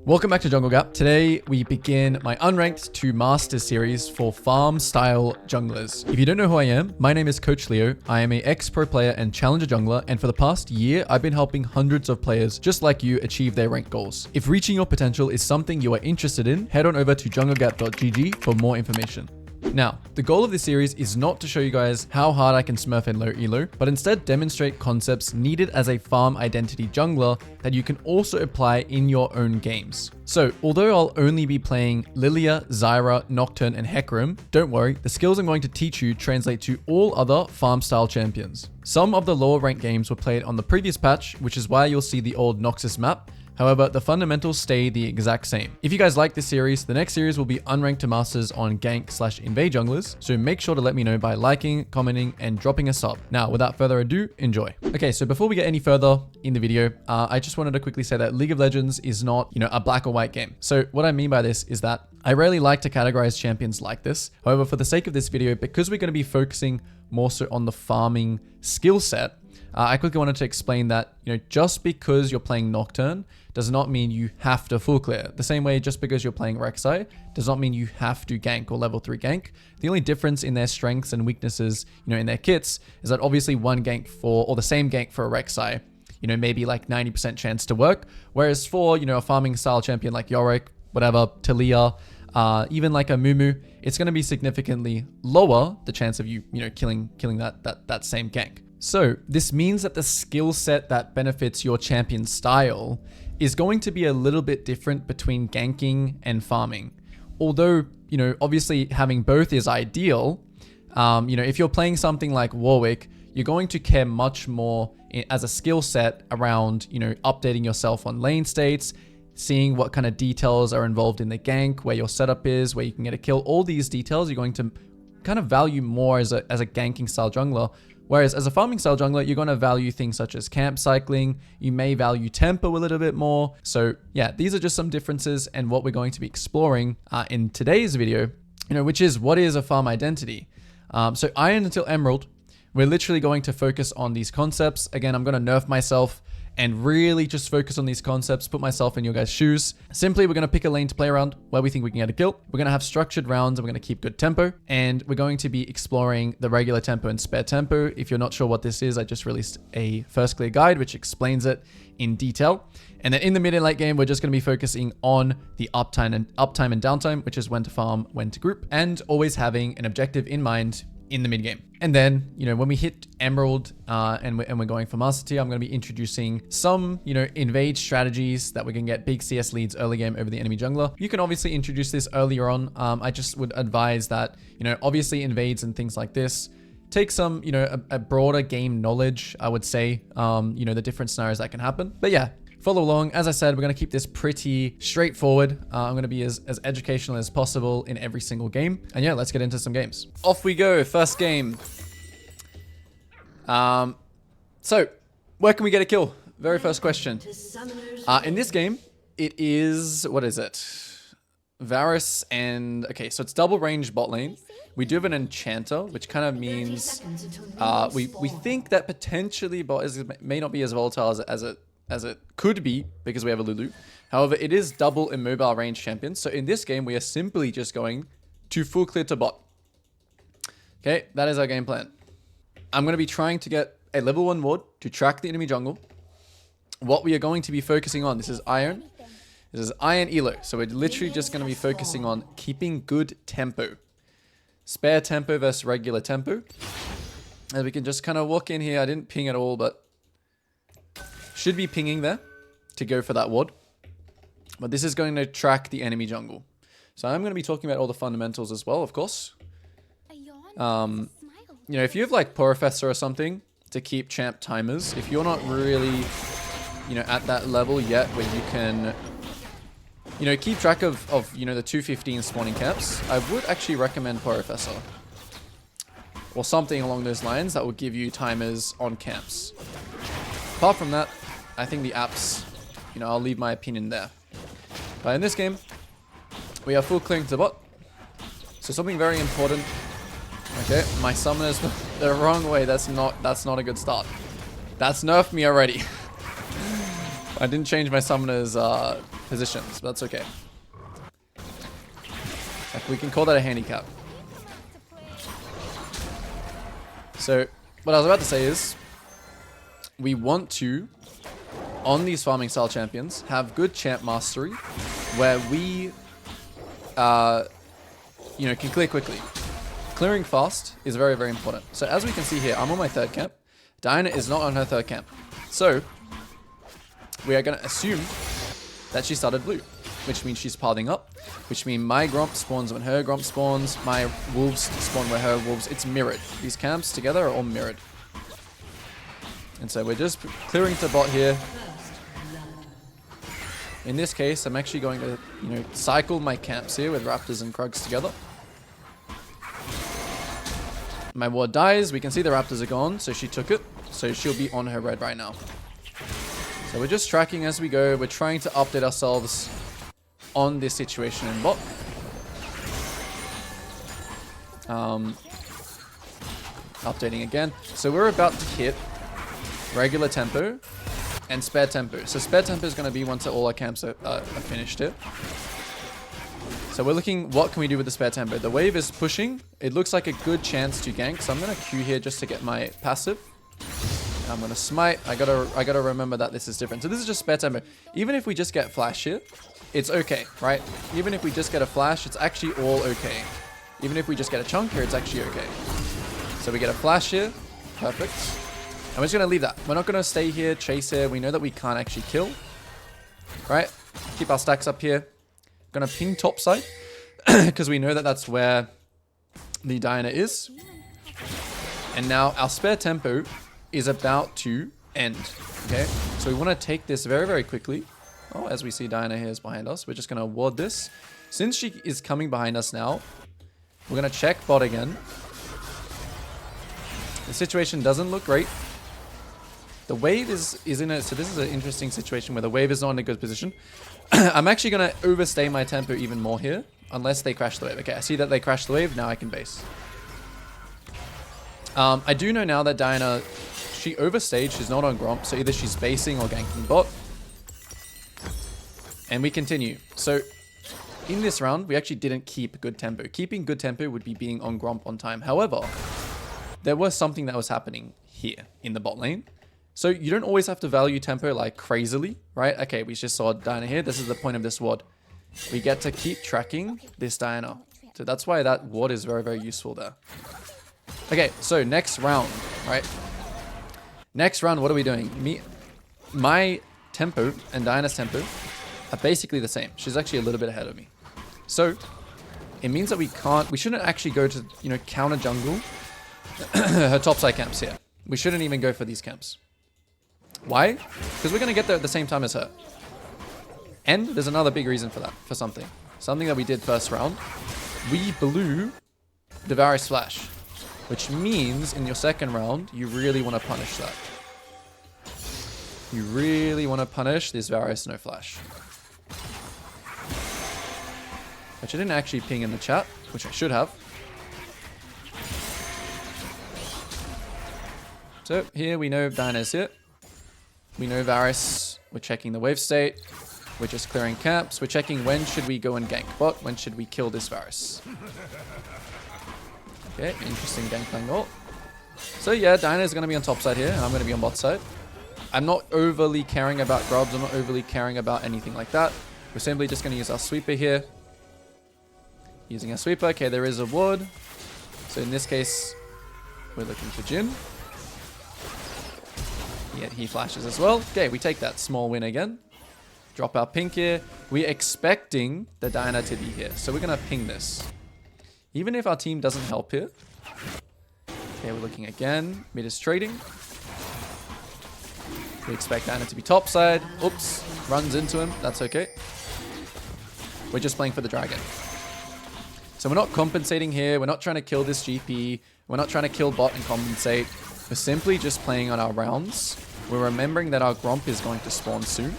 Welcome back to Jungle Gap. Today we begin my Unranked to Masters series for farm style junglers. If you don't know who I am, my name is Coach Leo. I am an ex-pro player and challenger jungler, and for the past year I've been helping hundreds of players just like you achieve their rank goals. If reaching your potential is something you are interested in, head on over to junglegap.gg for more information. Now, the goal of this series is not to show you guys how hard I can smurf in low elo, but instead demonstrate concepts needed as a farm identity jungler that you can also apply in your own games. So, although I'll only be playing Lilia, Zyra, Nocturne, and Hecarim, don't worry, the skills I'm going to teach you translate to all other farm style champions. Some of the lower ranked games were played on the previous patch, which is why you'll see the old Noxus map. However, the fundamentals stay the exact same. If you guys like this series, the next series will be Unranked to Masters on gank/invade junglers, so make sure to let me know by liking, commenting, and dropping a sub. Now, without further ado, enjoy. Okay, so before we get any further in the video, I just wanted to quickly say that League of Legends is not, a black or white game. So what I mean by this is that I rarely like to categorize champions like this. However, for the sake of this video, because we're going to be focusing more so on the farming skill set, I quickly wanted to explain that, just because you're playing Nocturne does not mean you have to full clear. The same way, just because you're playing Rek'Sai does not mean you have to gank or level 3 gank. The only difference in their strengths and weaknesses, in their kits is that obviously one gank or the same gank for a Rek'Sai, maybe like 90% chance to work. Whereas for, a farming style champion like Yorick, whatever, Talia, even like a Mumu, it's going to be significantly lower the chance of you, killing that same gank. So this means that the skill set that benefits your champion style is going to be a little bit different between ganking and farming. Although, obviously having both is ideal. If you're playing something like Warwick, you're going to care much more as a skill set around, updating yourself on lane states, seeing what kind of details are involved in the gank, where your setup is, where you can get a kill. All these details you're going to kind of value more as a ganking style jungler. Whereas as a farming style jungler, you're going to value things such as camp cycling. You may value tempo a little bit more. So yeah, these are just some differences and what we're going to be exploring in today's video, which is what is a farm identity. So Iron until Emerald, we're literally going to focus on these concepts. Again, I'm going to nerf myself and really just focus on these concepts, put myself in your guys' shoes. Simply, we're going to pick a lane to play around where we think we can get a kill. We're going to have structured rounds and we're going to keep good tempo. And we're going to be exploring the regular tempo and spare tempo. If you're not sure what this is, I just released a first clear guide, which explains it in detail. And then in the mid and late game, we're just going to be focusing on the uptime and downtime, which is when to farm, when to group, and always having an objective in mind in the mid game. And then, when we hit Emerald and we're going for Master Tier, I'm going to be introducing some, invade strategies that we can get big CS leads early game over the enemy jungler. You can obviously introduce this earlier on. I just would advise that, obviously invades and things like this take some, a broader game knowledge, I would say, the different scenarios that can happen. But yeah, follow along. As I said, we're going to keep this pretty straightforward. I'm going to be as educational as possible in every single game. And yeah, let's get into some games. Off we go. First game. So where can we get a kill? Very first question. In this game, it is, what is it? Varus and, okay, so it's double range bot lane. We do have an enchanter, which kind of means we think that potentially bot may not be as volatile as it could be because we have a Lulu. However, it is double immobile range champion. So in this game, we are simply just going to full clear to bot. Okay, that is our game plan. I'm going to be trying to get a level 1 ward to track the enemy jungle. What we are going to be focusing on, this is Iron. This is Iron Elo. So we're literally just going to be focusing on keeping good tempo. Spare tempo versus regular tempo. And we can just kind of walk in here. I didn't ping at all, but should be pinging there to go for that ward. But this is going to track the enemy jungle. So I'm going to be talking about all the fundamentals as well, of course. If you have like Professor or something to keep champ timers, if you're not really, at that level yet where you can, keep track of the 215 spawning camps, I would actually recommend Professor. Or something along those lines that will give you timers on camps. Apart from that, I think the apps, I'll leave my opinion there. But in this game, we are full clearing to the bot. So something very important. Okay, my summoner's the wrong way. That's not a good start. That's nerfed me already. I didn't change my summoner's positions, but that's okay. Like, we can call that a handicap. So, what I was about to say is, we want to, on these farming style champions, have good champ mastery, where we, you know, can clear quickly. Clearing fast is very, very important. So as we can see here, I'm on my third camp. Diana is not on her third camp. So, we are going to assume that she started blue, which means she's pathing up, which means my Gromp spawns when her Gromp spawns, my wolves spawn where her wolves. It's mirrored. These camps together are all mirrored. And so we're just clearing to bot here. In this case, I'm actually going to, you know, cycle my camps here with Raptors and Krugs together. My ward dies. We can see the Raptors are gone, so she took it. So she'll be on her red right now. So we're just tracking as we go. We're trying to update ourselves on this situation in bot. Updating again. So we're about to hit regular tempo and spare tempo. So spare tempo is going to be once all our camps are finished here. So we're looking, what can we do with the spare tempo? The wave is pushing. It looks like a good chance to gank. So I'm going to Q here just to get my passive. I'm going to smite. I gotta remember that this is different. So this is just spare tempo. Even if we just get flash here, it's okay, right? Even if we just get a flash, it's actually all okay. Even if we just get a chunk here, it's actually okay. So we get a flash here. Perfect. I'm just going to leave that. We're not going to stay here, chase here. We know that we can't actually kill. Right? Keep our stacks up here. Going to ping top side. Because we know that that's where the Diana is. And now our spare tempo is about to end. Okay? So we want to take this very, very quickly. Oh, as we see Diana here is behind us. We're just going to ward this. Since she is coming behind us now, we're going to check bot again. The situation doesn't look great. The wave is in a... So this is an interesting situation where the wave is not in a good position. I'm actually going to overstay my tempo even more here. Unless they crash the wave. Okay, I see that they crashed the wave. Now I can base. I do know now that Diana... She overstayed. She's not on Gromp. So either she's basing or ganking bot. And we continue. So in this round, we actually didn't keep good tempo. Keeping good tempo would be being on Gromp on time. However, there was something that was happening here in the bot lane. So you don't always have to value tempo like crazily, right? Okay, we just saw Diana here. This is the point of this ward. We get to keep tracking this Diana. So that's why that ward is very, very useful there. Okay, so next round, right? Next round, what are we doing? My tempo and Diana's tempo are basically the same. She's actually a little bit ahead of me. So it means that we shouldn't actually go to, you know, counter jungle her topside camps here. We shouldn't even go for these camps. Why? Because we're going to get there at the same time as her. And there's another big reason for that, for something. Something that we did first round. We blew the Varus flash. Which means in your second round, you really want to punish that. You really want to punish this Varus no flash. Which I didn't actually ping in the chat, which I should have. So here we know Diana's here. We know Varus. We're checking the wave state. We're just clearing camps. We're checking when should we go and gank bot. When should we kill this Varus. Okay, interesting gank angle. So yeah, Diana is going to be on top side here. And I'm going to be on bot side. I'm not overly caring about grubs. I'm not overly caring about anything like that. We're simply just going to use our sweeper here. Using our sweeper. Okay, there is a ward. So in this case, we're looking for Jhin. Yeah, he flashes as well. Okay, we take that small win again. Drop our pink here. We're expecting the Diana to be here. So we're going to ping this. Even if our team doesn't help here. Okay, we're looking again. Mid is trading. We expect Diana to be topside. Oops. Runs into him. That's okay. We're just playing for the dragon. So we're not compensating here. We're not trying to kill this GP. We're not trying to kill bot and compensate. We're simply just playing on our rounds. We're remembering that our Gromp is going to spawn soon.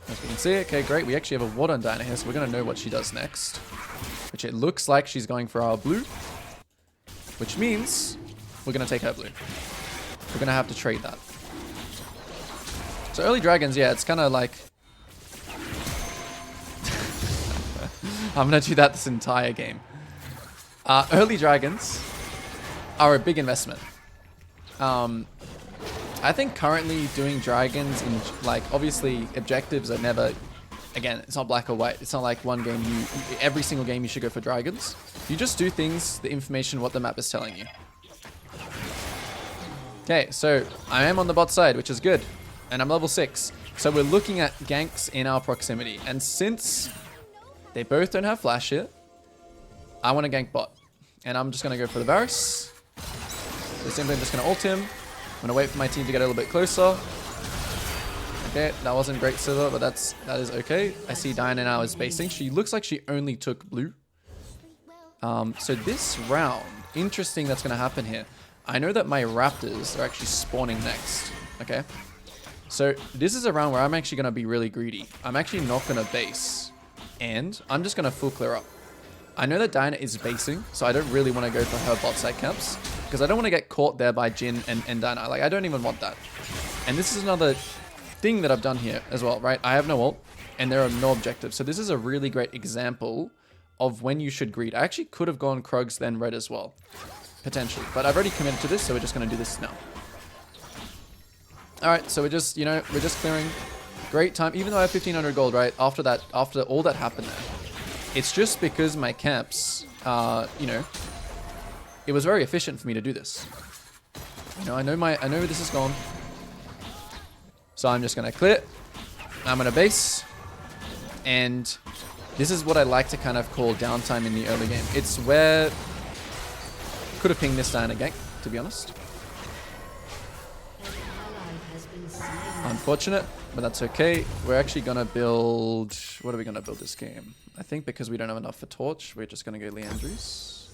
As we can see, okay, great. We actually have a ward on Diana here, so we're going to know what she does next. Which it looks like she's going for our blue. Which means we're going to take her blue. We're going to have to trade that. So early dragons, yeah, it's kind of like I'm going to do that this entire game. Early dragons are a big investment. I think currently doing dragons in, like, obviously objectives are never, again, it's not black or white. It's not like one game, every single game you should go for dragons. You just do things, the information, what the map is telling you. Okay, so I am on the bot side, which is good. And I'm level 6. So we're looking at ganks in our proximity. And since they both don't have flash here, I want to gank bot. And I'm just going to go for the Varus. So simply I'm just going to ult him. I'm going to wait for my team to get a little bit closer. Okay, that wasn't great silver, but that is okay. I see Diana now is spacing. She looks like she only took blue. So this round, interesting that's going to happen here. I know that my Raptors are actually spawning next. Okay. So this is a round where I'm actually going to be really greedy. I'm actually not going to base. And I'm just going to full clear up. I know that Diana is basing, so I don't really want to go for her bot side camps. Because I don't want to get caught there by Jhin and Diana. Like, I don't even want that. And this is another thing that I've done here as well, right? I have no ult, and there are no objectives. So this is a really great example of when you should greed. I actually could have gone Krugs then red as well. Potentially. But I've already committed to this, so we're just going to do this now. Alright, so we're just, you know, we're just clearing. Great time. Even though I have 1500 gold, right? After that, after all that happened there. It's just because my camps, you know, it was very efficient for me to do this. You know, I know where this is gone. So I'm just going to clear. I'm going to base. And this is what I like to kind of call downtime in the early game. It's where... Could have pinged this Diana gank, to be honest. Unfortunate, but that's okay. We're actually going to build... What are we going to build this game? I think because we don't have enough for Torch, we're just going to go Leandry's.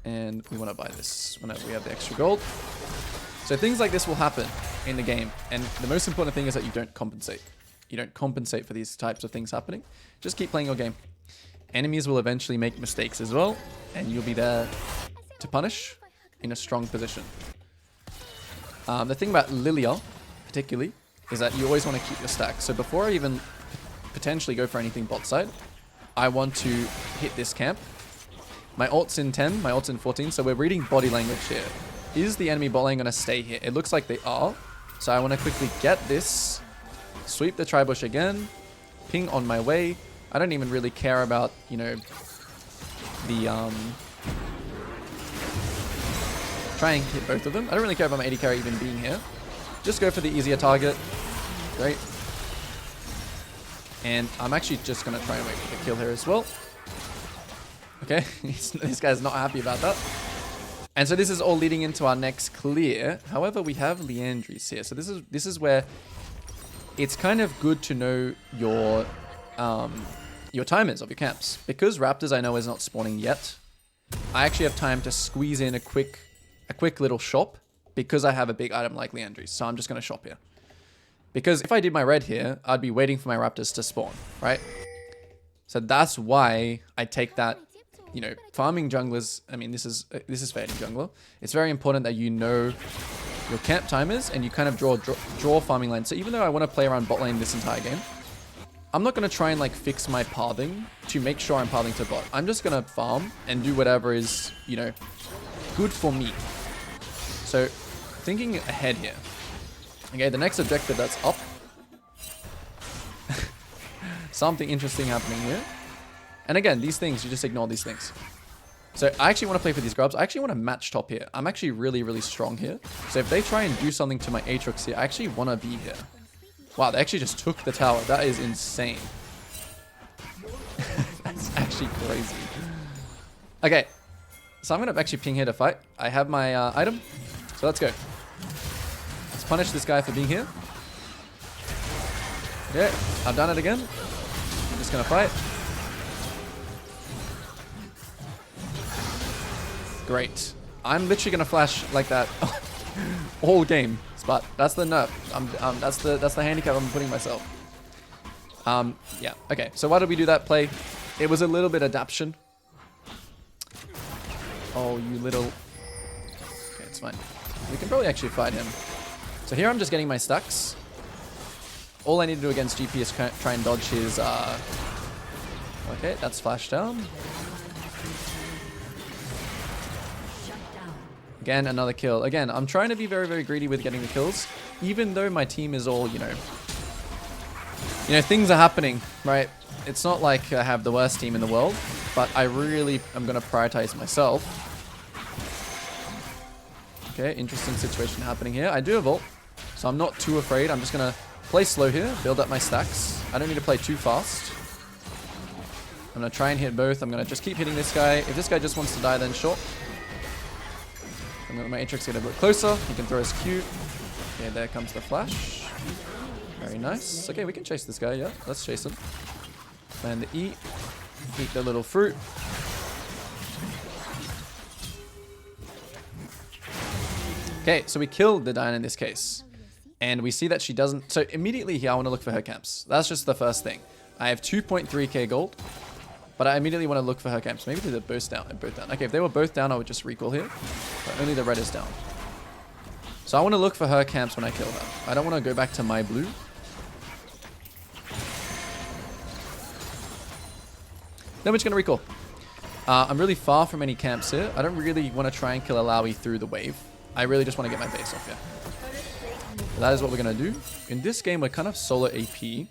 And we want to buy this whenever we have the extra gold. So things like this will happen in the game. And the most important thing is that you don't compensate. You don't compensate for these types of things happening. Just keep playing your game. Enemies will eventually make mistakes as well. And you'll be there to punish in a strong position. The thing about Lilia, particularly, is that you always want to keep your stack. So before I even potentially go for anything bot side, I want to hit this camp. My ult's in 10, my ult's in 14, so we're reading body language here. Is the enemy bot lane going to stay here? It looks like they are. So I want to quickly get this, sweep the tri-bush again, ping on my way. I don't even really care about, you know, the... Try and hit both of them. I don't really care about my AD carry even being here. Just go for the easier target. Great. And I'm actually just going to try and wait for the kill here as well. Okay, this guy's not happy about that. And so this is all leading into our next clear. However, we have Leandry's here. So this is where it's kind of good to know your timers of your camps. Because Raptors I know is not spawning yet, I actually have time to squeeze in a quick little shop because I have a big item like Leandry's. So I'm just going to shop here. Because if I did my red here, I'd be waiting for my Raptors to spawn, right? So that's why I take that, you know, farming junglers. I mean, this is for any jungler. It's very important that you know your camp timers and you kind of draw farming lines. So even though I want to play around bot lane this entire game, I'm not going to try and like fix my pathing to make sure I'm pathing to bot. I'm just going to farm and do whatever is, you know, good for me. So thinking ahead here. Okay, the next objective that's up. Something interesting happening here. And again, these things, you just ignore these things. So I actually want to play for these grubs. I actually want to match top here. I'm actually really, really strong here. So if they try and do something to my Aatrox here, I actually want to be here. Wow, they actually just took the tower. That is insane. That's actually crazy. Okay, so I'm going to actually ping here to fight. I have my item. So let's go. Let's punish this guy for being here. Okay, I've done it again. I'm just going to fight. Great. I'm literally going to flash like that all game. But that's the nerf. That's the handicap I'm putting myself. Yeah. Okay. So why did we do that play? It was a little bit adaption. Oh, you little... Okay, it's fine. We can probably actually fight him. So here I'm just getting my stacks. All I need to do against GP is try and dodge his Okay, that's flashed down. Again, another kill. Again, I'm trying to be very, very greedy with getting the kills, even though my team is all, you know, things are happening, right? It's not like I have the worst team in the world, but I really am going to prioritize myself. Okay, interesting situation happening here. I do have ult, so I'm not too afraid. I'm just going to play slow here, build up my stacks. I don't need to play too fast. I'm going to try and hit both. I'm going to just keep hitting this guy. If this guy just wants to die, then sure. I'm going to let my Atrix get a bit closer. He can throw his Q. Okay, there comes the flash. Very nice. Okay, we can chase this guy, yeah. Let's chase him. Land the E. Eat the little fruit. Okay, so we killed the Diana in this case. And we see that she doesn't... So immediately here, I want to look for her camps. That's just the first thing. I have 2.3k gold. But I immediately want to look for her camps. Maybe they're both down. Okay, if they were both down, I would just recall here. But only the red is down. So I want to look for her camps when I kill her. I don't want to go back to my blue. Then we're just going to recall. I'm really far from any camps here. I don't really want to try and kill Alawi through the wave. I really just want to get my base off here. So that is what we're going to do. In this game, we're kind of solo AP.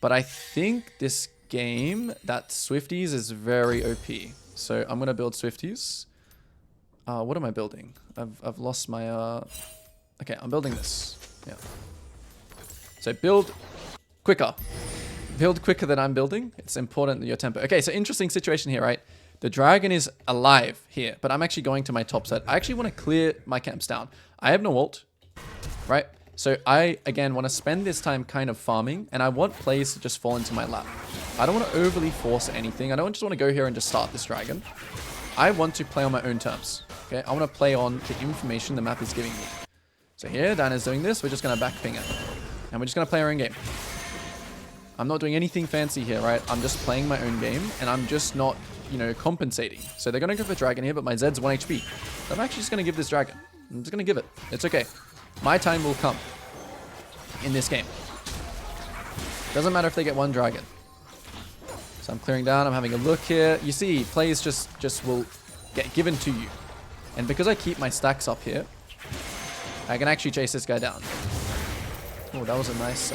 But I think this game, that Swifties is very OP. So I'm going to build Swifties. What am I building? I've lost my... Okay, I'm building this. Yeah. So build quicker. Build quicker than I'm building. It's important that your tempo... Okay, so interesting situation here, right? The dragon is alive here, but I'm actually going to my top set. I actually want to clear my camps down. I have no ult, right? So I, again, want to spend this time kind of farming, and I want plays to just fall into my lap. I don't want to overly force anything. I don't just want to go here and just start this dragon. I want to play on my own terms, okay? I want to play on the information the map is giving me. So here, Diana's doing this. We're just going to back ping it. And we're just going to play our own game. I'm not doing anything fancy here, right? I'm just playing my own game, and I'm just not, you know, compensating. So they're going to go for dragon here, but my Zed's 1 HP. So I'm actually just going to give this dragon. I'm just going to give it. It's okay. My time will come in this game. Doesn't matter if they get one dragon. So I'm clearing down. I'm having a look here. You see, plays just will get given to you. And because I keep my stacks up here, I can actually chase this guy down. Oh, that was a nice...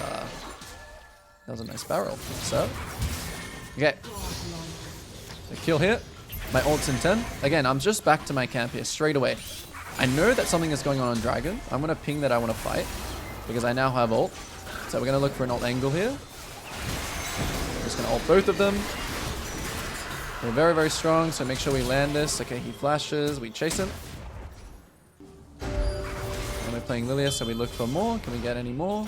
That was a nice barrel. So, okay. So kill here. My ult's in 10. Again, I'm just back to my camp here straight away. I know that something is going on dragon. I'm going to ping that I want to fight because I now have ult. So we're going to look for an ult angle here. I'm just going to ult both of them. We're very, very strong, so make sure we land this. Okay, he flashes. We chase him. And we're playing Lilia, so we look for more. Can we get any more?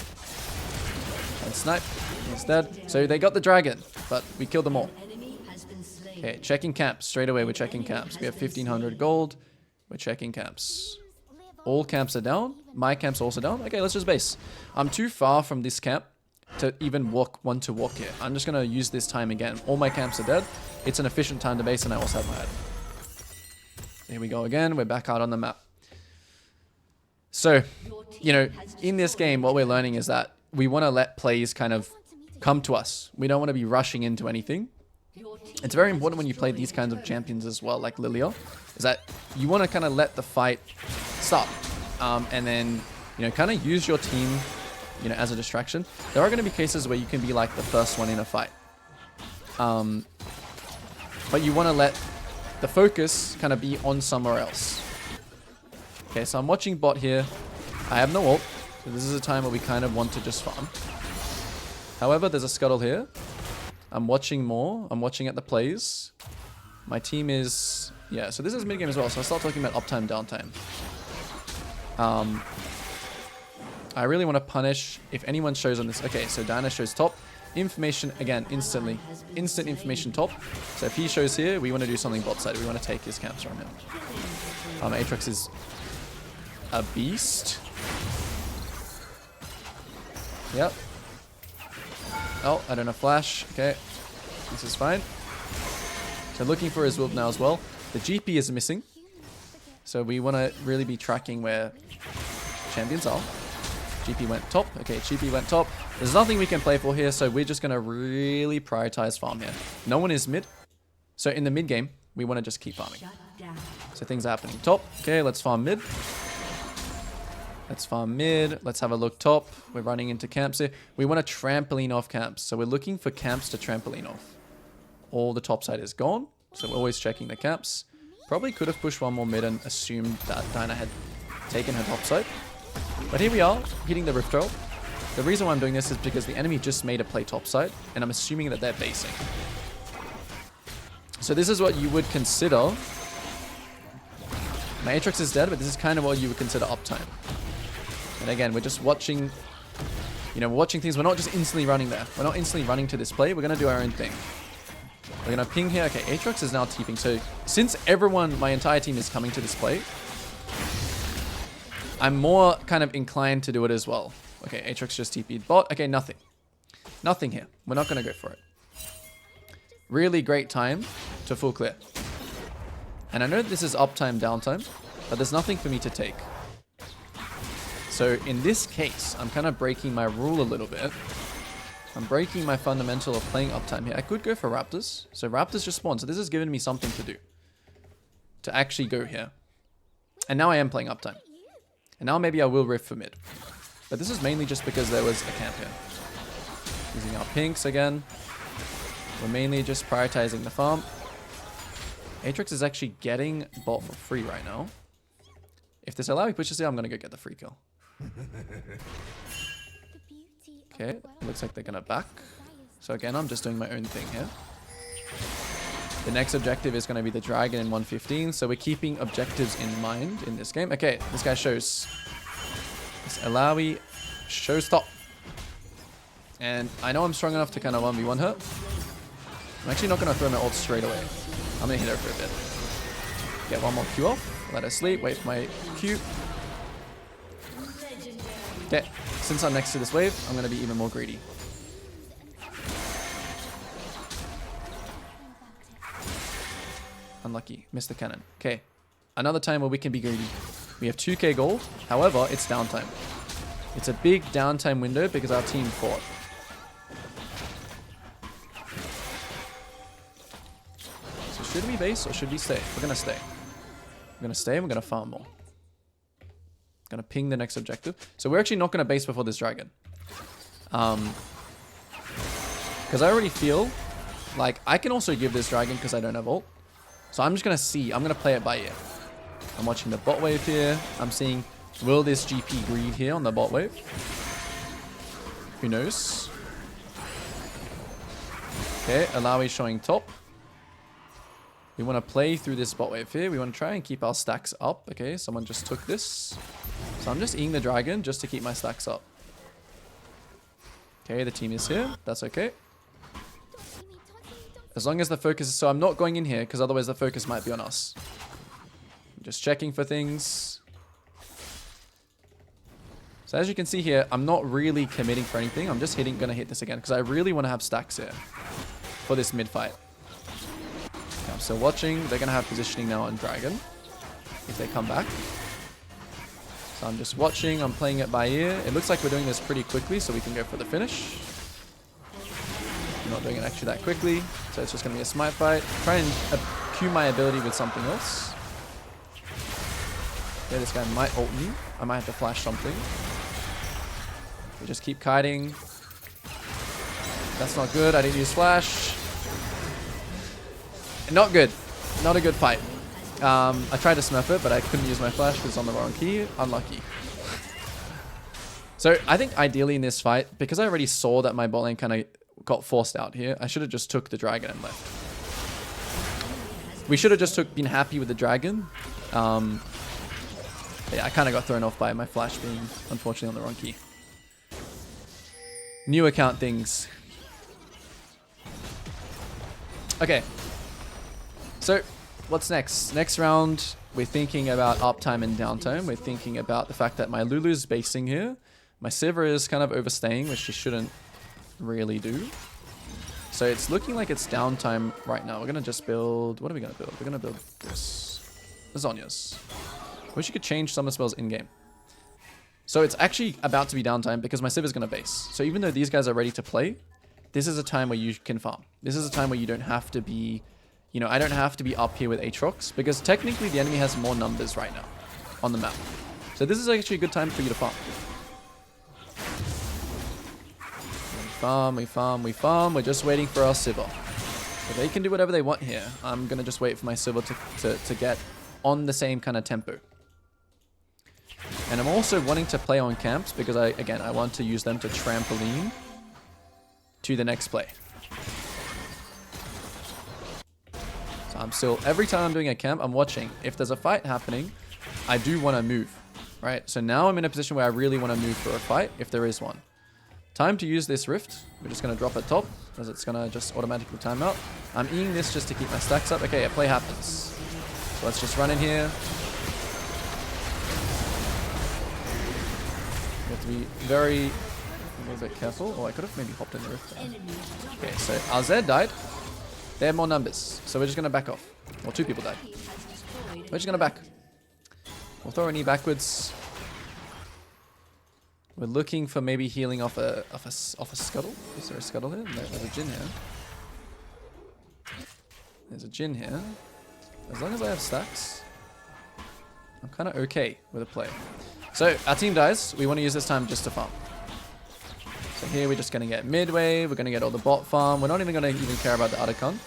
And snipe. He's dead. So they got the dragon, but we killed them all. Okay, checking camps. Straight away, we're checking camps. We have 1,500 gold. We're checking camps. All camps are down. My camp's also down. Okay, let's just base. I'm too far from this camp to even want to walk here. I'm just going to use this time again. All my camps are dead. It's an efficient time to base, and I also have my head. Here we go again. We're back out on the map. So, you know, in this game, what we're learning is that we want to let plays kind of come to us. We don't want to be rushing into anything. It's very important when you play these kinds of champions as well, like Lilia, is that you want to kind of let the fight start. And then, you know, kind of use your team, you know, as a distraction. There are going to be cases where you can be like the first one in a fight. But you want to let the focus kind of be on somewhere else. Okay, so I'm watching bot here. I have no ult. So this is a time where we kind of want to just farm. However, there's a scuttle here. I'm watching more. I'm watching at the plays. My team is... Yeah, so this is mid game as well. So I start talking about uptime, downtime. I really want to punish if anyone shows on this. Okay, so Diana shows top. Information, again, instantly. Instant information top. So if he shows here, we want to do something bot side. We want to take his camps from him. Atrix is a beast. Yep. Oh, I don't have flash. Okay. This is fine. So looking for his wolf now as well. The GP is missing. So we want to really be tracking where champions are. GP went top. Okay, GP went top. There's nothing we can play for here, so we're just going to really prioritize farm here. No one is mid. So in the mid game, we want to just keep farming. So things are happening top. Okay, let's farm mid. Let's farm mid. Let's have a look top. We're running into camps here. We want to trampoline off camps. So we're looking for camps to trampoline off. All the top side is gone. So we're always checking the camps. Probably could have pushed one more mid and assumed that Dinah had taken her top side. But here we are, hitting the Rift Trail. The reason why I'm doing this is because the enemy just made a play top side, and I'm assuming that they're basing. So this is what you would consider. My Aatrox is dead, but this is kind of what you would consider uptime. And again, we're just watching, you know, we're watching things. We're not just instantly running there. We're not instantly running to this play. We're going to do our own thing. We're going to ping here. Okay, Aatrox is now TPing. So since everyone, my entire team is coming to this play, I'm more kind of inclined to do it as well. Okay, Aatrox just TP'd bot. Okay, nothing. Nothing here. We're not going to go for it. Really great time to full clear. And I know this is uptime, downtime, but there's nothing for me to take. So in this case, I'm kind of breaking my rule a little bit. I'm breaking my fundamental of playing uptime here. I could go for Raptors. So Raptors just spawned. So this has given me something to do. To actually go here. And now I am playing uptime. And now maybe I will riff for mid. But this is mainly just because there was a camp here. Using our pinks again. We're mainly just prioritizing the farm. Aatrox is actually getting bot for free right now. If this Alawi pushes here, I'm going to go get the free kill. Okay, looks like they're going to back. So again, I'm just doing my own thing here. The next objective is going to be the dragon in 115. So we're keeping objectives in mind in this game. Okay, this guy shows. This Alawi shows top. And I know I'm strong enough to kind of 1v1 her. I'm actually not going to throw my ult straight away. I'm going to hit her for a bit. Get one more Q off. Let her sleep. Wait for my Q. Okay. Since I'm next to this wave, I'm going to be even more greedy. Unlucky. Missed the cannon. Okay. Another time where we can be greedy. We have 2k gold. However, it's downtime. It's a big downtime window because our team fought. So should we base or should we stay? We're going to stay. We're going to stay and we're going to farm more. Going to ping the next objective. So we're actually not going to base before this dragon. Because I already feel like I can also give this dragon because I don't have ult. So I'm just going to see. I'm going to play it by ear. I'm watching the bot wave here. I'm seeing, will this GP greed here on the bot wave? Who knows? Okay, Alawi showing top. We want to play through this bot wave here. We want to try and keep our stacks up. Okay, someone just took this. So I'm just eating the dragon just to keep my stacks up. Okay, the team is here. That's okay. As long as the focus is... So I'm not going in here because otherwise the focus might be on us. I'm just checking for things. So as you can see here, I'm not really committing for anything. I'm just going to hit this again because I really want to have stacks here for this mid fight. Okay, I'm still watching. They're going to have positioning now on dragon if they come back. So I'm just watching. I'm playing it by ear. It looks like we're doing this pretty quickly so we can go for the finish. I'm not doing it actually that quickly. So it's just going to be a smite fight. Try and cue my ability with something else. Okay, this guy might ult me. I might have to flash something. We just keep kiting. That's not good. I didn't use flash. Not good. Not a good fight. I tried to smurf it, but I couldn't use my flash because it's on the wrong key. Unlucky. So I think ideally in this fight, because I already saw that my bot lane kind of got forced out here, I should have just took the dragon and left. We should have just been happy with the dragon. Yeah, I kind of got thrown off by my flash being unfortunately on the wrong key. New account things. Okay. So, what's next? Next round, we're thinking about uptime and downtime. We're thinking about the fact that my Lulu's basing here. My Sivir is kind of overstaying, which she shouldn't really do. So it's looking like it's downtime right now. We're going to just build... What are we going to build? We're going to build this. The Zhonya's. Wish you could change summon spells in-game. So it's actually about to be downtime because my Civ is going to base. So even though these guys are ready to play, this is a time where you can farm. This is a time where you don't have to be, you know, I don't have to be up here with Aatrox because technically the enemy has more numbers right now on the map. So this is actually a good time for you to farm. We farm. We're just waiting for our Sivir. So they can do whatever they want here. I'm going to just wait for my Sivir to get on the same kind of tempo. And I'm also wanting to play on camps because I want to use them to trampoline to the next play. So I'm still, every time I'm doing a camp, I'm watching. If there's a fight happening, I do want to move, right? So now I'm in a position where I really want to move for a fight if there is one. Time to use this Rift. We're just going to drop it top because it's going to just automatically time out. I'm eating this just to keep my stacks up. Okay, a play happens. So let's just run in here. You have to be very a little bit careful. Oh, I could have maybe hopped in the Rift there. Okay, so our Zed died. They have more numbers, so we're just going to back off. Well, 2 people died. We're just going to back. We'll throw a knee backwards. We're looking for maybe healing off a scuttle. Is there a scuttle here? No, there's a Jhin here. There's a Jhin here. As long as I have stacks, I'm kind of okay with a play. So our team dies. We want to use this time just to farm. So here we're just going to get midway. We're going to get all the bot farm. We're not even going to even care about the Otacon.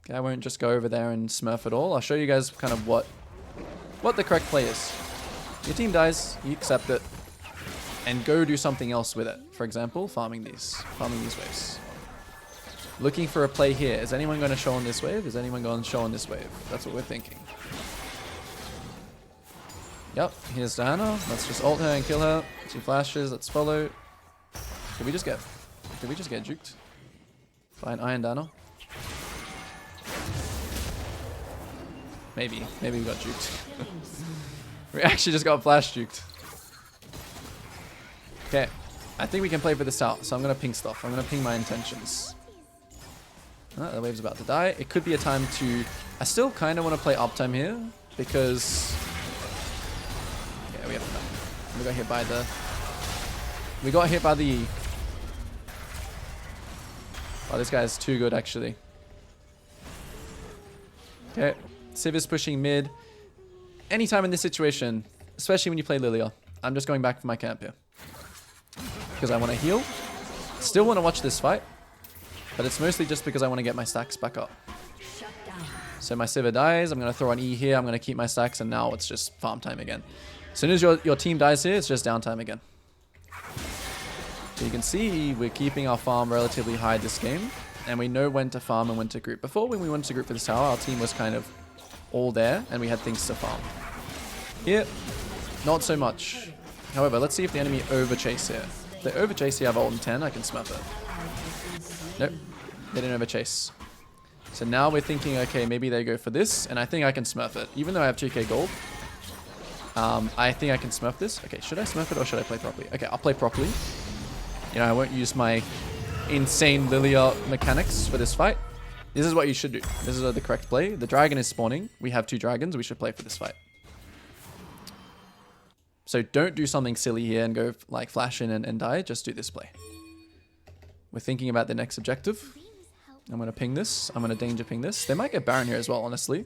Okay, I won't just go over there and smurf it all. I'll show you guys kind of what the correct play is. Your team dies, you accept it, and go do something else with it. For example, farming these waves. Looking for a play here. Is anyone going to show on this wave? Is anyone going to show on this wave? That's what we're thinking. Yep, here's Diana. Let's just ult her and kill her. 2 flashes, let's follow. Did we just get juked by an Iron Diana? Maybe we got juked. We actually just got flash juked. Okay, I think we can play for this out, so I'm going to ping stuff. I'm going to ping my intentions. Oh, the wave's about to die. It could be a time to... I still kind of want to play uptime here, because... Yeah, we have enough. We got hit by the... E. Oh, this guy is too good, actually. Okay, Civ is pushing mid. Anytime in this situation, especially when you play Lilia, I'm just going back for my camp here. Because I want to heal. Still want to watch this fight. But it's mostly just because I want to get my stacks back up. So my Sivir dies. I'm going to throw an E here. I'm going to keep my stacks. And now it's just farm time again. As soon as your team dies here, it's just downtime again. So you can see we're keeping our farm relatively high this game. And we know when to farm and when to group. Before, when we went to group for this tower, our team was kind of all there, and we had things to farm. Here, not so much. However, let's see if the enemy overchase here. If they overchase here, I have ult in 10, I can smurf it. Nope, they didn't overchase. So now we're thinking, okay, maybe they go for this, and I think I can smurf it. Even though I have 2k gold, I think I can smurf this. Okay, should I smurf it or should I play properly? Okay, I'll play properly. You know, I won't use my insane Lilia mechanics for this fight. This is what you should do. This is the correct play. The dragon is spawning. We have 2 dragons. We should play for this fight. So don't do something silly here and go like flash in and die. Just do this play. We're thinking about the next objective. I'm going to ping this. I'm going to danger ping this. They might get Baron here as well, honestly.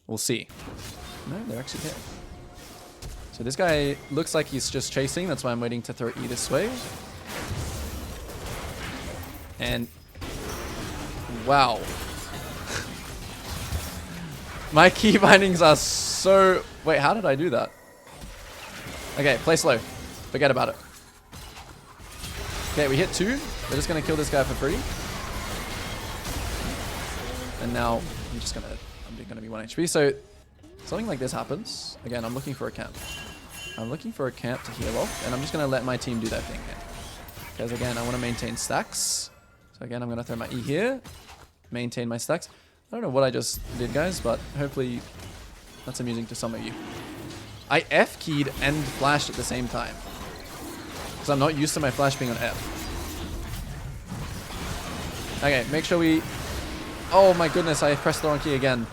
We'll see. No, they're actually here. So this guy looks like he's just chasing. That's why I'm waiting to throw E this way. And... wow. My key bindings are so... wait, how did I do that? Okay, play slow. Forget about it. Okay, we hit 2. We're just going to kill this guy for free. And now I'm just going to be 1 HP. So something like this happens. Again, I'm looking for a camp. I'm looking for a camp to heal off. And I'm just going to let my team do their thing here. Because again, I want to maintain stacks. So again, I'm going to throw my E here. Maintain my stacks. I don't know what I just did, guys, but hopefully that's amusing to some of you. I F-keyed and flashed at the same time. Because I'm not used to my flash being on F. Okay, make sure we... oh my goodness, I pressed the wrong key again.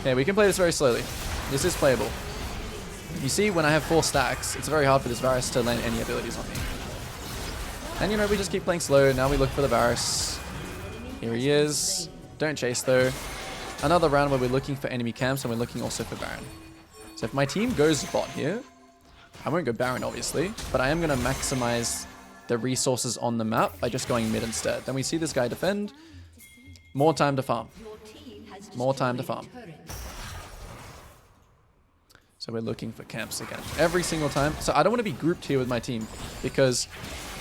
Okay, we can play this very slowly. This is playable. You see, when I have 4 stacks, it's very hard for this Varus to land any abilities on me. And you know, we just keep playing slow. Now we look for the Varus. Here he is. Don't chase though. Another round where we're looking for enemy camps and we're looking also for Baron. So if my team goes bot here, I won't go Baron obviously, but I am going to maximize the resources on the map by just going mid instead. Then we see this guy defend. More time to farm. More time to farm. So we're looking for camps again. Every single time. So I don't want to be grouped here with my team because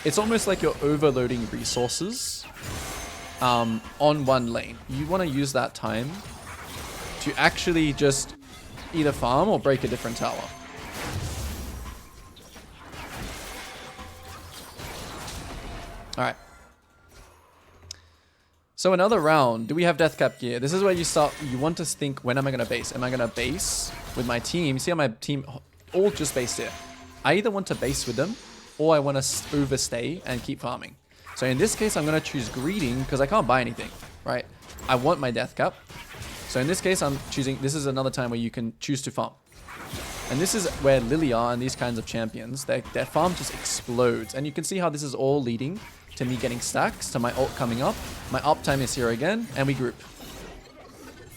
it's almost like you're overloading resources on one lane. You want to use that time to actually just either farm or break a different tower. Alright. So another round. Do we have death cap gear? This is where you start. You want to think, when am I going to base? Am I going to base with my team? See how my team all just based here. I either want to base with them or I want to overstay and keep farming. So in this case, I'm going to choose greeting because I can't buy anything, right? I want my death cap. So in this case, I'm choosing, this is another time where you can choose to farm. And this is where Lilia and these kinds of champions, their farm just explodes. And you can see how this is all leading to me getting stacks, to my ult coming up. My uptime is here again, and we group.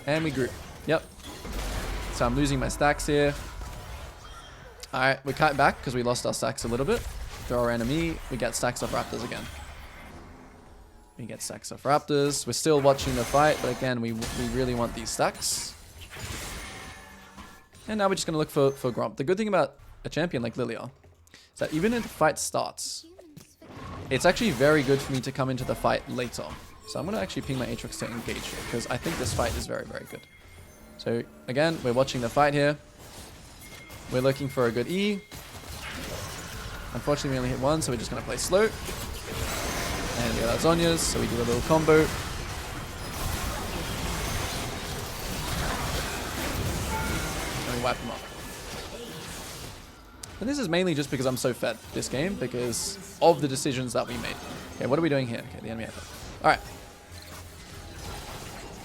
And we group. Yep. So I'm losing my stacks here. Alright, we cut back because we lost our stacks a little bit. Throw our enemy. We get stacks off Raptors again. We get stacks off Raptors. We're still watching the fight, but again, we really want these stacks. And now we're just going to look for Gromp. The good thing about a champion like Lilia is that even if the fight starts, it's actually very good for me to come into the fight later. So I'm going to actually ping my Aatrox to engage here because I think this fight is very, very good. So again, we're watching the fight here. We're looking for a good E. Unfortunately, we only hit one, so we're just going to play slow. And we got our Zhonya's, so we do a little combo. And we wipe them up. And this is mainly just because I'm so fed this game, because of the decisions that we made. Okay, what are we doing here? Okay, the enemy have it. Alright.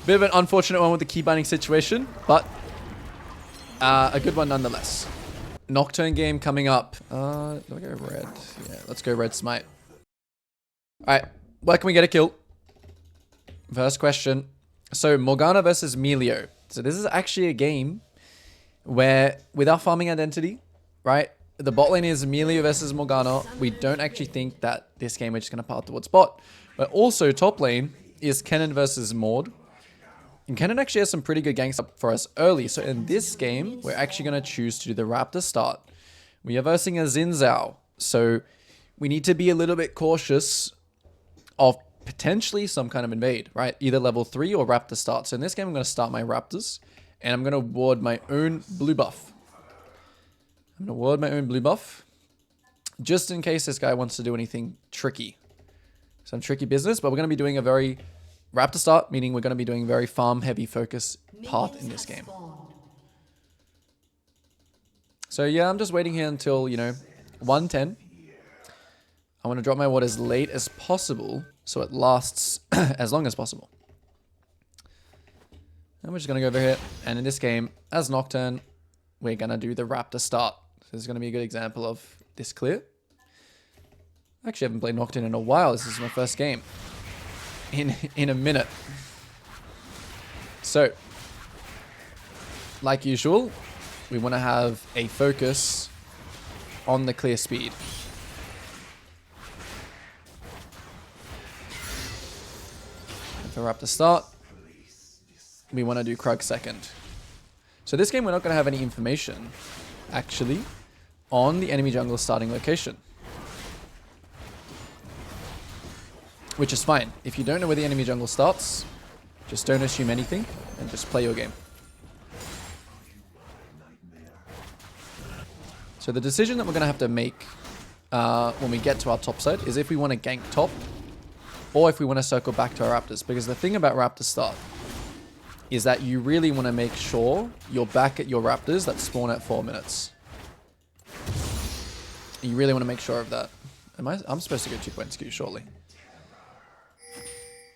Bit of an unfortunate one with the key binding situation, but a good one nonetheless. Nocturne game coming up. Do I go red? Yeah, let's go red smite. Alright, where can we get a kill? First question. So, Morgana versus Melio. So this is actually a game where, with our farming identity, right? The bot lane is Melio versus Morgana. We don't actually think that this game we're just going to path towards bot. But also top lane is Kennen versus Maud. And Kennen actually has some pretty good ganks up for us early. So in this game, we're actually going to choose to do the Raptor start. We are versing a Xin Zhao. So we need to be a little bit cautious of potentially some kind of invade, right? Either level 3 or Raptor start. So in this game, I'm going to start my Raptors. And I'm going to ward my own blue buff. I'm going to ward my own blue buff. Just in case this guy wants to do anything tricky. Some tricky business. But we're going to be doing a very Raptor start. Meaning we're going to be doing very farm heavy focus path in this game. So yeah, I'm just waiting here until, you know, 110. I want to drop my ward as late as possible. So it lasts as long as possible. And we're just going to go over here. And in this game, as Nocturne, we're going to do the Raptor start. So this is going to be a good example of this clear. I actually haven't played Nocturne in a while. This is my first game. In a minute. So, like usual, we want to have a focus on the clear speed. And for Raptor start, we want to do Krug second. So this game, we're not going to have any information, actually, on the enemy jungle starting location. Which is fine. If you don't know where the enemy jungle starts, just don't assume anything and just play your game. So the decision that we're going to have to make when we get to our top side is if we want to gank top or if we want to circle back to our Raptors. Because the thing about Raptor start is that you really want to make sure you're back at your Raptors that spawn at 4 minutes. You really want to make sure of that. I'm supposed to go 2 point skew shortly.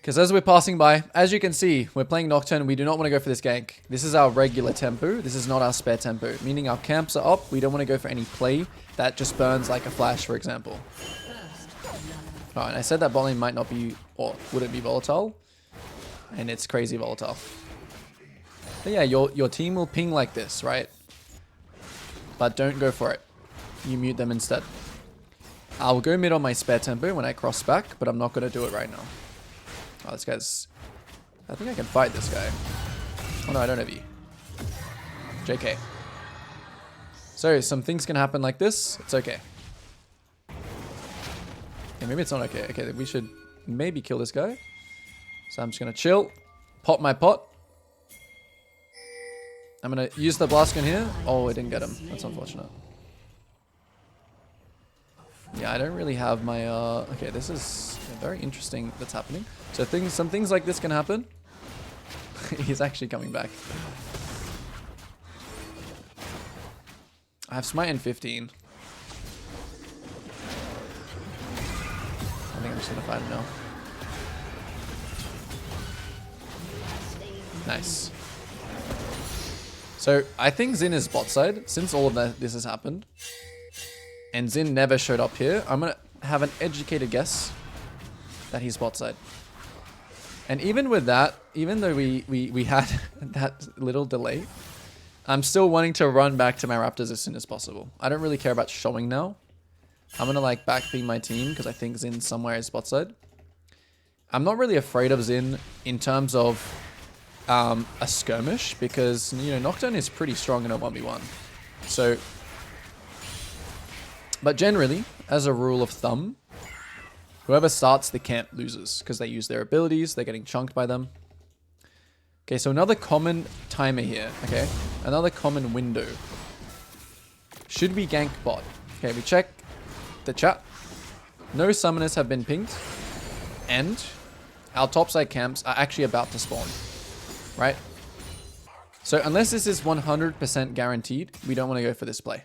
Because as we're passing by, as you can see, we're playing Nocturne. We do not want to go for this gank. This is our regular tempo. This is not our spare tempo. Meaning our camps are up. We don't want to go for any play that just burns like a flash, for example. Alright, I said that bot lane might not be, or wouldn't be volatile. And it's crazy volatile. But yeah, your team will ping like this, right? But don't go for it. You mute them instead. I'll go mid on my spare tempo when I cross back, but I'm not going to do it right now. Oh, this guy's... I think I can fight this guy. Oh no, I don't have E. JK. So, some things can happen like this. It's okay. Okay, maybe it's not okay. Okay, we should maybe kill this guy. So I'm just going to chill. Pop my pot. I'm going to use the blast gun here. Oh, I didn't get him. That's unfortunate. Yeah, I don't really have my... Okay, this is very interesting that's happening. So some things like this can happen. He's actually coming back. I have smite in 15. I think I'm just going to fight him now. Nice. So I think Xin is bot side since all of this has happened. And Xin never showed up here. I'm going to have an educated guess that he's bot side. And even with that, even though we had that little delay, I'm still wanting to run back to my Raptors as soon as possible. I don't really care about showing now. I'm going to like backbeam my team because I think Xin somewhere is bot side. I'm not really afraid of Xin in terms of a skirmish because, you know, Nocturne is pretty strong in a 1v1. So... But generally, as a rule of thumb, whoever starts the camp loses because they use their abilities, they're getting chunked by them. Okay, so another common timer here, okay? Another common window. Should we gank bot? Okay, we check the chat. No summoners have been pinged. And our topside camps are actually about to spawn, right? So unless this is 100% guaranteed, we don't want to go for this play.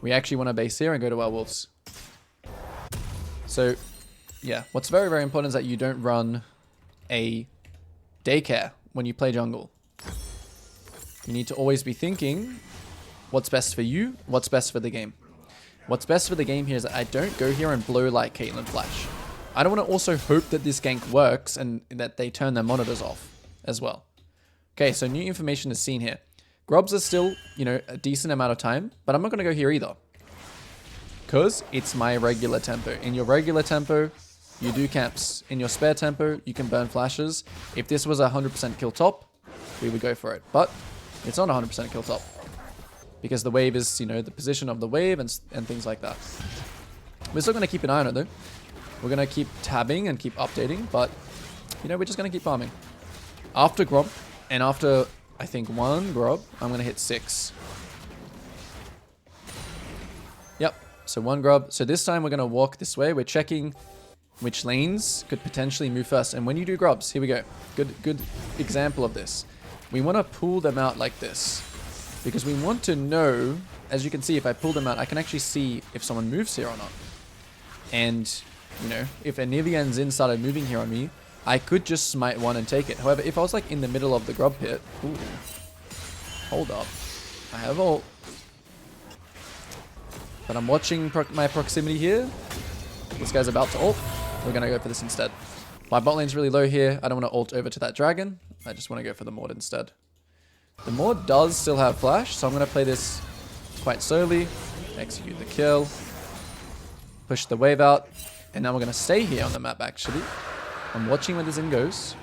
We actually want to base here and go to our wolves. So, yeah. What's very, very important is that you don't run a daycare when you play jungle. You need to always be thinking what's best for you, what's best for the game. What's best for the game here is that I don't go here and blow like Caitlyn Flash. I don't want to also hope that this gank works and that they turn their monitors off as well. Okay, so new information is seen here. Grubs are still, you know, a decent amount of time, but I'm not going to go here either. Because it's my regular tempo. In your regular tempo, you do camps. In your spare tempo, you can burn flashes. If this was a 100% kill top, we would go for it. But it's not a 100% kill top. Because the wave is, you know, the position of the wave and things like that. We're still going to keep an eye on it though. We're going to keep tabbing and keep updating, but, you know, we're just going to keep farming. After Grub, and after... I think 1 grub, I'm going to hit 6. Yep, so 1 grub. So this time we're going to walk this way. We're checking which lanes could potentially move first. And when you do grubs, here we go. Good example of this. We want to pull them out like this. Because we want to know, as you can see, if I pull them out, I can actually see if someone moves here or not. And, you know, if Anivia and Xin started moving here on me, I could just smite one and take it. However, if I was like in the middle of the grub pit... Ooh. Hold up. I have ult. But I'm watching my proximity here. This guy's about to ult. We're going to go for this instead. My bot lane's really low here. I don't want to ult over to that dragon. I just want to go for the Mord instead. The Mord does still have flash, so I'm going to play this quite slowly. Execute the kill. Push the wave out. And now we're going to stay here on the map actually. I'm watching where the Xin goes.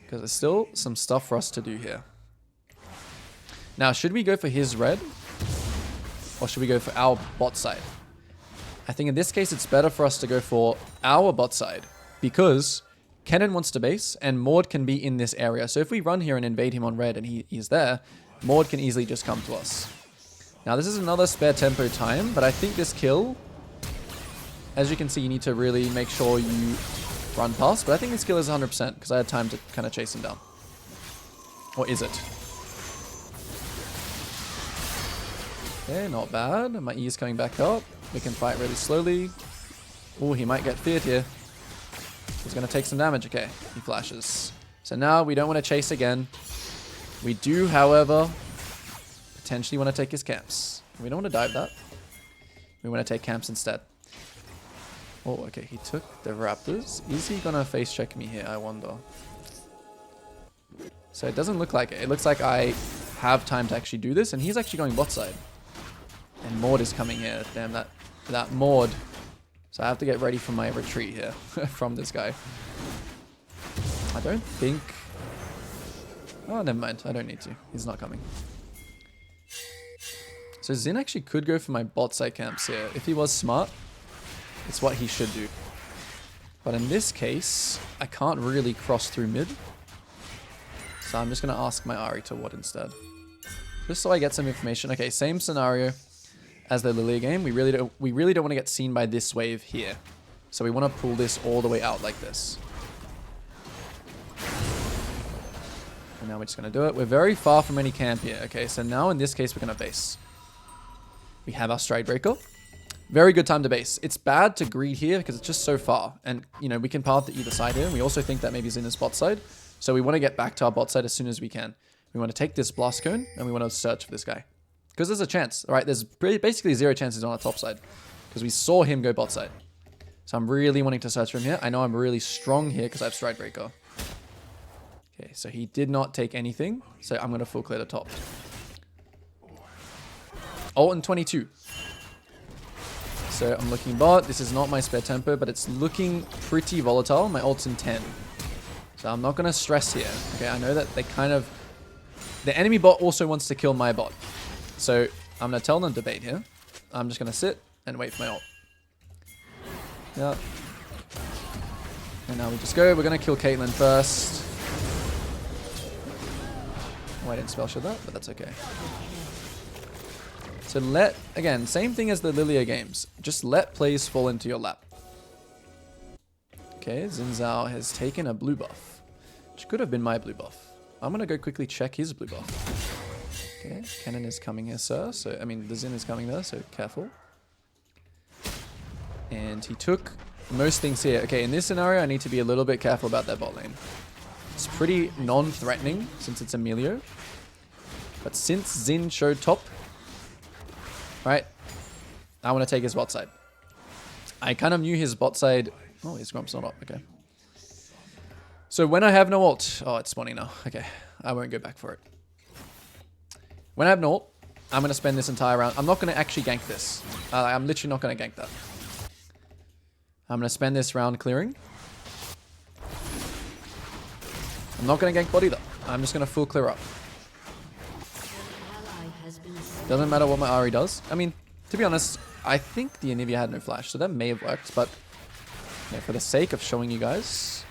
Because there's still some stuff for us to do here. Now, should we go for his red? Or should we go for our bot side? I think in this case, it's better for us to go for our bot side. Because Kennen wants to base, and Mord can be in this area. So if we run here and invade him on red and he's there, Mord can easily just come to us. Now, this is another spare tempo time, but I think this kill... As you can see, you need to really make sure you run past. But I think this kill is 100% because I had time to kind of chase him down. Or is it? Okay, not bad. My E is coming back up. We can fight really slowly. Oh, he might get feared here. He's going to take some damage. Okay, he flashes. So now we don't want to chase again. We do, however, potentially want to take his camps. We don't want to dive that. We want to take camps instead. Oh, okay, he took the raptors. Is he going to face check me here, I wonder? So it doesn't look like it. It looks like I have time to actually do this, and he's actually going bot side. And Maud is coming here. Damn, that Maud. So I have to get ready for my retreat here from this guy. I don't think... Oh, never mind. I don't need to. He's not coming. So Zin actually could go for my bot side camps here. If he was smart, it's what he should do. But in this case, I can't really cross through mid. So I'm just going to ask my Ahri to ward instead. Just so I get some information. Okay, same scenario as the Lilia game. We really don't want to get seen by this wave here. So we want to pull this all the way out like this. And now we're just going to do it. We're very far from any camp here. Okay, so now in this case, we're going to base. We have our Stride Breaker. Very good time to base. It's bad to greed here because it's just so far. And, you know, we can path to either side here. We also think that maybe Zin is bot side. So we want to get back to our bot side as soon as we can. We want to take this Blast Cone and we want to search for this guy. Because there's a chance, all right? There's basically 0 chances on our top side. Because we saw him go bot side. So I'm really wanting to search for him here. I know I'm really strong here because I have Stride Breaker. Okay, so he did not take anything. So I'm going to full clear the top. Ult in 22. So I'm looking bot. This is not my spare tempo, but it's looking pretty volatile. My ult's in 10. So I'm not going to stress here. Okay, I know that they kind of... The enemy bot also wants to kill my bot. So I'm going to tell them to bait here. I'm just going to sit and wait for my ult. Yep. And now we just go. We're going to kill Caitlyn first. Oh, I didn't spell shield that, but that's okay. So again, same thing as the Lilia games. Just let plays fall into your lap. Okay, Xin Zhao has taken a blue buff, which could have been my blue buff. I'm going to go quickly check his blue buff. Okay, Cannon is coming here, sir. So, I mean, the Xin is coming there, so careful. And he took most things here. Okay, in this scenario, I need to be a little bit careful about that bot lane. It's pretty non-threatening since it's Emilio. But since Xin showed top, right, I want to take his bot side. I kind of knew his bot side... Oh, his Grump's not up. Okay. So when I have no ult... Oh, it's spawning now. Okay. I won't go back for it. When I have no ult, I'm going to spend this entire round... I'm not going to actually gank this. I'm literally not going to gank that. I'm going to spend this round clearing. I'm not going to gank bot either. I'm just going to full clear up. Doesn't matter what my Ahri does. I mean, to be honest, I think the Anivia had no flash, so that may have worked, but you know, for the sake of showing you guys,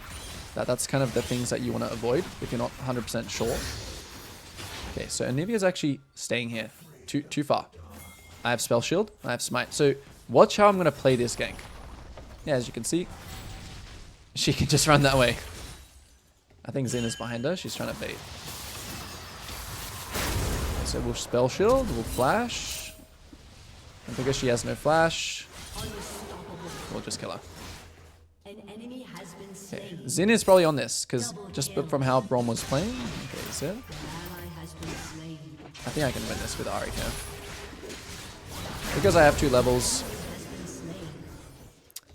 that's kind of the things that you want to avoid if you're not 100% sure. Okay, so Anivia is actually staying here. Too far. I have Spell Shield, I have Smite. So watch how I'm going to play this gank. Yeah, as you can see, she can just run that way. I think Xin is behind her. She's trying to bait. So we'll Spell Shield, we'll Flash. And because she has no Flash, we'll just kill her. Okay. Xin is probably on this, because just from how Brom was playing. Okay, so I think I can win this with Ahri here. Because I have 2 levels.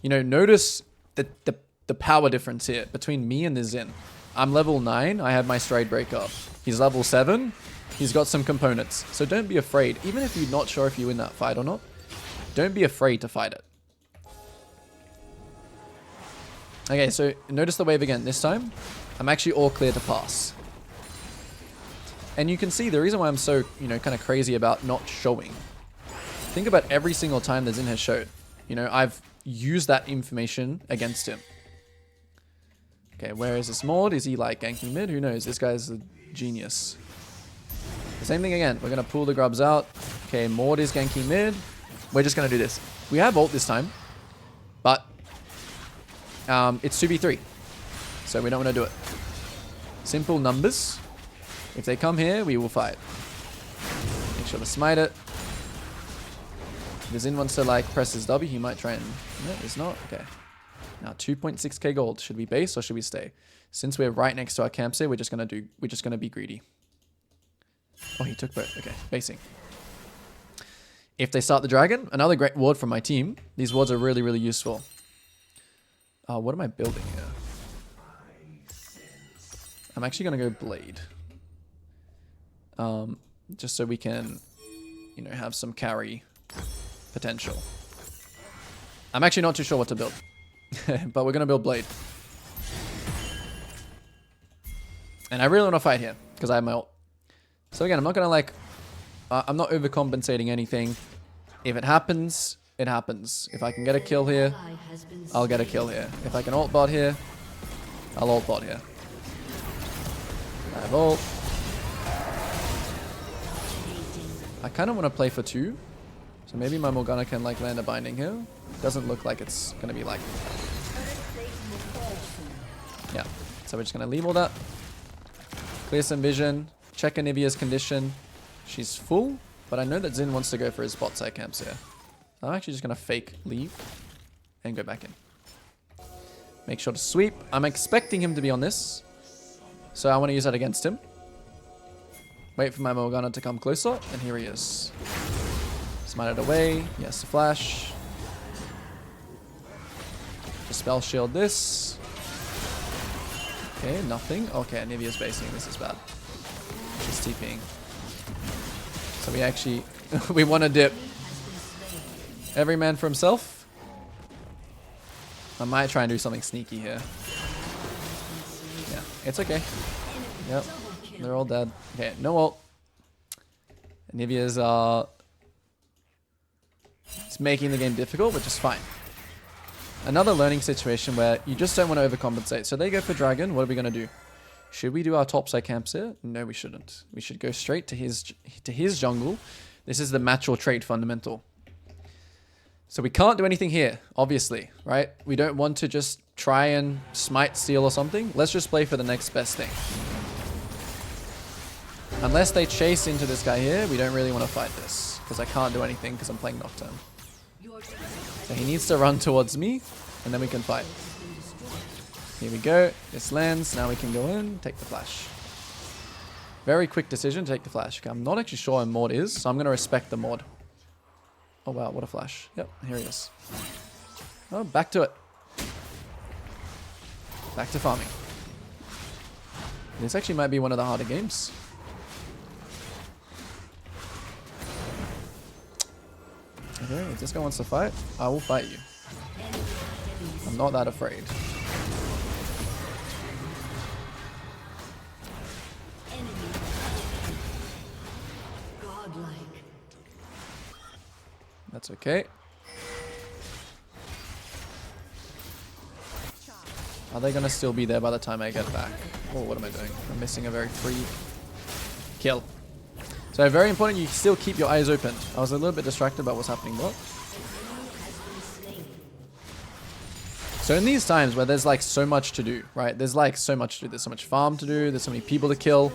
You know, notice the power difference here between me and the Xin. I'm level 9, I have my Stride Breaker. He's level 7. He's got some components, so don't be afraid. Even if you're not sure if you win that fight or not, don't be afraid to fight it. Okay, so notice the wave again. This time, I'm actually all clear to pass. And you can see the reason why I'm so, you know, kind of crazy about not showing. Think about every single time the Xin has showed. You know, I've used that information against him. Okay, where is this Maud? Is he like ganking mid? Who knows? This guy's a genius. Same thing again. We're going to pull the grubs out. Okay, Maud is ganking mid. We're just going to do this. We have ult this time, but it's 2v3. So we don't want to do it. Simple numbers. If they come here, we will fight. Make sure to smite it. If the Xin wants to like press his W, he might try and... No, it's not. Okay. Now 2.6k gold. Should we base or should we stay? Since we're right next to our camps here, we're just gonna be greedy. Oh, he took both. Okay, basing. If they start the dragon, another great ward from my team. These wards are really, really useful. What am I building here? I'm actually gonna go blade. Just so we can, you know, have some carry potential. I'm actually not too sure what to build. But we're going to build blade. And I really want to fight here because I have my ult. So again, I'm not going to like... I'm not overcompensating anything. If it happens, it happens. If I can get a kill here, I'll get a kill here. If I can ult bot here, I'll ult bot here. I have ult. I kind of want to play for 2. So maybe my Morgana can like land a binding here. Doesn't look like it's going to be like... Yeah. So we're just going to leave all that. Clear some vision. Check Anivia's condition. She's full. But I know that Xin wants to go for his bot side camps here. So I'm actually just going to fake leave. And go back in. Make sure to sweep. I'm expecting him to be on this. So I want to use that against him. Wait for my Morgana to come closer, and here he is. Smite it away. Yes, the flash. Dispel shield this. Okay, nothing. Okay, Anivia's basing. This is bad. She's TPing. So we actually... we want to dip. Every man for himself. I might try and do something sneaky here. Yeah, it's okay. Yep. They're all dead. Okay, no ult. Nivea's it's making the game difficult, which is fine. Another learning situation where you just don't want to overcompensate. So they go for dragon. What are we going to do? Should we do our topside camps here? No, we shouldn't. We should go straight to his jungle. This is the match or trade fundamental. So we can't do anything here, obviously, right? We don't want to just try and smite steal or something. Let's just play for the next best thing. Unless they chase into this guy here, we don't really want to fight this. Because I can't do anything because I'm playing Nocturne. So he needs to run towards me, and then we can fight. Here we go. This lands. Now we can go in, take the flash. Very quick decision to take the flash. Okay, I'm not actually sure where Maud is, so I'm going to respect the Maud. Oh wow, what a flash. Yep, here he is. Oh, back to it. Back to farming. This actually might be one of the harder games. Okay, if this guy wants to fight, I will fight you. I'm not that afraid. That's okay. Are they gonna still be there by the time I get back? Oh, what am I doing? I'm missing a very free kill. So very important, you still keep your eyes open. I was a little bit distracted about what's happening what? So in these times where there's like so much to do, right? There's like so much to do. There's so much farm to do. There's so many people to kill.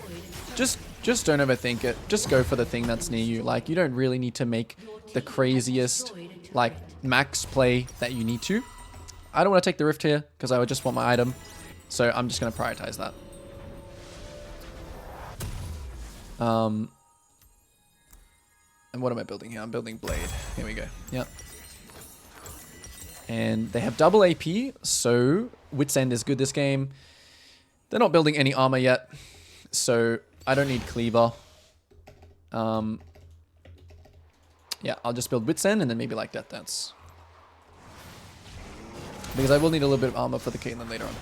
Just don't overthink it. Just go for the thing that's near you. Like, you don't really need to make the craziest, like, max play that you need to. I don't want to take the rift here because I would just want my item. So I'm just going to prioritize that. And what am I building here? I'm building blade. Here we go. Yep. And they have double AP, so Wit's End is good this game. They're not building any armor yet, so I don't need cleaver. Yeah, I'll just build Wit's End and then maybe like Death Dance. Because I will need a little bit of armor for the Caitlyn later on.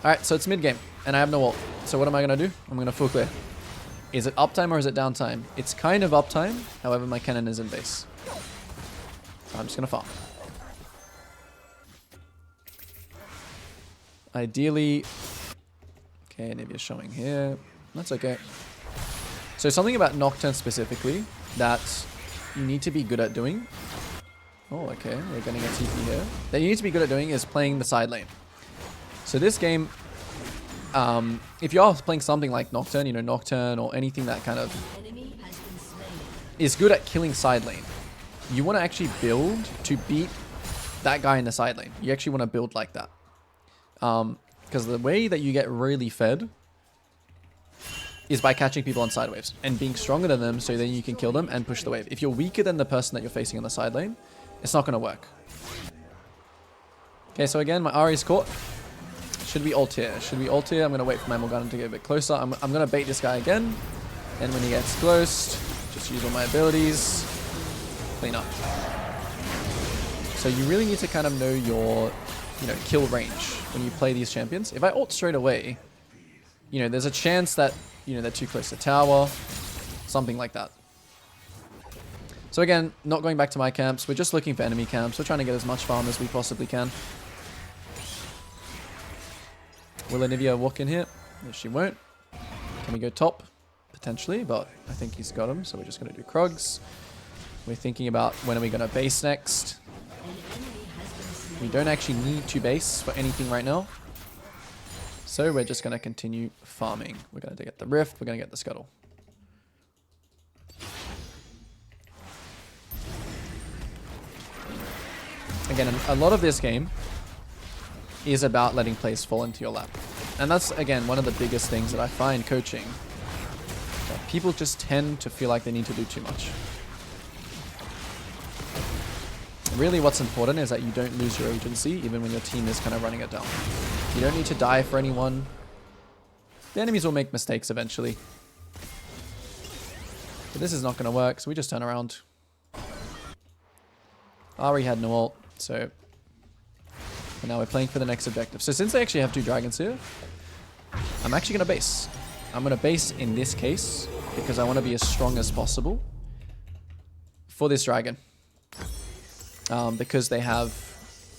Alright, so it's mid-game, and I have no ult. So what am I going to do? I'm going to full clear. Is it uptime or is it downtime? It's kind of uptime, however my cannon is in base. So I'm just going to farm. Ideally... Okay, Nivea's showing here. That's okay. So something about Nocturne specifically that you need to be good at doing. Oh, okay. We're getting a TP here. That you need to be good at doing is playing the side lane. So this game, if you are playing something like Nocturne, you know, Nocturne or anything that kind of is good at killing side lane, you want to actually build to beat that guy in the side lane. You actually want to build like that. Because the way that you get really fed is by catching people on side waves and being stronger than them, so then you can kill them and push the wave. If you're weaker than the person that you're facing on the side lane, it's not going to work. Okay, so again, my Ahri's caught. Should we ult here? Should we ult here? I'm going to wait for my Morgana to get a bit closer. I'm going to bait this guy again. And when he gets close, just use all my abilities. Clean up. So you really need to kind of know your, kill range when you play these champions. If I ult straight away, there's a chance that, they're too close to tower. Something like that. So again, not going back to my camps. We're just looking for enemy camps. We're trying to get as much farm as we possibly can. Will Olivia walk in here? No, she won't. Can we go top? Potentially, but I think he's got him, so we're just going to do Krogs. We're thinking about when are we going to base next. We don't actually need to base for anything right now. So we're just going to continue farming. We're going to get the Rift, we're going to get the Scuttle. Again, a lot of this game is about letting plays fall into your lap. And that's, again, one of the biggest things that I find coaching. That people just tend to feel like they need to do too much. Really what's important is that you don't lose your agency even when your team is kind of running it down. You don't need to die for anyone. The enemies will make mistakes eventually. But this is not going to work, so we just turn around. Ahri had no ult, so... And now we're playing for the next objective. So since they actually have 2 dragons here, I'm actually going to base. I'm going to base in this case because I want to be as strong as possible for this dragon. Because they have...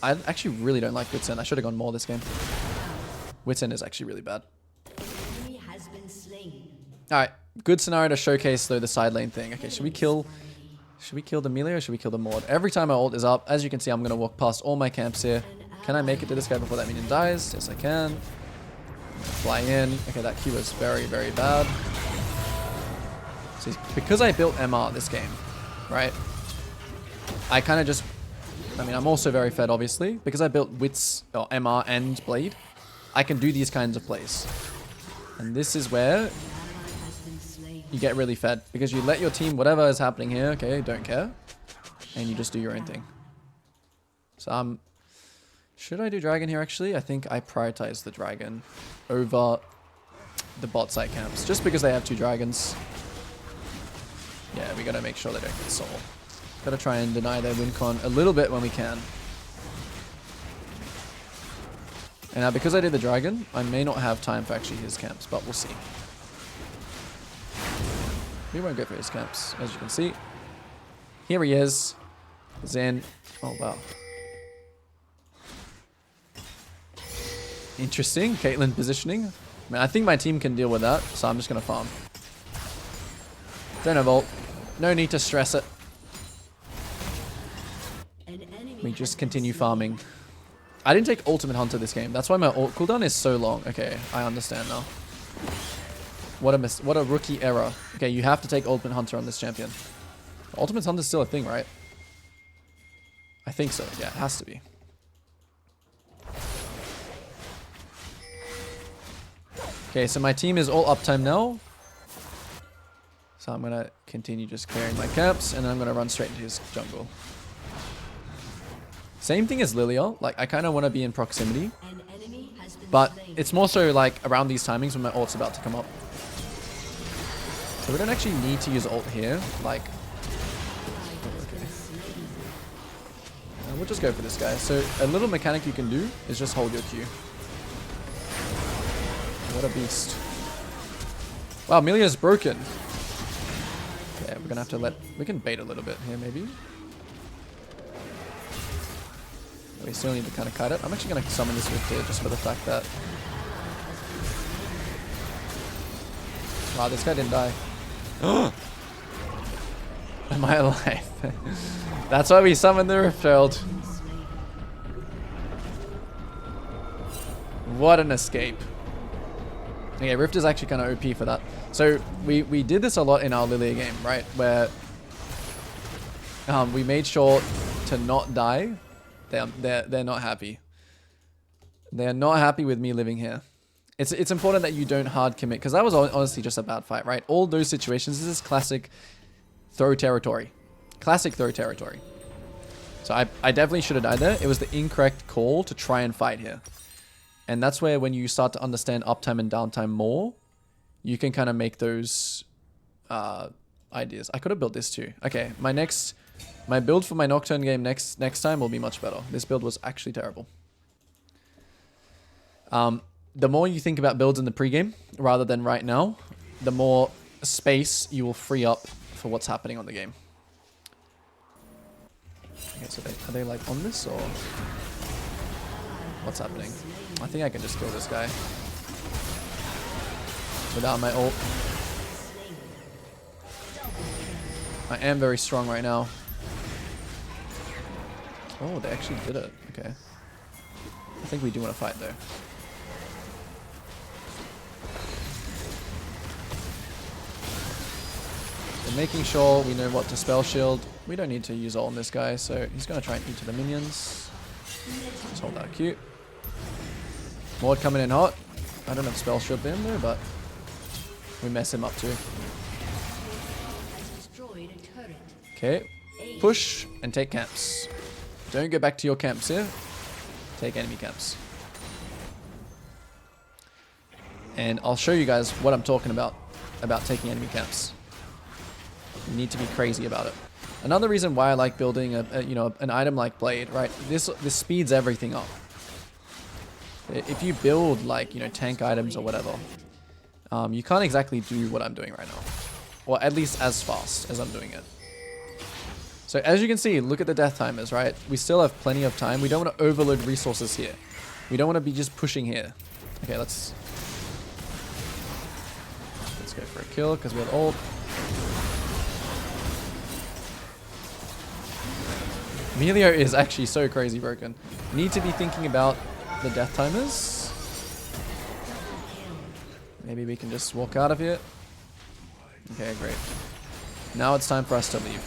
I actually really don't like Wits End. I should have gone more this game. Wits End is actually really bad. Alright, good scenario to showcase though the side lane thing. Okay, should we kill the melee or should we kill the Maud? Every time my ult is up, as you can see, I'm going to walk past all my camps here. Can I make it to this guy before that minion dies? Yes, I can. Fly in. Okay, that Q was very, very bad. So because I built MR this game, right? I kind of just... I mean, I'm also very fed, obviously. Because I built Wits, or MR and Blade, I can do these kinds of plays. And this is where you get really fed. Because you let your team, whatever is happening here, okay, don't care. And you just do your own thing. So should I do Dragon here, actually? I think I prioritize the Dragon over the bot side camps. Just because they have 2 dragons. Yeah, we gotta make sure they don't get soul. Gotta try and deny their win con a little bit when we can. And now because I did the dragon, I may not have time for actually his camps, but we'll see. We won't go for his camps, as you can see. Here he is. Zen. Oh, wow. Interesting. Caitlyn positioning. I mean, I think my team can deal with that, so I'm just going to farm. Don't have ult. No need to stress it. We just continue farming. I didn't take Ultimate Hunter this game. That's why my ult cooldown is so long. Okay, I understand now. What a rookie error. Okay, you have to take Ultimate Hunter on this champion. Ultimate Hunter's still a thing, right? I think so. Yeah, it has to be. Okay, so my team is all uptime now. So I'm going to continue just clearing my camps, and then I'm going to run straight into his jungle. Same thing as Lilia. Like, I kind of want to be in proximity. But it's more so, like, around these timings when my ult's about to come up. So we don't actually need to use ult here. Like, okay. We'll just go for this guy. So a little mechanic you can do is just hold your Q. What a beast. Wow, Amelia's broken. Okay, we're gonna have to we can bait a little bit here, maybe. We still need to kind of cut it. I'm actually gonna summon this Rift here just for the fact that... Wow, this guy didn't die. Am I alive? That's why we summoned the Rift Herald. What an escape. Okay, Rift is actually kind of OP for that. So we did this a lot in our Lilia game, right? Where we made sure to not die They're not happy. They're not happy with me living here. It's important that you don't hard commit, because that was honestly just a bad fight, right? All those situations, this is classic throw territory. Classic throw territory. So I definitely should have died there. It was the incorrect call to try and fight here. And that's where when you start to understand uptime and downtime more, you can kind of make those ideas. I could have built this too. Okay, my build for my Nocturne game next time will be much better. This build was actually terrible. The more you think about builds in the pregame rather than right now, the more space you will free up for what's happening on the game. Okay, so are they like on this or what's happening? I think I can just kill this guy without my ult. I am very strong right now. Oh, they actually did it. Okay. I think we do want to fight though. So making sure we know what to spell shield. We don't need to use ult on this guy, so he's going to try and eat to the minions. Just hold that Q. Mord coming in hot. I don't have spell shield for him though, but we mess him up too. Okay, push and take camps. Don't go back to your camps here. Take enemy camps. And I'll show you guys what I'm talking about taking enemy camps. You need to be crazy about it. Another reason why I like building an item like Blade, right? This speeds everything up. If you build like, tank items or whatever, you can't exactly do what I'm doing right now. Or at least as fast as I'm doing it. So as you can see, look at the death timers, right? We still have plenty of time. We don't want to overload resources here. We don't want to be just pushing here. Okay, let's go for a kill because we have ult. Emilio is actually so crazy broken. Need to be thinking about the death timers. Maybe we can just walk out of here. Okay, great. Now it's time for us to leave.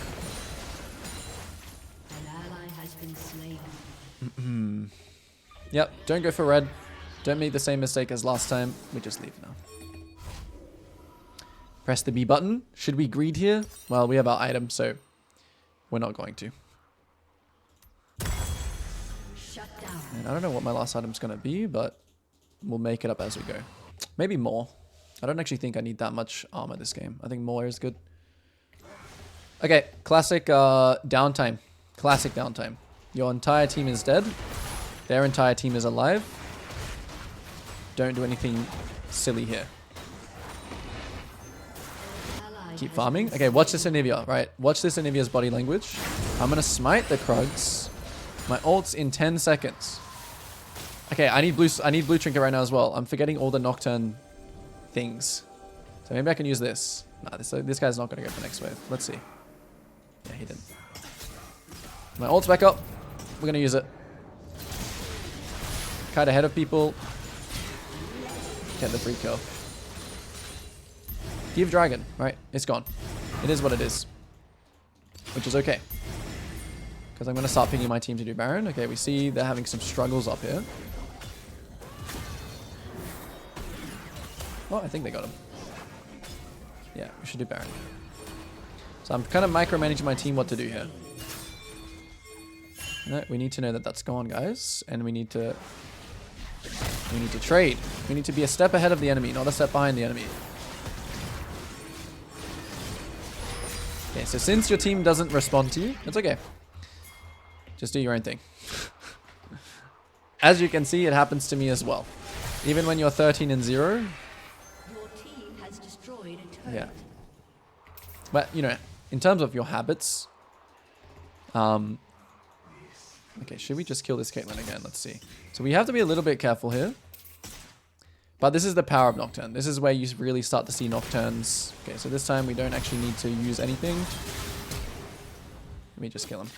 Yep, don't go for red. Don't make the same mistake as last time. We just leave now. Press the B button. Should we greed here? Well, we have our item, so we're not going to. And I don't know what my last item's going to be, but we'll make it up as we go. Maybe more. I don't actually think I need that much armor this game. I think more is good. Okay, classic downtime. Classic downtime. Your entire team is dead. Their entire team is alive. Don't do anything silly here. Keep farming. Okay, watch this Anivia, right? Watch this Anivia's body language. I'm going to smite the Krugs. My ult's in 10 seconds. Okay, I need blue trinket right now as well. I'm forgetting all the Nocturne things. So maybe I can use this. Nah, this guy's not going to go for next wave. Let's see. Yeah, he didn't. My ult's back up. We're going to use it. Kite ahead of people. Get the free kill. Give dragon, right? It's gone. It is what it is. Which is okay. Because I'm going to start picking my team to do Baron. Okay, we see they're having some struggles up here. Oh, I think they got him. Yeah, we should do Baron. So I'm kind of micromanaging my team what to do here. No, we need to know that that's gone, guys. And we need to trade. We need to be a step ahead of the enemy, not a step behind the enemy. Okay, so since your team doesn't respond to you, it's okay. Just do your own thing. As you can see, it happens to me as well. Even when you're 13 and 0. Your team has destroyed a turret. Yeah. But, in terms of your habits, okay, should we just kill this Caitlyn again? Let's see. So we have to be a little bit careful here. But this is the power of Nocturne. This is where you really start to see Nocturnes. Okay, so this time we don't actually need to use anything. Let me just kill him.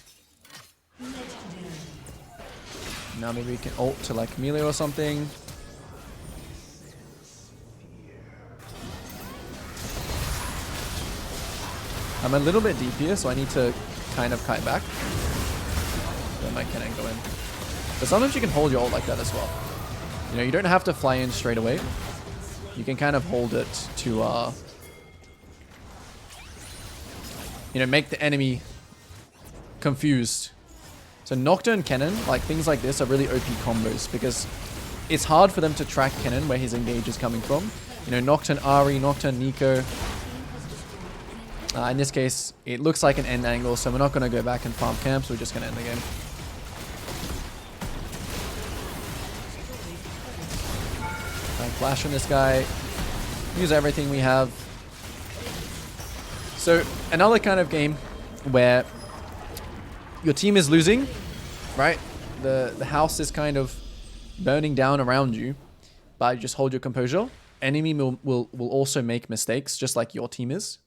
Now maybe we can ult to like Emilio or something. I'm a little bit deep here, so I need to kind of kite back. Let my cannon go in. But sometimes you can hold your ult like that as well. You know, you don't have to fly in straight away. You can kind of hold it to, you know, make the enemy confused. So Nocturne cannon, like things like this are really OP combos because it's hard for them to track cannon where his engage is coming from. You know, Nocturne Ari, Nocturne Nico. In this case, it looks like an end angle, so we're not going to go back and farm camps. We're just going to end the game. Flash on this guy. Use everything we have. So another kind of game where your team is losing, right? The house is kind of burning down around you, but you just hold your composure. Enemy will also make mistakes, just like your team is.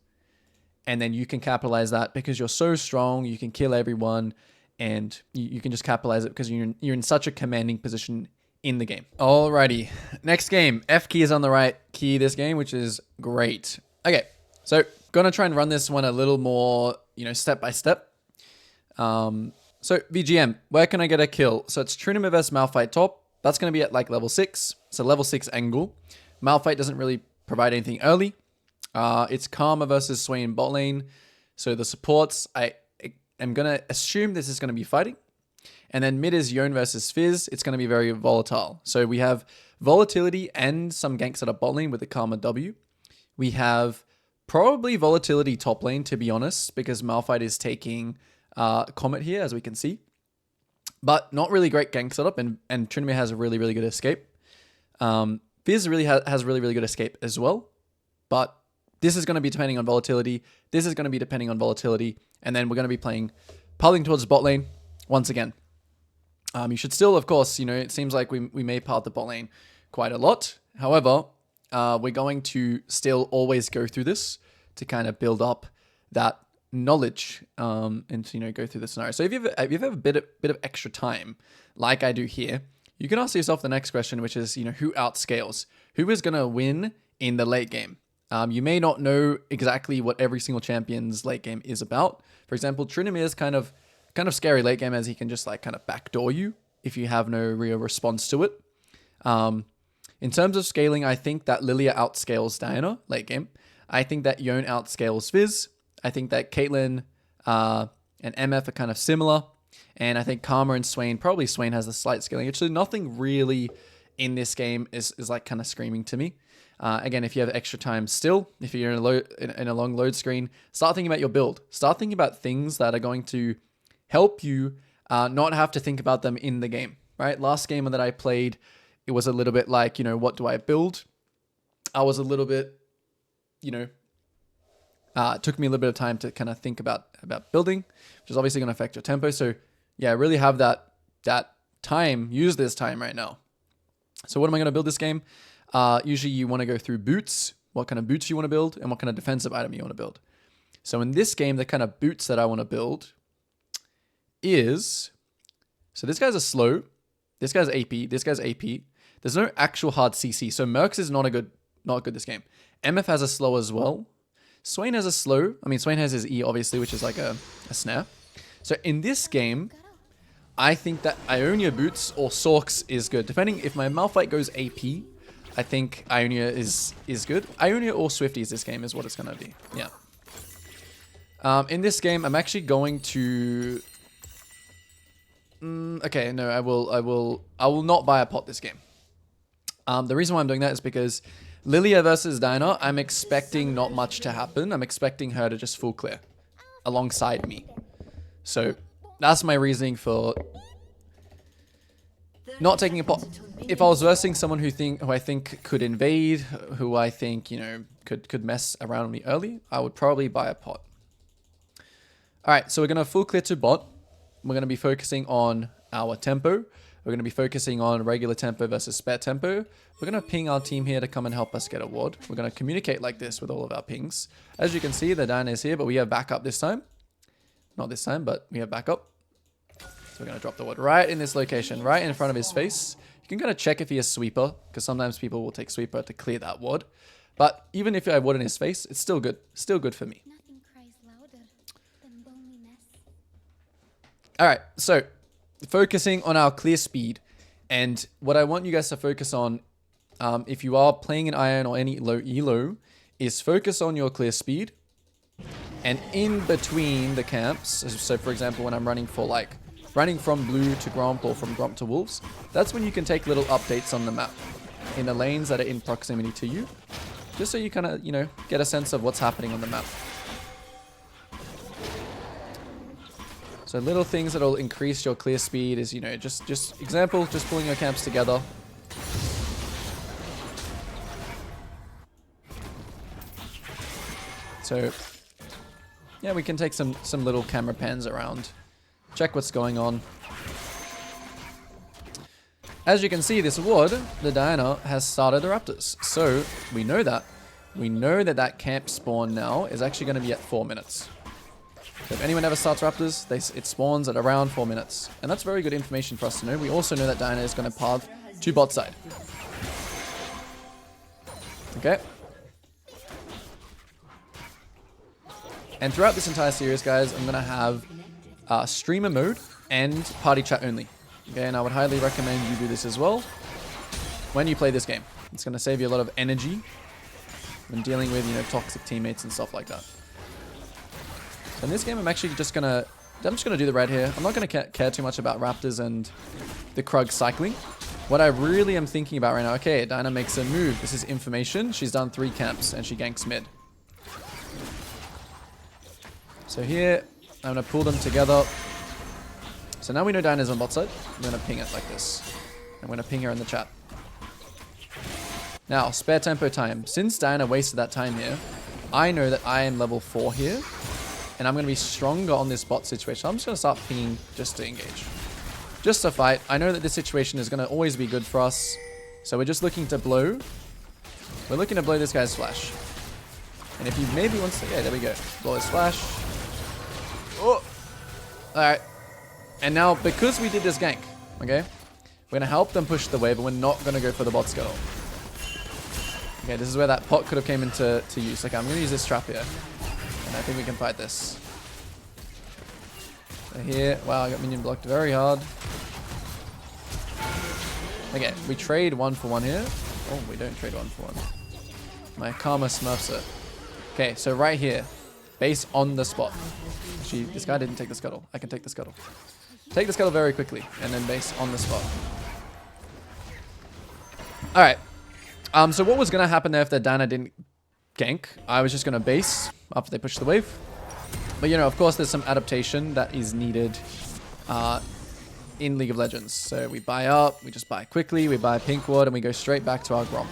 And then you can capitalize that because you're so strong. You can kill everyone, and you can just capitalize it because you're in such a commanding position in the game. Alrighty, next game. F key is on the right key this game, which is great. Okay, so gonna try and run this one a little more, you know, step by step. So VGM, where can I get a kill? So it's Trinity versus Malphite top. That's gonna be at like level 6. So level 6 angle. Malphite doesn't really provide anything early. It's Karma versus Swain bot lane. So the supports, I am gonna assume this is gonna be fighting. And then mid is Yone versus Fizz. It's going to be very volatile. So we have volatility and some ganks at a bot lane with the Karma W. We have probably volatility top lane, to be honest, because Malphite is taking Comet here, as we can see. But not really great gank setup, and Trinity has a really, really good escape. Fizz really has really, really good escape as well. But this is going to be depending on volatility. This is going to be depending on volatility. And then we're going to be piling towards bot lane once again. You should still, of course, you know, it seems like we may part the bot lane quite a lot. However, we're going to still always go through this to kind of build up that knowledge and to, you know, go through the scenario. So if you have a bit of extra time, like I do here, you can ask yourself the next question, which is, you know, who outscales? Who is going to win in the late game? You may not know exactly what every single champion's late game is about. For example, Trinity is kind of scary late game, as he can just like kind of backdoor you if you have no real response to it. In terms of scaling, I think that Lilia outscales Diana late game. I think that Yone outscales Fizz. I think that Caitlyn and MF are kind of similar. And I think Karma and Swain, probably Swain has a slight scaling. Actually, nothing really in this game is like kind of screaming to me. Again, if you have extra time still, if you're in a long load screen, start thinking about your build. Start thinking about things that are going to help you not have to think about them in the game, right? Last game that I played, it was a little bit like, you know, what do I build? I was a little bit, you know, it took me a little bit of time to kind of think about building, which is obviously going to affect your tempo. So yeah, really have that time, use this time right now. So what am I going to build this game? Usually you want to go through boots, what kind of boots you want to build, and what kind of defensive item you want to build. So in this game, the kind of boots that I want to build is, so this guy's a slow, this guy's AP, this guy's AP. There's no actual hard CC. So Mercs is not good this game. MF has a slow as well. Swain has a slow. I mean, Swain has his E, obviously, which is like a snare. So in this game, I think that Ionia boots or Sorks is good. Depending if my Malphite goes AP, I think Ionia is good. Ionia or Swifties this game is what it's going to be. Yeah. In this game, I'm actually going to... okay, no, I will not buy a pot this game. The reason why I'm doing that is because Lilia versus Diana, I'm expecting not much to happen. I'm expecting her to just full clear alongside me. So that's my reasoning for not taking a pot. If I was versing someone who I think could invade, who I think, you know, could mess around with me early, I would probably buy a pot. All right, so we're going to full clear to bot. We're going to be focusing on our tempo. We're going to be focusing on regular tempo versus spare tempo. We're going to ping our team here to come and help us get a ward. We're going to communicate like this with all of our pings. As you can see, the Diana is here, but we have backup this time. Not this time, but we have backup. So we're going to drop the ward right in this location, right in front of his face. You can kind of check if he has sweeper, because sometimes people will take sweeper to clear that ward. But even if I have ward in his face, it's still good. Still good for me. Nothing cries louder than loneliness. All right, so focusing on our clear speed. And what I want you guys to focus on, if you are playing an Iron or any low elo, is focus on your clear speed. And in between the camps, so for example, when I'm running for like, running from blue to Gromp or from Gromp to Wolves, that's when you can take little updates on the map in the lanes that are in proximity to you, just so you kind of, you know, get a sense of what's happening on the map. So little things that'll increase your clear speed is, you know, just example, just pulling your camps together. So yeah, we can take some little camera pans around, check what's going on. As you can see, this ward, the Diana, has started the Raptors. So we know that. We know that that camp spawn now is actually going to be at 4 minutes. So if anyone ever starts Raptors, it spawns at around 4 minutes. And that's very good information for us to know. We also know that Diana is going to path to bot side. Okay. And throughout this entire series, guys, I'm going to have streamer mode and party chat only. Okay, and I would highly recommend you do this as well when you play this game. It's going to save you a lot of energy when dealing with, you know, toxic teammates and stuff like that. So in this game, I'm just going to do the red here. I'm not going to care too much about Raptors and the Krug cycling. What I really am thinking about right now, okay, Diana makes a move. This is information. She's done 3 camps and she ganks mid. So here, I'm going to pull them together. So now we know Diana's on bot side. I'm going to ping it like this. I'm going to ping her in the chat. Now, spare tempo time. Since Diana wasted that time here, I know that I am level 4 here. And I'm going to be stronger on this bot situation. I'm just going to start pinging just to engage. Just to fight. I know that this situation is going to always be good for us. So we're just looking to blow. We're looking to blow this guy's flash. And if he maybe wants to... Yeah, there we go. Blow his flash. Oh! Alright. And now, because we did this gank, okay, we're going to help them push the wave, but we're not going to go for the bot scuttle. Okay, this is where that pot could have came into use. Okay, I'm going to use this trap here. And I think we can fight this. So here, wow, I got minion blocked very hard. Okay, we trade 1 for 1 here. Oh, we don't trade 1 for 1. My karma smurfs it. Okay, so right here, base on the spot. Actually, this guy didn't take the scuttle. I can take the scuttle. Take the scuttle very quickly, and then base on the spot. Alright. So what was going to happen there if the Diana didn't gank? I was just going to base after they push the wave. But, you know, of course, there's some adaptation that is needed in League of Legends. So we buy up, we just buy quickly, we buy pink ward, and we go straight back to our Gromp.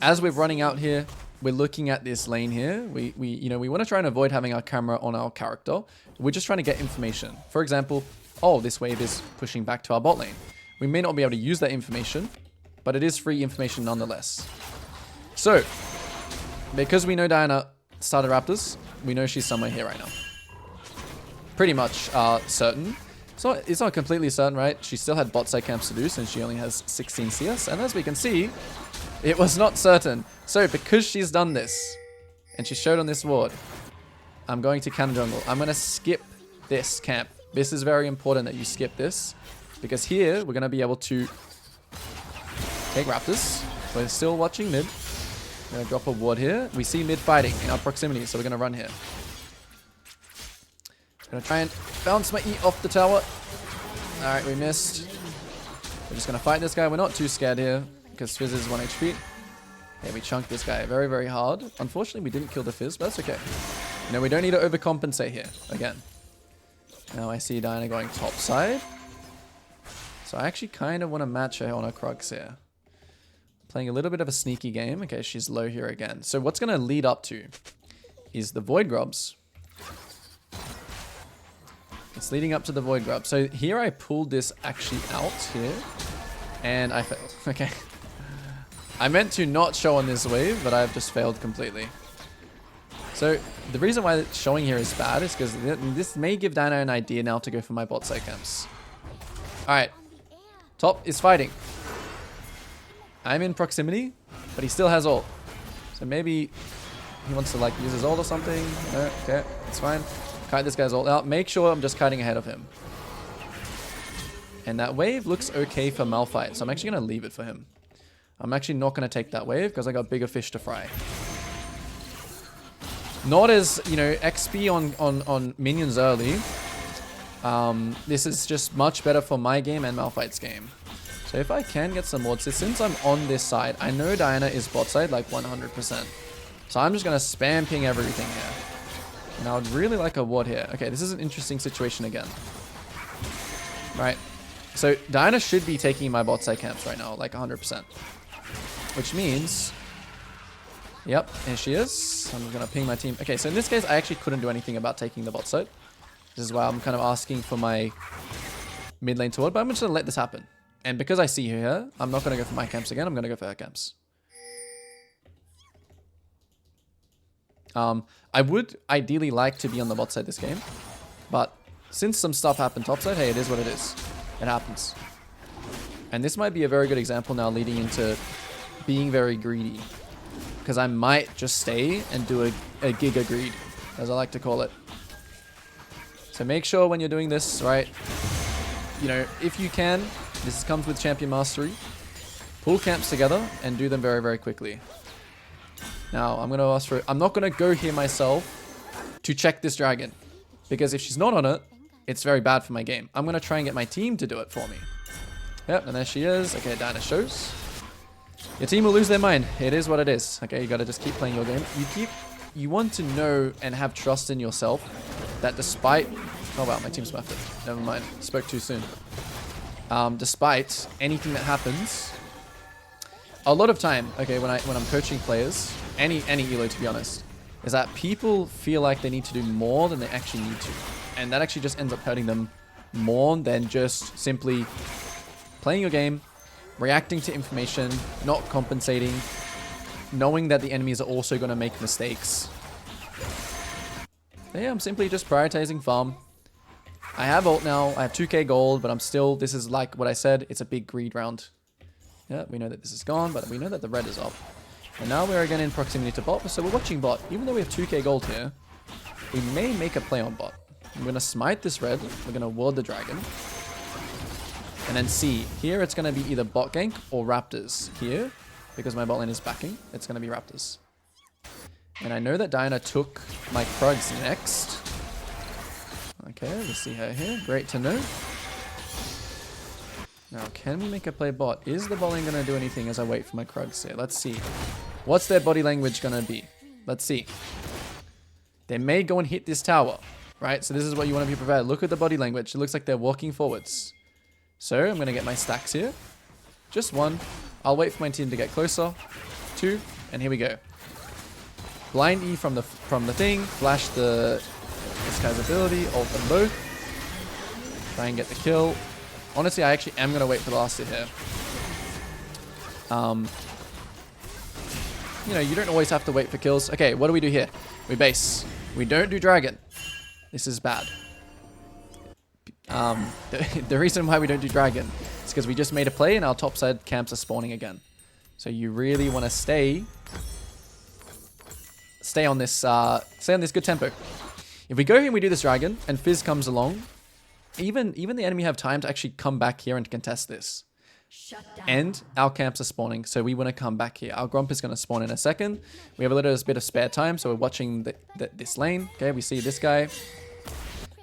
As we're running out here, we're looking at this lane here. We want to try and avoid having our camera on our character. We're just trying to get information. For example, oh, this wave is pushing back to our bot lane. We may not be able to use that information, but it is free information nonetheless. So, because we know Diana started Raptors, we know she's somewhere here right now. Pretty much certain. So it's not completely certain, right? She still had bot side camps to do since she only has 16 CS. And as we can see, it was not certain. So because she's done this, and she showed on this ward, I'm going to counter jungle. I'm going to skip this camp. This is very important that you skip this. Because here, we're going to be able to take Raptors. We're still watching mid. I'm going to drop a ward here. We see mid fighting in our proximity, so we're going to run here. I'm going to try and bounce my E off the tower. Alright, we missed. We're just going to fight this guy. We're not too scared here, because Fizz is 1 HP. Yeah, we chunked this guy very, very hard. Unfortunately, we didn't kill the Fizz, but that's okay. You know, we don't need to overcompensate here, again. Now I see Diana going top side. So I actually kind of want to match her on her Krugs here. Playing a little bit of a sneaky game. Okay, she's low here again. So what's going to lead up to is the Void Grubs. It's leading up to the Void Grub. So here I pulled this actually out here. And I failed. Okay. I meant to not show on this wave, but I've just failed completely. So the reason why it's showing here is bad is because this may give Diana an idea now to go for my bot side camps. Alright. Top is fighting. I'm in proximity, but he still has ult. So maybe he wants to like use his ult or something. No, okay, it's fine. Kite this guy's ult out. Make sure I'm just kiting ahead of him. And that wave looks okay for Malphite, so I'm actually going to leave it for him. I'm actually not going to take that wave because I got bigger fish to fry. Not as, you know, XP on minions early. This is just much better for my game and Malphite's game. So if I can get some wards, since I'm on this side, I know Diana is bot side like 100%. So I'm just going to spam ping everything here. And I would really like a ward here. Okay, this is an interesting situation again. Right. So Diana should be taking my bot side camps right now, like 100%. Which means... Yep, here she is. I'm going to ping my team. Okay, so in this case, I actually couldn't do anything about taking the bot side. This is why I'm kind of asking for my mid lane to ward, but I'm just going to let this happen. And because I see her here, I'm not going to go for my camps again. I'm going to go for her camps. I would ideally like to be on the bot side this game, but since some stuff happened top side, hey, it is what it is. It happens. And this might be a very good example now leading into being very greedy. Because I might just stay and do a giga greed, as I like to call it. So make sure when you're doing this, right, you know, if you can, this comes with champion mastery, pull camps together and do them very, very quickly. Now, I'm going to ask for... I'm not going to go here myself to check this dragon. Because if she's not on it, it's very bad for my game. I'm going to try and get my team to do it for me. Yep, and there she is. Okay, Diana shows. Your team will lose their mind. It is what it is. Okay, you got to just keep playing your game. You want to know and have trust in yourself that despite... Oh, wow, my team's muffled. Never mind. Spoke too soon. Despite anything that happens... A lot of time, okay, when I'm coaching players, any elo to be honest, is that people feel like they need to do more than they actually need to. And that actually just ends up hurting them more than just simply playing your game, reacting to information, not compensating, knowing that the enemies are also going to make mistakes. Yeah, I'm simply just prioritizing farm. I have ult now, I have 2k gold, but I'm still, this is like what I said, it's a big greed round. Yeah, we know that this is gone, but we know that the red is up. And now we're again in proximity to bot, so we're watching bot. Even though we have 2k gold here, we may make a play on bot. I'm going to smite this red, we're going to ward the dragon. And then see, here it's going to be either bot gank or raptors. Here, because my bot lane is backing, it's going to be raptors. And I know that Diana took my Krugs next. Okay, let's see her here, great to know. Now, can we make a play bot? Is the bot lane going to do anything as I wait for my Krugs here? Let's see. What's their body language going to be? Let's see. They may go and hit this tower, right? So this is what you want to be prepared. Look at the body language. It looks like they're walking forwards. So I'm going to get my stacks here. Just one. I'll wait for my team to get closer. 2. And here we go. Blind E from the thing. Flash this guy's ability. Ult them both. Try and get the kill. Honestly, I actually am going to wait for the last hit here. You know, you don't always have to wait for kills. Okay, what do we do here? We base. We don't do dragon. This is bad. The reason why we don't do dragon is because we just made a play and our topside camps are spawning again. So you really want to stay on this good tempo. If we go here and we do this dragon and Fizz comes along, even the enemy have time to actually come back here and contest this. And our camps are spawning, so we want to come back here. Our Gromp is going to spawn in a second. We have a little bit of spare time, so we're watching this lane. Okay, we see this guy.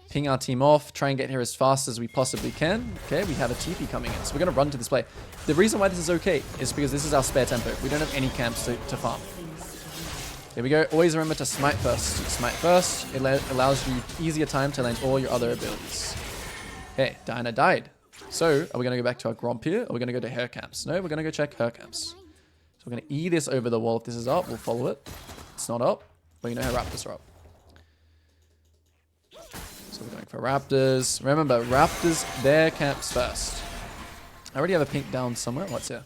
Ping our team off, try and get here as fast as we possibly can. Okay, we have a TP coming in, so we're going to run to this play. The reason why this is okay is because this is our spare tempo. We don't have any camps to farm. There we go. Always remember to smite first. Smite first. It allows you easier time to land all your other abilities. Okay, Diana died. So, are we going to go back to our Gromp here? Or are we going to go to her camps? No, we're going to go check her camps. So we're going to E this over the wall. If this is up, we'll follow it. It's not up. But you know her Raptors are up. So we're going for Raptors. Remember, Raptors, their camps first. I already have a pink down somewhere. What's here?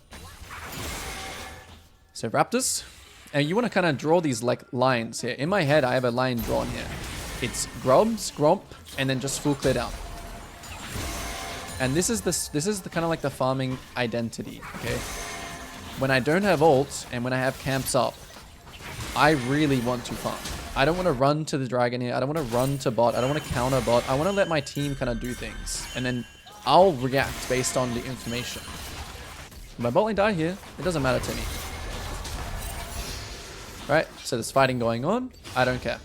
So Raptors. And you want to kind of draw these like lines here. In my head, I have a line drawn here. It's Gromps, Gromp, and then just full clear down. And this is the kind of like the farming identity, okay? When I don't have ult and when I have camps up, I really want to farm. I don't want to run to the dragon here. I don't want to run to bot. I don't want to counter bot. I want to let my team kind of do things. And then I'll react based on the information. If my bot lane die here, it doesn't matter to me. Right, so there's fighting going on. I don't care.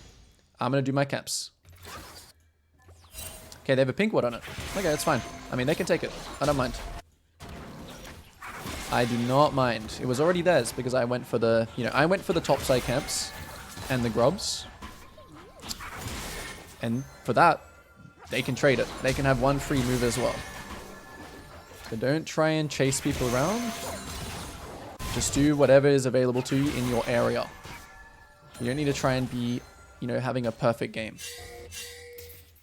I'm going to do my camps. Okay, they have a pink ward on it. Okay, that's fine. I mean, they can take it. I don't mind. I do not mind. It was already theirs because I went for the, I went for the top side camps and the grubs. And for that, they can trade it. They can have one free move as well. So don't try and chase people around. Just do whatever is available to you in your area. You don't need to try and be, having a perfect game.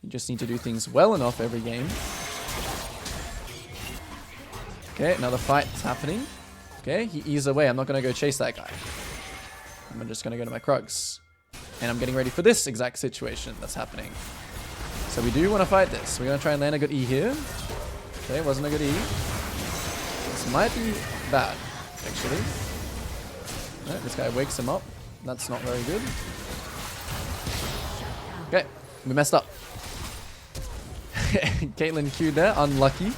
You just need to do things well enough every game. Okay, another fight is happening. Okay, he eased away. I'm not going to go chase that guy. I'm just going to go to my Krugs. And I'm getting ready for this exact situation that's happening. So we do want to fight this. We're going to try and land a good E here. Okay, wasn't a good E. This might be bad, actually. Right, this guy wakes him up. That's not very good. Okay, we messed up. Caitlyn queued there, unlucky.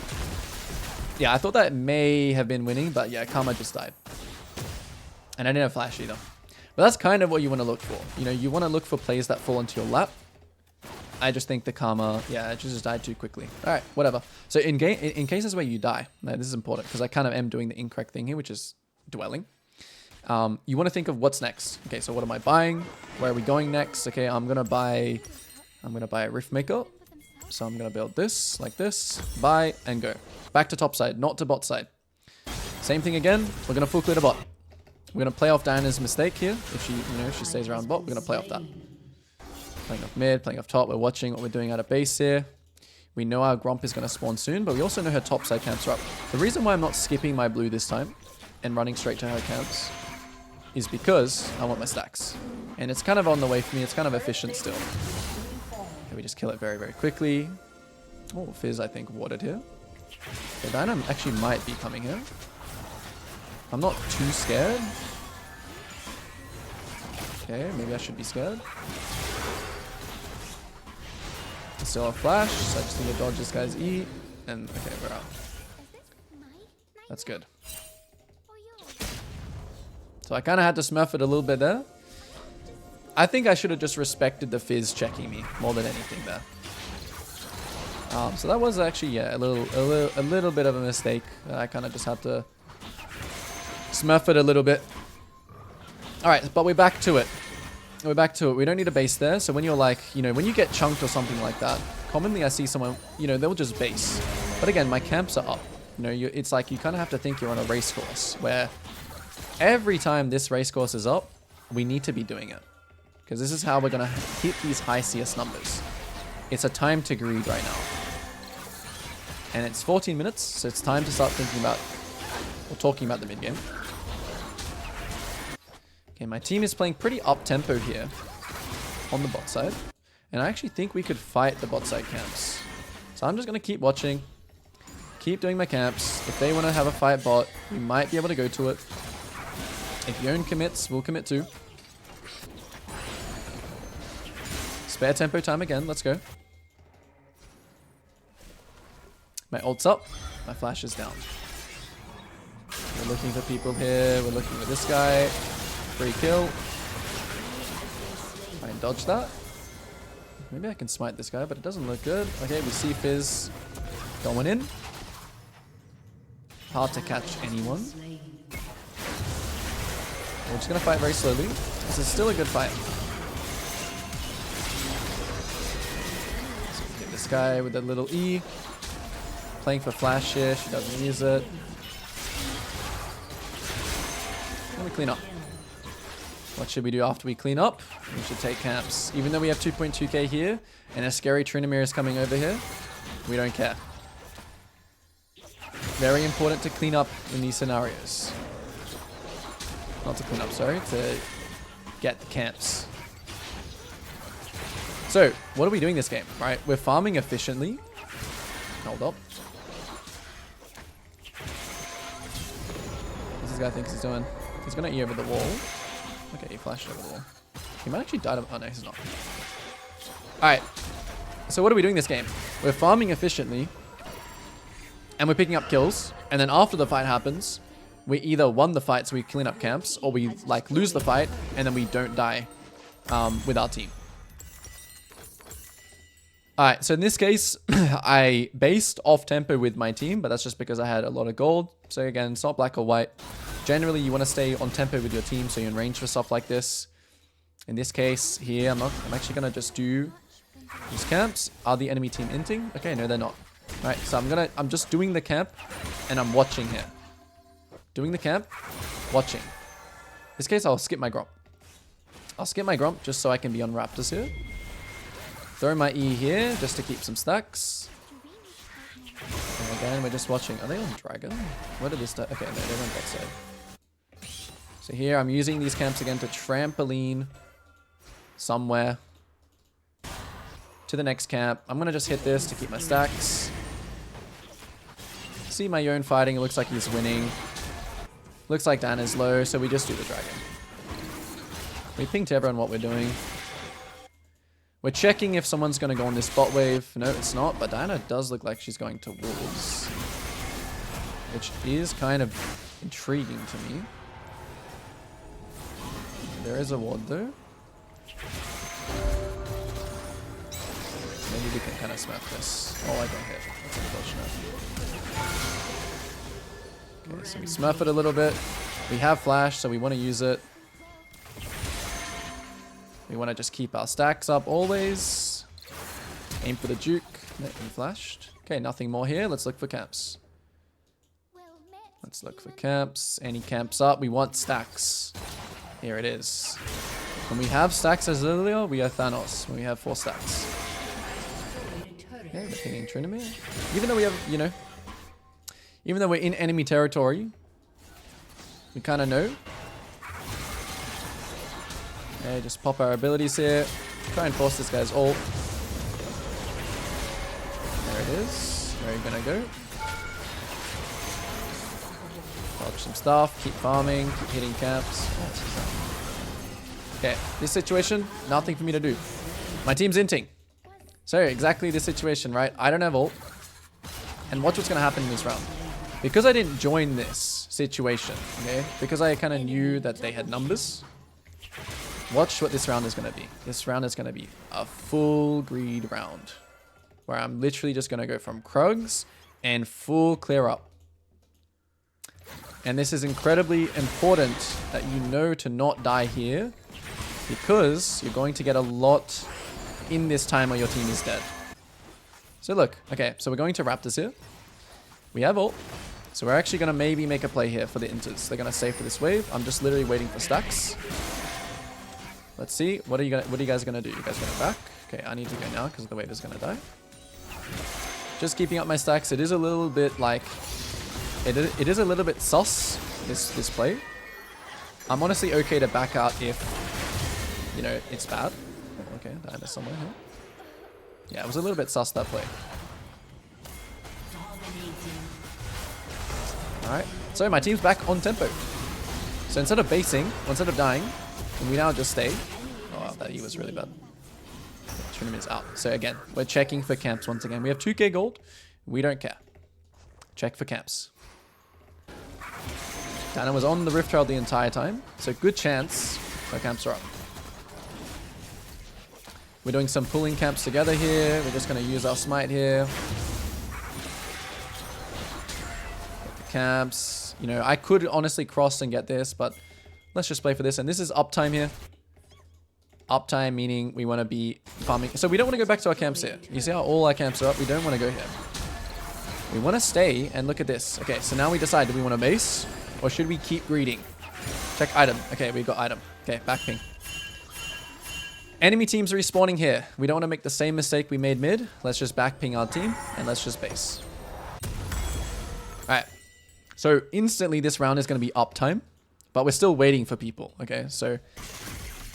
Yeah, I thought that may have been winning, but yeah, Karma just died. And I didn't have flash either. But that's kind of what you want to look for. You want to look for plays that fall into your lap. I just think the Karma, yeah, it just died too quickly. All right, whatever. So in cases where you die, now this is important because I kind of am doing the incorrect thing here, which is dwelling. You want to think of what's next. Okay, so what am I buying? Where are we going next? Okay, I'm gonna buy a Rift Maker. So I'm gonna build this like this, buy and go. Back to top side, not to bot side. Same thing again. We're gonna full clear the bot. We're gonna play off Diana's mistake here. If she, if she stays around bot, we're gonna play off that. Playing off mid, playing off top. We're watching what we're doing out of base here. We know our Gromp is gonna spawn soon, but we also know her top side camps are up. The reason why I'm not skipping my blue this time and running straight to her camps is because I want my stacks. And it's kind of on the way for me. It's kind of efficient still. Okay, we just kill it very, very quickly. Oh, Fizz, I think, warded here. Okay, Diana actually might be coming here. I'm not too scared. Okay, maybe I should be scared. Still a flash, so I just need to dodge this guy's E. And, okay, we're out. That's good. So I kind of had to smurf it a little bit there. I think I should have just respected the Fizz checking me more than anything there. So that was actually, yeah, a little bit of a mistake. I kind of just had to smurf it a little bit. All right, but we're back to it. We're back to it. We don't need a base there. So when you're like, when you get chunked or something like that, commonly I see someone, they'll just base. But again, my camps are up. It's like you kind of have to think you're on a race course where every time this race course is up, we need to be doing it. Because this is how we're going to hit these high CS numbers. It's a time to greed right now. And it's 14 minutes, so it's time to start thinking about, or talking about the mid game. Okay, my team is playing pretty up-tempo here on the bot side. And I actually think we could fight the bot side camps. So I'm just going to keep watching, keep doing my camps. If they want to have a fight bot, we might be able to go to it. If Yone commits, we'll commit too. Spare tempo time again, let's go. My ult's up, my flash is down. We're looking for people here, we're looking for this guy. Free kill. Try and dodge that. Maybe I can smite this guy, but it doesn't look good. Okay, we see Fizz going in. Hard to catch anyone. We're just going to fight very slowly. This is still a good fight. So we get this guy with a little E. Playing for flash here. She doesn't use it. Let me clean up. What should we do after we clean up? We should take camps. Even though we have 2.2k here and a scary Trinamir is coming over here, we don't care. Very important to clean up in these scenarios. Not to clean up, sorry, to get the camps. So, what are we doing this game, right? We're farming efficiently. Hold up. What's this guy thinks he's doing? He's gonna E over the wall. Okay, he flashed over the wall. He might actually die. Oh, no, he's not. Alright. So what are we doing this game? We're farming efficiently. And we're picking up kills. And then after the fight happens, we either won the fight, so we clean up camps, or we like lose the fight, and then we don't die with our team. Alright, so in this case, I based off tempo with my team, but that's just because I had a lot of gold. So again, it's not black or white. Generally, you want to stay on tempo with your team, so you're in range for stuff like this. In this case, here, I'm actually going to just do these camps. Are the enemy team inting? Okay, no, they're not. Alright, so I'm just doing the camp, and I'm watching here. Doing the camp, watching. In this case, I'll skip my Gromp. I'll skip my Gromp just so I can be on Raptors here. Throw my E here just to keep some stacks. And again, we're just watching. Are they on Dragon? What did this do? Okay, no, they're on that side. So here, I'm using these camps again to trampoline somewhere to the next camp. I'm going to just hit this to keep my stacks. See my Yone fighting. It looks like he's winning. Looks like Dan is low, so we just do the dragon. We ping to everyone what we're doing. We're checking if someone's going to go on this bot wave. No, it's not, but Diana does look like she's going towards. Which is kind of intriguing to me. There is a ward though. Maybe we can kind of smack this. Oh, I got hit. That's unfortunate. Okay, so we smurf it a little bit. We have flash, so we want to use it. We want to just keep our stacks up always. Aim for the juke. No, we flashed. Okay, nothing more here. Let's look for camps. Let's look for camps. Any camps up? We want stacks. Here it is. When we have stacks as Lilia, we are Thanos. When we have 4 stacks. Okay, we're pinging Trinity. Even though we have, you know, even though we're in enemy territory, we kind of know. Okay, just pop our abilities here. Try and force this guy's ult. There it is. Where are you gonna go? Dodge some stuff. Keep farming. Keep hitting camps. Okay, this situation, nothing for me to do. My team's inting. So exactly this situation, right? I don't have ult. And watch what's gonna happen in this round. Because I didn't join this situation, okay? Because I kind of knew that they had numbers. Watch what this round is going to be. This round is going to be a full greed round. Where I'm literally just going to go from Krugs and full clear up. And this is incredibly important that you know to not die here. Because you're going to get a lot in this time where your team is dead. So look, okay, so we're going to Raptors here. We have ult. So we're actually going to maybe make a play here for the inters. They're going to save for this wave. I'm just literally waiting for stacks. Let's see. What are you guys going to do? You guys going to back? Okay, I need to go now because the wave is going to die. Just keeping up my stacks. It is a little bit like... It is a little bit sus, this play. I'm honestly okay to back out if, you know, it's bad. Oh, okay, Diana's somewhere here. Yeah, it was a little bit sus, that play. Alright, so my team's back on tempo. So instead of basing, instead of dying, we now just stay. Oh, that E was really bad. Trinity is out. So again, we're checking for camps once again. We have 2k gold. We don't care. Check for camps. Dana was on the Rift Trail the entire time. So good chance our camps are up. We're doing some pulling camps together here. We're just going to use our smite here. Camps, you know, I could honestly cross and get this, but let's just play for this. And this is uptime here. Uptime meaning we want to be farming. So we don't want to go back to our camps here. You see how all our camps are up? We don't want to go here. We want to stay and look at this. Okay, so now we decide, do we want to base or should we keep greeting? Check item. Okay, we've got item. Okay, back ping. Enemy teams respawning here. We don't want to make the same mistake we made mid. Let's just back ping our team and let's just base. All right. So instantly this round is going to be uptime, but we're still waiting for people. Okay, so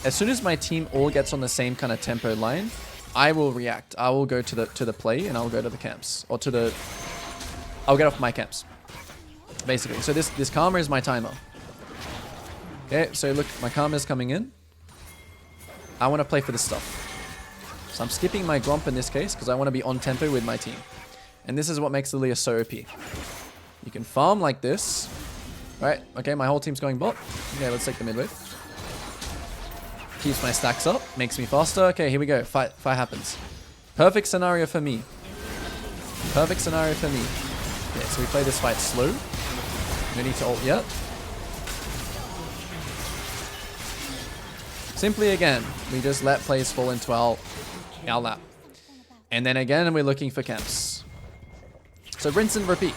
as soon as my team all gets on the same kind of tempo line, I will react. I will go to the play and I'll go to the camps or to the. I'll get off my camps, basically. So this Karma is my timer. Okay, so look, my Karma is coming in. I want to play for this stuff. So I'm skipping my Gromp in this case because I want to be on tempo with my team. And this is what makes Lilia so OP. You can farm like this. Right, okay, my whole team's going bot. Okay, let's take the mid wave. Keeps my stacks up, makes me faster. Okay, here we go. Fight happens. Perfect scenario for me. Perfect scenario for me. Okay, so we play this fight slow. No need to ult yet. Simply again, we just let plays fall into our lap. And then again, we're looking for camps. So rinse and repeat.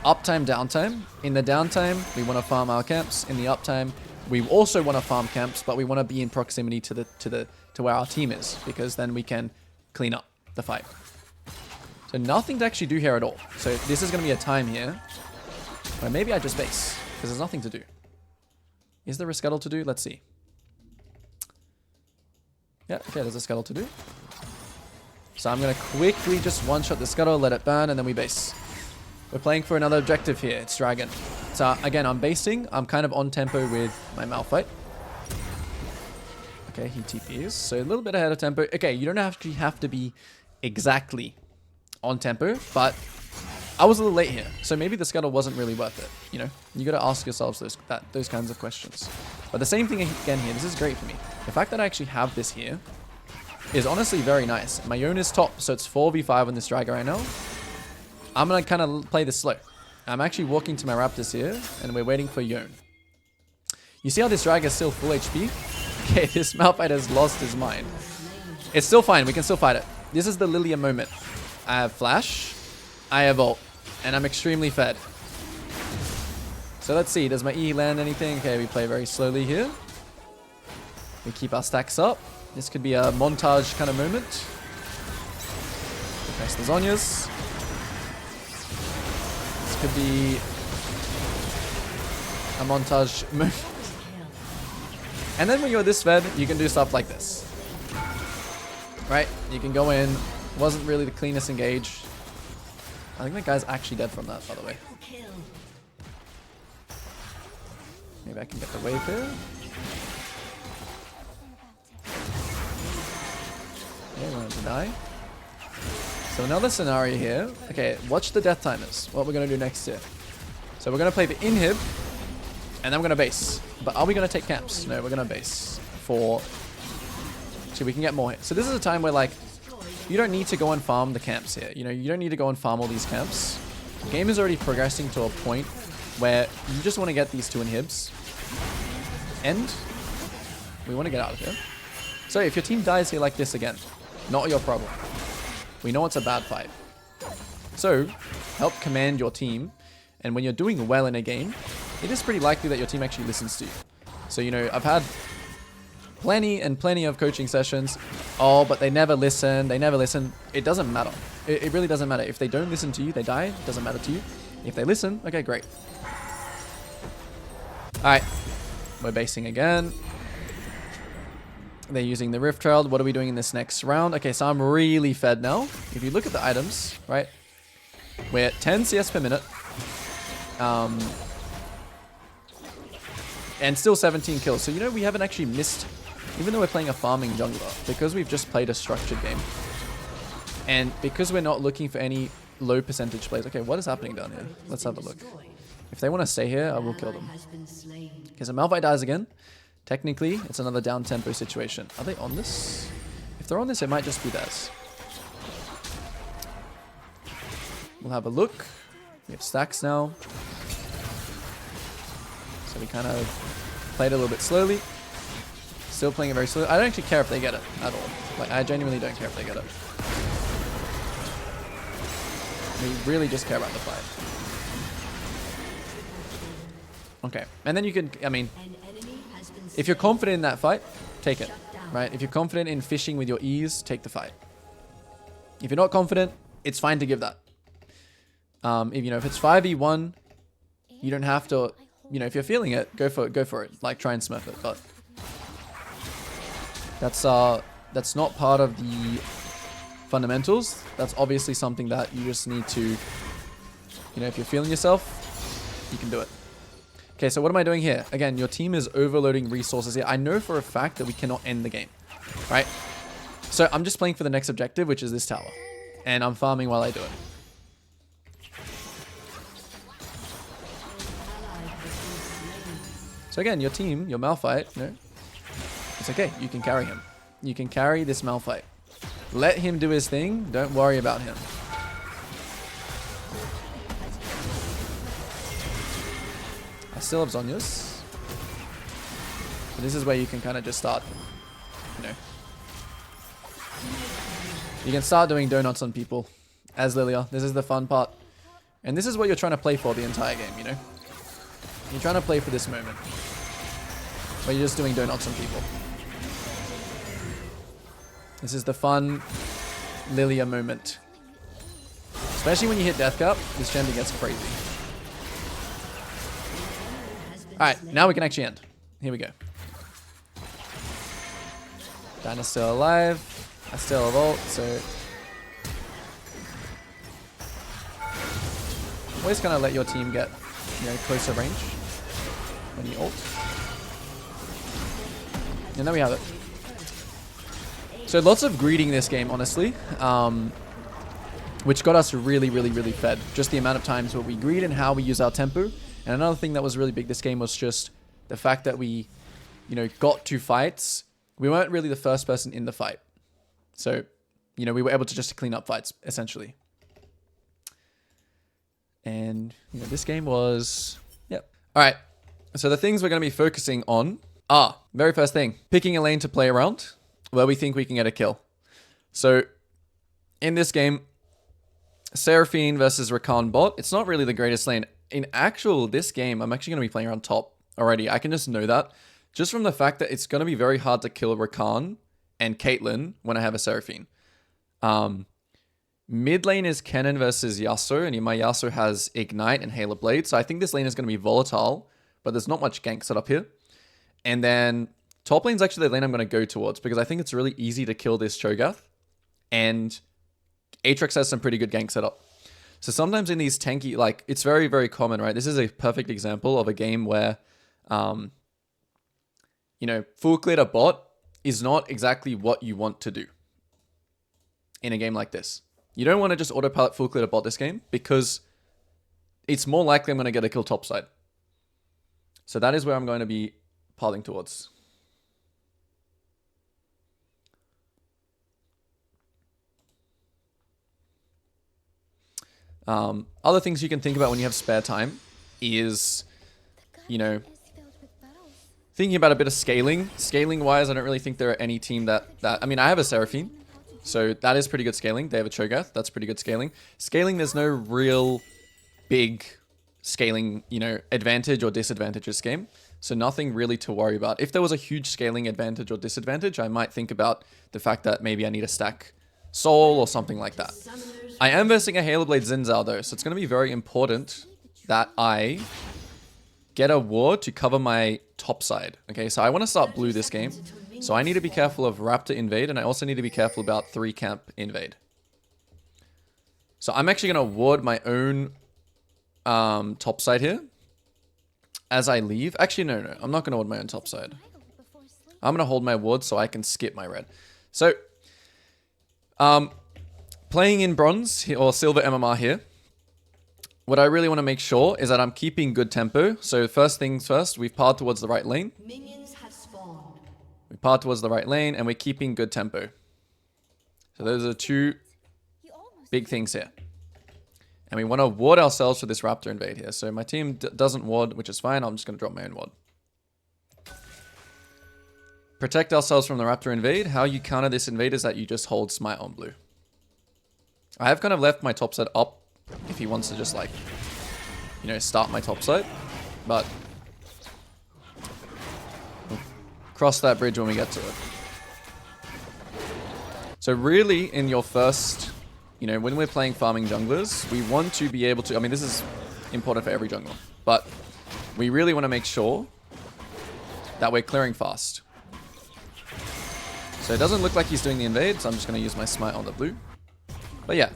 Uptime, downtime. In the downtime, we want to farm our camps. In the uptime, we also want to farm camps, but we want to be in proximity to where our team is, because then we can clean up the fight. So nothing to actually do here at all. So this is going to be a time here where maybe I just base, because there's nothing to do. Is there a scuttle to do? Let's see. Yeah, okay, there's a scuttle to do. So I'm going to quickly just one-shot the scuttle, let it burn, and then we base. We're playing for another objective here. It's Dragon. So again, I'm basing. I'm kind of on tempo with my Malphite. Okay, he TPs. So a little bit ahead of tempo. Okay, you don't actually have to be exactly on tempo, but I was a little late here. So maybe the scuttle wasn't really worth it. You know, you got to ask yourselves those kinds of questions. But the same thing again here. This is great for me. The fact that I actually have this here is honestly very nice. My Yone is top, so it's 4v5 on this Dragon right now. I'm going to kind of play this slow. I'm actually walking to my Raptors here, and we're waiting for Yone. You see how this Dragon is still full HP? Okay, this Malphite has lost his mind. It's still fine. We can still fight it. This is the Lilia moment. I have Flash. I have ult. And I'm extremely fed. So let's see. Does my E land anything? Okay, we play very slowly here. We keep our stacks up. This could be a montage kind of moment. We press the Zhonya's. Could be a montage move. And then when you're this fed, you can do stuff like this. Right? You can go in. Wasn't really the cleanest engage. I think that guy's actually dead from that, by the way. Maybe I can get the wave here. Okay, wanted to die. So another scenario here. Okay, watch the death timers. What we're going to do next here. So we're going to play the inhib. And then we're going to base. But are we going to take camps? No, we're going to base. So we can get more hits. So this is a time where, like, you don't need to go and farm the camps here. You know, you don't need to go and farm all these camps. The game is already progressing to a point where you just want to get these two inhibs. And we want to get out of here. So if your team dies here like this again, not your problem. We know it's a bad fight. So, help command your team. And when you're doing well in a game, it is pretty likely that your team actually listens to you. So, you know, I've had plenty of coaching sessions. Oh, but they never listen. They never listen. It doesn't matter. It really doesn't matter. If they don't listen to you, they die. It doesn't matter to you. If they listen, okay, great. Alright. We're basing again. They're using the Rift Trail. What are we doing in this next round? Okay, so I'm really fed now. If you look at the items, right? We're at 10 CS per minute. And still 17 kills. So, you know, we haven't actually missed, even though we're playing a farming jungler, because we've just played a structured game. And because we're not looking for any low percentage plays. Okay, what is happening down here? Let's have a look. If they want to stay here, I will kill them. Okay, so Malphite dies again. Technically, it's another down tempo situation. Are they on this? If they're on this, it might just be theirs. We'll have a look. We have stacks now. So we kind of played a little bit slowly. Still playing it very slowly. I don't actually care if they get it at all. Like, I genuinely don't care if they get it. We really just care about the fight. Okay. And then you can, I mean, if you're confident in that fight, take it, right? If you're confident in fishing with your E's, take the fight. If you're not confident, it's fine to give that. If you know, if it's 5v1, you don't have to, you know, if you're feeling it, go for it. Like, try and smurf it, but that's not part of the fundamentals. That's obviously something that you just need to, you know, if you're feeling yourself, you can do it. Okay, so what am I doing here? Again, your team is overloading resources here. I know for a fact that we cannot end the game. right? So I'm just playing for the next objective, which is this tower. And I'm farming while I do it. So again, your team, your Malphite, it's okay. You can carry him. You can carry this Malphite. Let him do his thing. Don't worry about him. I still have Zhonya's. But this is where you can kind of just start, You can start doing donuts on people as Lilia. This is the fun part. And this is what you're trying to play for the entire game, You're trying to play for this moment. Where you're just doing donuts on people. This is the fun Lilia moment. Especially when you hit death cap, this champion gets crazy. Alright, now we can actually end. Here we go. Diana's still alive. I still have ult, so... always kind of let your team get, closer range when you ult. And there we have it. So lots of greeting this game, honestly. Which got us really, really, really fed. Just the amount of times where we greed and how we use our tempo. And another thing that was really big this game was just the fact that we, got to fights. We weren't really the first person in the fight. So, we were able to just clean up fights, essentially. And, this game was... Yep. All right. So the things we're going to be focusing on are, very first thing, picking a lane to play around where we think we can get a kill. So, in this game, Seraphine versus Rakan bot, it's not really the greatest lane. In this game, I'm actually going to be playing around top already. I can just know that. Just from the fact that it's going to be very hard to kill Rakan and Caitlyn when I have a Seraphine. Mid lane is Kennen versus Yasuo, and my Yasuo has Ignite and Halo Blade, so I think this lane is going to be volatile, but there's not much gank set up here. And then top lane is actually the lane I'm going to go towards, because I think it's really easy to kill this Cho'Gath, and Aatrox has some pretty good gank setup. So sometimes in these tanky, it's very, very common, right? This is a perfect example of a game where, full clear to bot is not exactly what you want to do in a game like this. You don't want to just autopilot full clear to bot this game because it's more likely I'm going to get a kill topside. So that is where I'm going to be piling towards. Other things you can think about when you have spare time is, thinking about a bit of scaling. Scaling wise, I don't really think there are any team that I mean, I have a Seraphine, so that is pretty good scaling. They have a Cho'Gath, that's pretty good scaling. Scaling, there's no real big scaling, advantage or disadvantage this game. So nothing really to worry about. If there was a huge scaling advantage or disadvantage, I might think about the fact that maybe I need to stack Soul or something like that. I am versing a Halo Blade Xin Zhao though, so it's going to be very important that I get a ward to cover my top side. Okay, so I want to start blue this game. So I need to be careful of Raptor invade, and I also need to be careful about 3 camp invade. So I'm actually going to ward my own top side here as I leave. Actually, no, I'm not going to ward my own top side. I'm going to hold my ward so I can skip my red. So, playing in bronze or silver MMR here, what I really want to make sure is that I'm keeping good tempo. So first things first, we've parred towards the right lane. Minions have spawned. We parred towards the right lane and we're keeping good tempo. So those are 2 big things here. And we want to ward ourselves for this Raptor invade here. So my team doesn't ward, which is fine. I'm just going to drop my own ward. Protect ourselves from the Raptor invade. How you counter this invade is that you just hold Smite on blue. I have kind of left my top side up if he wants to just start my top side. But we'll cross that bridge when we get to it. So really in your first, when we're playing farming junglers, we want to be able to, I mean, this is important for every jungler, but we really want to make sure that we're clearing fast. So it doesn't look like he's doing the invade, so I'm just going to use my Smite on the blue. But yeah,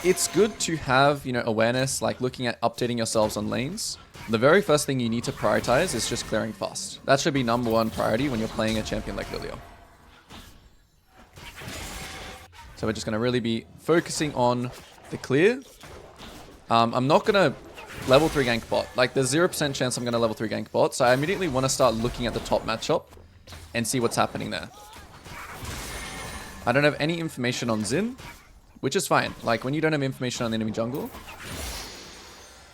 it's good to have, awareness, like looking at updating yourselves on lanes. the very first thing you need to prioritize is just clearing fast. That should be #1 priority when you're playing a champion like Lillia. So we're just going to really be focusing on the clear. I'm not going to level 3 gank bot. Like, there's 0% chance I'm going to level 3 gank bot. So I immediately want to start looking at the top matchup and see what's happening there. I don't have any information on Xin, which is fine. Like, when you don't have information on the enemy jungle,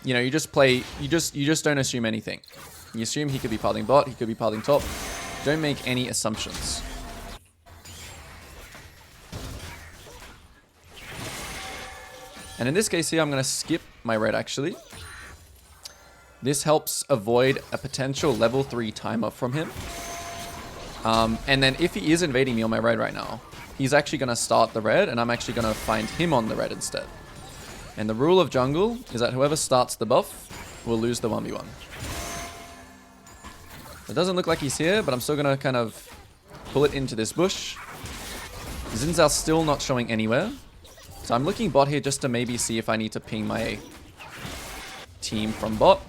you know, you just play, you just don't assume anything. You assume he could be pathing bot, he could be pathing top. Don't make any assumptions. And in this case here, I'm going to skip my red actually. This helps avoid a potential level 3 timer from him. And then if he is invading me on my red right now, he's actually going to start the red and I'm actually going to find him on the red instead. And the rule of jungle is that whoever starts the buff will lose the 1v1. It doesn't look like he's here, but I'm still going to kind of pull it into this bush. Xin Zhao's still not showing anywhere. So I'm looking bot here just to maybe see if I need to ping my team from bot.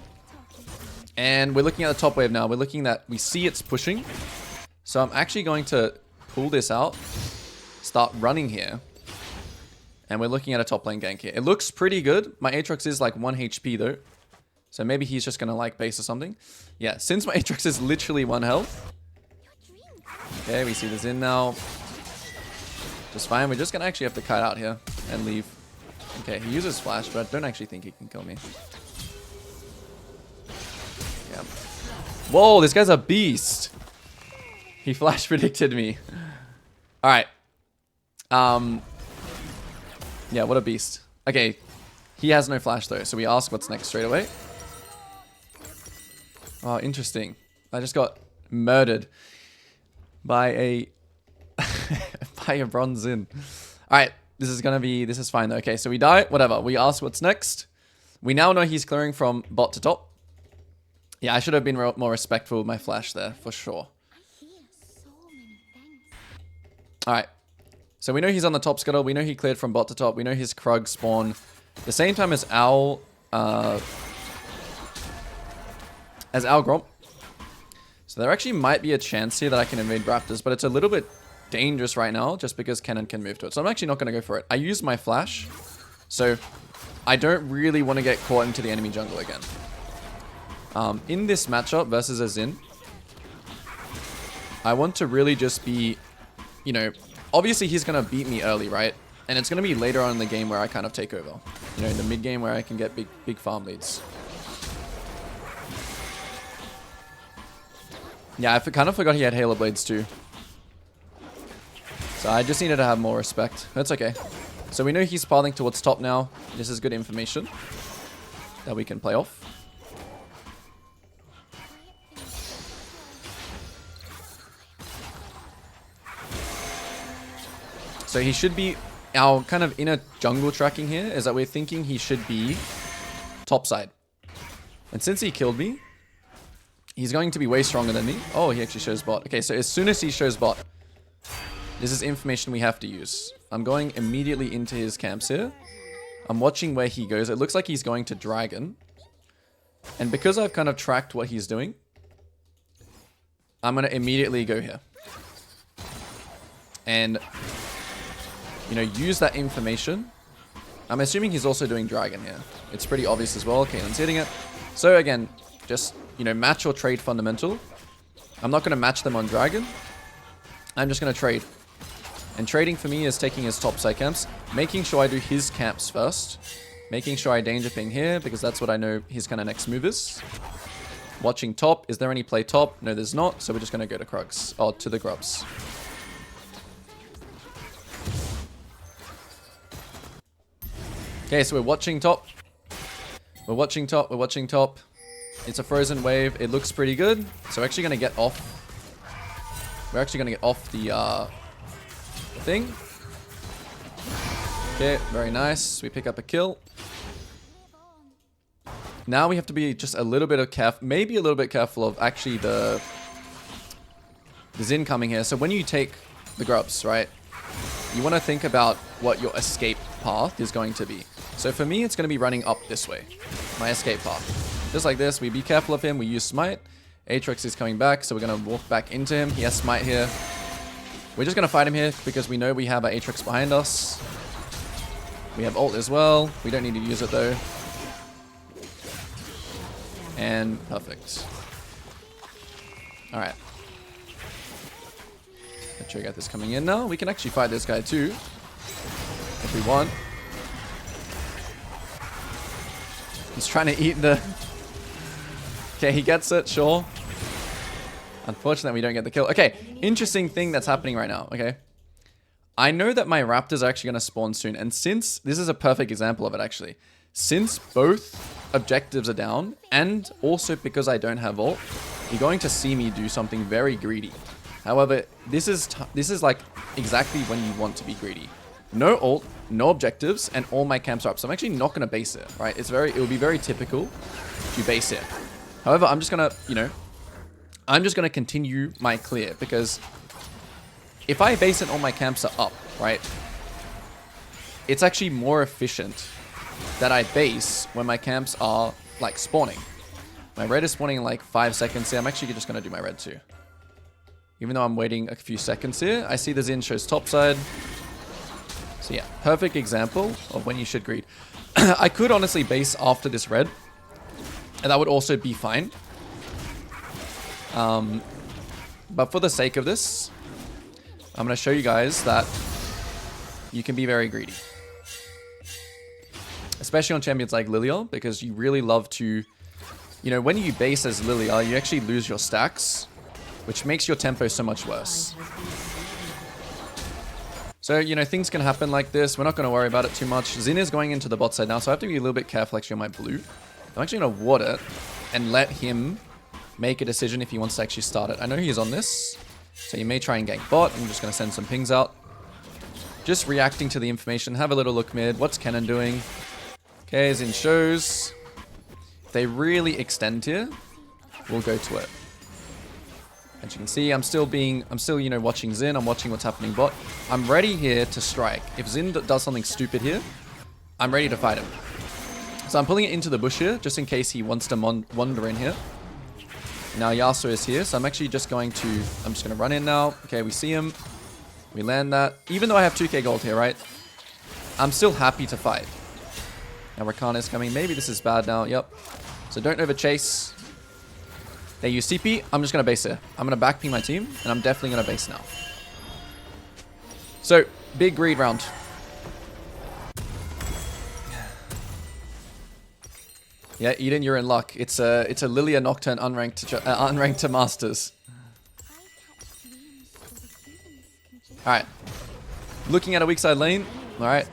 And we're looking at the top wave now. We're looking that we see it's pushing. So I'm actually going to pull this out, start running here. And we're looking at a top lane gank here. It looks pretty good. My Aatrox is like 1 HP though. So maybe he's just going to like base or something. Yeah, since my Aatrox is literally 1 health. Okay, we see this in now. Just fine. We're just going to actually have to kite out here and leave. Okay, he uses flash, but I don't actually think he can kill me. Yeah. Whoa, this guy's a beast. He flash predicted me. Alright. Yeah, what a beast. Okay, he has no flash though, so we ask what's next straight away. Oh, interesting. I just got murdered by a by a bronze in. Alright, this is fine though. Okay, so we die, whatever. We ask what's next. We now know he's clearing from bot to top. Yeah, I should have been more respectful with my flash there, for sure. Alright. So we know he's on the top scuttle. We know he cleared from bot to top. We know his Krug spawn the same time as Owl Gromp. So there actually might be a chance here that I can invade Raptors, but it's a little bit dangerous right now just because Kennen can move to it. So I'm actually not going to go for it. I use my flash, so I don't really want to get caught into the enemy jungle again. In this matchup versus a Xin, I want to really just be, you know, obviously he's going to beat me early, right? And it's going to be later on in the game where I kind of take over. You know, in the mid game where I can get big farm leads. Yeah, I kind of forgot he had Halo Blades too. So I just needed to have more respect. That's okay. So we know he's pathing towards top now. This is good information that we can play off. So he should be, our kind of inner jungle tracking here is that we're thinking he should be top side. And since he killed me, he's going to be way stronger than me. Oh, he actually shows bot. Okay, so as soon as he shows bot, this is information we have to use. I'm going immediately into his camps here. I'm watching where he goes. It looks like he's going to Dragon. And because I've kind of tracked what he's doing, I'm going to immediately go here. And, you know, use that information. I'm assuming he's also doing Dragon here. It's pretty obvious as well. Caitlin's hitting it. So again, just, you know, match or trade fundamental. I'm not going to match them on Dragon. I'm just going to trade. And trading for me is taking his top side camps, making sure I do his camps first, making sure I danger ping here because that's what I know his kind of next move is. Watching top. Is there any play top? No, there's not. So we're just going to go to Krugs. Oh, to the Grubs. Okay, so we're watching top. We're watching top. We're watching top. It's a frozen wave. It looks pretty good. So we're actually going to get off. We're actually going to get off the thing. Okay, very nice. We pick up a kill. Now we have to be just a little bit of careful, maybe a little bit careful of actually the Xin coming here. So when you take the Grubs, right, you want to think about what your escape path is going to be. So for me, it's going to be running up this way, my escape path. Just like this, we be careful of him, we use smite. Aatrox is coming back, so we're going to walk back into him. He has smite here. We're just going to fight him here because we know we have our Aatrox behind us. We have ult as well. We don't need to use it though. And perfect. Alright. Let's sure we got this coming in now. We can actually fight this guy too, if we want. He's trying to eat the... Okay, he gets it, sure. Unfortunately, we don't get the kill. Okay, interesting thing that's happening right now, okay? I know that my raptors are actually going to spawn soon, and since... This is a perfect example of it, actually. Since both objectives are down, and also because I don't have ult, you're going to see me do something very greedy. However, this is like exactly when you want to be greedy. No ult, no objectives, and all my camps are up. So I'm actually not going to base it, right? It will be very typical to base it. However, I'm just going to, you know, I'm just going to continue my clear because if I base it, all my camps are up, right? It's actually more efficient that I base when my camps are like spawning. My red is spawning in like 5 seconds here. I'm actually just going to do my red too. Even though I'm waiting a few seconds here, I see the Zin shows topside. So yeah, perfect example of when you should greed. I could honestly base after this red, and that would also be fine. But for the sake of this, I'm going to show you guys that you can be very greedy. Especially on champions like Lilia, because you really love to... You know, when you base as Lilia, you actually lose your stacks, which makes your tempo so much worse. So, you know, things can happen like this. We're not going to worry about it too much. Zin is going into the bot side now, so I have to be a little bit careful actually on my blue. I'm actually going to ward it and let him make a decision if he wants to actually start it. I know he's on this, so he may try and gank bot. I'm just going to send some pings out. Just reacting to the information. Have a little look mid. What's Kennen doing? Okay, Zin shows. If they really extend here, we'll go to it. As you can see, I'm still, you know, watching Zin. I'm watching what's happening bot. I'm ready here to strike. If Zin does something stupid here, I'm ready to fight him. So I'm pulling it into the bush here, just in case he wants to wander in here. Now Yasuo is here, so I'm actually just going to... I'm just going to run in now. Okay, we see him. We land that. Even though I have 2k gold here, right? I'm still happy to fight. Now Rakan is coming. Maybe this is bad now. Yep. So don't overchase. They use CP. I'm just going to base here. I'm going to backping my team, and I'm definitely going to base now. So, big greed round. Yeah, Eden, you're in luck. It's a Lilia Nocturne unranked to Masters. Alright. Looking at a weak side lane. Alright.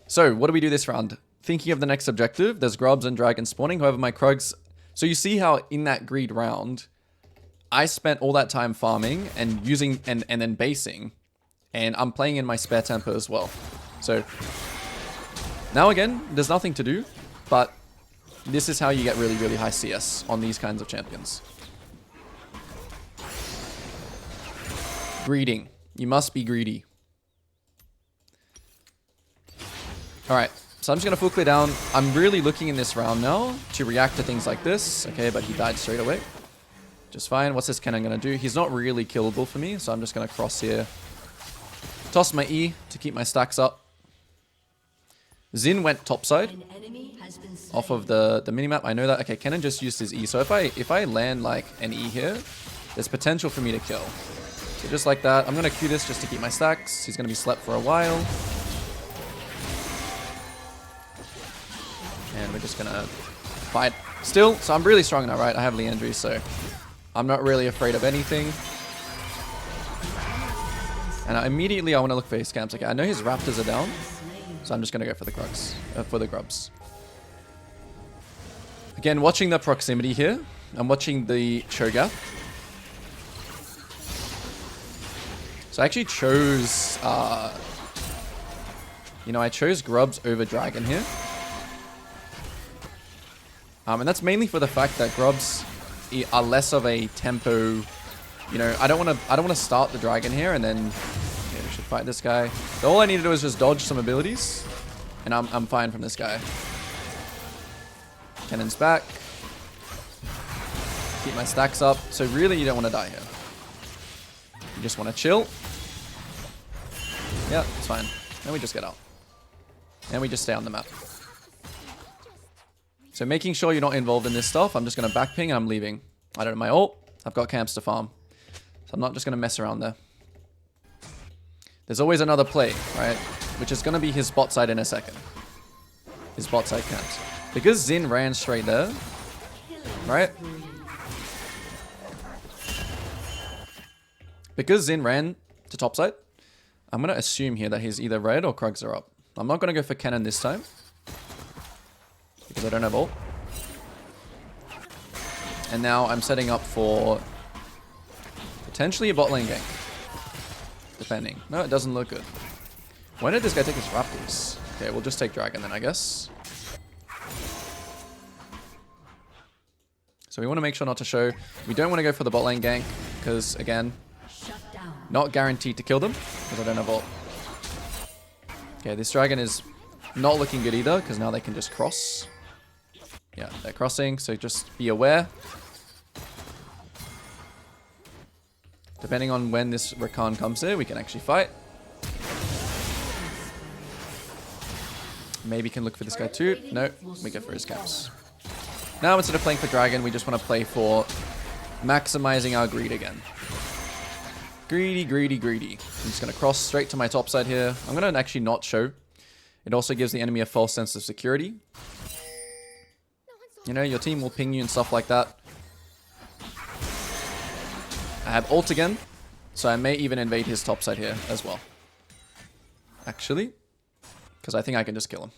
So, what do we do this round? Thinking of the next objective. There's grubs and dragons spawning. However, my Krugs... So you see how in that greed round, I spent all that time farming and using and then basing, and I'm playing in my spare tempo as well. So now again, there's nothing to do, but this is how you get really, really high CS on these kinds of champions. Greeding. You must be greedy. Alright. So I'm just going to full clear down. I'm really looking in this round now to react to things like this. Okay, but he died straight away. Just fine. What's this Kennen going to do? He's not really killable for me, so I'm just going to cross here. Toss my E to keep my stacks up. Zin went topside off of the minimap. I know that. Okay, Kennen just used his E. So if I land like an E here, there's potential for me to kill. So just like that. I'm going to Q this just to keep my stacks. He's going to be slept for a while. And we're just gonna fight still. So I'm really strong now, right? I have Leandry, so I'm not really afraid of anything. And immediately I want to look for his camps. Okay, I know his raptors are down, so I'm just gonna go for the grubs. Again, watching the proximity here. I'm watching the Cho'Gath. So I actually chose, you know, I chose grubs over dragon here. And that's mainly for the fact that grubs are less of a tempo. You know, I don't want to start the dragon here and then we should fight this guy. So all I need to do is just dodge some abilities, and I'm fine from this guy. Cannon's back. Keep my stacks up. So really, you don't want to die here. You just want to chill. Yeah, it's fine. And we just get out. And we just stay on the map. So making sure you're not involved in this stuff. I'm just going to back ping and I'm leaving. I don't have my ult. I've got camps to farm. So I'm not just going to mess around there. There's always another play, right? Which is going to be his bot side in a second. His bot side camps. Because Xin ran straight there, right? Because Xin ran to top side, I'm going to assume here that he's either red or Krugs are up. I'm not going to go for cannon this time. Because I don't have ult. And now I'm setting up for potentially a bot lane gank. Depending. No, it doesn't look good. When did this guy take his Raptors? Okay, we'll just take Dragon then, I guess. So we want to make sure not to show. We don't want to go for the bot lane gank. Because, again, not guaranteed to kill them. Because I don't have ult. Okay, this Dragon is not looking good either. Because now they can just cross. Yeah, they're crossing. So just be aware. Depending on when this Rakan comes here, we can actually fight. Maybe can look for this guy too. No, we go for his camps. Now instead of playing for Dragon, we just want to play for maximizing our greed again. Greedy, greedy, greedy. I'm just going to cross straight to my top side here. I'm going to actually not show. It also gives the enemy a false sense of security. You know, your team will ping you and stuff like that. I have ult again, so I may even invade his top side here as well. Actually, because I think I can just kill him.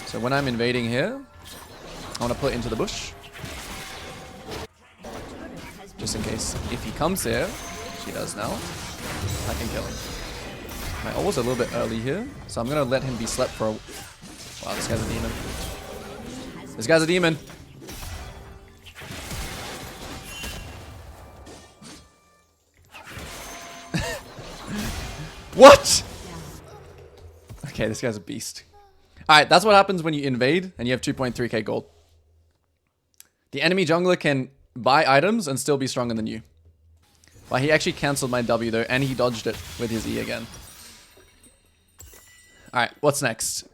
So when I'm invading here, I want to put it into the bush. Just in case if he comes here, which he does now, I can kill him. My ult was a little bit early here, so I'm going to let him be slept for a... Wow, this guy's a demon. This guy's a demon. What? Okay, this guy's a beast. Alright, that's what happens when you invade and you have 2.3k gold. The enemy jungler can buy items and still be stronger than you. Well, he actually cancelled my W though, and he dodged it with his E again. Alright, what's next?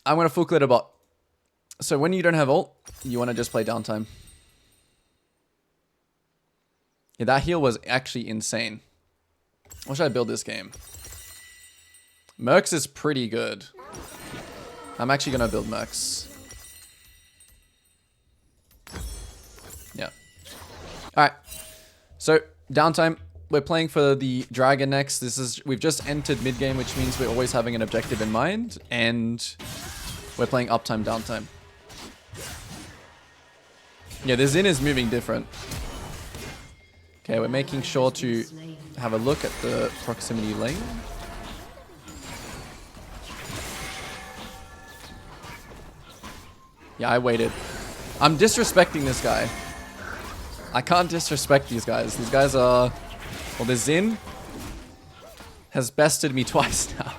I'm going to full clear the bot. So when you don't have ult, you want to just play downtime. Yeah, that heal was actually insane. What should I build this game? Mercs is pretty good. I'm actually going to build Mercs. Yeah. Alright. So, downtime. We're playing for the Dragon next. We've just entered mid-game, which means we're always having an objective in mind. And we're playing uptime, downtime. Yeah, the Xin is moving different. Okay, we're making sure to have a look at the proximity lane. Yeah, I waited. I'm disrespecting this guy. I can't disrespect these guys. These guys are... Well, the Xin has bested me twice now.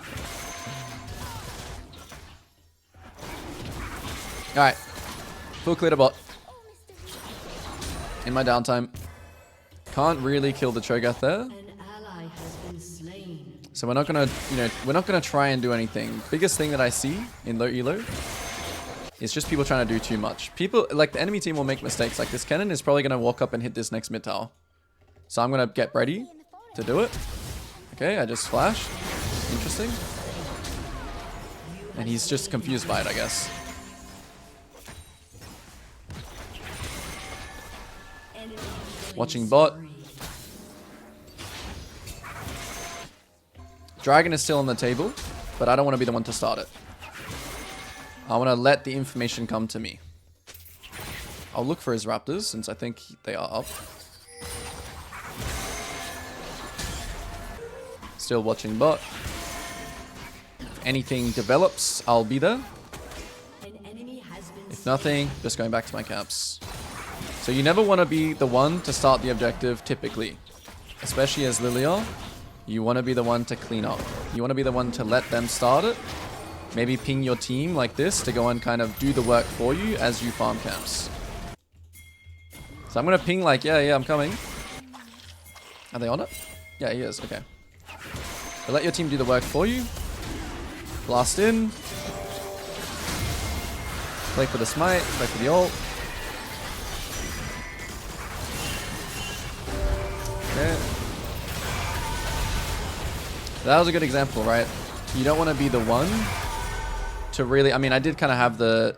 Alright. Full clear to bot. In my downtime. Can't really kill the Cho'Gath there. So we're not gonna, we're not gonna try and do anything. Biggest thing that I see in low elo is just people trying to do too much. People, like the enemy team will make mistakes. Like this cannon is probably gonna walk up and hit this next mid tower. So I'm gonna get ready to do it. Okay, I just flashed. Interesting. And he's just confused by it, I guess. Watching bot. Dragon is still on the table, but I don't want to be the one to start it. I want to let the information come to me. I'll look for his Raptors, since I think they are up. Still watching bot. If anything develops, I'll be there. If nothing, just going back to my camps. So you never want to be the one to start the objective, typically. Especially as Lillia, you want to be the one to clean up. You want to be the one to let them start it, maybe ping your team like this to go and kind of do the work for you as you farm camps. So I'm going to ping like, yeah, I'm coming. Are they on it? Yeah, he is. Okay. So let your team do the work for you. Blast in. Play for the smite. Play for the ult. Okay. That was a good example, right? You don't want to be the one to really... I mean, I did kind of have the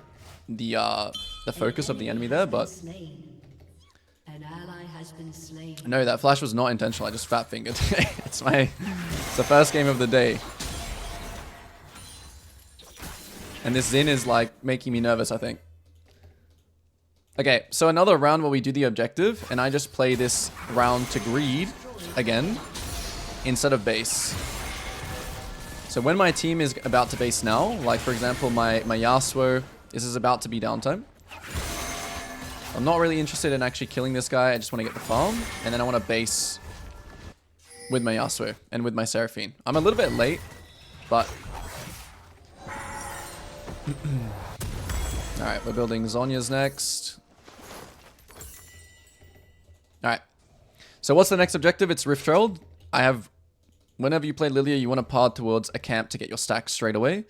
focus of the enemy there, but... No, that flash was not intentional. I just fat fingered. It's the first game of the day. And this Xin is like making me nervous, I think. Okay, so another round where we do the objective, and I just play this round to greed again instead of base. So when my team is about to base now, like for example my Yasuo, this is about to be downtime. I'm not really interested in actually killing this guy. I just want to get the farm, and then I want to base with my Yasuo and with my Seraphine. I'm a little bit late, but... Alright, we're building Zhonya's next. Alright. So what's the next objective? It's Rift Herald. I have... Whenever you play Lilia, you want to path towards a camp to get your stacks straight away.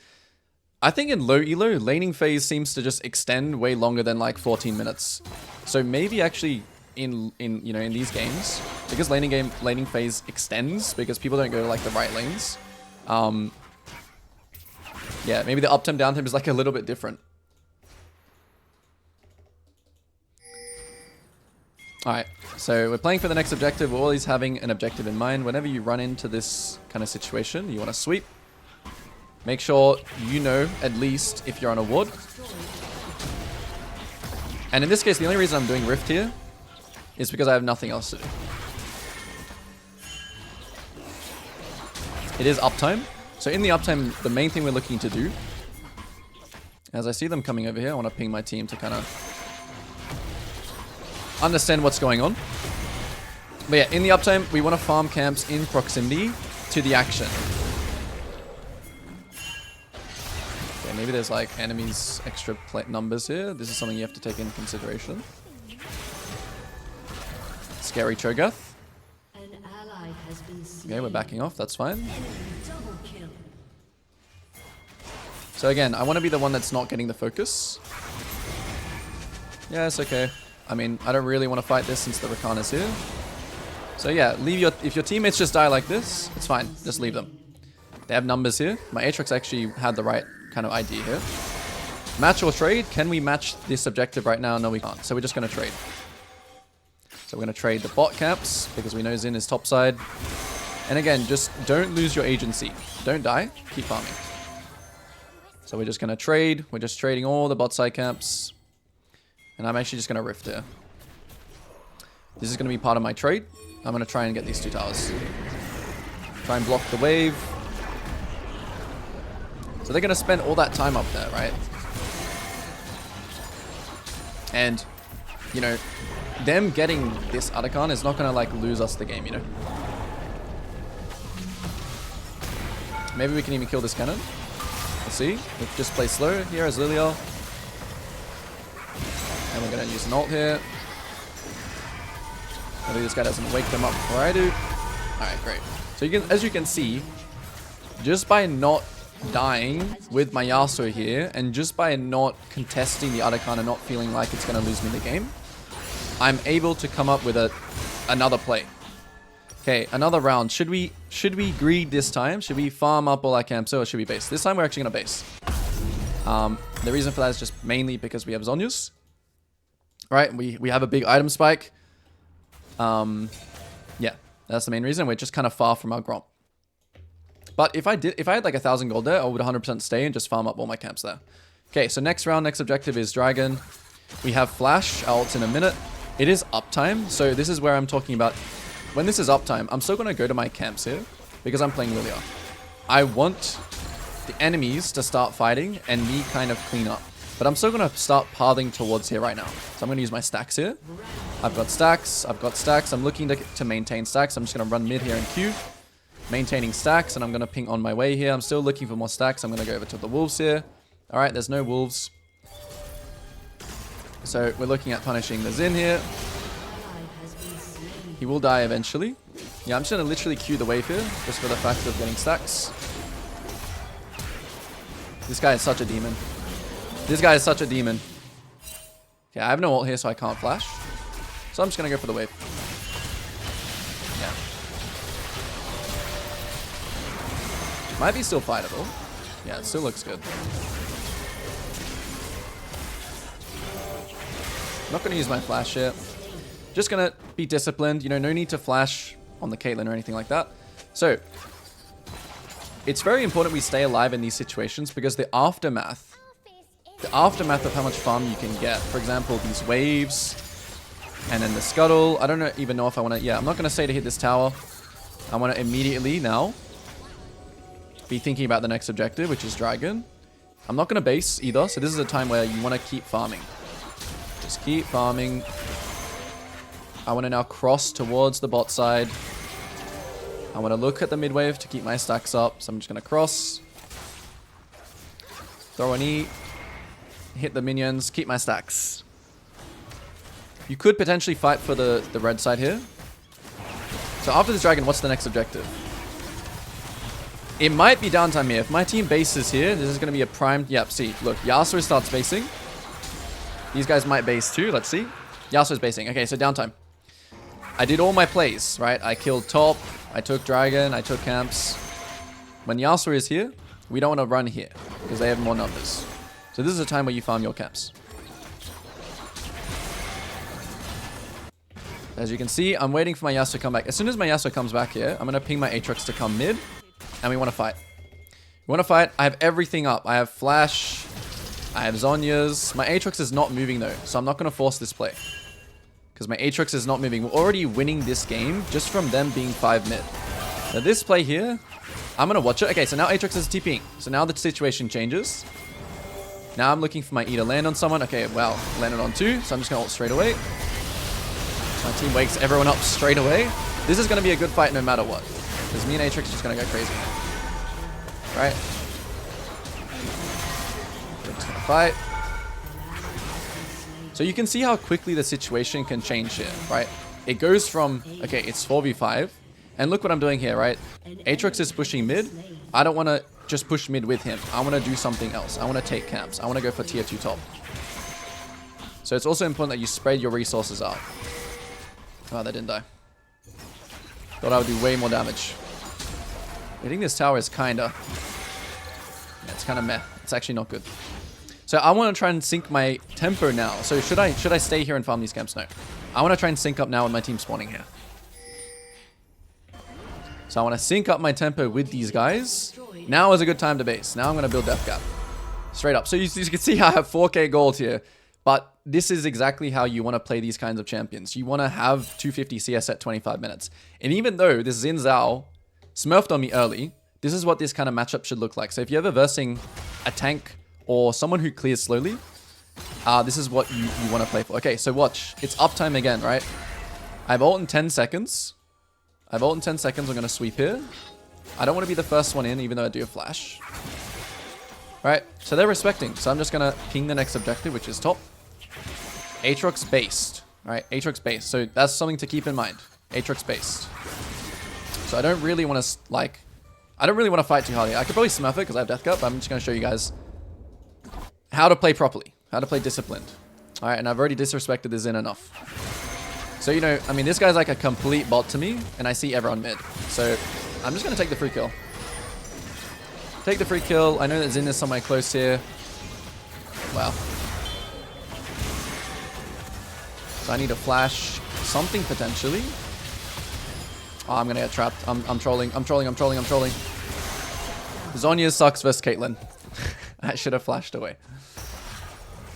I think in low elo, laning phase seems to just extend way longer than like 14 minutes. So maybe actually in these games, because laning phase extends because people don't go to like the right lanes. Yeah, maybe the up time down time is like a little bit different. Alright, so we're playing for the next objective. We're always having an objective in mind. Whenever you run into this kind of situation, you want to sweep. Make sure you know, at least, if you're on a ward. And in this case, the only reason I'm doing Rift here is because I have nothing else to do. It is uptime. So in the uptime, the main thing we're looking to do, as I see them coming over here, I want to ping my team to kind of understand what's going on. But yeah, in the uptime, we want to farm camps in proximity to the action. Okay, maybe there's like enemies extra numbers here. This is something you have to take into consideration. Scary Cho'Gath. Okay, we're backing off. That's fine. So again, I want to be the one that's not getting the focus. Yeah, it's okay. I mean, I don't really want to fight this since the Rakan is here. So yeah, if your teammates just die like this, it's fine. Just leave them. They have numbers here. My Aatrox actually had the right kind of idea here. Match or trade? Can we match this objective right now? No, we can't. So we're just going to trade. So we're going to trade the bot camps because we know Xin is topside. And again, just don't lose your agency. Don't die. Keep farming. So we're just going to trade. We're just trading all the bot side camps. And I'm actually just going to rift here. This is going to be part of my trade. I'm going to try and get these 2 towers. Try and block the wave. So they're going to spend all that time up there, right? And, you know, them getting this Arakan is not going to, like, lose us the game, you know? Maybe we can even kill this cannon. Let's see. Let's just play slow here as Lilia. And we're going to use an ult here. Hopefully this guy doesn't wake them up before I do. Alright, great. So you can, as you can see, just by not dying with my Yasuo here, and just by not contesting the Arakan and not feeling like it's going to lose me the game, I'm able to come up with another play. Okay, another round. Should we greed this time? Should we farm up all our camps, or should we base? This time we're actually going to base. The reason for that is just mainly because we have Zhonya's. Right, we have a big item spike. Yeah, that's the main reason. We're just kind of far from our Gromp. But if I had like 1,000 gold there, I would 100% stay and just farm up all my camps there. Okay, so next round, next objective is Dragon. We have Flash, ults in a minute. It is uptime, so this is where I'm talking about. When this is uptime, I'm still going to go to my camps here because I'm playing Lilia. I want the enemies to start fighting and me kind of clean up. But I'm still going to start pathing towards here right now. So I'm going to use my stacks here. I've got stacks. I'm looking to maintain stacks. I'm just going to run mid here and Q. maintaining stacks, and I'm going to ping on my way here. I'm still looking for more stacks. I'm going to go over to the wolves here. All right, there's no wolves. So we're looking at punishing the Xin here. He will die eventually. Yeah, I'm just going to literally queue the wave here, just for the fact of getting stacks. This guy is such a demon. This guy is such a demon. Okay, I have no ult here, so I can't flash. So I'm just going to go for the wave. Yeah. Might be still fightable. Yeah, it still looks good. Not going to use my flash here. Just going to be disciplined. You know, no need to flash on the Caitlyn or anything like that. So, it's very important we stay alive in these situations because the aftermath of how much farm you can get. For example, these waves and then the scuttle. I don't even know if I want to... Yeah, I'm not going to say to hit this tower. I want to immediately now be thinking about the next objective, which is dragon. I'm not going to base either. So this is a time where you want to keep farming. Just keep farming. I want to now cross towards the bot side. I want to look at the mid wave to keep my stacks up. So I'm just going to cross. Throw an E. Hit the minions. Keep my stacks. You could potentially fight for the red side here. So after this dragon, what's the next objective? It might be downtime here. If my team bases here, this is going to be a prime... Yep, see. Look, Yasuo starts basing. These guys might base too. Let's see. Yasuo's basing. Okay, so downtime. I did all my plays, right? I killed top. I took dragon. I took camps. When Yasuo is here, we don't want to run here because they have more numbers. So this is a time where you farm your camps. As you can see, I'm waiting for my Yasuo to come back. As soon as my Yasuo comes back here, I'm going to ping my Aatrox to come mid. And we want to fight. We want to fight. I have everything up. I have flash. I have Zhonya's. My Aatrox is not moving though. So I'm not going to force this play. Because my Aatrox is not moving. We're already winning this game just from them being 5 mid. Now this play here, I'm going to watch it. Okay, so now Aatrox is TPing. So now the situation changes. Now I'm looking for my E to land on someone. Okay, well, landed on 2. So I'm just going to ult straight away. My team wakes everyone up straight away. This is going to be a good fight no matter what. Because me and Aatrox are just going to go crazy. Right? We're just going to fight. So you can see how quickly the situation can change here, right? It goes from, okay, it's 4v5. And look what I'm doing here, right? Aatrox is pushing mid. I don't want to just push mid with him. I want to do something else. I want to take camps. I want to go for tier 2 top. So it's also important that you spread your resources out. Oh, they didn't die. Thought I would do way more damage. Hitting this tower is kinda... Yeah, it's kinda meh. It's actually not good. So I want to try and sync my tempo now. So should I stay here and farm these camps? No. I want to try and sync up now with my team spawning here. So I want to sync up my tempo with these guys. Now is a good time to base. Now I'm going to build Death Gap. Straight up. So you can see I have 4k gold here. But this is exactly how you want to play these kinds of champions. You want to have 250 CS at 25 minutes. And even though this Xin Zhao smurfed on me early, this is what this kind of matchup should look like. So if you're ever versing a tank or someone who clears slowly, this is what you want to play for. Okay, so watch. It's uptime again, right? I have ult in 10 seconds. I'm going to sweep here. I don't want to be the first one in, even though I do have flash. Right, so they're respecting. So I'm just going to ping the next objective, which is top. Aatrox based. Right, Aatrox based. So that's something to keep in mind. Aatrox based. So I don't really want to, like... I don't really want to fight too hard here. I could probably smurf it because I have Death Cup, but I'm just going to show you guys how to play properly. How to play disciplined. Alright, and I've already disrespected the Xin enough. So, you know, I mean, this guy's like a complete bot to me, and I see everyone mid. So, I'm just going to take the free kill. Take the free kill. I know that Xin is somewhere close here. Wow. So, I need to flash something potentially. Oh, I'm going to get trapped. I'm trolling. Zhonya sucks versus Caitlyn. I should have flashed away.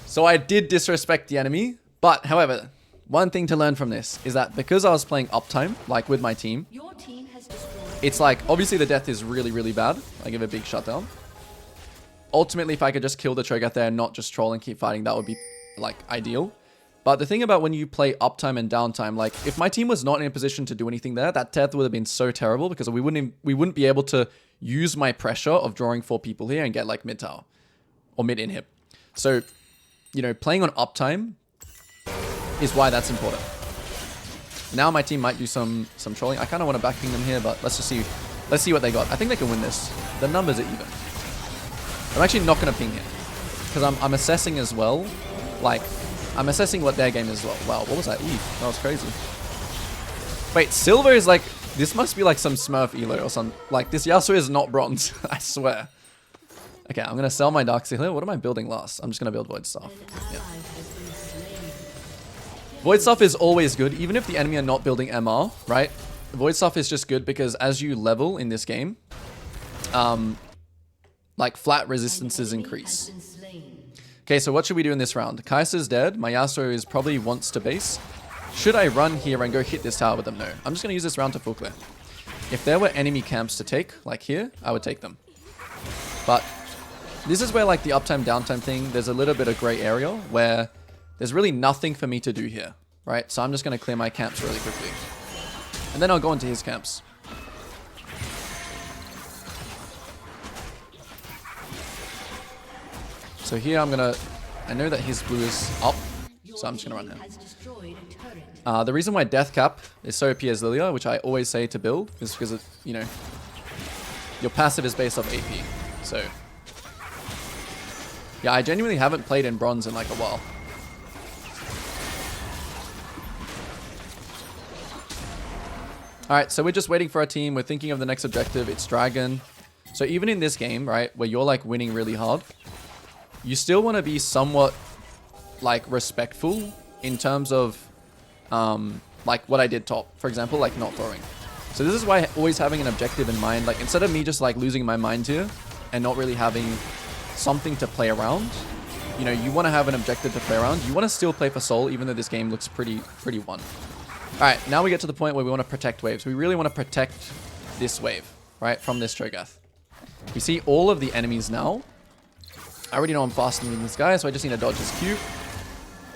So, I did disrespect the enemy. But, however... One thing to learn from this is that because I was playing uptime, like with my team, it's like, obviously the death is really, really bad. I give a big shutdown. Ultimately, if I could just kill the Cho'Gath there and not just troll and keep fighting, that would be, like, ideal. But the thing about when you play uptime and downtime, like if my team was not in a position to do anything there, that death would have been so terrible because we wouldn't be able to use my pressure of drawing 4 people here and get like mid tower or mid inhib. So, you know, playing on uptime is why that's important. Now my team might do some trolling. I kind of want to back ping them here, but let's just see. Let's see what they got. I think they can win this. The numbers are even. I'm actually not going to ping here because I'm assessing as well. Like, I'm assessing what their game is as well. Wow, what was that? That was crazy. Wait, silver is like, this must be like some Smurf elo or something. Like, this Yasuo is not bronze, I swear. Okay, I'm going to sell my Darkseer here. What am I building last? I'm just going to build Void Staff. Yeah. Void Staff is always good, even if the enemy are not building MR, right? Void Staff is just good because as you level in this game, like flat resistances increase. Okay, so what should we do in this round? Kai'Sa's dead. My Yasuo is probably wants to base. Should I run here and go hit this tower with them? No. I'm just going to use this round to full clear. If there were enemy camps to take, like here, I would take them. But this is where like the uptime, downtime thing, there's a little bit of gray area where there's really nothing for me to do here, right? So I'm just going to clear my camps really quickly. And then I'll go into his camps. So here I'm going to... I know that his blue is up, so I'm just going to run him. The reason why Death Cap is so OP as Lilia, which I always say to build, is because, it, you know, your passive is based off AP. So, yeah, I genuinely haven't played in bronze in like a while. Alright, so we're just waiting for our team. We're thinking of the next objective. It's Dragon. So even in this game, right, where you're like winning really hard, you still want to be somewhat like respectful in terms of like what I did top. For example, like not throwing. So this is why always having an objective in mind, like instead of me just like losing my mind here and not really having something to play around, you know, you want to have an objective to play around. You want to still play for soul, even though this game looks pretty won. Alright, now we get to the point where we want to protect waves. We really want to protect this wave, right, from this Cho'Gath. We see all of the enemies now. I already know I'm faster than this guy, so I just need to dodge his Q.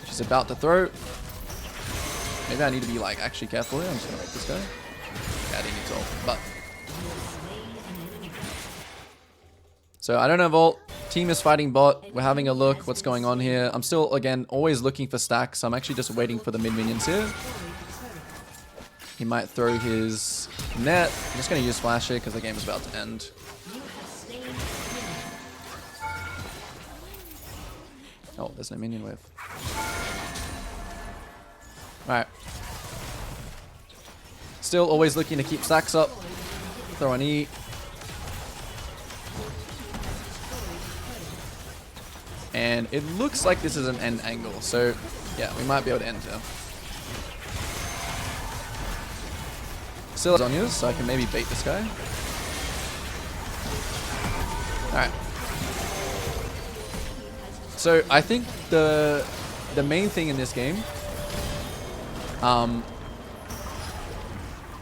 She's about to throw. Maybe I need to be like actually careful here. I'm just gonna make this guy. Yeah, I didn't need to ult, but. So I don't have ult. Team is fighting bot. We're having a look. What's going on here? I'm still, again, always looking for stacks. I'm actually just waiting for the mid minions here. He might throw his net. I'm just going to use Flash here because the game is about to end. Oh, there's no minion wave. Alright. Still always looking to keep stacks up. Throw an E. And it looks like this is an end angle. So, yeah, we might be able to end here. Still has Zhonya's, so I can maybe bait this guy. Alright. So, I think the main thing in this game... I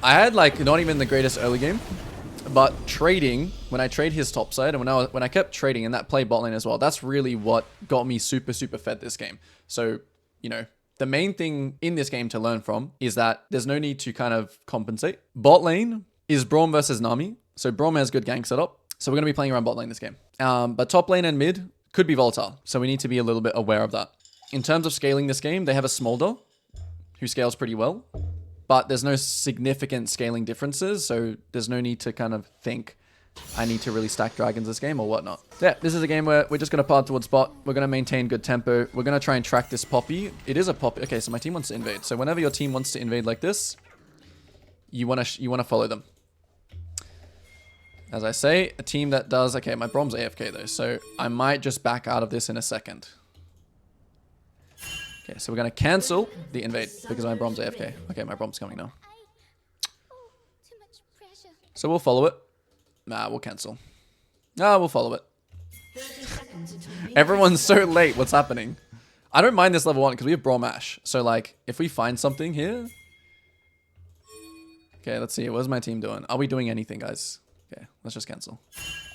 had, like, not even the greatest early game. But trading, when I trade his top side, and when I kept trading and that play bot lane as well, that's really what got me super fed this game. So, you know, the main thing in this game to learn from is that there's no need to kind of compensate. Bot lane is Braum versus Nami. So Braum has good gank setup. So we're going to be playing around bot lane this game. But top lane and mid could be volatile. So we need to be a little bit aware of that. In terms of scaling this game, they have a Smolder who scales pretty well. But there's no significant scaling differences, so there's no need to kind of think I need to really stack dragons this game or whatnot. Yeah, this is a game where we're just going to path towards bot. We're going to maintain good tempo. We're going to try and track this Poppy. It is a Poppy. Okay, so my team wants to invade. So whenever your team wants to invade like this, you want to follow them. As I say, a team that does... Okay, my Braum's AFK though, so I might just back out of this in a second. Okay, so we're going to cancel the invade because my Braum's AFK. Okay, my Braum's coming now. So we'll follow it. Nah, we'll cancel. Nah, we'll follow it. Everyone's so late. What's happening? I don't mind this level 1 because we have Braum Ash. So, like, if we find something here... Okay, let's see. What's my team doing? Are we doing anything, guys? Okay, let's just cancel.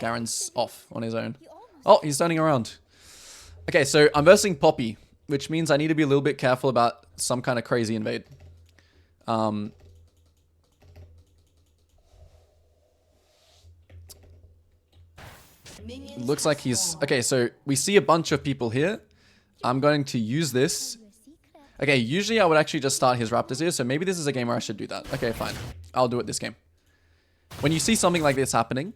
Garen's off on his own. Oh, he's turning around. Okay, so I'm versing Poppy. which means I need to be a little bit careful about some kind of crazy invade. Looks like he's... Okay, so we see a bunch of people here. I'm going to use this. Okay, usually I would actually just start his raptors here, so maybe this is a game where I should do that. Okay, fine. I'll do it this game. When you see something like this happening,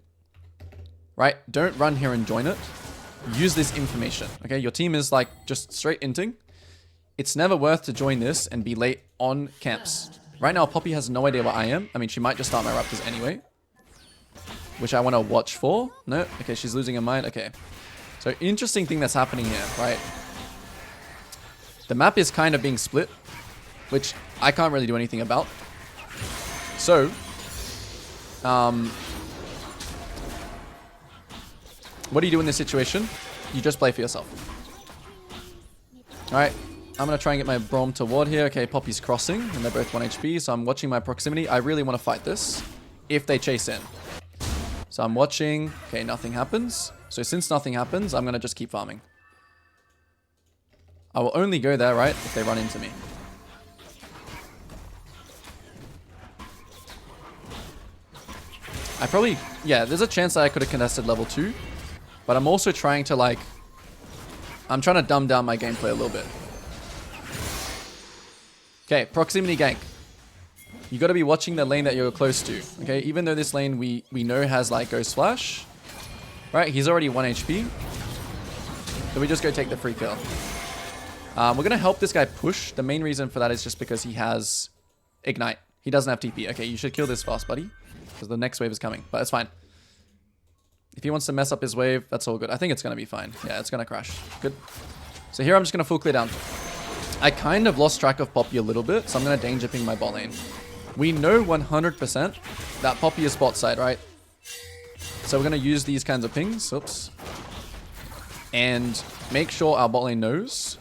right, don't run here and join it. Use this information, okay? Your team is like just straight inting. It's never worth to join this and be late on camps. Right now, Poppy has no idea where I am. I mean, she might just start my raptors anyway, which I want to watch for. No, okay, she's losing her mind. Okay, so interesting thing that's happening here, right? The map is kind of being split, which I can't really do anything about. So, what do you do in this situation? You just play for yourself. Alright, I'm going to try and get my Braum to ward here. Okay, Poppy's crossing, and they're both 1 HP, so I'm watching my proximity. I really want to fight this if they chase in. So I'm watching. Okay, nothing happens. So since nothing happens, I'm going to just keep farming. I will only go there, right, if they run into me. I probably... Yeah, there's a chance that I could have contested level 2. But I'm also trying to, like... I'm trying to dumb down my gameplay a little bit. Okay, proximity gank. You got to be watching the lane that you're close to. Okay, even though this lane we know has, like, Ghost Flash. Right, he's already 1 HP. So we just go take the free kill. We're going to help this guy push. The main reason for that is just because he has Ignite. He doesn't have TP. Okay, you should kill this fast, buddy. Because the next wave is coming. But it's fine. If he wants to mess up his wave, that's all good. I think it's going to be fine. Yeah, it's going to crash. Good. So here I'm just going to full clear down. I kind of lost track of Poppy a little bit. So I'm going to danger ping my bot lane. We know 100% that Poppy is bot side, right? So we're going to use these kinds of pings. Oops. And make sure our bot lane knows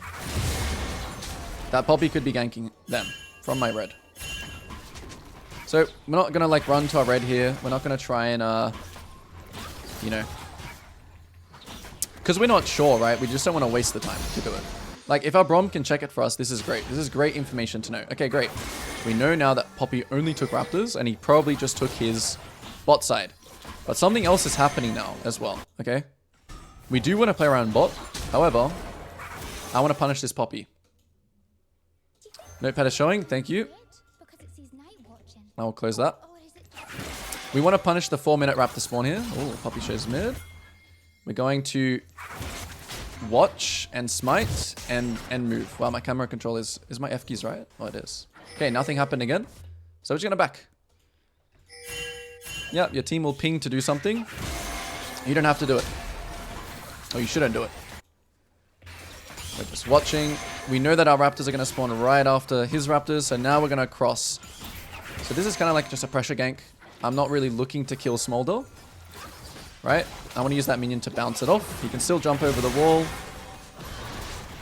that Poppy could be ganking them from my red. So we're not going to like run to our red here. We're not going to try and, you know, because we're not sure, right? We just don't want to waste the time to do it. Like if our Braum can check it for us, this is great. This is great information to know. Okay, great. We know now that Poppy only took raptors and he probably just took his bot side. But something else is happening now as well, okay? We do want to play around bot. However, I want to punish this Poppy. Notepad is showing. Thank you. I will close that. We want to punish the 4-minute raptor spawn here. Oh, Poppy shows mid. We're going to watch and smite and move. Wow, my camera control is my F keys right? Oh, it is. Okay, nothing happened again. So we're just going to back. Yeah, your team will ping to do something. You don't have to do it. Or you shouldn't do it. We're just watching. We know that our raptors are going to spawn right after his raptors. So now we're going to cross. So this is kind of like just a pressure gank. I'm not really looking to kill Smolder. Right? I want to use that minion to bounce it off. He can still jump over the wall.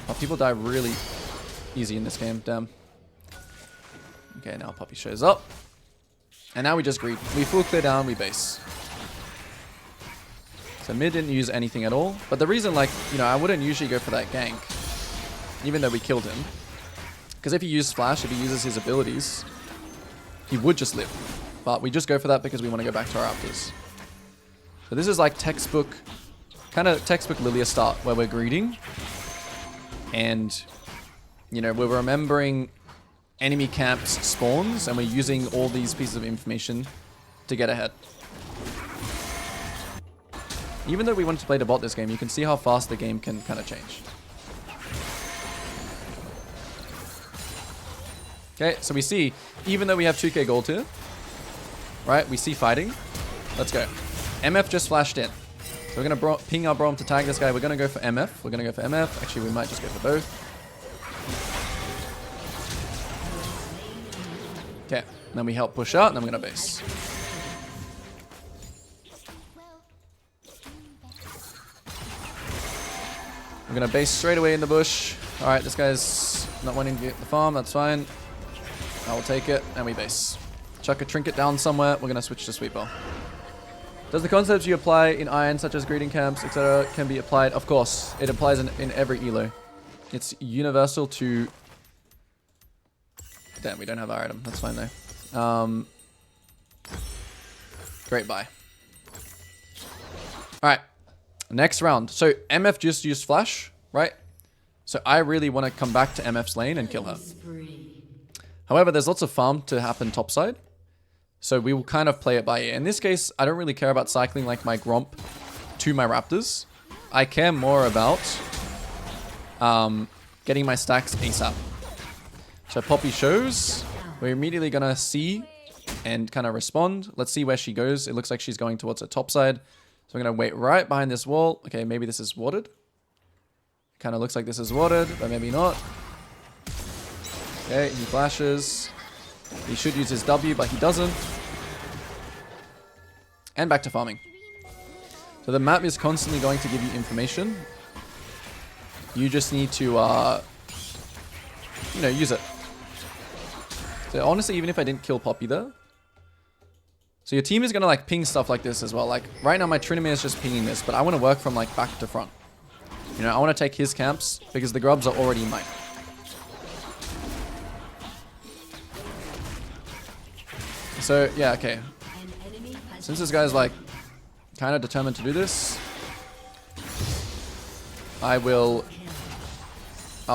Oh, people die really easy in this game. Damn. Okay, now Poppy shows up. And now we just greed. We full clear down, we base. So mid didn't use anything at all. But the reason, like, you know, I wouldn't usually go for that gank. Even though we killed him. Because if he used Flash, if he uses his abilities, he would just live. But we just go for that because we want to go back to our Raptors. So this is like textbook, kind of textbook Lilia start where we're greeting. And, you know, we're remembering enemy camps spawns and we're using all these pieces of information to get ahead. Even though we wanted to play the bot this game, you can see how fast the game can kind of change. Okay, so we see, even though we have 2k gold here, right, we see fighting. Let's go. MF just flashed in. So we're going to ping our Braum to tag this guy. We're going to go for MF. We're going to go for MF. Actually, we might just go for both. Okay, then we help push out, and then we're going to base. We're going to base straight away in the bush. Alright, this guy's not wanting to get the farm. That's fine. I will take it, and we base. Chuck a trinket down somewhere. We're going to switch to sweeper. Does the concepts you apply in Iron, such as greeting camps, etc., can be applied? Of course. It applies in every elo. It's universal to... Damn, we don't have our item. That's fine though. Great buy. Alright. Next round. So MF just used flash, right? So I really want to come back to MF's lane and kill her. However, there's lots of farm to happen topside. So we will kind of play it by ear. In this case, I don't really care about cycling like my Gromp to my Raptors. I care more about getting my stacks ASAP. So Poppy shows. We're immediately going to see and kind of respond. Let's see where she goes. It looks like she's going towards the top side. So I'm going to wait right behind this wall. Okay, maybe this is warded. Kind of looks like this is warded, but maybe not. Okay, he flashes. He should use his W, but he doesn't. And back to farming. So the map is constantly going to give you information. You just need to, you know, use it. So honestly, even if I didn't kill Poppy there. So your team is going to like ping stuff like this as well. Like right now my Trinity is just pinging this, but I want to work from like back to front. You know, I want to take his camps because the grubs are already mine. So yeah, okay. Since this guy's like kind of determined to do this, I'll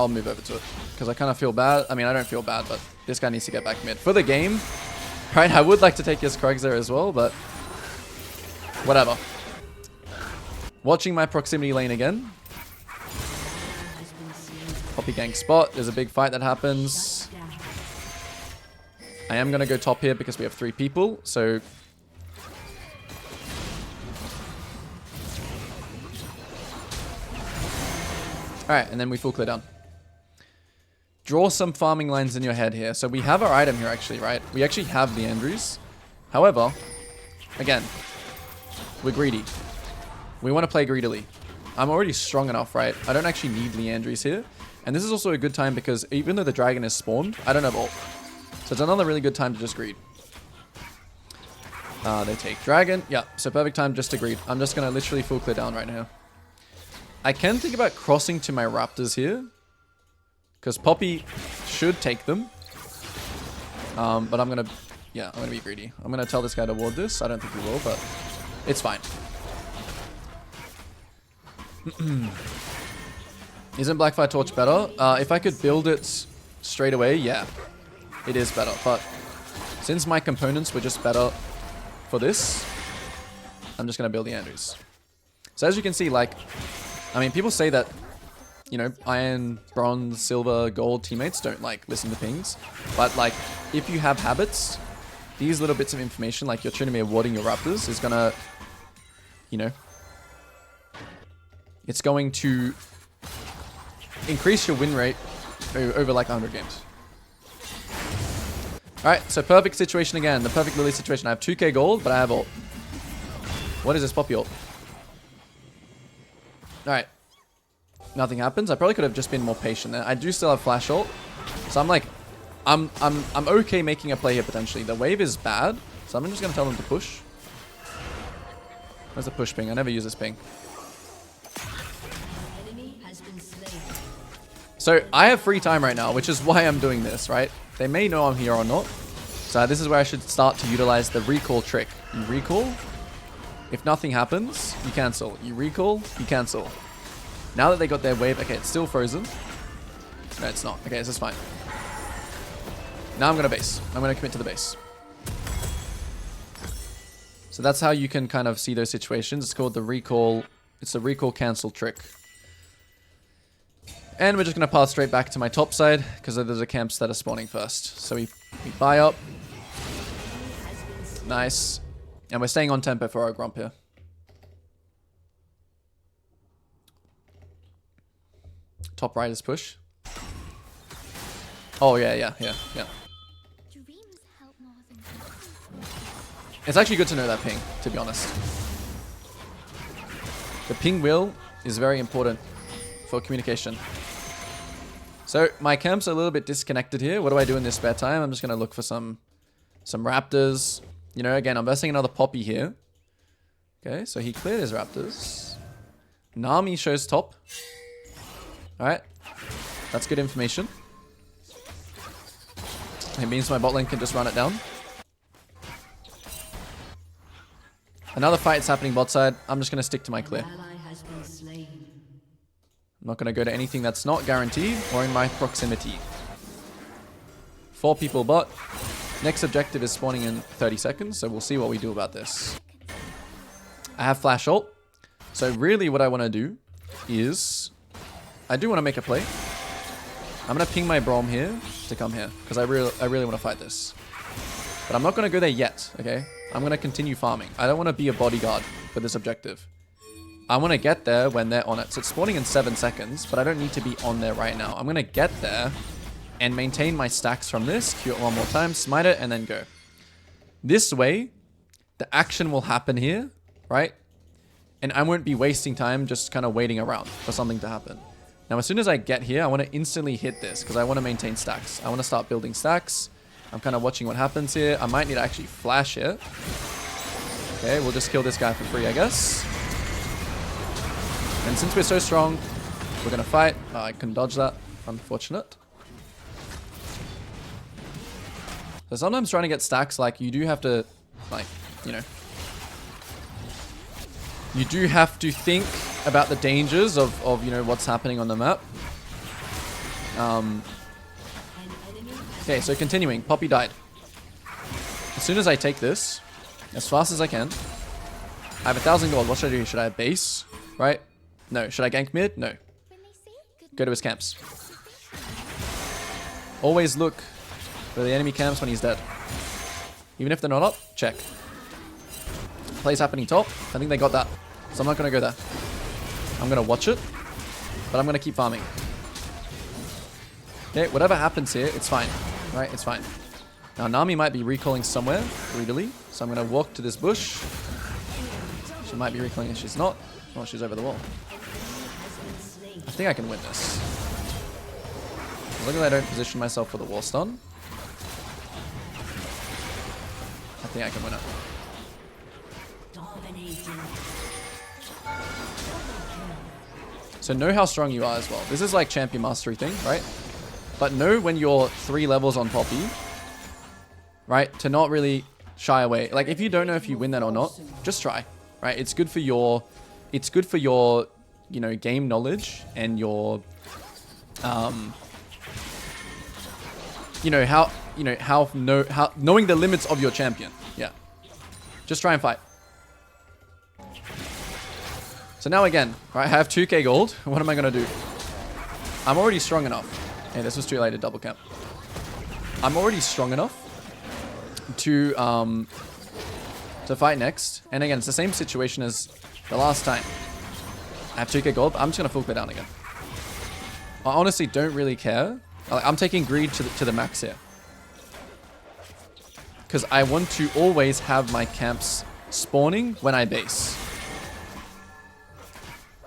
move over to it because I kind of feel bad. I mean, I don't feel bad, but this guy needs to get back mid for the game. Right, I would like to take his Krugs there as well, but whatever. Watching my proximity lane again. Poppy gank spot. There's a big fight that happens. I am going to go top here because we have 3 people, so... Alright, and then we full clear down. Draw some farming lines in your head here. So we have our item here actually, right? We actually have the Andrews. However, again, we're greedy. We want to play greedily. I'm already strong enough, right? I don't actually need Leandries here. And this is also a good time because even though the dragon is spawned, I don't have ult. So it's another really good time to just greed. They take dragon. Yeah, so perfect time just to greed. I'm just going to literally full clear down right now. I can think about crossing to my Raptors here. Because Poppy should take them. But I'm going to... Yeah, I'm going to be greedy. I'm going to tell this guy to ward this. I don't think he will, but it's fine. Isn't Blackfire Torch better? If I could build it straight away, yeah. It is better. But since my components were just better for this, I'm just going to build the Andrews. So as you can see, like... I mean, people say that, you know, iron, bronze, silver, gold teammates don't, like, listen to pings. But, like, if you have habits, these little bits of information, like your Trinity warding your Raptors, is going to, you know, it's going to increase your win rate over, like, 100 games. Alright, so perfect situation again. The perfect Lily situation. I have 2k gold, but I have ult. What is this Poppy ult? Alright. Nothing happens. I probably could have just been more patient there. I do still have flash ult. So I'm like, I'm okay making a play here potentially. The wave is bad. So I'm just going to tell them to push. Where's the push ping? I never use this ping. So I have free time right now, which is why I'm doing this, right? They may know I'm here or not. So this is where I should start to utilize the recall trick. You recall. If nothing happens, you cancel. You recall, you cancel. Now that they got their wave, okay, it's still frozen. No, it's not. Okay, this is fine. Now I'm going to base. I'm going to commit to the base. So that's how you can kind of see those situations. It's called the recall. It's the recall cancel trick. And we're just going to pass straight back to my top side because there's a camps that are spawning first. So we buy up. Nice. And we're staying on tempo for our Gromp here. Top right is push. Oh, yeah. It's actually good to know that ping, to be honest. The ping wheel is very important for communication. So my camps are a little bit disconnected here. What do I do in this spare time? I'm just going to look for some Raptors. You know, again, I'm investing another Poppy here. Okay, so he cleared his Raptors. Nami shows top. Alright. That's good information. It means my bot lane can just run it down. Another fight's happening bot side. I'm just going to stick to my clear. I'm not going to go to anything that's not guaranteed or in my proximity. 4 people bot. Next objective is spawning in 30 seconds, so we'll see what we do about this. I have flash ult. So really what I want to do is... I do want to make a play. I'm going to ping my Braum here to come here, because I really want to fight this. But I'm not going to go there yet, okay? I'm going to continue farming. I don't want to be a bodyguard for this objective. I want to get there when they're on it. So it's spawning in 7 seconds, but I don't need to be on there right now. I'm going to get there and maintain my stacks from this. Q it one more time, smite it, and then go. This way, the action will happen here, right? And I won't be wasting time just kind of waiting around for something to happen. Now, as soon as I get here, I want to instantly hit this because I want to maintain stacks. I want to start building stacks. I'm kind of watching what happens here. I might need to actually flash it. Okay, we'll just kill this guy for free, I guess. And since we're so strong, we're going to fight. I can dodge that. Unfortunate. So sometimes trying to get stacks, like, you do have to, like, you know... You do have to think about the dangers of you know, what's happening on the map. Okay, so continuing. Poppy died. As soon as I take this, as fast as I can, I have 1,000 gold. What should I do? Should I base? Right? No. Should I gank mid? No. Go to his camps. Always look for the enemy camps when he's dead. Even if they're not up, check. Play's happening top. I think they got that. So I'm not going to go there. I'm going to watch it. But I'm going to keep farming. Okay, whatever happens here, it's fine. Right, it's fine. Now Nami might be recalling somewhere, greedily. So I'm going to walk to this bush. She might be recalling and she's not. Oh, she's over the wall. I think I can win this. As long as I don't position myself for the wall stun. I think I can win it. So know how strong you are as well. This is like champion mastery thing, right? But know when you're 3 levels on Poppy, right? To not really shy away. Like if you don't know if you win that or not, just try, right? It's good for your, you know, game knowledge and your, knowing the limits of your champion. Yeah. Just try and fight. So now again, right, I have 2k gold. What am I going to do? I'm already strong enough. Hey, this was too late to double camp. I'm already strong enough to fight next. And again, it's the same situation as the last time. I have 2k gold. I'm just going to full clear down again. I honestly don't really care. I'm taking greed to the max here. Because I want to always have my camps spawning when I base.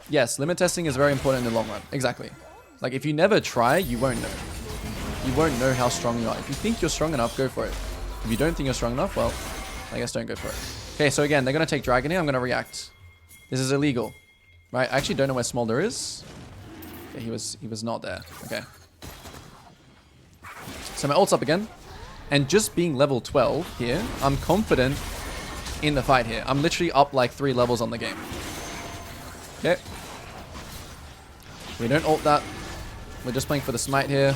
Yes, limit testing is very important in the long run. Exactly. Like, if you never try, you won't know. You won't know how strong you are. If you think you're strong enough, go for it. If you don't think you're strong enough, well, I guess don't go for it. Okay, so again, they're going to take Dragon here. I'm going to react. This is illegal. Right? I actually don't know where Smolder is. Okay, he was not there. Okay. So my ult's up again. And just being level 12 here, I'm confident in the fight here. I'm literally up like 3 levels on the game. Okay. We don't ult that. We're just playing for the smite here.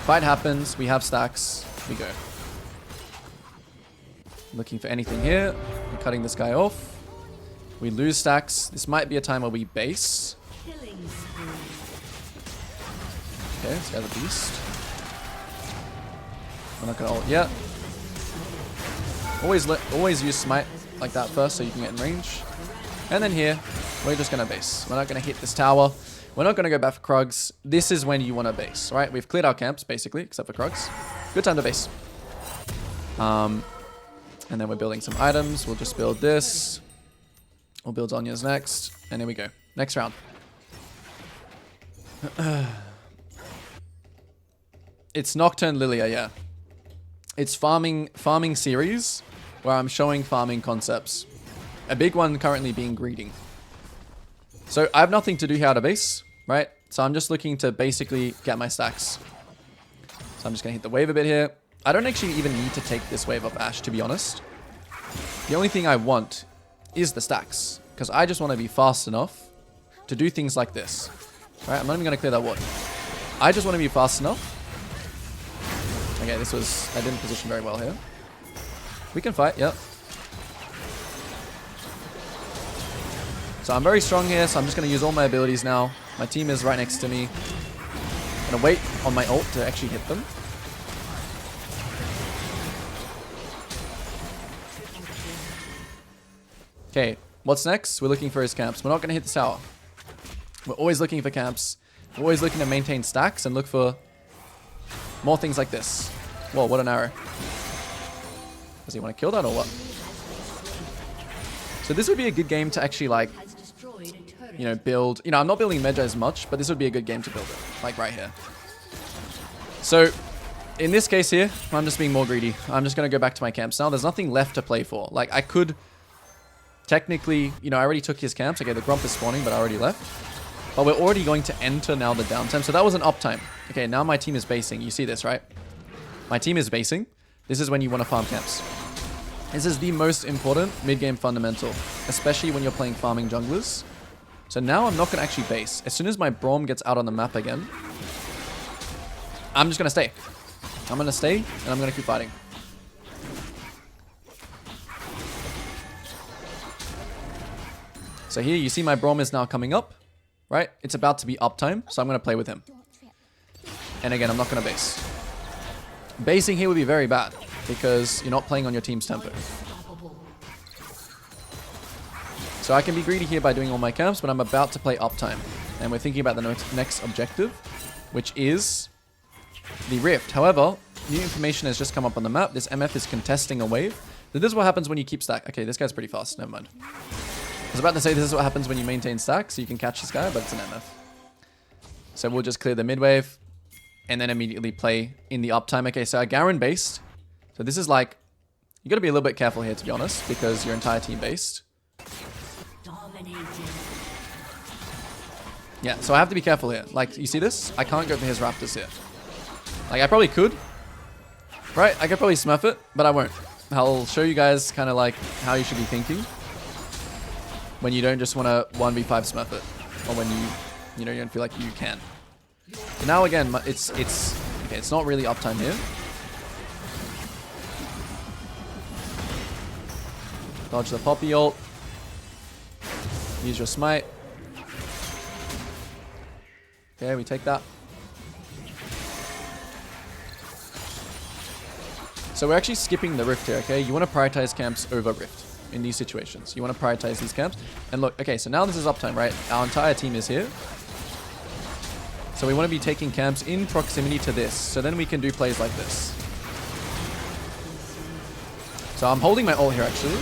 Fight happens. We have stacks. We go. Looking for anything here. We're cutting this guy off. We lose stacks. This might be a time where we base. Okay, this guy's a beast. We're not gonna ult yet. Always use smite like that first so you can get in range. And then here, we're just going to base. We're not going to hit this tower. We're not going to go back for Krugs. This is when you want to base, right? We've cleared our camps, basically, except for Krugs. Good time to base. And then we're building some items. We'll just build this. We'll build Zonya's next. And here we go. Next round. It's Nocturne Lilia, yeah. It's farming series where I'm showing farming concepts. A big one currently being greeting. So I have nothing to do here out of base, right? So I'm just looking to basically get my stacks. So I'm just going to hit the wave a bit here. I don't actually even need to take this wave of Ashe, to be honest. The only thing I want is the stacks, because I just want to be fast enough to do things like this. All right, I'm not even going to clear that ward. I just want to be fast enough. Okay, I didn't position very well here. We can fight, yep. So I'm very strong here, so I'm just going to use all my abilities now. My team is right next to me. I'm going to wait on my ult to actually hit them. Okay, what's next? We're looking for his camps. We're not going to hit the tower. We're always looking for camps. We're always looking to maintain stacks and look for more things like this. Whoa, what an arrow. Does he want to kill that or what? So this would be a good game to actually, like, you know, build. You know, I'm not building Medjay as much, but this would be a good game to build it. Like right here. So in this case here, I'm just being more greedy. I'm just going to go back to my camps now. There's nothing left to play for. Like, I could technically, you know, I already took his camps. Okay, the Grump is spawning, but I already left. But we're already going to enter now the downtime. So that was an uptime. Okay, now my team is basing. You see this, right? My team is basing. This is when you want to farm camps. This is the most important mid-game fundamental, especially when you're playing farming junglers. So now I'm not going to actually base. As soon as my Braum gets out on the map again, I'm just going to stay. I'm going to stay, and I'm going to keep fighting. So here, you see my Braum is now coming up, right? It's about to be uptime, so I'm going to play with him. And again, I'm not going to base. Basing here would be very bad, because you're not playing on your team's tempo. So I can be greedy here by doing all my camps, but I'm about to play uptime. And we're thinking about the next objective, which is the Rift. However, new information has just come up on the map. This MF is contesting a wave. So this is what happens when you keep stack. Okay, this guy's pretty fast. Never mind. I was about to say this is what happens when you maintain stack, so you can catch this guy, but it's an MF. So we'll just clear the mid wave and then immediately play in the uptime. Okay, so Garen based. So this is like, you got to be a little bit careful here, to be honest, because your entire team based. Yeah, so I have to be careful here. Like, you see this? I can't go for his Raptors here. Like, I probably could. Right? I could probably smurf it, but I won't. I'll show you guys kind of like how you should be thinking when you don't just want to 1v5 smurf it. Or when you know, you don't feel like you can. But now again, it's not really uptime here. Dodge the Poppy ult. Use your smite. Okay, we take that. So we're actually skipping the Rift here, okay? You want to prioritize camps over Rift in these situations. You want to prioritize these camps. And look, okay, so now this is uptime, right? Our entire team is here. So we want to be taking camps in proximity to this. So then we can do plays like this. So I'm holding my ult here, actually,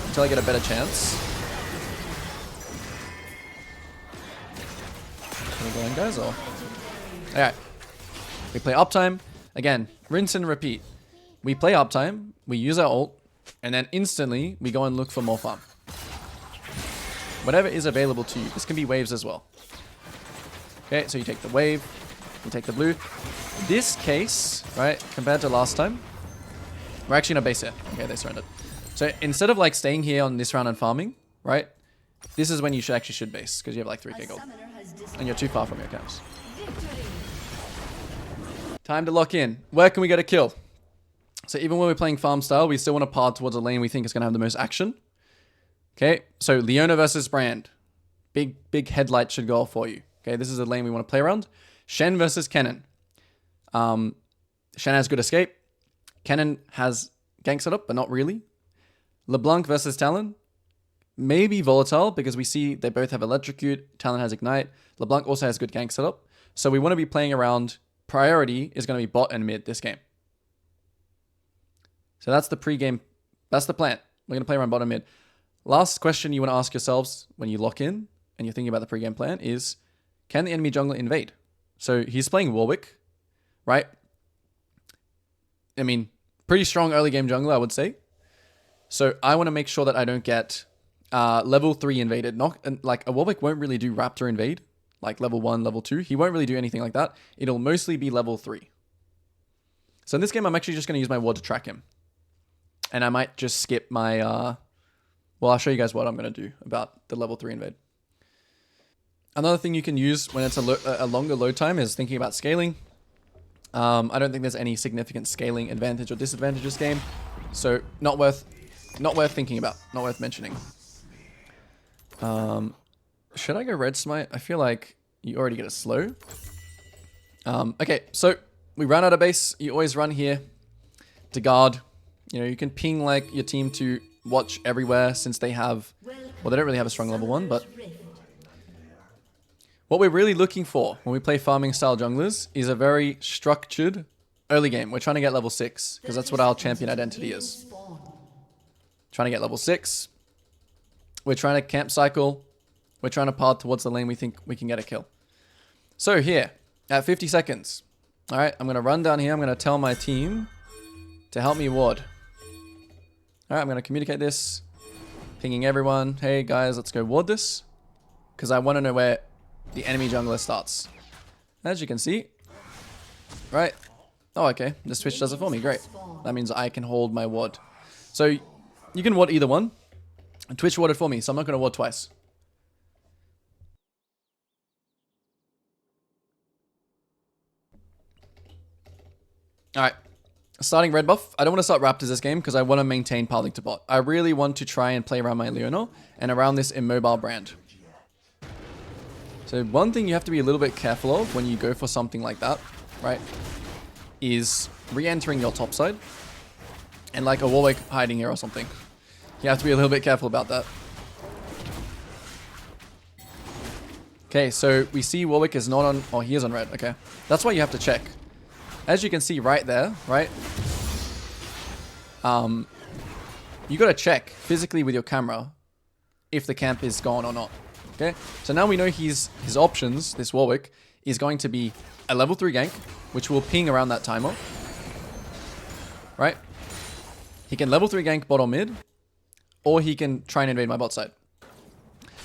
until I get a better chance. Can we go in, guys? Or... Alright. We play uptime. Again, rinse and repeat. We play uptime, we use our ult, and then instantly we go and look for more farm. Whatever is available to you. This can be waves as well. Okay, so you take the wave, you take the blue. This case, right, compared to last time, we're actually in a base here. Okay, they surrendered. So instead of like staying here on this round and farming, right, this is when you should base, because you have like 3k gold. And you're too far from your camps. Time to lock in. Where can we get a kill? So even when we're playing farm style, we still want to path towards a lane we think is going to have the most action. Okay, so Leona versus Brand. Big headlight should go off for you. Okay, this is a lane we want to play around. Shen versus Kennen. Shen has good escape. Kennen has gank setup, but not really. LeBlanc versus Talon. Maybe volatile, because we see they both have Electrocute. Talon has Ignite. LeBlanc also has good gank setup. So we want to be playing around. Priority is going to be bot and mid this game. So that's the pre-game. That's the plan. We're going to play around bottom mid. Last question you want to ask yourselves when you lock in and you're thinking about the pre-game plan is, can the enemy jungler invade? So he's playing Warwick, right? I mean, pretty strong early game jungler, I would say. So I want to make sure that I don't get level 3 invaded. Like a Warwick won't really do Raptor invade. like level 1, level 2. He won't really do anything like that. It'll mostly be level 3. So in this game, I'm actually just going to use my ward to track him. And I might just skip my... well, I'll show you guys what I'm going to do about the level 3 invade. Another thing you can use when it's a longer load time is thinking about scaling. I don't think there's any significant scaling advantage or disadvantage this game. So not worth thinking about. Not worth mentioning. Should I go red smite? I feel like you already get a slow. Okay, so we ran out of base. You always run here to guard. You know, you can ping like your team to watch everywhere since they have... Well, they don't really have a strong level 1, but... What we're really looking for when we play farming style junglers is a very structured early game. We're trying to get level 6 because that's what our champion identity is. Trying to get level 6. We're trying to camp cycle. We're trying to path towards the lane we think we can get a kill. So here, at 50 seconds. Alright, I'm going to run down here. I'm going to tell my team to help me ward. Alright, I'm going to communicate this. Pinging everyone. Hey guys, let's go ward this. Because I want to know where the enemy jungler starts. As you can see. Right. Oh, okay. The switch does it for me. Great. That means I can hold my ward. So you can ward either one. And Twitch warded for me, so I'm not going to ward twice. Alright. Starting red buff. I don't want to start Raptors this game because I want to maintain pathing to bot. I really want to try and play around my Leonor and around this immobile brand. So one thing you have to be a little bit careful of when you go for something like that, right, is re-entering your top side. And like a Warwick hiding here or something. You have to be a little bit careful about that. Okay, so we see Warwick is not on... Oh, he is on red. Okay. That's why you have to check. As you can see right there, right? You got to check physically with your camera if the camp is gone or not. Okay, so now we know his options, this Warwick, is going to be a level 3 gank, which will ping around that timer. Right? He can level 3 gank bot or mid, or he can try and invade my bot side.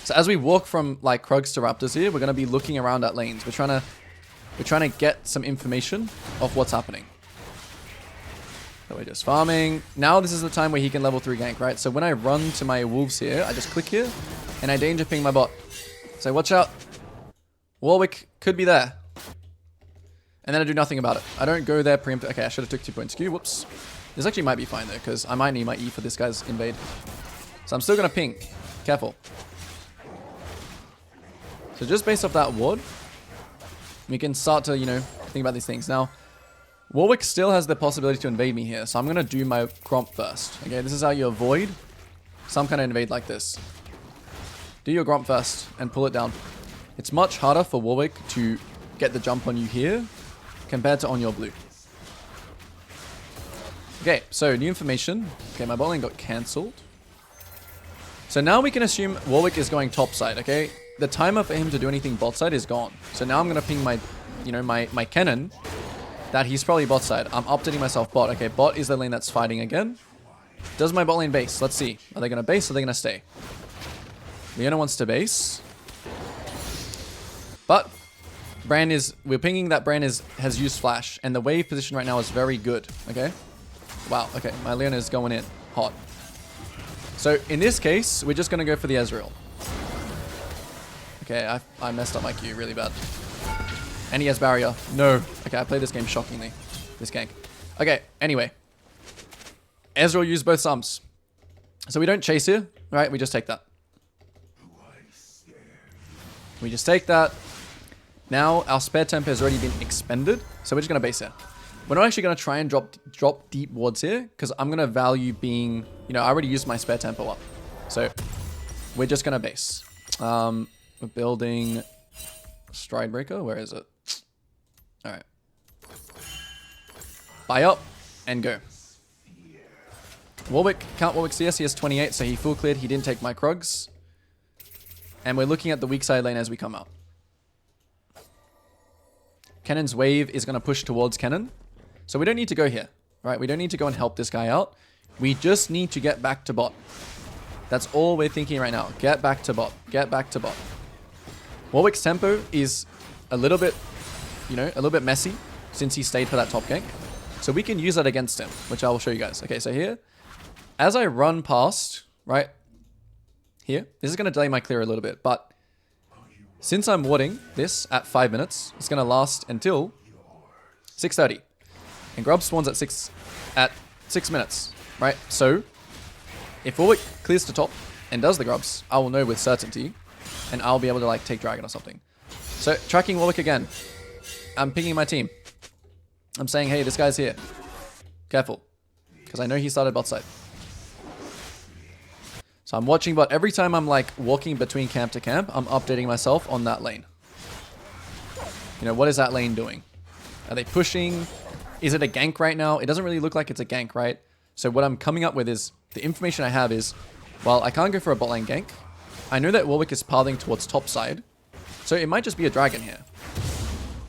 So as we walk from like Krugs to Raptors here, we're going to be looking around at lanes. We're trying to get some information of what's happening. So we're just farming. Now this is the time where he can level 3 gank, right? So when I run to my wolves here, I just click here. And I danger ping my bot. So watch out. Warwick could be there. And then I do nothing about it. I don't go there preempt. Okay, I should have took 2 point skew. Whoops. This actually might be fine though, because I might need my E for this guy's invade. So I'm still going to ping. Careful. So just based off that ward, we can start to, you know, think about these things. Now, Warwick still has the possibility to invade me here. So I'm going to do my Gromp first. Okay, this is how you avoid some kind of invade like this. Do your Gromp first and pull it down. It's much harder for Warwick to get the jump on you here compared to on your blue. Okay, so new information. Okay, my bot lane got cancelled. So now we can assume Warwick is going top side, okay? The timer for him to do anything bot side is gone. So now I'm going to ping my, you know, my cannon that he's probably bot side. I'm updating myself bot. Okay, bot is the lane that's fighting again. Does my bot lane base? Let's see. Are they going to base or are they going to stay? Leona wants to base. But we're pinging that Bran has used flash. And the wave position right now is very good. Okay. Wow. Okay. My Leona is going in hot. So in this case, we're just going to go for the Ezreal. Okay. I messed up my Q really bad. And he has barrier. No. Okay. I played this game shockingly. This gank. Okay. Anyway. Ezreal used both sums. So we don't chase here. Right. We just take that. We just take that. Now our spare temp has already been expended. So we're just going to base here. We're not actually going to try and drop deep wards here. Because I'm going to value being... You know, I already used my spare tempo up. So we're just going to base. We're building Stride Breaker. Where is it? Alright. Buy up and go. Warwick, count Warwick CS. He has 28. So he full cleared. He didn't take my Krugs. And we're looking at the weak side lane as we come out. Cannon's wave is going to push towards Cannon. So we don't need to go here. Right? We don't need to go and help this guy out. We just need to get back to bot. That's all we're thinking right now. Get back to bot. Get back to bot. Warwick's tempo is a little bit, you know, a little bit messy since he stayed for that top gank. So we can use that against him, which I will show you guys. Okay, so here, as I run past, right here, this is going to delay my clear a little bit, but since I'm warding this at 5 minutes, it's going to last until 6:30. And Grub spawns at 6 minutes, right? So if Warwick clears to top and does the grubs, I will know with certainty, and I'll be able to like take dragon or something. So tracking Warwick again. I'm pinging my team. I'm saying, hey, this guy's here. Careful. Because I know he started bot side. So I'm watching bot. Every time I'm like walking between camp to camp, I'm updating myself on that lane. You know, what is that lane doing? Are they pushing? Is it a gank right now? It doesn't really look like it's a gank, right? So what I'm coming up with is, the information I have is, well, I can't go for a bot lane gank. I know that Warwick is pathing towards top side. So it might just be a dragon here.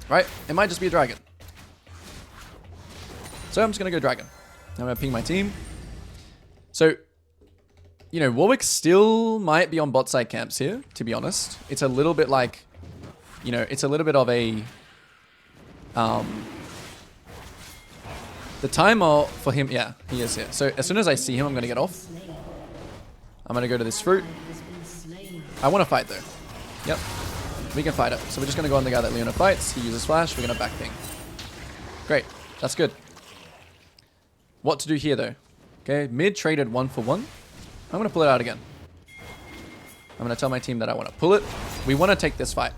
Right? It might just be a dragon. So I'm just going to go dragon. I'm going to ping my team. So, you know, Warwick still might be on bot side camps here, to be honest. It's a little bit like, you know, it's a little bit of a... the timer for him, yeah, he is here. So as soon as I see him, I'm going to get off. I'm going to go to this fruit. I want to fight though. Yep. We can fight it. So we're just going to go on the guy that Leona fights. He uses flash. We're going to back ping. Great. That's good. What to do here though? Okay, mid traded 1 for 1. I'm going to pull it out again. I'm going to tell my team that I want to pull it. We want to take this fight.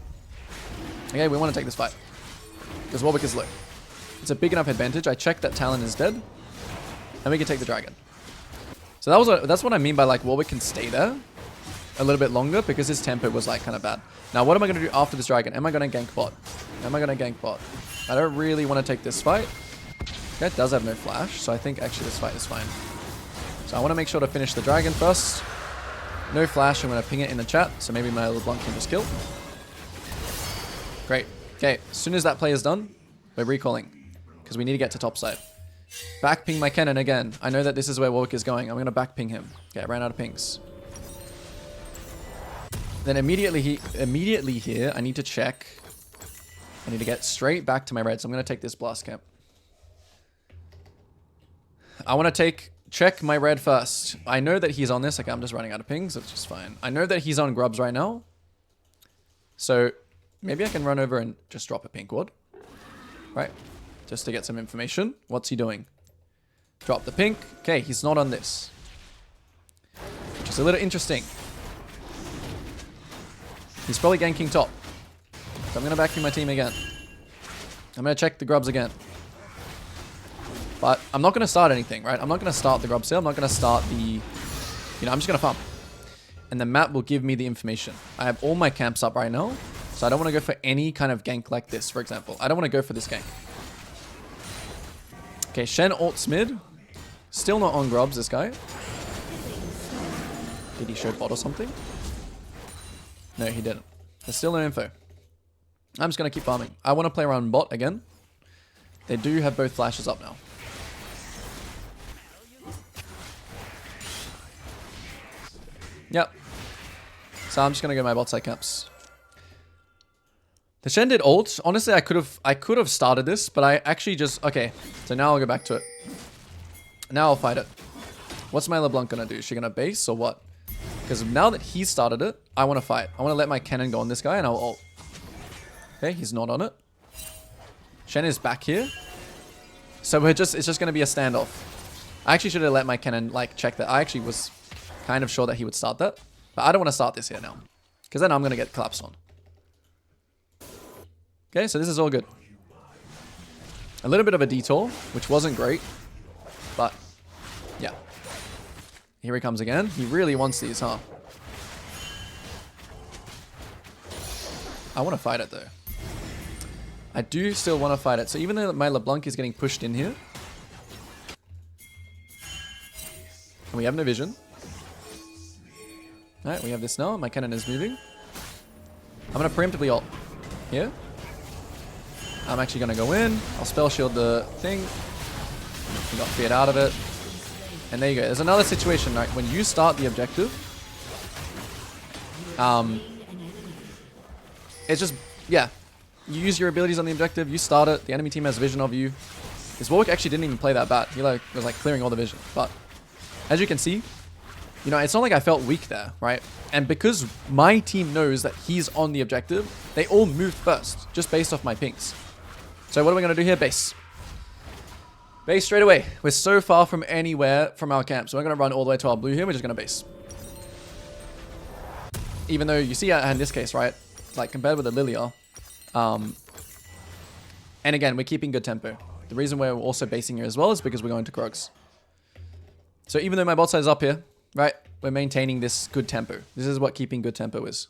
Okay, we want to take this fight. Because Warwick is low. It's a big enough advantage. I checked that Talon is dead. And we can take the dragon. So that's what I mean by like Warwick can stay there a little bit longer because his tempo was like kind of bad. Now what am I going to do after this dragon? Am I going to gank bot? Am I going to gank bot? I don't really want to take this fight. Okay, it does have no flash. So I think actually this fight is fine. So I want to make sure to finish the dragon first. No flash. I'm going to ping it in the chat. So maybe my LeBlanc can just kill. Great. Okay, as soon as that play is done, we're recalling. Because we need to get to top side. Back ping my cannon again. I know that this is where Warwick is going. I'm going to back ping him. Okay, I ran out of pings. Then immediately here, I need to check. I need to get straight back to my red. So I'm going to take this blast camp. I want to check my red first. I know that he's on this. Okay, I'm just running out of pings. It's just fine. I know that he's on grubs right now. So maybe I can run over and just drop a pink ward. Right. Just to get some information. What's he doing? Drop the pink. Okay, he's not on this. Which is a little interesting. He's probably ganking top. So I'm going to back in my team again. I'm going to check the grubs again. But I'm not going to start anything, right? I'm not going to start the grubs here. I'm not going to start the... You know, I'm just going to farm. And the map will give me the information. I have all my camps up right now. So I don't want to go for any kind of gank like this, for example. I don't want to go for this gank. Okay, Shen ults mid. Still not on grubs, this guy. Did he show bot or something? No, he didn't. There's still no info. I'm just going to keep farming. I want to play around bot again. They do have both flashes up now. Yep. So I'm just going to go my bot side camps. The Shen did ult. Honestly, I could have started this, but I actually just... Okay, so now I'll go back to it. Now I'll fight it. What's my LeBlanc going to do? Is she going to base or what? Because now that he started it, I want to fight. I want to let my cannon go on this guy and I'll ult. Okay, he's not on it. Shen is back here. So it's just going to be a standoff. I actually should have let my cannon like check that. I actually was kind of sure that he would start that. But I don't want to start this here now. Because then I'm going to get collapsed on. Okay, so this is all good. A little bit of a detour, which wasn't great. But, yeah. Here he comes again. He really wants these, huh? I want to fight it, though. I do still want to fight it. So even though my LeBlanc is getting pushed in here. And we have no vision. Alright, we have this now. My cannon is moving. I'm going to preemptively ult. Here. I'm actually going to go in. I'll spell shield the thing. We got feared out of it. And there you go. There's another situation, right? When you start the objective, it's just, yeah. You use your abilities on the objective, you start it, the enemy team has vision of you. This Warwick actually didn't even play that bad. He was like clearing all the vision. But as you can see, you know, it's not like I felt weak there, right? And because my team knows that he's on the objective, they all moved first, just based off my pings. So what are we going to do here? Base. Base straight away. We're so far from anywhere from our camp. So we're going to run all the way to our blue here. We're just going to base. Even though you see in this case, right? Like compared with the Lilia. And again, we're keeping good tempo. The reason we're also basing here as well is because we're going to Krogs. So even though my bot side is up here, right? We're maintaining this good tempo. This is what keeping good tempo is.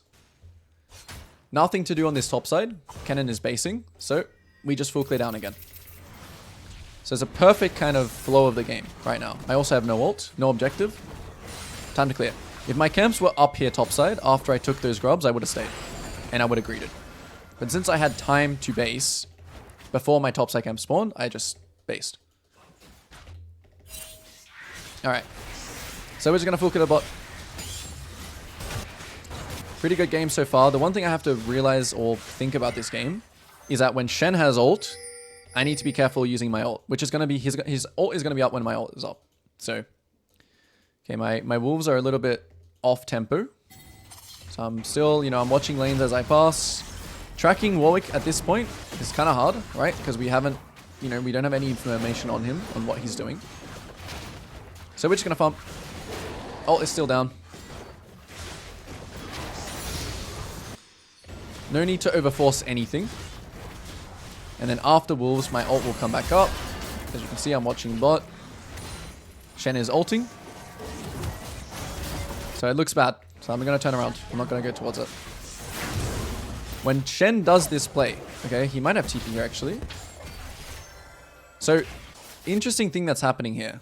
Nothing to do on this top side. Cannon is basing. So we just full clear down again. So it's a perfect kind of flow of the game right now. I also have no ult, no objective. Time to clear. If my camps were up here topside, after I took those grubs, I would have stayed. And I would have greeted. But since I had time to base before my topside camp spawned, I just based. Alright. So we're just going to full kill the bot. Pretty good game so far. The one thing I have to realize or think about this game is that when Shen has ult, I need to be careful using my ult, which is going to be, his ult is going to be up when my ult is up. So, okay, my wolves are a little bit off tempo. So I'm still, you know, I'm watching lanes as I pass. Tracking Warwick at this point is kind of hard, right? Because we haven't, you know, we don't have any information on him, on what he's doing. So we're just going to farm. Ult is still down. No need to overforce anything. And then after wolves, my ult will come back up. As you can see, I'm watching bot. Shen is ulting. So it looks bad. So I'm going to turn around. I'm not going to go towards it. When Shen does this play, okay, he might have TP here actually. So, interesting thing that's happening here.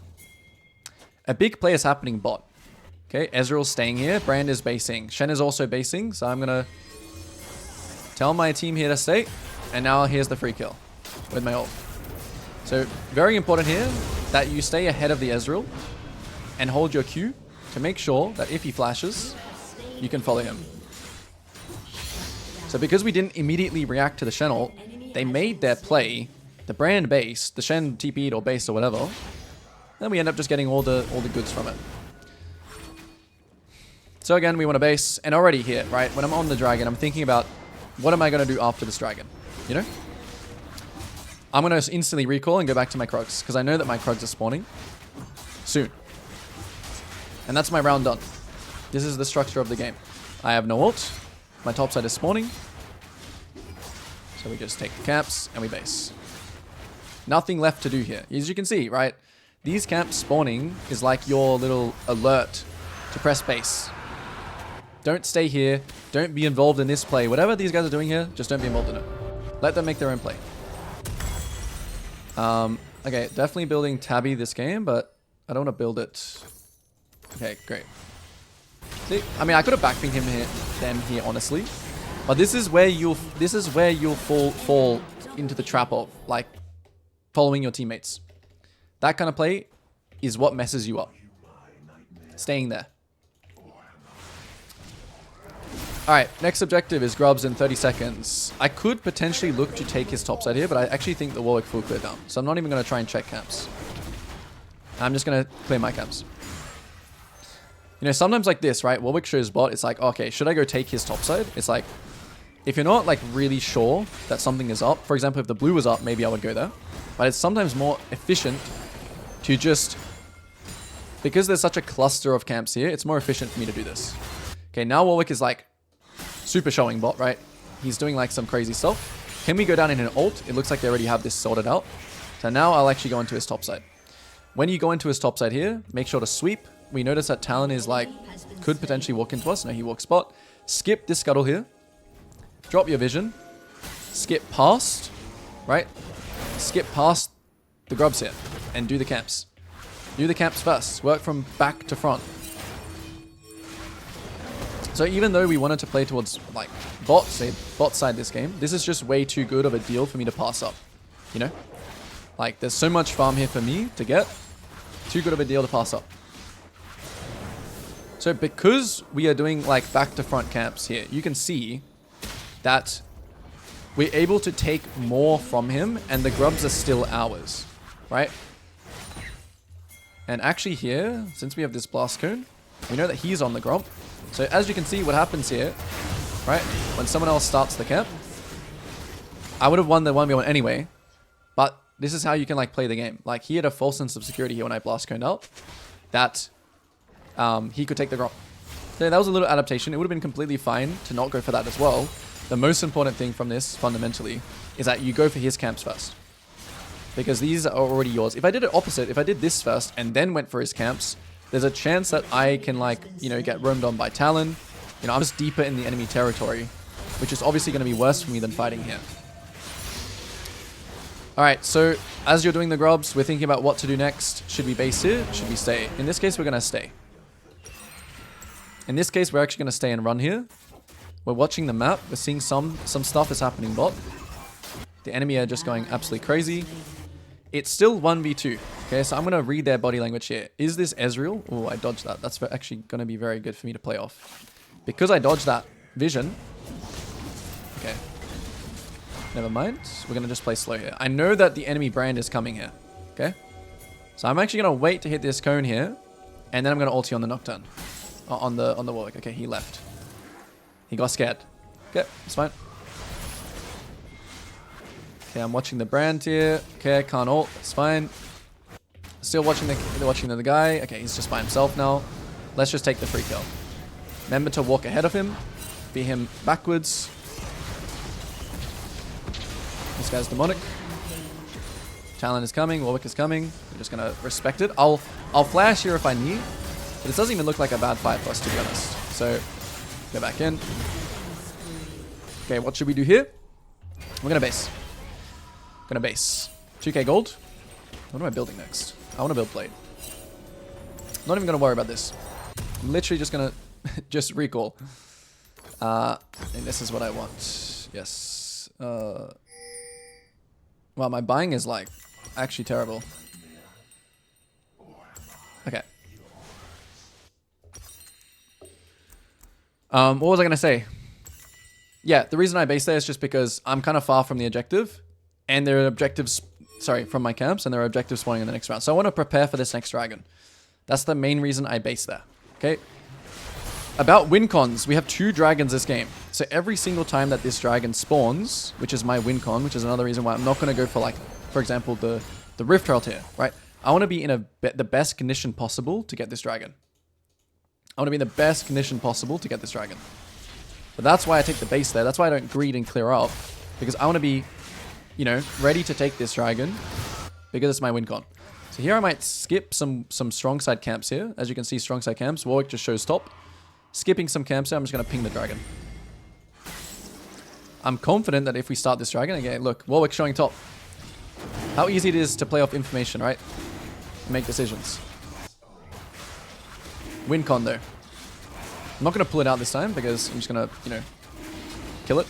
A big play is happening bot. Okay, Ezreal's staying here. Brand is basing. Shen is also basing. So I'm going to tell my team here to stay. And now here's the free kill with my ult. So very important here that you stay ahead of the Ezreal and hold your Q to make sure that if he flashes, you can follow him. So because we didn't immediately react to the Shen ult, they made their play, the Brand base, the Shen TP'd or based or whatever, then we end up just getting all the goods from it. So again, we want to base, and already here, right, when I'm on the dragon, I'm thinking about what am I going to do after this dragon? You know? I'm going to instantly recall and go back to my Krogs, because I know that my Krogs are spawning soon. And that's my round done. This is the structure of the game. I have no ult. My top side is spawning. So we just take the camps and we base. Nothing left to do here. As you can see, right? These camps spawning is like your little alert to press base. Don't stay here. Don't be involved in this play. Whatever these guys are doing here, just don't be involved in it. Let them make their own play. Okay, definitely building Tabby this game, but I don't want to build it. Okay, great. See, I mean, I could have backpinged them here, honestly, but this is where you'll fall into the trap of like following your teammates. That kind of play is what messes you up. Staying there. Alright, next objective is grubs in 30 seconds. I could potentially look to take his top side here, but I actually think the Warwick full clear down. So I'm not even going to try and check camps. I'm just going to clear my camps. You know, sometimes like this, right? Warwick shows bot, it's like, okay, should I go take his top side? It's like, if you're not like really sure that something is up, for example, if the blue was up, maybe I would go there. But it's sometimes more efficient to just, because there's such a cluster of camps here, it's more efficient for me to do this. Okay, now Warwick is like, super showing bot, right? He's doing like some crazy stuff. Can we go down in an ult? It looks like they already have this sorted out. So now I'll actually go into his top side. When you go into his top side here, make sure to sweep. We notice that Talon is like, could potentially walk into us. No, he walks bot. Skip this scuttle here. Drop your vision. Skip past, right? Skip past the grubs here and do the camps. Do the camps first. Work from back to front. So even though we wanted to play towards like bot side this game, this is just way too good of a deal for me to pass up. You know? Like there's so much farm here for me to get. Too good of a deal to pass up. So because we are doing like back to front camps here, you can see that we're able to take more from him and the grubs are still ours, right? And actually here, since we have this blast cone, we know that he's on the grub. So as you can see, what happens here, right? When someone else starts the camp, I would have won the 1v1 anyway, but this is how you can like play the game. Like he had a false sense of security here when I blast coned out that he could take the grub. So that was a little adaptation. It would have been completely fine to not go for that as well. The most important thing from this, fundamentally, is that you go for his camps first. Because these are already yours. If I did it opposite, if I did this first and then went for his camps, there's a chance that I can, like, you know, get roamed on by Talon. You know, I'm just deeper in the enemy territory, which is obviously going to be worse for me than fighting here. Alright, so as you're doing the grubs, we're thinking about what to do next. Should we base here? Should we stay? In this case, we're going to stay. In this case, we're actually going to stay and run here. We're watching the map. We're seeing some stuff is happening bot. The enemy are just going absolutely crazy. It's still 1v2. Okay, so I'm going to read their body language here. Is this Ezreal? Oh, I dodged that. That's actually going to be very good for me to play off. Because I dodged that vision. Okay. Never mind. We're going to just play slow here. I know that the enemy brand is coming here. Okay. So I'm actually going to wait to hit this cone here. And then I'm going to ulti on the Nocturne. On the Warwick. Okay, he left. He got scared. Okay, it's fine. Okay, I'm watching the brand here. Okay, can't ult. It's fine. Still watching the guy. Okay, he's just by himself now. Let's just take the free kill. Remember to walk ahead of him. Beat him backwards. This guy's demonic. Talon is coming. Warwick is coming. We're just gonna respect it. I'll flash here if I need. But this doesn't even look like a bad fight for us, to be honest. So, go back in. Okay, what should we do here? We're gonna base. Gonna base. 2k gold. What am I building next? I want to build Blade. Not even gonna worry about this. I'm literally just gonna just recall. And this is what I want. Yes. Well, my buying is like actually terrible. Okay. What was I going to say? Yeah, the reason I base there is just because I'm kind of far from the objective. And there are objectives, sorry, from my camps. And there are objectives spawning in the next round. So I want to prepare for this next dragon. That's the main reason I base there. Okay. About win cons, we have 2 dragons this game. So every single time that this dragon spawns, which is my win con, which is another reason why I'm not going to go for, like, for example, the Rift Herald here, right? I want to be in the best condition possible to get this dragon. I want to be in the best condition possible to get this dragon. But that's why I take the base there. That's why I don't greed and clear up. Because I want to be, you know, ready to take this dragon. Because it's my win con. So here I might skip some strong side camps here. As you can see, strong side camps. Warwick just shows top. Skipping some camps here. I'm just going to ping the dragon. I'm confident that if we start this dragon, again, look, Warwick showing top. How easy it is to play off information, right? Make decisions. Win con though. I'm not going to pull it out this time because I'm just going to, you know, kill it.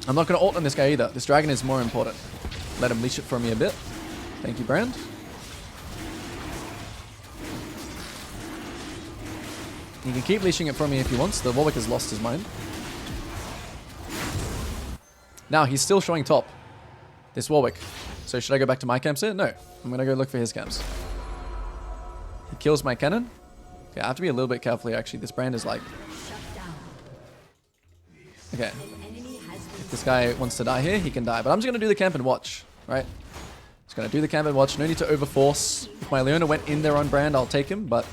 I'm not going to ult on this guy either. This dragon is more important. Let him leash it for me a bit. Thank you, Brand. He can keep leashing it for me if he wants. The Warwick has lost his mind. Now, he's still showing top. This Warwick. So should I go back to my camps here? No. I'm going to go look for his camps. He kills my cannon. Okay, I have to be a little bit careful here, actually. This brand is like... Okay. If this guy wants to die here, he can die. But I'm just going to do the camp and watch, right? Just going to do the camp and watch. No need to overforce. If my Leona went in there on brand, I'll take him, but...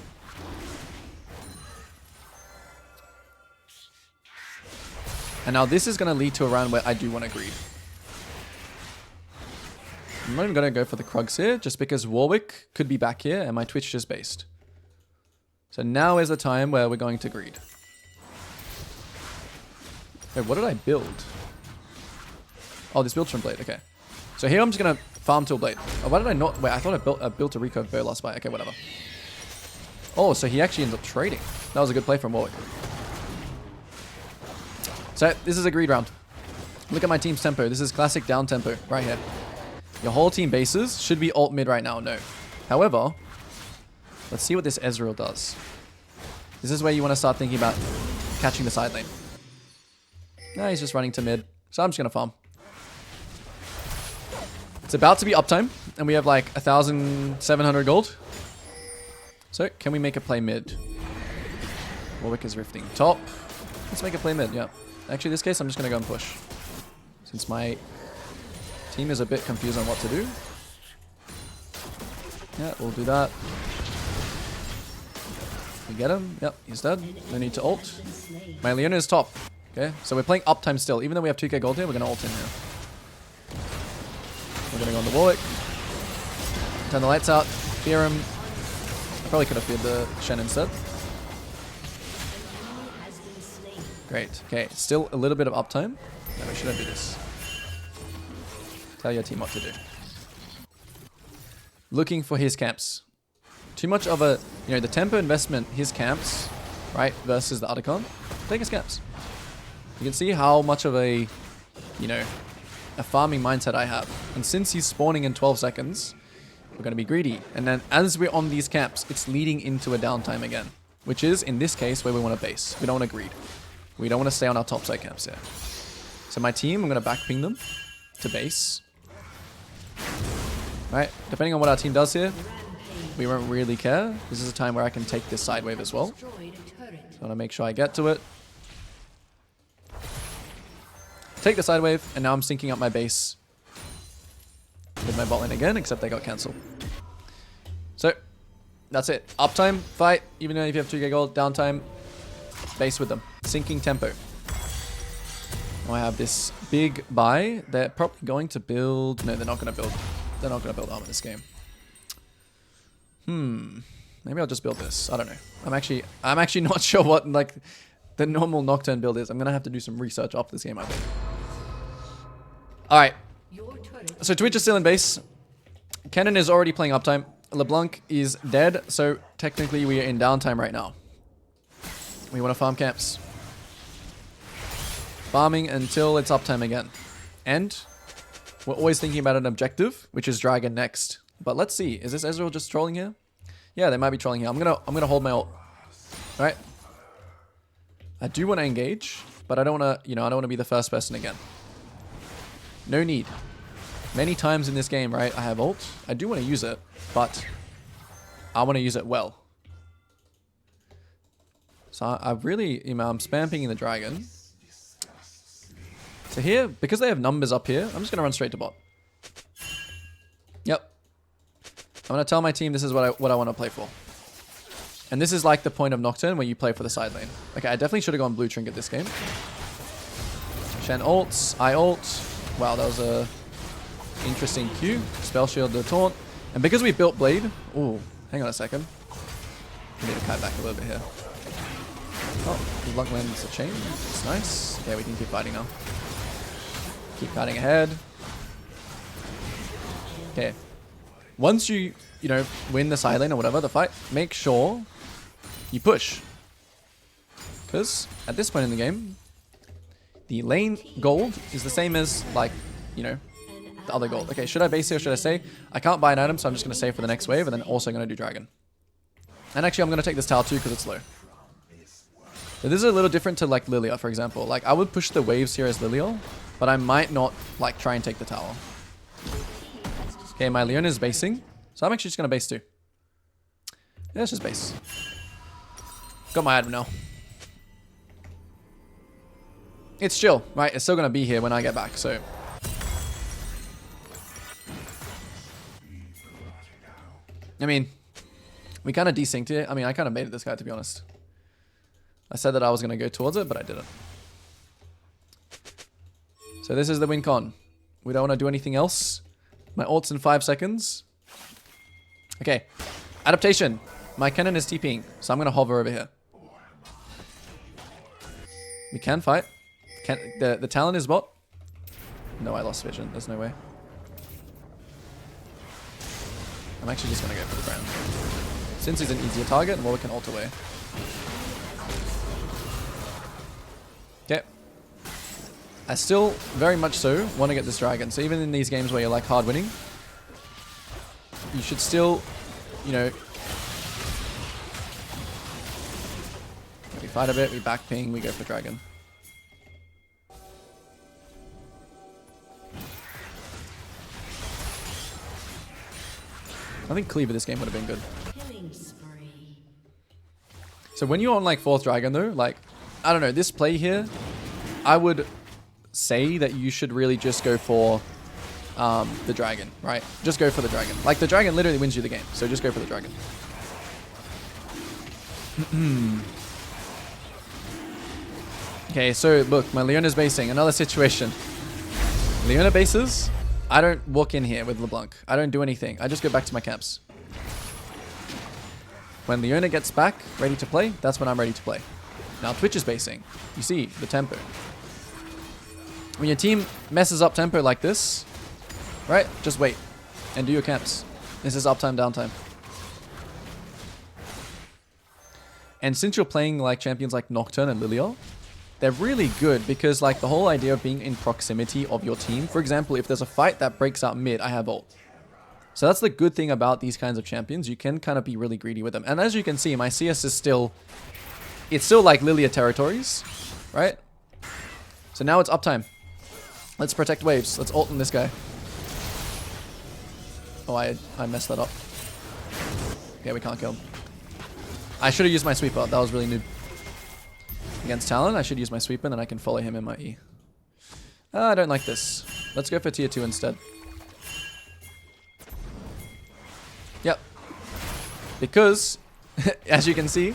And now this is going to lead to a round where I do want to greed. I'm not even going to go for the Krugs here, just because Warwick could be back here and my Twitch just based. So now is the time where we're going to greed. Wait, what did I build? Oh, this build's from Blade, okay. So here I'm just going to farm till Blade. Oh, why did I not? Wait, I thought I built a recurve bow last fight. Okay, whatever. Oh, so he actually ends up trading. That was a good play from Warwick. So this is a greed round. Look at my team's tempo. This is classic down tempo right here. Your whole team bases should be alt mid right now. No. However, let's see what this Ezreal does. This is where you want to start thinking about catching the side lane. Nah, he's just running to mid. So I'm just going to farm. It's about to be uptime. And we have like 1,700 gold. So can we make a play mid? Warwick is rifting top. Let's make a play mid, yeah. Actually, in this case, I'm just going to go and push. Since my team is a bit confused on what to do. Yeah, we'll do that. We get him. Yep, he's dead. No need to ult. My Leona is top. Okay, so we're playing uptime still. Even though we have 2k gold here, we're going to ult in here. We're going to go on the Warwick. Turn the lights out. Fear him. I probably could have feared the Shen instead. Great. Okay, still a little bit of uptime. No, we shouldn't do this. Tell your team what to do. Looking for his camps. Too much of a, you know, the tempo investment, his camps, right, versus the other con. Take his camps. You can see how much of a, you know, a farming mindset I have. And since he's spawning in 12 seconds, we're going to be greedy. And then as we're on these camps, it's leading into a downtime again. Which is, in this case, where we want to base. We don't want to greed. We don't want to stay on our top side camps here. So my team, I'm going to back ping them to base. Right, depending on what our team does here, we won't really care. This is a time where I can take this side wave as well. So I want to make sure I get to it. Take the side wave, and now I'm syncing up my base with my bot lane again, except they got cancelled. So, that's it. Uptime, fight, even though if you have 2k gold, downtime, base with them. Syncing tempo. Now I have this big buy. They're probably going to build... No, they're not going to build... They're not going to build armor this game. Maybe I'll just build this. I don't know. I'm actually not sure what like the normal Nocturne build is. I'm going to have to do some research after this game, I think. Alright. So Twitch is still in base. Kennen is already playing uptime. LeBlanc is dead. So technically we are in downtime right now. We want to farm camps. Farming until it's uptime again. And we're always thinking about an objective, which is Dragon next. But let's see. Is this Ezreal just trolling here? Yeah, they might be trolling here. I'm gonna hold my ult. Alright. I do want to engage, but I don't want to, you know, I don't want to be the first person again. No need. Many times in this game, right, I have ult. I do want to use it, but I want to use it well. So I really, you know, I'm spamming the dragon. So here, because they have numbers up here, I'm just going to run straight to bot. Yep. I'm going to tell my team this is what I want to play for. And this is like the point of Nocturne where you play for the side lane. Okay, I definitely should have gone blue trinket this game. Shen ults, I ult. Wow, that was a interesting Q. Spell shield the taunt. And because we built Blade... Ooh, hang on a second. We need to kite back a little bit here. Oh, LeBlanc lands a chain. It's nice. Okay, we can keep fighting now. Keep fighting ahead. Okay. Once you know, win the side lane or whatever, the fight, make sure you push. Because at this point in the game, the lane gold is the same as, like, you know, the other gold. Okay, should I base here or should I say? I can't buy an item, so I'm just going to save for the next wave and then also going to do dragon. And actually, I'm going to take this tower too because it's low. So this is a little different to, like, Lilia, for example. Like, I would push the waves here as Lilia, but I might not, like, try and take the tower. Okay, my Leona is basing. So I'm actually just going to base too. Yeah, let's just base. Got my item now. It's chill, right? It's still going to be here when I get back, so... I mean, we kind of desynced it. I mean, I kind of made it this guy, to be honest. I said that I was going to go towards it, but I didn't. So this is the win con. We don't want to do anything else. My ult's in 5 seconds. Okay. Adaptation. My cannon is TPing, so I'm going to hover over here. We can fight. The Talon is bot. No, I lost vision. There's no way. I'm actually just going to go for the ground. Since he's an easier target, well, we can ult away. Okay. I still, very much so, want to get this dragon. So even in these games where you're like hard winning, you should still, you know... We fight a bit, we back ping, we go for dragon. I think Cleaver this game would have been good. Killing spree. So when you're on like 4th dragon though, like, I don't know, this play here, I would say that you should really just go for the dragon, right? Just go for the dragon. Like the dragon literally wins you the game, so just go for the dragon. Okay, so look, my Leona's basing. Another situation. Leona bases. I don't walk in here with LeBlanc. I don't do anything. I just go back to my camps. When Leona gets back, ready to play, that's when I'm ready to play. Now Twitch is basing. You see the tempo. When your team messes up tempo like this, right? Just wait and do your camps. This is uptime, downtime. And since you're playing like champions like Nocturne and Lilia, they're really good because like the whole idea of being in proximity of your team. For example, if there's a fight that breaks out mid, I have ult. So that's the good thing about these kinds of champions. You can kind of be really greedy with them. And as you can see, my CS is still, it's still like Lilia territories, right? So now it's uptime. Let's protect waves. Let's ult on this guy. Oh, I messed that up. Okay, we can't kill him. I should have used my sweeper. That was really noob. Against Talon, I should use my sweeper and then I can follow him in my E. I don't like this. Let's go for tier 2 instead. Yep. Because, as you can see,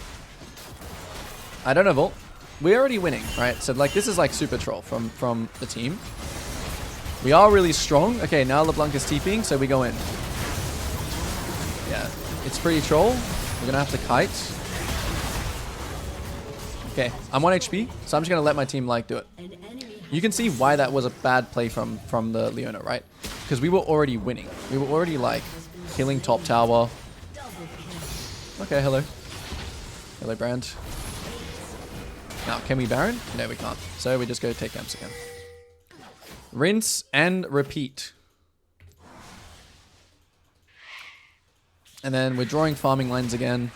I don't have ult. We're already winning, right? So like this is like super troll from the team. We are really strong. Okay, now LeBlanc is TPing, so we go in. Yeah, it's pretty troll. We're gonna have to kite. Okay, I'm 1 HP, so I'm just gonna let my team like do it. You can see why that was a bad play from the Leona, right? Because we were already winning. We were already like killing top tower. Okay, hello. Hello, Brand. Now, can we Baron? No, we can't. So we just go take camps again. Rinse and repeat. And then we're drawing farming lines again.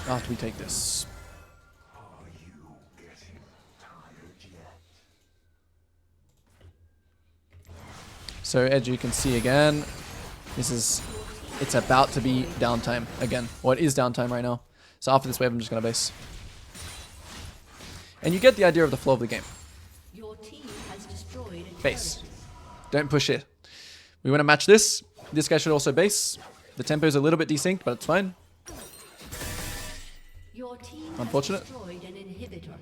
After we take this. So as you can see again, it's about to be downtime again. Or it is downtime right now. So after this wave, I'm just going to base. And you get the idea of the flow of the game. Your team has destroyed a Base. Don't push it. We want to match this. This guy should also base. The tempo is a little bit desynced, but it's fine. Your team Unfortunate. has destroyed an inhibitor.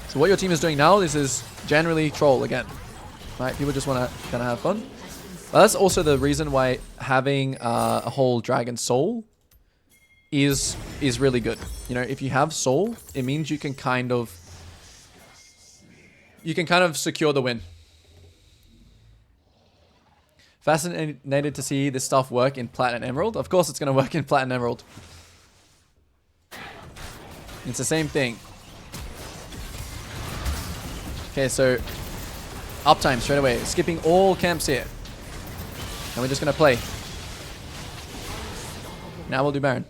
So what your team is doing now, this is generally troll again. Right? People just want to kind of have fun. But that's also the reason why having a whole dragon soul is really good. You know, if you have soul, it means you can kind of secure the win. Fascinated to see this stuff work in Plat and Emerald. Of course it's going to work in Plat and Emerald. It's the same thing. Okay, so uptime straight away. Skipping all camps here. And we're just going to play. Now we'll do Baron.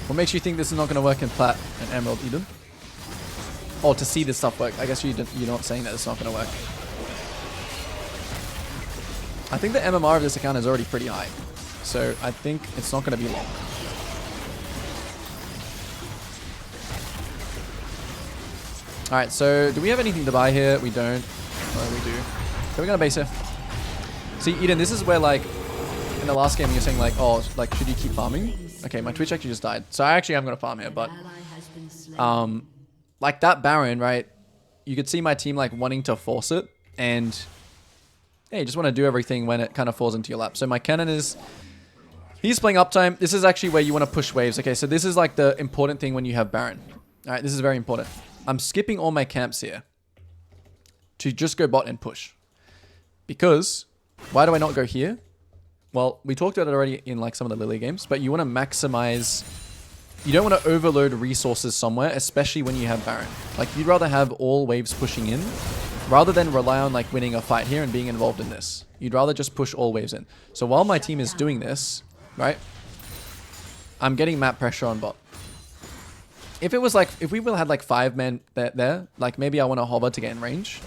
What makes you think this is not going to work in Plat and Emerald, Eden? Oh, to see this stuff work. I guess you're not saying that it's not going to work. I think the MMR of this account is already pretty high. So I think it's not going to be long. Alright, so do we have anything to buy here? We don't. Oh, we do. So we're going to base here. See, Eden, this is where like, in the last game you're saying like, oh, like, should you keep farming? Okay, my Twitch actually just died. So I actually am going to farm here, but like that Baron, right? You could see my team like wanting to force it and yeah, you just want to do everything when it kind of falls into your lap. So my cannon is, he's playing uptime. This is actually where you want to push waves. Okay, so this is like the important thing when you have Baron. All right, this is very important. I'm skipping all my camps here to just go bot and push. Because why do I not go here? Well, we talked about it already in like some of the Lilia games, but you want to maximize, you don't want to overload resources somewhere, especially when you have Baron. Like you'd rather have all waves pushing in rather than rely on like winning a fight here and being involved in this. You'd rather just push all waves in. So while my team is doing this, right? I'm getting map pressure on bot. If it was like, if we had like 5 men there, like maybe I want to hover to gain range.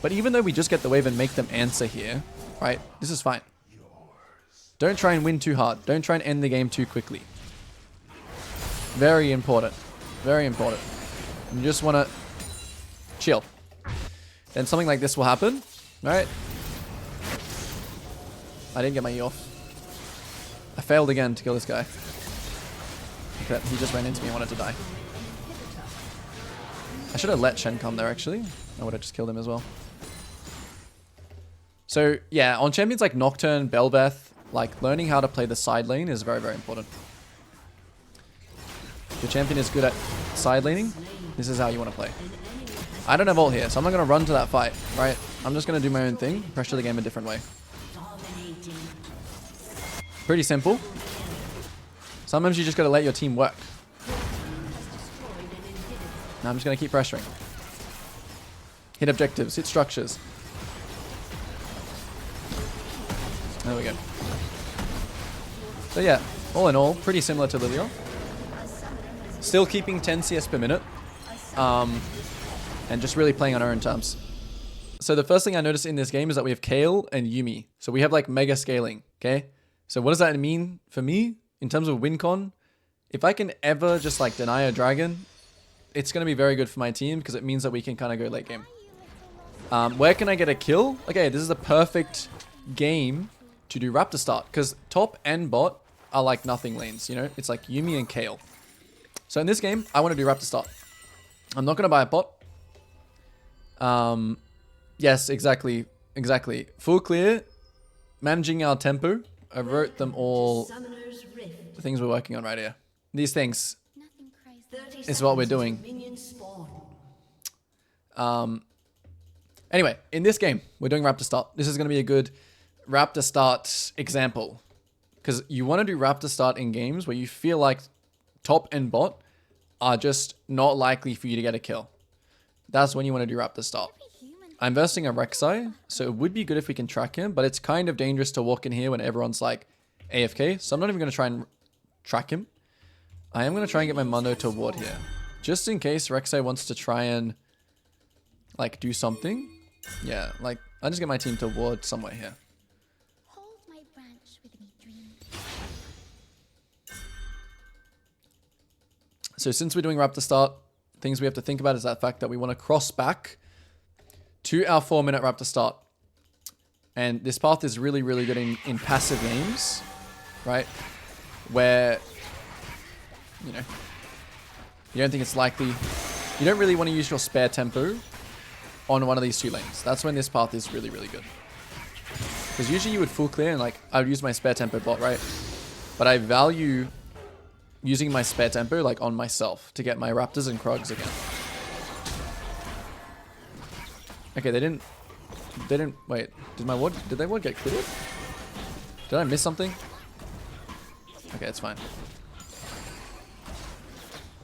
But even though we just get the wave and make them answer here, right? This is fine. Don't try and win too hard. Don't try and end the game too quickly. Very important. Very important. You just want to chill. Then something like this will happen, right? I didn't get my E off. I failed again to kill this guy. Okay, he just ran into me and wanted to die. I should have let Shen come there, actually. I would have just killed him as well. So, yeah, on champions like Nocturne, Bel'Veth, like, learning how to play the side lane is very, very important. If your champion is good at side laning, this is how you want to play. I don't have ult here, so I'm not going to run to that fight, right? I'm just going to do my own thing, pressure the game a different way. Pretty simple. Sometimes you just got to let your team work. Now I'm just going to keep pressuring. Hit objectives, hit structures. There we go. So yeah, all in all, pretty similar to Lilia. Still keeping 10 CS per minute. And just really playing on our own terms. So the first thing I noticed in this game is that we have Kayle and Yuumi. So we have like mega scaling, okay? So what does that mean for me in terms of win con? If I can ever just like deny a dragon, it's going to be very good for my team because it means that we can kind of go late game. Where can I get a kill? Okay, this is the perfect game to do Raptor start because top and bot are like nothing lanes, you know? It's like Yuumi and Kayle. So in this game, I want to do Raptor start. I'm not going to buy a bot. Yes, exactly. Exactly. Full clear. Managing our tempo. I wrote them all. The things we're working on right here. These things is what we're doing. Anyway, in this game, we're doing Raptor start. This is going to be a good Raptor start example. Because you want to do Raptor start in games where you feel like top and bot are just not likely for you to get a kill. That's when you want to do Raptor start. I'm versing a Rek'Sai, so it would be good if we can track him, but it's kind of dangerous to walk in here when everyone's like AFK, so I'm not even going to try and track him. I am going to try and get my Mundo to ward here. Just in case Rek'Sai wants to try and like do something. Yeah, like I'll just get my team to ward somewhere here. Hold my branch with me, dream. So since we're doing Raptor start, things we have to think about is that fact that we want to cross back to our 4-minute Raptor start. And this path is really, really good in passive games, right? Where, you know, you don't think it's likely. You don't really want to use your spare tempo on one of these 2 lanes. That's when this path is really, really good. Because usually you would full clear and like, I would use my spare tempo bot, right? But I value using my spare tempo like on myself to get my Raptors and Krugs again. Okay, they didn't, wait, did their ward get cleared? Did I miss something? Okay, it's fine.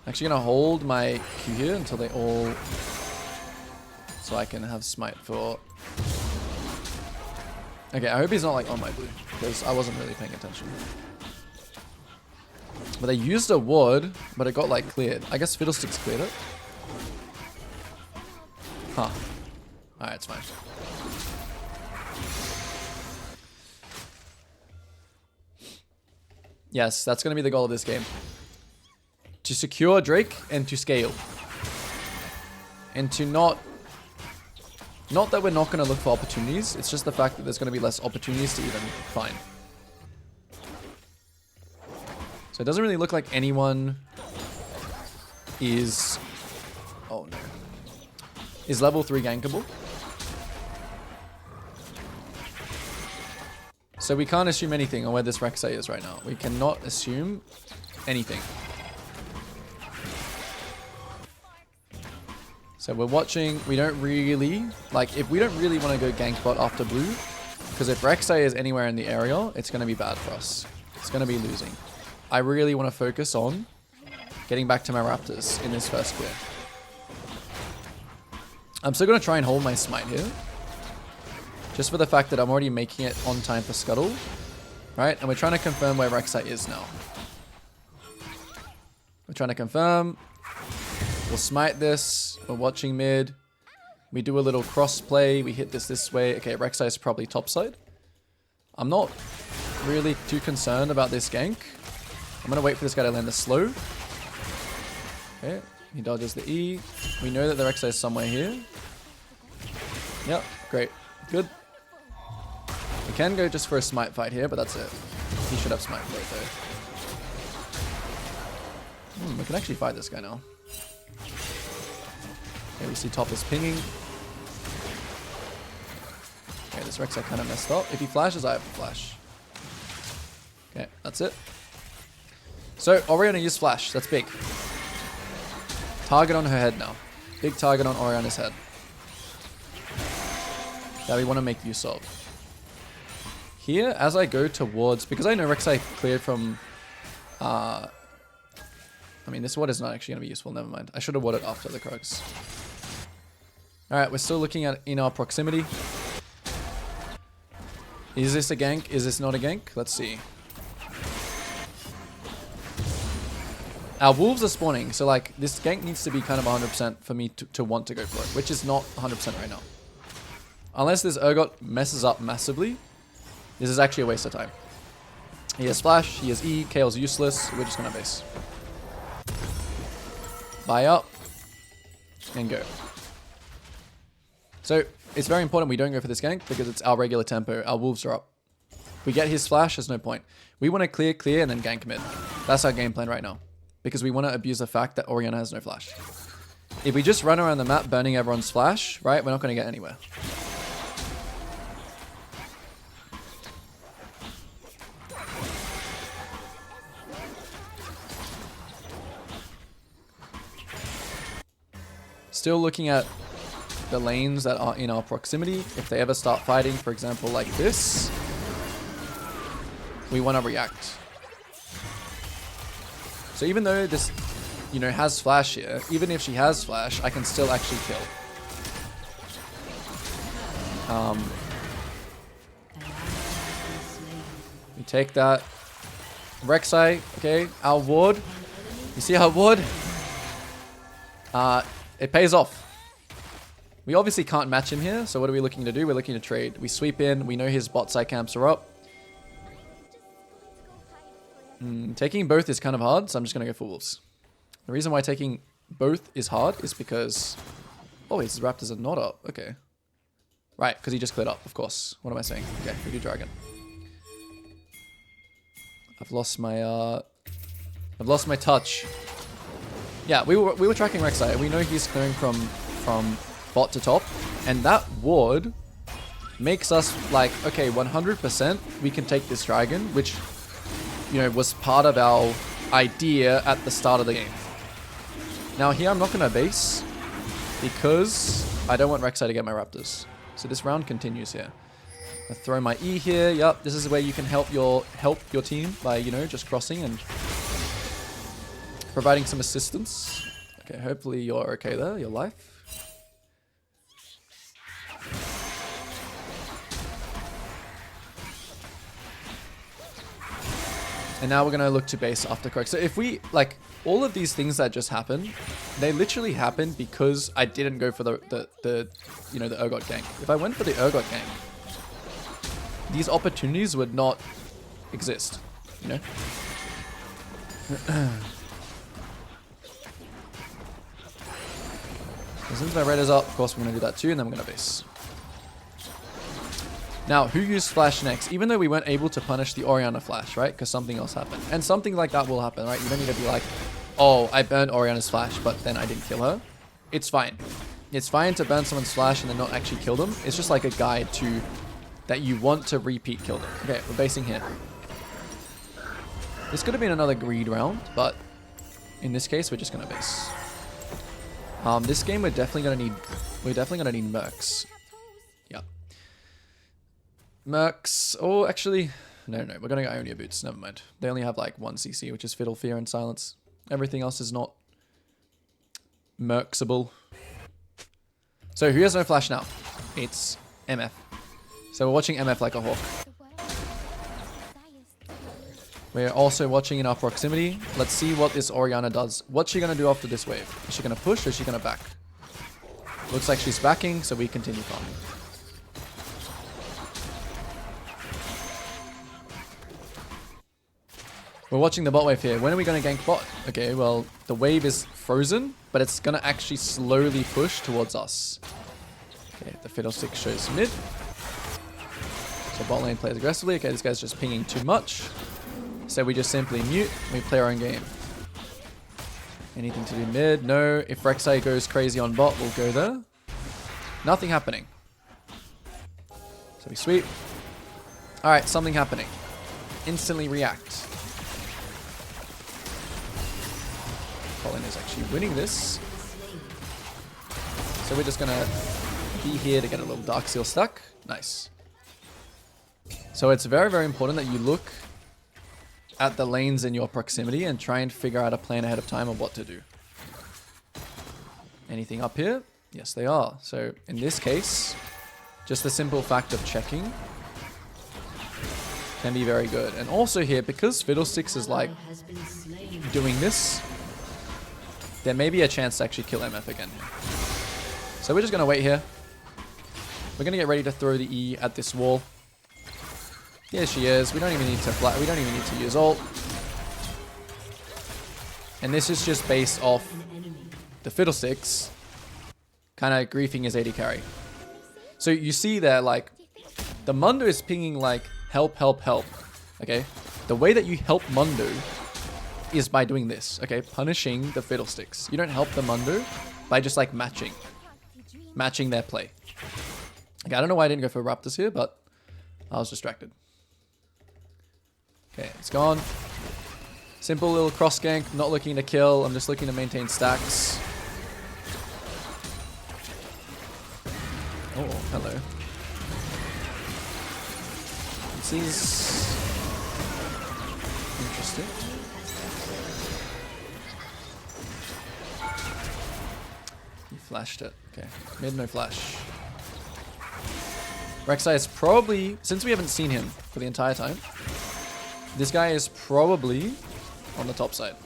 Actually gonna hold my Q here until they all, so I can have smite for, okay, I hope he's not like on my blue, because I wasn't really paying attention. But they used a ward, but it got like cleared. I guess Fiddlesticks cleared it. Huh. Alright, it's fine. Yes, that's going to be the goal of this game. To secure Drake and to scale. And to not that we're not going to look for opportunities. It's just the fact that there's going to be less opportunities to even find. So it doesn't really look like anyone is... Oh no. Is level 3 gankable. So we can't assume anything on where this Rek'Sai is right now. We cannot assume anything. So we're watching. We don't really... Like, if we don't really want to go gank bot after blue, because if Rek'Sai is anywhere in the area, it's going to be bad for us. It's going to be losing. I really want to focus on getting back to my Raptors in this first clear. I'm still going to try and hold my smite here. Just for the fact that I'm already making it on time for Scuttle. Right? And we're trying to confirm where Rek'Sai is now. We're trying to confirm. We'll smite this. We're watching mid. We do a little cross play. We hit this way. Okay, Rek'Sai is probably topside. I'm not really too concerned about this gank. I'm going to wait for this guy to land the slow. Okay, he dodges the E. We know that the Rek'Sai is somewhere here. Yep, great. Good. We can go just for a smite fight here, but that's it. He should have smite fight though. We can actually fight this guy now. Okay, we see top is pinging. Okay, this Rek'Sai kind of messed up. If he flashes, I have to flash. Okay, that's it. So, Orianna used flash. That's big. Target on her head now. Big target on Orianna's head. That we want to make use of. Here, as I go towards... Because I know Rek'Sai cleared from... I mean, this ward is not actually going to be useful. Never mind. I should have warded after the Krugs. Alright, we're still looking at in our proximity. Is this a gank? Is this not a gank? Let's see. Our wolves are spawning, so like this gank needs to be kind of 100% for me to want to go for it, which is not 100% right now. Unless this Urgot messes up massively, this is actually a waste of time. He has Splash, he has E, Kale's useless, we're just gonna base. Buy up, and go. So, it's very important we don't go for this gank because it's our regular tempo, our wolves are up. We get his flash, there's no point. We want to clear, and then gank mid. That's our game plan right now. Because we want to abuse the fact that Orianna has no flash. If we just run around the map burning everyone's flash, right, we're not going to get anywhere. Still looking at the lanes that are in our proximity. If they ever start fighting, for example, like this, we want to react. So even though this, you know, has flash here, even if she has flash, I can still actually kill. We take that. Rek'Sai, okay, our ward. You see our ward? It pays off. We obviously can't match him here, so what are we looking to do? We're looking to trade. We sweep in, we know his bot side camps are up. Taking both is kind of hard, so I'm just going to go for wolves. The reason why taking both is hard is because... Oh, his raptors are not up. Okay. Right, because he just cleared up, of course. What am I saying? Okay, we do dragon. I've lost my touch. Yeah, we were tracking Rek'Sai. We know he's clearing from bot to top, and that ward makes us like, okay, 100% we can take this dragon, which, you know, was part of our idea at the start of the game. Now here I'm not going to base because I don't want Rek'Sai to get my raptors. So this round continues here. I throw my E here. Yup, this is where you can help your team by, you know, just crossing and providing some assistance. Okay, hopefully you're okay there, your life. And now we're going to look to base after correct. So if we, like, all of these things that just happened, they literally happened because I didn't go for the you know, the Urgot gank. If I went for the Urgot gank, these opportunities would not exist, you know? As soon as my red is up, of course we're going to do that too, and then we're going to base. Now, who used flash next? Even though we weren't able to punish the Orianna flash, right? Because something else happened. And something like that will happen, right? You don't need to be like, oh, I burned Orianna's flash, but then I didn't kill her. It's fine. It's fine to burn someone's flash and then not actually kill them. It's just like a guide to that you want to repeat kill them. Okay, we're basing here. This could have been another greed round, but in this case, we're just going to base. This game we're definitely going to need mercs. Yeah. Mercs. Oh, actually, no, we're going to go Ionia boots. Never mind. They only have like 1 CC, which is Fiddle, Fear, and Silence. Everything else is not mercsable. So who has no flash now? It's MF. So we're watching MF like a hawk. We're also watching in our proximity. Let's see what this Orianna does. What's she going to do after this wave? Is she going to push or is she going to back? Looks like she's backing, so we continue farming. We're watching the bot wave here. When are we going to gank bot? Okay, well, the wave is frozen, but it's going to actually slowly push towards us. Okay, the Fiddlesticks shows mid. So bot lane plays aggressively. Okay, this guy's just pinging too much. So we just simply mute. We play our own game. Anything to do mid? No. If Rek'Sai goes crazy on bot, we'll go there. Nothing happening. So we sweep. Alright, something happening. Instantly react. Colin is actually winning this. So we're just gonna be here to get a little Dark Seal stuck. Nice. So it's very, very important that you look at the lanes in your proximity and try and figure out a plan ahead of time of what to do. Anything up here? Yes, they are. So in this case, just the simple fact of checking can be very good. And also here, because Fiddlesticks is like doing this, there may be a chance to actually kill MF again. So we're just going to wait here. We're going to get ready to throw the E at this wall. Here she is. We don't even need to flat. We don't even need to use ult. And this is just based off the Fiddlesticks kind of griefing his AD carry. So you see there, like, the Mundo is pinging like help, help, help. Okay, the way that you help Mundo is by doing this. Okay, punishing the Fiddlesticks. You don't help the Mundo by just like matching their play. Okay, I don't know why I didn't go for Raptors here, but I was distracted. Okay, it's gone. Simple little cross gank, not looking to kill. I'm just looking to maintain stacks. Oh, hello. This is interesting. He flashed it. Okay, mid no flash. Rek'Sai is probably, since we haven't seen him for the entire time, this guy is probably on the top side.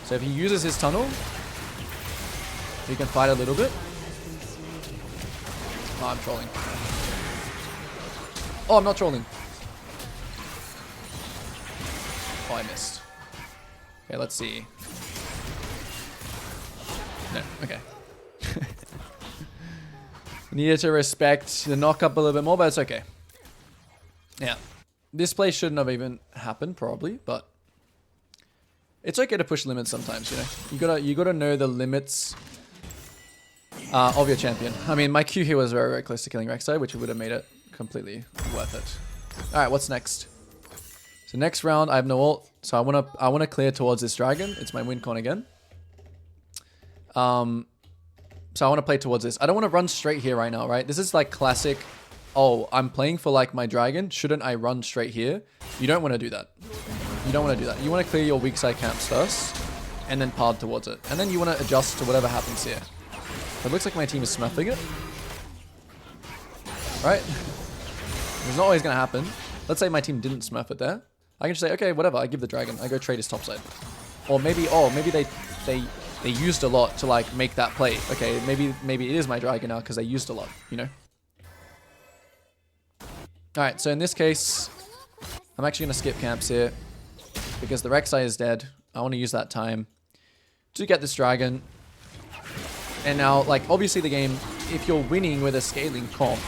So if he uses his tunnel, he can fight a little bit. Oh, I'm trolling. Oh, I'm not trolling. Oh, I missed. Okay, let's see. No, okay. Needed to respect the knock up a little bit more, but it's okay. Yeah. This play shouldn't have even happened, probably, but it's okay to push limits sometimes, you know. You gotta know the limits of your champion. I mean, my Q here was very, very close to killing Rek'Sai, which would have made it completely worth it. Alright, what's next? So next round, I have no ult, so I wanna clear towards this dragon. It's my win con again. So I want to play towards this. I don't want to run straight here right now, right? This is like classic, oh, I'm playing for like my dragon. Shouldn't I run straight here? You don't want to do that. You don't want to do that. You want to clear your weak side camps first and then pard towards it. And then you want to adjust to whatever happens here. It looks like my team is smurfing it. Right? It's not always going to happen. Let's say my team didn't smurf it there. I can just say, okay, whatever. I give the dragon. I go trade his top side. Or maybe, maybe they used a lot to like make that play. Okay, maybe it is my dragon now because they used a lot, you know? Alright, so in this case, I'm actually going to skip camps here because the Rek'Sai is dead. I want to use that time to get this dragon. And now, like, obviously the game, if you're winning with a scaling comp,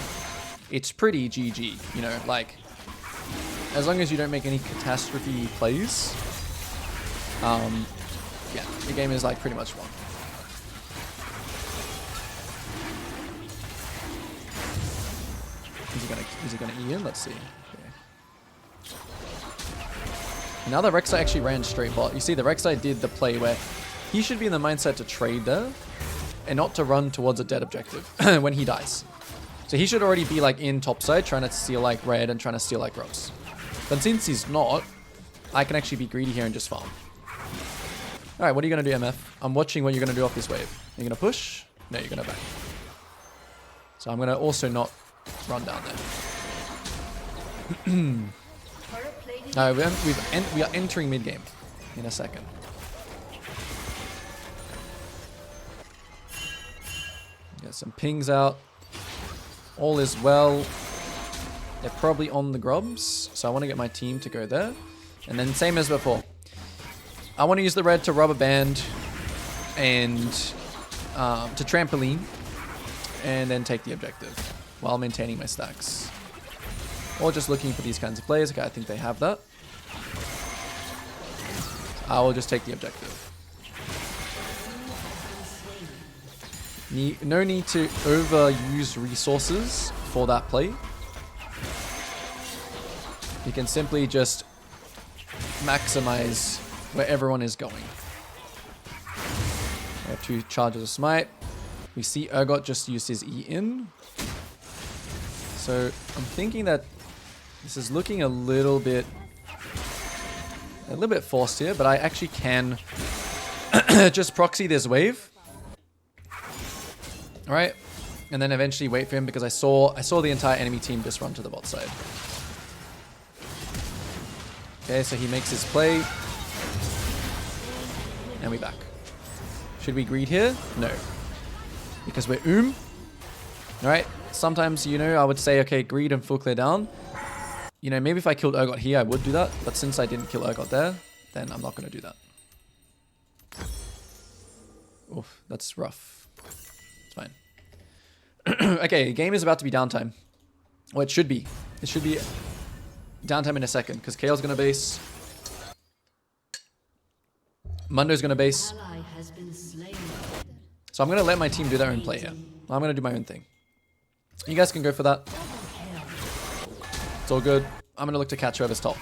it's pretty GG, you know? Like, as long as you don't make any catastrophe plays, yeah, the game is like pretty much won. Is he gonna E in? Let's see. Okay. Now the Rek'Sai actually ran straight bot. You see, the Rek'Sai did the play where he should be in the mindset to trade there and not to run towards a dead objective when he dies. So he should already be like in topside trying to steal like red and trying to steal like ropes. But since he's not, I can actually be greedy here and just farm. Alright, what are you going to do, MF? I'm watching what you're going to do off this wave. Are you going to push? No, you're going to back. So I'm going to also not run down there. We are entering mid game in a second. Get some pings out. All is well. They're probably on the grubs, so I want to get my team to go there. And then same as before. I want to use the red to rubber band and to trampoline and then take the objective while maintaining my stacks. Or just looking for these kinds of plays. Okay, I think they have that. I will just take the objective. No need to overuse resources for that play. You can simply just maximize where everyone is going. We have 2 charges of smite. We see Urgot just used his E in. So I'm thinking that this is looking a little bit forced here, but I actually can just proxy this wave. Alright. And then eventually wait for him because I saw the entire enemy team just run to the bot side. Okay, so he makes his play. And we back. Should we greed here? No. Because we're Alright, sometimes, you know, I would say, okay, greed and full clear down. You know, maybe if I killed Urgot here, I would do that. But since I didn't kill Urgot there, then I'm not going to do that. Oof, that's rough. It's fine. Okay, the game is about to be downtime. Well, it should be. It should be downtime in a second, because Kale's going to base. Mundo's going to base. So I'm going to let my team do their own play here. I'm going to do my own thing. You guys can go for that. It's all good. I'm going to look to catch whoever's top.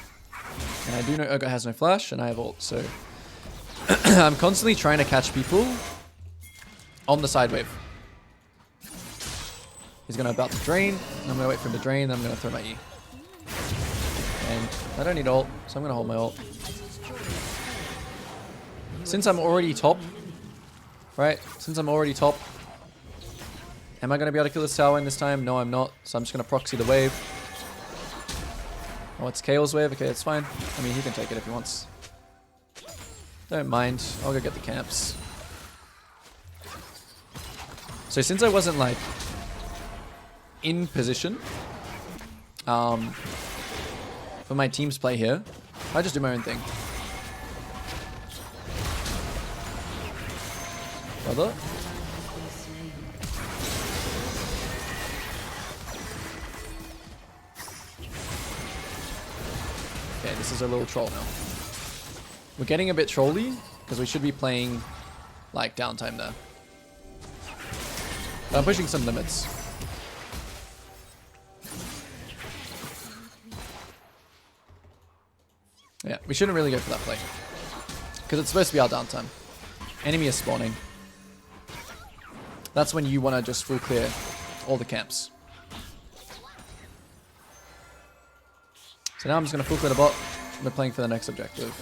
And I do know Urgot has no flash, and I have ult, so... I'm constantly trying to catch people on the side wave. He's going to about to drain. I'm going to wait for him to drain, then I'm going to throw my E. And I don't need ult, so I'm going to hold my ult. Since I'm already top, right? Since I'm already top, am I going to be able to kill this tower in this time? No, I'm not. So I'm just going to proxy the wave. Oh, it's Kale's wave. Okay, that's fine. I mean, he can take it if he wants. Don't mind. I'll go get the camps. So since I wasn't, like, in position for my team's play here, I just do my own thing. Brother? Okay, this is a little troll now. We're getting a bit trolly, because we should be playing, like, downtime there. But I'm pushing some limits. Yeah, we shouldn't really go for that play. Because it's supposed to be our downtime. Enemy is spawning. That's when you want to just full clear all the camps. So now I'm just going to full clear the bot. We're playing for the next objective.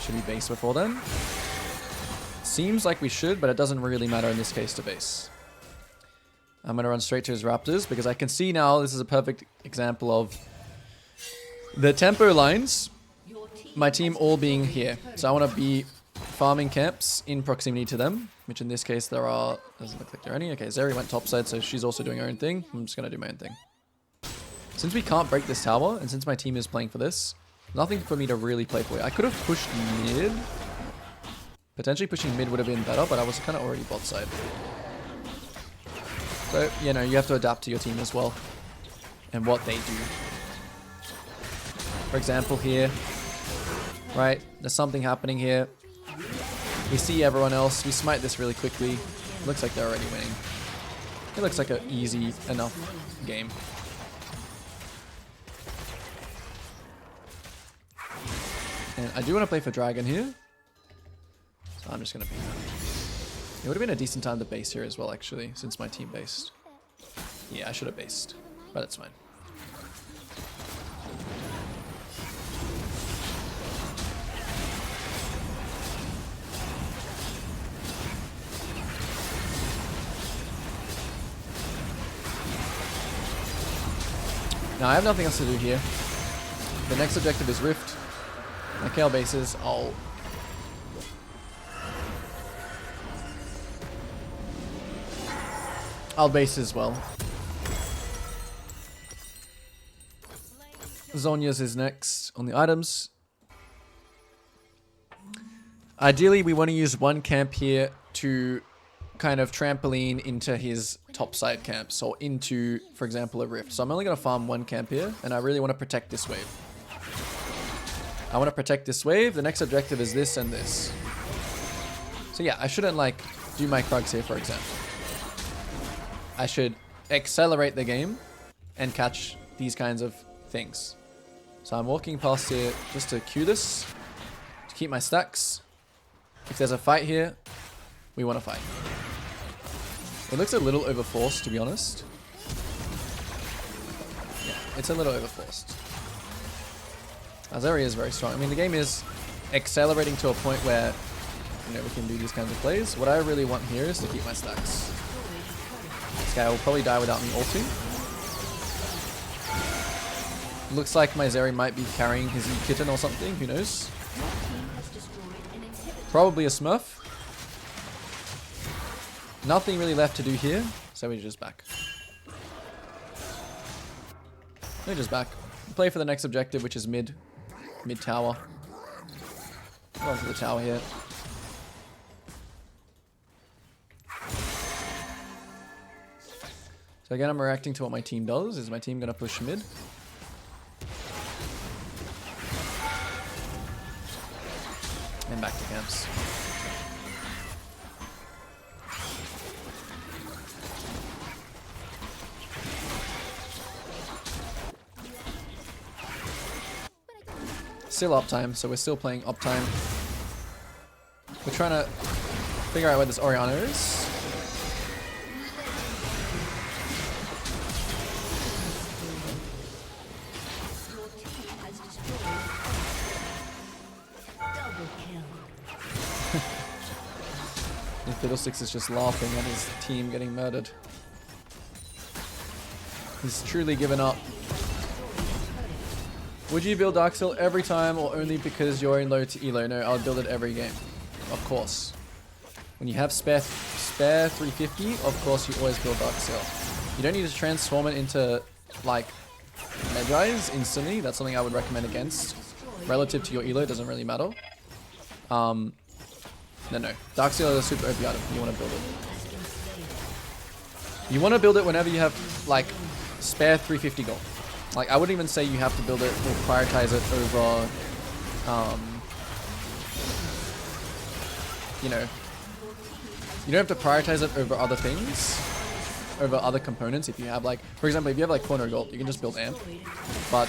Should we base before then? Seems like we should, but it doesn't really matter in this case to base. I'm going to run straight to his raptors because I can see now this is a perfect example of the tempo lines. My team all being here. So I want to be farming camps in proximity to them, which in this case there are... Doesn't look like there are any. Okay, Zyra went topside, so she's also doing her own thing. I'm just going to do my own thing. Since we can't break this tower, and since my team is playing for this, nothing for me to really play for. I could have pushed mid. Potentially pushing mid would have been better, but I was kind of already bot side. So, you know, you have to adapt to your team as well. And what they do. For example, here... Right, there's something happening here. We see everyone else. We smite this really quickly. Looks like they're already winning. It looks like an easy enough game. And I do want to play for Dragon here. So I'm just going to be... It would have been a decent time to base here as well, actually, since my team based. Yeah, I should have based. But that's fine. Now, I have nothing else to do here. The next objective is Rift. My KL bases, I'll base as well. Zhonya's is next on the items. Ideally, we want to use one camp here to kind of trampoline into his topside camps, or into, for example, a rift. So I'm only going to farm one camp here, and I really want to protect this wave. I want to protect this wave. The next objective is this and this. So yeah, I shouldn't like do my Krugs here, for example. I should accelerate the game and catch these kinds of things. So I'm walking past here just to queue this, to keep my stacks. If there's a fight here, we want to fight. It looks a little overforced, to be honest. Yeah, it's a little overforced. Zyra is very strong. I mean, the game is accelerating to a point where, you know, we can do these kinds of plays. What I really want here is to keep my stacks. This guy will probably die without me ulting. Looks like my Zyra might be carrying his kitten or something. Who knows? Probably a Smurf. Nothing really left to do here, so we're just back. We're just back. Play for the next objective, which is mid tower. Go on to the tower here. So again, I'm reacting to what my team does. Is my team going to push mid? And back to camps. Still uptime, so we're still playing uptime. We're trying to figure out where this Orianna is. Fiddlesticks is just laughing at his team getting murdered. He's truly given up. Would you build Dark Seal every time or only because you're in low to elo? No, I'll build it every game. Of course. When you have spare 350, of course you always build Dark Seal. You don't need to transform it into like Magi's instantly. That's something I would recommend against. Relative to your elo, doesn't really matter. No. Dark Seal is a super OP item. You want to build it. You want to build it whenever you have like spare 350 gold. Like, I wouldn't even say you have to build it or prioritize it over, you know, you don't have to prioritize it over other things, over other components. If you have like, for example, if you have like corner gold, you can just build amp, but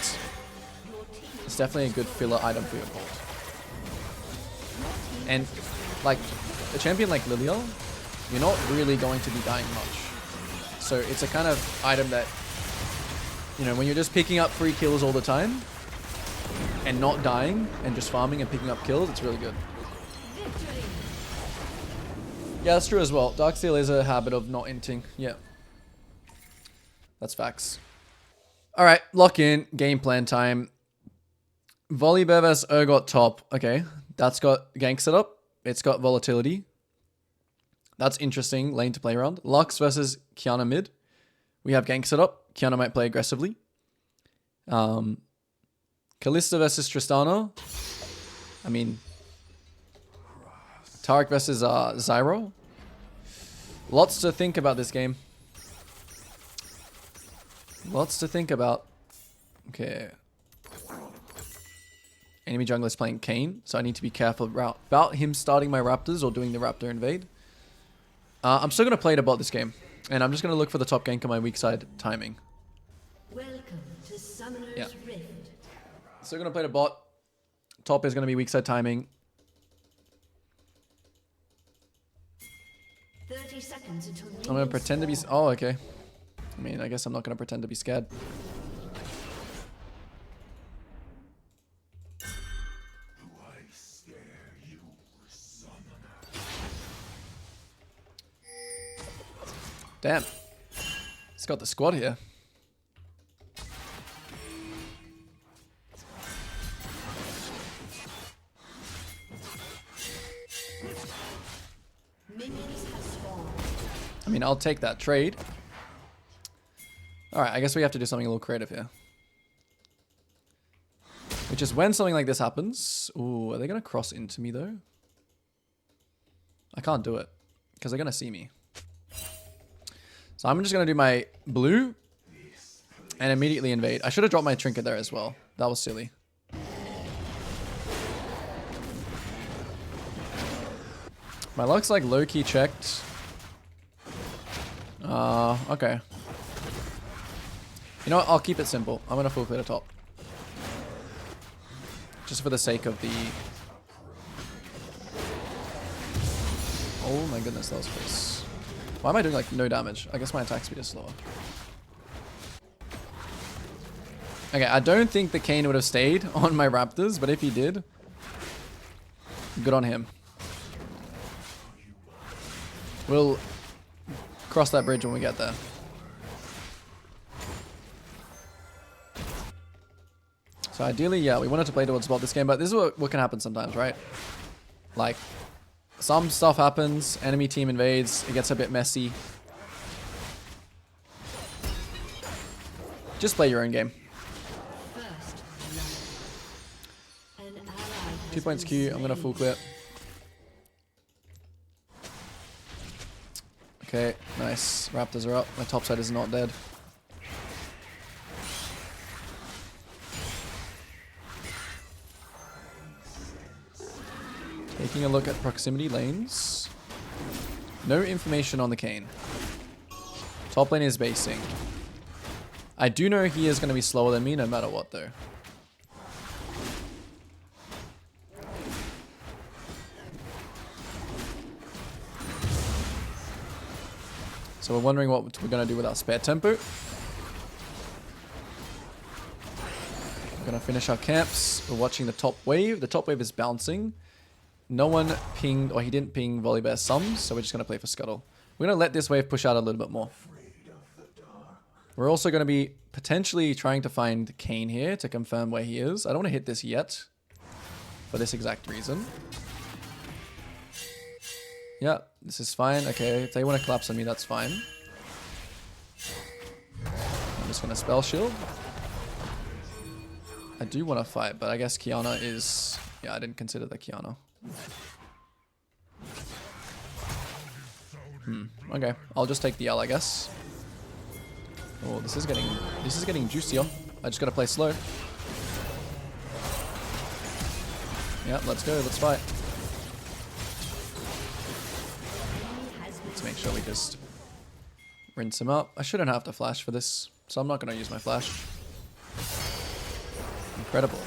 it's definitely a good filler item for your gold. And like a champion like Lilia, you're not really going to be dying much. So it's a kind of item that, you know, when you're just picking up free kills all the time and not dying and just farming and picking up kills, it's really good. Yeah, that's true as well. Darksteel is a habit of not inting. Yeah. That's facts. Alright, lock in. Game plan time. Volibear vs Urgot top. Okay, that's got gank setup. It's got volatility. That's interesting lane to play around. Lux versus Kiana mid. We have gank setup. Kiana might play aggressively. Kalista versus Tristana. I mean, Taric versus Zyra. Lots to think about this game. Lots to think about. Okay. Enemy jungler is playing Kayn, so I need to be careful about him starting my Raptors or doing the Raptor invade. I'm still going to play the bot this game. And I'm just going to look for the top gank on my weak side timing. Welcome to Summoner's Rift. Still going to play the bot. Top is going to be weak side timing. 30 seconds until I'm going to pretend to be... Oh, okay. I mean, I guess I'm not going to pretend to be scared. Damn. It's got the squad here. I mean, I'll take that trade. Alright, I guess we have to do something a little creative here. Which is when something like this happens. Ooh, are they going to cross into me though? I can't do it. Because they're going to see me. So I'm just going to do my blue. And immediately invade. I should have dropped my trinket there as well. That was silly. My luck's like low-key checked. Okay. You know what? I'll keep it simple. I'm going to full clear the top. Just for the sake of the... Oh my goodness, that was close. Why am I doing like no damage? I guess my attack speed is slower. Okay, I don't think the Kayn would have stayed on my Raptors, but if he did, good on him. We'll cross that bridge when we get there. So ideally, yeah, we wanted to play towards bot this game, but this is what can happen sometimes, right? Like, some stuff happens, enemy team invades, it gets a bit messy. Just play your own game. 2 points Q, I'm gonna full clear. Okay, nice. Raptors are up. My top side is not dead. Taking a look at proximity lanes. No information on the Kayn. Top lane is basing. I do know he is going to be slower than me no matter what though. So we're wondering what we're going to do with our spare tempo. We're going to finish our camps. We're watching the top wave. The top wave is bouncing. No one pinged, or he didn't ping Volibear sums, so we're just going to play for Scuttle. We're going to let this wave push out a little bit more. We're also going to be potentially trying to find Kayn here to confirm where he is. I don't want to hit this yet for this exact reason. Yeah, this is fine. Okay, if they want to collapse on me, that's fine. I'm just going to spell shield. I do want to fight, but I guess Kiana is... Yeah, I didn't consider the Kiana. Okay, I'll just take the L, I guess. Oh, this is getting juicier. I just gotta play slow. Yeah, let's go, let's fight. Let's make sure we just rinse him up. I shouldn't have to flash for this, so I'm not gonna use my flash. Incredible.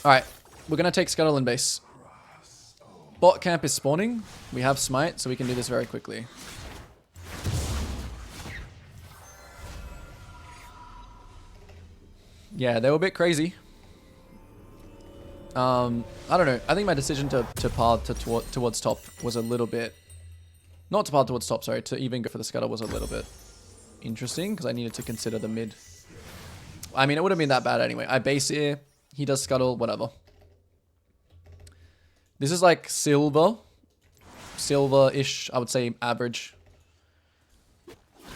Alright, we're gonna take Scuttle and base. Bot camp is spawning. We have smite, so we can do this very quickly. Yeah, they were a bit crazy. I don't know. I think my decision to path towards top was a little bit... Not to path towards top, sorry. To even go for the Scuttle was a little bit interesting, because I needed to consider the mid. I mean, it would have been that bad anyway. I base here. He does Scuttle, whatever. This is like silver. Silver-ish, I would say average.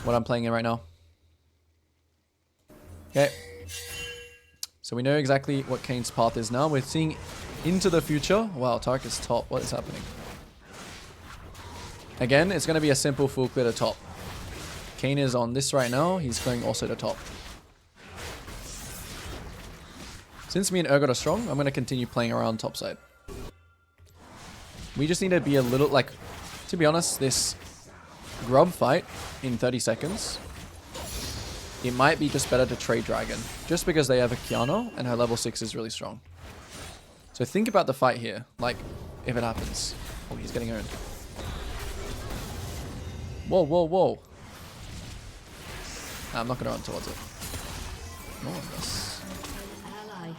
What I'm playing in right now. Okay. So we know exactly what Kayn's path is now. We're seeing into the future. Wow, Tark is top. What is happening? Again, it's going to be a simple full clear to top. Kayn is on this right now. He's going also to top. Since me and Urgot are strong, I'm going to continue playing around top side. We just need to be a little, like, to be honest, this grub fight in 30 seconds, it might be just better to trade Dragon. Just because they have a Kiana and her level 6 is really strong. So think about the fight here, like, if it happens. Oh, he's getting owned. Whoa, whoa, whoa. Nah, I'm not going to run towards it. No one does.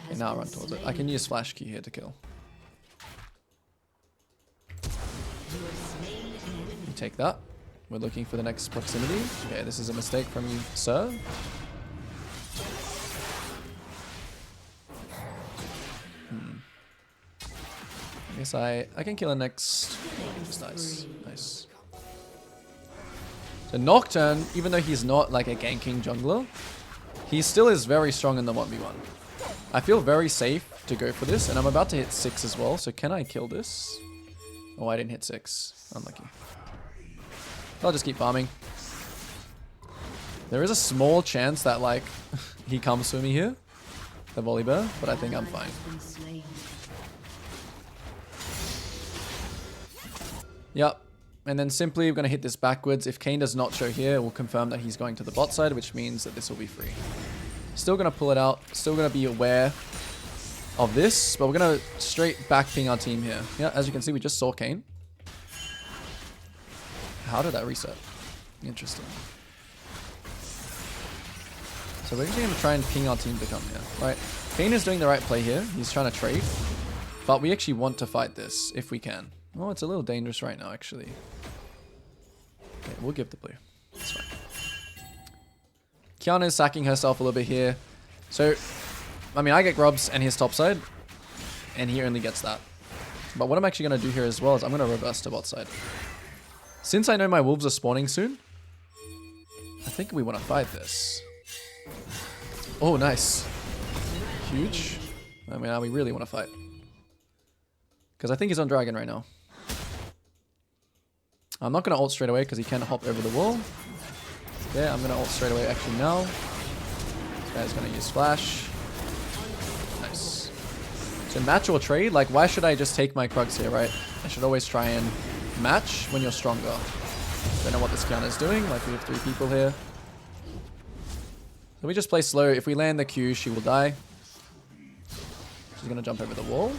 Okay, now I'll run towards it. I can use Flash Key here to kill. You take that. We're looking for the next proximity. Okay, this is a mistake from you, sir. I guess I can kill the next. Just nice. Nice. So Nocturne, even though he's not like a ganking jungler, he still is very strong in the 1v1. I feel very safe to go for this, and I'm about to hit 6 as well, so can I kill this? Oh, I didn't hit 6. Unlucky. I'll just keep farming. There is a small chance that like he comes for me here, the Volibear, but I think I'm fine. Yep. And then simply we're going to hit this backwards. If Kayn does not show here, we'll confirm that he's going to the bot side, which means that this will be free. Still going to pull it out. Still going to be aware of this, but we're going to straight back ping our team here. Yeah, as you can see, we just saw Kayn. How did that reset? Interesting. So we're actually going to try and ping our team to come here, right? Kayn is doing the right play here. He's trying to trade, but we actually want to fight this if we can. Oh, it's a little dangerous right now, actually. Okay, we'll give the blue. That's fine. Kiana is sacking herself a little bit here. So, I mean, I get grubs and his topside, and he only gets that. But what I'm actually going to do here as well is I'm going to reverse to bot side. Since I know my wolves are spawning soon, I think we want to fight this. Oh, nice. Huge. I mean, we really want to fight. Because I think he's on dragon right now. I'm not going to ult straight away because he can hop over the wall. Yeah, I'm going to ult straight away actually now. This guy's going to use flash. Nice. So match or trade? Like, why should I just take my Krugs here, right? I should always try and match when you're stronger. Don't know what this Kiana is doing. Like, we have 3 people here. So we just play slow. If we land the Q, she will die. She's going to jump over the wall.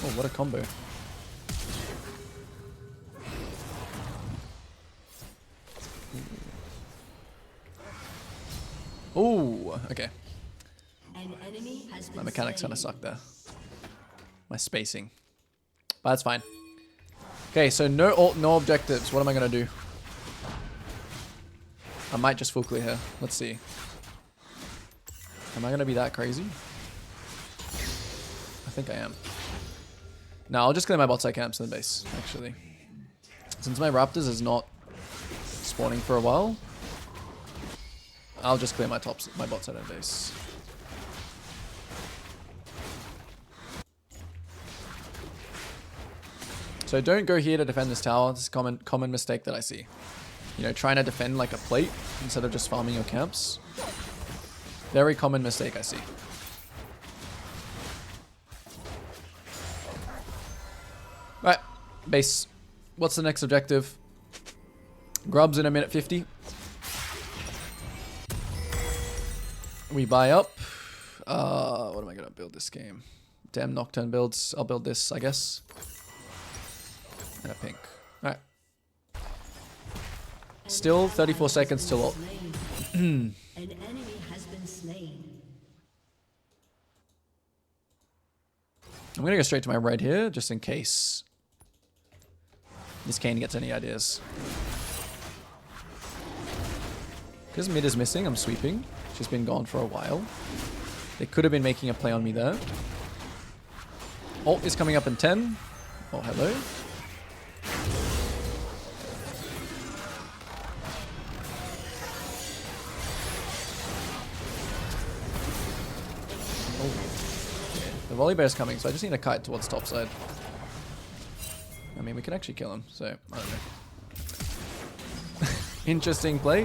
Oh, what a combo. Oh, okay. My mechanics kind of suck there. My spacing. But that's fine. Okay, so no ult, no objectives. What am I going to do? I might just full clear here. Let's see. Am I going to be that crazy? I think I am. No, I'll just clear my bot side camps in the base, actually. Since my Raptors is not spawning for a while, I'll just clear my bot side and base. So don't go here to defend this tower. This is a common mistake that I see. You know, trying to defend like a plate instead of just farming your camps. Very common mistake I see. Right, base. What's the next objective? Grubs in a minute 50. We buy up. What am I gonna build this game? Damn Nocturne builds. I'll build this, I guess. And a pink. Alright. Still 34 seconds till ult. An enemy has been slain. I'm gonna go straight to my red here, just in case this Kayn gets any ideas. Because mid is missing, I'm sweeping. She's been gone for a while. They could have been making a play on me there. Ult is coming up in 10. Oh, hello. The Volibear is coming, so I just need to kite towards top side. I mean, we can actually kill him, so I don't know. Interesting play.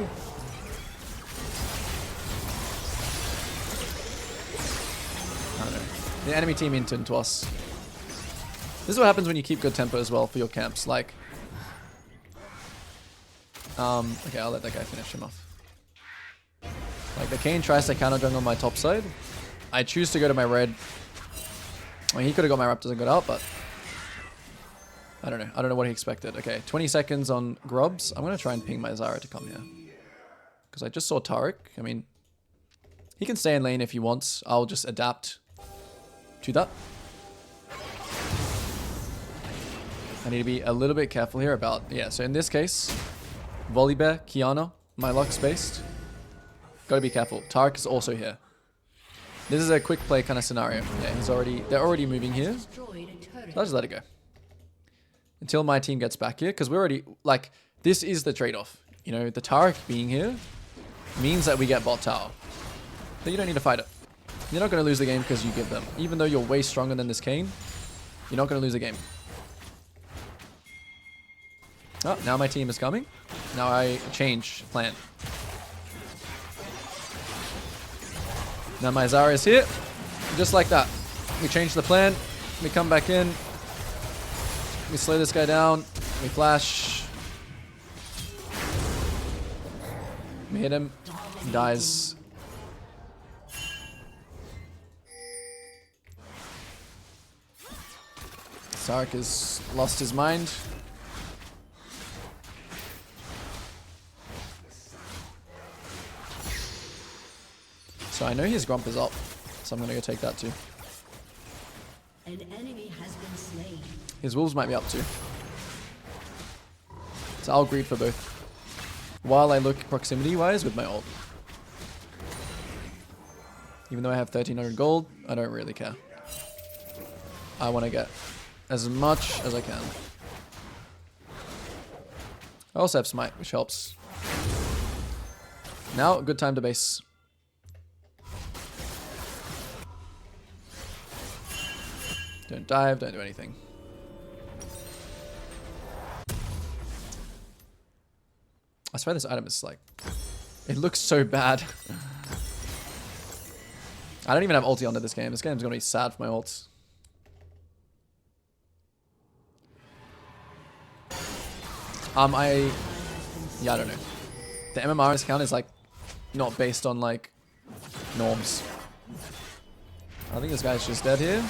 I don't know. The enemy team interned to us. This is what happens when you keep good tempo as well for your camps. Like, okay, I'll let that guy finish him off. Like, the Kayn tries to counter jungle on my top side. I choose to go to my red. I mean, he could have got my Raptors and got out, but I don't know. I don't know what he expected. Okay, 20 seconds on grubs. I'm going to try and ping my Zyra to come here. Because I just saw Tariq. I mean, he can stay in lane if he wants. I'll just adapt to that. I need to be a little bit careful here about... Yeah, so in this case, Volibear, Kiana, my luck's based. Gotta be careful. Tariq is also here. This is a quick play kind of scenario. Yeah, they're already moving here. So I'll just let it go. until my team gets back here. Because we're already, like, this is the trade-off. You know, the Taric being here means that we get bot tower. But you don't need to fight it. You're not going to lose the game because you give them. Even though you're way stronger than this Kayn, you're not going to lose the game. Oh, now my team is coming. Now I change plan. Now my Zyra is here. Just like that. We change the plan. We come back in. We slay this guy down. We flash. We hit him. He dies. Sark has lost his mind. So I know his Grump is up, so I'm going to go take that too. An enemy has been slain. His Wolves might be up too. So I'll greed for both. While I look proximity-wise with my ult. Even though I have 1300 gold, I don't really care. I want to get as much as I can. I also have Smite, which helps. Now, good time to base. Don't dive, don't do anything. I swear this item is like... It looks so bad. I don't even have ulti onto this game. This game's gonna be sad for my ults. Yeah, I don't know. The MMR count is like not based on like norms. I think this guy's just dead here.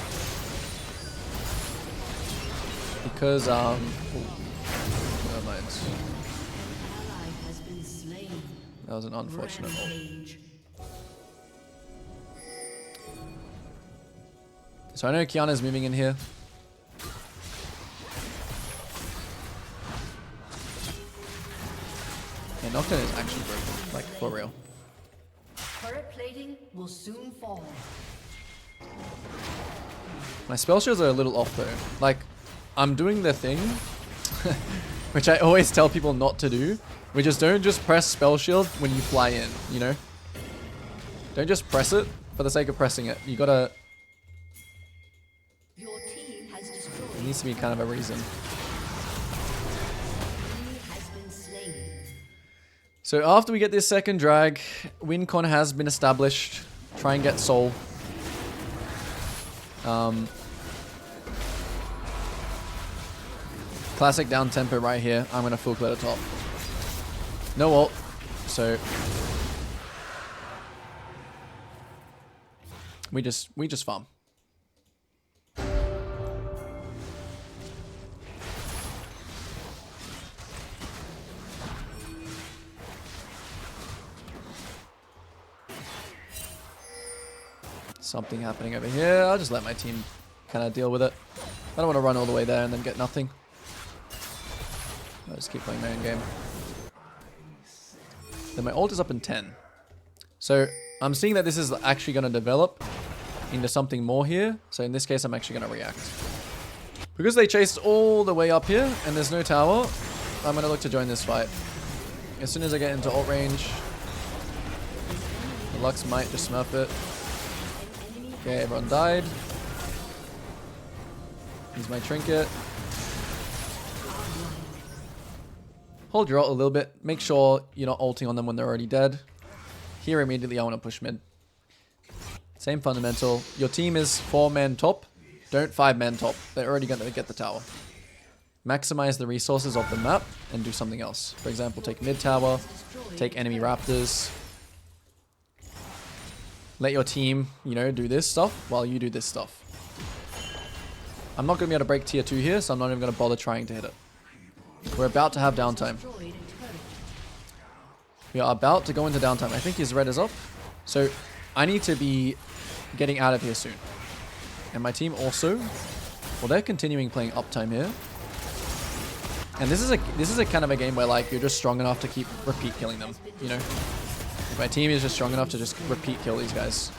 Because, ooh, never mind. That was an unfortunate ult. So I know Kiana's moving in here. Yeah, Nocturne is actually broken, like for real. Turret plating will soon fall. My spell shields are a little off though. Like, I'm doing the thing, which I always tell people not to do, which is don't just press spell shield when you fly in, you know? Don't just press it for the sake of pressing it. You gotta... Your team has destroyed. It needs to be kind of a reason. Has been slain. So after we get this second drag, win con has been established. Try and get soul. Classic down tempo right here. I'm gonna full clear the top. No ult, so we just farm. Something happening over here. I'll just let my team kind of deal with it. I don't want to run all the way there and then get nothing. I'll just keep playing my own game. Then my ult is up in 10. So I'm seeing that this is actually going to develop into something more here. So in this case, I'm actually going to react. Because they chased all the way up here and there's no tower, I'm going to look to join this fight. As soon as I get into ult range, the Lux might just smurf it. Okay, everyone died. Use my trinket. Hold your ult a little bit. Make sure you're not ulting on them when they're already dead. Here immediately I want to push mid. Same fundamental. Your team is 4-man top. Don't 5-man top. They're already going to get the tower. Maximize the resources of the map and do something else. For example, take mid tower. Take enemy raptors. Let your team, you know, do this stuff while you do this stuff. I'm not going to be able to break tier 2 here, so I'm not even going to bother trying to hit it. We're about to have downtime. We are about to go into downtime. I think his red is up. So I need to be getting out of here soon. And my team also, well, they're continuing playing uptime here. And this is a kind of a game where like you're just strong enough to keep repeat killing them, you know? My team is just strong enough to just repeat kill these guys.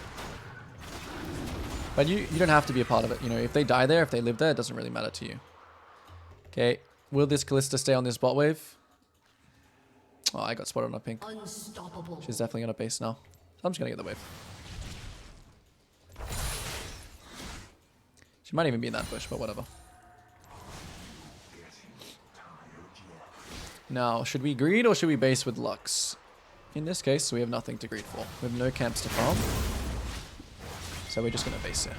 But you don't have to be a part of it, you know? If they die there, if they live there, it doesn't really matter to you. Okay, will this Callista stay on this bot wave? Oh, I got spotted on a pink. Unstoppable. She's definitely gonna base now. I'm just gonna get the wave. She might even be in that bush, but whatever. Now, should we greed or should we base with Lux? In this case, we have nothing to greed for. We have no camps to farm. So we're just gonna base here.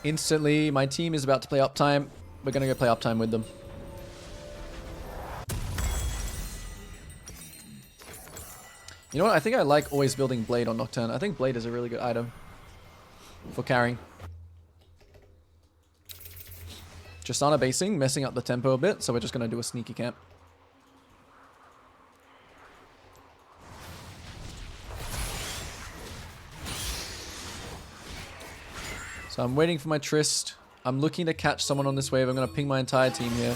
Instantly, my team is about to play uptime. We're gonna go play uptime with them. You know what? I think I like always building Blade on Nocturne. I think Blade is a really good item for carrying. Tristana basing, messing up the tempo a bit, so we're just going to do a sneaky camp. So I'm waiting for my Trist. I'm looking to catch someone on this wave. I'm going to ping my entire team here.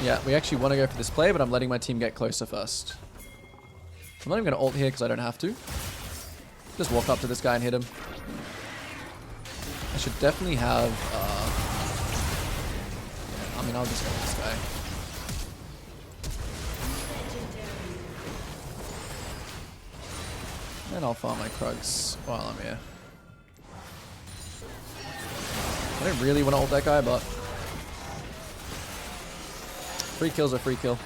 Yeah, we actually want to go for this play, but I'm letting my team get closer first. I'm not even going to ult here because I don't have to. Just walk up to this guy and hit him. I should definitely have... I mean, I'll just go with this guy. And I'll farm my Krugs while I'm here. I don't really want to ult that guy, but... Free kill's a free kill.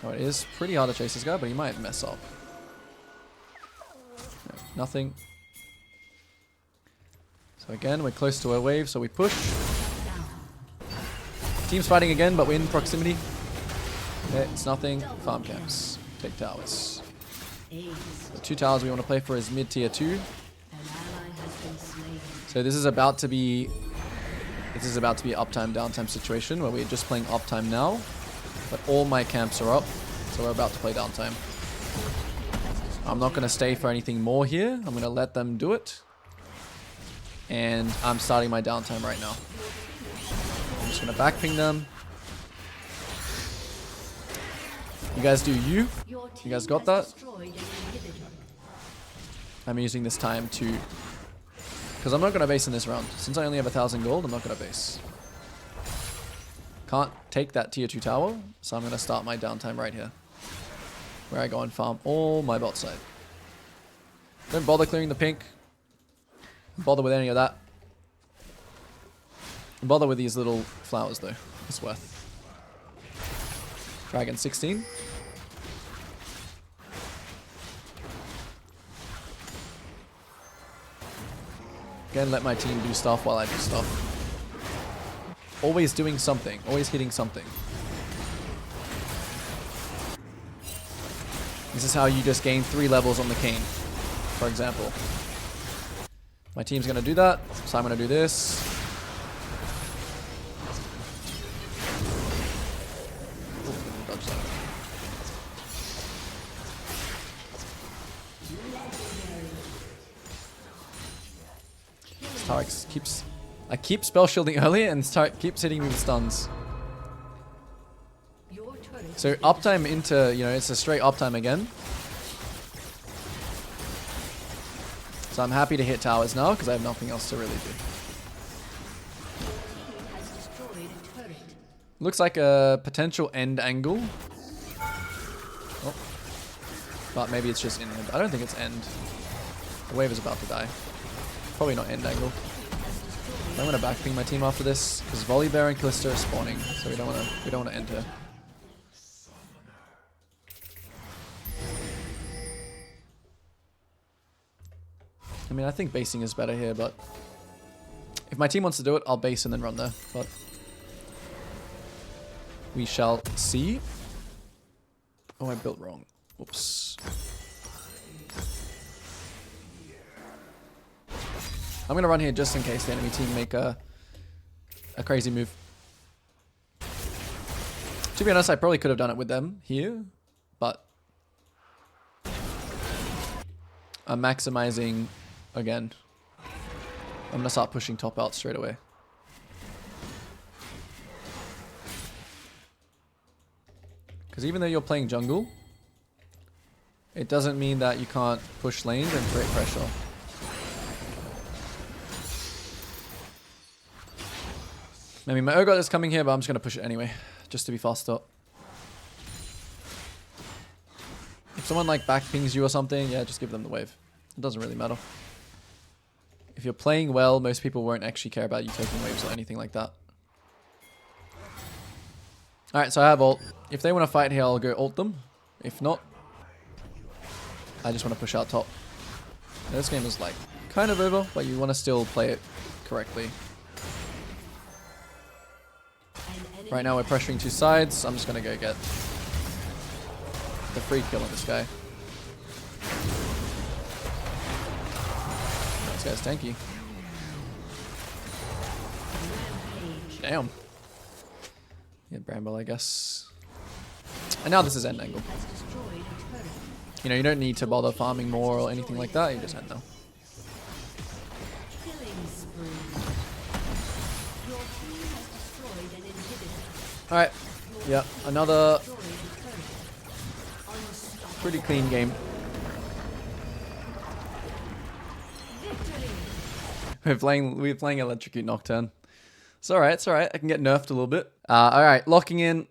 Oh, it is pretty hard to chase this guy, but he might mess up. No, nothing. So again, we're close to a wave, so we push. Team's fighting again, but we're in proximity. Okay, it's nothing. Farm camps. Take towers. The 2 towers we want to play for is mid tier 2. So this is about to be uptime, downtime situation where we're just playing uptime now. But all my camps are up, so we're about to play downtime. I'm not going to stay for anything more here. I'm going to let them do it. And I'm starting my downtime right now. I'm just going to backping them. You guys do you. You guys got that? I'm using this time to... Because I'm not going to base in this round. Since I only have 1,000 gold, I'm not going to base. Can't take that tier 2 tower, so I'm going to start my downtime right here. Where I go and farm all my bot side. Don't bother clearing the pink. Don't bother with any of that. Don't bother with these little flowers though. It's worth. Dragon 16. Again, let my team do stuff while I do stuff. Always doing something. Always hitting something. This is how you just gain 3 levels on the cane, for example. My team's going to do that, so I'm going to do this. Ooh, dodge that. This tower keeps... I keep spell shielding early and start keeps hitting me with stuns. So uptime into, you know, it's a straight uptime again. So I'm happy to hit towers now because I have nothing else to really do. Looks like a potential end angle. Oh. But maybe it's just end. I don't think it's end. The wave is about to die. Probably not end angle. I'm gonna backping my team after this because Volibear and Callista are spawning, so we don't wanna enter. I mean, I think basing is better here, but if my team wants to do it, I'll base and then run there. But we shall see. Oh, I built wrong. Whoops. I'm going to run here just in case the enemy team make a crazy move. To be honest, I probably could have done it with them here, but I'm maximizing again. I'm going to start pushing top out straight away. Because even though you're playing jungle, it doesn't mean that you can't push lanes and create pressure. I mean, my Urgot is coming here, but I'm just going to push it anyway, just to be faster. If someone like back pings you or something, yeah, just give them the wave. It doesn't really matter. If you're playing well, most people won't actually care about you taking waves or anything like that. Alright, so I have ult. If they want to fight here, I'll go ult them. If not, I just want to push out top. Now, this game is like kind of over, but you want to still play it correctly. Right now we're pressuring two sides. I'm just going to go get the free kill on this guy. This guy's tanky. Damn. Yeah, Bramble, I guess. And now this is end angle. You know, you don't need to bother farming more or anything like that. You just end now. Alright. Yeah, another pretty clean game. We're playing Electrocute Nocturne. It's alright, it's alright. I can get nerfed a little bit. Alright, locking in.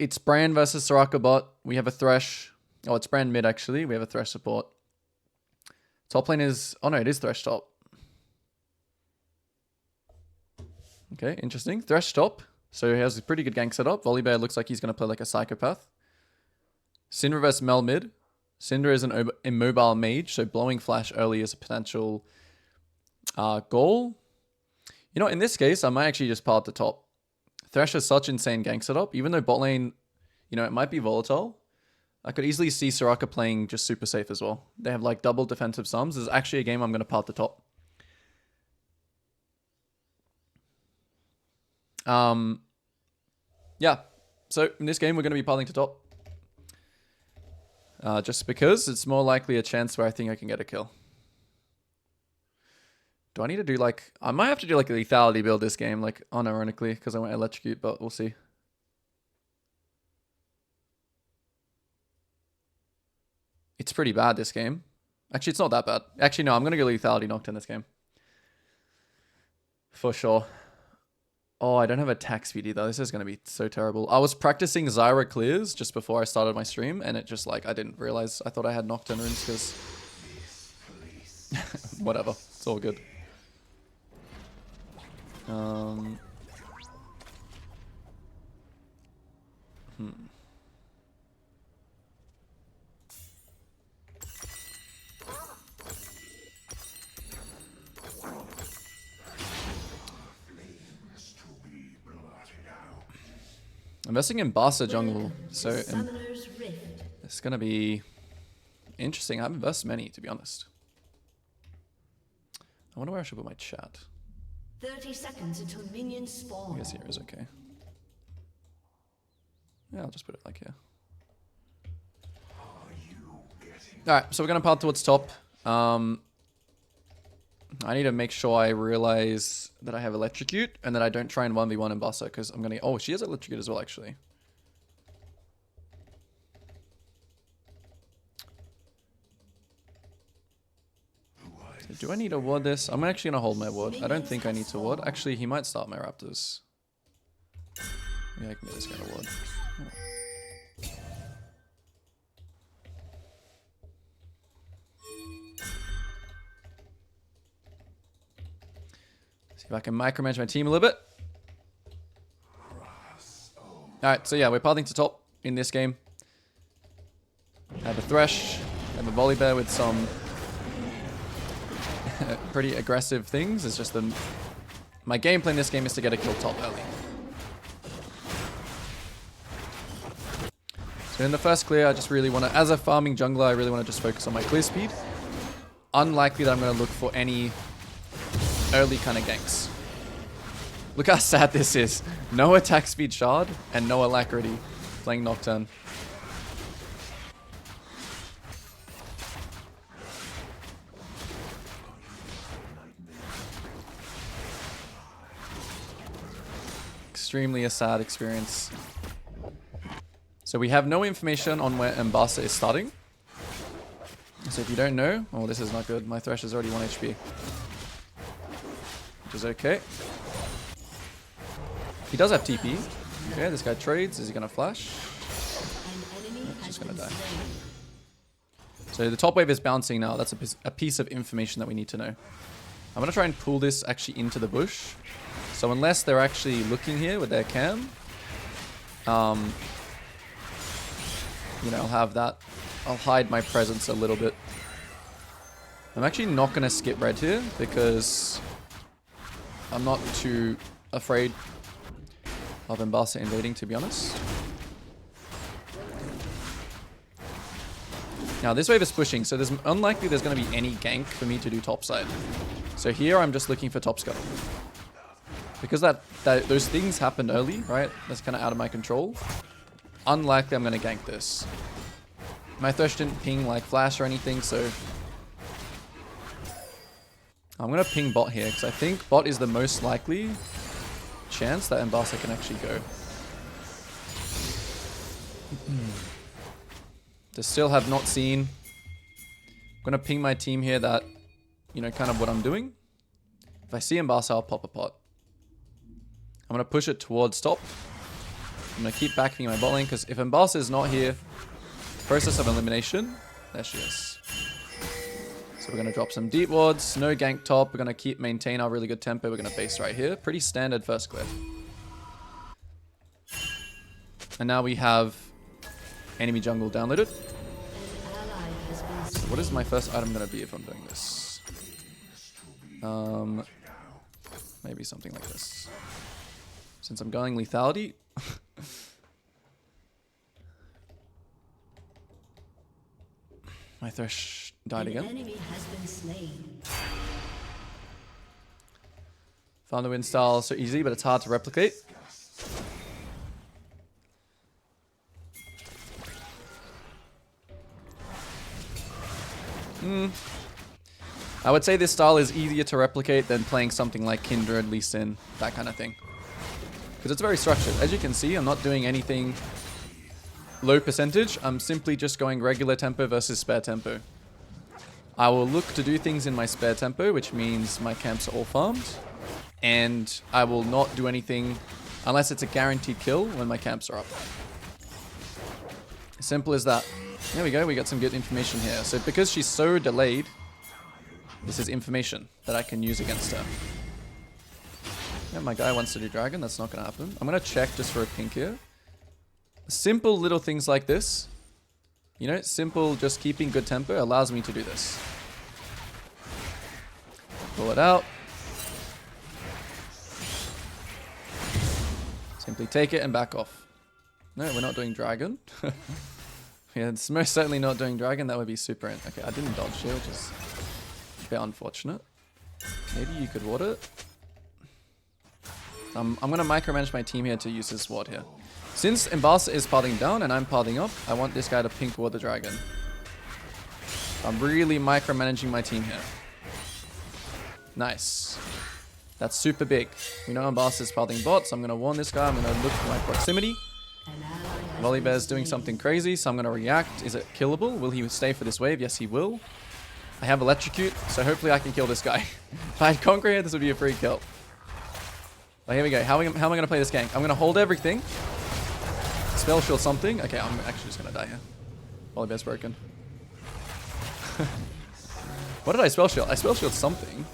It's Brand versus Soraka bot. We have a Thresh. Oh, it's Brand mid actually. We have a Thresh support. Top lane is... Oh no, it is Thresh top. Okay, interesting. Thresh top. So he has a pretty good gank setup. Volibear looks like he's going to play like a psychopath. Syndra versus Mel mid. Syndra is an immobile mage, so blowing flash early is a potential goal. You know, in this case, I might actually just part the top. Thresh has such insane gank setup. Even though bot lane, you know, it might be volatile, I could easily see Soraka playing just super safe as well. They have like double defensive sums. This is actually a game I'm going to part the top. Yeah, so in this game we're going to be parting to top. Just because it's more likely a chance where I think I can get a kill. Do I need to do like... I might have to do like a lethality build this game, like unironically, because I want to electrocute, but we'll see. It's pretty bad this game. Actually, it's not that bad. Actually, no, I'm going to go lethality Nocturne this game. For sure. Oh, I don't have attack speed either. This is going to be so terrible. I was practicing Zyra clears just before I started my stream, and it just like, I didn't realize. I thought I had Nocturne runes because... Whatever. It's all good. Investing in Barca jungle, so it's going to be interesting. I haven't invested many, to be honest. I wonder where I should put my chat. 30 seconds until minions spawn. I guess here is okay. Yeah, I'll just put it like here. Alright, so we're going to path towards top. I need to make sure I realize that I have Electrocute and that I don't try and 1v1 in Barca because I'm going to... Oh, she has Electrocute as well, actually. So do I need to ward this? I'm actually going to hold my ward. I don't think I need to ward. Actually, he might start my Raptors. Yeah, I can get this guy to ward. Oh. If I can micromanage my team a little bit. Alright, so yeah, we're pathing to top in this game. I have a Thresh, I have a Volibear with some pretty aggressive things. It's just my game plan in this game is to get a kill top early. So in the first clear, I just really want to, as a farming jungler, I really want to just focus on my clear speed. Unlikely that I'm going to look for any early kind of ganks. Look how sad this is. No attack speed shard and no alacrity playing Nocturne. Extremely a sad experience. So we have no information on where Mbasa is starting. So if you don't know, oh, this is not good. My Thresh is already 1 HP. Which is okay. He does have TP. Okay, this guy trades. Is he going to flash? He's just going to die. So the top wave is bouncing now. That's a piece of information that we need to know. I'm going to try and pull this actually into the bush. So unless they're actually looking here with their cam, you know, I'll have that. I'll hide my presence a little bit. I'm actually not going to skip red here because I'm not too afraid of Mbasa invading, to be honest. Now this wave is pushing, so there's unlikely there's going to be any gank for me to do topside. So here I'm just looking for top scuttle. Because those things happened early, right? That's kind of out of my control. Unlikely I'm going to gank this. My Thresh didn't ping like flash or anything, so I'm going to ping bot here because I think bot is the most likely chance that Mbasa can actually go. They still have not seen. I'm going to ping my team here that, you know, kind of what I'm doing. If I see Mbasa, I'll pop a pot. I'm going to push it towards top. I'm going to keep backing my bot lane because if Mbasa is not here, process of elimination, there she is. So we're going to drop some deep wards, no gank top. We're going to maintain our really good tempo. We're going to base right here. Pretty standard first cliff. And now we have enemy jungle downloaded. So what is my first item going to be if I'm doing this? Maybe something like this. Since I'm going lethality. My Thresh died again. Enemy has been slain. Found the win style so easy, but it's hard to replicate. I would say this style is easier to replicate than playing something like Kindred, Lee Sin, that kind of thing. Because it's very structured. As you can see, I'm not doing anything low percentage. I'm simply just going regular tempo versus spare tempo. I will look to do things in my spare tempo, which means my camps are all farmed. And I will not do anything unless it's a guaranteed kill when my camps are up. Simple as that. There we go, we got some good information here. So because she's so delayed, this is information that I can use against her. Yeah, my guy wants to do dragon, that's not going to happen. I'm going to check just for a pink here. Simple little things like this, you know, simple just keeping good tempo allows me to do this. Pull it out. Simply take it and back off. No, we're not doing dragon. Yeah, it's most certainly not doing dragon. That would be super. Okay, I didn't dodge here, which is a bit unfortunate. Maybe you could ward it. I'm going to micromanage my team here to use this ward here. Since Mbasa is pathing down and I'm pathing up, I want this guy to pink ward the dragon. I'm really micromanaging my team here. Nice. That's super big. We know Mbasa is pathing bot, so I'm going to warn this guy. I'm going to look for my proximity. Volibear's doing something crazy, so I'm going to react. Is it killable? Will he stay for this wave? Yes, he will. I have electrocute, so hopefully I can kill this guy. If I had Conquer here, this would be a free kill. But here we go. How am I going to play this game? I'm going to hold everything. Spell shield something. Okay, I'm actually just going to die here. Volibear's broken. What did I spell shield? I spell shield something.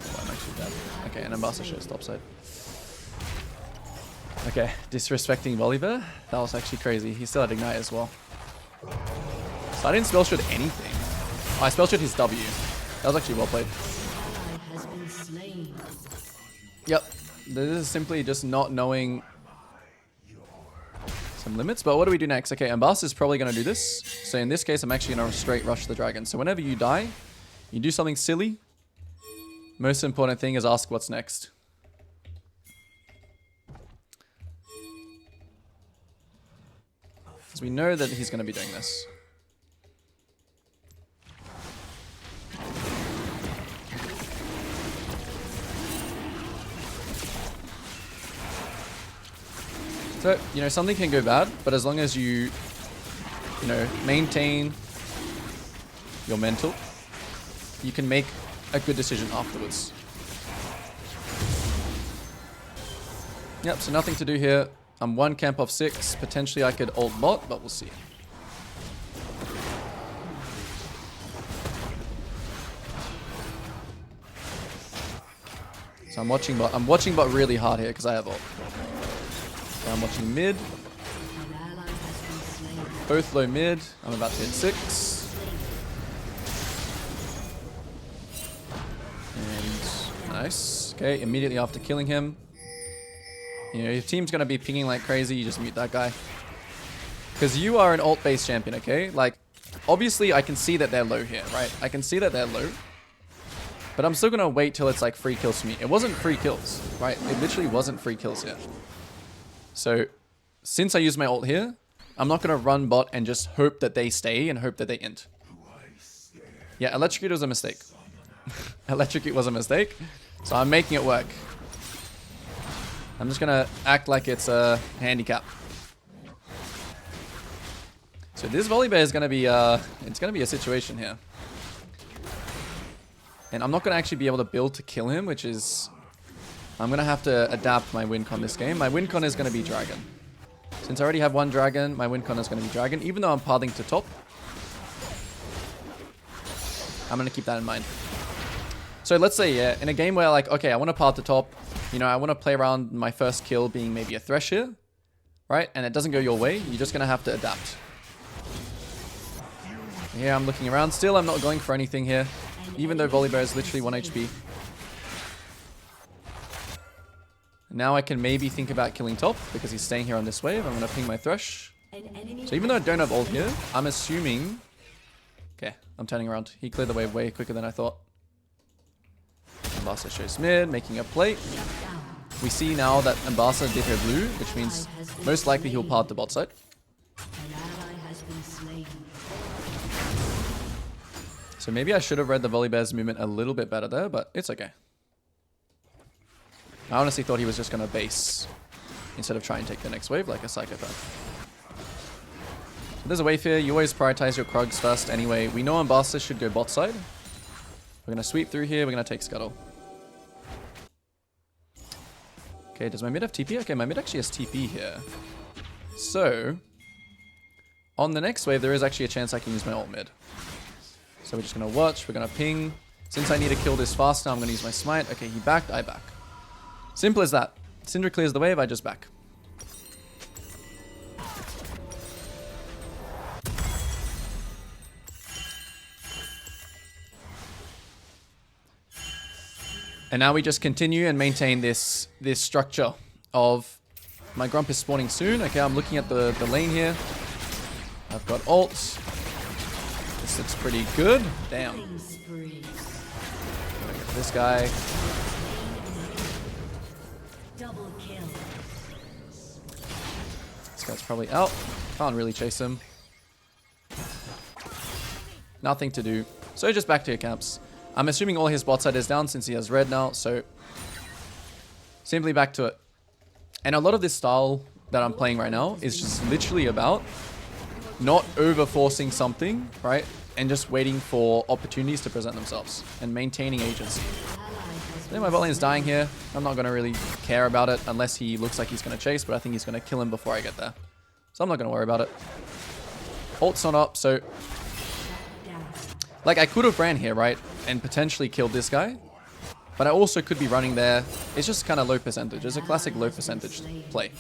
Oh, I'm actually dead. Okay, and Mbasa shows topside. Okay, disrespecting Volibear. That was actually crazy. He still had Ignite as well. So I didn't spell shield anything. Oh, I spell shield his W. That was actually well played. Yep. This is simply just not knowing some limits. But what do we do next? Okay, Mbasa is probably going to do this. So in this case, I'm actually going to straight rush the dragon. So whenever you die, you do something silly. Most important thing is ask what's next. Because we know that he's going to be doing this. So, you know, something can go bad, but as long as you know, maintain your mental, you can make a good decision afterwards. Yep, so nothing to do here. I'm 1 camp off 6. Potentially I could ult bot, but we'll see. So I'm watching bot. I'm watching bot really hard here because I have ult. So I'm watching mid. Both low mid. I'm about to hit 6. And nice. Okay, immediately after killing him. You know, your team's going to be pinging like crazy. You just mute that guy. Because you are an ult-based champion, okay? Like, obviously I can see that they're low here, right? I can see that they're low. But I'm still going to wait till it's like free kills for me. It wasn't free kills, right? It literally wasn't free kills here. So, since I used my ult here, I'm not going to run bot and just hope that they stay and hope that they int. Yeah, electrocute was a mistake. Electrocute was a mistake. So I'm making it work. I'm just going to act like it's a handicap. So this Volibear is going to be, it's going to be a situation here. And I'm not going to actually be able to build to kill him, which is... I'm going to have to adapt my win con this game. My win con is going to be Dragon. Since I already have 1 Dragon, my win con is going to be Dragon. Even though I'm pathing to top, I'm going to keep that in mind. So let's say, yeah, in a game where like, okay, I want to path to top. You know, I want to play around my first kill being maybe a Thresh here. Right? And it doesn't go your way. You're just going to have to adapt. Here I'm looking around. Still, I'm not going for anything here. Even though Volibear is literally 1 HP. Now I can maybe think about killing top because he's staying here on this wave. I'm going to ping my Thresh. So even though I don't have ult here, I'm assuming... Okay, I'm turning around. He cleared the wave way quicker than I thought. Ambassa shows mid, making a plate. We see now that Ambassa did her blue, which means most likely he'll path the bot side. So maybe I should have read the Volibear's movement a little bit better there, but it's okay. I honestly thought he was just going to base instead of try and take the next wave like a psychopath. So there's a wave here. You always prioritize your Krugs first anyway. We know Ambassa should go bot side. We're going to sweep through here. We're going to take Scuttle. Okay, does my mid have TP? Okay, my mid actually has TP here. So, on the next wave, there is actually a chance I can use my ult mid. So we're just going to watch. We're going to ping. Since I need to kill this fast now, I'm going to use my smite. Okay, he backed. I back. Simple as that. Syndra clears the wave. I just back. And now we just continue and maintain this structure of my Grump is spawning soon. Okay, I'm looking at the lane here. I've got ults. This looks pretty good. Damn. This guy. This guy's probably out. Can't really chase him. Nothing to do. So just back to your camps. I'm assuming all his bot side is down since he has red now. So simply back to it. And a lot of this style that I'm playing right now is just literally about not over-forcing something, right? And just waiting for opportunities to present themselves and maintaining agency. I think my bot lane is dying here. I'm not going to really care about it unless he looks like he's going to chase, but I think he's going to kill him before I get there. So I'm not going to worry about it. Ult's not up, so... Like, I could have ran here, right? And potentially killed this guy. But I also could be running there. It's just kind of low percentage. It's a classic low percentage play.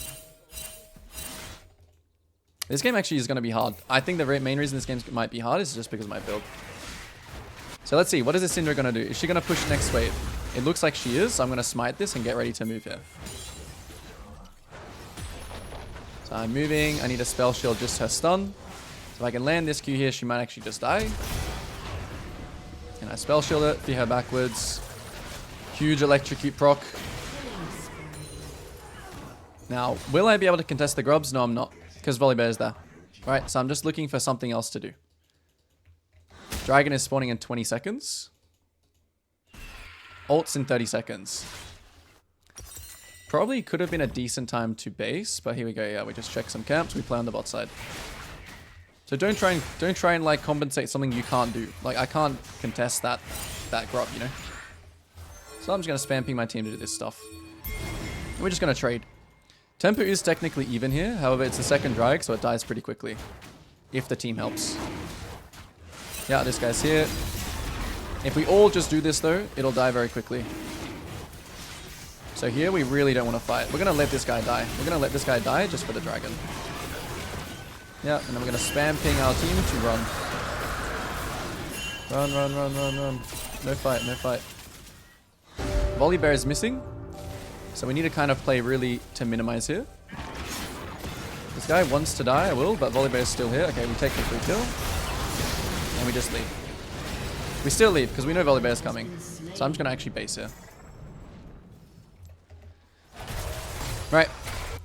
This game actually is going to be hard. I think the main reason this game might be hard is just because of my build. So let's see. What is this Syndra going to do? Is she going to push next wave? It looks like she is. So I'm going to smite this and get ready to move here. So I'm moving. I need a spell shield just her stun. So if I can land this Q here, she might actually just die. And I spell shield it, feed her backwards. Huge electrocute proc. Now, will I be able to contest the grubs? No, I'm not. Because Volibear is there. Right, so I'm just looking for something else to do. Dragon is spawning in 20 seconds. Ult's in 30 seconds. Probably could have been a decent time to base, but here we go. Yeah, we just check some camps. We play on the bot side. So don't try and like compensate something you can't do. Like I can't contest that grub, you know. So I'm just gonna spam ping my team to do this stuff. And we're just gonna trade. Tempo is technically even here. However, it's the second drag, so it dies pretty quickly. If the team helps. Yeah, this guy's here. If we all just do this though, it'll die very quickly. So here we really don't want to fight. We're going to let this guy die. We're going to let this guy die just for the dragon. Yeah, and then we're going to spam ping our team to run. Run, run, run, run, run. No fight, no fight. Volibear is missing. So we need to kind of play really to minimize here. This guy wants to die, I will, but Volibear is still here. Okay, we take the free kill. And we just leave. We still leave because we know Volibear is coming. So I'm just going to actually base here. Right.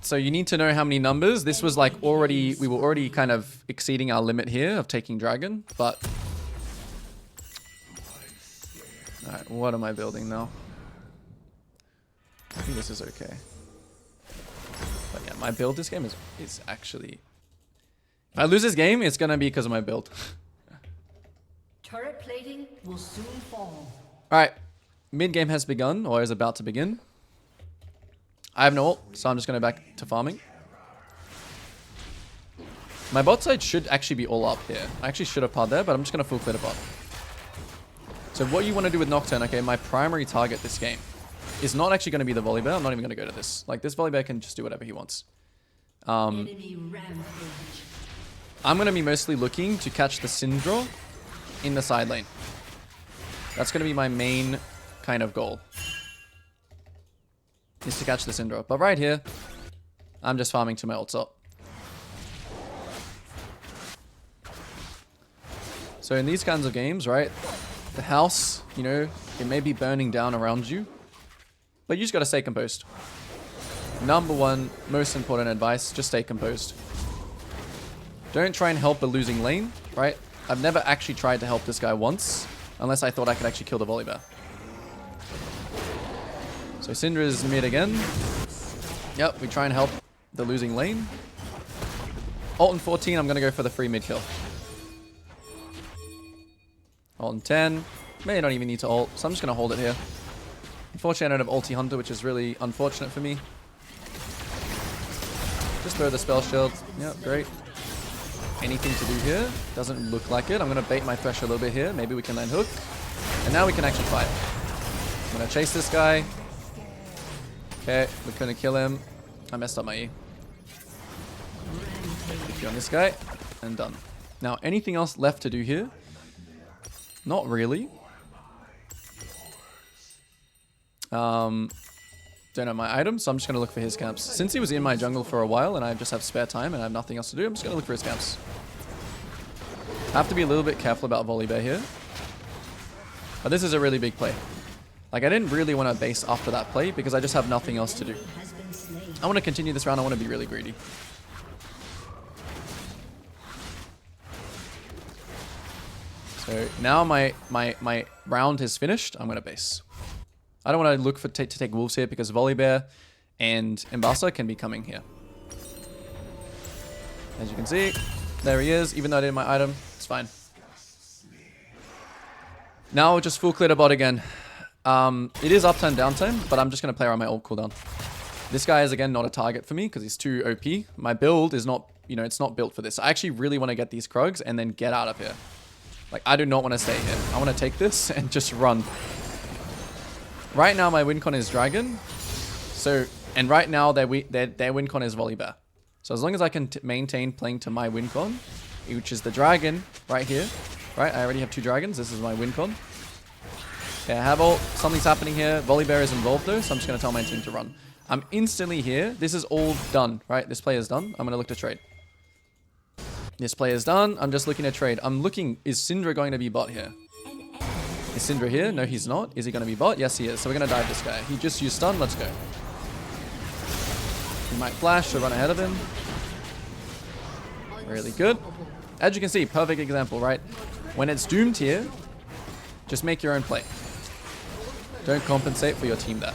So you need to know how many numbers. This was like already, we were already kind of exceeding our limit here of taking dragon, but... Alright, what am I building now? I think this is okay. But yeah, my build this game is actually... If I lose this game, it's gonna be because of my build. Turret plating will soon fall. Alright, mid game has begun, or is about to begin. I have no ult, so I'm just going back to farming. My bot side should actually be all up here. I actually should have pod there, but I'm just going to full clear the bot. So what you want to do with Nocturne, okay, my primary target this game is not actually going to be the Volibear. I'm not even going to go to this. Like, this Volibear can just do whatever he wants. Enemy rampage. I'm going to be mostly looking to catch the Syndra in the side lane. That's going to be my main kind of goal. Is to catch the Syndra. But right here, I'm just farming to my ults up. So in these kinds of games, right, the house, you know, it may be burning down around you, but you just got to stay composed. Number one, most important advice, just stay composed. Don't try and help a losing lane, right? I've never actually tried to help this guy once, unless I thought I could actually kill the Volibear. So Syndra's mid again. Yep, we try and help the losing lane. Ult in 14, I'm going to go for the free mid kill. Ult in 10. May not even need to ult, so I'm just going to hold it here. Unfortunately, I don't have ulti hunter, which is really unfortunate for me. Just throw the spell shield. Yep, great. Anything to do here? Doesn't look like it. I'm going to bait my Thresh a little bit here. Maybe we can land hook. And now we can actually fight. I'm going to chase this guy. Okay, we couldn't kill him. I messed up my E. If you're on this guy, and done. Now, anything else left to do here? Not really. Don't have my items, so I'm just going to look for his camps. Since he was in my jungle for a while, and I just have spare time, and I have nothing else to do, I'm just going to look for his camps. Have to be a little bit careful about Volibear here. But this is a really big play. Like, I didn't really want to base after that play because I just have nothing else to do. I want to continue this round. I want to be really greedy. So now my round is finished. I'm going to base. I don't want to look for to take wolves here because Volibear and Embasa can be coming here. As you can see, there he is. Even though I didn't my item, it's fine. Now we'll just full clear the bot again. It is uptime, downtime, but I'm just going to play around my ult cooldown. This guy is, again, not a target for me because he's too OP. My build is not, you know, it's not built for this. I actually really want to get these Krugs and then get out of here. Like, I do not want to stay here. I want to take this and just run. Right now, my win con is Dragon. So, and right now, their win con is Volibear. So, as long as I can maintain playing to my win con, which is the Dragon right here, right? I already have 2 dragons. This is my win con. Okay, I have ult. Something's happening here. Volibear is involved though, so I'm just going to tell my team to run. I'm instantly here. This is all done, right? This play is done. I'm going to look to trade. This play is done. I'm just looking to trade. I'm looking, is Syndra going to be bot here? Is Syndra here? No, he's not. Is he going to be bot? Yes, he is. So we're going to dive this guy. He just used stun. Let's go. He might flash to run ahead of him. Really good. As you can see, perfect example, right? When it's doomed here, just make your own play. Don't compensate for your team there.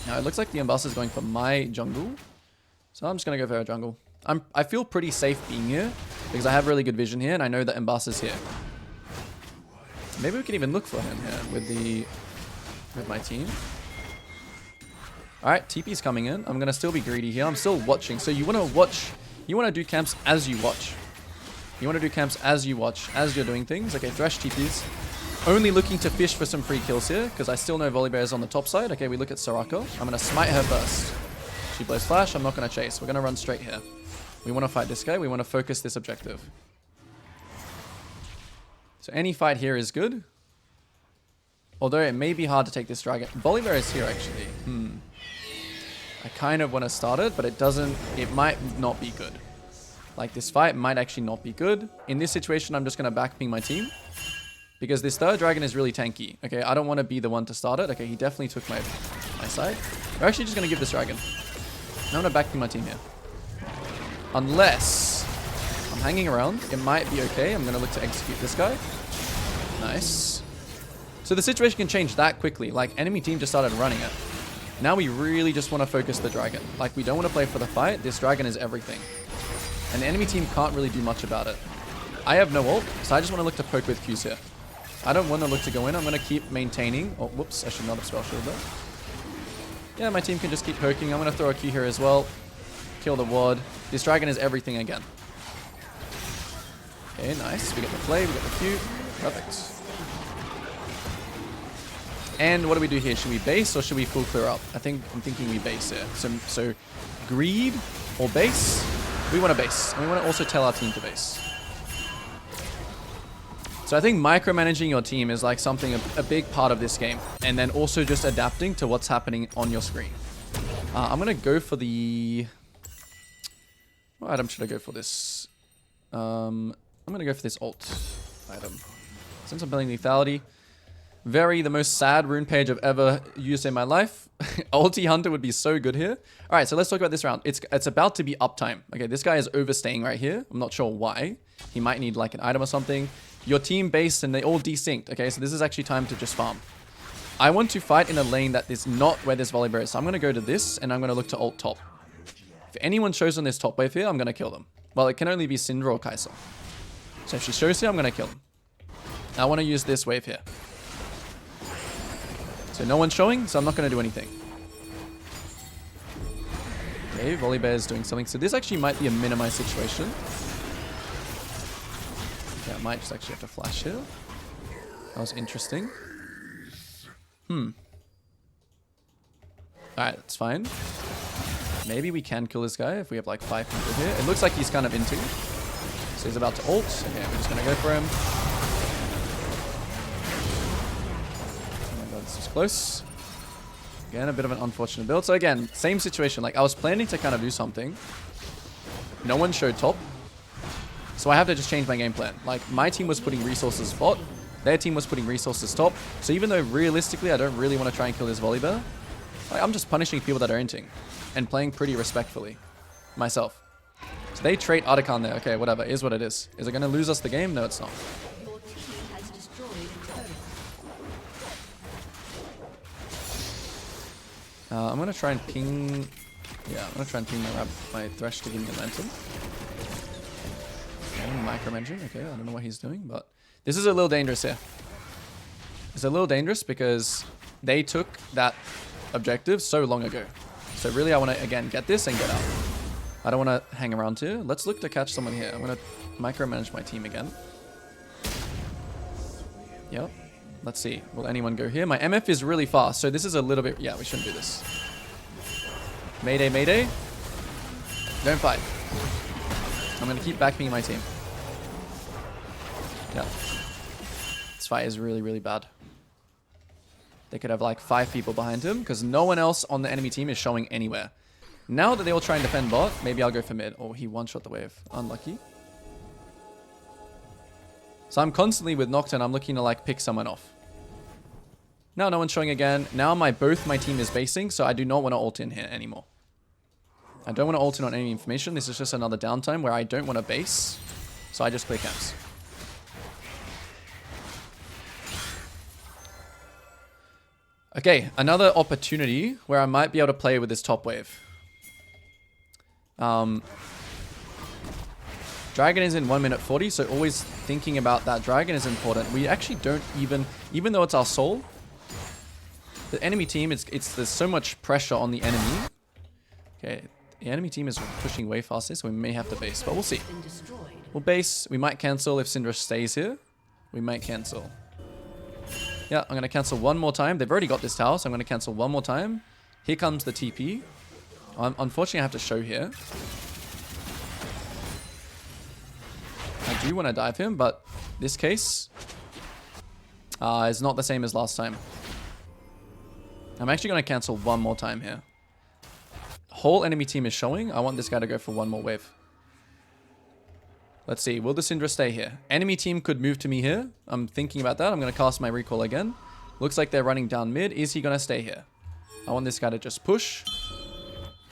Now, it looks like the Embasa is going for my jungle. So I'm just going to go for our jungle. I feel pretty safe being here because I have really good vision here and I know that Embasa is here. Maybe we can even look for him here with my team. Alright, TP's coming in. I'm gonna still be greedy here. I'm still watching. So you wanna watch, you wanna do camps as you watch. You wanna do camps as you watch, as you're doing things. Okay, Thresh TP's. Only looking to fish for some free kills here, because I still know Volibear is on the top side. Okay, we look at Soraka. I'm gonna smite her first. She blows flash, I'm not gonna chase. We're gonna run straight here. We wanna fight this guy, we wanna focus this objective. So any fight here is good. Although it may be hard to take this dragon. Volibear is here actually. I kind of want to start it, but it might not be good. Like this fight might actually not be good. In this situation, I'm just going to backping my team. Because this third dragon is really tanky. Okay, I don't want to be the one to start it. Okay, he definitely took my side. We're actually just going to give this dragon. I'm going to backping my team here. Unless I'm hanging around, it might be okay. I'm going to look to execute this guy. Nice. So the situation can change that quickly. Like, enemy team just started running it. Now we really just want to focus the dragon. Like, we don't want to play for the fight. This dragon is everything. And the enemy team can't really do much about it. I have no ult, so I just want to look to poke with Qs here. I don't want to look to go in. I'm going to keep maintaining. Oh, whoops. I should not have spell shield there. Yeah, my team can just keep poking. I'm going to throw a Q here as well. Kill the ward. This dragon is everything again. Okay, nice. We get the play. We get the Q. Perfect. And what do we do here? Should we base or should we full clear up? I'm thinking we base here. So greed or base? We want to base. And we want to also tell our team to base. So I think micromanaging your team is like something, a big part of this game. And then also just adapting to what's happening on your screen. I'm going to go for the... What item should I go for this? I'm going to go for this ult item. Since I'm building lethality. The most sad rune page I've ever used in my life. Ulti Hunter would be so good here. All right, so let's talk about this round. It's about to be uptime. Okay, this guy is overstaying right here. I'm not sure why. He might need like an item or something. Your team based and they all desynced. Okay, so this is actually time to just farm. I want to fight in a lane that is not where this Volibear is. So I'm going to go to this and I'm going to look to ult top. If anyone shows on this top wave here, I'm going to kill them. Well, it can only be Syndra or Kai'Sa. So if she shows here, I'm going to kill them. I want to use this wave here. So no one's showing, so I'm not going to do anything. Okay, Volibear is doing something. So this actually might be a minimized situation. Okay, I might just actually have to flash here. That was interesting. Alright, that's fine. Maybe we can kill this guy if we have like 5 people here. It looks like he's kind of into. So he's about to ult. Okay, we're just going to go for him. This is close. Again, a bit of an unfortunate build. So again, same situation. Like I was planning to kind of do something. No one showed top. So I have to just change my game plan. Like my team was putting resources bot. Their team was putting resources top. So even though realistically I don't really want to try and kill this Volibear, like, I'm just punishing people that are inting. And playing pretty respectfully. Myself. So they trait Artican there. Okay, whatever. Is what it is. Is it going to lose us the game? No, it's not. I'm going to try and ping... Yeah, I'm going to try and ping my Thresh to give me a lantern. Okay, micromanaging. Okay, I don't know what he's doing, but... This is a little dangerous here. It's a little dangerous because they took that objective so long ago. So really I want to, again, get this and get out. I don't want to hang around here. Let's look to catch someone here. I'm going to micromanage my team again. Yep. Let's see. Will anyone go here? My MF is really fast, so this is a little bit... Yeah, we shouldn't do this. Mayday, mayday. Don't fight. I'm going to keep backing my team. Yeah. This fight is really, really bad. They could have like 5 people behind him because no one else on the enemy team is showing anywhere. Now that they all try and defend bot, maybe I'll go for mid. Oh, he one-shot the wave. Unlucky. So I'm constantly with Nocturne, I'm looking to like pick someone off. Now no one's showing again. Now both my team is basing, so I do not want to ult in here anymore. I don't want to ult in on any information. This is just another downtime where I don't want to base. So I just clear camps. Okay, another opportunity where I might be able to play with this top wave. Dragon is in 1 minute 40, so always thinking about that dragon is important. We actually don't even though it's our soul, The enemy team, there's so much pressure on the enemy. Okay, the enemy team is pushing way faster, so we may have to base, but we'll see. We'll base. We might cancel if Syndra stays here. We might cancel. Yeah, I'm going to cancel one more time. They've already got this tower, so I'm going to cancel one more time. Here comes the TP. Unfortunately, I have to show here. I do want to dive him, but this case is not the same as last time. I'm actually going to cancel one more time here. Whole enemy team is showing. I want this guy to go for one more wave. Let's see. Will the Syndra stay here? Enemy team could move to me here. I'm thinking about that. I'm going to cast my recall again. Looks like they're running down mid. Is he going to stay here? I want this guy to just push.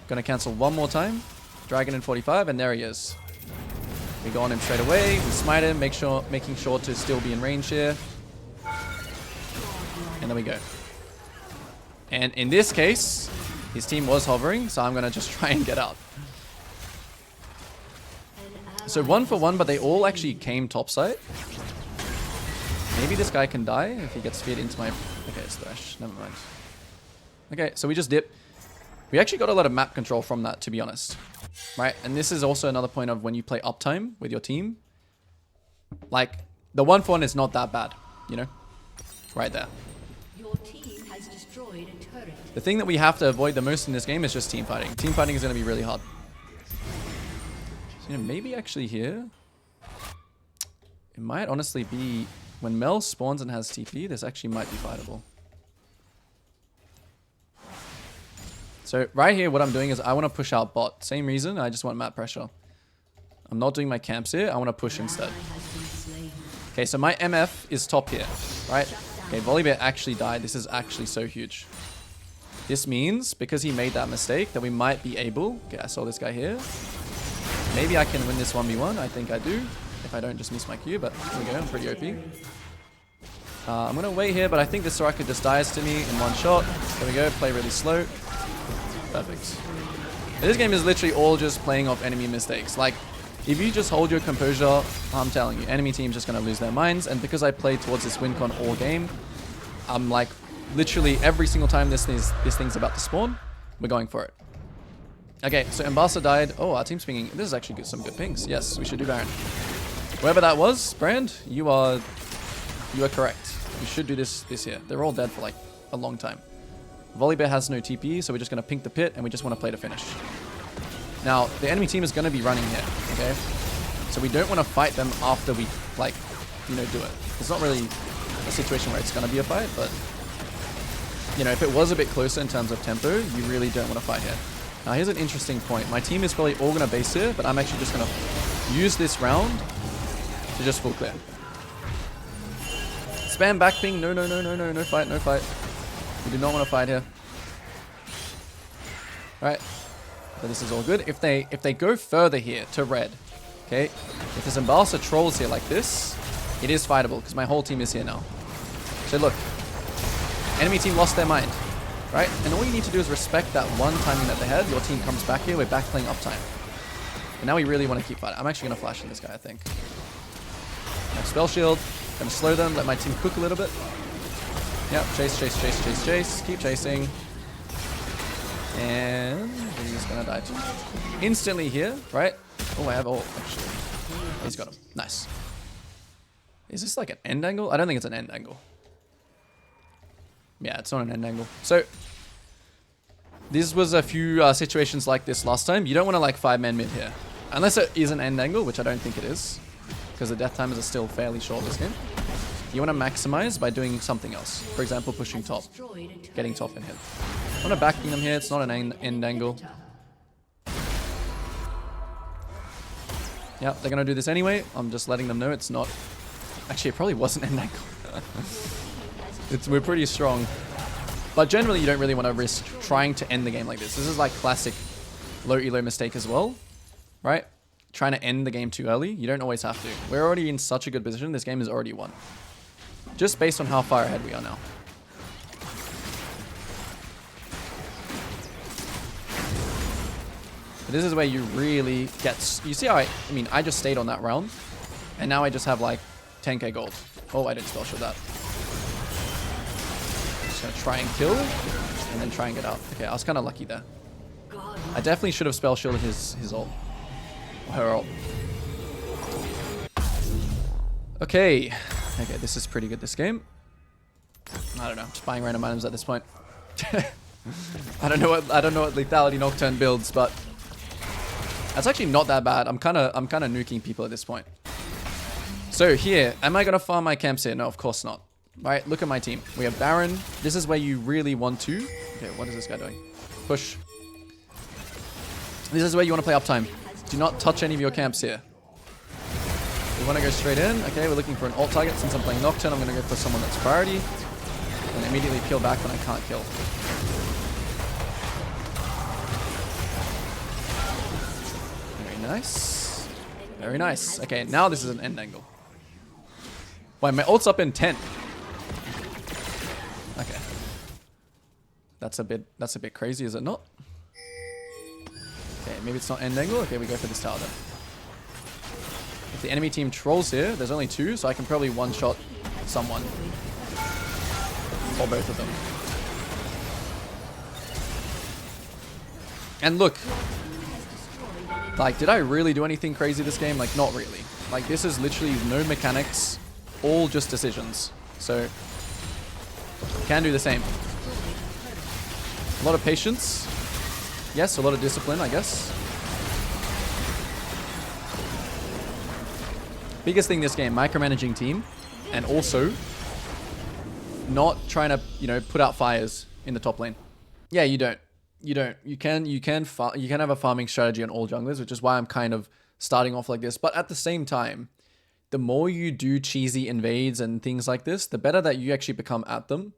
Going to cancel one more time. Dragon in 45, and there he is. We go on him straight away. We smite him, making sure to still be in range here. And there we go. And in this case, his team was hovering, so I'm going to just try and get out. So 1 for 1, but they all actually came topside. Maybe this guy can die if he gets speared into my... Okay, it's Thresh. Never mind. Okay, so we just dip. We actually got a lot of map control from that, to be honest. Right? And this is also another point of when you play uptime with your team. Like, the 1 for 1 is not that bad, you know? Right there. Your team has destroyed a turret. The thing that we have to avoid the most in this game is just team fighting. Team fighting is going to be really hard. So, you know, maybe actually here, it might honestly be when Mel spawns and has TP, this actually might be fightable. So right here, what I'm doing is I want to push out bot. Same reason, I just want map pressure. I'm not doing my camps here. I want to push instead. Okay, so my MF is top here, right? Okay, Volibear actually died. This is actually so huge. This means, because he made that mistake, that we might be able... Okay, I saw this guy here. Maybe I can win this 1v1. I think I do. If I don't just miss my Q, but here we go. I'm pretty OP. I'm going to wait here, but I think the Soraka just dies to me in one shot. There we go. Play really slow. Perfect. This game is literally all just playing off enemy mistakes. Like, if you just hold your composure, I'm telling you, enemy team's just going to lose their minds. And because I played towards this win con all game, I'm like, literally every single time this thing's about to spawn, we're going for it. Okay, so Embasa died. Oh, our team's pinging. This is actually some good pings. Yes, we should do Baron. Whoever that was, Brand, you are correct. We should do this here. They're all dead for like a long time. Volibear has no TP, so we're just going to pink the pit, and we just want to play to finish. Now, the enemy team is going to be running here, okay? So we don't want to fight them after we, like, you know, do it. It's not really a situation where it's going to be a fight, but, you know, if it was a bit closer in terms of tempo, you really don't want to fight here. Now, here's an interesting point. My team is probably all going to base here, but I'm actually just going to use this round to just full clear. Spam back ping. No fight, no fight. We do not want to fight here. Alright. But this is all good. If they go further here to red, okay, if there's Embasa trolls here like this, it is fightable because my whole team is here now. So look, enemy team lost their mind, right? And all you need to do is respect that one timing that they had. Your team comes back here. We're back playing uptime. And now we really want to keep fighting. I'm actually going to flash in this guy, I think. No spell shield. Going to slow them. Let my team cook a little bit. Yep, chase. Keep chasing. And he's gonna die too. Instantly here, right? Oh, I have ult, actually. He's got him. Nice. Is this like an end angle? I don't think it's an end angle. Yeah, it's not an end angle. So, this was a few situations like this last time. You don't want to like 5-man mid here. Unless it is an end angle, which I don't think it is. Because the death timers are still fairly short this game. You want to maximize by doing something else. For example, pushing top. Getting top in hit. I want to backing them here. It's not an end angle. Yeah, they're going to do this anyway. I'm just letting them know it's not... Actually, it probably was an end angle. We're pretty strong. But generally, you don't really want to risk trying to end the game like this. This is like classic low elo mistake as well. Right? Trying to end the game too early. You don't always have to. We're already in such a good position. This game is already won. Just based on how far ahead we are now. But this is where you really get... You see how I just stayed on that round. And now I just have like 10k gold. Oh, I didn't spell shield that. Just gonna try and kill, and then try and get out. Okay, I was kind of lucky there. I definitely should have spell shielded his ult. Or her ult. Okay. Okay, this is pretty good this game. I don't know, I'm just buying random items at this point. I don't know what lethality Nocturne builds, but that's actually not that bad. I'm kinda nuking people at this point. So here, am I gonna farm my camps here? No, of course not. Right, look at my team. We have Baron. This is where you really want to. Okay, what is this guy doing? Push. This is where you want to play uptime. Do not touch any of your camps here. We want to go straight in. Okay, we're looking for an ult target. Since I'm playing Nocturne, I'm going to go for someone that's priority. And immediately peel back when I can't kill. Very nice. Very nice. Okay, now this is an end angle. Why, my ult's up in 10. Okay. That's a bit crazy, is it not? Okay, maybe it's not end angle. Okay, we go for this tower then. If the enemy team trolls here, there's only 2, so I can probably one-shot someone. Or both of them. And look. Like, did I really do anything crazy this game? Like, not really. Like, this is literally no mechanics. All just decisions. So, can do the same. A lot of patience. Yes, a lot of discipline, I guess. Biggest thing this game, micromanaging team. And also, not trying to, you know, put out fires in the top lane. Yeah, you don't. You don't. You can have a farming strategy on all junglers, which is why I'm kind of starting off like this. But at the same time, the more you do cheesy invades and things like this, the better that you actually become at them.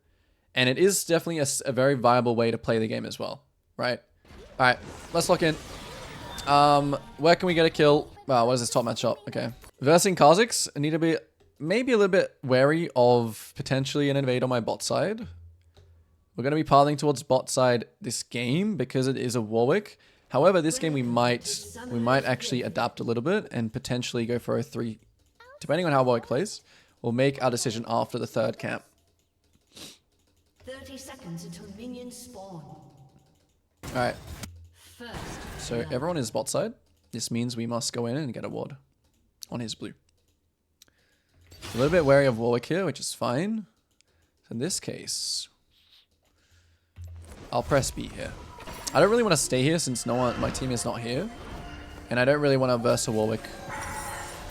And it is definitely a very viable way to play the game as well, right? All right, let's lock in. Where can we get a kill? Wow, what is this top matchup? Okay. Versing Kha'Zix, I need to be maybe a little bit wary of potentially an invade on my bot side. We're going to be pathing towards bot side this game because it is a Warwick. However, this game we might actually adapt a little bit and potentially go for a 3. Depending on how Warwick plays, we'll make our decision after the 3rd camp. 30 seconds until minions spawn. Alright. So everyone is bot side. This means we must go in and get a ward on his blue. A little bit wary of Warwick here, which is fine. So in this case, I'll press B here. I don't really want to stay here since my team is not here. And I don't really want to verse a Warwick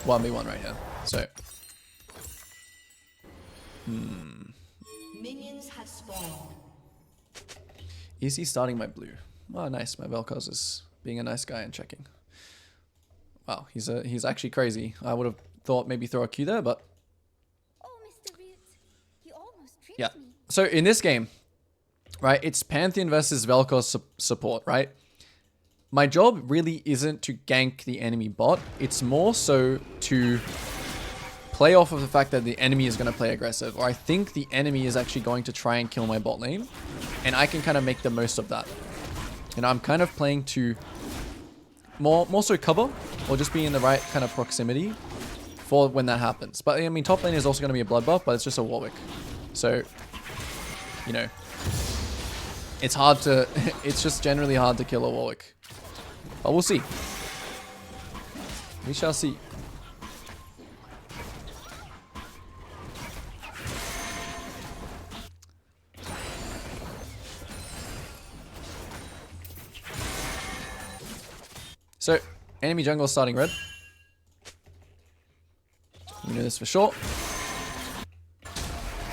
1v1 right here. So. Minions have spawned. Is he starting my blue? Oh, nice. My Vel'Koz is being a nice guy and checking. Wow, he's actually crazy. I would have thought maybe throw a Q there, but Oh, Mr. Root, you almost tripped yeah. me. So in this game, right, it's Pantheon versus Vel'Koz support, right? My job really isn't to gank the enemy bot. It's more so to play off of the fact that the enemy is going to play aggressive, or I think the enemy is actually going to try and kill my bot lane, and I can kind of make the most of that. And I'm kind of playing to more so cover, or just be in the right kind of proximity for when that happens. But I mean, top lane is also going to be a blood buff, but it's just a Warwick. So, you know, it's hard to, it's just generally hard to kill a Warwick. But we'll see. We shall see. So, enemy jungle is starting red. We know this for sure.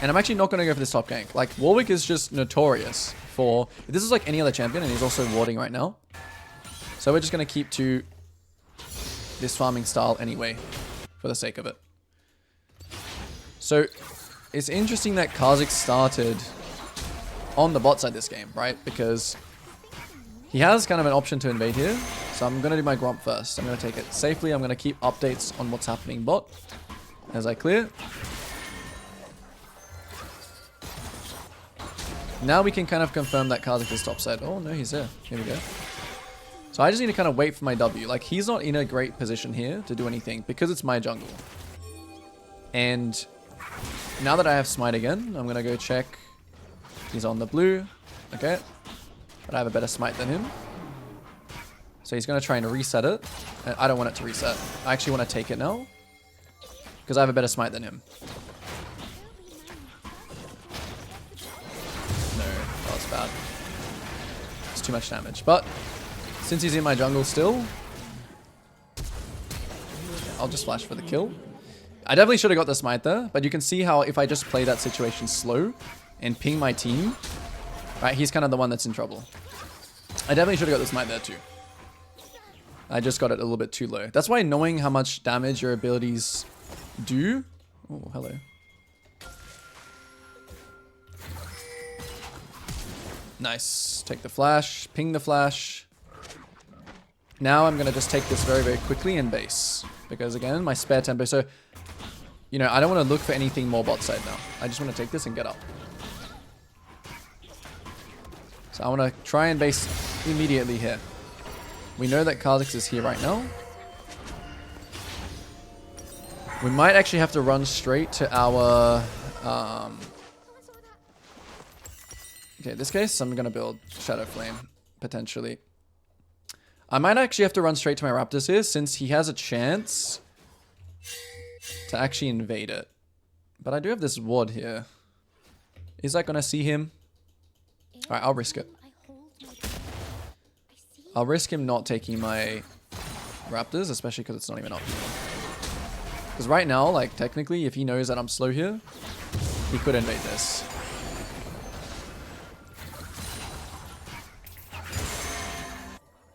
And I'm actually not going to go for this top gank. Like, Warwick is just notorious for... This is like any other champion, and he's also warding right now. So we're just going to keep to this farming style anyway, for the sake of it. So, it's interesting that Kha'Zix started on the bot side this game, right? Because he has kind of an option to invade here. So I'm going to do my Gromp first. I'm going to take it safely. I'm going to keep updates on what's happening bot as I clear. Now we can kind of confirm that Kha'Zix is top side. Oh, no, he's there. Here we go. So I just need to kind of wait for my W. Like, he's not in a great position here to do anything because it's my jungle. And now that I have Smite again, I'm going to go check He's on the blue. Okay. But I have a better smite than him. So he's going to try and reset it. And I don't want it to reset. I actually want to take it now. Because I have a better smite than him. No, that was bad. It's too much damage. But since he's in my jungle still, I'll just flash for the kill. I definitely should have got the smite there, but you can see how if I just play that situation slow and ping my team, right, he's kind of the one that's in trouble. I definitely should have got the smite there too. I just got it a little bit too low. That's why knowing how much damage your abilities do... Oh, hello. Nice. Take the flash, ping the flash. Now I'm going to just take this very, very quickly and base. Because again, my spare tempo. So, you know, I don't want to look for anything more bot side now. I just want to take this and get up. So I want to try and base immediately here. We know that Kha'Zix is here right now. We might actually have to run straight to our... Okay, in this case, I'm going to build Shadow Flame, potentially. I might actually have to run straight to my Raptors here, since he has a chance to actually invade it. But I do have this ward here. Is that going to see him? Alright, I'll risk it. I'll risk him not taking my Raptors, especially because it's not even optimal. Because right now, like, technically, if he knows that I'm slow here, he could invade this.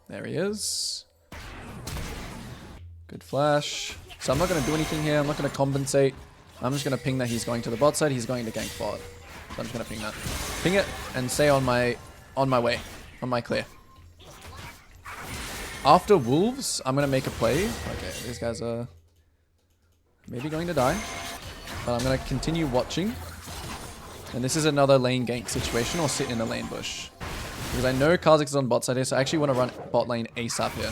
There he is. Good flash. So I'm not going to do anything here. I'm not going to compensate. I'm just going to ping that he's going to the bot side. He's going to gank bot. So I'm just going to ping that. Ping it and stay on my way. On my clear. After Wolves, I'm going to make a play. Okay, these guys are maybe going to die. But I'm going to continue watching. And this is another lane gank situation or sit in the lane bush. Because I know Kha'Zix is on bot side here, so I actually want to run bot lane ASAP here.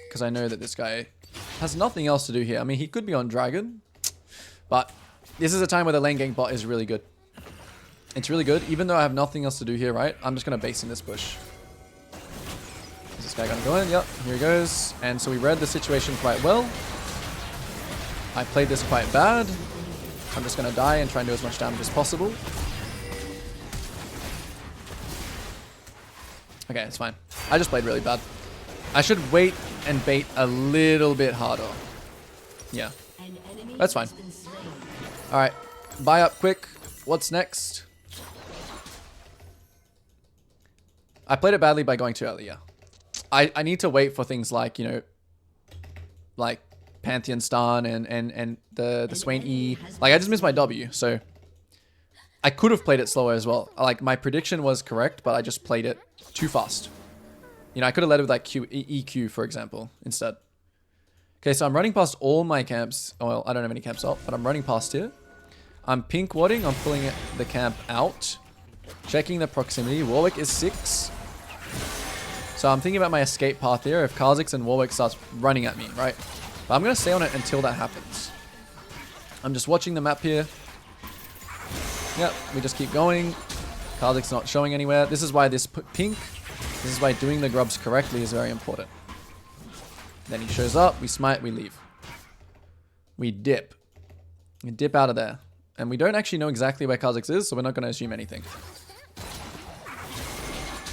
Because I know that this guy has nothing else to do here. I mean, he could be on Dragon. But this is a time where the lane gank bot is really good. It's really good. Even though I have nothing else to do here, right? I'm just going to base in this bush. Is this guy going to go in? Yep, here he goes. And so we read the situation quite well. I played this quite bad. I'm just going to die and try and do as much damage as possible. Okay, it's fine. I just played really bad. I should wait and bait a little bit harder. Yeah. That's fine. Alright. Buy up quick. What's next? I played it badly by going too early, yeah. I need to wait for things like, you know, like Pantheon Stun and the Swain E. Like, I just missed my W, so I could have played it slower as well. Like, my prediction was correct, but I just played it too fast. You know, I could have led it with like EQ, for example, instead. Okay, so I'm running past all my camps. Oh, well, I don't have any camps up, but I'm running past here. I'm pink wadding. I'm pulling the camp out. Checking the proximity. Warwick is 6. So I'm thinking about my escape path here if Kha'Zix and Warwick starts running at me, right? But I'm going to stay on it until that happens. I'm just watching the map here. Yep, we just keep going. Kha'Zix not showing anywhere. This is why this pink, this is why doing the grubs correctly is very important. Then he shows up, we smite, we leave. We dip. We dip out of there. And we don't actually know exactly where Kha'Zix is, so we're not going to assume anything.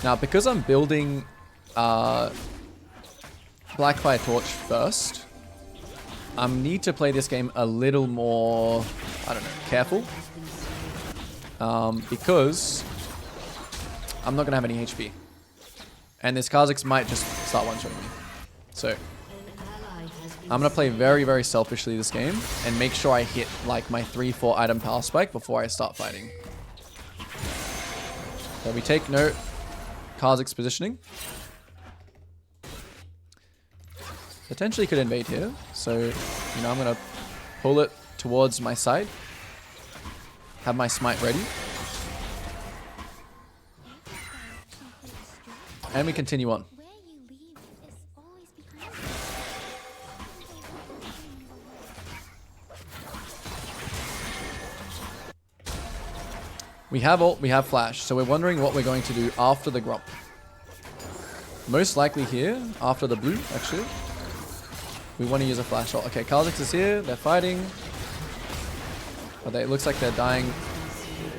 Now, because I'm building Blackfire Torch first, I need to play this game a little more, I don't know, careful. Because I'm not going to have any HP. And this Kha'Zix might just start one-shotting me. So I'm going to play very, very selfishly this game and make sure I hit like my 3-4 item power spike before I start fighting. So we take note. Kha'Zix positioning. Potentially could invade here. So, you know, I'm going to pull it towards my side. Have my smite ready. And we continue on. We have ult, we have flash, so we're wondering what we're going to do after the Gromp. Most likely here, after the blue, actually. We want to use a flash ult. Okay, Kha'Zix is here, they're fighting. But it looks like they're dying.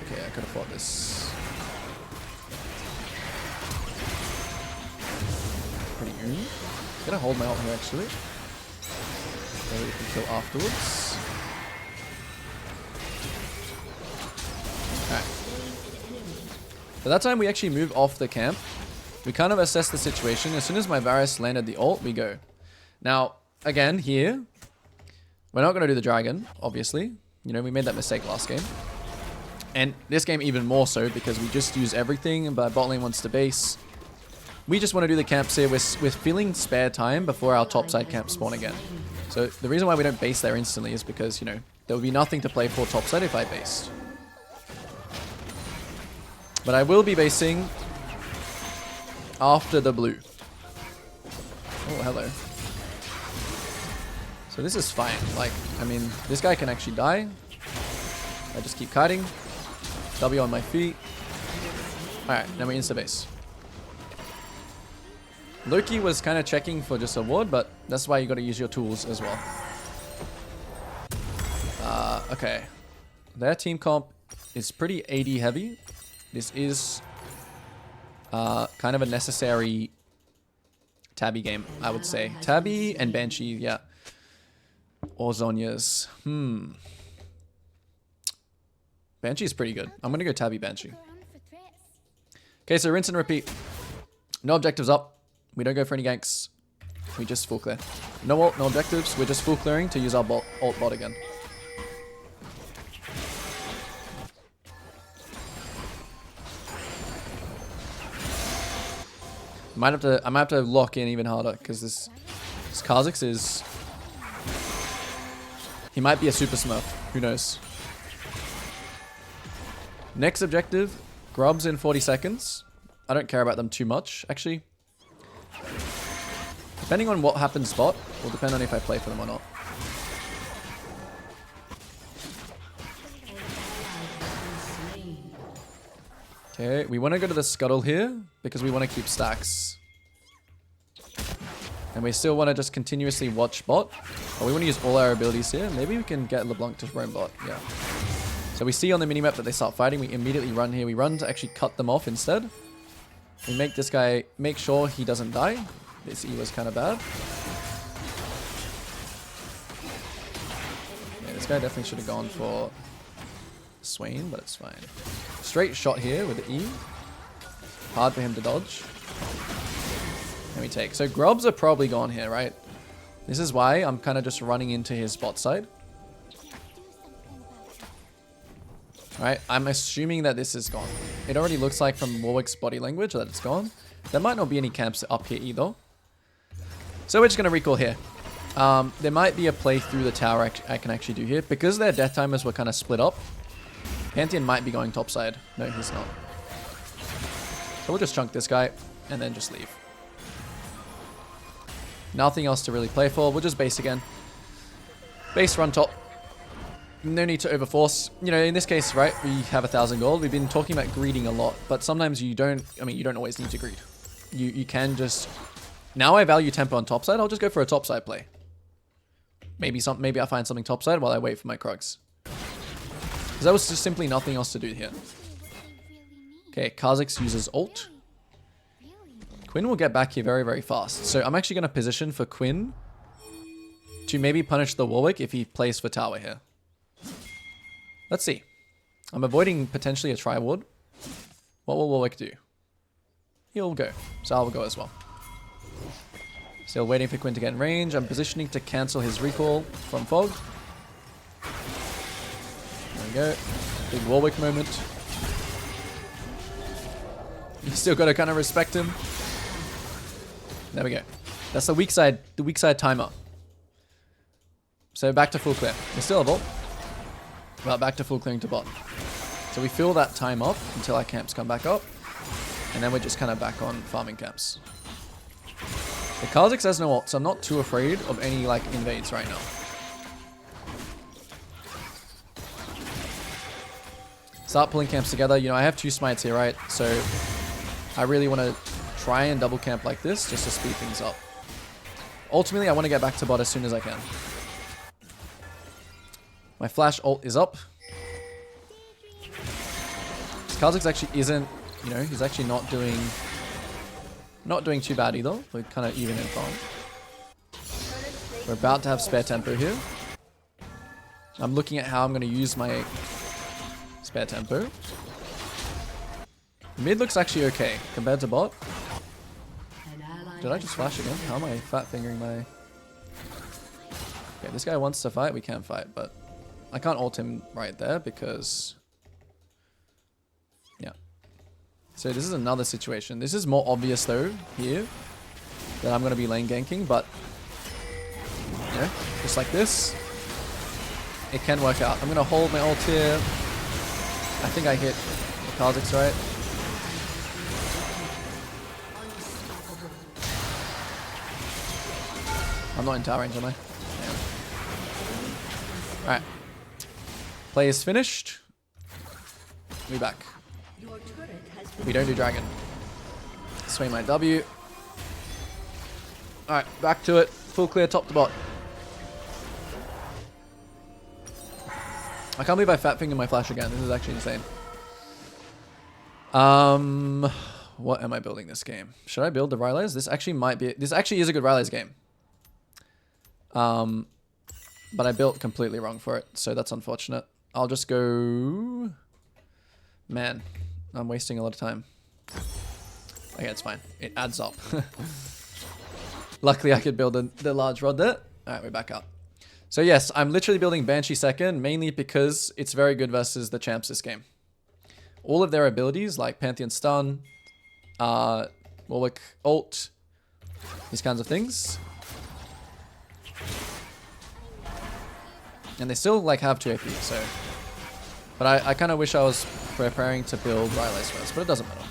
Okay, I could have fought this. Pretty ooh. Gonna hold my ult here, actually. So we can kill afterwards. Alright. By that time, we actually move off the camp. We kind of assess the situation. As soon as my Varus landed the ult, we go. Now, again, here, we're not going to do the dragon, obviously. You know, we made that mistake last game. And this game even more so because we just use everything, but bot lane wants to base. We just want to do the camps here. We're filling spare time before our topside camp spawn again. So the reason why we don't base there instantly is because, you know, there would be nothing to play for topside if I based. But I will be basing after the blue. Oh, hello. So this is fine. Like, I mean, this guy can actually die. I just keep kiting. W on my feet. Alright, then we insta-base. Loki was kind of checking for just a ward, but that's why you got to use your tools as well. Okay. Their team comp is pretty AD heavy. This is kind of a necessary Tabby game, I would say. Tabby and Banshee, yeah. Or Zhonya's. Banshee's pretty good. I'm going to go Tabby Banshee. Okay, so rinse and repeat. No objectives up. We don't go for any ganks. We just full clear. No ult, no objectives. We're just full clearing to use our ult bot again. I might have to lock in even harder because this Kha'Zix is... He might be a super smurf. Who knows? Next objective, grubs in 40 seconds. I don't care about them too much, actually. Depending on what happens spot, will depend on if I play for them or not. Okay, we want to go to the scuttle here because we want to keep stacks. And we still want to just continuously watch bot. But we want to use all our abilities here. Maybe we can get LeBlanc to roam bot. Yeah. So we see on the minimap that they start fighting. We immediately run here. We run to actually cut them off instead. We make this guy, make sure he doesn't die. This E was kind of bad. Yeah, this guy definitely should have gone for Swain, but it's fine. Straight shot here with the E. Hard for him to dodge. And we take. So grubs are probably gone here, right? This is why I'm kind of just running into his bot side. Alright, I'm assuming that this is gone. It already looks like from Warwick's body language that it's gone. There might not be any camps up here either. So we're just going to recall here. There might be a play through the tower I can actually do here. Because their death timers were kind of split up, Pantheon might be going topside. No, he's not. So we'll just chunk this guy and then just leave. Nothing else to really play for. We'll just base again. Base, run top. No need to overforce. You know, in this case, right, we have 1,000 gold. We've been talking about greeding a lot, but sometimes you don't, I mean, you don't always need to greed. You can just... Now I value tempo on topside. I'll just go for a topside play. Maybe I find something topside while I wait for my Krugs. Because there was just simply nothing else to do here. Okay, Kha'Zix uses ult. Quinn will get back here very, very fast. So I'm actually going to position for Quinn to maybe punish the Warwick if he plays for tower here. Let's see. I'm avoiding potentially a tri-ward. What will Warwick do? He'll go. So I'll go as well. Still waiting for Quinn to get in range. I'm positioning to cancel his recall from Fog. There we go. Big Warwick moment. You still got to kind of respect him. There we go. That's the weak side timer. So back to full clear. We still have ult. But back to full clearing to bot. So we fill that time up until our camps come back up. And then we're just kind of back on farming camps. The Kha'Zix has no ult, so I'm not too afraid of any like invades right now. start pulling camps together. You know, I have 2 smites here, right? So I really want to try and double camp like this just to speed things up. Ultimately, I want to get back to bot as soon as I can. My flash ult is up. Kha'Zix actually isn't, you know, he's actually not doing too bad either. We're kind of even in farm. We're about to have spare tempo here. I'm looking at how I'm going to use my spare tempo. Mid looks actually okay compared to bot. Did I just flash again? How am I fat fingering my... Okay, this guy wants to fight. We can't fight, but I can't ult him right there because... Yeah. So this is another situation. This is more obvious though here that I'm going to be lane ganking, but... You know, just like this. It can work out. I'm going to hold my ult here. I think I hit the Kha'Zix, right? I'm not in tower range, am I? Damn. Alright. Play is finished. We back. We don't do dragon. Swing my W. Alright, back to it. Full clear top to bot. I can't believe I fat fingered my flash again. This is actually insane. What am I building this game? Should I build the Rylai's? This actually might be... This actually is a good Rylai's game. But I built completely wrong for it, so that's unfortunate. I'll just go... Man, I'm wasting a lot of time. Okay, it's fine. It adds up. Luckily, I could build the large rod there. Alright, we're back up. So yes, I'm literally building Banshee second, mainly because it's very good versus the champs this game. All of their abilities, like Pantheon Stun, Warwick Ult, these kinds of things. And they still like have 2 AP, so... But I kind of wish I was preparing to build Rylai's first, but it doesn't matter.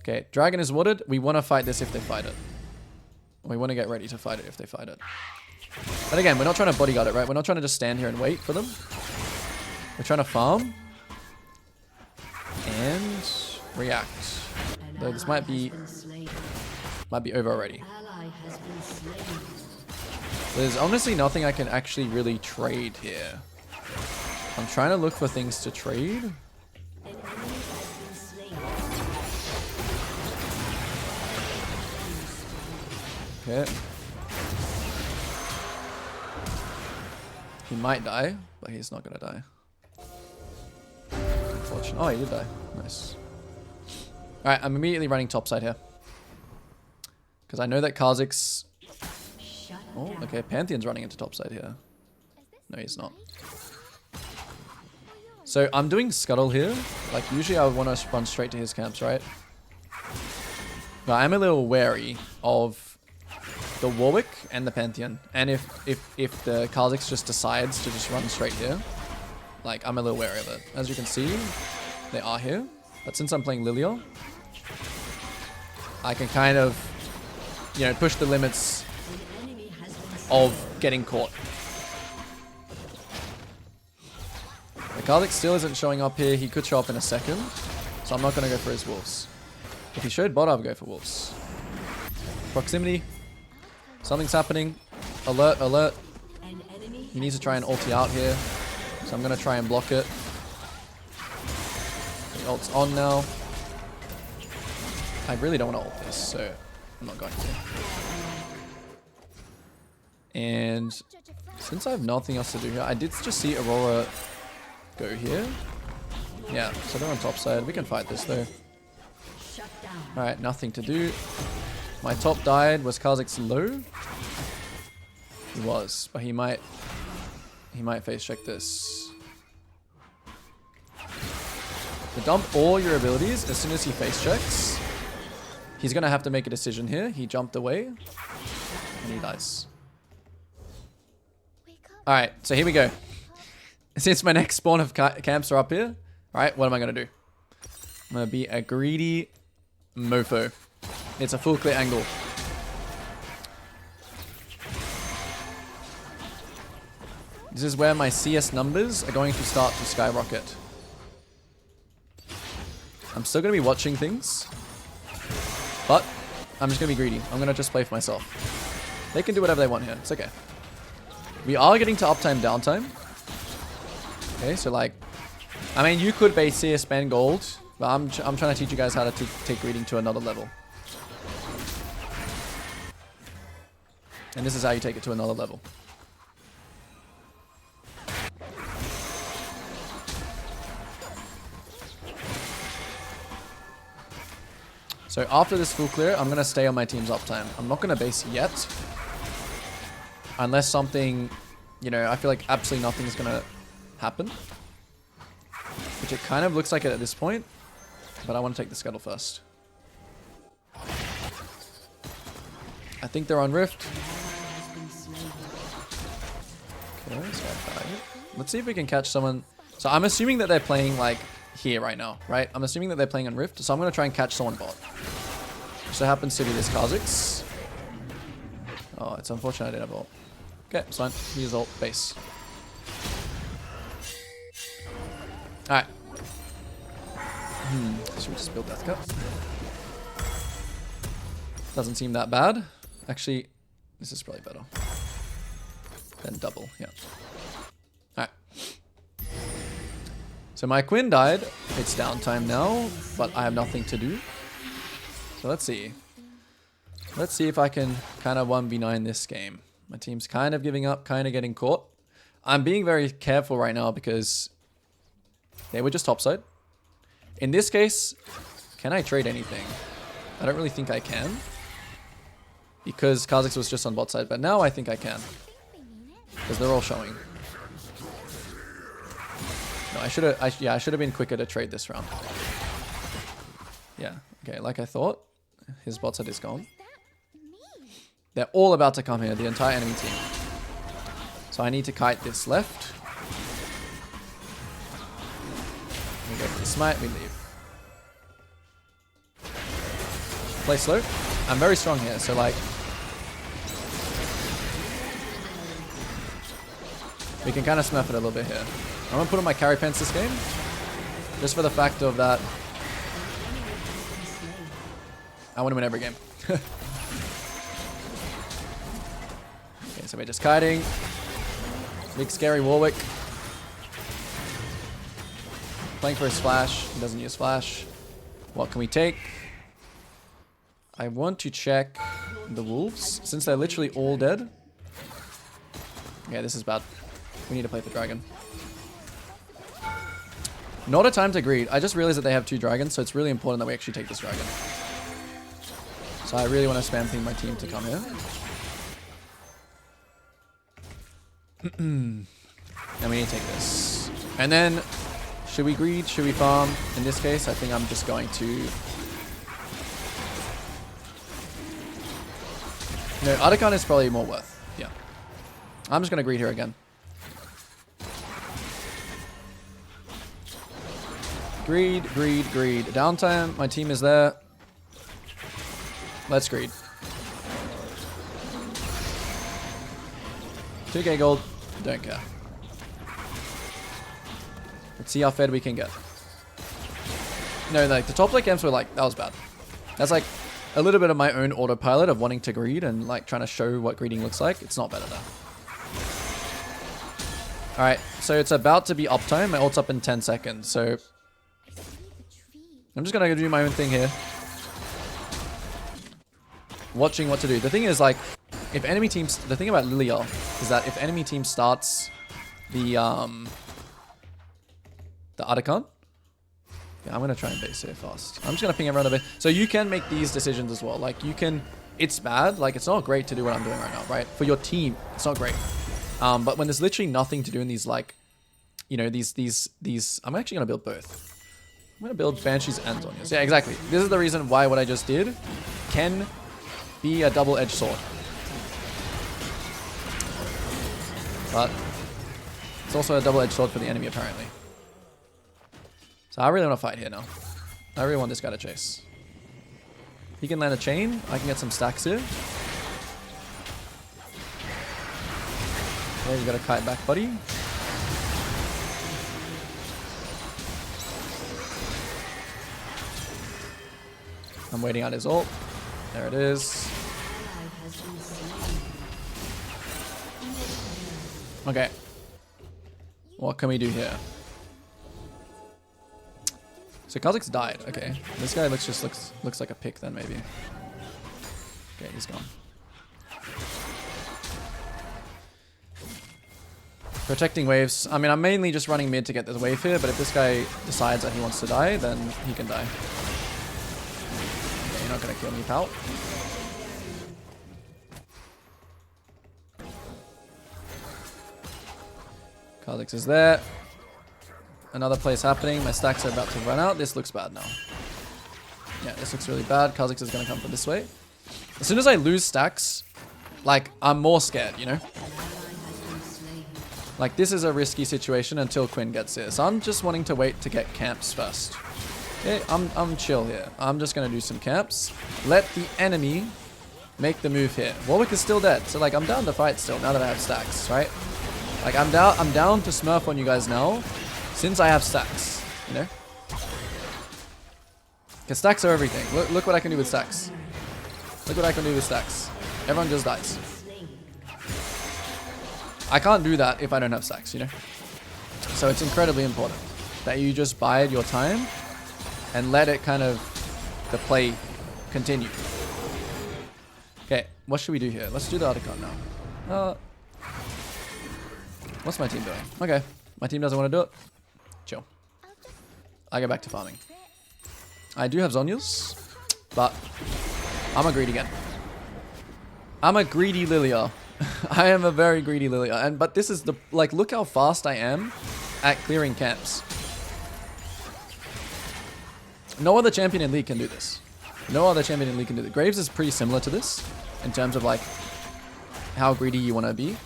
Okay, Dragon is watered. We want to fight this if they fight it. We want to get ready to fight it if they fight it. But again, we're not trying to bodyguard it, right? We're not trying to just stand here and wait for them. We're trying to farm. And react. Though this might be over already. There's honestly nothing I can actually really trade here. I'm trying to look for things to trade. Okay. He might die, but he's not gonna die. Unfortunately. Oh, he did die. Nice. Alright, I'm immediately running topside here. Because I know that Kha'Zix... Oh, okay. Pantheon's running into topside here. No, he's not. So I'm doing Scuttle here. Like, usually I would want to run straight to his camps, right? But I'm a little wary of the Warwick and the Pantheon. And if the Kha'Zix just decides to just run straight here, like, I'm a little wary of it. As you can see, they are here. But since I'm playing Lilia, I can kind of, you know, push the limits of getting caught. The Kha'Zix still isn't showing up here. He could show up in a second. So I'm not going to go for his wolves. If he showed bot, I would go for wolves. Proximity. Something's happening. Alert, alert. He needs to try and ulti out here. So I'm going to try and block it. The ult's on now. I really don't want to ult this, so I'm not going to. And since I have nothing else to do here, I did just see Aurora go here. Yeah, so they're on top side. We can fight this though. Alright, nothing to do. My top died. Was Kha'Zix low? He was, but he might face check this. To dump all your abilities as soon as he face checks. He's gonna have to make a decision here. He jumped away and he dies. Alright, so here we go. Since my next spawn of camps are up here, alright, what am I going to do? I'm going to be a greedy mofo. It's a full clear angle. This is where my CS numbers are going to start to skyrocket. I'm still going to be watching things. But I'm just going to be greedy. I'm going to just play for myself. They can do whatever they want here. It's okay. We are getting to uptime, downtime. Okay, so like... I mean, you could base here, spend gold. But I'm trying to teach you guys how to take greeting to another level. And this is how you take it to another level. So after this full clear, I'm going to stay on my team's uptime. I'm not going to base yet. Unless something, you know, I feel like absolutely nothing is going to happen. Which it kind of looks like it at this point. But I want to take the scuttle first. I think they're on Rift. Okay, so I died. Let's see if we can catch someone. So I'm assuming that they're playing like here right now, right? I'm assuming that they're playing on Rift. So I'm going to try and catch someone bot. So happens to be this Kha'Zix. Oh, it's unfortunate I didn't have ult. Okay, it's fine. Use ult base. Alright. Should we just build Death Cup? Doesn't seem that bad. Actually, this is probably better. Then double, yeah. Alright. So my Quinn died. It's downtime now, but I have nothing to do. So let's see. Let's see if I can kind of 1v9 this game. My team's kind of giving up, kind of getting caught. I'm being very careful right now because they were just topside. In this case, can I trade anything? I don't really think I can. Because Kha'Zix was just on bot side, but now I think I can. Because they're all showing. No, I should have been quicker to trade this round. Yeah, okay, like I thought. His bot side is gone. They're all about to come here, the entire enemy team. So I need to kite this left. We go for the smite, we leave. Play slow. I'm very strong here, so like... we can kind of smurf it a little bit here. I'm going to put on my carry pants this game. Just for the fact of that... I want to win every game. Okay, so we're just kiting. Big scary Warwick. Playing for his flash. He doesn't use flash. What can we take? I want to check the wolves. Since they're literally all dead. Yeah, this is bad. We need to play for dragon. Not a time to greed. I just realized that they have 2 dragons, so it's really important that we actually take this dragon. So I really want to spam ping my team to come here. And we need to take this. And then, should we greed? Should we farm? In this case, I think I'm just going to... No, Otacon is probably more worth. Yeah. I'm just going to greed here again. Greed, greed, greed. Downtime. My team is there. Let's greed. 2k gold. Don't care. Let's see how fed we can get. No, like the top lane camps were like, that was bad. That's like a little bit of my own autopilot of wanting to greed and like trying to show what greeding looks like. It's not better though. Alright, so it's about to be uptime. My ult's up in 10 seconds, so I'm just gonna do my own thing here. Watching what to do. The thing is, like, if enemy teams... The thing about Lilia is that if enemy team starts the Otacon... Yeah, I'm going to try and base here fast. I'm just going to ping everyone a bit. So you can make these decisions as well. Like, you can... It's bad. Like, it's not great to do what I'm doing right now, right? For your team, it's not great. But when there's literally nothing to do in these, like... You know, these... I'm actually going to build both. I'm going to build Banshees and Zhonya's. Yeah, exactly. This is the reason why what I just did can... be a double-edged sword. But it's also a double-edged sword for the enemy, apparently. So I really want to fight here now. I really want this guy to chase. He can land a chain. I can get some stacks here. Okay, we got a kite back, buddy. I'm waiting on his ult. There it is. Okay. What can we do here? So Kha'Zix died. Okay. This guy looks like a pick then maybe. Okay, he's gone. Protecting waves. I mean, I'm mainly just running mid to get the wave here, but if this guy decides that he wants to die, then he can die. Okay, you're not gonna kill me, pal. Kha'Zix is there. Another play's happening. My stacks are about to run out. This looks bad now. Yeah, this looks really bad. Kha'Zix is gonna come from this way. As soon as I lose stacks, like, I'm more scared, you know? Like, this is a risky situation until Quinn gets here. So I'm just wanting to wait to get camps first. Okay, I'm chill here. I'm just gonna do some camps. Let the enemy make the move here. Warwick is still dead. So, like, I'm down to fight still now that I have stacks, right? Like, I'm down to smurf on you guys now since I have stacks, you know? Because stacks are everything. Look what I can do with stacks. Look what I can do with stacks. Everyone just dies. I can't do that if I don't have stacks, you know? So it's incredibly important that you just bide your time and let it kind of, the play continue. Okay, what should we do here? Let's do the Articon now. What's my team doing? Okay, my team doesn't want to do it. Chill. I go back to farming. I do have Zhonya's, but I'm a greedy again. I'm a greedy Lilia. I am a very greedy Lilia. But this is the, like, look how fast I am at clearing camps. No other champion in League can do this. No other champion in League can do this. Graves is pretty similar to this in terms of, like, how greedy you want to be.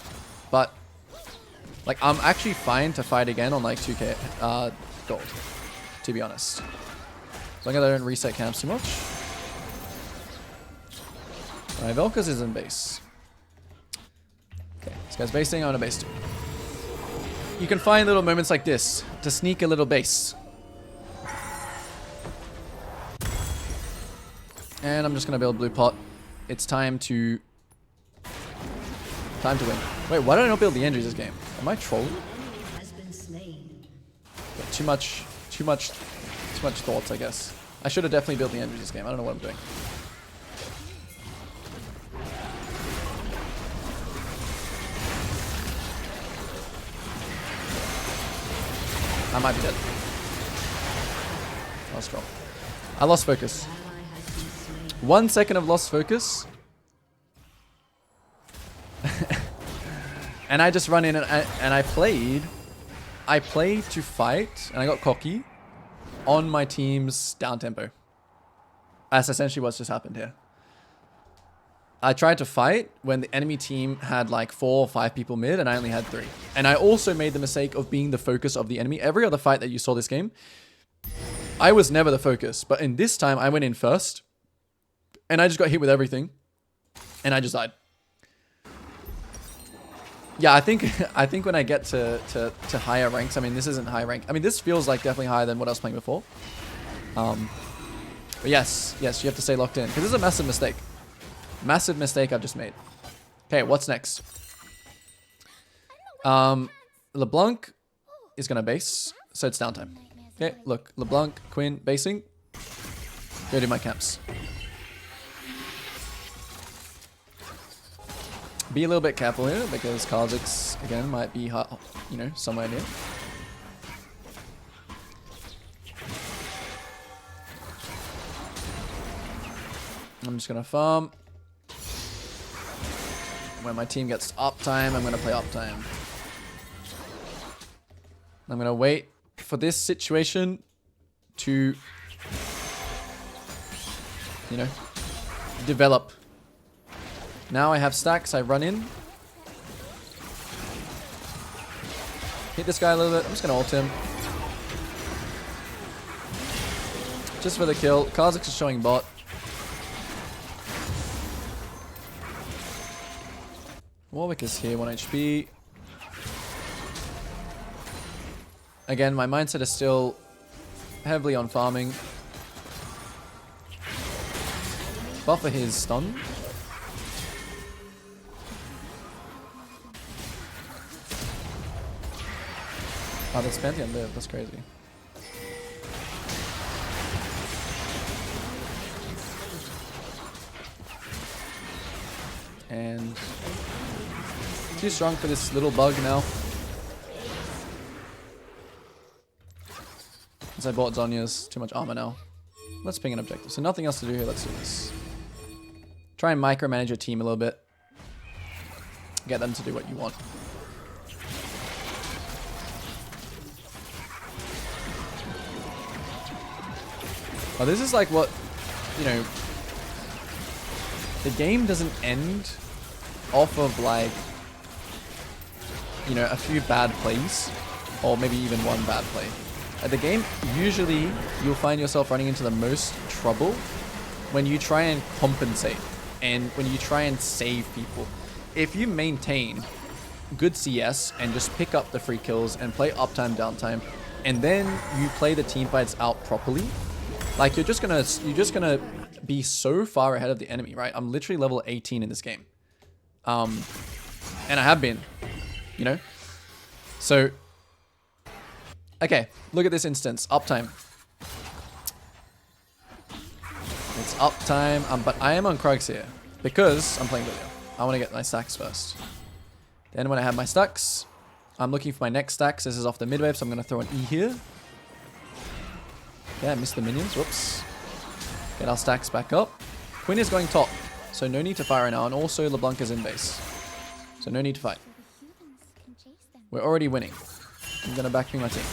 But, like, I'm actually fine to fight again on, like, 2k gold, to be honest. As long as I don't reset camps too much. Alright, Vel'Koz is in base. Okay, this guy's basing, I'm gonna base too. You can find little moments like this to sneak a little base. And I'm just gonna build blue pot. It's time to win. Wait, why did I not build the Andrews this game? Am I trolling? Yeah, too much thoughts, I guess. I should have definitely built the Andrews this game. I don't know what I'm doing. I might be dead. Lost drop. I lost focus. 1 second of lost focus. And I just run in and I played to fight, and I got cocky on my team's down tempo. That's essentially what's just happened here. I tried to fight when the enemy team had like 4 or 5 people mid and I only had 3. And I also made the mistake of being the focus of the enemy. Every other fight that you saw this game, I was never the focus. But in this time, I went in first and I just got hit with everything and I just died. Yeah, I think when I get to higher ranks, I mean, this isn't high rank. I mean, this feels like definitely higher than what I was playing before. But yes, you have to stay locked in because this is a massive mistake. Massive mistake I've just made. Okay, what's next? LeBlanc is going to base, so it's downtime. Okay, look, LeBlanc, Quinn, basing. Go do my camps. Be a little bit careful here because Kha'Zix, again, might be, you know, somewhere near. I'm just going to farm. When my team gets uptime, I'm going to play uptime. I'm going to wait for this situation to, you know, develop. Now I have stacks, I run in. Hit this guy a little bit. I'm just going to ult him. Just for the kill. Kha'Zix is showing bot. Warwick is here, 1 HP. Again, my mindset is still heavily on farming. Buffer his stun. Oh, this Pantheon lived. That's crazy. And too strong for this little bug now. As I bought Zonya's, too much armor now. Let's ping an objective. So nothing else to do here. Let's do this. Try and micromanage your team a little bit. Get them to do what you want. Oh, this is like what, you know, the game doesn't end off of like, you know, a few bad plays or maybe even one bad play. At the game, usually you'll find yourself running into the most trouble when you try and compensate and when you try and save people. If you maintain good CS and just pick up the free kills and play uptime, downtime, and then you play the team fights out properly, like you're just gonna be so far ahead of the enemy, right? I'm literally level 18 in this game. And I have been, you know? So, okay, look at this instance, uptime. It's uptime, but I am on Krugs here because I'm playing Lilia. I want to get my stacks first. Then when I have my stacks, I'm looking for my next stacks. This is off the mid wave, so I'm going to throw an E here. Yeah, I missed the minions. Whoops. Get our stacks back up. Quinn is going top, so no need to fight right now. And also LeBlanc is in base, so no need to fight. We're already winning. I'm going to backping my team.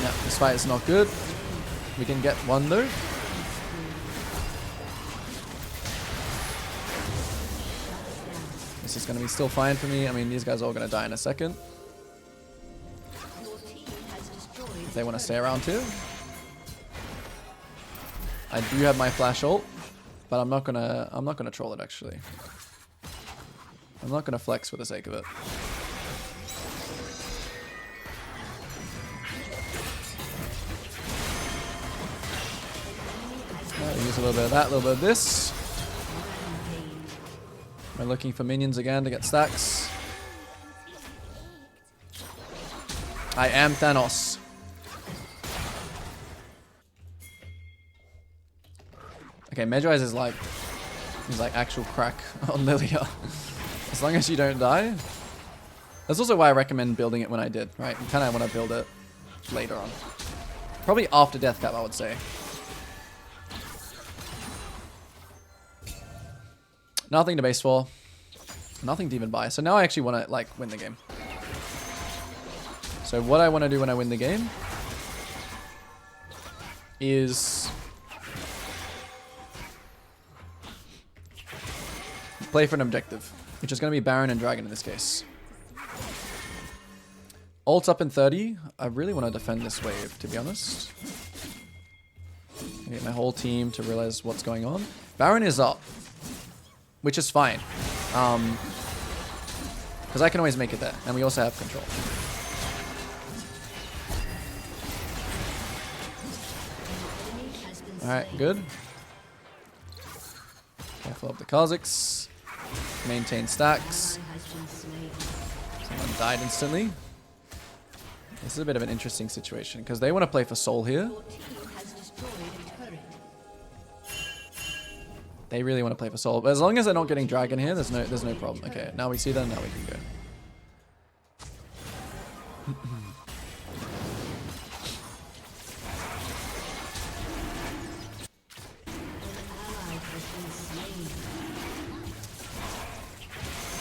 Yeah, this fight is not good. We can get one though. This is going to be still fine for me. I mean, these guys are all going to die in a second. If they want to stay around too. I do have my flash ult, but I'm not gonna troll it actually. I'm not gonna flex for the sake of it. Use a little bit of that, a little bit of this. We're looking for minions again to get stacks. I am Thanos. Okay, Medjai's is like, he's like actual crack on Lilia. As long as you don't die. That's also why I recommend building it when I did, right? You kind of want to build it later on. Probably after death cap, I would say. Nothing to base for. Nothing to even buy. So now I actually want to like win the game. So what I want to do when I win the game is play for an objective, which is going to be Baron and Dragon in this case. Ult's up in 30. I really want to defend this wave, to be honest. Get my whole team to realize what's going on. Baron is up, which is fine. Because I can always make it there. And we also have control. Alright, good. Careful of the Kha'Zix. Maintain stacks. Someone died instantly. This is a bit of an interesting situation because they want to play for soul here. They really want to play for soul, but as long as they're not getting dragon here, there's no problem. Okay, now we see them. Now we can go.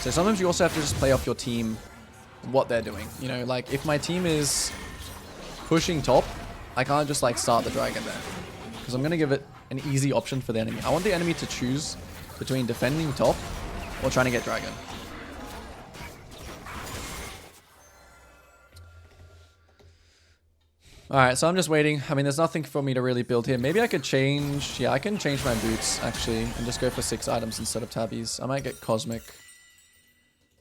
So sometimes you also have to just play off your team, what they're doing. You know, like if my team is pushing top, I can't just like start the dragon there. Because I'm going to give it an easy option for the enemy. I want the enemy to choose between defending top or trying to get dragon. Alright, so I'm just waiting. I mean, there's nothing for me to really build here. Maybe I could change... Yeah, I can change my boots, actually, and just go for 6 items instead of tabbies. I might get Cosmic.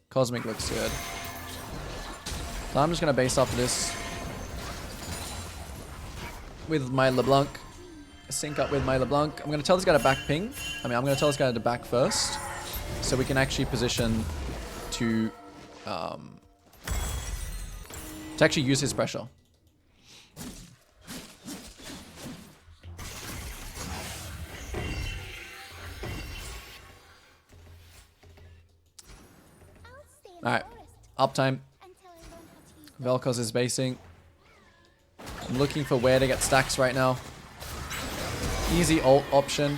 Cosmic looks good. So I'm just going to base off this with my LeBlanc. sync up with my LeBlanc. I'm going to tell this guy to back ping. I'm going to tell this guy to back first. So we can actually position to actually use his pressure. Alright, uptime. Vel'Koz is basing. I'm looking for where to get stacks right now. Easy ult option.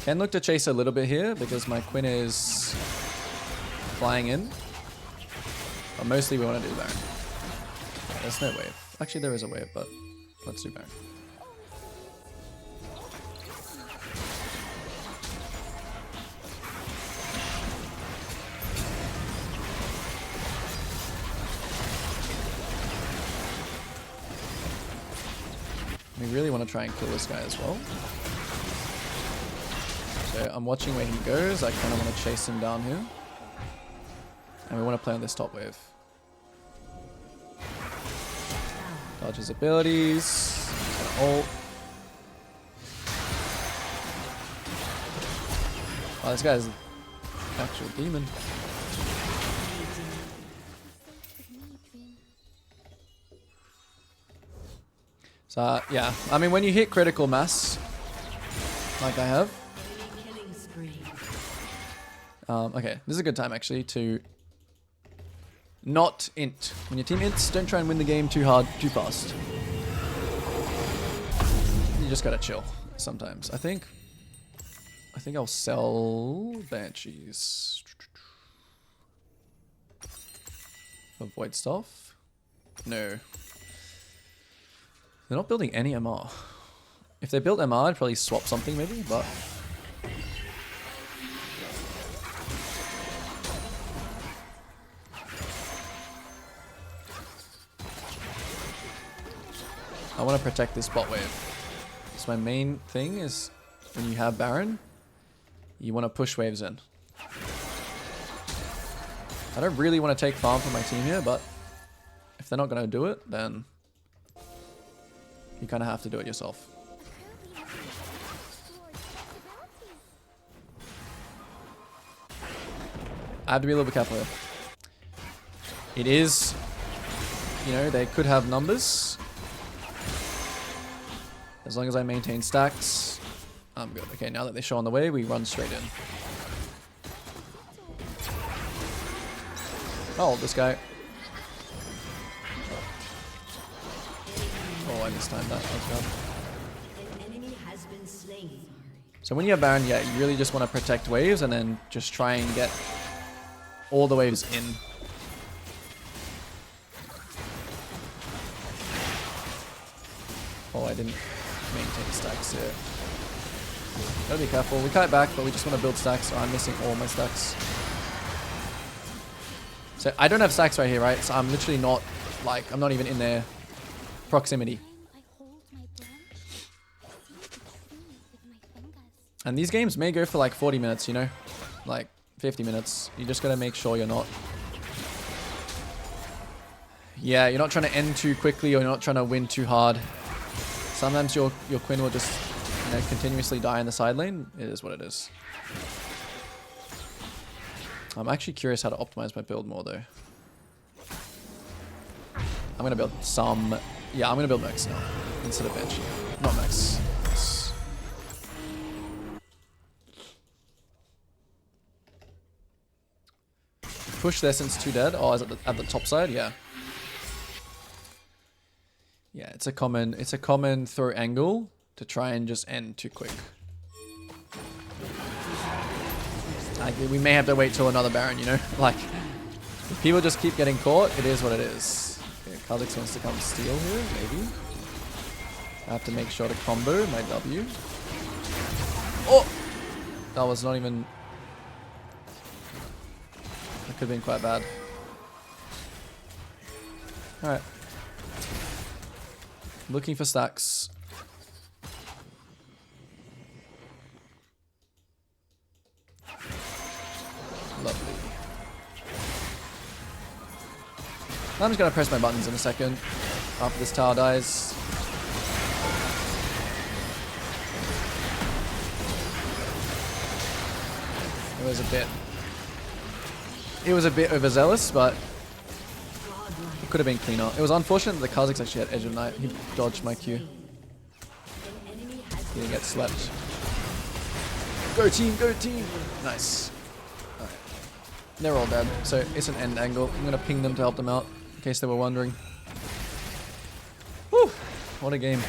Can look to chase a little bit here because my Quinn is flying in. But mostly we want to do Baron. There's no wave. Actually there is a wave, but let's do Baron. We really want to try and kill this guy as well. So I'm watching where he goes. I kind of want to chase him down here. And we want to play on this top wave. Dodge his abilities. Ult. Oh, this guy's an actual demon. So, yeah. I mean, when you hit critical mass, like I have. Okay, this is a good time, actually, to not int. When your team ints, don't try and win the game too hard, too fast. You just gotta chill sometimes. I think I'll sell Banshees. Avoid stuff? No. They're not building any MR. If they built MR, I'd probably swap something maybe, but... I want to protect this bot wave. So my main thing is when you have Baron, you want to push waves in. I don't really want to take farm from my team here, but if they're not going to do it, then you kind of have to do it yourself. I have to be a little bit careful here. It is, you know, they could have numbers. As long as I maintain stacks, I'm good. Okay, now that they show on the way, we run straight in. Oh, this guy. Oh, I mistimed that. So when you have Baron, yeah, you really just want to protect waves and then just try and get all the waves in. Oh, I didn't maintain stacks here. Gotta be careful. We kite back, but we just want to build stacks, so I'm missing all my stacks. So I don't have stacks right here, right? So I'm literally not, like, I'm not even in their proximity. And these games may go for like 40 minutes, you know? Like 50 minutes. You just gotta make sure you're not... Yeah, you're not trying to end too quickly or you're not trying to win too hard. Sometimes your Quinn will just, you know, continuously die in the side lane. It is what it is. I'm actually curious how to optimize my build more though. I'm gonna build some... Yeah, I'm gonna build Max now instead of Banshee. Not Max. Yes. Push there since 2 dead. Oh, is it at the top side? Yeah. Yeah, it's a common throw angle to try and just end too quick. Like, we may have to wait till another Baron, you know? Like, if people just keep getting caught, it is what it is. Okay, Kha'Zix wants to come steal here, maybe. I have to make sure to combo my W. Oh! That was not even... That could have been quite bad. Alright. Looking for stacks. Lovely. I'm just gonna press my buttons in a second after this tower dies. It was a bit overzealous, but it could have been cleaner. It was unfortunate that the Kha'Zix actually had Edge of Night. He dodged my Q. He didn't get slept. Go team, go team! Nice. Alright. They're all dead, so it's an end angle. I'm gonna ping them to help them out, in case they were wondering. Whew! What a game.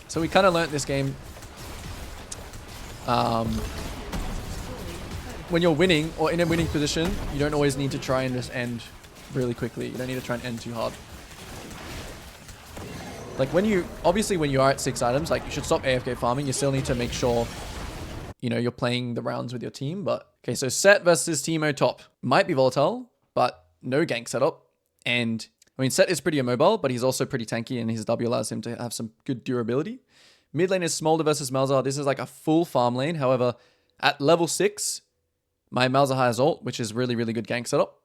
So we kind of learnt this game. When you're winning or in a winning position, you don't always need to try and just end really quickly. You don't need to try and end too hard. Like obviously when you are at 6 items, like you should stop AFK farming. You still need to make sure, you know, you're playing the rounds with your team. But okay, so Set versus Teemo top might be volatile, but no gank setup. And I mean, Set is pretty immobile, but he's also pretty tanky, and his W allows him to have some good durability. Mid lane is Smolder versus Malzahar. This is like a full farm lane. However, at level 6, my Malzahar has ult, which is really, really good gank setup.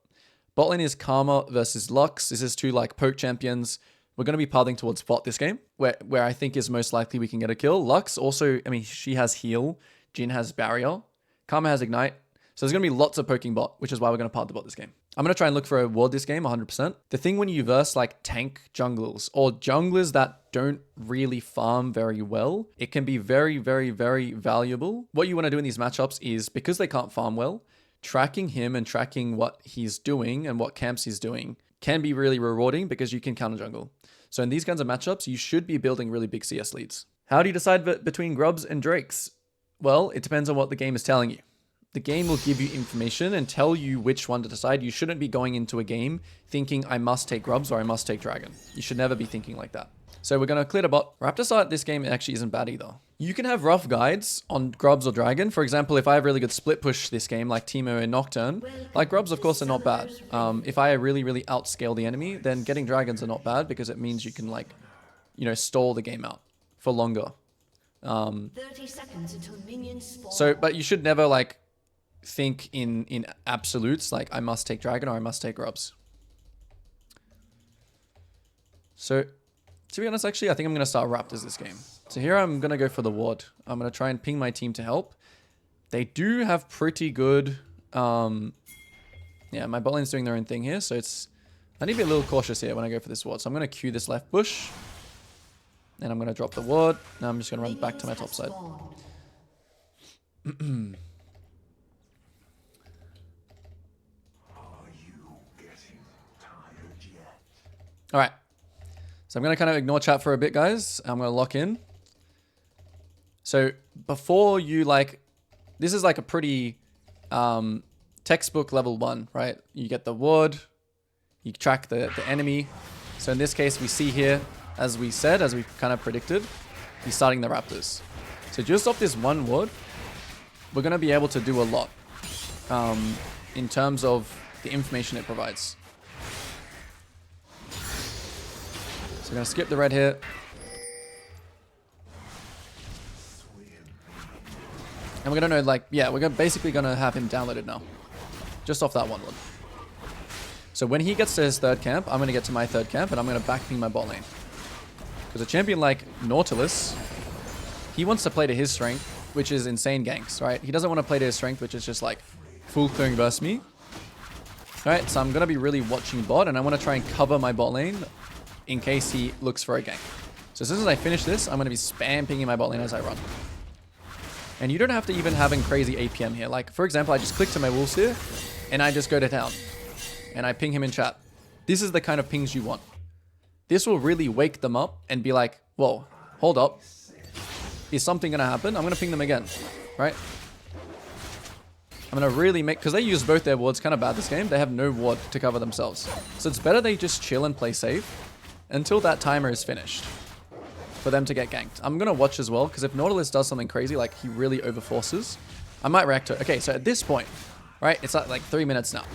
Bot lane is Karma versus Lux. This is two like poke champions. We're going to be pathing towards bot this game, where I think is most likely we can get a kill. Lux also, I mean, she has heal. Jhin has barrier. Karma has ignite. So there's going to be lots of poking bot, which is why we're going to path the bot this game. I'm going to try and look for a ward this game 100%. The thing when you verse like tank junglers or junglers that don't really farm very well, it can be very, very, very valuable. What you want to do in these matchups is, because they can't farm well, tracking him and tracking what he's doing and what camps he's doing can be really rewarding because you can counter jungle. So in these kinds of matchups, you should be building really big CS leads. How do you decide between Grubs and Drakes? Well, it depends on what the game is telling you. The game will give you information and tell you which one to decide. You shouldn't be going into a game thinking I must take Grubs or I must take Dragon. You should never be thinking like that. So we're going to clear the bot. Raptor side, this game actually isn't bad either. You can have rough guides on Grubs or Dragon. For example, if I have really good split push this game, like Teemo and Nocturne, like Grubs, of course, are not bad. If I really, really outscale the enemy, then getting Dragons are not bad because it means you can, like, you know, stall the game out for longer. 30 seconds until minions spawn. So, but you should never, like, think in absolutes, like I must take Dragon or I must take Grubs. So, to be honest, actually, I think I'm going to start Raptors this game. So here I'm going to go for the ward. I'm going to try and ping my team to help. They do have pretty good... yeah, my bot lane's doing their own thing here, so it's... I need to be a little cautious here when I go for this ward. So I'm going to Q this left bush. And I'm going to drop the ward. Now I'm just going to run back to my top side. Alright. So I'm going to kind of ignore chat for a bit, guys. I'm going to lock in. So before you like... This is like a pretty textbook level 1, right? You get the ward. You track the enemy. So in this case, we see here, as we said, as we kind of predicted, he's starting the Raptors. So just off this one ward, we're going to be able to do a lot in terms of the information it provides. So we're going to skip the red here. And we're going to know, like, yeah, we're basically going to have him downloaded now. Just off that one ward. So when he gets to his third camp, I'm going to get to my third camp, and I'm going to backping my bot lane. Because a champion like Nautilus, he wants to play to his strength, which is insane ganks, right? He doesn't want to play to his strength, which is just like full clearing versus me. Alright, so I'm going to be really watching bot, and I want to try and cover my bot lane in case he looks for a gank. So as soon as I finish this, I'm going to be spam pinging my bot lane as I run. And you don't have to even have a crazy APM here. Like, for example, I just click to my wolves here, and I just go to town. And I ping him in chat. This is the kind of pings you want. This will really wake them up and be like, whoa, hold up. Is something going to happen? I'm going to ping them again, right? I'm going to really make... Because they use both their wards kind of bad this game. They have no ward to cover themselves. So it's better they just chill and play safe until that timer is finished for them to get ganked. I'm going to watch as well, because if Nautilus does something crazy, like he really overforces, I might react to it. Okay, so at this point, right, it's like 3 minutes now.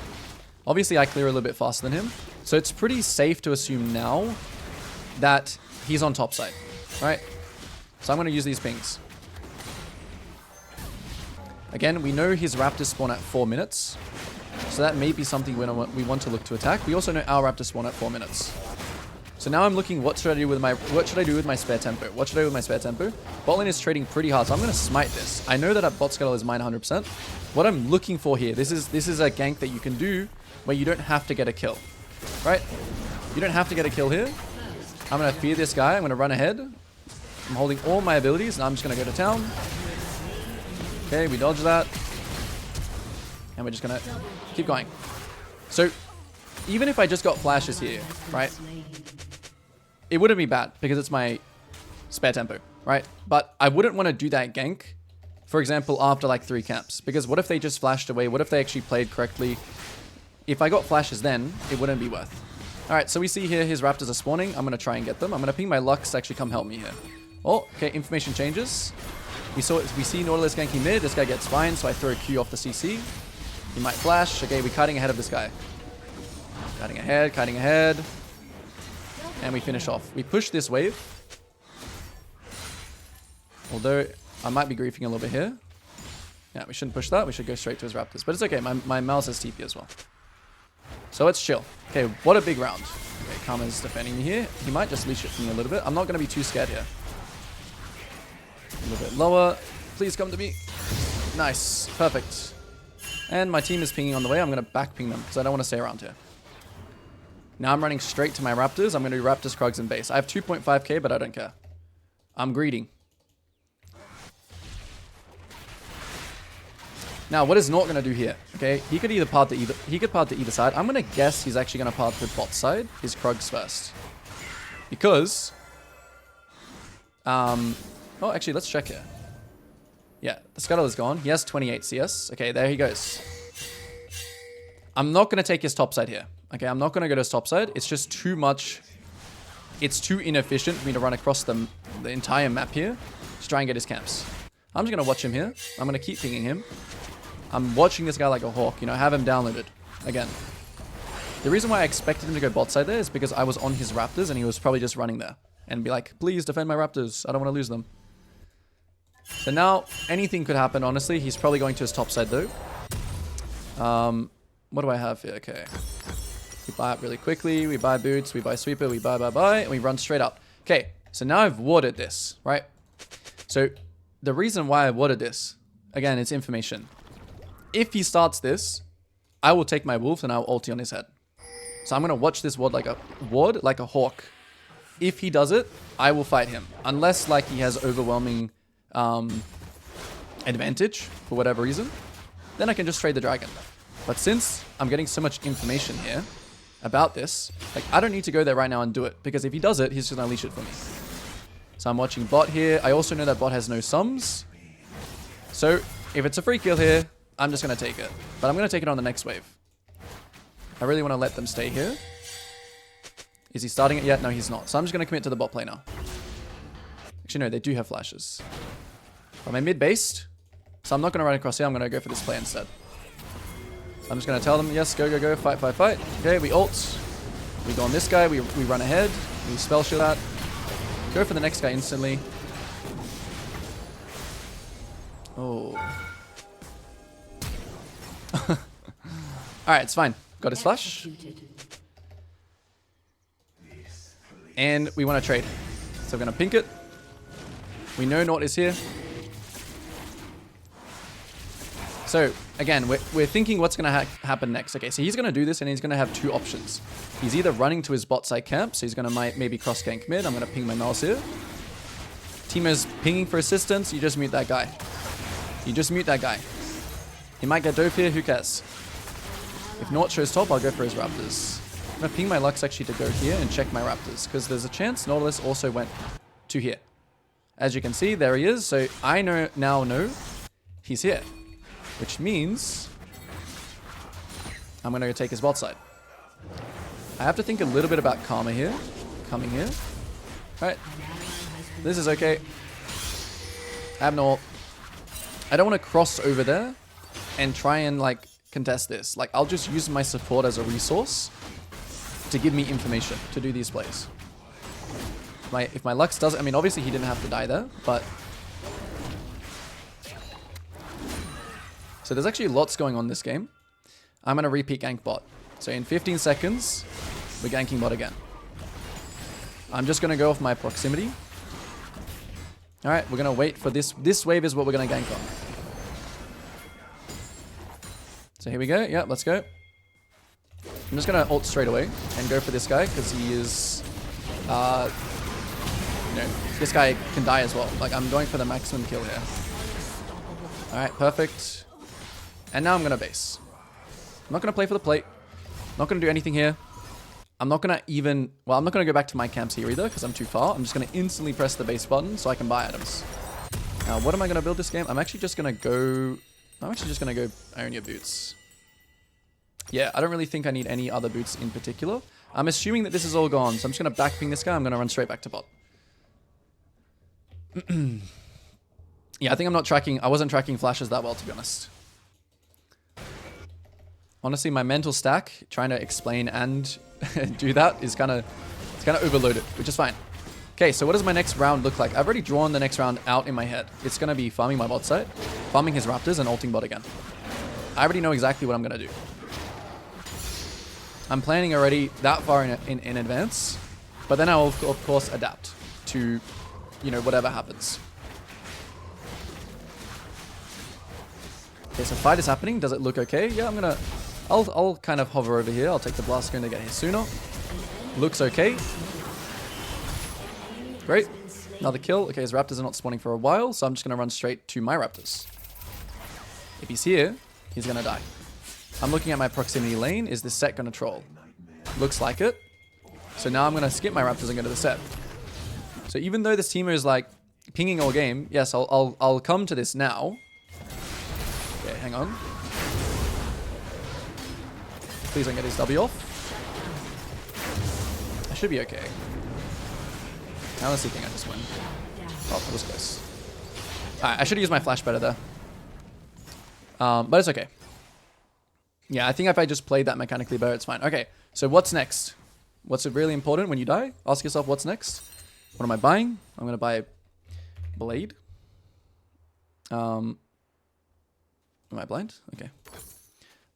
Obviously, I clear a little bit faster than him. So it's pretty safe to assume now that he's on top side, right? So I'm going to use these pings. Again, we know his Raptors spawn at 4 minutes. So that may be something we want to look to attack. We also know our Raptor spawn at 4 minutes. So now I'm looking, what should I do with my spare tempo? What should I do with my spare tempo? Bot lane is trading pretty hard, so I'm going to smite this. I know that our bot scuttle is mine 100%. What I'm looking for here, this is a gank that you can do where you don't have to get a kill, right? You don't have to get a kill here. I'm going to fear this guy. I'm going to run ahead. I'm holding all my abilities, and I'm just going to go to town. Okay, we dodge that. And we're just going to keep going. So, even if I just got flashes here, right? It wouldn't be bad because it's my spare tempo, right? But I wouldn't want to do that gank, for example, after like 3 camps. Because what if they just flashed away? What if they actually played correctly? If I got flashes then, it wouldn't be worth. Alright, so we see here his Raptors are spawning. I'm going to try and get them. I'm going to ping my Lux to actually come help me here. Oh, okay, information changes. We see Nautilus ganking mid. This guy gets fine, so I throw a Q off the CC. He might flash. Okay, we're kiting ahead of this guy. Kiting ahead. And we finish off. We push this wave. Although, I might be griefing a little bit here. Yeah, we shouldn't push that. We should go straight to his Raptors. But it's okay. My mouse has TP as well. So let's chill. Okay, what a big round. Okay, Karma's defending me here. He might just leash it from me a little bit. I'm not going to be too scared here. A little bit lower. Please come to me. Nice. Perfect. And my team is pinging on the way. I'm going to back ping them because I don't want to stay around here. Now I'm running straight to my Raptors. I'm going to do Raptors, Krugs, and base. I have 2.5k, but I don't care. I'm greedy. Now, what is Nort going to do here? Okay, he could either path to either side. I'm going to guess he's actually going to path to bot side. His Krugs first. Because... oh, actually, let's check here. Yeah, the Scuttle is gone. He has 28 CS. Okay, there he goes. I'm not going to take his top side here. Okay, I'm not going to go to his top side. It's just too much. It's too inefficient for me to run across the entire map here to try and get his camps. I'm just going to watch him here. I'm going to keep pinging him. I'm watching this guy like a hawk, you know, have him downloaded. Again. The reason why I expected him to go bot side there is because I was on his Raptors and he was probably just running there. And be like, please defend my Raptors. I don't want to lose them. So now, anything could happen, honestly. He's probably going to his top side though. What do I have here? Okay. We buy up really quickly. We buy boots. We buy sweeper. We buy. And we run straight up. Okay. So now I've warded this, right? So the reason why I warded this, again, it's information. If he starts this, I will take my wolf and I'll ulti on his head. So I'm going to watch this ward like a hawk. If he does it, I will fight him. Unless like he has overwhelming advantage for whatever reason, then I can just trade the dragon. But since I'm getting so much information here about this, like I don't need to go there right now and do it, because if he does it, he's just gonna leash it for me. So I'm watching bot here. I also know that bot has no sums. So if it's a free kill here, I'm just gonna take it. But I'm gonna take it on the next wave. I really want to let them stay here. Is he starting it yet? No, he's not. So I'm just gonna commit to the bot play now. Actually, no, they do have flashes. But I'm mid-based, so I'm not gonna run across here. I'm gonna go for this play instead. I'm just going to tell them, yes, go, fight. Okay, we ult. We go on this guy. We run ahead. We spell shield that. Go for the next guy instantly. Oh. Alright, it's fine. Got his flash. And we want to trade. So we're going to pink it. We know Nort is here. So, again, we're thinking what's going to happen next. Okay, so he's going to do this and he's going to have 2 options. He's either running to his bot side camp, so he's going to maybe cross gank mid. I'm going to ping my mouse here. Teamer's pinging for assistance. You just mute that guy. He might get dove here. Who cares? If Nort shows top, I'll go for his Raptors. I'm going to ping my Lux actually to go here and check my Raptors, because there's a chance Nautilus also went to here. As you can see, there he is. So I now know he's here. Which means I'm going to go take his bot side. I have to think a little bit about Karma here. Coming here. Alright. This is okay. I have no ult. I don't want to cross over there and try and like contest this. Like I'll just use my support as a resource to give me information to do these plays. If my Lux does, I mean obviously he didn't have to die there, but so there's actually lots going on this game. I'm going to repeat gank bot. So in 15 seconds, we're ganking bot again. I'm just going to go off my proximity. Alright, we're going to wait for this. This wave is what we're going to gank on. So here we go. Yeah, let's go. I'm just going to ult straight away and go for this guy because he is... you know, this guy can die as well. Like, I'm going for the maximum kill here. Alright, perfect. And now I'm going to base. I'm not going to play for the plate. Not going to do anything here. I'm not going to even... Well, I'm not going to go back to my camps here either because I'm too far. I'm just going to instantly press the base button so I can buy items. Now, what am I going to build this game? I'm actually just going to go... Ionia boots. Yeah, I don't really think I need any other boots in particular. I'm assuming that this is all gone, so I'm just going to backping this guy. I'm going to run straight back to bot. Yeah, I think I'm not tracking... I wasn't tracking flashes that well, to be honest. Honestly, my mental stack, trying to explain and do that is kind of... It's kind of overloaded, which is fine. Okay, so what does my next round look like? I've already drawn the next round out in my head. It's going to be farming my bot side, farming his raptors, and ulting bot again. I already know exactly what I'm going to do. I'm planning already that far in advance, but then I'll, of course, adapt to, you know, whatever happens. Okay, so fight is happening. Does it look okay? Yeah, I'm going to... I'll kind of hover over here. I'll take the blast screen to get here sooner. Looks okay. Great. Another kill. Okay, his raptors are not spawning for a while, so I'm just going to run straight to my raptors. If he's here, he's going to die. I'm looking at my proximity lane. Is this set going to troll? Looks like it. So now I'm going to skip my raptors and go to the set. So even though this teamer is like pinging all game, yes, I'll come to this now. Okay, hang on. Please don't get his W off. I should be okay. I honestly think I just win. Oh, that was close. Alright, I should have used my flash better there. But it's okay. Yeah, I think if I just played that mechanically better, it's fine. Okay, so what's next? What's really important when you die? Ask yourself, what's next? What am I buying? I'm going to buy Blade. Am I blind? Okay.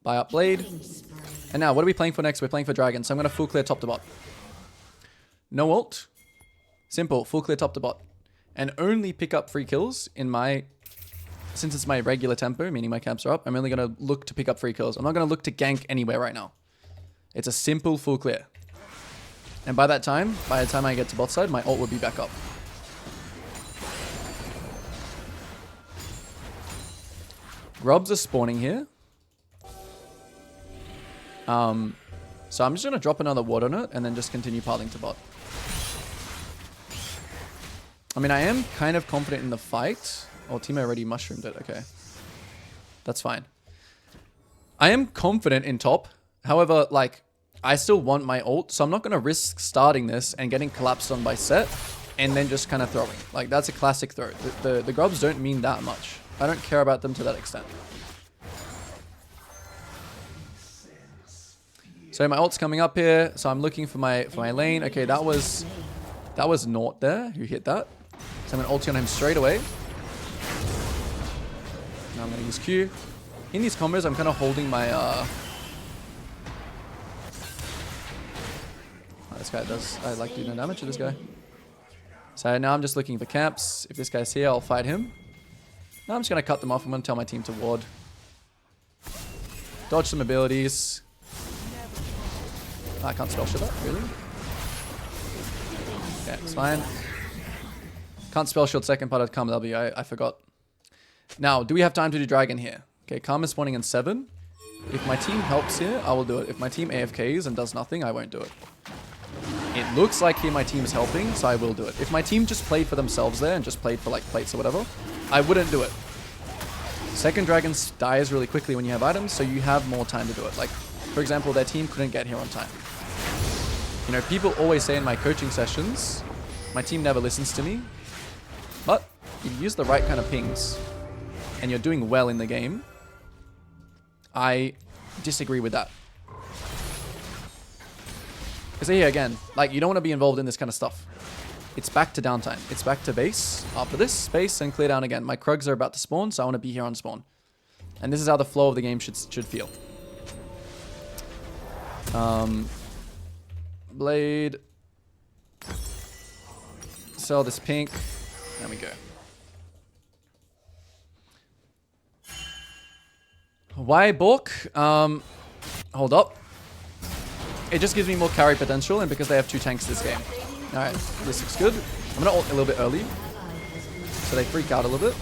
Buy up Blade. And now, what are we playing for next? We're playing for Dragon, so I'm going to full clear top to bot. No ult. Simple, full clear top to bot. And only pick up free kills in my... Since it's my regular tempo, meaning my camps are up, I'm only going to look to pick up free kills. I'm not going to look to gank anywhere right now. It's a simple full clear. And by the time I get to bot side, my ult will be back up. Grubs are spawning here. So I'm just going to drop another ward on it and then just continue piling to bot. I mean, I am kind of confident in the fight. Oh, teammate already mushroomed it. Okay. That's fine. I am confident in top. However, like, I still want my ult, so I'm not going to risk starting this and getting collapsed on by set and then just kind of throwing. Like, that's a classic throw. The grubs don't mean that much. I don't care about them to that extent. So my ult's coming up here, so I'm looking for my lane. Okay, that was Naught there who hit that. So I'm going to ulti on him straight away. Now I'm going to use Q. In these combos, I'm kind of holding my... this guy does... I like doing no damage to this guy. So now I'm just looking for camps. If this guy's here, I'll fight him. Now I'm just going to cut them off. I'm going to tell my team to ward. Dodge some abilities. I can't spell shit up, really? Okay, it's fine. Can't spell shield second part of Karma W, I forgot. Now, do we have time to do Dragon here? Okay, Karma's spawning in 7. If my team helps here, I will do it. If my team AFKs and does nothing, I won't do it. It looks like here my team is helping, so I will do it. If my team just played for themselves there and just played for like plates or whatever, I wouldn't do it. Second Dragon dies really quickly when you have items, so you have more time to do it. Like, for example, their team couldn't get here on time. You know, people always say in my coaching sessions, my team never listens to me. But if you use the right kind of pings and you're doing well in the game, I disagree with that. Because here again, like, you don't want to be involved in this kind of stuff. It's back to downtime. It's back to base. After this, base and clear down again. My Krugs are about to spawn, so I want to be here on spawn. And this is how the flow of the game should feel. Blade. Sell this pink. There we go. Why bulk? Hold up. It just gives me more carry potential, and because they have 2 tanks this game. Alright, this looks good. I'm gonna ult a little bit early, so they freak out a little bit.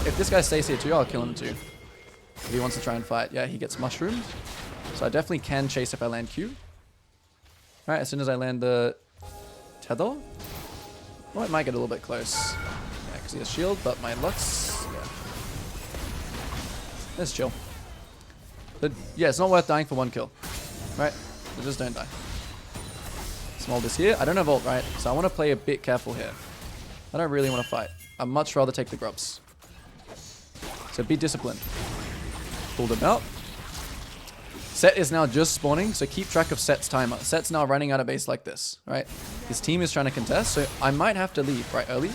If this guy stays here too, I'll kill him too. If he wants to try and fight. Yeah, he gets mushroomed. So I definitely can chase if I land Q. Alright, as soon as I land the tether. Well, it might get a little bit close. Yeah, because he has shield, but my Lux, yeah. Let's chill. But yeah, it's not worth dying for 1 kill. Right? So just don't die. Small this here. I don't have ult, right? So I want to play a bit careful here. I don't really want to fight. I'd much rather take the grubs. So be disciplined. Pull them out. Set is now just spawning, so keep track of Set's timer. Set's now running out of base like this, right? His team is trying to contest, so I might have to leave right early.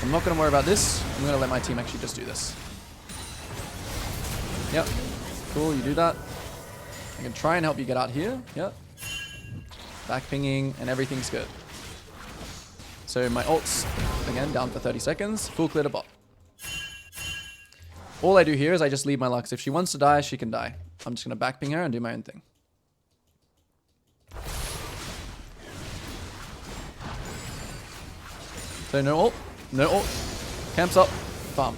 I'm not going to worry about this. I'm going to let my team actually just do this. Yep. Cool, you do that. I can try and help you get out here. Yep. Back pinging, and everything's good. So my ult's, again, down for 30 seconds. Full clear to bot. All I do here is I just leave my Lux. If she wants to die, she can die. I'm just going to back ping her and do my own thing. So no ult. No ult. Camps up. Farm.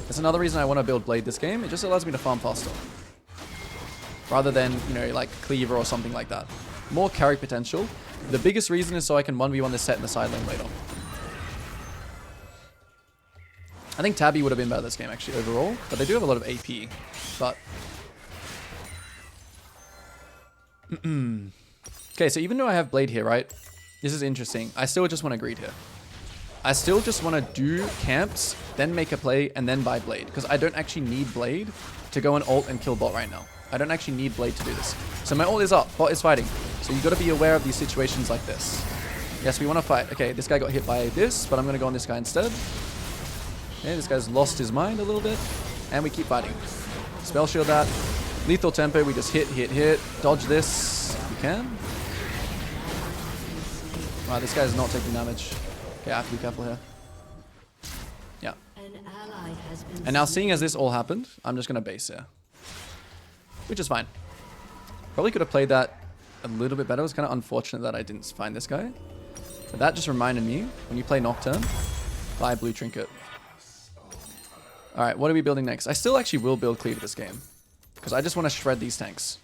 That's another reason I want to build Blade this game. It just allows me to farm faster. Rather than, you know, like Cleaver or something like that. More carry potential. The biggest reason is so I can 1v1 this set in the side lane later. I think Tabby would have been better this game actually overall, but they do have a lot of AP. But okay, so even though I have Blade here, right? This is interesting. I still just want to greed here. I still just want to do camps, then make a play, and then buy Blade. Because I don't actually need Blade to go and ult and kill bot right now. I don't actually need Blade to do this. So my ult is up, bot is fighting. So you got to be aware of these situations like this. Yes, we want to fight. Okay, this guy got hit by this, but I'm going to go on this guy instead. Okay, this guy's lost his mind a little bit. And we keep fighting. Spell shield that. Lethal tempo, we just hit. Dodge this if we can. Wow, this guy's not taking damage. Okay, I have to be careful here. Yeah. And now seeing as this all happened, I'm just going to base here. Which is fine. Probably could have played that a little bit better. It was kind of unfortunate that I didn't find this guy. But that just reminded me, when you play Nocturne, buy Blue Trinket. Alright, what are we building next? I still actually will build Cleaver this game. Because I just want to shred these tanks.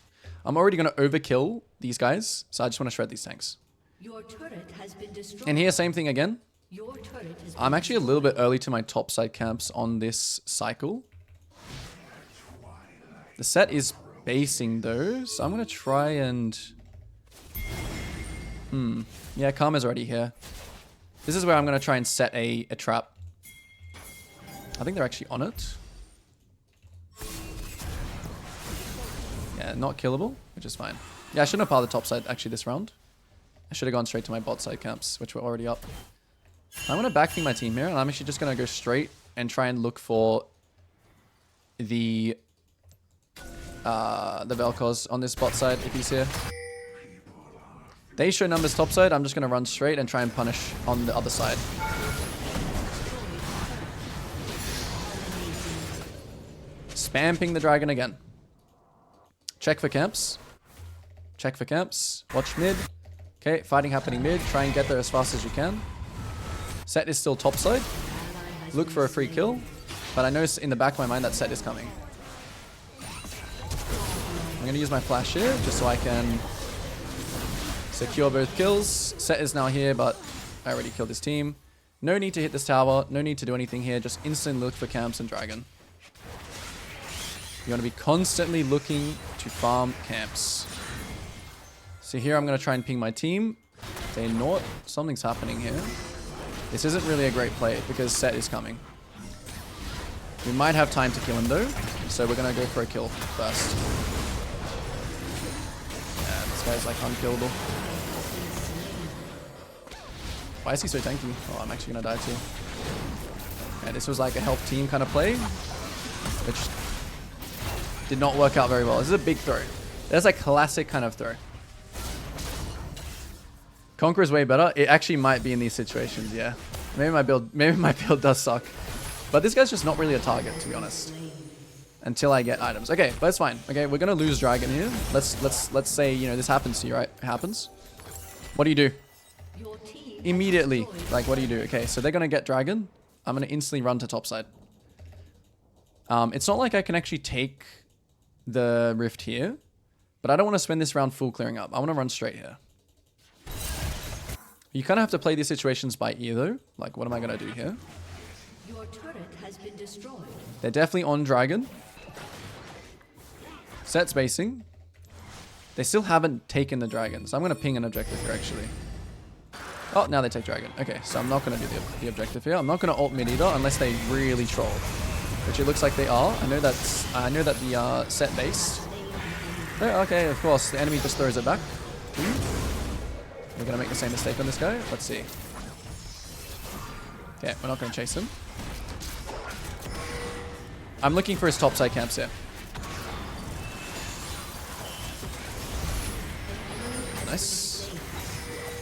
I'm already going to overkill these guys, so I just want to shred these tanks. Your turret has been destroyed. And here, same thing again. Your turret has I'm actually a little bit early to my top side camps on this cycle. The set is basing though, so I'm going to try and... Yeah, Karma's already here. This is where I'm going to try and set a trap. I think they're actually on it. Yeah, not killable, which is fine. Yeah, I shouldn't have piled the top side actually this round. I should have gone straight to my bot side camps, which were already up. I'm going to backping my team here, and I'm actually just going to go straight and try and look for the Vel'Koz on this bot side if he's here. They show numbers top side. I'm just going to run straight and try and punish on the other side. Spamping the dragon again. Check for camps. Check for camps. Watch mid. Okay, fighting happening mid. Try and get there as fast as you can. Set is still top side. Look for a free kill. But I know in the back of my mind that set is coming. I'm going to use my flash here just so I can secure both kills. Set is now here, but I already killed his team. No need to hit this tower. No need to do anything here. Just instantly look for camps and dragon. You want to be constantly looking to farm camps. So here I'm going to try and ping my team. They naught. Something's happening here. This isn't really a great play because set is coming. We might have time to kill him though. So we're going to go for a kill first. Yeah, this guy's like unkillable. Why is he so tanky? Oh, I'm actually going to die too. Yeah, this was like a help team kind of play. Which Did not work out very well. This is a big throw. That's a classic kind of throw. Conquer is way better. It actually might be in these situations, yeah. Maybe my build does suck. But this guy's just not really a target, to be honest. Until I get items. Okay, but it's fine. Okay, we're gonna lose dragon here. Let's say, you know, this happens to you, right? It happens. What do you do? Immediately. Like, what do you do? Okay, so they're gonna get dragon. I'm gonna instantly run to top side. It's not like I can actually take the rift here, but I don't want to spend this round full clearing up. I want to run straight here. You kind of have to play these situations by ear though. Like, what am I going to do here? Your turret has been destroyed. They're definitely on dragon. Set spacing. They still haven't taken the dragon, so I'm going to ping an objective here actually. Oh, now they take dragon. Okay, so I'm not going to do the objective here. I'm not going to ult mid either unless they really troll. Which it looks like they are. I know that the set based. Oh, okay, of course. The enemy just throws it back. We're gonna make the same mistake on this guy. Let's see. Okay, we're not gonna chase him. I'm looking for his topside camps here. Nice.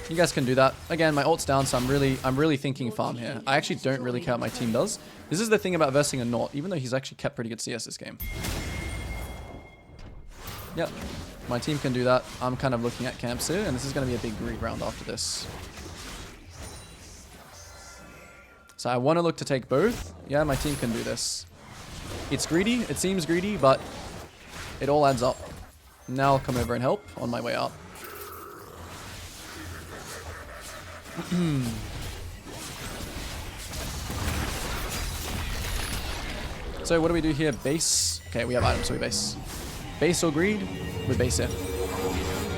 You guys can do that. Again, my ult's down, so I'm really thinking farm here. I actually don't really care what my team does. This is the thing about versing a Nort, even though he's actually kept pretty good CS this game. Yep. My team can do that. I'm kind of looking at camps here, and this is going to be a big greed round after this. So I want to look to take both. Yeah, my team can do this. It's greedy. It seems greedy, but it all adds up. Now I'll come over and help on my way out. So what do we do here? Base. Okay, we have items, so we base. Base or greed? We base here.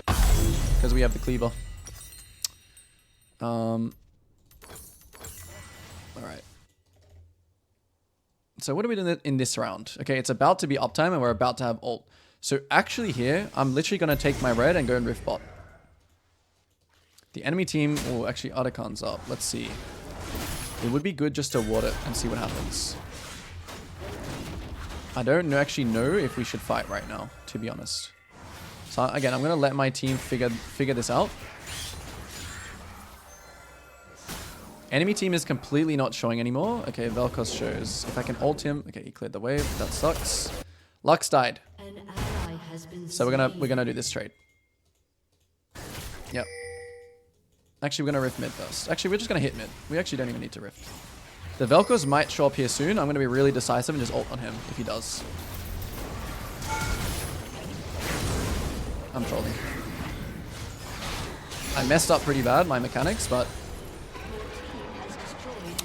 Because we have the cleaver. Alright. So what are we doing in this round? Okay, it's about to be uptime and we're about to have ult. So actually here, I'm literally going to take my red and go and rift bot. The enemy team... Oh, actually, Artican's up. Let's see. It would be good just to ward it and see what happens. I don't actually know if we should fight right now, to be honest. So again, I'm going to let my team figure this out. Enemy team is completely not showing anymore. Okay, Vel'Koz shows. If I can ult him... Okay, he cleared the wave. That sucks. Lux died. So we're gonna do this trade. Yep. Actually, we're going to rift mid first. Actually, we're just going to hit mid. We actually don't even need to rift. The Vel'Koz might show up here soon. I'm going to be really decisive and just ult on him if he does. I'm trolling. I messed up pretty bad, my mechanics, but...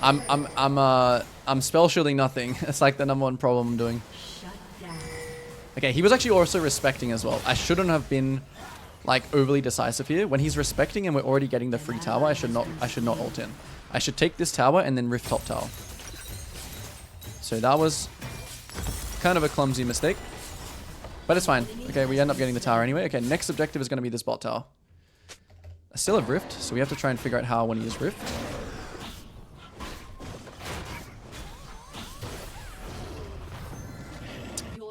I'm spell shielding nothing. It's like the #1 problem I'm doing. Okay, he was actually also respecting as well. I shouldn't have been... like overly decisive here. When he's respecting and we're already getting the free tower, I should not ult in. I should take this tower and then rift top tower. So that was kind of a clumsy mistake. But it's fine. Okay, we end up getting the tower anyway. Okay, next objective is going to be this bot tower. I still have rift, so we have to try and figure out how I want to use rift.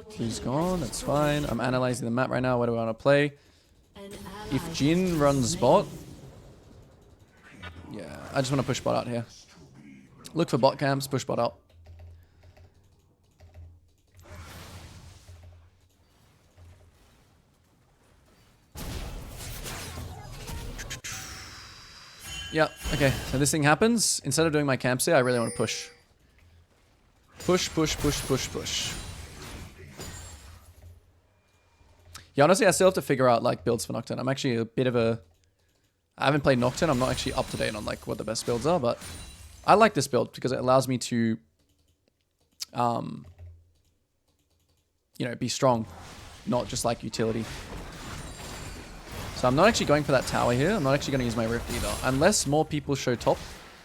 He's gone, that's fine. I'm analyzing the map right now. What do I want to play? If Jin runs bot... Yeah, I just want to push bot out here. Look for bot camps, push bot out. Yeah, okay, so this thing happens. Instead of doing my camps here, I really want to push. Push, push, push, push, push. Yeah, honestly, I still have to figure out like builds for Nocturne. I'm actually a bit of a... I haven't played Nocturne. I'm not actually up to date on like what the best builds are, but I like this build because it allows me to, you know, be strong, not just like utility. So I'm not actually going for that tower here. I'm not actually going to use my rift either. Unless more people show top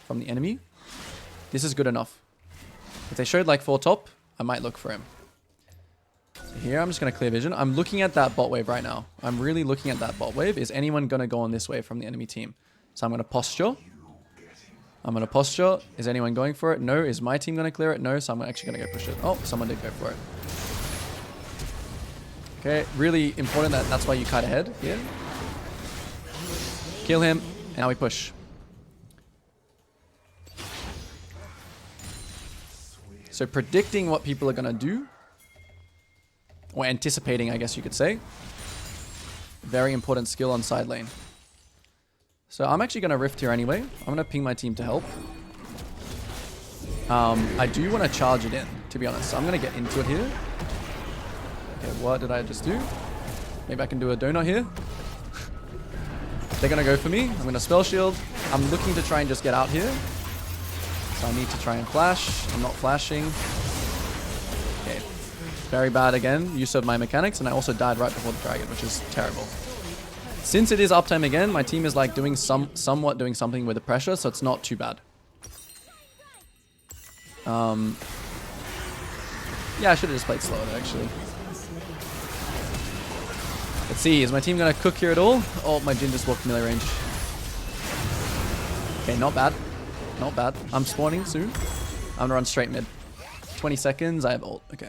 from the enemy, this is good enough. If they showed like 4 top, I might look for him. Here, I'm just going to clear vision. I'm looking at that bot wave right now. I'm really looking at that bot wave. Is anyone going to go on this wave from the enemy team? So I'm going to posture. I'm going to posture. Is anyone going for it? No. Is my team going to clear it? No. So I'm actually going to go push it. Oh, someone did go for it. Okay, really important that's why you kite ahead here. Kill him. Now we push. So predicting what people are going to do. Or anticipating, I guess you could say. Very important skill on side lane. So I'm actually going to rift here anyway. I'm going to ping my team to help. I do want to charge it in, to be honest. So I'm going to get into it here. Okay, what did I just do? Maybe I can do a donut here. They're going to go for me. I'm going to spell shield. I'm looking to try and just get out here. So I need to try and flash. I'm not flashing. Okay. Very bad again. Use of my mechanics. And I also died right before the dragon, which is terrible. Since it is uptime again, my team is like doing somewhat doing something with the pressure. So it's not too bad. Yeah, I should have just played slower actually. Let's see, is my team going to cook here at all? Oh, my Jhin just walked melee range. Okay, not bad. Not bad. I'm spawning soon. I'm going to run straight mid. 20 seconds, I have ult. Okay.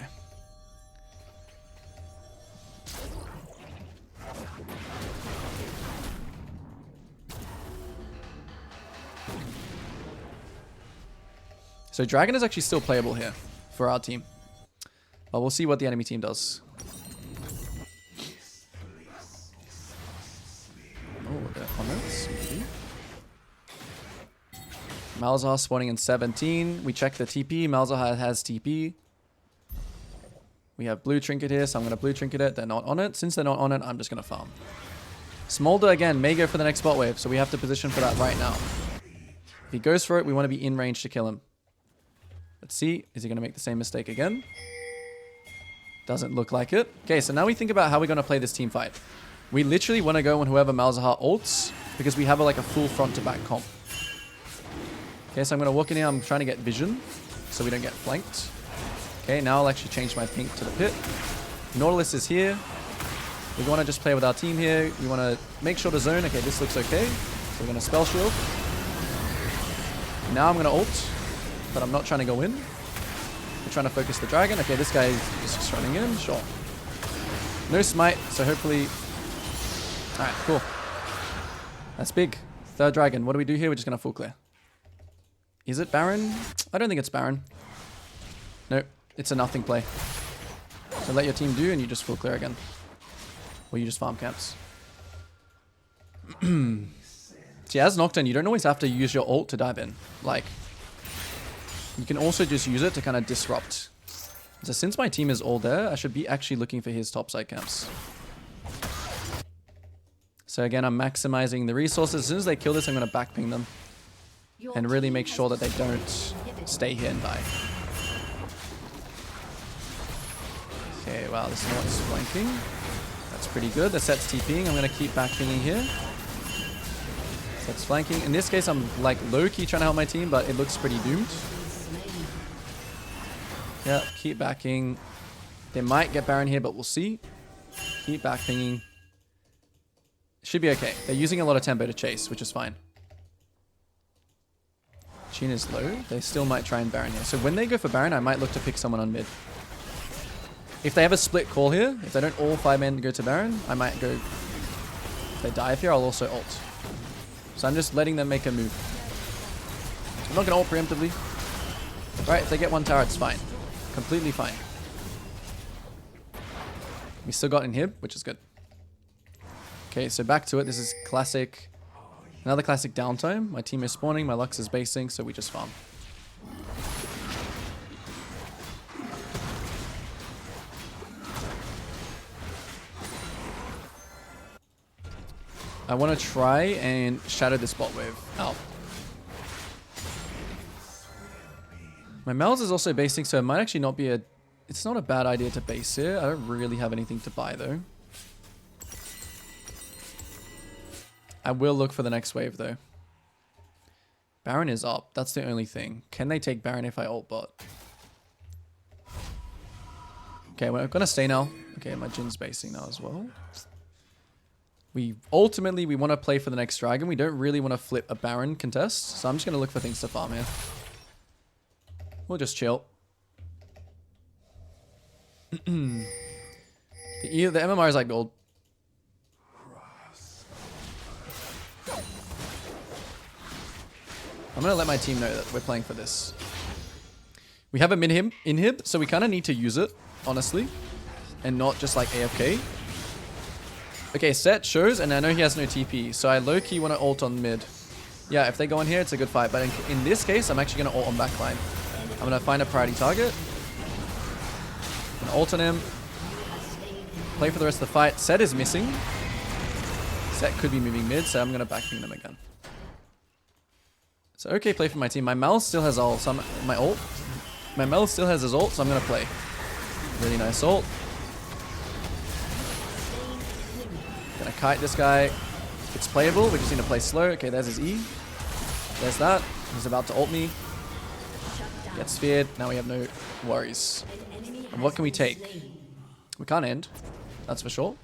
So Dragon is actually still playable here for our team. But we'll see what the enemy team does. Oh, they're on it. Maybe. Malzahar spawning in 17. We check the TP. Malzahar has TP. We have blue trinket here, so I'm going to blue trinket it. They're not on it. Since they're not on it, I'm just going to farm. Smolder again may go for the next bot wave, so we have to position for that right now. If he goes for it, we want to be in range to kill him. Let's see. Is he going to make the same mistake again? Doesn't look like it. Okay, so now we think about how we're going to play this team fight. We literally want to go on whoever Malzahar ults because we have like a full front to back comp. Okay, so I'm going to walk in here. I'm trying to get vision so we don't get flanked. Okay, now I'll actually change my pink to the pit. Nautilus is here. We want to just play with our team here. We want to make sure to zone. Okay, this looks okay. So we're going to spell shield. Now I'm going to ult, but I'm not trying to go in. We're trying to focus the dragon. Okay, this guy is just running in. Sure. No smite, so hopefully... Alright, cool. That's big. Third dragon. What do we do here? We're just going to full clear. Is it Baron? I don't think it's Baron. Nope. It's a nothing play. So let your team do and you just full clear again. Or you just farm camps. See, as Nocturne, you don't always have to use your ult to dive in. Like, you can also just use it to kind of disrupt. So since my team is all there, I should be actually looking for his topside camps. So again, I'm maximizing the resources. As soon as they kill this, I'm going to backping them. And really make sure that they don't stay here and die. Okay, wow, this is what's flanking. That's pretty good. The set's TPing. I'm going to keep backpinging here. Set's flanking. In this case, I'm like low-key trying to help my team, but it looks pretty doomed. Yeah, keep backing. They might get Baron here, but we'll see. Keep backpinging. Should be okay. They're using a lot of tempo to chase, which is fine. Chin is low. They still might try and Baron here. So when they go for Baron, I might look to pick someone on mid. If they have a split call here, if they don't all 5 men go to Baron, I might go... If they dive here, I'll also ult. So I'm just letting them make a move. I'm not going to ult preemptively. Right, if they get one tower, it's fine. Completely fine. We still got inhib, which is good. Okay, so back to it. This is classic... Another classic downtime. My team is spawning, my Lux is basing, so we just farm. I want to try and shatter this bot wave out. My Mel's is also basing, so it might actually not be a... It's not a bad idea to base here. I don't really have anything to buy, though. I will look for the next wave, though. Baron is up. That's the only thing. Can they take Baron if I ult bot? Okay, we're going to stay now. Okay, my Jin's basing now as well. Ultimately, we want to play for the next dragon. We don't really want to flip a Baron contest. So I'm just going to look for things to farm here. We'll just chill. The The MMR is like gold. I'm gonna let my team know that we're playing for this. We have a inhib, so we kind of need to use it, honestly, and not just like AFK. Okay, set shows, and I know he has no TP, so I low-key want to ult on mid. Yeah, if they go in here, it's a good fight, but in this case, I'm actually gonna ult on backline. I'm gonna find a priority target, and ult on him. Play for the rest of the fight. Set is missing. Set could be moving mid, so I'm gonna backping them again. So okay play for my team. My Mal still has ult, so my Mel still has his ult, so I'm gonna play. Really nice ult. Gonna kite this guy. It's playable, we just need to play slow. Okay, there's his E. There's that. He's about to ult me. Gets feared. Now we have no worries. And what can we take? We can't end. That's for sure.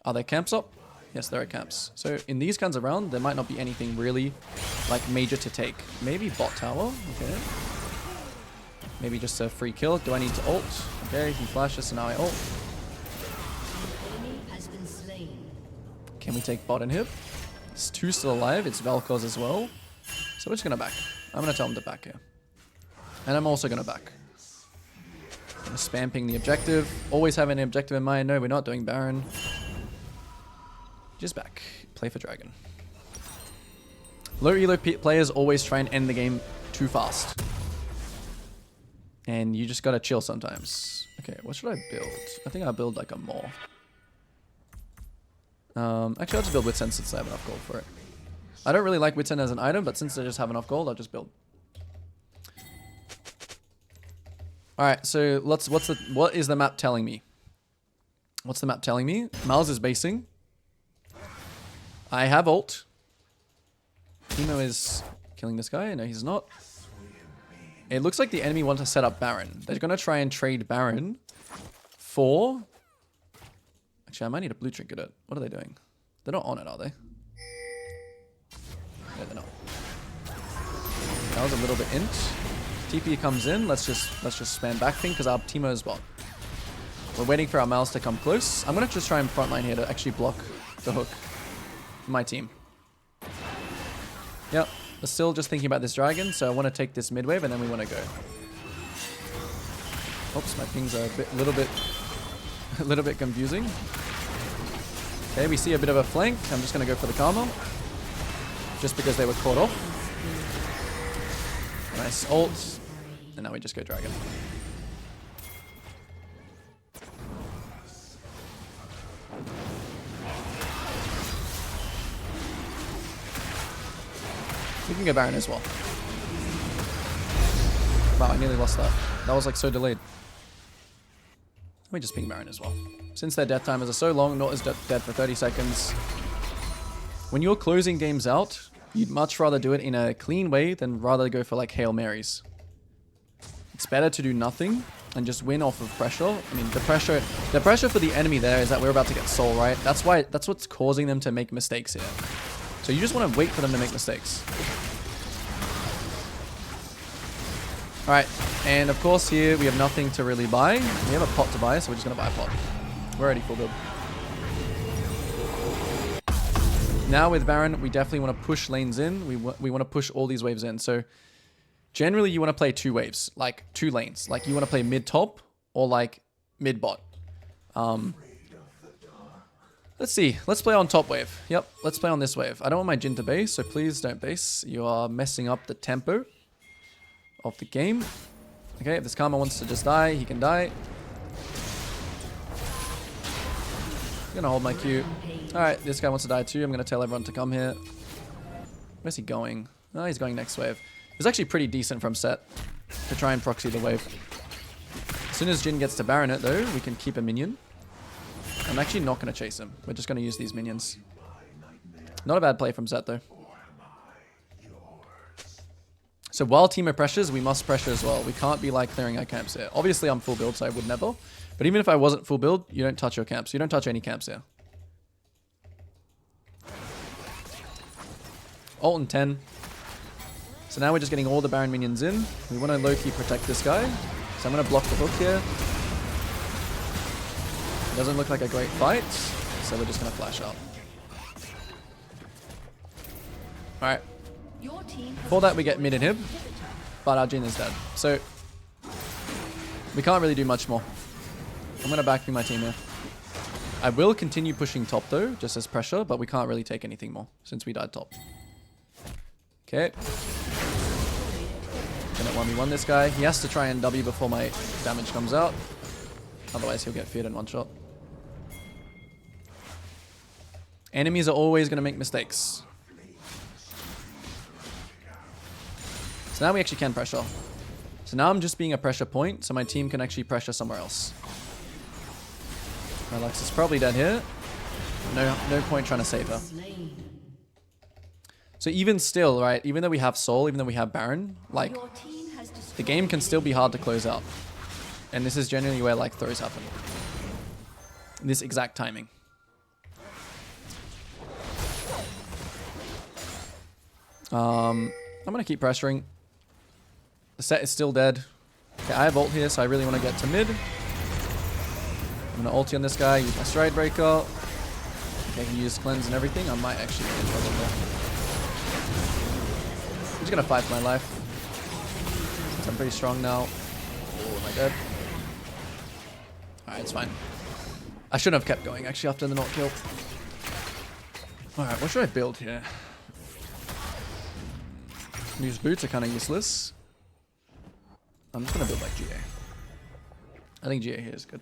Are there camps up? Yes, there are camps. So in these kinds of rounds, there might not be anything really like major to take. Maybe bot tower. Okay. Maybe just a free kill. Do I need to ult? Okay, he flashes, so now I ult. Can we take bot inhib? It's 2 still alive. It's Vel'Koz as well. So we're just gonna back. I'm gonna tell him to back here. And I'm also gonna back. Spamming the objective. Always having an objective in mind. No, we're not doing Baron. Just back. Play for Dragon. Low elo players always try and end the game too fast. And you just gotta chill sometimes. Okay, what should I build? I think I'll build like a Maw. Actually, I'll just build Witsen since I have enough gold for it. I don't really like Witsen as an item, but since I just have enough gold, I'll just build. Alright, so what is the map telling me? What's the map telling me? Miles is basing. I have ult. Teemo is killing this guy. No, he's not. It looks like the enemy want to set up Baron. They're going to try and trade Baron for... Actually, I might need a blue trinket it. What are they doing? They're not on it, are they? No, they're not. That was a little bit int. TP comes in. Let's just spam backping because our Teemo is bot. We're waiting for our Mals to come close. I'm going to just try and frontline here to actually block the hook for my team. Yep. We're still just thinking about this dragon, so I want to take this mid wave and then we want to go. Oops, my pings are a little bit confusing. Okay, we see a bit of a flank. I'm just going to go for the Karma. Just because they were caught off. Nice ult. And now we just go dragon. We can go Baron as well. Wow, I nearly lost that. That was like so delayed. Let me just ping Baron as well. Since their death timers are so long, Nort is dead for 30 seconds. When you're closing games out, you'd much rather do it in a clean way than rather go for like Hail Marys. It's better to do nothing and just win off of pressure. I mean, the pressure for the enemy there is that we're about to get soul, right? That's what's causing them to make mistakes here. So you just want to wait for them to make mistakes. Alright, and of course here we have nothing to really buy. We have a pot to buy, so we're just going to buy a pot. We're already full build. Now with Baron, we definitely want to push lanes in. We want to push all these waves in. So generally you want to play 2 waves, like 2 lanes. Like you want to play mid-top or like mid-bot. Let's see. Let's play on top wave. Yep, let's play on this wave. I don't want my Jhin to base, so please don't base. You are messing up the tempo of the game. Okay, if this Karma wants to just die, he can die. I'm gonna hold my Q. Alright, this guy wants to die too. I'm gonna tell everyone to come here. Where's he going? Oh, he's going next wave. It's actually pretty decent from set to try and proxy the wave. As soon as Jhin gets to Baron it though, we can keep a minion. I'm actually not going to chase him. We're just going to use these minions. Not a bad play from Zet though. So while Teemo pressures, we must pressure as well. We can't be like clearing our camps here. Obviously I'm full build, so I would never. But even if I wasn't full build, you don't touch your camps. You don't touch any camps here. Ult and 10. So now we're just getting all the Baron minions in. We want to low-key protect this guy. So I'm going to block the hook here. Doesn't look like a great fight, so we're just gonna flash out. Alright. For that we get mid inhib, but our Jhin is dead. So we can't really do much more. I'm gonna back my team here. I will continue pushing top though, just as pressure, but we can't really take anything more since we died top. Okay. Gonna 1v1 this guy. He has to try and W before my damage comes out. Otherwise he'll get feared in one shot. Enemies are always gonna make mistakes. So now we actually can pressure. So now I'm just being a pressure point, so my team can actually pressure somewhere else. My Lux is probably dead here. No point trying to save her. So even still, right, even though we have Soul, even though we have Baron, like, the game can still be hard to close out. And this is generally where, like, throws happen. This exact timing. I'm going to keep pressuring. The set is still dead. Okay, I have ult here, so I really want to get to mid. I'm going to ulti on this guy, use my Stride Breaker. Okay, I can use Cleanse and everything. I might actually get in trouble there. I'm just going to fight for my life. Since I'm pretty strong now. Oh, am I dead? Alright, it's fine. I shouldn't have kept going, actually, after the not kill. Alright, what should I build here? These boots are kind of useless. I'm just going to build like GA. I think GA here is good.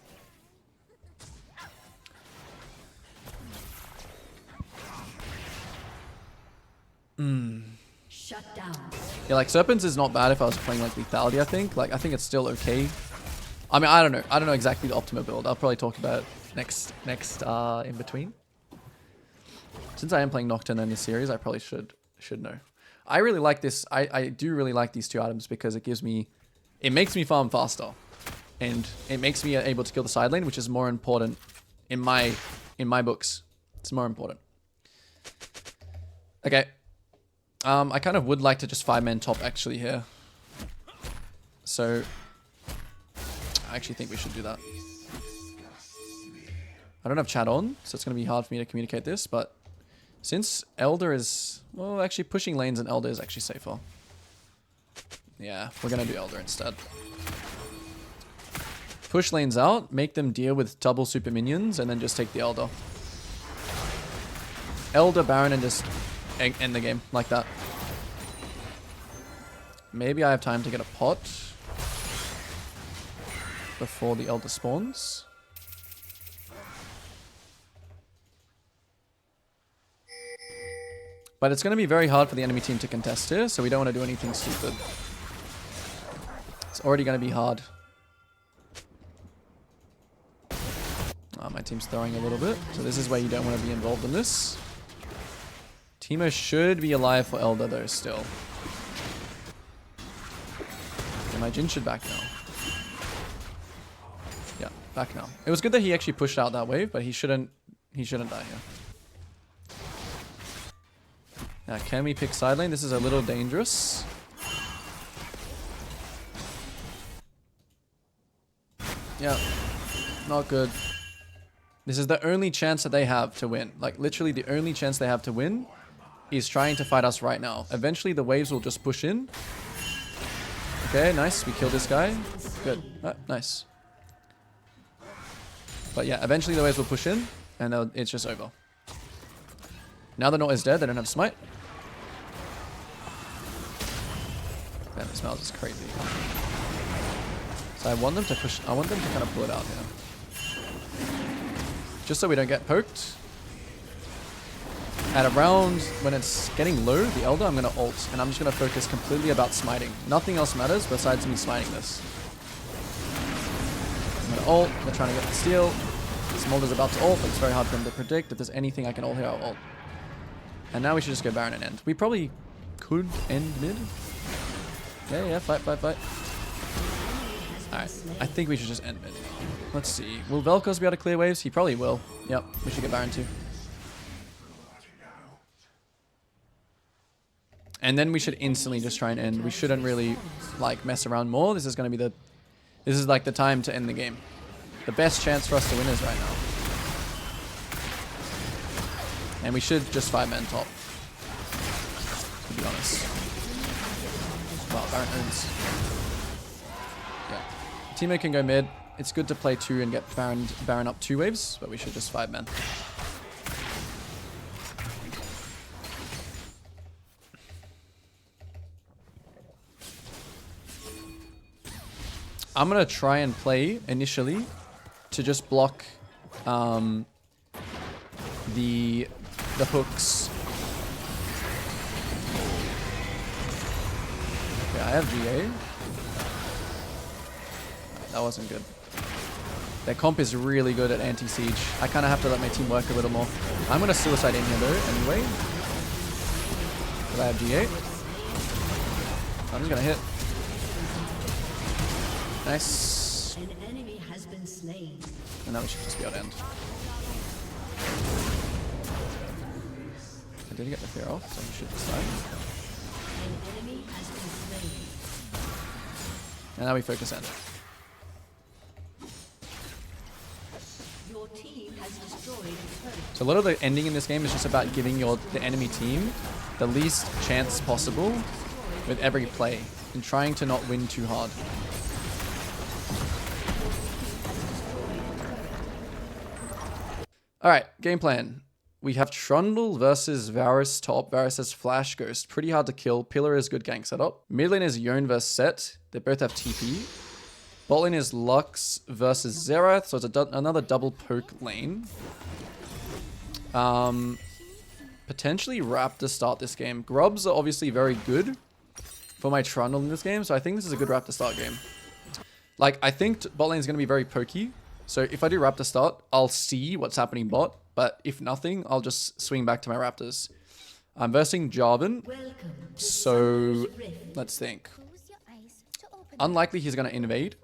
Shut down. Yeah, like Serpents is not bad if I was playing like Lethality, I think. Like, I think it's still okay. I mean, I don't know. I don't know exactly the optimal build. I'll probably talk about it next in between. Since I am playing Nocturne in this series, I probably should know. I really like this. I do really like these two items because it makes me farm faster. And it makes me able to kill the side lane, which is more important in my books. It's more important. Okay. I kind of would like to just 5-man top actually here. So I actually think we should do that. I don't have chat on, so it's going to be hard for me to communicate this, but since Elder is, well, actually pushing lanes and Elder is actually safer. Yeah, we're going to do Elder instead. Push lanes out, make them deal with double super minions, and then just take the Elder. Elder, Baron, and just end the game like that. Maybe I have time to get a pot before the Elder spawns. But it's going to be very hard for the enemy team to contest here, so we don't want to do anything stupid. It's already going to be hard. Oh, my team's throwing a little bit, so this is where you don't want to be involved in this. Teemo should be alive for Elder though still. Okay, my Jhin should back now. Yeah, back now. It was good that he actually pushed out that wave, but he shouldn't die here. Now, can we pick side lane? This is a little dangerous. Yeah, not good. This is the only chance that they have to win. Like, literally the only chance they have to win is trying to fight us right now. Eventually, the waves will just push in. Okay, nice. We killed this guy. Good. Nice. But yeah, eventually the waves will push in, and it's just over. Now the Nort is dead. They don't have smite. Man, this smells is crazy. So I want them to push. I want them to kind of pull it out here. Just so we don't get poked. At around when it's getting low, the Elder, I'm going to ult. And I'm just going to focus completely about smiting. Nothing else matters besides me smiting this. I'm going to ult. They're trying to get the steal. Smolder's about to ult, but it's very hard for them to predict. If there's anything I can ult here, I'll ult. And now we should just go Baron and end. We probably could end mid. Yeah, fight. Alright, I think we should just end mid. Let's see. Will Vel'Koz be able to clear waves? He probably will. Yep, we should get Baron too. And then we should instantly just try and end. We shouldn't really, like, mess around more. This is going to be this is like the time to end the game. The best chance for us to win is right now. And we should just 5-man top, to be honest. Wow, Baron owns. Yeah. Teammate can go mid. It's good to play 2 and get Baron up 2 waves, but we should just 5-man. I'm going to try and play initially to just block the hooks. Okay, I have GA. That wasn't good. Their comp is really good at anti-siege. I kind of have to let my team work a little more. I'm going to suicide in here though anyway. Because I have GA. I'm just going to hit. Nice. An enemy has been slain. And now we should just be able to end. I did get the fear off, so we should just die. An enemy has been slain. And now we focus end. Your team has destroyed a turret. So a lot of the ending in this game is just about giving the enemy team the least chance possible with every play and trying to not win too hard. Alright, game plan. We have Trundle versus Varus top. Varus has Flash Ghost. Pretty hard to kill. Pillar is good gank setup. Mid lane is Yone versus Set. They both have TP. Bot lane is Lux versus Xerath. So it's another double poke lane. Potentially Rap to start this game. Grubs are obviously very good for my Trundle in this game. So I think this is a good Rap to start game. Like, I think bot lane is going to be very pokey. So if I do Raptor start, I'll see what's happening bot. But if nothing, I'll just swing back to my Raptors. I'm versing Jarvan. So let's think. Unlikely he's going to invade.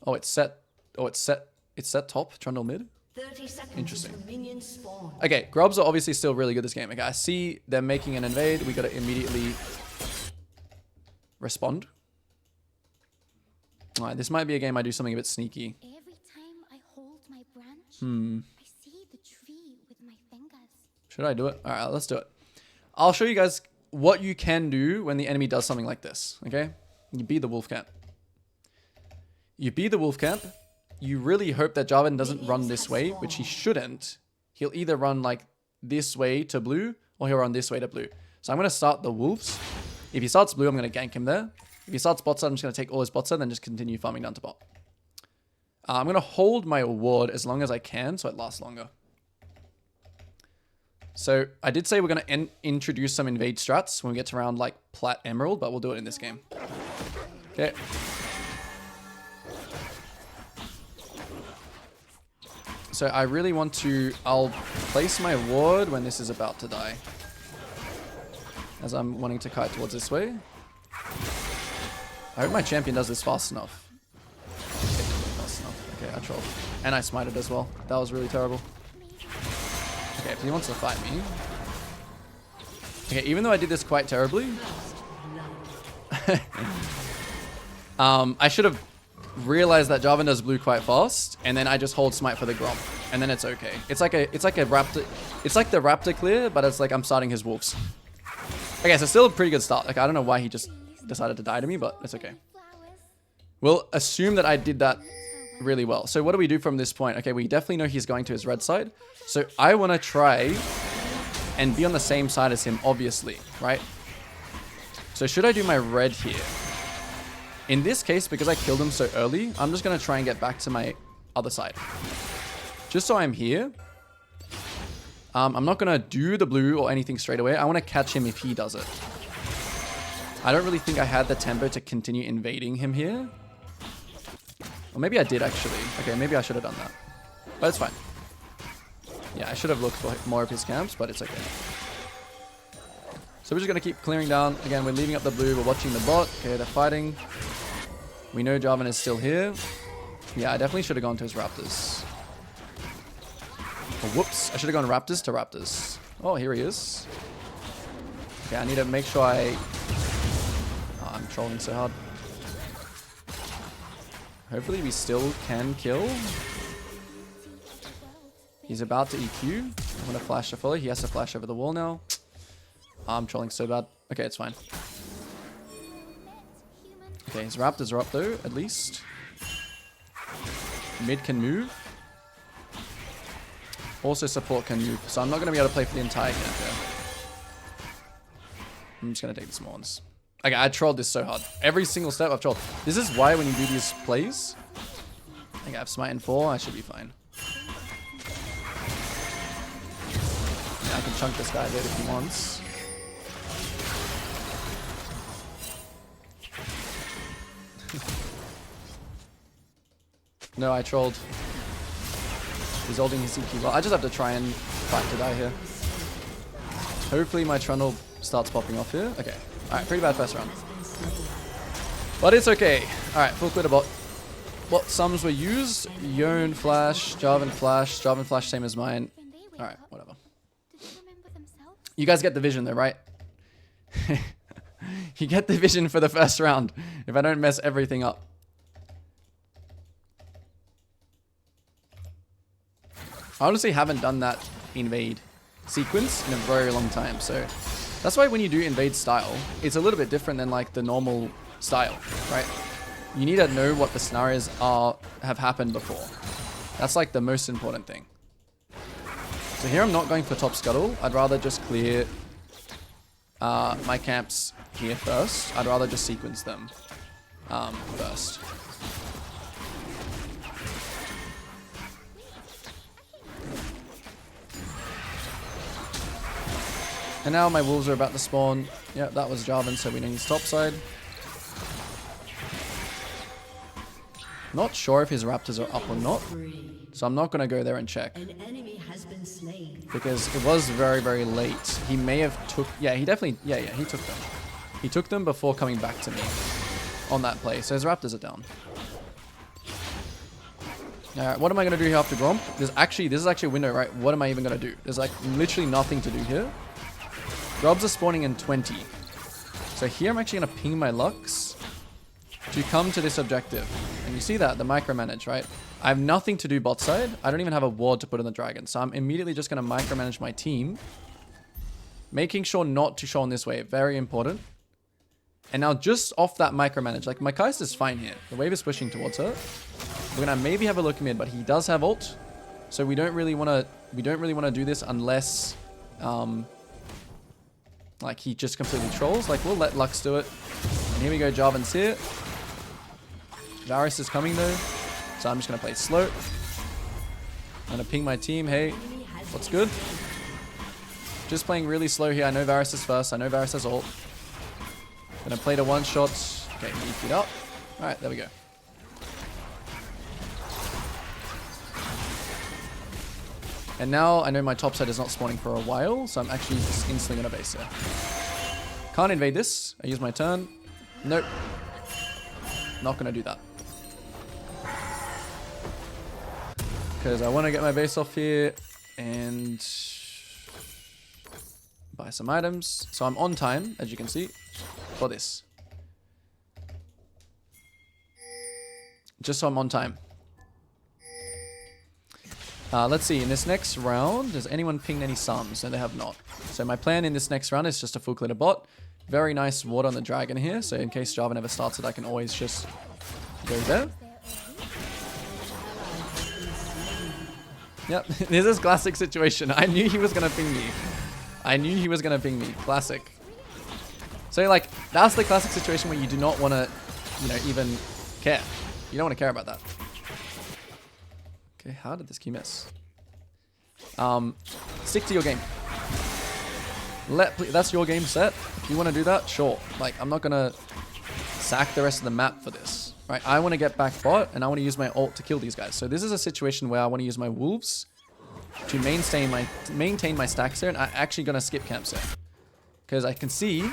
Oh, it's set. Oh, it's set. It's set top. Trundle mid. 30 seconds. Interesting. until minions spawn. Okay, Grubs are obviously still really good this game. Okay, I see them making an invade. We got to immediately respond. Alright, this might be a game I do something a bit sneaky. Every time I hold my branch, I see the tree with my fingers. Should I do it? Alright, let's do it. I'll show you guys what you can do when the enemy does something like this, okay? You beat the wolf camp. You beat the wolf camp. You really hope that Jarvan doesn't run this way, which he shouldn't. He'll either run like this way to blue, or he'll run this way to blue. So I'm going to start the wolves. If he starts blue, I'm going to gank him there. If he starts bot side, I'm just going to take all his bot side and then just continue farming down to bot. I'm going to hold my ward as long as I can so it lasts longer. So I did say we're going to introduce some invade strats when we get to around like Plat Emerald, but we'll do it in this game. Okay. So I really want to... I'll place my ward when this is about to die. As I'm wanting to kite towards this way. I hope my champion does this fast enough. Fast enough. Okay, I trolled. And I smited as well. That was really terrible. Okay, if he wants to fight me. Okay, even though I did this quite terribly. I should have realized that Jarvan does blue quite fast, and then I just hold smite for the Grom, and then it's okay. It's like a raptor. It's like the raptor clear, but it's like I'm starting his wolves. Okay, so still a pretty good start. Like I don't know why he just decided to die to me, but it's okay. We'll assume that I did that really well. So what do we do from this point? Okay, we definitely know he's going to his red side. So I want to try and be on the same side as him, obviously, right? So should I do my red here? In this case, because I killed him so early, I'm just going to try and get back to my other side. Just so I'm here. I'm not going to do the blue or anything straight away. I want to catch him if he does it. I don't really think I had the tempo to continue invading him here. Or maybe I did actually. Okay, maybe I should have done that. But it's fine. Yeah, I should have looked for more of his camps, but it's okay. So we're just going to keep clearing down. Again, we're leaving up the blue. We're watching the bot. Okay, they're fighting. We know Jarvan is still here. Yeah, I definitely should have gone to his Raptors. Oh, whoops. I should have gone Raptors to Raptors. Oh, here he is. Okay, I need to make sure I... Oh, I'm trolling so hard. Hopefully we still can kill. He's about to EQ. I'm gonna flash to follow. He has to flash over the wall now. I'm trolling so bad. Okay, it's fine. Okay, his raptors are up though, at least. Mid can move. Also support can move. So I'm not gonna be able to play for the entire camp here. I'm just gonna take the small ones. Okay, I trolled this so hard. Every single step I've trolled. This is why when you do these plays, I have smite in 4, I should be fine. Yeah, I can chunk this guy a bit if he wants. No, I trolled. He's holding his EQ well. I just have to try and fight to die here. Hopefully my trundle starts popping off here. Okay. Alright, pretty bad first round. But it's okay. Alright, full clear to bot. What sums were used? Yone flash, Jarvan flash, same as mine. Alright, whatever. You guys get the vision though, right? You get the vision for the first round. If I don't mess everything up. I honestly haven't done that invade sequence in a very long time, so that's why when you do invade style, it's a little bit different than like the normal style, right? You need to know what the scenarios have happened before. That's like the most important thing. So here I'm not going for top scuttle. I'd rather just clear my camps here first. I'd rather just sequence them first. And now my wolves are about to spawn. Yeah, that was Jarvan, so we know he's top side. Not sure if his raptors are up or not. So I'm not going to go there and check. An enemy has been slain. Because it was very, very late. He may have took... Yeah, he definitely... Yeah, he took them. He took them before coming back to me on that play. So his raptors are down. Alright, what am I going to do here after Gromp? This is actually a window, right? What am I even going to do? There's like literally nothing to do here. Grubs are spawning in 20. So here I'm actually going to ping my Lux to come to this objective. And you see that, the micromanage, right? I have nothing to do bot side. I don't even have a ward to put on the dragon. So I'm immediately just going to micromanage my team. Making sure not to show on this wave. Very important. And now just off that micromanage, like my Kai'Sa is fine here. The wave is pushing towards her. We're going to maybe have a look mid, but he does have ult. So we don't really want to do this unless like he just completely trolls. Like we'll let Lux do it. And here we go, Jarvan's here. Varus is coming though. So I'm just going to play slow. I'm going to ping my team. Hey, what's good? Just playing really slow here. I know Varus is first. I know Varus has ult. Going to play to one shot. Okay, EQ it up. Alright, there we go. And now I know my top side is not spawning for a while, so I'm actually just instantly going to base it. Can't invade this. I use my turn. Nope. Not going to do that. Because I want to get my base off here and buy some items. So I'm on time, as you can see, for this. Just so I'm on time. Let's see, in this next round, has anyone pinged any sums? No, they have not. So my plan in this next round is just a full clear to bot. Very nice ward on the dragon here, so in case Jarvan ever starts it, I can always just go there. Yep, this is classic situation. I knew he was going to ping me. I knew he was going to ping me. Classic. So like, that's the classic situation where you do not want to, you know, even care. You don't want to care about that. Okay, how did this key miss? Stick to your game. That's your game set. If you want to do that, sure. Like, I'm not going to sack the rest of the map for this. Right, I want to get back bot, and I want to use my ult to kill these guys. So this is a situation where I want to use my wolves to maintain my stacks here, and I'm actually going to skip camps here. Because I can see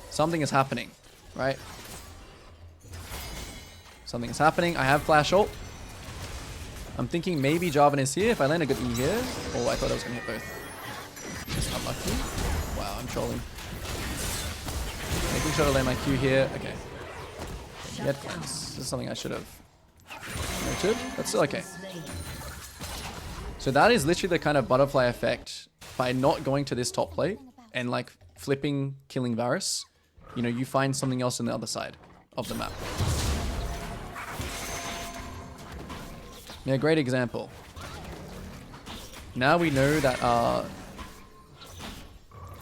something is happening, right? Something is happening. I have flash ult. I'm thinking maybe Jarvan is here. If I land a good E here. Oh, I thought I was going to hit both. Just unlucky. Wow, I'm trolling. Making sure to land my Q here. Okay. Yet cleanse. This is something I should have noted. That's still okay. So that is literally the kind of butterfly effect by not going to this top plate and like flipping, killing Varus. You know, you find something else on the other side of the map. Yeah, great example. Now we know that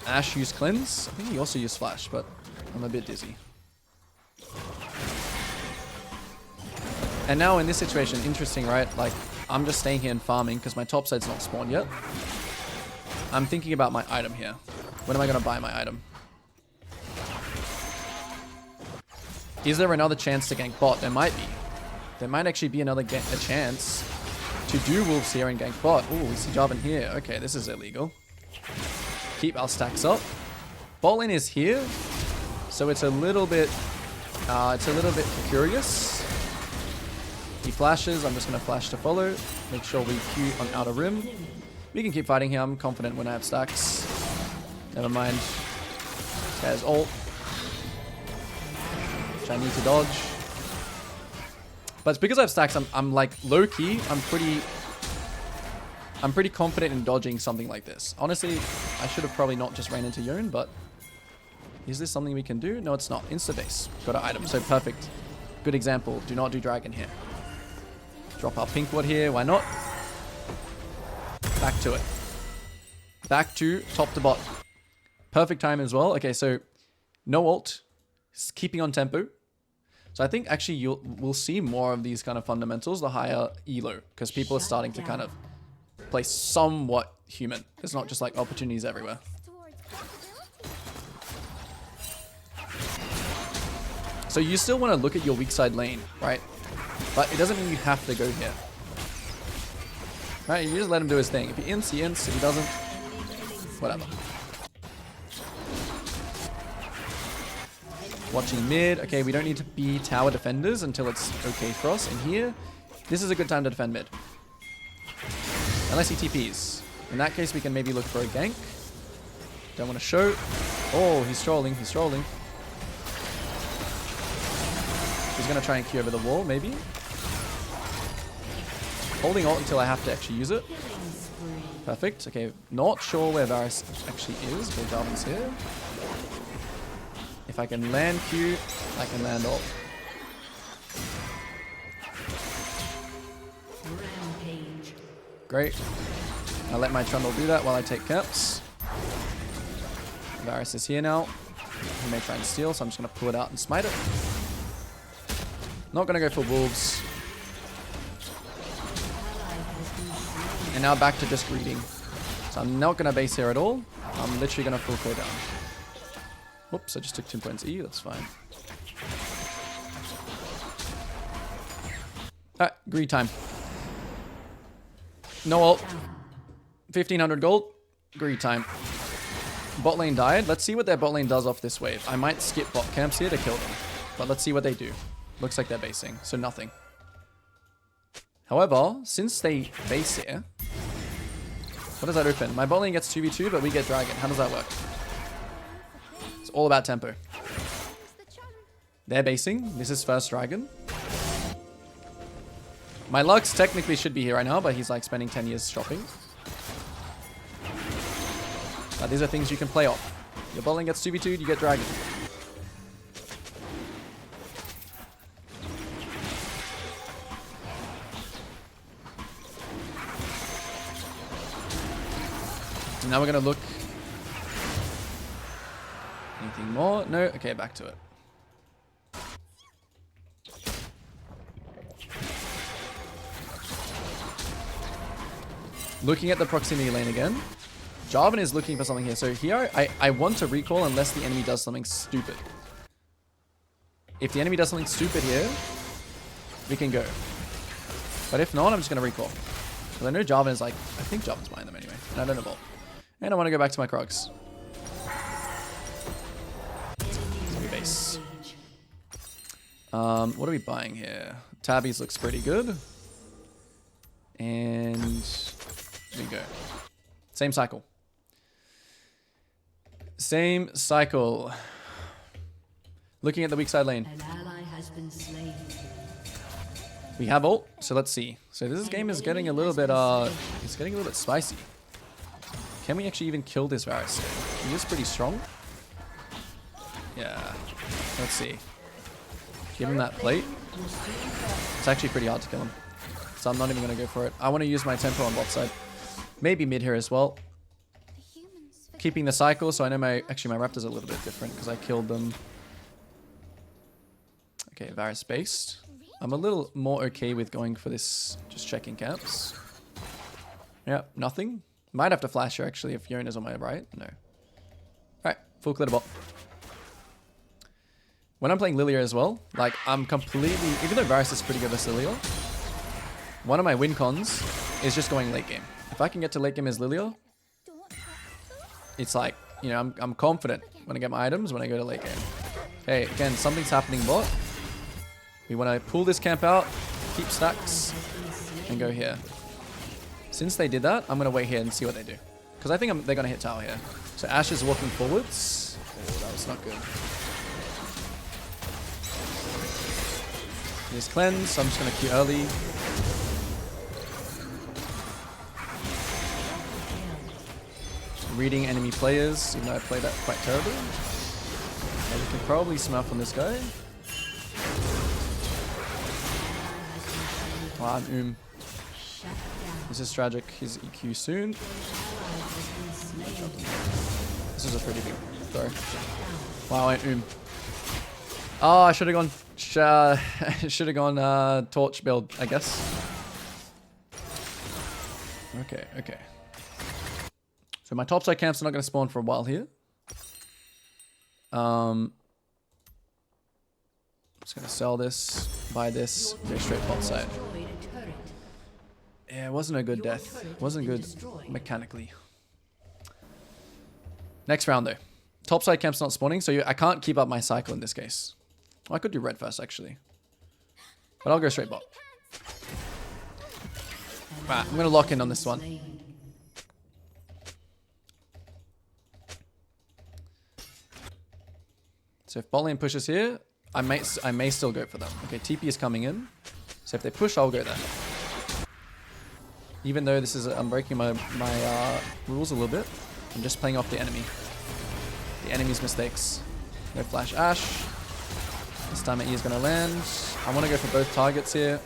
Ashe used cleanse. I think he also used flash, but I'm a bit dizzy. And now in this situation, interesting, right? Like, I'm just staying here and farming because my top side's not spawned yet. I'm thinking about my item here. When am I going to buy my item? Is there another chance to gank bot? There might be. There might actually be a chance to do wolves here and gank bot. Ooh, we see Jarvan here. Okay, this is illegal. Keep our stacks up. Bot lane is here, so it's a little bit curious. He flashes. I'm just gonna flash to follow. Make sure we Q on outer rim. We can keep fighting here. I'm confident when I have stacks. Never mind. There's ult, which I need to dodge. But it's because I have stacks. I'm like low key. I'm pretty confident in dodging something like this. Honestly, I should have probably not just ran into Yone, but is this something we can do? No, it's not. Insta base. Got an item. So perfect. Good example. Do not do dragon here. Drop our pink ward here. Why not? Back to it. Back to top to bot. Perfect time as well. Okay, so no ult. Keeping on tempo. So I think actually we'll see more of these kind of fundamentals, the higher elo, because people are starting to kind of play somewhat human. There's not just like opportunities everywhere. So you still want to look at your weak side lane, right? But it doesn't mean you have to go here. Right, you just let him do his thing. If he ints, he ints. If he doesn't, whatever. Watching mid. Okay, we don't need to be tower defenders until it's okay for us. And here, this is a good time to defend mid. Unless he TPs. In that case, we can maybe look for a gank. Don't want to show. Oh, he's trolling. He's trolling. He's going to try and Q over the wall, maybe. Holding ult until I have to actually use it. Perfect. Okay, not sure where Varus actually is. But Jarvan's here. If I can land Q, I can land ult. Great. I'll let my Trundle do that while I take caps. Varus is here now. He may try and steal, so I'm just going to pull it out and smite it. Not going to go for wolves. And now back to just greeting. So I'm not going to base here at all. I'm literally going to full core down. Whoops, I just took 2 points E. That's fine. Alright, greed time. No ult. 1500 gold. Greed time. Bot lane died. Let's see what their bot lane does off this wave. I might skip bot camps here to kill them. But let's see what they do. Looks like they're basing, so nothing. However, since they base here... What does that open? My bot lane gets 2v2, but we get dragon. How does that work? It's all about tempo. They're basing. This is first dragon. My Lux technically should be here right now, but he's like spending 10 years shopping. But these are things you can play off. Your bot lane gets 2v2, you get dragon. And now we're going to look. Anything more? No? Okay, back to it. Looking at the proximity lane again. Jarvan is looking for something here. So here, I want to recall unless the enemy does something stupid. If the enemy does something stupid here, we can go. But if not, I'm just going to recall. Because I know Jarvan is like... I think Jarvan's behind them anyway. And I don't know Bolt. And I want to go back to my Krogs. Base. What are we buying here? Tabbies looks pretty good. And... there we go. Same cycle. Same cycle. Looking at the weak side lane. An ally has been slain. We have ult, so let's see. So this game is getting a little bit, it's getting a little bit spicy. Can we actually even kill this Varus? He is pretty strong. Yeah, let's see. Give him that plate. It's actually pretty hard to kill him. So I'm not even going to go for it. I want to use my tempo on bot side. Maybe mid here as well. Keeping the cycle, so I know my Raptors are a little bit different because I killed them. Okay, Varus based. I'm a little more okay with going for this, just checking camps. Yeah, nothing. Might have to flash here actually if Yona's on my right. No. Alright, full clear to bot. When I'm playing Lilia as well, like I'm completely, even though Varus is pretty good versus Lilia, one of my win cons is just going late game. If I can get to late game as Lilia, it's like, you know, I'm confident when I get my items when I go to late game. Okay, again, something's happening bot. We want to pull this camp out, keep stacks, and go here. Since they did that, I'm going to wait here and see what they do. Because I think they're going to hit tower here. So Ashe is walking forwards. Oh, that was not good. There's cleanse, so I'm just going to Q early. Reading enemy players, even though I played that quite terribly. And we can probably smurf on this guy. Wow, I'm This is tragic. He's EQ soon. This is a pretty big throw. Wow, I'm Oh, I should have gone. Should have gone torch build, I guess. Okay, okay. So my topside camps are not going to spawn for a while here. Just going to sell this, buy this, go straight bot side. Yeah, it wasn't a good death. It wasn't good mechanically. Next round though. Topside camp's not spawning, so I can't keep up my cycle in this case. Well, I could do red first actually. But I'll go straight bot. Right, I'm going to lock in on this one. So if bot lane pushes here, I may still go for them. Okay, TP is coming in. So if they push, I'll go there. Even though this is, I'm breaking my rules a little bit. I'm just playing off the enemy. The enemy's mistakes. No flash Ashe. This time E is going to land. I want to go for both targets here.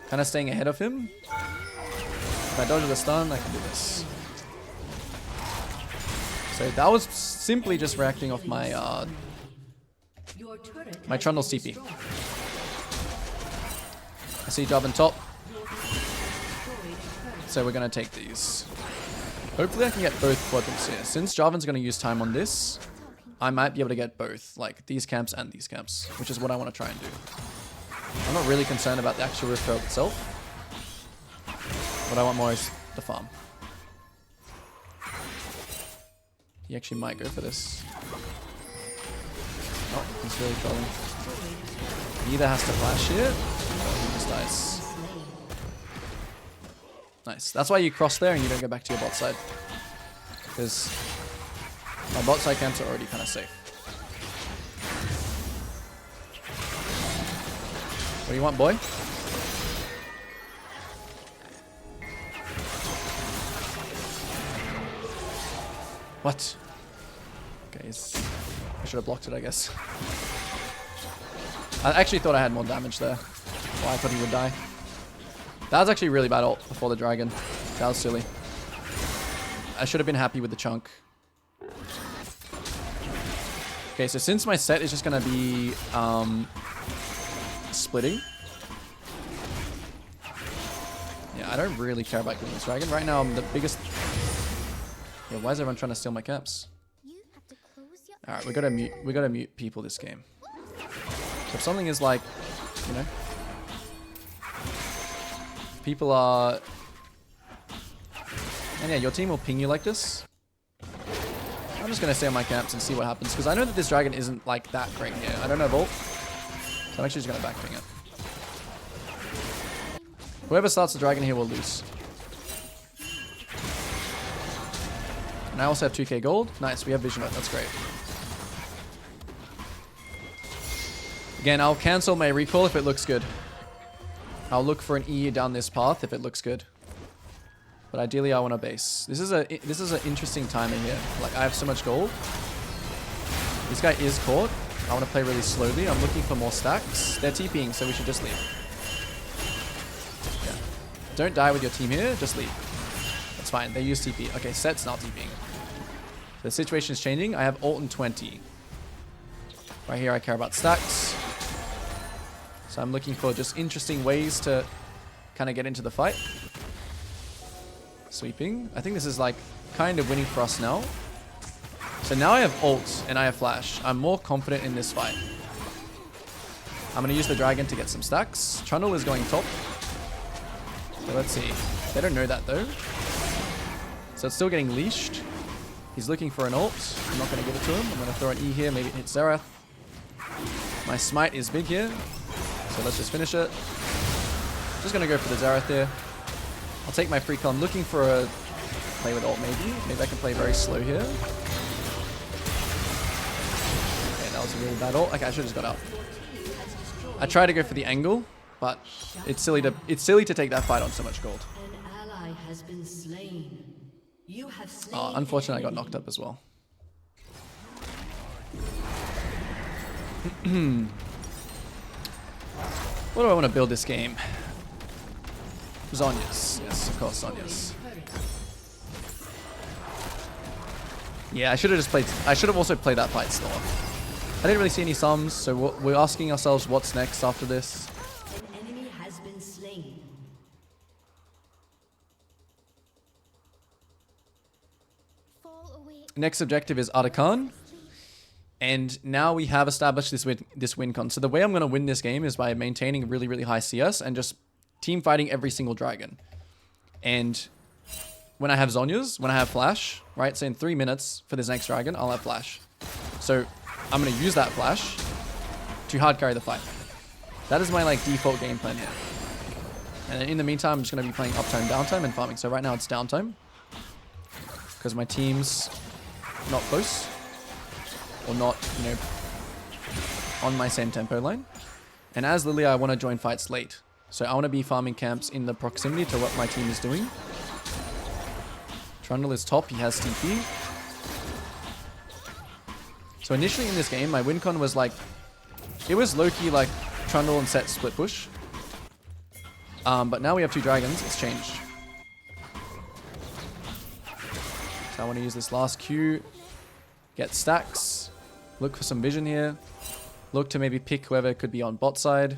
Kind of staying ahead of him. If I dodge the stun, I can do this. So that was simply just reacting off my my Trundle's TP. I see Jarvan top. So we're going to take these. Hopefully I can get both quadrants here. Since Jarvan's going to use time on this, I might be able to get both, like these camps and these camps, which is what I want to try and do. I'm not really concerned about the actual roof build itself. What I want more is the farm. He actually might go for this. Oh, he's really trolling. He either has to flash here, or he just dies. Nice. That's why you cross there and you don't go back to your bot side. Because my bot side camps are already kind of safe. What do you want, boy? What? Okay, I should have blocked it, I guess. I actually thought I had more damage there. Well, I thought he would die. That was actually really bad ult before the dragon. That was silly. I should have been happy with the chunk. Okay, so since my set is just going to be splitting. Yeah, I don't really care about killing this dragon. Right now, I'm the biggest... Yeah, why is everyone trying to steal my caps? Alright, we gotta mute people this game. So if something is like, you know, people are, and yeah, your team will ping you like this. I'm just gonna stay on my camps and see what happens, because I know that this dragon isn't like that great here. I don't have ult, so I'm actually just gonna back ping it. Whoever starts the dragon here will lose. And I also have 2k gold. Nice, we have vision. That's great. Again, I'll cancel my recall if it looks good. I'll look for an E down this path if it looks good. But ideally I want to base. This is an interesting timing here. Like I have so much gold. This guy is caught. I want to play really slowly. I'm looking for more stacks. They're TPing, so we should just leave. Yeah. Don't die with your team here. Just leave. That's fine. They use TP. Okay, Set's not TPing. The situation is changing. I have ult in 20. Right here I care about stacks. So I'm looking for just interesting ways to kind of get into the fight. Sweeping. I think this is like kind of winning for us now. So now I have ult and I have flash. I'm more confident in this fight. I'm going to use the dragon to get some stacks. Trundle is going top. So let's see. They don't know that though. So it's still getting leashed. He's looking for an ult. I'm not going to give it to him. I'm going to throw an E here. Maybe it hits Zyra. My smite is big here. So let's just finish it. Just going to go for the Zyra here. I'll take my free kill. I'm looking for a play with ult maybe. Maybe I can play very slow here. That was a really bad ult. Okay, I should have just got out. I tried to go for the angle, but it's silly to take that fight on so much gold. An ally has been slain. You have slain. Oh, unfortunately, I got knocked up as well. What do I want to build this game? Zhonya's. Yes, of course, Zhonya's. Yeah, I should have just played. I should have also played that fight slower. I didn't really see any sums, so we're asking ourselves what's next after this. An enemy has been slain. Fall away. Next objective is Arakan. And now we have established this win con. So the way I'm going to win this game is by maintaining really, really high CS and just team fighting every single dragon. And when I have Zhonya's, when I have flash, right? So in 3 minutes for this next dragon, I'll have flash. So I'm going to use that flash to hard carry the fight. That is my like default game plan here. And in the meantime, I'm just going to be playing uptime, downtime, and farming. So right now it's downtime because my team's not close or not, you know, on my same tempo line. And as Lilia, I want to join fights late. So I want to be farming camps in the proximity to what my team is doing. Trundle is top. He has TP. So initially in this game, my win con was like, it was low-key like Trundle and Set split push. But now we have 2 dragons. It's changed. So I want to use this last Q. Get stacks. Look for some vision here. Look to maybe pick whoever could be on bot side.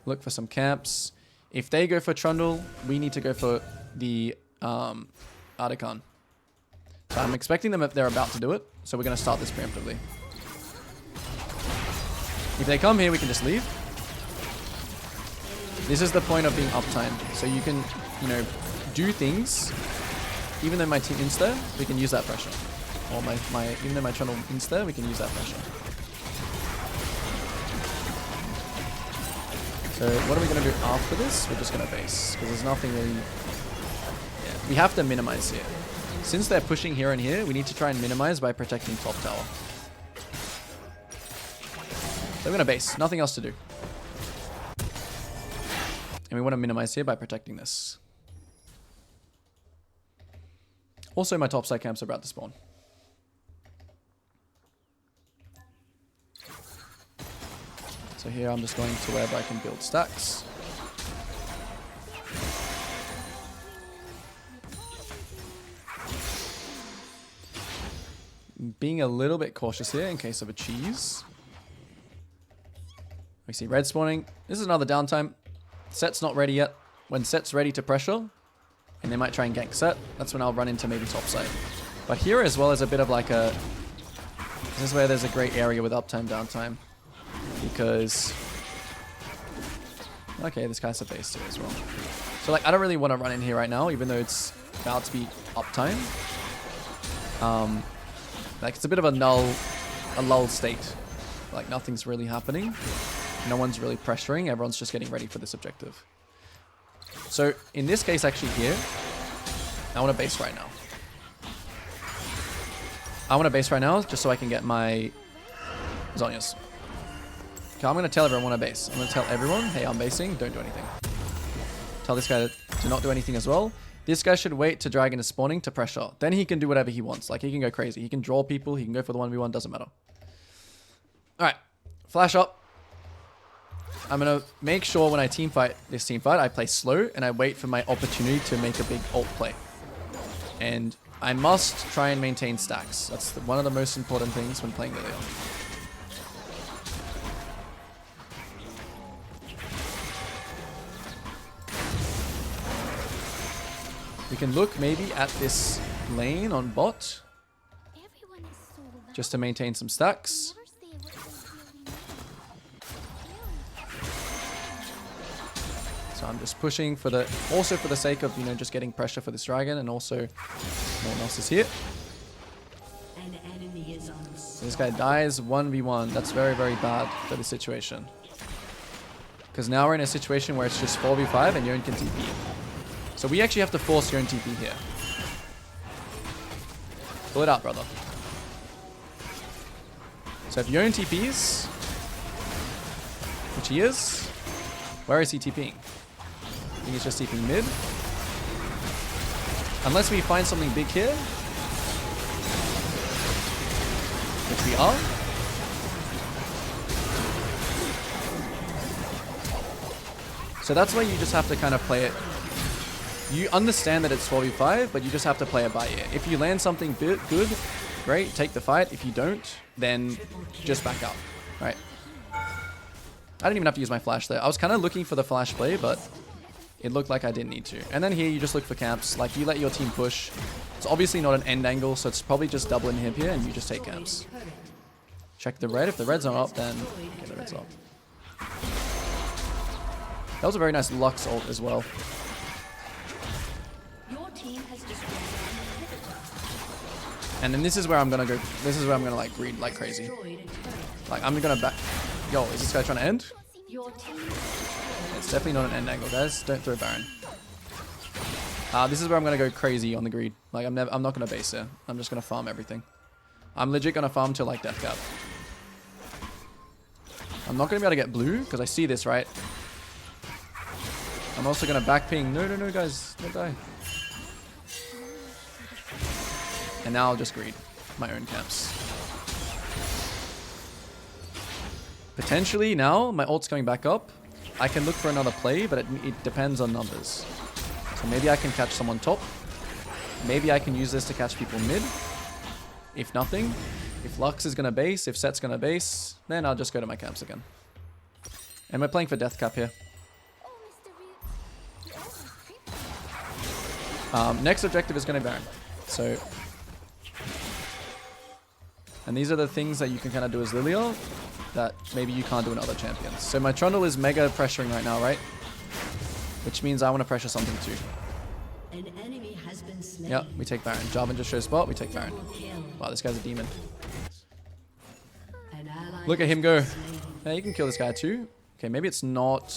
Look for some camps. If they go for Trundle, we need to go for the Arakan. So I'm expecting them if they're about to do it. So we're going to start this preemptively. If they come here, we can just leave. This is the point of being uptime. So you can, you know, do things. Even though my team insta, we can use that pressure. Or even though my Trundle insta, we can use that pressure. So what are we going to do after this? We're just going to base. Because there's nothing really... Yeah, we have to minimize here. Since they're pushing here and here, we need to try and minimize by protecting top tower. So we're going to base. Nothing else to do. And we want to minimize here by protecting this. Also, my top side camps are about to spawn. So here I'm just going to wherever I can build stacks. Being a little bit cautious here in case of a cheese. We see red spawning. This is another downtime. Set's not ready yet. When Set's ready to pressure, and they might try and gank Set, that's when I'll run into maybe top side. But here as well is a bit of like a... This is where there's a great area with uptime, downtime. Because... Okay, this guy's a base too as well. So like, I don't really want to run in here right now, even though it's about to be uptime. Like, it's a bit of a lull state. Like, nothing's really happening. No one's really pressuring. Everyone's just getting ready for this objective. So, in this case, actually here, I want to base right now. I want to base right now just so I can get my Zhonya's. Okay, I'm going to tell everyone when I base. I'm going to tell everyone, hey, I'm basing. Don't do anything. Tell this guy to not do anything as well. This guy should wait till dragon is spawning to pressure. Then he can do whatever he wants. Like, he can go crazy. He can draw people. He can go for the 1v1. Doesn't matter. Alright. Flash up. I'm going to make sure when I team fight this team fight, I play slow and I wait for my opportunity to make a big ult play. And I must try and maintain stacks. That's one of the most important things when playing Lilia. We can look maybe at this lane on bot. Just to maintain some stacks. So I'm just pushing for the, also for the sake of, you know, just getting pressure for this dragon, and also no one else is here. So this guy dies 1v1. That's very, very bad for the situation. Because now we're in a situation where it's just 4v5 and Yon can TP. So we actually have to force Yon TP here. Pull it out, brother. So if Yon TPs, which he is, where is he TPing? I think he's just TPing mid. Unless we find something big here. Which we are. So that's why you just have to kind of play it. You understand that it's 4v5, but you just have to play it by ear. If you land something good, great, take the fight. If you don't, then just back up, right? I didn't even have to use my flash there. I was kind of looking for the flash play, but it looked like I didn't need to. And then here, you just look for camps. Like, you let your team push. It's obviously not an end angle, so it's probably just double inhib here, and you just take camps. Check the red. If the red's not up, then okay, the red's up. That was a very nice Lux ult as well. And then this is where I'm gonna go. This is where I'm gonna like greed like crazy. Like, I'm gonna back. Yo, is this guy trying to end? It's definitely not an end angle, guys. Don't throw Baron. This is where I'm gonna go crazy on the greed. Like, I'm not gonna base here. I'm just gonna farm everything. I'm legit gonna farm till like death cap. I'm not gonna be able to get blue because I see this, right? I'm also gonna back ping. No, guys, don't die. And now I'll just greed my own camps. Potentially now, my ult's coming back up. I can look for another play, but it depends on numbers. So maybe I can catch someone top. Maybe I can use this to catch people mid. If nothing, if Lux is going to base, if Set's going to base, then I'll just go to my camps again. And we're playing for death cap here. Next objective is going to Baron. So... And these are the things that you can kind of do as Lilia that maybe you can't do in other champions. So my Trundle is mega pressuring right now, right? Which means I want to pressure something too. An enemy has been slain. Yep, we take Baron. Jarvan just shows spot, we take Baron. Wow, this guy's a demon. Look at him go. Yeah, you can kill this guy too. Okay, maybe it's not...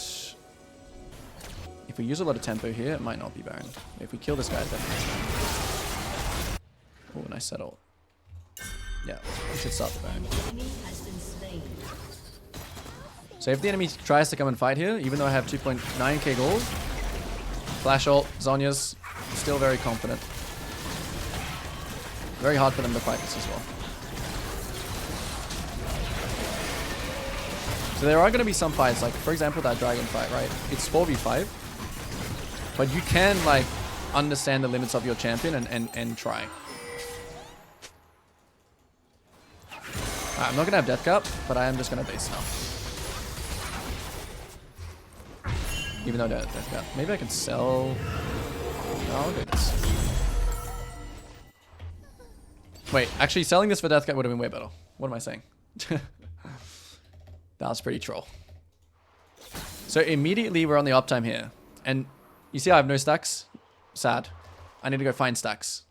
If we use a lot of tempo here, it might not be Baron. If we kill this guy, definitely. Oh, nice settle. Yeah, we should start the Baron. So if the enemy tries to come and fight here, even though I have 2.9k gold, flash ult, Zhonya's still very confident. Very hard for them to fight this as well. So there are going to be some fights, like for example that dragon fight, right? It's 4v5, but you can like understand the limits of your champion and try. I'm not going to have death cap, but I am just going to base now. Even though death cap. Maybe I can sell... No, I'll do this. Wait, actually selling this for death cap would have been way better. What am I saying? That was pretty troll. So immediately we're on the uptime here. And you see I have no stacks? Sad. I need to go find stacks.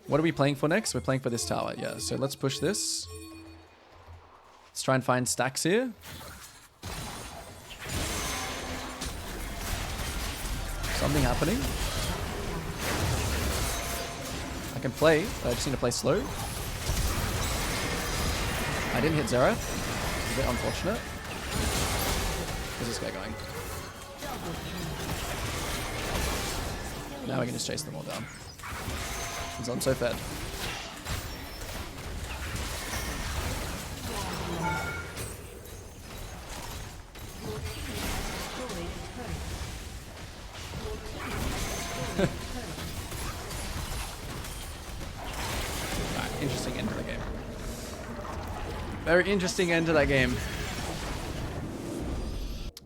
What are we playing for next? We're playing for this tower, yeah. So let's push this. Let's try and find stacks here. Something happening. I can play, but I just need to play slow. I didn't hit Zyra. It's a bit unfortunate. Where's this guy going? Now we can just chase them all down. He's on so fed. Right, interesting end to the game. Very interesting end to that game.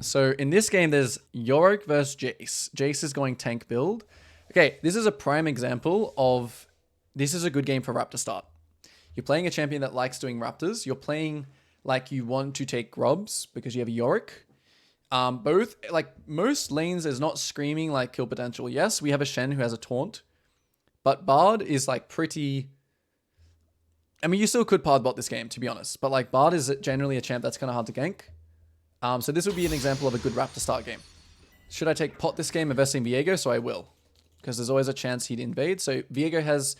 So in this game, there's Yorick versus Jace. Jace is going tank build. Okay, this is a prime example of this is a good game for Raptor start. You're playing a champion that likes doing Raptors. You're playing like you want to take grubs because you have a Yorick. Both, like most lanes is not screaming like kill potential. Yes, we have a Shen who has a taunt, but Bard is like pretty... I mean, you still could Bard bot this game, to be honest, but like Bard is generally a champ that's kind of hard to gank. So this would be an example of a good Raptor start game. Should I take pot this game investing Viego? So I will, because there's always a chance he'd invade. So Viego has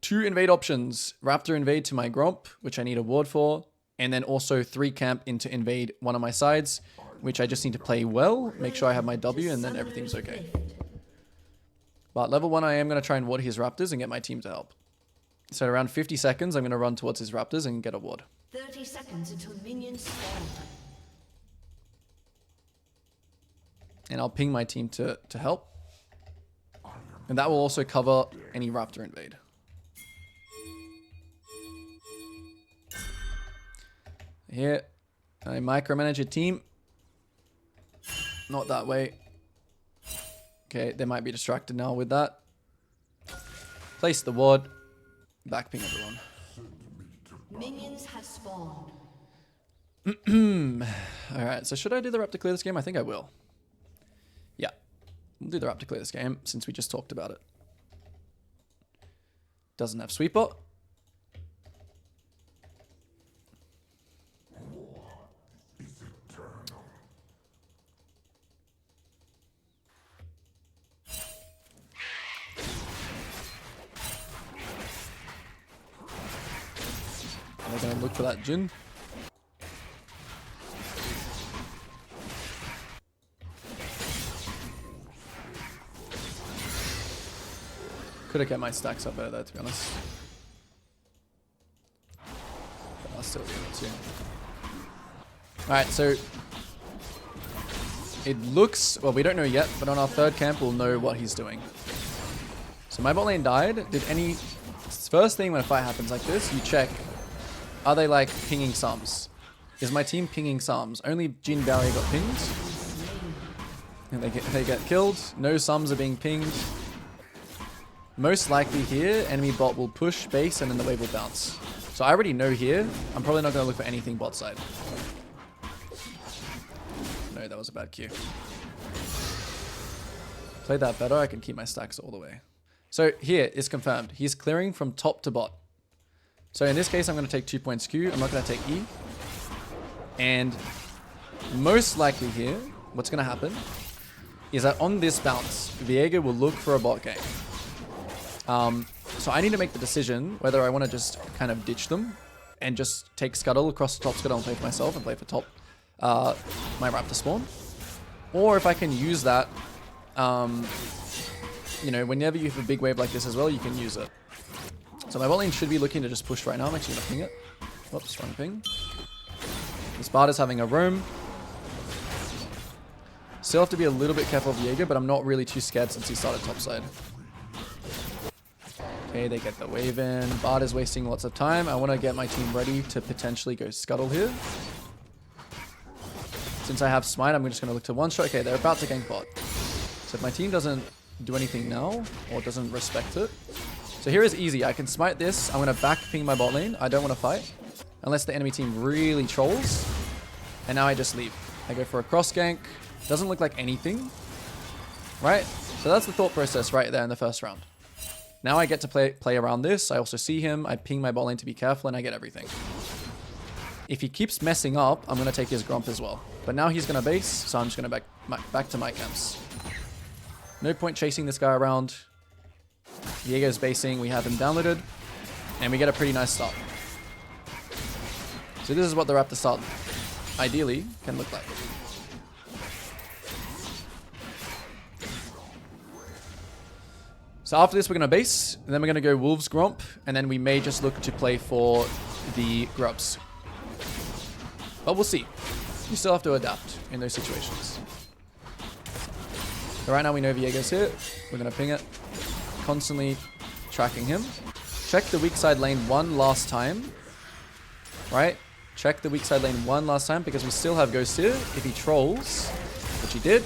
2 invade options. Raptor invade to my Gromp, which I need a ward for, and then also 3 camp into invade one of my sides, which I just need to play well, make sure I have my W, and then everything's okay. But level 1, I am going to try and ward his Raptors and get my team to help. So around 50 seconds, I'm going to run towards his Raptors and get a ward. 30 seconds until minions spawn. And I'll ping my team to help. And that will also cover any Raptor invade. Here, I micromanage a team. Not that way. Okay, they might be distracted now with that. Place the ward. Back ping everyone. Minions have spawned. Alright, so should I do the Raptor clear this game? I think I will. Yeah. We'll do the Raptor clear this game since we just talked about it. Doesn't have sweep bot. They're going to look for that Jhin. Could have kept my stacks up better there, to be honest. But I'll still be able to. Alright, so it looks, well, we don't know yet, but on our 3rd camp, we'll know what he's doing. So my bot lane died. First thing when a fight happens like this, you check, are they like pinging Psalms? Is my team pinging Psalms? Only Jhin Barrier got pinged. And they get killed. No Psalms are being pinged. Most likely here, enemy bot will push base and then the wave will bounce. So I already know here, I'm probably not going to look for anything bot side. No, that was a bad cue. Play that better, I can keep my stacks all the way. So here is confirmed. He's clearing from top to bot. So in this case, I'm going to take 2 points Q. I'm not going to take E. And most likely here, what's going to happen is that on this bounce, Viego will look for a bot game. So I need to make the decision whether I want to just kind of ditch them and just take Scuttle across the top Scuttle and play for myself and play for top my Raptor spawn. Or if I can use that, you know, whenever you have a big wave like this as well, you can use it. So my bot lane should be looking to just push right now. I'm actually going to ping it. Whoops, wrong ping. This Bard is having a roam. Still have to be a little bit careful of Viego, but I'm not really too scared since he started topside. Okay, they get the wave in. Bard is wasting lots of time. I want to get my team ready to potentially go Scuttle here. Since I have Smite, I'm just going to look to one shot. Okay, they're about to gank bot. So if my team doesn't do anything now, or doesn't respect it. So here is easy. I can Smite this. I'm going to back ping my bot lane. I don't want to fight. Unless the enemy team really trolls. And now I just leave. I go for a cross gank. Doesn't look like anything. Right? So that's the thought process right there in the first round. Now I get to play around this. I also see him. I ping my bot lane to be careful and I get everything. If he keeps messing up, I'm going to take his Gromp as well. But now he's going to base, so I'm just going to back to my camps. No point chasing this guy around. Viego's basing. We have him downloaded. And we get a pretty nice start. So this is what the Raptor start ideally can look like. So after this, we're going to base, and then we're going to go Wolves Gromp, and then we may just look to play for the Grubs. But we'll see. You still have to adapt in those situations. So right now we know Viego's here. We're going to ping it. Constantly tracking him. Check the weak side lane one last time. Right? Check the weak side lane one last time because we still have Ghost here. If he trolls, which he did.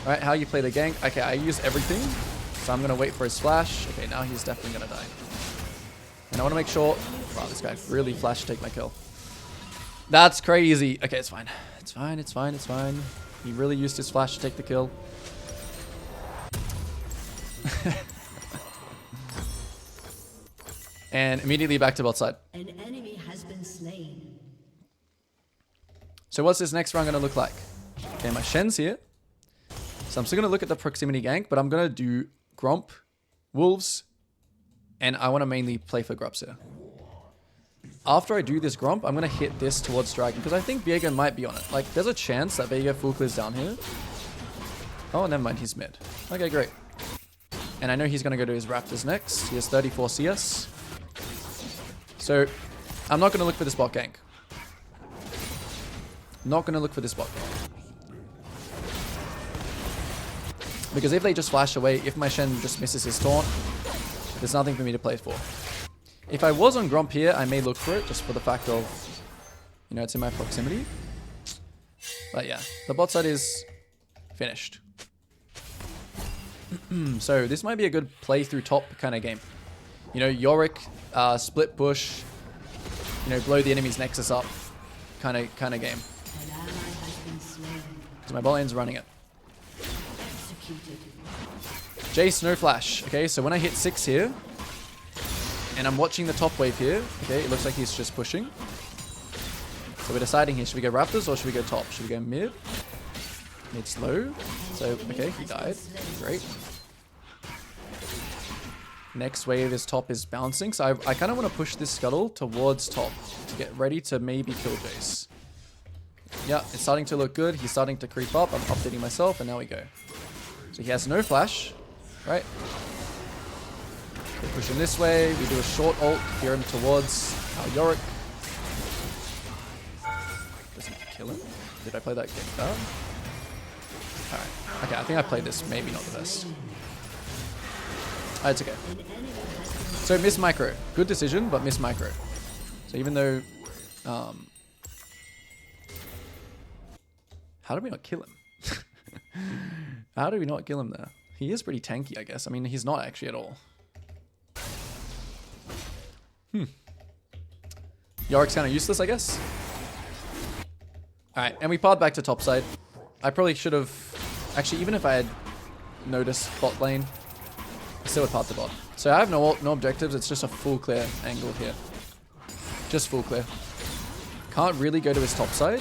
Alright, how you play the gank. Okay, I use everything. So I'm going to wait for his flash. Okay, now he's definitely going to die. And I want to make sure... Wow, this guy really flashed to take my kill. That's crazy. Okay, it's fine. It's fine, it's fine, it's fine. He really used his flash to take the kill. And immediately back to bot side. An enemy has been slain. So what's this next round going to look like? Okay, my Shen's here. So I'm still going to look at the proximity gank, but I'm going to do Gromp, Wolves, and I want to mainly play for Grubs here. After I do this Gromp, I'm going to hit this towards Dragon, because I think Viego might be on it. Like, there's a chance that Viego full clears down here. Oh, never mind, he's mid. Okay, great. And I know he's going to go to his Raptors next. He has 34 CS. So, I'm not going to look for this bot gank. Not going to look for this bot gank. Because if they just flash away, if my Shen just misses his taunt, there's nothing for me to play for. If I was on Gromp here, I may look for it, just for the fact of, you know, it's in my proximity. But yeah, the bot side is finished. So this might be a good play through top kind of game. You know, Yorick, split push, you know, blow the enemy's nexus up kind of game. So my bot lane's running it. Jace, no flash. Okay, so when I hit 6 here, and I'm watching the top wave here, okay, it looks like he's just pushing. So we're deciding here, should we go Raptors or should we go top? Should we go mid? Mid's low. So, okay, he died. Great. Next wave is top is bouncing. So I kind of want to push this scuttle towards top to get ready to maybe kill Jace. Yeah, it's starting to look good. He's starting to creep up. I'm updating myself, and now we go. So he has no flash, right? We push him this way. We do a short ult, gear him towards our Yorick. Does he kill him? Did I play that game bad? Alright. Okay, I think I played this maybe not the best. It's okay. So miss micro. Good decision, but miss micro. So even though... how did we not kill him? How did we not kill him there? He is pretty tanky, I guess. I mean, he's not actually at all. Yorick's kind of useless, I guess. Alright, and we powered back to top side. I probably should have... Actually, even if I had noticed bot lane, I still would part the bot. So I have no objectives. It's just a full clear angle here. Just full clear. Can't really go to his top side.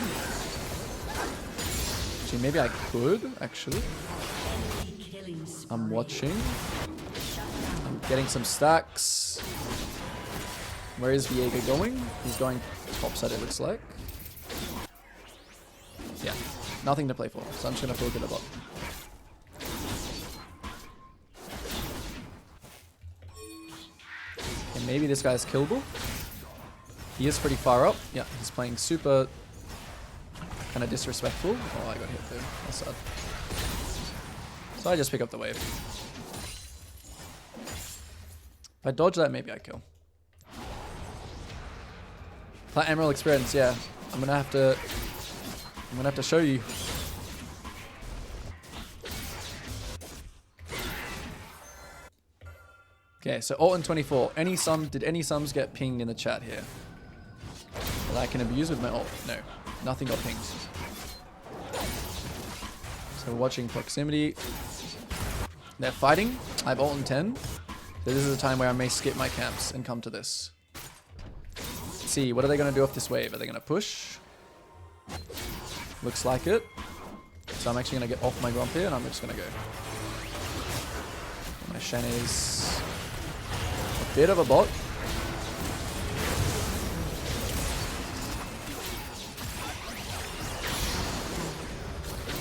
Actually, maybe I could, actually. I'm watching. I'm getting some stacks. Where is Viego going? He's going top side, it looks like. Yeah, nothing to play for. So I'm just going to focus a bot. And maybe this guy's killable. He is pretty far up. Yeah, he's playing super kind of disrespectful. Oh, I got hit too. That's sad. So I just pick up the wave. If I dodge that, maybe I kill. Plat Emerald experience, yeah. I'm gonna have to show you. Okay, so ult in 24. Did any sums get pinged in the chat here? That I can abuse with my ult? No, nothing got pinged. So we're watching proximity. They're fighting. I have ult in 10. So this is a time where I may skip my camps and come to this. Let's see, what are they going to do off this wave? Are they going to push? Looks like it. So I'm actually going to get off my Gromp here and I'm just going to go. My Shen is a bit of a bot.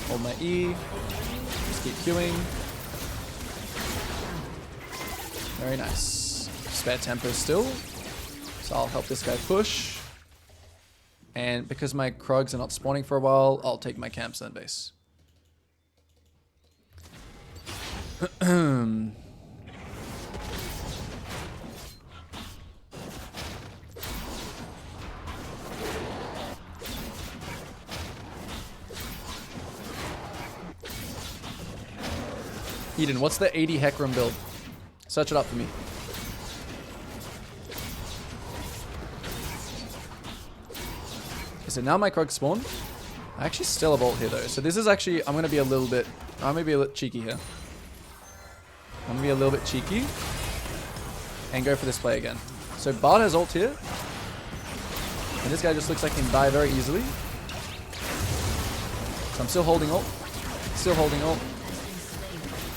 Hold my E. Just keep queuing. Very nice. Spare tempo still. So I'll help this guy push. And because my Krugs are not spawning for a while, I'll take my camps and base. Eden, what's the 80 Hecarim build? Search it up for me. So now my Krug spawn. I actually still have ult here though. So this is actually, I'm going to be a little bit, I'm going to be a little cheeky here. I'm going to be a little bit cheeky. And go for this play again. So Bard has ult here. And this guy just looks like he can die very easily. So I'm still holding ult. Still holding ult.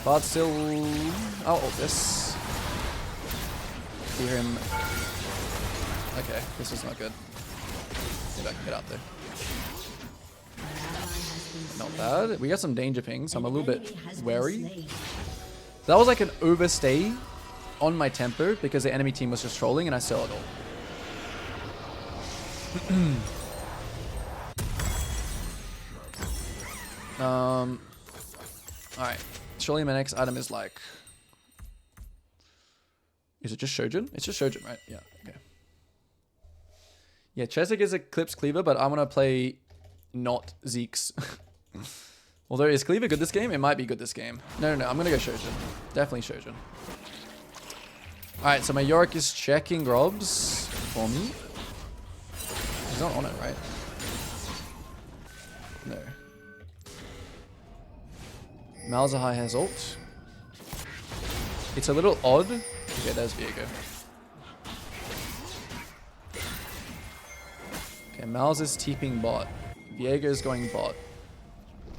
Bard still... I'll ult this. See him... Okay, this is not good. See if I can get out there. Not bad. We got some danger pings. I'm a little bit wary. That was like an overstay on my tempo because the enemy team was just trolling and I still had ult. Alright. Surely my next item is like... Is it just Shojin? It's just Shojin, right? Yeah, okay. Yeah, Cheswick is Eclipse Cleaver, but I'm going to play not Zeke's. Although, is Cleaver good this game? It might be good this game. No, I'm going to go Shojin. Definitely Shojin. Alright, so my Yorick is checking Grobs for me. He's not on it, right? No. Malzahar has ult. It's a little odd. Okay, there's Viego. Okay, Malz is TPing bot. Viego is going bot.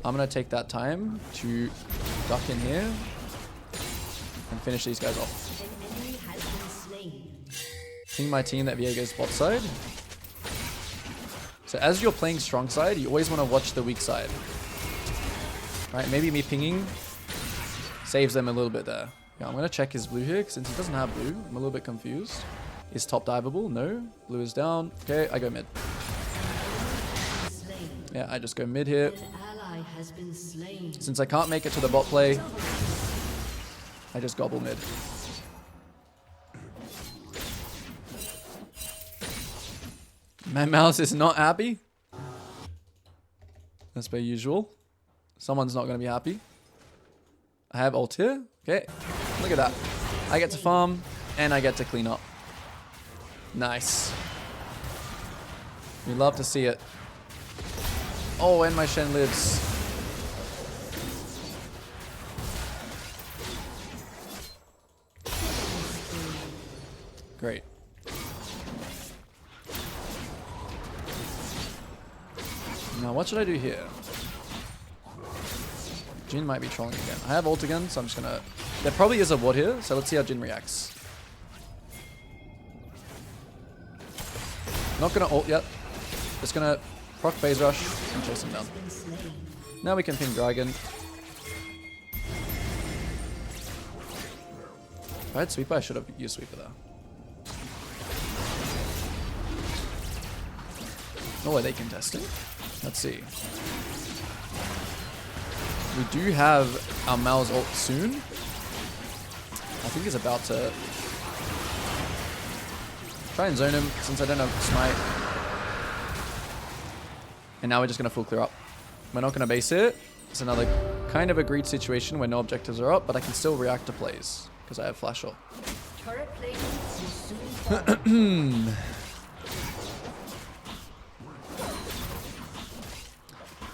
I'm going to take that time to duck in here and finish these guys off. Ping my team that Viego's bot side. So as you're playing strong side, you always want to watch the weak side. Right, maybe me pinging saves them a little bit there. Yeah, I'm going to check his blue here, since he doesn't have blue. I'm a little bit confused. Is top diveable? No. Blue is down. Okay, I go mid. Yeah, I just go mid here. Since I can't make it to the bot play, I just gobble mid. My mouse is not happy. That's per usual. Someone's not going to be happy. I have ult here. Okay. Look at that. I get to farm and I get to clean up. Nice. We love to see it. Oh, and my Shen lives. Great. Now, what should I do here? Jhin might be trolling again. I have ult again, so I'm just gonna... There probably is a ward here, so let's see how Jhin reacts. Not gonna ult yet. Just gonna proc phase rush and chase him down. Now we can ping Dragon. If I had Sweeper, I should have used Sweeper there. Oh, are they contesting? Let's see. We do have our Mal's ult soon. I think he's about to try and zone him since I don't have smite. And now we're just going to full clear up. We're not going to base it. It's another kind of a greed situation where no objectives are up, but I can still react to plays because I have flash ult.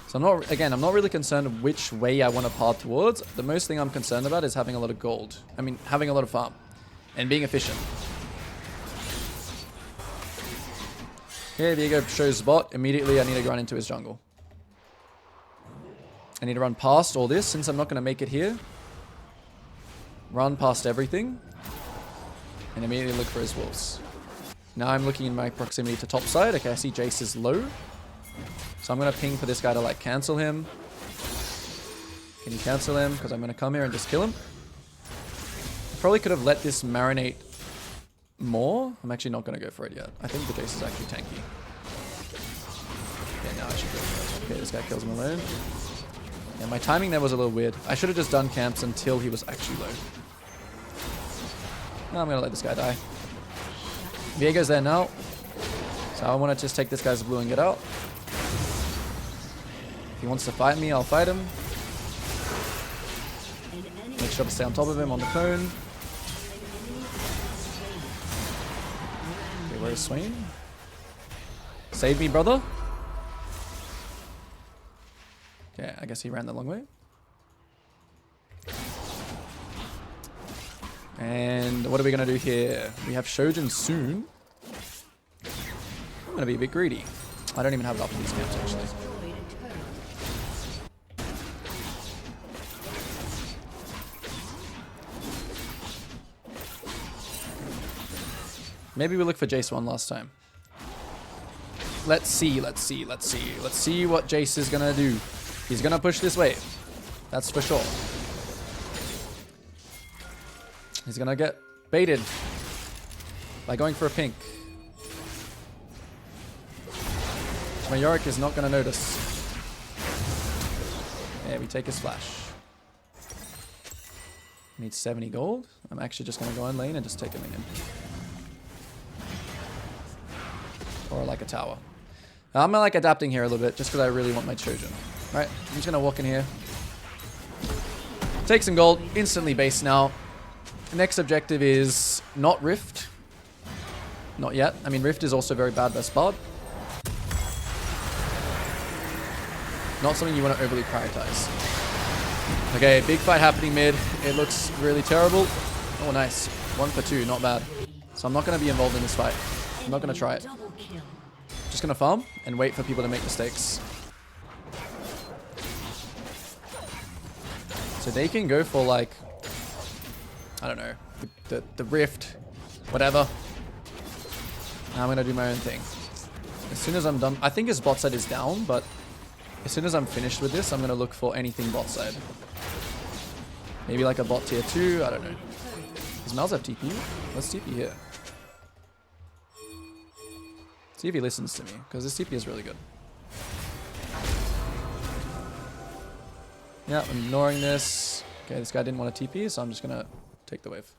So I'm not really concerned which way I want to path towards. The most thing I'm concerned about is having a lot of gold. I mean, having a lot of farm and being efficient. Here, Viego shows bot. Immediately, I need to run into his jungle. I need to run past all this since I'm not going to make it here. Run past everything. And immediately look for his wolves. Now I'm looking in my proximity to top side. Okay, I see Jace is low. So I'm going to ping for this guy to like cancel him. Can you cancel him? Because I'm going to come here and just kill him. Probably could have let this marinate more. I'm actually not going to go for it yet. I think the Jace is actually tanky. Okay, now I should go for it. Okay, this guy kills him alone. Yeah, my timing there was a little weird. I should have just done camps until he was actually low. No, I'm going to let this guy die. Viego's there now. So I want to just take this guy's blue and get out. If he wants to fight me, I'll fight him. Make sure to stay on top of him on the cone. Okay, where's Swain? Save me, brother. Okay, I guess he ran the long way. And what are we going to do here? We have Shojin soon. I'm going to be a bit greedy. I don't even have it up in these camps, actually. Maybe we look for Jace one last time. Let's see what Jace is going to do. He's going to push this wave. That's for sure. He's going to get baited by going for a pink. My Yorick is not going to notice. Yeah, we take his flash. Needs 70 gold. I'm actually just going to go in lane and just take a minion. Or like a tower. I'm like adapting here a little bit just because I really want my Trojan. Alright, I'm just going to walk in here. Take some gold. Instantly base now. Next objective is not Rift. Not yet. I mean, Rift is also very bad versus Bard. Not something you want to overly prioritize. Okay, big fight happening mid. It looks really terrible. Oh, nice. 1 for 2, not bad. So I'm not going to be involved in this fight. I'm not going to try it. Just going to farm and wait for people to make mistakes. So they can go for like, I don't know, the Rift, whatever. I'm going to do my own thing. As soon as I'm done, I think his bot side is down, but as soon as I'm finished with this, I'm going to look for anything bot side. Maybe like a bot tier 2, I don't know. Does Malz have TP? Let's TP here. See if he listens to me, because this TP is really good. Yeah, I'm ignoring this. Okay, this guy didn't want a TP, so I'm just going to take the wave.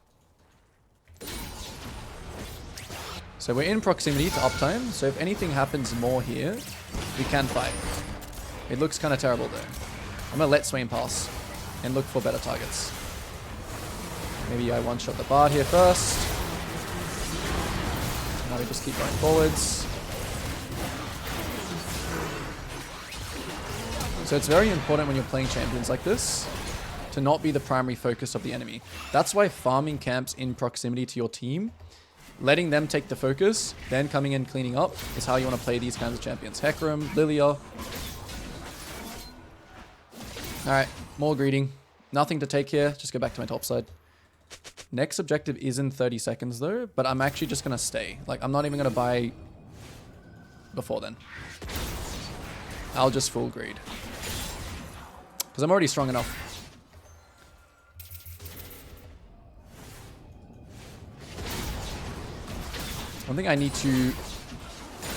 So we're in proximity to uptime, so if anything happens more here, we can fight. It looks kind of terrible though. I'm going to let Swain pass and look for better targets. Maybe I one-shot the Bard here first. Now we just keep going forwards. So it's very important when you're playing champions like this to not be the primary focus of the enemy. That's why farming camps in proximity to your team, letting them take the focus, then coming in cleaning up, is how you want to play these kinds of champions. Hecarim, Lilia. Alright, more greeting. Nothing to take here. Just go back to my top side. Next objective is in 30 seconds though, but I'm actually just going to stay. Like, I'm not even going to buy before then. I'll just full greed. Because I'm already strong enough. One thing I need to...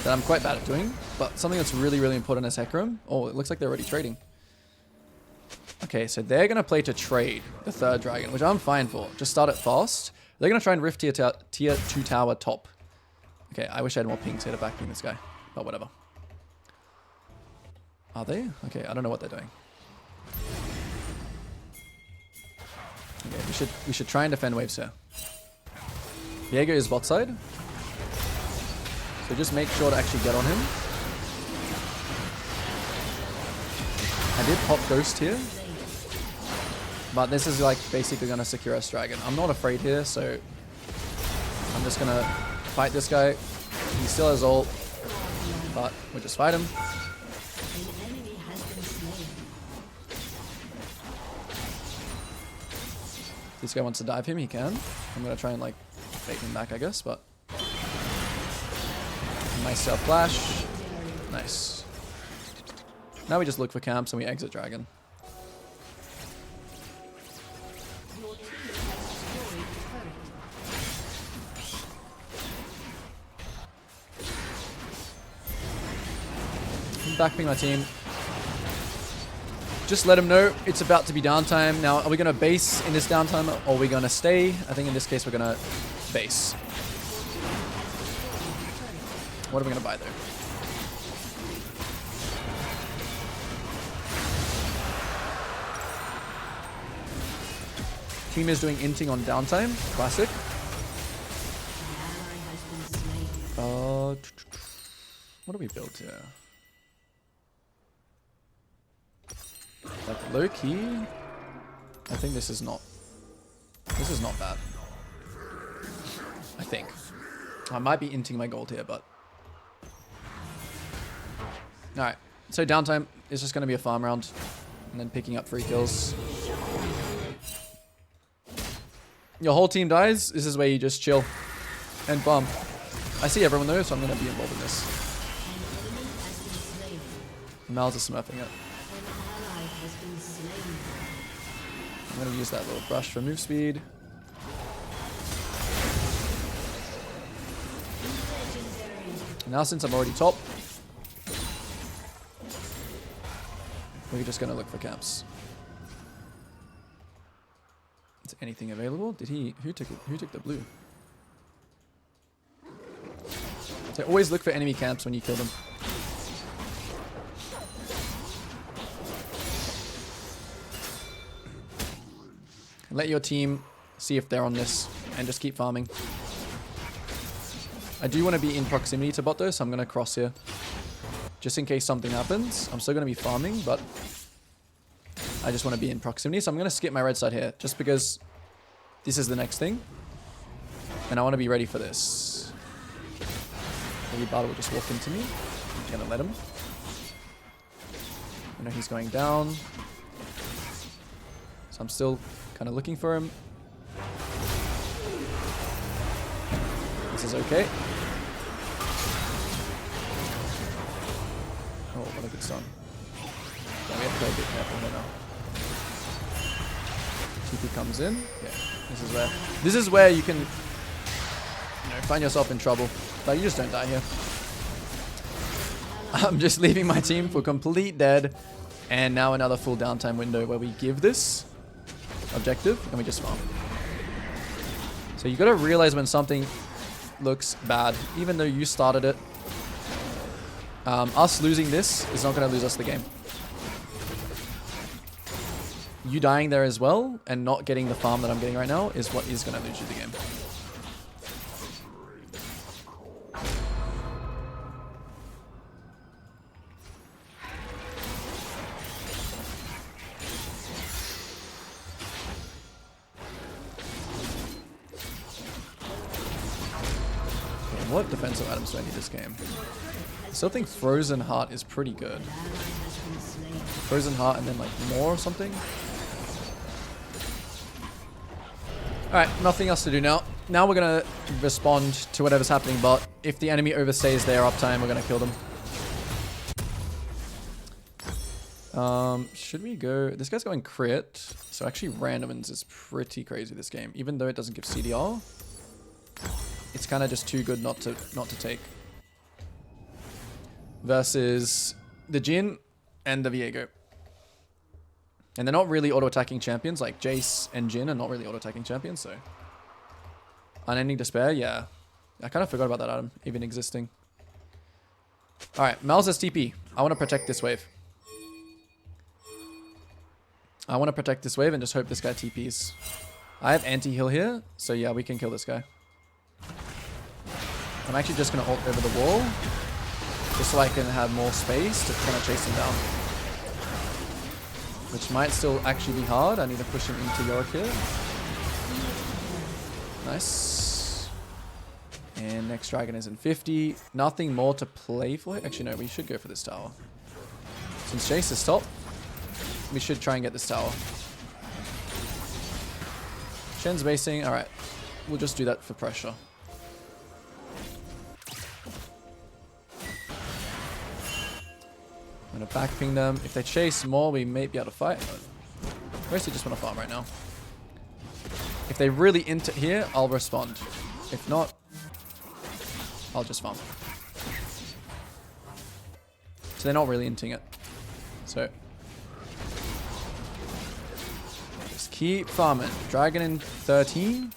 that I'm quite bad at doing, but something that's really, really important is Hecarim. Oh, it looks like they're already trading. Okay, so they're going to play to trade the third dragon, which I'm fine for. Just start it fast. They're going to try and rift tier 2 tower top. Okay, I wish I had more pings here to back this guy, but whatever. Are they? Okay, I don't know what they're doing. Okay, we should try and defend waves here. Viego is bot side. So just make sure to actually get on him. I did pop Ghost here. But this is like basically going to secure us dragon. I'm not afraid here, so I'm just going to fight this guy. He still has ult, but we'll just fight him. If this guy wants to dive him, he can. I'm going to try and like bait him back, I guess, but... Nice self flash. Nice. Now we just look for camps and we exit dragon. backping my team. Just let them know it's about to be downtime. Now, are we going to base in this downtime or are we going to stay? I think in this case we're going to base. What are we going to buy though? Team is doing inting on downtime. Classic. What do we build here? Like low key, I think this is not bad. I think. I might be inting my gold here, but alright. So downtime is just gonna be a farm round and then picking up free kills. Your whole team dies, this is where you just chill and farm. I see everyone though, so I'm gonna be involved in this. Mal's is smurfing it. I'm gonna use that little brush for move speed. Now since I'm already top, we're just gonna look for camps. Is anything available? Did he? Who took it? Who took the blue? So always look for enemy camps when you kill them. Let your team see if they're on this and just keep farming. I do want to be in proximity to bot though, so I'm going to cross here. Just in case something happens. I'm still going to be farming, but I just want to be in proximity. So I'm going to skip my red side here just because this is the next thing. And I want to be ready for this. Maybe Bard will just walk into me. I'm going to let him. I know he's going down. So I'm still kind of looking for him. This is okay. Oh, what a good stun. Yeah, we have to go a bit careful here now. TP comes in. Yeah, this is where you can, you know, find yourself in trouble. But you just don't die here. I'm just leaving my team for complete dead. And now another full downtime window where we give this objective and we just farm. So you gotta realize when something looks bad, even though you started it. Us losing this is not gonna lose us the game. You dying there as well and not getting the farm that I'm getting right now is what is gonna lose you the game. What defensive items do I need this game? I still think Frozen Heart is pretty good. Frozen Heart and then like more or something. Alright, nothing else to do now. Now we're going to respond to whatever's happening, but if the enemy overstays their uptime, we're going to kill them. Should we go... This guy's going crit, so actually randomins is pretty crazy this game, even though it doesn't give CDR. It's kind of just too good not to take. Versus the Jhin and the Viego. And they're not really auto-attacking champions. Like Jace and Jhin are not really auto-attacking champions, so... Unending Despair, yeah. I kind of forgot about that item even existing. Alright, Mal's has TP. I want to protect this wave. I want to protect this wave and just hope this guy TPs. I have anti-heal here, so yeah, we can kill this guy. I'm actually just going to ult over the wall, just so I can have more space to kind of chase him down. Which might still actually be hard. I need to push him into Yorick here. Nice. And next dragon is in 50. Nothing more to play for. Actually, no, we should go for this tower. Since Jace is top, we should try and get this tower. Shen's basing. Alright. We'll just do that for pressure. I'm going to backping them. If they chase more, we may be able to fight. But I mostly just want to farm right now. If they really enter here, I'll respond. If not, I'll just farm. So they're not really inting it. So just keep farming. Dragon in 13.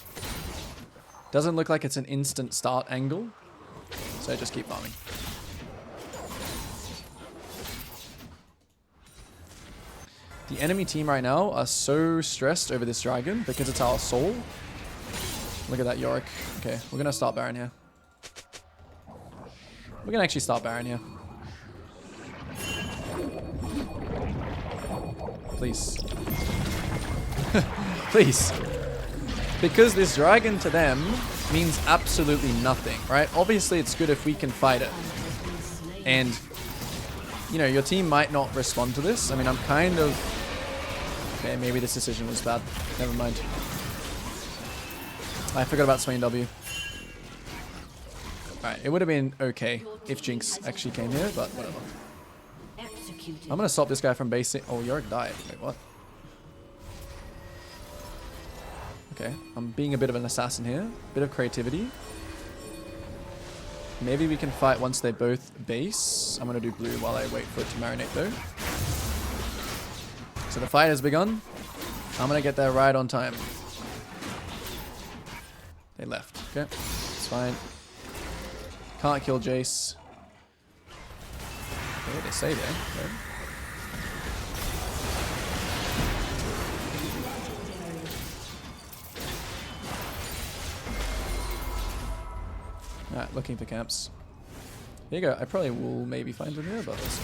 Doesn't look like it's an instant start angle. So just keep farming. The enemy team right now are so stressed over this dragon because it's our soul. Look at that Yorick. Okay, we're going to start Baron here. We're going to actually start Baron here. Please. Please. Because this dragon to them means absolutely nothing, right? Obviously, it's good if we can fight it. And, you know, your team might not respond to this. I mean, I'm kind of... Okay, maybe this decision was bad. Never mind. I forgot about Swain W. Alright, it would have been okay if Jinx actually came here, but whatever. I'm gonna stop this guy from basing. Oh, Yorick died. Wait, what? Okay, I'm being a bit of an assassin here. Bit of creativity. Maybe we can fight once they both base. I'm gonna do blue while I wait for it to marinate though. So the fight has begun. I'm gonna get there right on time. They left. Okay, it's fine. Can't kill Jace. Okay, they say there. Okay. Alright, looking for camps. Here you go. I probably will maybe find them here, but let's see.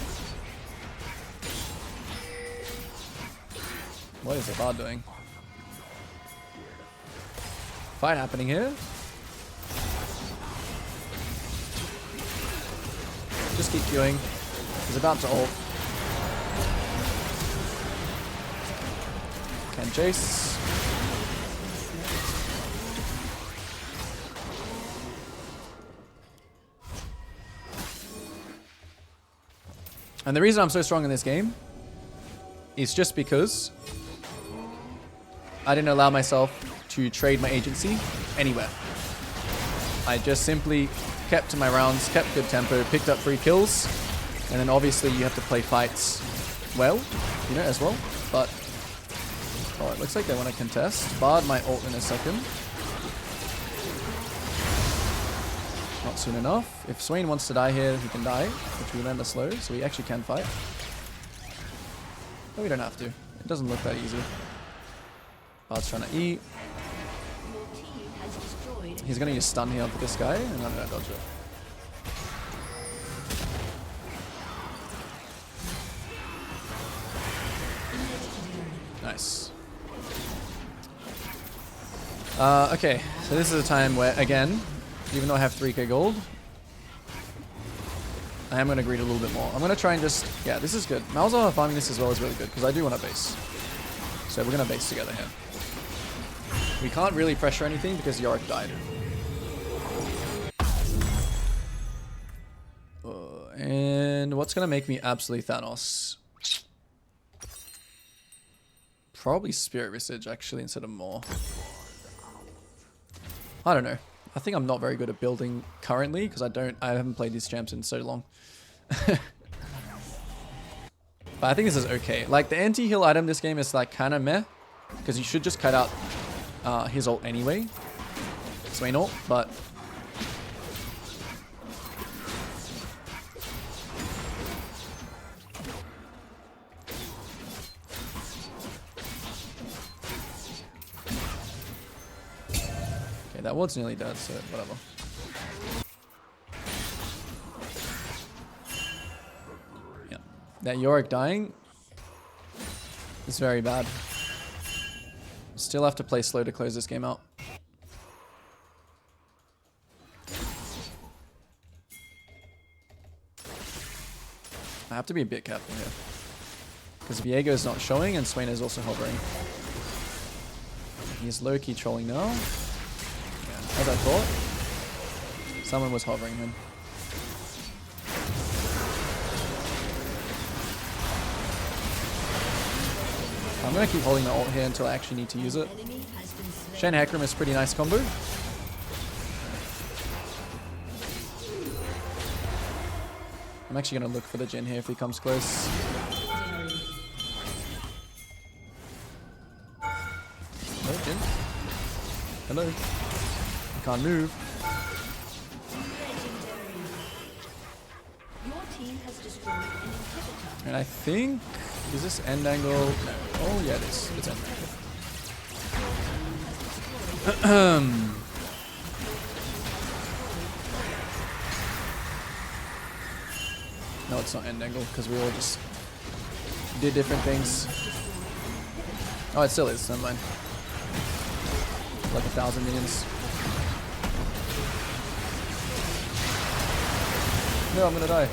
What is the bard doing? Fight happening here. Just keep queuing. He's about to ult. Can Jace. And the reason I'm so strong in this game is just because I didn't allow myself to trade my agency anywhere. I just simply kept to my rounds, kept good tempo, picked up free kills, and then obviously you have to play fights well, you know, as well. But, oh, it looks like they want to contest. Bard might ult in a second. Not soon enough. If Swain wants to die here, he can die, which we learned the slow, so we actually can fight. But we don't have to. It doesn't look that easy. Bard's trying to eat. He's going to use stun here for this guy, and I'm going to dodge it. Nice. Okay, so this is a time where, again, even though I have 3k gold, I am going to greed a little bit more. I'm going to try and just... Yeah, this is good. Malzahar farming this as well is really good, because I do want to base. So we're going to base together here. We can't really pressure anything because Yorick died. And what's going to make me absolutely Thanos? Probably Spirit Visage, actually, instead of more. I don't know. I think I'm not very good at building currently because I haven't played these champs in so long. But I think this is okay. Like, the anti-heal item this game is like kind of meh, because you should just cut out his ult anyway. Swain ult, but... Okay, that ward's nearly dead, so whatever. Yeah. That Yorick dying is very bad. Still have to play slow to close this game out. I have to be a bit careful here. Because Viego is not showing and Swain is also hovering. He's low-key trolling now. Yeah, as I thought. Someone was hovering him. I'm going to keep holding the ult here until I actually need to use it. Shen Hecarim is a pretty nice combo. I'm actually going to look for the Jhin here if he comes close. Hello, Jhin. Hello. I can't move. Your team has destroyed an inhibitor. And I think... Is this end angle? No. Oh, yeah, it is. It's end angle. No, it's not end angle because we all just did different things. Oh, it still is. Never mind. Like 1,000 minions. No, I'm gonna die.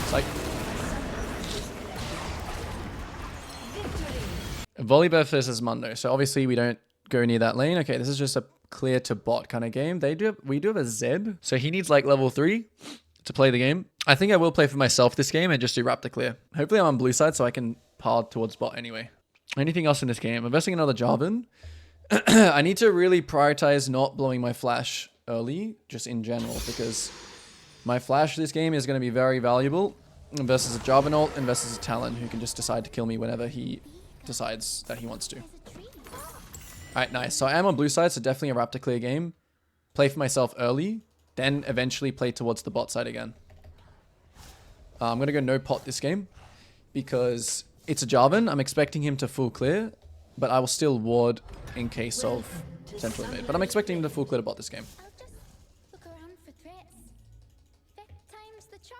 Psych. Volibear versus Mundo. So obviously we don't go near that lane. Okay, this is just a clear to bot kind of game. We do have a Zed. So he needs like level 3 to play the game. I think I will play for myself this game and just do Raptor clear. Hopefully I'm on blue side so I can par towards bot anyway. Anything else in this game? I'm investing in another Jarvan. I need to really prioritize not blowing my flash early, just in general, because my flash this game is going to be very valuable versus a Jarvan ult and versus a Talon who can just decide to kill me whenever he decides that he wants to. Alright, nice. So I am on blue side, so definitely a Raptor clear game. Play for myself early, then eventually play towards the bot side again. I'm going to go no pot this game because it's a Jarvan. I'm expecting him to full clear, but I will still ward in case of central mid. But I'm expecting him to full clear to bot this game. I'll just look around for threats. That time's the charm.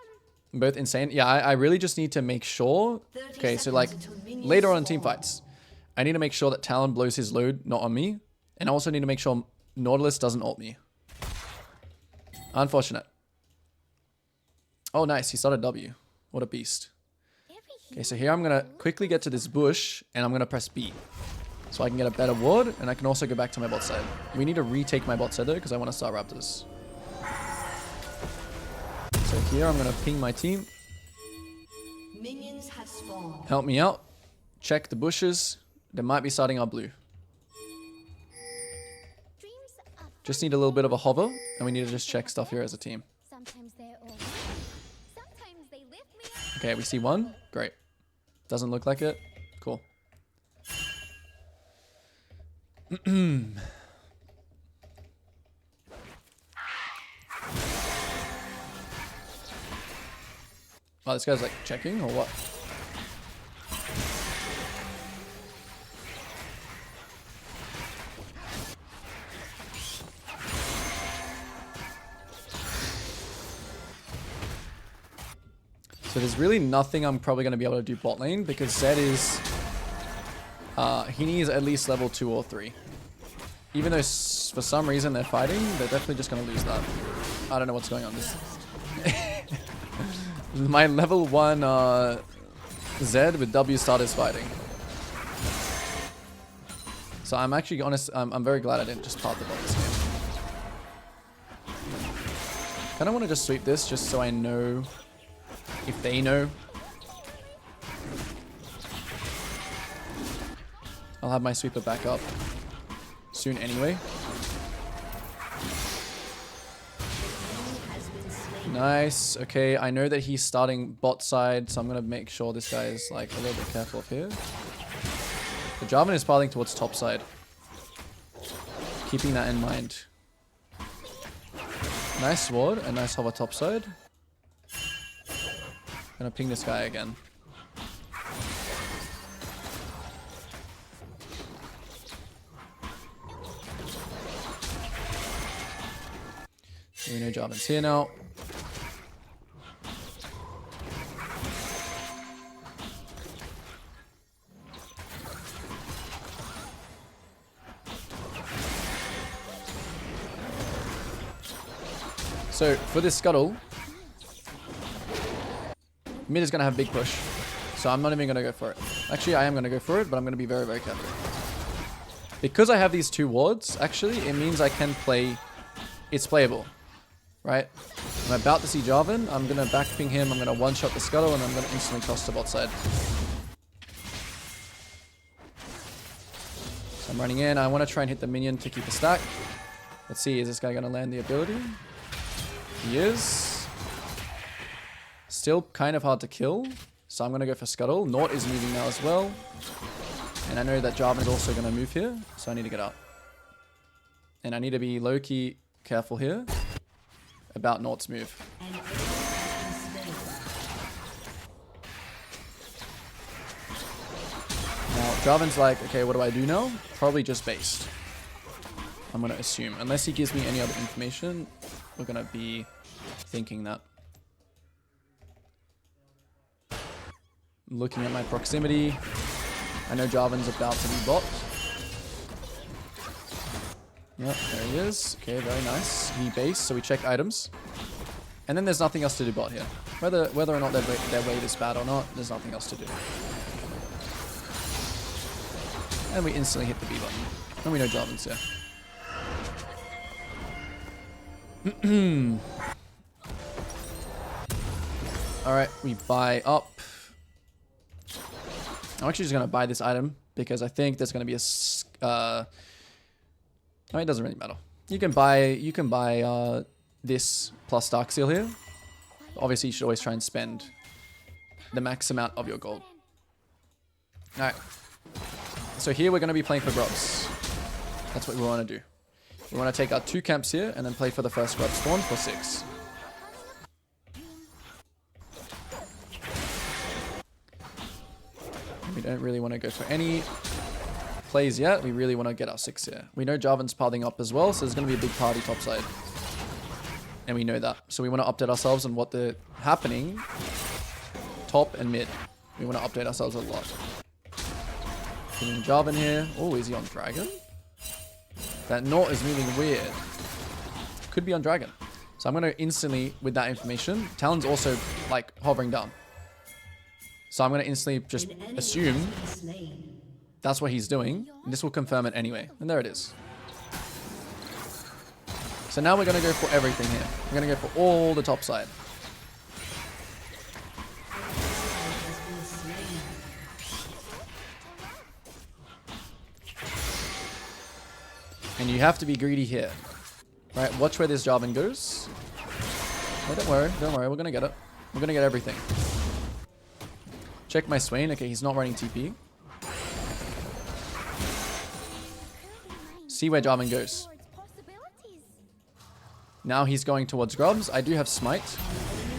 Both insane. Yeah, I really just need to make sure. Okay, so like later on in team fights, I need to make sure that Talon blows his load, not on me. And I also need to make sure Nautilus doesn't ult me. Unfortunate. Oh, nice. He started W. What a beast. Okay, so here I'm going to quickly get to this bush and I'm going to press B. So I can get a better ward and I can also go back to my bot side. We need to retake my bot side though because I want to start Raptors. So here I'm going to ping my team. Minions have spawned. Help me out. Check the bushes. They might be starting our blue. Just need a little bit of a hover and we need to just check stuff here as a team. Sometimes they're all sometimes they lift me up. Okay, we see one. Great. Doesn't look like it. Cool. Oh, this guy's like checking or what? So there's really nothing I'm probably going to be able to do bot lane because Zed is... he needs at least level 2 or 3. Even though for some reason they're fighting, they're definitely just going to lose that. I don't know what's going on. This my level 1 Zed with W start is fighting. So I'm actually honest, I'm very glad I didn't just part the bot this game. Kind of want to just sweep this just so I know if they know. I'll have my sweeper back up soon anyway. Nice. Okay, I know that he's starting bot side, so I'm going to make sure this guy is like a little bit careful of here. The Jarvan is pathing towards top side. Keeping that in mind. Nice ward, a nice hover top side. Gonna ping this guy again. So we know Jarvan's here now. So for this scuttle, mid is going to have big push. So I'm not even going to go for it. Actually, I am going to go for it, but I'm going to be very, very careful. Because I have these 2 wards, actually, it means I can play... It's playable. Right? I'm about to see Jarvan. I'm going to back ping him. I'm going to one-shot the scuttle, and I'm going to instantly cross the bot side. So I'm running in. I want to try and hit the minion to keep a stack. Let's see. Is this guy going to land the ability? He is. Still kind of hard to kill. So I'm going to go for Scuttle. Nort is moving now as well. And I know that Jarvan's also going to move here. So I need to get out. And I need to be low-key careful here about Nort's move. Now, Jarvan's like, okay, what do I do now? Probably just based. I'm going to assume. Unless he gives me any other information, we're going to be thinking that. Looking at my proximity. I know Jarvan's about to be bot. Yep, there he is. Okay, very nice. He base, so we check items. And then there's nothing else to do bot here. Whether or not their weight is bad or not, there's nothing else to do. And we instantly hit the B button. And we know Jarvan's here. Alright, we buy up. I'm actually just going to buy this item because I think there's going to be a... I mean, it doesn't really matter. You can buy this plus Dark Seal here. Obviously, you should always try and spend the max amount of your gold. Alright. So here we're going to be playing for grubs. That's what we want to do. We want to take our 2 camps here and then play for the first grub spawn for 6. We don't really want to go for any plays yet. We really want to get our 6 here. We know Jarvan's pathing up as well, so there's going to be a big party topside. And we know that. So we want to update ourselves on what the happening top and mid. We want to update ourselves a lot. Putting Jarvan here. Oh, is he on dragon? That Nort is moving weird. Could be on dragon. So I'm going to instantly, with that information, Talon's also like hovering down. So I'm going to instantly just assume that's what he's doing. And this will confirm it anyway. And there it is. So now we're going to go for everything here. We're going to go for all the top side. And you have to be greedy here. Right, watch where this Jarvan goes. Oh, don't worry, we're going to get it. We're going to get everything. Check my Swain. Okay, he's not running TP. See where Jarvan goes. Now he's going towards grubs. I do have smite.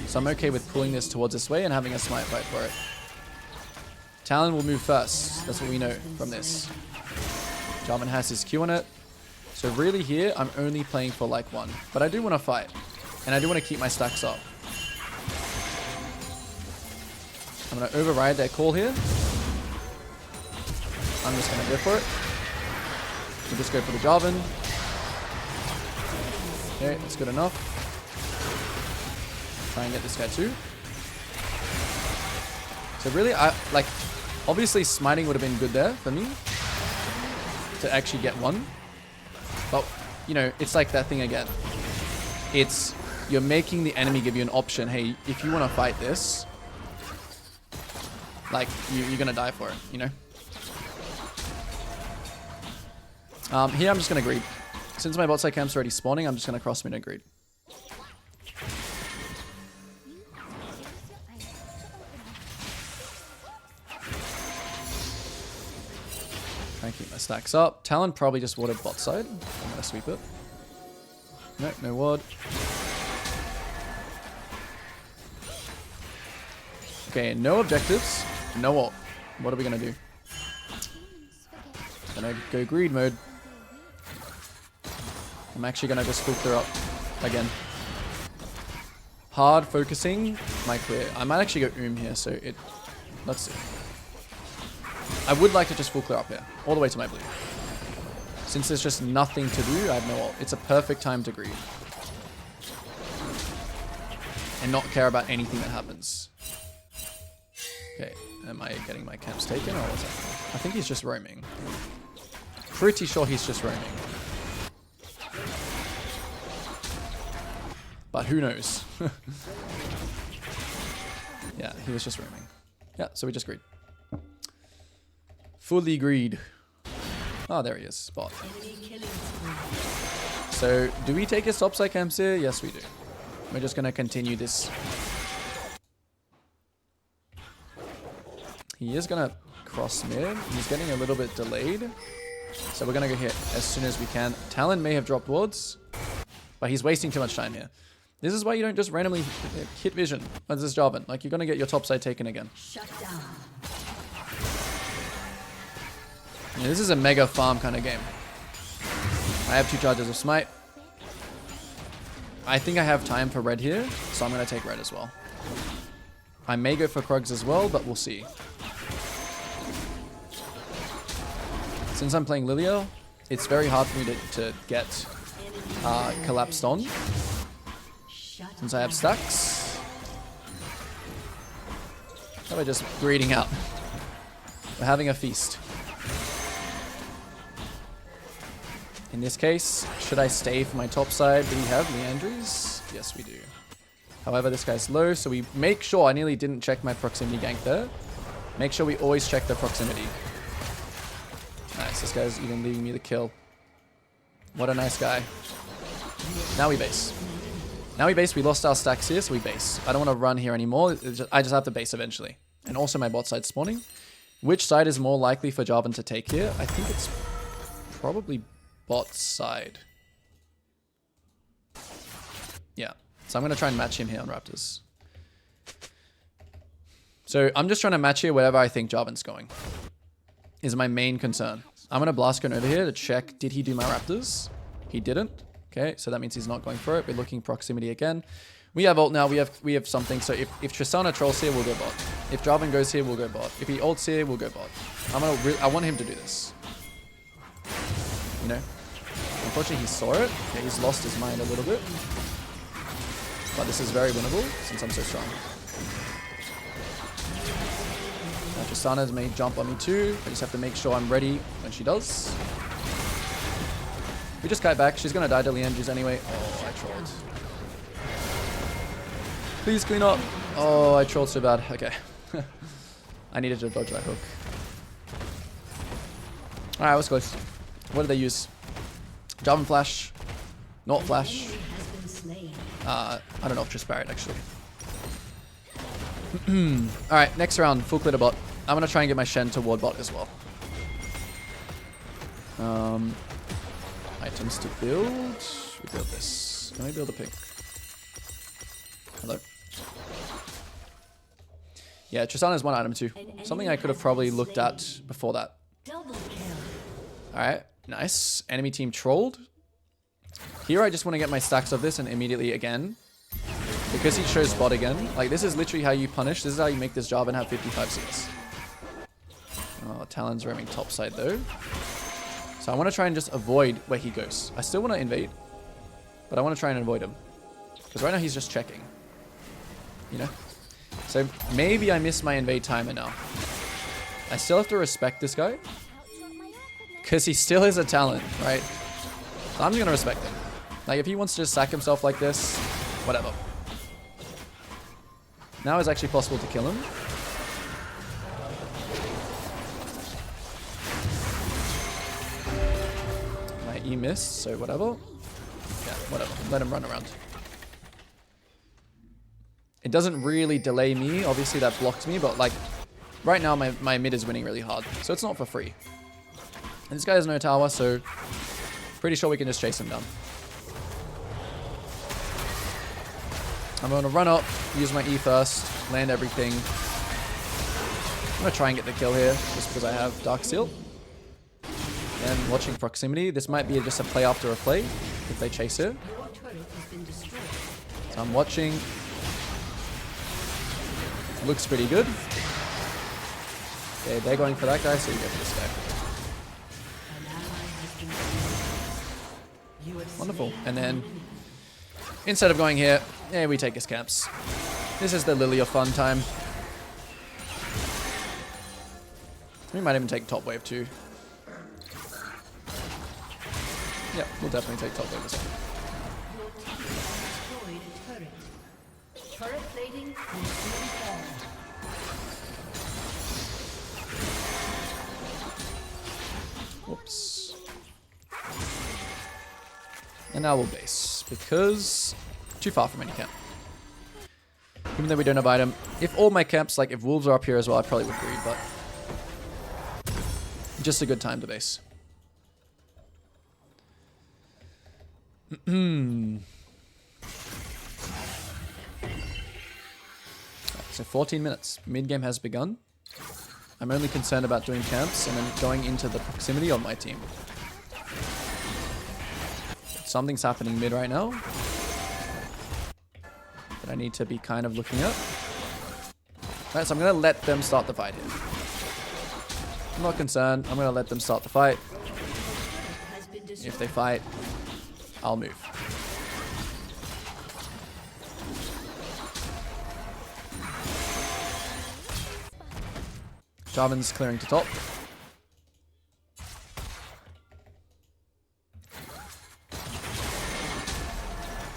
So I'm okay with pulling this towards this way and having a smite fight for it. Talon will move first. That's what we know from this. Jarvan has his Q on it. So really here, I'm only playing for like 1. But I do want to fight. And I do want to keep my stacks up. I'm going to override their call here. I'm just going to go for it. We'll just go for the Jarvan. Okay, that's good enough. Try and get this guy too. So really, obviously smiting would have been good there for me. To actually get 1. But, you know, it's like that thing again. It's, you're making the enemy give you an option. Hey, if you want to fight this, like, you're going to die for it, you know? Here I'm just going to greed. Since my bot side camp's already spawning, I'm just going to cross mid and greed. Try and keep my stacks up. Talon probably just warded bot side. I'm going to sweep it. No, no ward. Okay, no objectives. No ult. What are we going to do? Gonna go greed mode. I'm actually going to just full clear up again. Hard focusing my clear. I might actually go here, so it... Let's see. I would like to just full clear up here. All the way to my blue. Since there's just nothing to do, I have no ult. It's a perfect time to greed. And not care about anything that happens. Okay, am I getting my camps taken or what's that? I think he's just roaming. Pretty sure he's just roaming. But who knows? Yeah, he was just roaming. Yeah, so we just greed. Fully greed. Oh, there he is. Spot. So, do we take his topside camps here? Yes, we do. We're just going to continue this He is going to cross mid. He's getting a little bit delayed. So we're going to go here as soon as we can. Talon may have dropped wards, but he's wasting too much time here. This is why you don't just randomly hit vision. This is Jarvan. Like, you're going to get your top side taken again. Shut down. Yeah, this is a mega farm kind of game. I have 2 charges of smite. I think I have time for red here, so I'm going to take red as well. I may go for Krugs as well, but we'll see. Since I'm playing Lilia, it's very hard for me to get collapsed on. Since I have stacks. How about just breeding out? We're having a feast. In this case, should I stay for my top side? Do we have Leandries? Yes, we do. However, this guy's low, so we make sure, I nearly didn't check my proximity gank there. Make sure we always check the proximity. Nice, this guy's even leaving me the kill. What a nice guy. Now we base. Now we base, we lost our stacks here, so we base. I don't want to run here anymore, I just have to base eventually. And also my bot side spawning. Which side is more likely for Jarvan to take here? I think it's probably bot side. Yeah, so I'm going to try and match him here on Raptors. So I'm just trying to match here wherever I think Jarvan's going. Is my main concern. I'm going to blast Gun over here to check, did he do my Raptors? He didn't. Okay, so that means he's not going for it. We're looking proximity again. We have ult now, we have something. So if Tristana trolls here, we'll go bot. If Jarvan goes here, we'll go bot. If he ults here, we'll go bot. I want him to do this. You know? Unfortunately, he saw it. Okay, he's lost his mind a little bit. But this is very winnable since I'm so strong. Now Tristana may jump on me too. I just have to make sure I'm ready when she does. We just kite back. She's going to die to Leandries anyway. Oh, I trolled. Please clean up. Oh, I trolled so bad. Okay. I needed to dodge that hook. Alright, was close. What did they use? Jarvan flash. Not flash. I don't know if just Barret actually. Alright, next round. Full glitter bot. I'm going to try and get my Shen to ward bot as well. Items to build. We build this. Can I build a pink? Hello. Yeah, Tristana is one item too. Something I could have probably looked at before that. Alright, nice. Enemy team trolled. Here I just want to get my stacks of this and immediately again. Because he chose bot again. Like, this is literally how you punish. This is how you make this Jarvan have 55 seats. Oh, Talon's roaming top side though. So I want to try and just avoid where he goes. I still want to invade. But I want to try and avoid him. Because right now he's just checking. You know? So maybe I missed my invade timer now. I still have to respect this guy. Because he still is a Talon, right? So I'm just going to respect him. Like, if he wants to just sack himself like this, whatever. Now it's actually possible to kill him. My E missed, so whatever. Yeah, whatever. Let him run around. It doesn't really delay me. Obviously, that blocked me, but like, right now my mid is winning really hard. So it's not for free. And this guy has no tower, so pretty sure we can just chase him down. I'm going to run up, use my E first, land everything. I'm going to try and get the kill here, just because I have Dark Seal. And watching proximity, this might be just a play after a play, if they chase here. So I'm watching. Looks pretty good. Okay, they're going for that guy, so we go for this guy. Wonderful. And then, instead of going here, yeah, we take his camps. This is the Lilia fun time. We might even take top wave too. Yeah, we'll definitely take top wave as well. Turret plating and Whoops. And now we'll base, because too far from any camp. Even though we don't have item. If all my camps, like if wolves are up here as well, I probably would agree, but just a good time to base. So 14 minutes. Mid-game has begun. I'm only concerned about doing camps and then going into the proximity of my team. Something's happening mid right now that I need to be kind of looking at. Alright, so I'm going to let them start the fight here. I'm not concerned. I'm going to let them start the fight. If they fight, I'll move. Jarvan's clearing to top.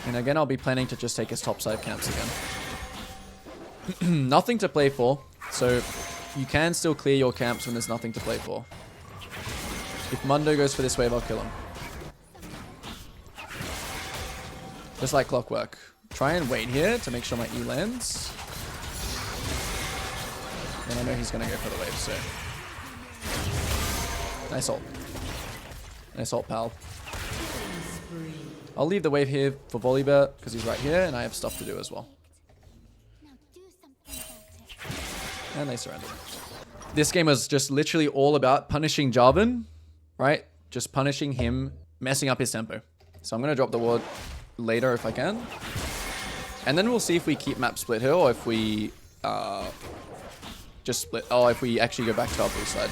And again, I'll be planning to just take his topside camps again. Nothing to play for, so you can still clear your camps when there's nothing to play for. If Mundo goes for this wave, I'll kill him. Just like clockwork. Try and wait here to make sure my E lands. And I know he's going to go for the wave, so... Nice ult. Nice ult, pal. I'll leave the wave here for Volibear, because he's right here, and I have stuff to do as well. And they surrender. This game was just literally all about punishing Jarvan, right? Just punishing him, messing up his tempo. So I'm going to drop the ward later if I can. And then we'll see if we keep map split here, or if we... just split. Oh, if we actually go back to our blue side.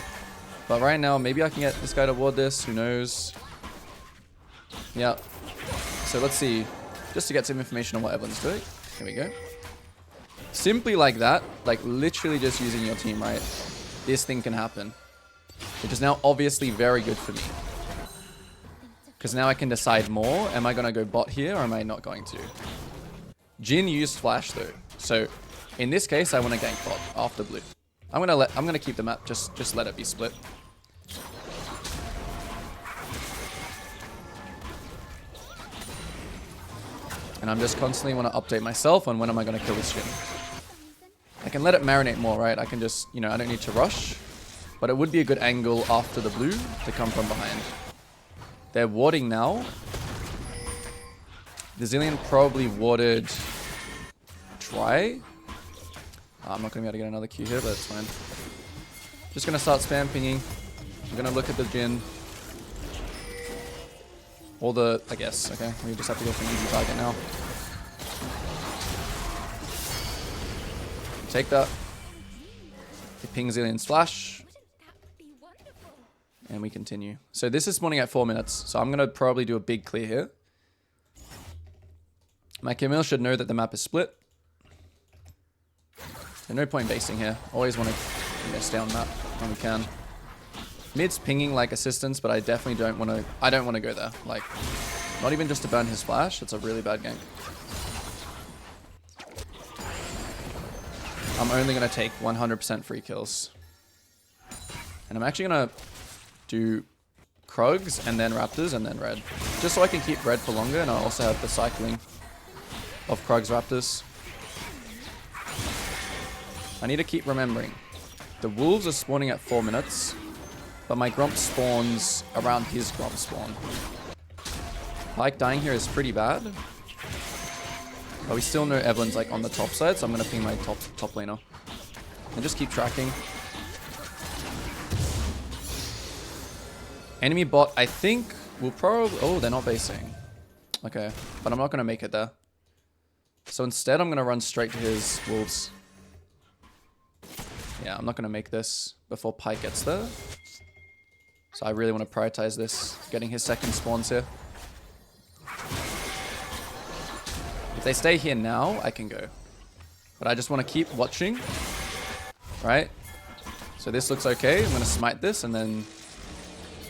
But right now, maybe I can get this guy to ward this. Who knows? Yeah. So let's see. Just to get some information on what everyone's doing. Here we go. Simply like that. Like literally just using your team, right? This thing can happen. Which is now obviously very good for me. Because now I can decide more. Am I going to go bot here or am I not going to? Jhin used flash though. So in this case, I want to gank bot after blue. I'm gonna keep the map. Just let it be split. And I'm just constantly want to update myself on when am I gonna kill this Jhin. I can let it marinate more, right? I can just, you know, I don't need to rush. But it would be a good angle after the blue to come from behind. They're warding now. The Zillion probably warded dry. I'm not going to be able to get another Q here, but it's fine. Just going to start spam pinging. I'm going to look at the Jhin. Or the, I guess, okay. We just have to go for an easy target now. Take that. We ping Zillion's flash. And we continue. So this is spawning at 4 minutes. So I'm going to probably do a big clear here. My Camille should know that the map is split. There's no point basing here. Always want to stay on map when we can. Mid's pinging like assistance, but I definitely don't want to... I don't want to go there. Like, not even just to burn his flash. It's a really bad gank. I'm only going to take 100% free kills. And I'm actually going to do Krugs and then Raptors and then red. Just so I can keep red for longer, and I also have the cycling of Krugs Raptors. I need to keep remembering. The wolves are spawning at 4 minutes, but my Grump spawns around his Grump spawn. Like dying here is pretty bad. But we still know Evelyn's like on the top side, so I'm gonna ping my top laner. And just keep tracking. Enemy bot, I think, will probably... Oh, they're not basing. Okay, but I'm not gonna make it there. So instead, I'm gonna run straight to his wolves. Yeah, I'm not going to make this before Pike gets there. So I really want to prioritize this, getting his second spawns here. If they stay here now, I can go. But I just want to keep watching. Right? So this looks okay. I'm going to smite this and then...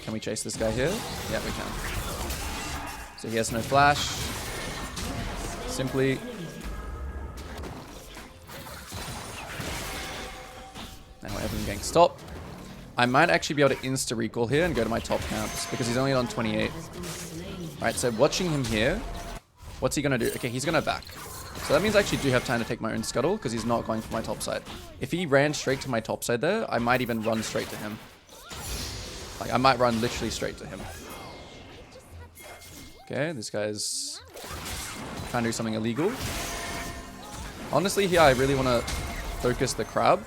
Can we chase this guy here? Yeah, we can. So he has no flash. Simply... Now Evan gank stop. I might actually be able to insta recall here and go to my top camps because he's only on 28. Alright, so watching him here, what's he gonna do? Okay, he's gonna back. So that means I actually do have time to take my own scuttle because he's not going for my top side. If he ran straight to my top side there, I might even run straight to him. Like, I might run literally straight to him. Okay, this guy's trying to do something illegal. Honestly, here I really want to focus the crab.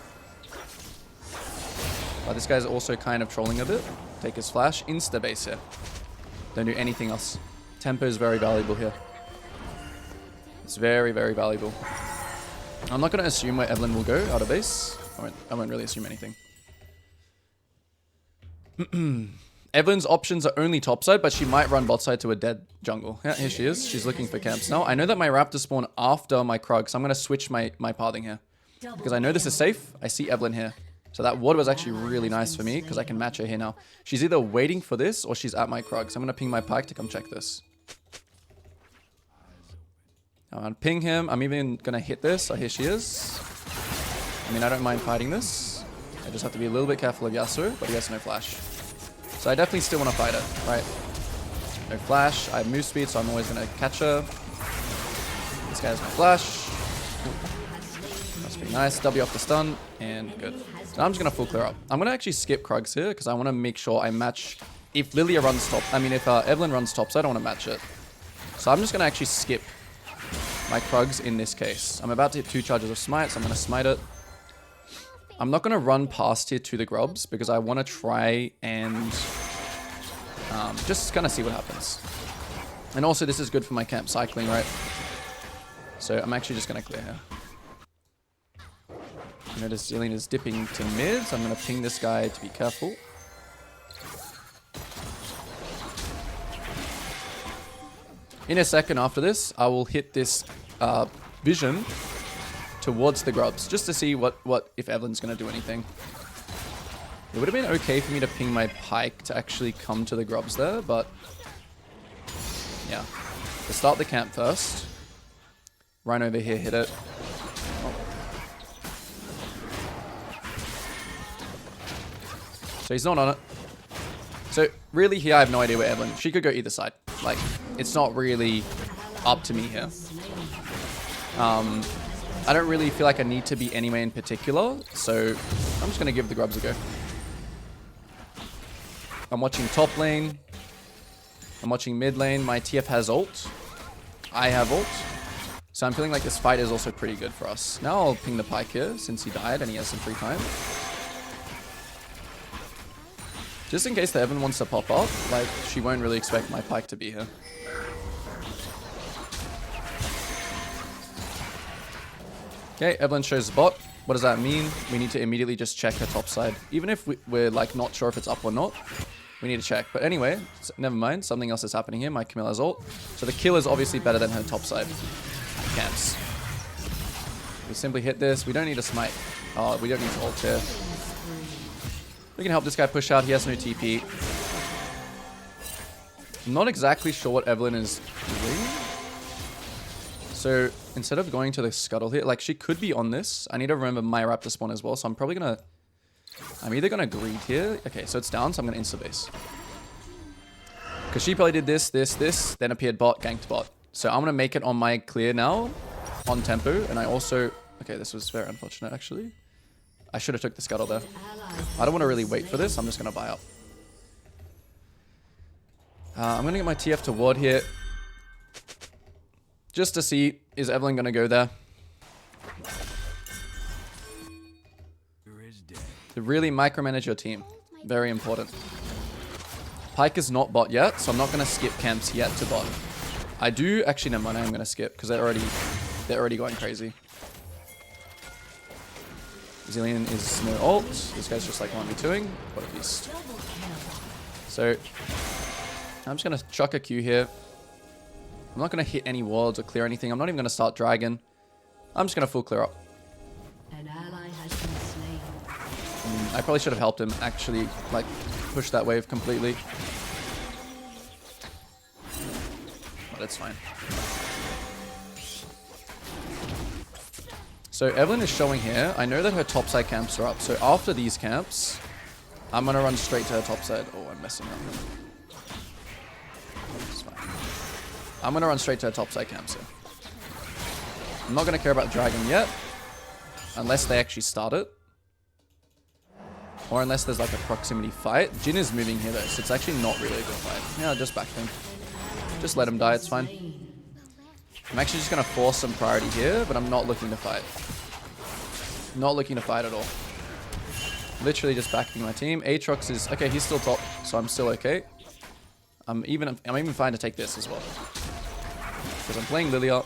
But this guy's also kind of trolling a bit. Take his flash. Insta-base here. Don't do anything else. Tempo is very valuable here. It's very, very valuable. I'm not going to assume where Evelyn will go out of base. I won't really assume anything. Evelyn's options are only topside, but she might run botside to a dead jungle. Yeah, here she is. She's looking for camps now. I know that my raptor spawn after my Krug, so I'm going to switch my pathing here. Because I know this is safe. I see Evelyn here. So that ward was actually really nice for me because I can match her here now. She's either waiting for this or she's at my Krug. So I'm going to ping my Pyke to come check this. I'm going to ping him. I'm even going to hit this. Oh, here she is. I mean, I don't mind fighting this. I just have to be a little bit careful of Yasuo, but he has no flash. So I definitely still want to fight her, right? No flash. I have move speed, so I'm always going to catch her. This guy has no flash. That's pretty nice. W off the stun, and good. Now I'm just going to full clear up. I'm going to actually skip Krugs here, because I want to make sure I match... If Lilia runs top... I mean, if Evelyn runs top, so I don't want to match it. So I'm just going to actually skip my Krugs in this case. I'm about to hit 2 charges of smite, so I'm going to smite it. I'm not going to run past here to the grubs because I want to try and just kind of see what happens. And also this is good for my camp cycling, right? So I'm actually just going to clear here. You notice Zillion is dipping to mid, so I'm going to ping this guy to be careful. In a second after this, I will hit this vision towards the grubs, just to see what if Evelyn's going to do anything. It would have been okay for me to ping my Pyke to actually come to the grubs there, but yeah. Let's start the camp first. Run over here, hit it. Oh. So he's not on it. So really here I have no idea where Evelyn. She could go either side. Like, it's not really up to me here. I don't really feel like I need to be anywhere in particular, so I'm just going to give the grubs a go. I'm watching top lane. I'm watching mid lane. My TF has ult. I have ult. So I'm feeling like this fight is also pretty good for us. Now I'll ping the Pyke here since he died and he has some free time. Just in case the Evan wants to pop up, like, she won't really expect my Pyke to be here. Okay, Evelyn shows bot. What does that mean? We need to immediately just check her top side. Even if we're like not sure if it's up or not, we need to check. But anyway, never mind. Something else is happening here. My Camilla's ult. So the kill is obviously better than her top side camps. We simply hit this. We don't need a smite. Oh, we don't need to ult here. We can help this guy push out. He has no TP. I'm not exactly sure what Evelyn is doing. So instead of going to the scuttle here, like she could be on this. I need to remember my raptor spawn as well. So I'm probably going to... I'm either going to greed here. Okay, so it's down. So I'm going to insta-base. Because she probably did this, then appeared bot, ganked bot. So I'm going to make it on my clear now. On tempo. And I also... Okay, this was very unfortunate actually. I should have took the scuttle there. I don't want to really wait for this. I'm just going to buy up. I'm going to get my TF to ward here. Just to see, is Evelyn going to go there? To really micromanage your team. Very important. Pyke is not bot yet, so I'm not going to skip camps yet to bot. I do... Actually, never mind. I'm going to skip because they're already going crazy. Zillion is no ult. This guy's just like 1v2ing. What a beast. So, I'm just going to chuck a Q here. I'm not going to hit any wards or clear anything. I'm not even going to start dragon. I'm just going to full clear up. An ally has been slain. I probably should have helped him actually, like, push that wave completely. But it's fine. So Evelyn is showing here. I know that her topside camps are up. So after these camps, I'm going to run straight to her topside. Oh, I'm messing up. It's fine. I'm going to run straight to her topside camps here. I'm not going to care about the dragon yet. Unless they actually start it. Or unless there's like a proximity fight. Jhin is moving here though, so it's actually not really a good fight. Yeah, just back him. Just let him die, it's fine. I'm actually just going to force some priority here, but I'm not looking to fight. Not looking to fight at all. Literally just backing my team. Aatrox is... Okay, he's still top, so I'm still okay. I'm even fine to take this as well. Because I'm playing Lilia.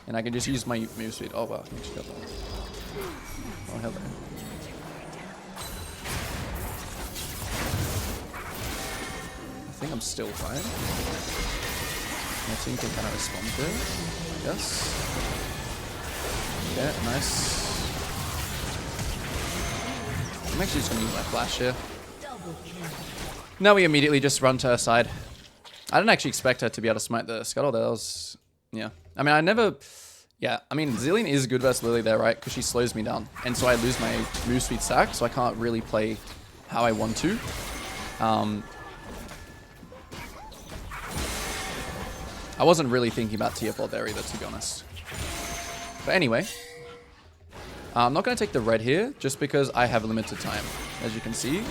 And I can just use my move speed. Oh wow, I actually got that. Oh hello. I think I'm still fine. My team can kind of respond to it, I guess. Yeah, nice. I'm actually just going to use my flash here. Now we immediately just run to her side. I didn't actually expect her to be able to smite the scuttle. That was... Yeah. I mean, I never... Yeah, I mean, Zilean is good versus Lily there, right? Because she slows me down. And so I lose my move speed stack, so I can't really play how I want to. I wasn't really thinking about tier 4 there either, to be honest. But anyway... I'm not going to take the red here, just because I have limited time, as you can see.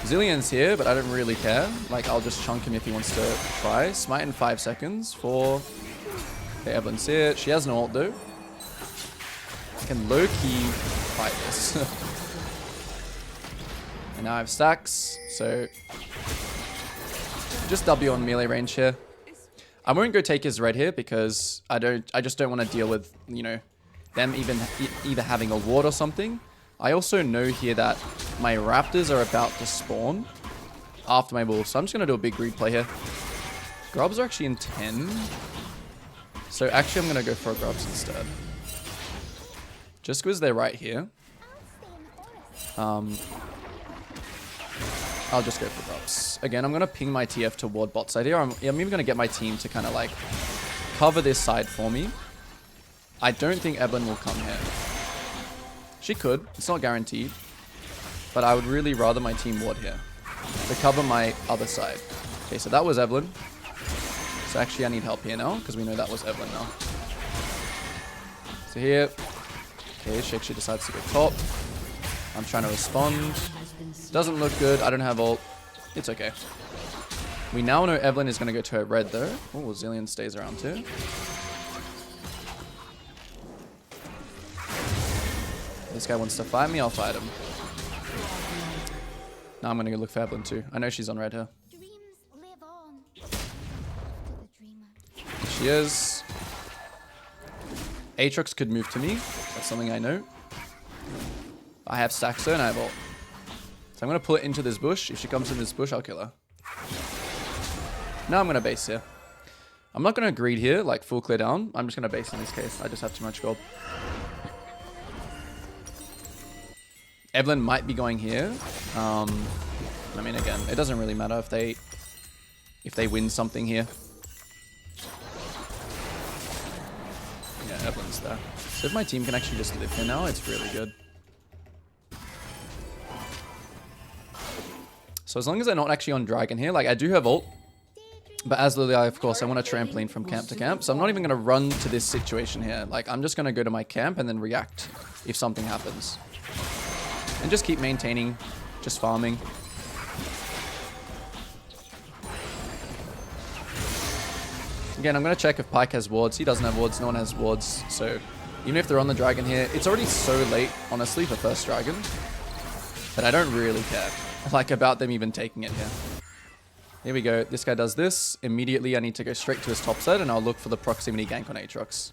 Zilean's here, but I don't really care. Like, I'll just chunk him if he wants to try. Smite in 5 seconds for... Okay, Evelyn's here. She has no ult, though. I can low-key fight this. And now I have stacks, so... Just W on melee range here. I won't go take his red here, because I just don't want to deal with, you know... them either having a ward or something. I also know here that my raptors are about to spawn after my wolves, so I'm just going to do a big greed play here. Grubs are actually in 10. So actually I'm going to go for grubs instead. Just because they're right here. I'll just go for grubs. Again, I'm going to ping my TF to ward bot side here. I'm even going to get my team to kind of like cover this side for me. I don't think Evelyn will come here. She could. It's not guaranteed. But I would really rather my team ward here to cover my other side. Okay, so that was Evelyn. So actually I need help here now because we know that was Evelyn now. So here. Okay, she actually decides to go top. I'm trying to respond. Doesn't look good. I don't have ult. It's okay. We now know Evelyn is going to go to her red though. Oh, Zilean stays around too. This guy wants to fight me, I'll fight him. Now I'm gonna go look for Evelyn too. I know she's on red here. Dreams live on. To the dreamer. She is. Aatrox could move to me. That's something I know. I have stacks though and I have ult. So I'm gonna pull it into this bush. If she comes in this bush, I'll kill her. Now I'm gonna base here. I'm not gonna greed here, like full clear down. I'm just gonna base in this case. I just have too much gold. Evelyn might be going here. I mean, again, it doesn't really matter if they win something here. Yeah, Evelyn's there. So if my team can actually just live here now, it's really good. So as long as they're not actually on dragon here, like I do have ult. But as Lilia, of course, I want to trampoline from camp to camp. So I'm not even going to run to this situation here. Like I'm just going to go to my camp and then react if something happens. And just keep maintaining, just farming. Again, I'm going to check if Pyke has wards. He doesn't have wards. No one has wards. So even if they're on the dragon here, it's already so late, honestly, for first dragon. That I don't really care, like, about them even taking it here. Here we go. This guy does this. Immediately, I need to go straight to his top side, and I'll look for the proximity gank on Aatrox.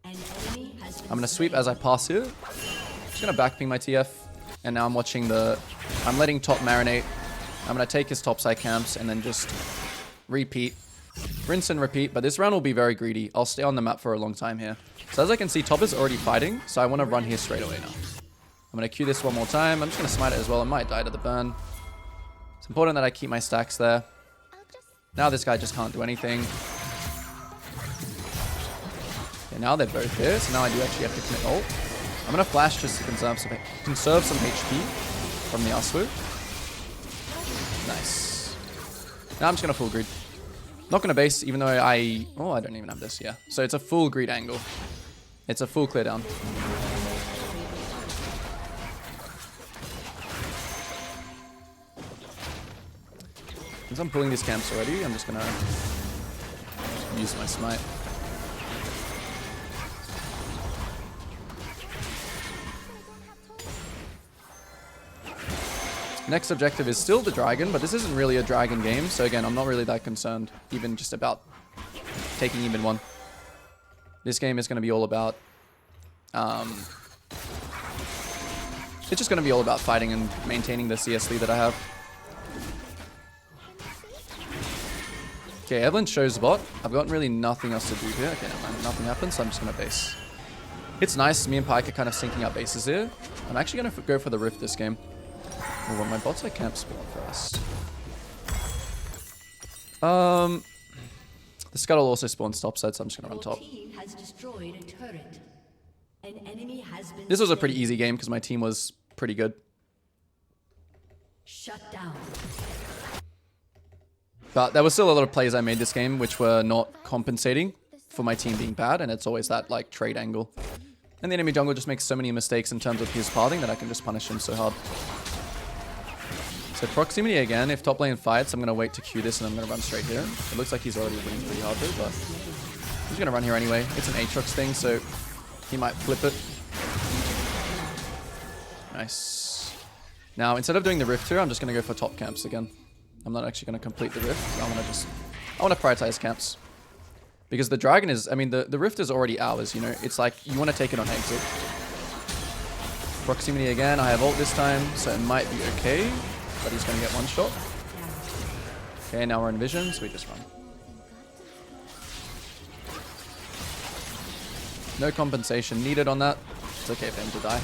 I'm going to sweep as I pass here. Just going to backping my TF. And now I'm watching the... I'm letting top marinate. I'm going to take his top side camps and then just repeat. Rinse and repeat. But this round will be very greedy. I'll stay on the map for a long time here. So as I can see, top is already fighting. So I want to run here straight away now. I'm going to Q this one more time. I'm just going to smite it as well. It might die to the burn. It's important that I keep my stacks there. Now this guy just can't do anything. Okay, now they're both here, so now I do actually have to commit ult. I'm going to flash just to conserve some HP from the Yasuo. Nice. Now I'm just going to full grid. Not gonna base, even though I don't even have this, yeah. So it's a full greed angle. It's a full clear down. Since I'm pulling these camps already, I'm just gonna use my smite. Next objective is still the dragon, but this isn't really a dragon game, so again, I'm not really that concerned, even just about taking even one. This game is going to be all about... it's just going to be all about fighting and maintaining the CS lead that I have. Okay, Evelyn shows bot. I've got really nothing else to do here. Okay, never mind. Nothing happens, so I'm just going to base. It's nice. Me and Pyke are kind of syncing up bases here. I'm actually going to go for the Rift this game. Oh, well, my bots I can't spawn first. The Scuttle also spawns top side, so I'm just gonna run top. This was a pretty easy game because my team was pretty good. Shut down. But there was still a lot of plays I made this game which were not compensating for my team being bad, and it's always that like trade angle. And the enemy jungle just makes so many mistakes in terms of his pathing that I can just punish him so hard. So proximity again. If top lane fights, I'm going to wait to Q this and I'm going to run straight here. It looks like he's already winning pretty hard though, but I'm just going to run here anyway. It's an Aatrox thing, so he might flip it. Nice. Now, instead of doing the Rift here, I'm just going to go for top camps again. I'm not actually going to complete the Rift. I want to prioritize camps. Because the dragon is, I mean, the Rift is already ours, you know. It's like, you want to take it on exit. Proximity again. I have ult this time, so it might be okay. But he's going to get one shot. Okay, now we're in vision, so we just run. No compensation needed on that. It's okay for him to die.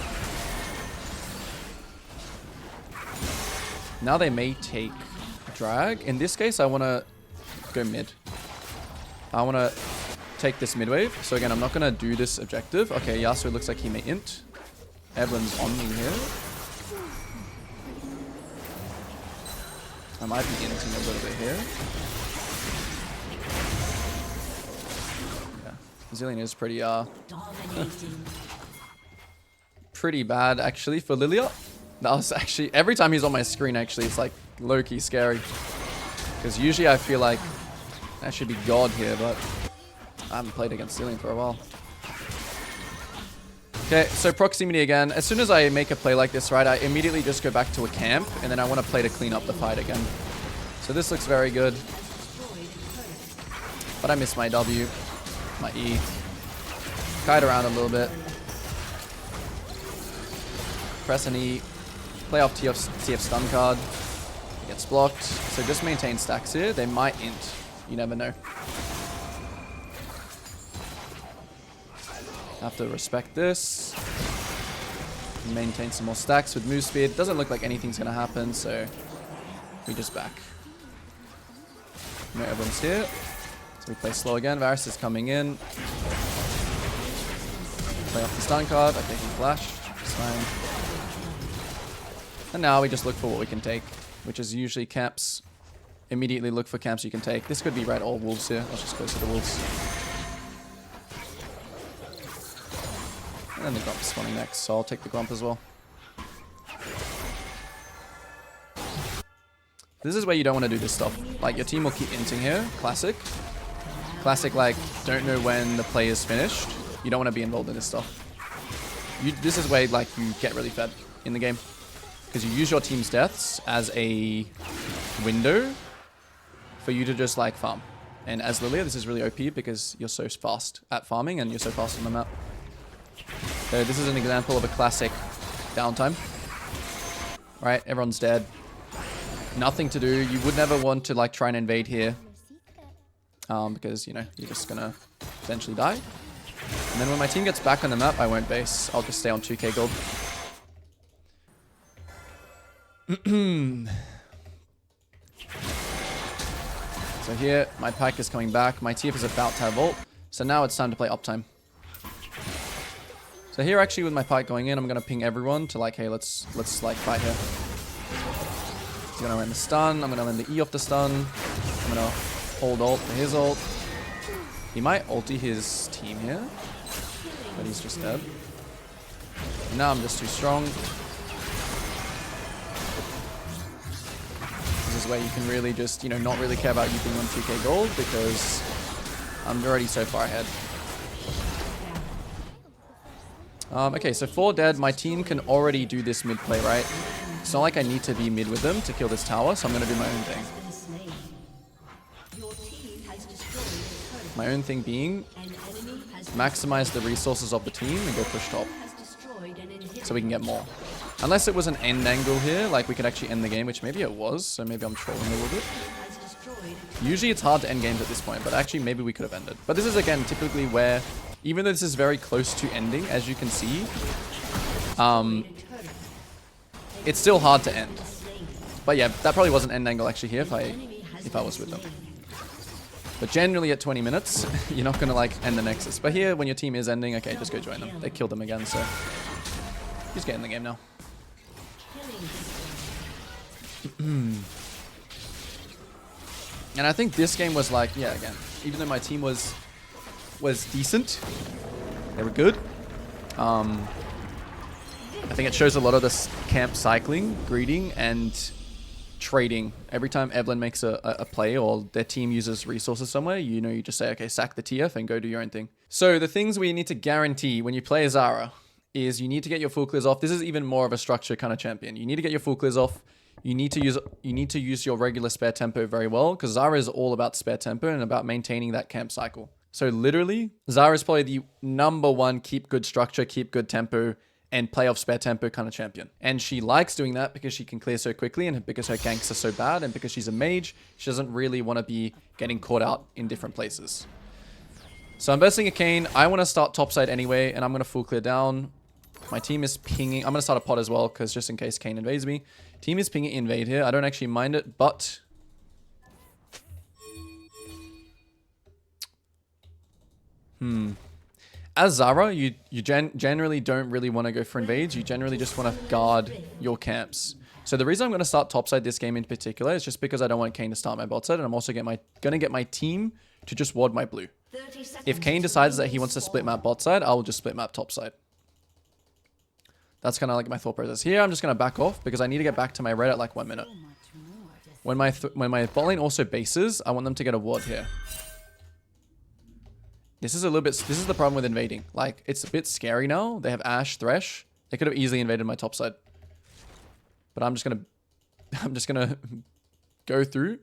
Now they may take drag. In this case, I want to go mid. I want to take this mid wave. So again, I'm not going to do this objective. Okay, Yasuo looks like he may int. Evelyn's on me here. I might be inting a little bit here. Yeah. Zillion is pretty pretty bad actually for Lilia. That was actually, every time he's on my screen actually, it's like low-key scary. Because usually I feel like I should be God here, but I haven't played against Zillion for a while. Okay, so proximity again. As soon as I make a play like this, right, I immediately just go back to a camp, and then I want to play to clean up the fight again. So this looks very good. But I missed my W, my E. Kite around a little bit. Press an E. Play off TF stun card. It gets blocked. So just maintain stacks here. They might int. You never know. Have to respect this. Maintain some more stacks with move speed. Doesn't look like anything's going to happen, so we just back. You know, everyone's here. So we play slow again. Varus is coming in. Play off the stun card. I think he flashed. It's fine. And now we just look for what we can take, which is usually camps. Immediately look for camps you can take. This could be red or wolves here. Let's just go to the wolves. And then the Grump is spawning next, so I'll take the Grump as well. This is where you don't want to do this stuff. Like, your team will keep inting here. Classic. Classic, like, don't know when the play is finished. You don't want to be involved in this stuff. This is where, like, you get really fed in the game. Because you use your team's deaths as a window for you to just, like, farm. And as Lilia, this is really OP because you're so fast at farming and you're so fast on the map. So this is an example of a classic downtime. Right, everyone's dead. Nothing to do. You would never want to like try and invade here. Because, you know, you're just gonna potentially die. And then when my team gets back on the map, I won't base. I'll just stay on 2k gold. So here, my Pyke is coming back. My TF is about to have ult. So now it's time to play uptime. So here actually with my Pyke going in, I'm going to ping everyone to like, hey, let's like fight here. He's going to land the stun. I'm going to land the E off the stun. I'm going to hold ult for his ult. He might ulti his team here, but he's just dead. And now I'm just too strong. This is where you can really just, you know, not really care about you being on 2k gold because I'm already so far ahead. Okay, so 4 dead. My team can already do this mid play, right? It's not like I need to be mid with them to kill this tower, so I'm going to do my own thing. My own thing being maximize the resources of the team and go push top so we can get more. Unless it was an end angle here, like we could actually end the game, which maybe it was, so maybe I'm trolling a little bit. Usually it's hard to end games at this point, but actually maybe we could have ended. But this is again typically where, even though this is very close to ending, as you can see, it's still hard to end. But yeah, that probably was an end angle actually here if I was with them. But generally at 20 minutes, you're not going to like end the Nexus. But here, when your team is ending, okay, just go join them. They killed them again, so just get in the game now. And I think this game was like, yeah, again, even though my team was decent, they were good. I think it shows a lot of this camp cycling, greeting, and trading. Every time Evelyn makes a play or their team uses resources somewhere, you know, you just say, okay, sack the TF and go do your own thing. So the things we need to guarantee when you play Zyra is you need to get your full clears off. This is even more of a structure kind of champion. You need to get your full clears off. You need to use your regular spare tempo very well, because Zyra is all about spare tempo and about maintaining that camp cycle. So literally, Zyra is probably the #1 keep good structure, keep good tempo, and play off spare tempo kind of champion. And she likes doing that because she can clear so quickly and because her ganks are so bad and because she's a mage, she doesn't really want to be getting caught out in different places. So I'm versing a Kayn. I want to start topside anyway, and I'm going to full clear down. My team is pinging. I'm going to start a pot as well because just in case Kayn invades me. Team is pinging invade here. I don't actually mind it, but as Zyra, you generally don't really want to go for invades. You generally just want to guard your camps. So the reason I'm going to start topside this game in particular is just because I don't want Kayn to start my bot side, and I'm also going to get my team to just ward my blue. If Kayn decides that he wants to split map bot side, I will just split map top side. That's kind of like my thought process. Here, I'm just going to back off because I need to get back to my red at like 1 minute. When my bot lane also bases, I want them to get a ward here. This is the problem with invading. Like, it's a bit scary now. They have Ashe, Thresh. They could have easily invaded my top side. But I'm just gonna go through.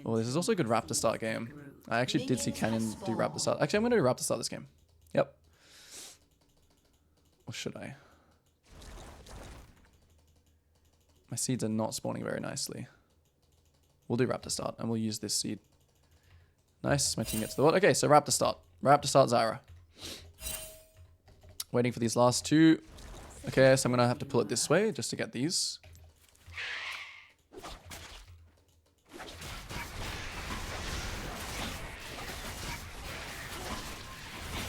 Oh, this is also a good Raptor start game. I actually did see Canyon do Raptor start. Actually, I'm gonna do Raptor start this game. Yep. Or should I? My seeds are not spawning very nicely. We'll do Raptor start and we'll use this seed. Nice, my team gets the ward. Okay, so Raptor start. Raptor start Zyra. Waiting for these last two. Okay, so I'm gonna have to pull it this way just to get these.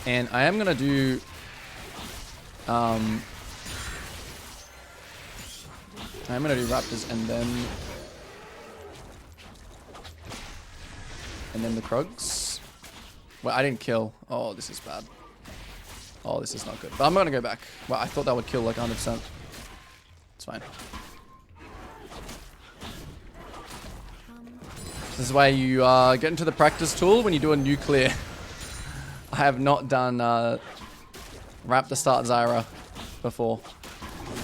And I am gonna do Raptors and then the Krugs. Well, I didn't kill. Oh, this is bad. Oh, this is not good. But I'm gonna go back. Well, I thought that would kill like 100%. It's fine. This is why you get into the practice tool when you do a new clear. I have not done Raptor start Zyra before.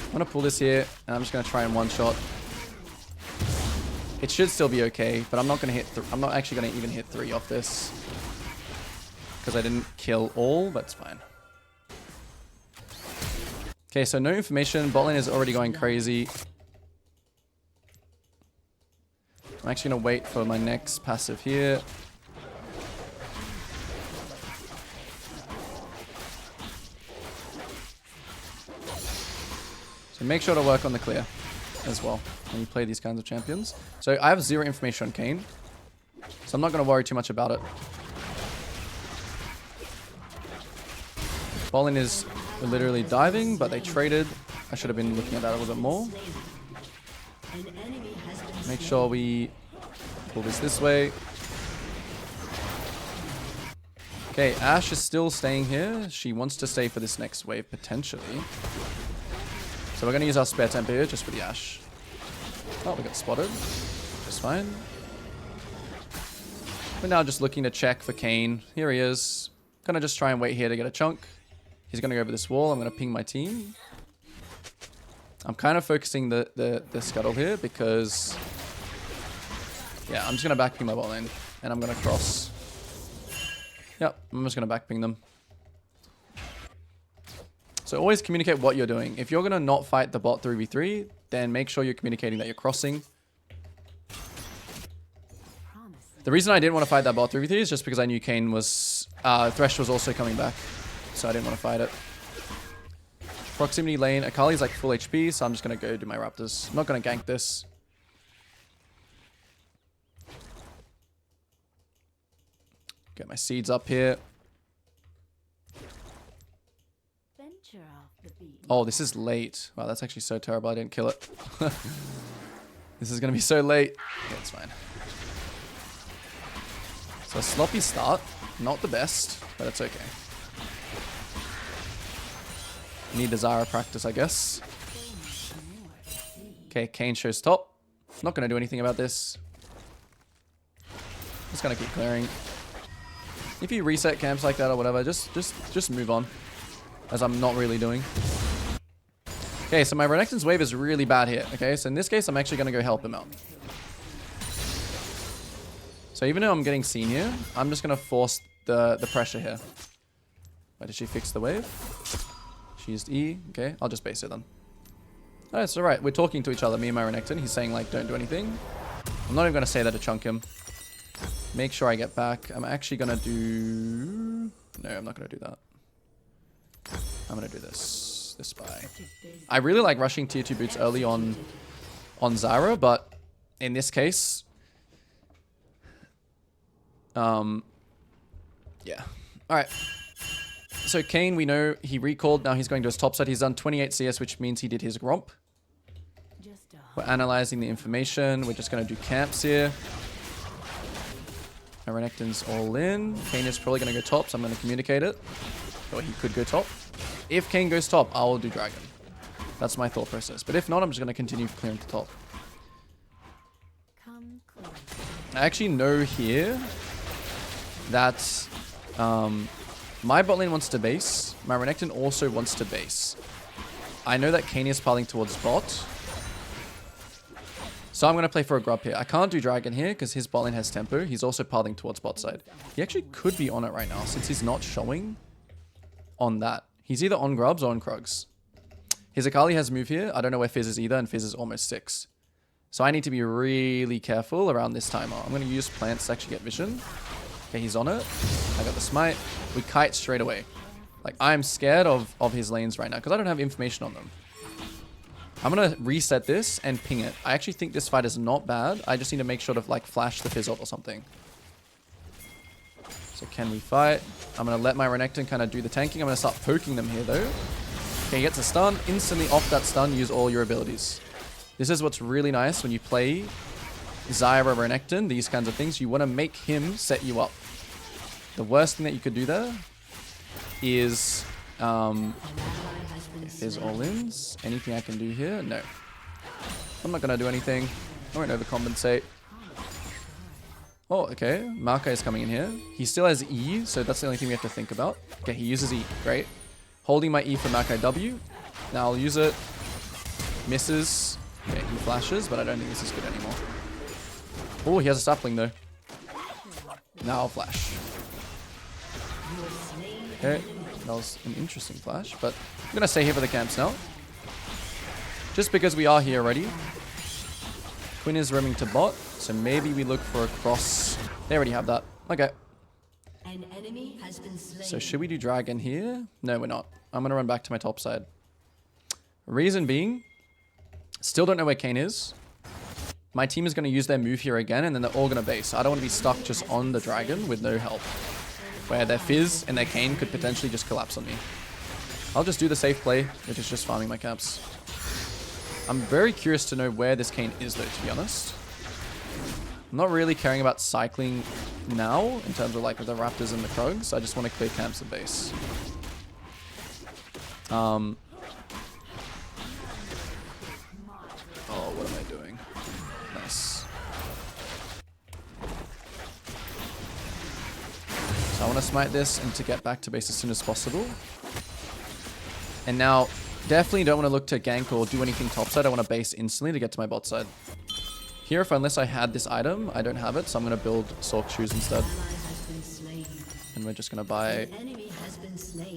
I'm gonna pull this here, and I'm just gonna try in one shot. It should still be okay, but I'm not gonna hit. I'm not actually gonna even hit 3 off this because I didn't kill all, but it's fine. Okay, so no information. Bot lane is already going crazy. I'm actually gonna wait for my next passive here. So make sure to work on the clear as well when you play these kinds of champions. So I have 0 information on Kayn, so I'm not going to worry too much about it. Bot lane is literally diving, but they traded. I should have been looking at that a little bit more. Make sure we pull this way. Okay, Ashe is still staying here. She wants to stay for this next wave, potentially. So we're going to use our spare temper here just for the Ashe. Oh, we got spotted. Just fine. We're now just looking to check for Kayn. Here he is. Gonna just try and wait here to get a chunk. He's gonna go over this wall. I'm gonna ping my team. I'm kind of focusing the scuttle here because... yeah, I'm just gonna back ping my bot lane. And I'm gonna cross. Yep, I'm just gonna back ping them. So always communicate what you're doing. If you're gonna not fight the bot 3v3, then make sure you're communicating that you're crossing. The reason I didn't want to fight that bot 3v3 is just because I knew Kayn was... Thresh was also coming back. So I didn't want to fight it. Proximity lane. Akali's like full HP, so I'm just going to go do my Raptors. I'm not going to gank this. Get my seeds up here. Oh, this is late. Wow, that's actually so terrible. I didn't kill it. This is going to be so late. Yeah, it's fine. So a sloppy start, not the best, but it's okay. Need the Zyra practice, I guess. Okay, Kayn shows top. Not going to do anything about this. Just going to keep clearing. If you reset camps like that or whatever, just move on. As I'm not really doing. Okay, so my Renekton's wave is really bad here. Okay, so in this case, I'm actually going to go help him out. So even though I'm getting seen here, I'm just going to force the pressure here. Wait, did she fix the wave? She used E. Okay, I'll just base it then. Oh, it's alright. We're talking to each other, me and my Renekton. He's saying, like, don't do anything. I'm not even going to say that to chunk him. Make sure I get back. I'm actually going to do... no, I'm not going to do that. I'm going to do this. This spy. I really like rushing tier 2 boots early on Zyra, but in this case... yeah. Alright. So Kayn, we know he recalled. Now he's going to his top side. He's done 28 CS, which means he did his Gromp. We're analyzing the information. We're just going to do camps here. My Renekton's all in. Kayn is probably going to go top, so I'm going to communicate it. Or he could go top. If Kayn goes top, I will do Dragon. That's my thought process. But if not, I'm just going to continue clearing the top. I actually know here that my bot lane wants to base. My Renekton also wants to base. I know that Kayn is piling towards bot. So I'm going to play for a grub here. I can't do Dragon here because his bot lane has tempo. He's also piling towards bot side. He actually could be on it right now since he's not showing on that. He's either on grubs or on Krugs. His Akali has move here. I don't know where Fizz is either, and Fizz is almost 6. So I need to be really careful around this timer. I'm going to use plants to actually get vision. Okay, he's on it. I got the smite. We kite straight away. Like, I'm scared of his lanes right now because I don't have information on them. I'm going to reset this and ping it. I actually think this fight is not bad. I just need to make sure to, like, flash the Fizz ult or something. So can we fight? I'm going to let my Renekton kind of do the tanking. I'm going to start poking them here, though. Okay, he gets a stun. Instantly off that stun, use all your abilities. This is what's really nice when you play Zyra, Renekton, these kinds of things. You want to make him set you up. The worst thing that you could do there is... if there's all-ins, anything I can do here? No. I'm not going to do anything. I won't overcompensate. Oh, okay. Marka is coming in here. He still has E, so that's the only thing we have to think about. Okay, he uses E. Great. Holding my E for Marka W. Now I'll use it. Misses. Okay, he flashes, but I don't think this is good anymore. Oh, he has a sapling though. Now I'll flash. Okay, that was an interesting flash, but I'm going to stay here for the camps now. Just because we are here already. Quinn is roaming to bot, so maybe we look for a cross. They already have that. Okay. An enemy has been slain. So should we do Dragon here? No, we're not. I'm going to run back to my top side. Reason being, still don't know where Kayn is. My team is going to use their move here again, and then they're all going to base. I don't want to be stuck just on the Dragon with no help. Where their Fizz and their Kayn could potentially just collapse on me. I'll just do the safe play, which is just farming my caps. I'm very curious to know where this Kayn is, though, to be honest. I'm not really caring about cycling now in terms of like the Raptors and the Krugs. I just want to clear camps and base. Oh, what am I doing? Nice. So I want to smite this and to get back to base as soon as possible. And now, definitely don't want to look to gank or do anything topside. I want to base instantly to get to my bot side. Here, unless I had this item, I don't have it, so I'm going to build Sork shoes instead. And we're just going to buy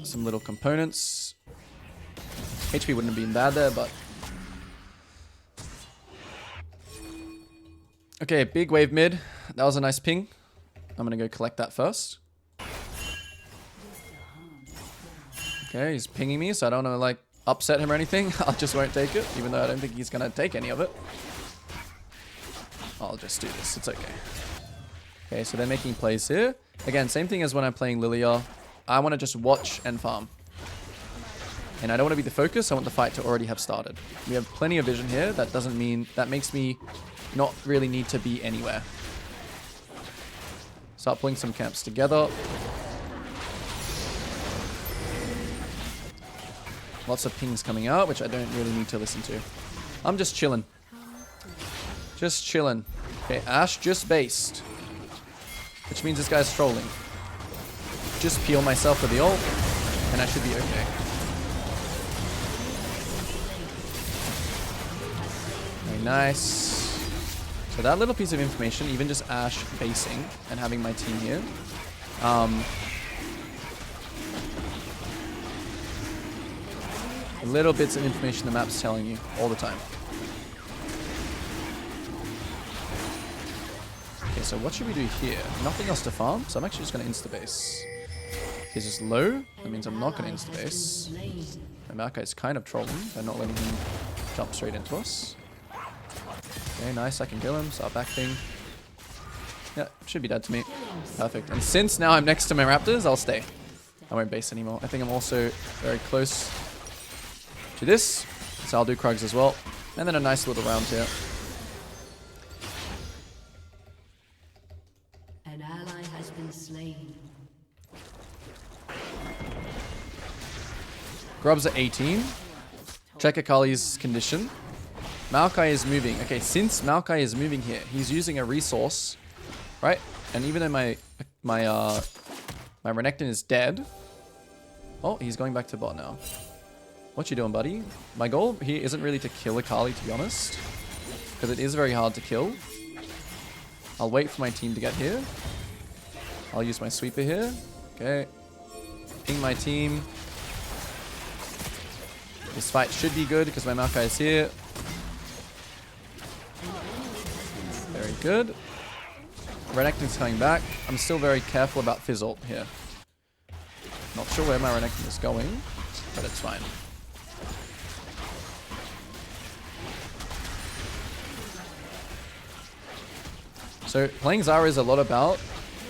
some little components. HP wouldn't have been bad there, but... Okay, big wave mid. That was a nice ping. I'm going to go collect that first. Okay, he's pinging me, so I don't want to, like, upset him or anything. I just won't take it, even though I don't think he's going to take any of it. I'll just do this. It's okay. Okay, so they're making plays here. Again, same thing as when I'm playing Lilia. I want to just watch and farm. And I don't want to be the focus. I want the fight to already have started. We have plenty of vision here. That doesn't mean... That makes me not really need to be anywhere. Start pulling some camps together. Lots of pings coming out, which I don't really need to listen to. I'm just chilling. Just chilling. Okay, Ashe just based. Which means this guy's trolling. Just peel myself with the ult, and I should be okay. Very nice. So that little piece of information, even just Ashe basing and having my team here. Little bits of information the map's telling you all the time. Okay, so what should we do here? Nothing else to farm, so I'm actually just going to insta-base. He's just low. That means I'm not going to insta-base. And Maokai is kind of trolling by not letting him jump straight into us. Okay, nice. I can kill him. So I'll back thing. Yeah, should be dead to me. Perfect. And since now I'm next to my Raptors, I'll stay. I won't base anymore. I think I'm also very close to this. So I'll do Krugs as well. And then a nice little round here. An ally has been slain. Grub's at 18. Check Akali's condition. Maokai is moving. Okay, since Maokai is moving here, he's using a resource, right? And even though my Renekton is dead. Oh, he's going back to bot now. What you doing, buddy? My goal here isn't really to kill Akali, to be honest, because it is very hard to kill. I'll wait for my team to get here. I'll use my sweeper here. Okay. Ping my team. This fight should be good because my Maokai is here. Very good. Renekton's coming back. I'm still very careful about Fizz ult here. Not sure where my Renekton is going, but it's fine. So playing Zyra is a lot about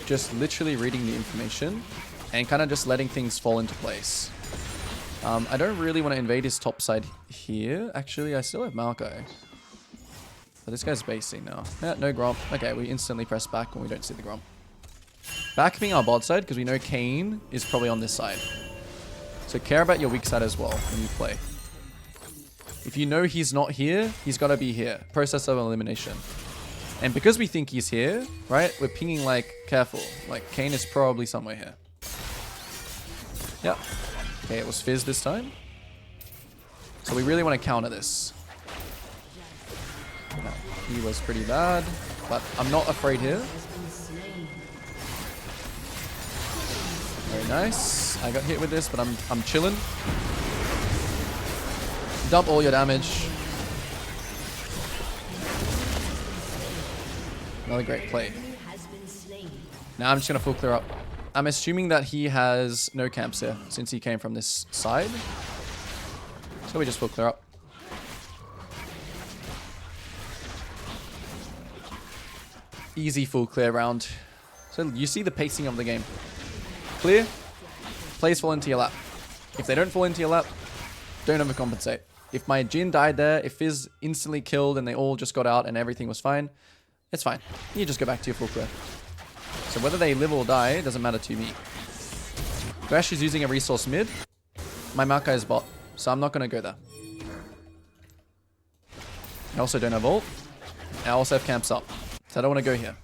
just literally reading the information and kind of just letting things fall into place. I don't really want to invade his top side here. Actually, I still have Maokai. But this guy's basing now. Yeah, no Gromp. Okay, we instantly press back when we don't see the Gromp. Back being our bot side because we know Kayn is probably on this side. So care about your weak side as well when you play. If you know he's not here, he's got to be here. Process of elimination. And because we think he's here, right, we're pinging like, careful. Like, Kayn is probably somewhere here. Yep. Okay, it was Fizz this time. So we really want to counter this. No, he was pretty bad, but I'm not afraid here. Very nice. I got hit with this, but I'm chilling. Dump all your damage. Another great play. Now I'm just going to full clear up. I'm assuming that he has no camps here since he came from this side. So we just full clear up. Easy full clear round. So you see the pacing of the game. Clear. Plays fall into your lap. If they don't fall into your lap, don't overcompensate. If my Jhin died there, if Fizz instantly killed and they all just got out and everything was fine, It's fine. You just go back to your full clear. So whether they live or die, it doesn't matter to me. Thresh is using a resource mid. My Maokai is bot, so I'm not going to go there. I also don't have ult. I also have camps up, so I don't want to go here.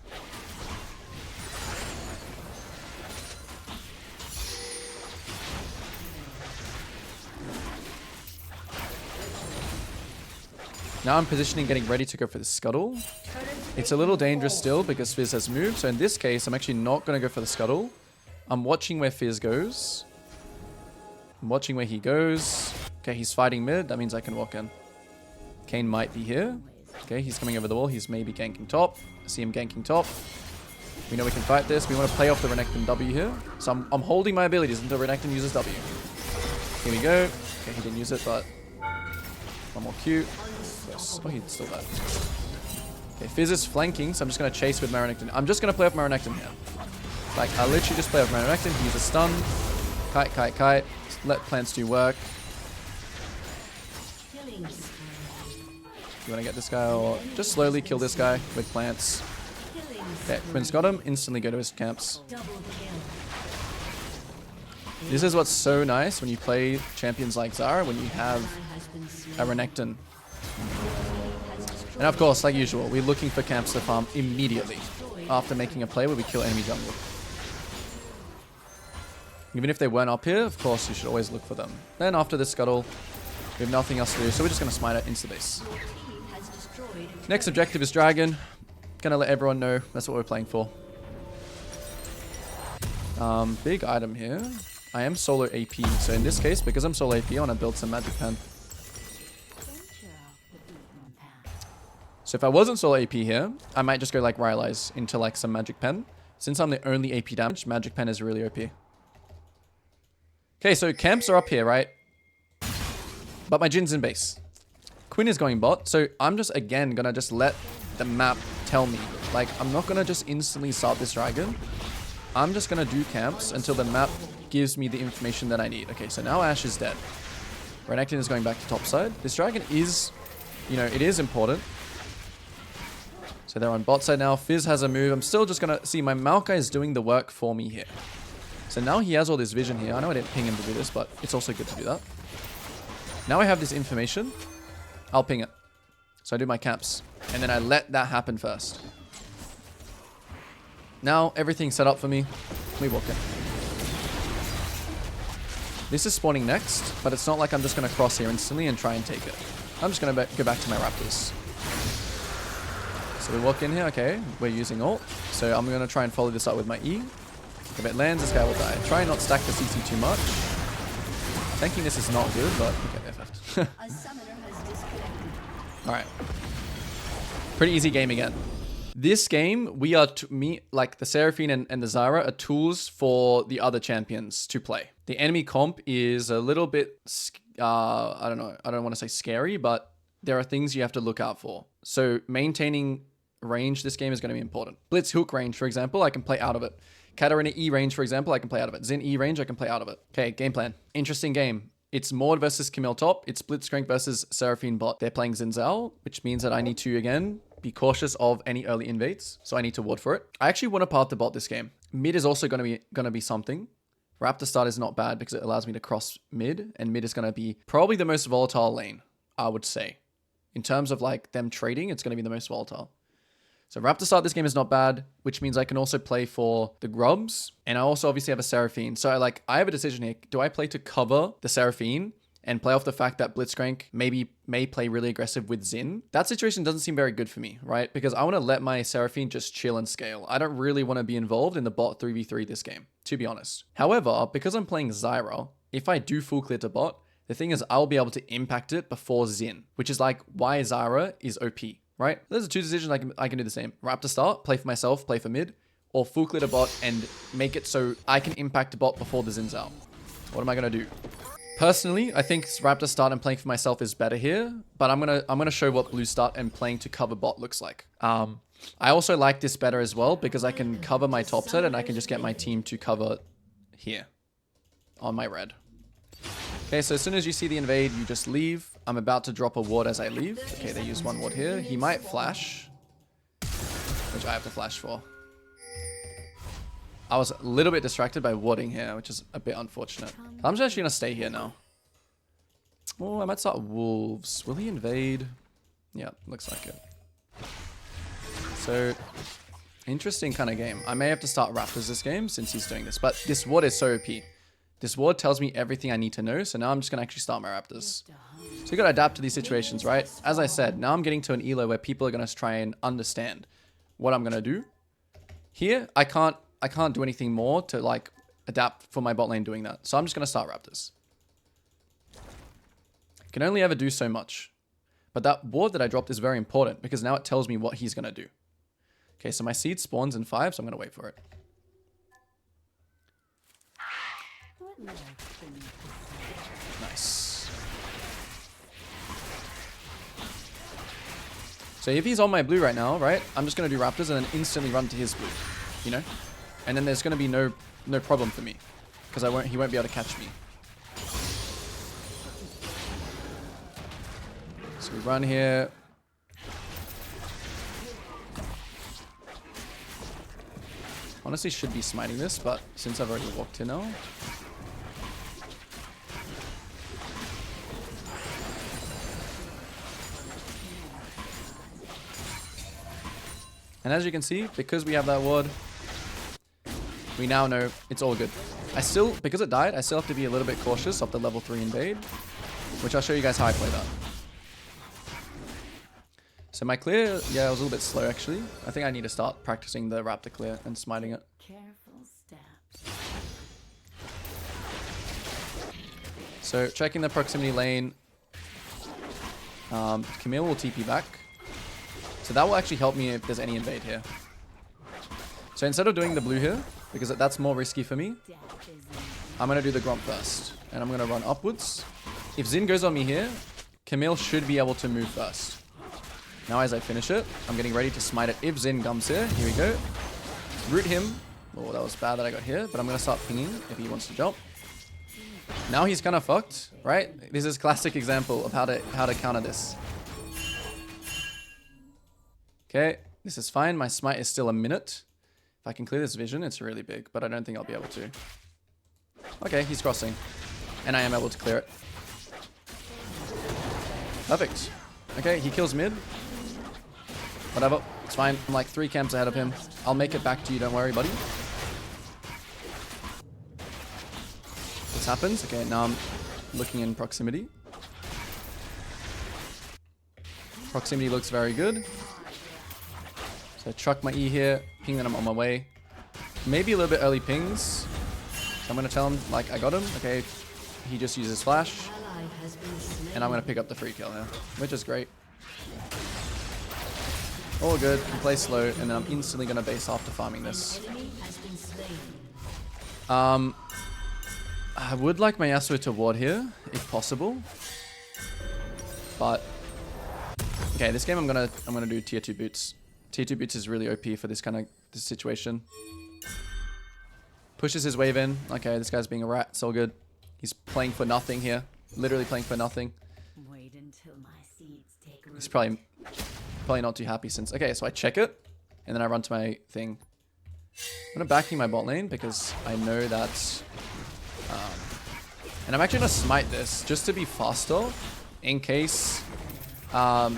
Now I'm positioning, getting ready to go for the scuttle. It's a little dangerous still because Fizz has moved. So in this case, I'm actually not going to go for the scuttle. I'm watching where Fizz goes. I'm watching where he goes. Okay, he's fighting mid. That means I can walk in. Kayn might be here. Okay, he's coming over the wall. He's maybe ganking top. I see him ganking top. We know we can fight this. We want to play off the Renekton W here. So I'm holding my abilities until Renekton uses W. Here we go. Okay, he didn't use it, but one more Q. Yes. Oh, he's still there. Okay, Fizz is flanking, so I'm just going to chase with my Renekton. I'm just going to play off my Renekton here. Like, I literally just play off my Renekton. He uses stun. Kite, kite, kite. Let plants do work. You want to get this guy or just slowly kill this guy with plants. Okay, Quinn's got him. Instantly go to his camps. This is what's so nice when you play champions like Zyra, when you have a Renekton. And of course, like usual, we're looking for camps to farm immediately after making a play where we kill enemy jungle. Even if they weren't up here, of course, you should always look for them. Then after this scuttle, we have nothing else to do, so we're just going to smite it into base. Next objective is Dragon. Gonna let everyone know that's what we're playing for. Big item here. I am solo AP, so in this case, because I'm solo AP, I want to build some Magic Pen. So if I wasn't solo AP here, I might just go like Rylai's into like some Magic Pen. Since I'm the only AP damage, Magic Pen is really OP. Okay, so camps are up here, right? But my Jin's in base. Quinn is going bot, so I'm just, again, gonna just let the map tell me. Like, I'm not gonna just instantly start this dragon. I'm just gonna do camps until the map gives me the information that I need. Okay, so now Ashe is dead. Renekton is going back to top side. This dragon is, you know, it is important. So they're on bot side now. Fizz has a move. I'm still just gonna see my Maokai is doing the work for me here. So now he has all this vision here. I know I didn't ping him to do this, but it's also good to do that. Now I have this information. I'll ping it. So I do my camps. And then I let that happen first. Now everything's set up for me. We walk in. This is spawning next, but it's not like I'm just going to cross here instantly and try and take it. I'm just going to go back to my Raptors. So we walk in here. Okay, we're using ult. So I'm going to try and follow this up with my E. If it lands, this guy will die. Try not stack the CC too much. Thinking this is not good, but okay, FF. Alright. Pretty easy game again. This game, we are, like the Seraphine and the Zyra are tools for the other champions to play. The enemy comp is a little bit, I don't know, I don't want to say scary, but there are things you have to look out for. So maintaining range this game is going to be important. Blitz hook range, for example, I can play out of it. Katarina E range, for example, I can play out of it. Xin E range, I can play out of it. Okay, game plan. Interesting game. It's Maud versus Camille top. It's Blitzcrank versus Seraphine bot. They're playing Xin Zhao, which means that I need to, again, be cautious of any early invades. So I need to ward for it. I actually want to part the bot this game. Mid is also going to be something. Raptor start is not bad because it allows me to cross mid. And mid is going to be probably the most volatile lane, I would say. In terms of like them trading, it's going to be the most volatile. So Raptor start this game is not bad, which means I can also play for the Grubs. And I also obviously have a Seraphine. So I have a decision here. Do I play to cover the Seraphine and play off the fact that Blitzcrank may play really aggressive with Xin? That situation doesn't seem very good for me, right? Because I want to let my Seraphine just chill and scale. I don't really want to be involved in the bot 3v3 this game, to be honest. However, because I'm playing Zyra, if I do full clear to bot, the thing is I'll be able to impact it before Xin, which is like why Zyra is OP. Right? Those are two decisions I can do the same. Raptor start, play for myself, play for mid, or full clear to bot and make it so I can impact the bot before the Xin Zhao. What am I gonna do? Personally, I think Raptor start and playing for myself is better here, but I'm gonna show what blue start and playing to cover bot looks like. I also like this better as well because I can cover my top set and I can just get my team to cover here on my red. Okay, so as soon as you see the invade, you just leave. I'm about to drop a ward as I leave. Okay, they use one ward here. He might flash. which I have to flash for. I was a little bit distracted by warding here, which is a bit unfortunate. I'm just actually going to stay here now. Oh, I might start wolves. Will he invade? Yeah, looks like it. So, interesting kind of game. I may have to start raptors this game since he's doing this. But this ward is so OP. This ward tells me everything I need to know. So now I'm just going to actually start my raptors. So you got to adapt to these situations, right? As I said, now I'm getting to an elo where people are going to try and understand what I'm going to do. Here, I can't do anything more to like adapt for my bot lane doing that. So I'm just going to start raptors. Can only ever do so much. But that ward that I dropped is very important because now it tells me what he's going to do. Okay, so my seed spawns in 5, so I'm going to wait for it. Nice. So if he's on my blue right now, right, I'm just going to do raptors and then instantly run to his blue, you know? And then there's going to be no problem for me because he won't be able to catch me. So we run here. Honestly, should be smiting this, but since I've already walked here now. And as you can see, because we have that ward, we now know it's all good. Because it died, I still have to be a little bit cautious of the level 3 invade, which I'll show you guys how I play that. So my clear, yeah, it was a little bit slow actually. I think I need to start practicing the raptor clear and smiting it. Careful steps. So checking the proximity lane. Camille will TP back. So that will actually help me if there's any invade here. So instead of doing the blue here, because that's more risky for me, I'm going to do the Gromp first. And I'm going to run upwards. If Xin goes on me here, Camille should be able to move first. Now as I finish it, I'm getting ready to smite it if Xin comes here. Here we go. Root him. Oh, that was bad that I got here, but I'm going to start pinging if he wants to jump. Now he's kind of fucked, right? This is a classic example of how to counter this. Okay, this is fine. My smite is still a minute. If I can clear this vision, it's really big, but I don't think I'll be able to. Okay, he's crossing. And I am able to clear it. Perfect. Okay, he kills mid. Whatever, it's fine. I'm like 3 camps ahead of him. I'll make it back to you, don't worry, buddy. This happens. Okay, now I'm looking in proximity. Proximity looks very good. So chuck my E here, ping that I'm on my way. Maybe a little bit early pings. So I'm going to tell him, like, I got him. Okay, he just uses flash. And I'm going to pick up the free kill here, which is great. All good, can play slow, and then I'm instantly going to base after farming this. I would like my Yasuo to ward here, if possible. But, okay, this game I'm gonna do tier 2 boots. Tier 2 boots is really OP for this situation. Pushes his wave in. Okay, this guy's being a rat, it's all good. He's playing for nothing here. Literally playing for nothing. Wait until my seeds take root. He's probably not too happy since... Okay, so I check it, and then I run to my thing. I'm going to backing my bot lane because I know that... and I'm actually going to smite this just to be faster in case... the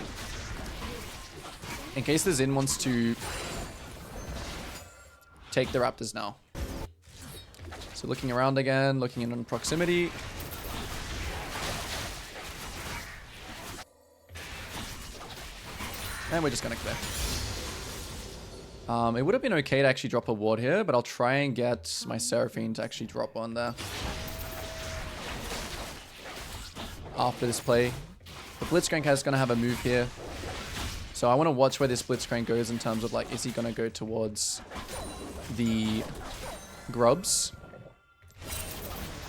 Xin wants to take the raptors now. So looking around again, looking in on proximity. And we're just going to clear. It would have been okay to actually drop a ward here, but I'll try and get my Seraphine to actually drop one there. After this play. The Blitzcrank is going to have a move here. So I want to watch where this Blitzcrank goes in terms of, like, is he going to go towards the grubs?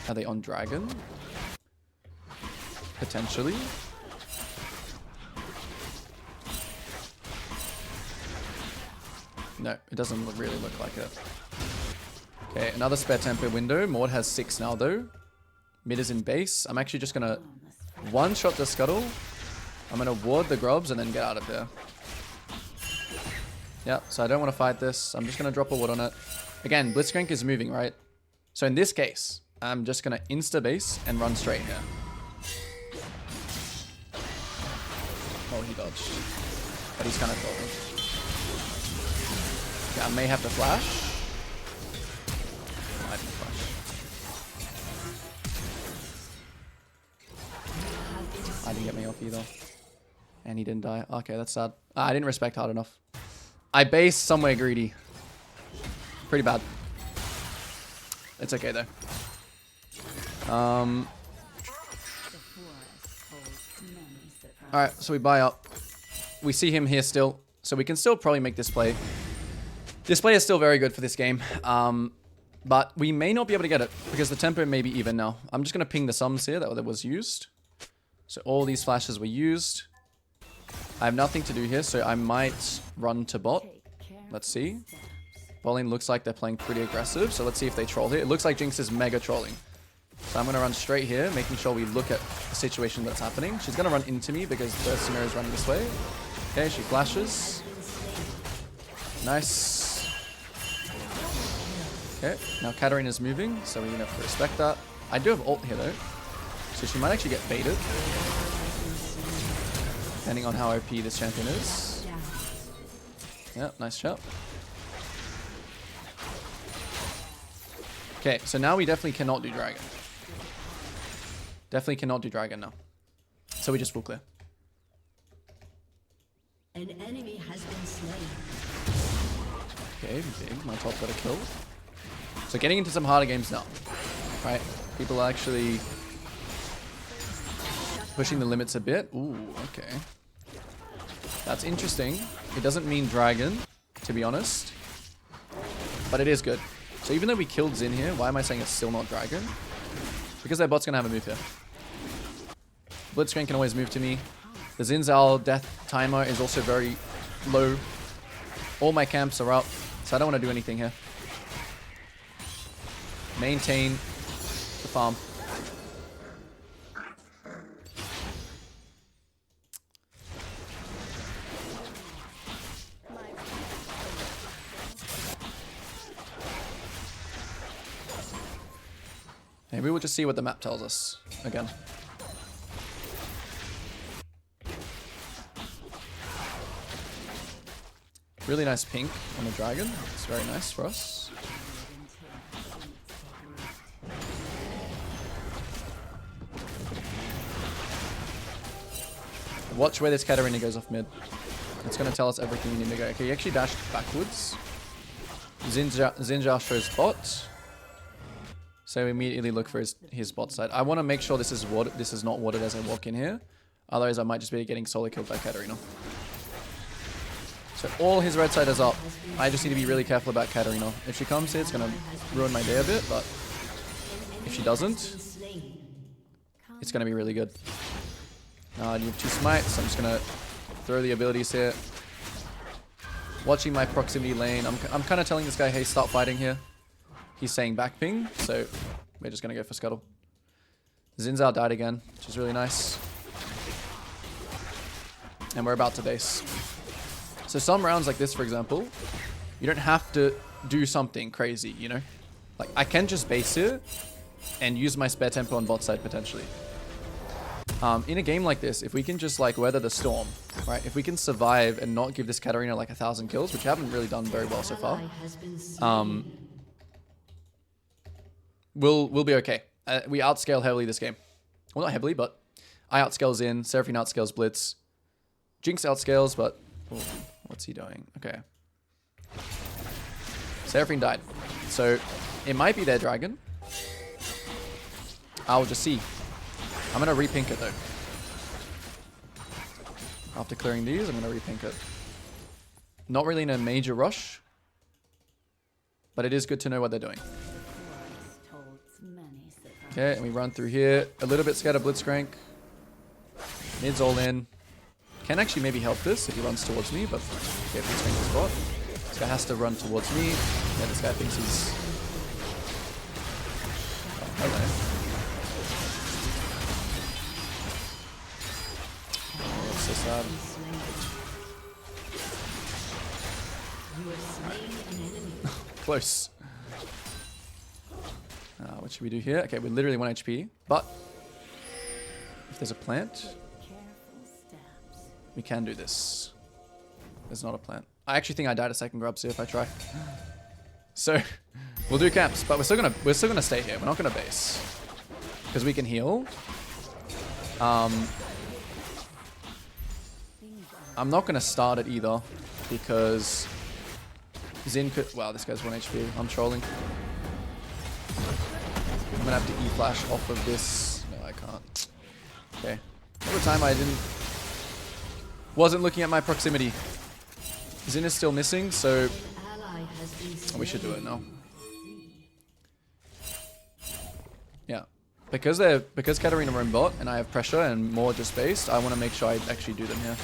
Are they on dragon? Potentially. No, it doesn't really look like it. Okay, another spare tempo window. Mord has 6 now, though. Mid is in base. I'm actually just going to one-shot the scuttle. I'm going to ward the grubs and then get out of here. Yeah, so I don't want to fight this. I'm just going to drop a ward on it. Again, Blitzcrank is moving, right? So in this case, I'm just going to insta-base and run straight here. Oh, he dodged. But he's kind of falling. Yeah, I may have to flash. I didn't flash. I didn't get my off either. And he didn't die. Okay, that's sad. I didn't respect hard enough. I based somewhere greedy. Pretty bad. It's okay though. Alright, so we buy up. We see him here still. So we can still probably make this play. This play is still very good for this game. But we may not be able to get it because the tempo may be even now. I'm just going to ping the sums here that was used. So all these flashes were used. I have nothing to do here, so I might run to bot. Let's see. Bowling looks like they're playing pretty aggressive, so let's see if they troll here. It looks like Jinx is mega trolling. So I'm going to run straight here, making sure we look at the situation that's happening. She's going to run into me because the Samira is running this way. Okay, she flashes. Nice. Okay, now Hecarim is moving, so we have to respect that. I do have ult here though, so she might actually get baited. Depending on how OP this champion is. Yeah, nice shot. Okay, so now we definitely cannot do dragon. Definitely cannot do dragon now. So we just full clear. An enemy has been slain. Okay, big. My top got a kill. So getting into some harder games now. Right? People are actually pushing the limits a bit. Ooh, okay. That's interesting. It doesn't mean dragon, to be honest. But it is good. So even though we killed Xin here, why am I saying it's still not dragon? Because their bot's going to have a move here. Blitzcrank can always move to me. The Xin Zhao death timer is also very low. All my camps are up, so I don't want to do anything here. Maintain the farm. Maybe we'll just see what the map tells us again. Really nice pink on the dragon. It's very nice for us. Watch where this Katarina goes off mid. It's going to tell us everything we need to go. Okay, he actually dashed backwards. Zinja shows bot. So we immediately look for his bot side. I want to make sure this is not warded as I walk in here. Otherwise, I might just be getting solo killed by Katarina. So all his red side is up. I just need to be really careful about Katarina. If she comes here, it's going to ruin my day a bit. But if she doesn't, it's going to be really good. I need 2 smites. I'm just going to throw the abilities here. Watching my proximity lane. I'm kind of telling this guy, hey, start fighting here. He's saying back ping, so we're just going to go for scuttle. Xin Zhao died again, which is really nice. And we're about to base. So some rounds like this, for example, you don't have to do something crazy, you know? Like, I can just base here and use my spare tempo on bot side potentially. In a game like this, if we can just like weather the storm, right? If we can survive and not give this Katarina like 1,000 kills, which I haven't really done very well so far, we'll be okay. We outscale heavily this game. Well, not heavily, but I outscale Xin, Seraphine outscales Blitz, Jinx outscales, but oh, what's he doing? Okay. Seraphine died. So it might be their dragon. I'll just see. I'm going to repink it though. After clearing these, I'm going to repink it. Not really in a major rush, but it is good to know what they're doing. Okay, and we run through here. A little bit scared of Blitzcrank. Mid's all in. Can actually maybe help this if he runs towards me, but okay, Blitzcrank is bot. This guy has to run towards me. Yeah, this guy thinks he's... Oh, hello. Oh, that's so sad. Close. What should we do here? Okay, we're literally 1 HP, but if there's a plant, we can do this. There's not a plant. I actually think I died a second grub, see if I try. So we'll do camps, but we're still gonna stay here. We're not gonna base because we can heal. I'm not gonna start it either because Zin could. Wow, this guy's 1 HP. I'm trolling. I'm gonna have to E-flash off of this. No, I can't. Okay. All the time I wasn't looking at my proximity. Zin is still missing, so we should do it now. Yeah. Because Katarina are in bot and I have pressure and more just based, I want to make sure I actually do them here.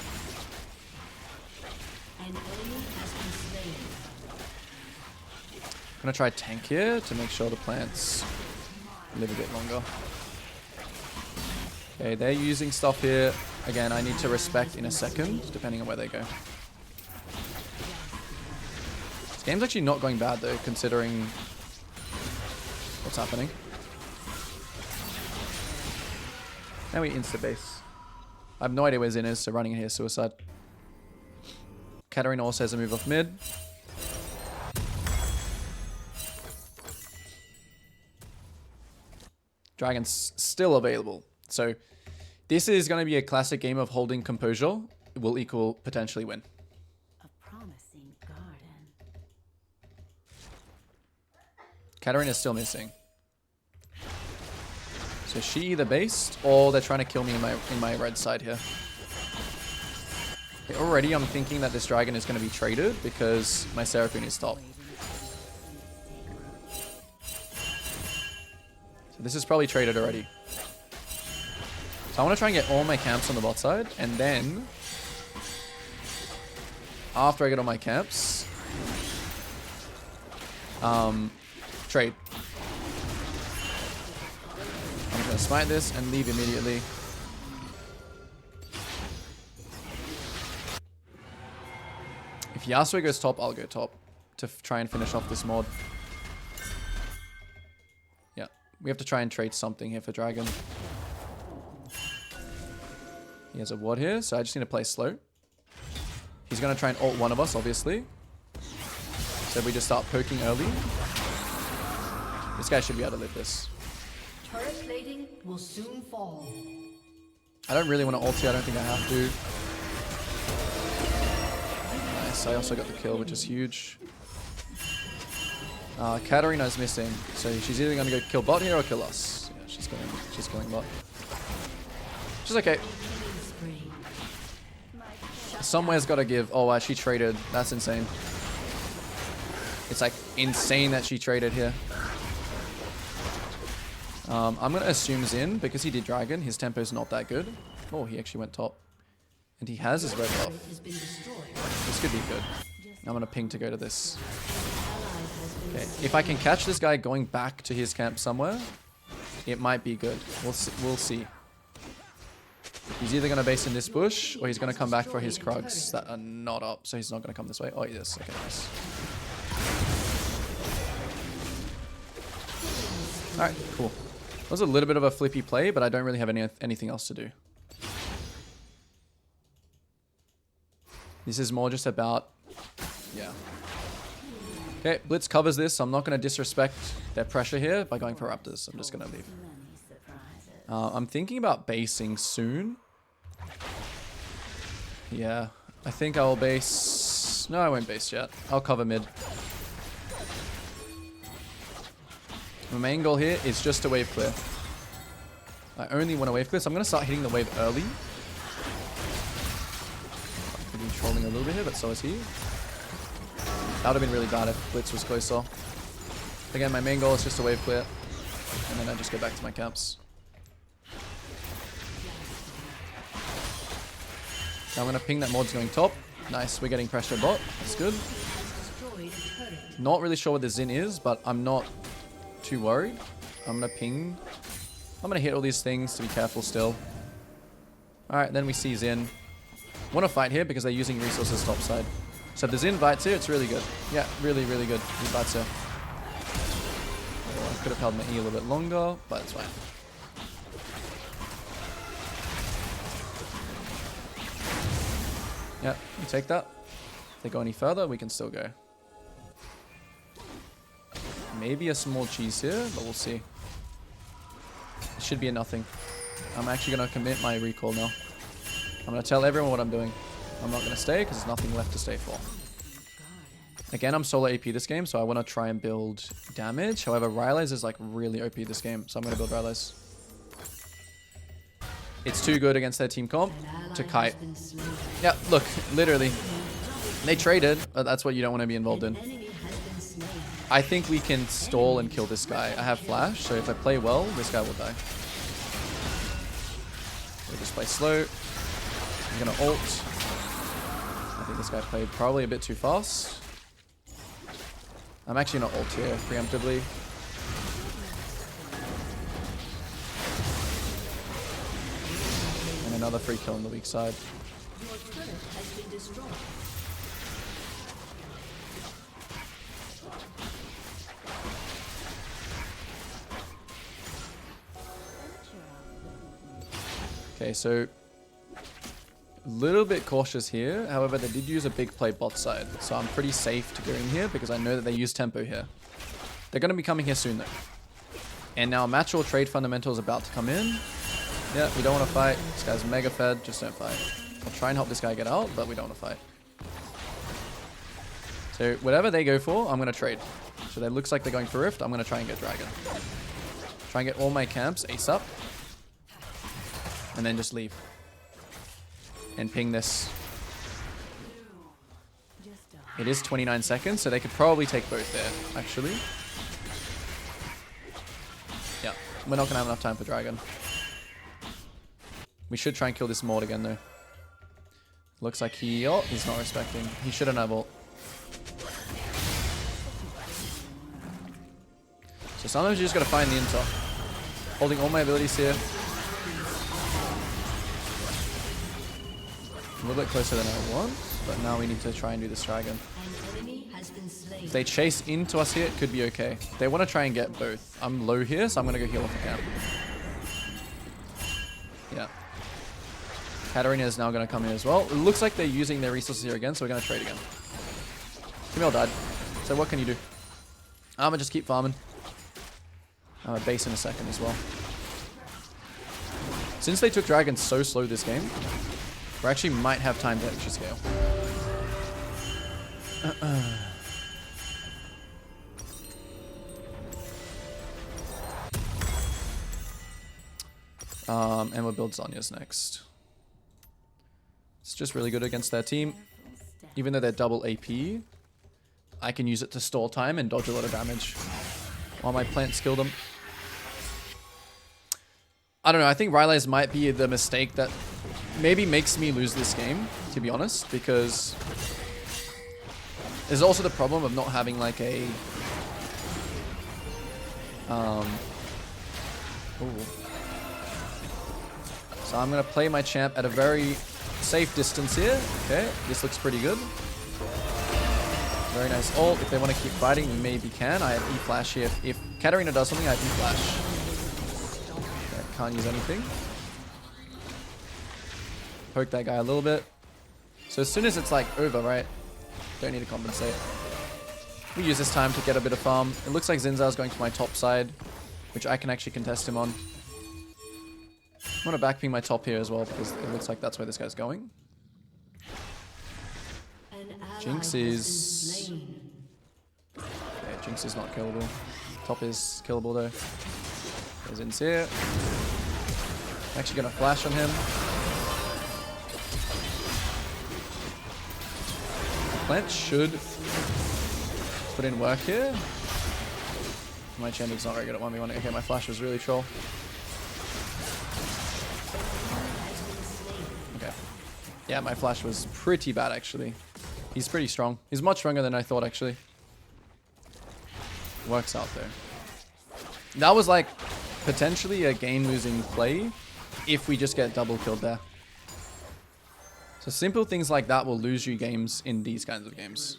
I'm gonna try tank here to make sure the plants live a bit longer. Okay, they're using stuff here. Again, I need to respect in a second, depending on where they go. This game's actually not going bad though, considering what's happening. Now we insta-base. I have no idea where Zin is, so running here, suicide. Katarina also has a move off mid. Dragon's still available. So this is going to be a classic game of holding composure. It will equal potentially win. A promising garden. Katarina's still missing. So she either based or they're trying to kill me in my red side here. Okay, already I'm thinking that this dragon is going to be traded because my Seraphine is top. So this is probably traded already. So I want to try and get all my camps on the bot side, and then after I get all my camps, trade. I'm gonna smite this and leave immediately. If Yasuo goes top, I'll go top to try and finish off this mod. Yeah, we have to try and trade something here for Dragon. He has a ward here, so I just need to play slow. He's going to try and ult one of us, obviously. So we just start poking early. This guy should be able to live this. Turret plating will soon fall. I don't really want to ult here. I don't think I have to. Nice. I also got the kill, which is huge. Katarina's missing, so she's either going to go kill bot here or kill us. Yeah, she's killing bot. Which is okay. Somewhere's got to give. Oh, wow, she traded. That's insane. It's like insane that she traded here. I'm going to assume Zin, because he did Dragon, his tempo's not that good. Oh, he actually went top. And he has his red buff. This could be good. I'm going to ping to go to this. Okay, if I can catch this guy going back to his camp somewhere, it might be good. We'll see. He's either going to base in this bush, or he's going to come back for his Krugs that are not up, so he's not going to come this way. Oh, he is. Okay, nice. Alright, cool. That was a little bit of a flippy play, but I don't really have anything else to do. This is more just about... yeah. Okay, Blitz covers this, so I'm not going to disrespect their pressure here by going for Raptors. I'm just going to leave. I'm thinking about basing soon. Yeah, I think I'll base... no, I won't base yet. I'll cover mid. My main goal here is just to wave clear. I only want to wave clear, so I'm going to start hitting the wave early. I've been trolling a little bit here, but so is he. That would have been really bad if Blitz was closer. Again, my main goal is just to wave clear. And then I just go back to my camps. So I'm going to ping that mod's going top. Nice, we're getting pressure bot. That's good. Not really sure what the Zin is, but I'm not too worried. I'm going to ping. I'm going to hit all these things to be careful still. Alright, then we see Zin. Want to fight here because they're using resources topside. So if there's invites here, it's really good. Yeah, really, really good. Invites here. Oh, I could have held my E a little bit longer, but it's fine. Yeah, we take that. If they go any further, we can still go. Maybe a small cheese here, but we'll see. It should be a nothing. I'm actually going to commit my recall now. I'm going to tell everyone what I'm doing. I'm not going to stay because there's nothing left to stay for. Again, I'm solo AP this game, so I want to try and build damage. However, Rylai's is like really OP this game, so I'm going to build Rylai's. It's too good against their team comp to kite. Yeah, look, literally. They traded, but that's what you don't want to be involved in. I think we can stall and kill this guy. I have flash, so if I play well, this guy will die. We just play slow. I'm going to ult. I think this guy played probably a bit too fast. I'm actually going to ult here preemptively. And another free kill on the weak side. Okay, so a little bit cautious here. However, they did use a big play bot side, so I'm pretty safe to go in here because I know that they use tempo here. They're going to be coming here soon though. And now match or trade fundamental is about to come in. Yeah, we don't want to fight. This guy's mega fed. Just don't fight. I'll try and help this guy get out, but we don't want to fight. So whatever they go for, I'm going to trade. So it looks like they're going for Rift. I'm going to try and get Dragon. Try and get all my camps ASAP. And then just leave. And ping this. It is 29 seconds, so they could probably take both there, actually. Yeah, we're not going to have enough time for Dragon. We should try and kill this Maud again, though. Looks like he's not respecting. He shouldn't have ult. So sometimes you just got to find the intel. Holding all my abilities here. A little bit closer than I want, but now we need to try and do this Dragon. If they chase into us here, it could be okay. They want to try and get both. I'm low here, so I'm going to go heal off the camp. Yeah. Katarina is now going to come in as well. It looks like they're using their resources here again, so we're going to trade again. Camille died. So what can you do? I'm going to just keep farming. I'm a base in a second as well. Since they took Dragon so slow this game, we actually might have time to extra scale. And we'll build Zhonya's next. It's just really good against their team. Even though they're double AP, I can use it to stall time and dodge a lot of damage while my plants kill them. I don't know, I think Rylai's might be the mistake that maybe makes me lose this game, to be honest, because there's also the problem of not having like a So I'm gonna play my champ at a very safe distance here. Okay, this looks pretty good. Very nice ult. If they want to keep fighting, we maybe can. I have E-Flash here. If Katarina does something, I have E-Flash. Okay, can't use anything. Poke that guy a little bit. So as soon as it's like over, right? Don't need to compensate. We use this time to get a bit of farm. It looks like Zinza's going to my top side, which I can actually contest him on. I'm going to backping my top here as well because it looks like that's where this guy's going. Jinx is... Okay, Jinx is not killable. Top is killable though. There's Zinz here. I'm actually going to flash on him. Plant should put in work here. My champion not very good at 1v1. Okay, my flash was really troll. Okay. Yeah, my flash was pretty bad actually. He's pretty strong. He's much stronger than I thought actually. Works out there. That was like potentially a game-losing play if we just get double killed there. So So simple things like that will lose you games in these kinds of games.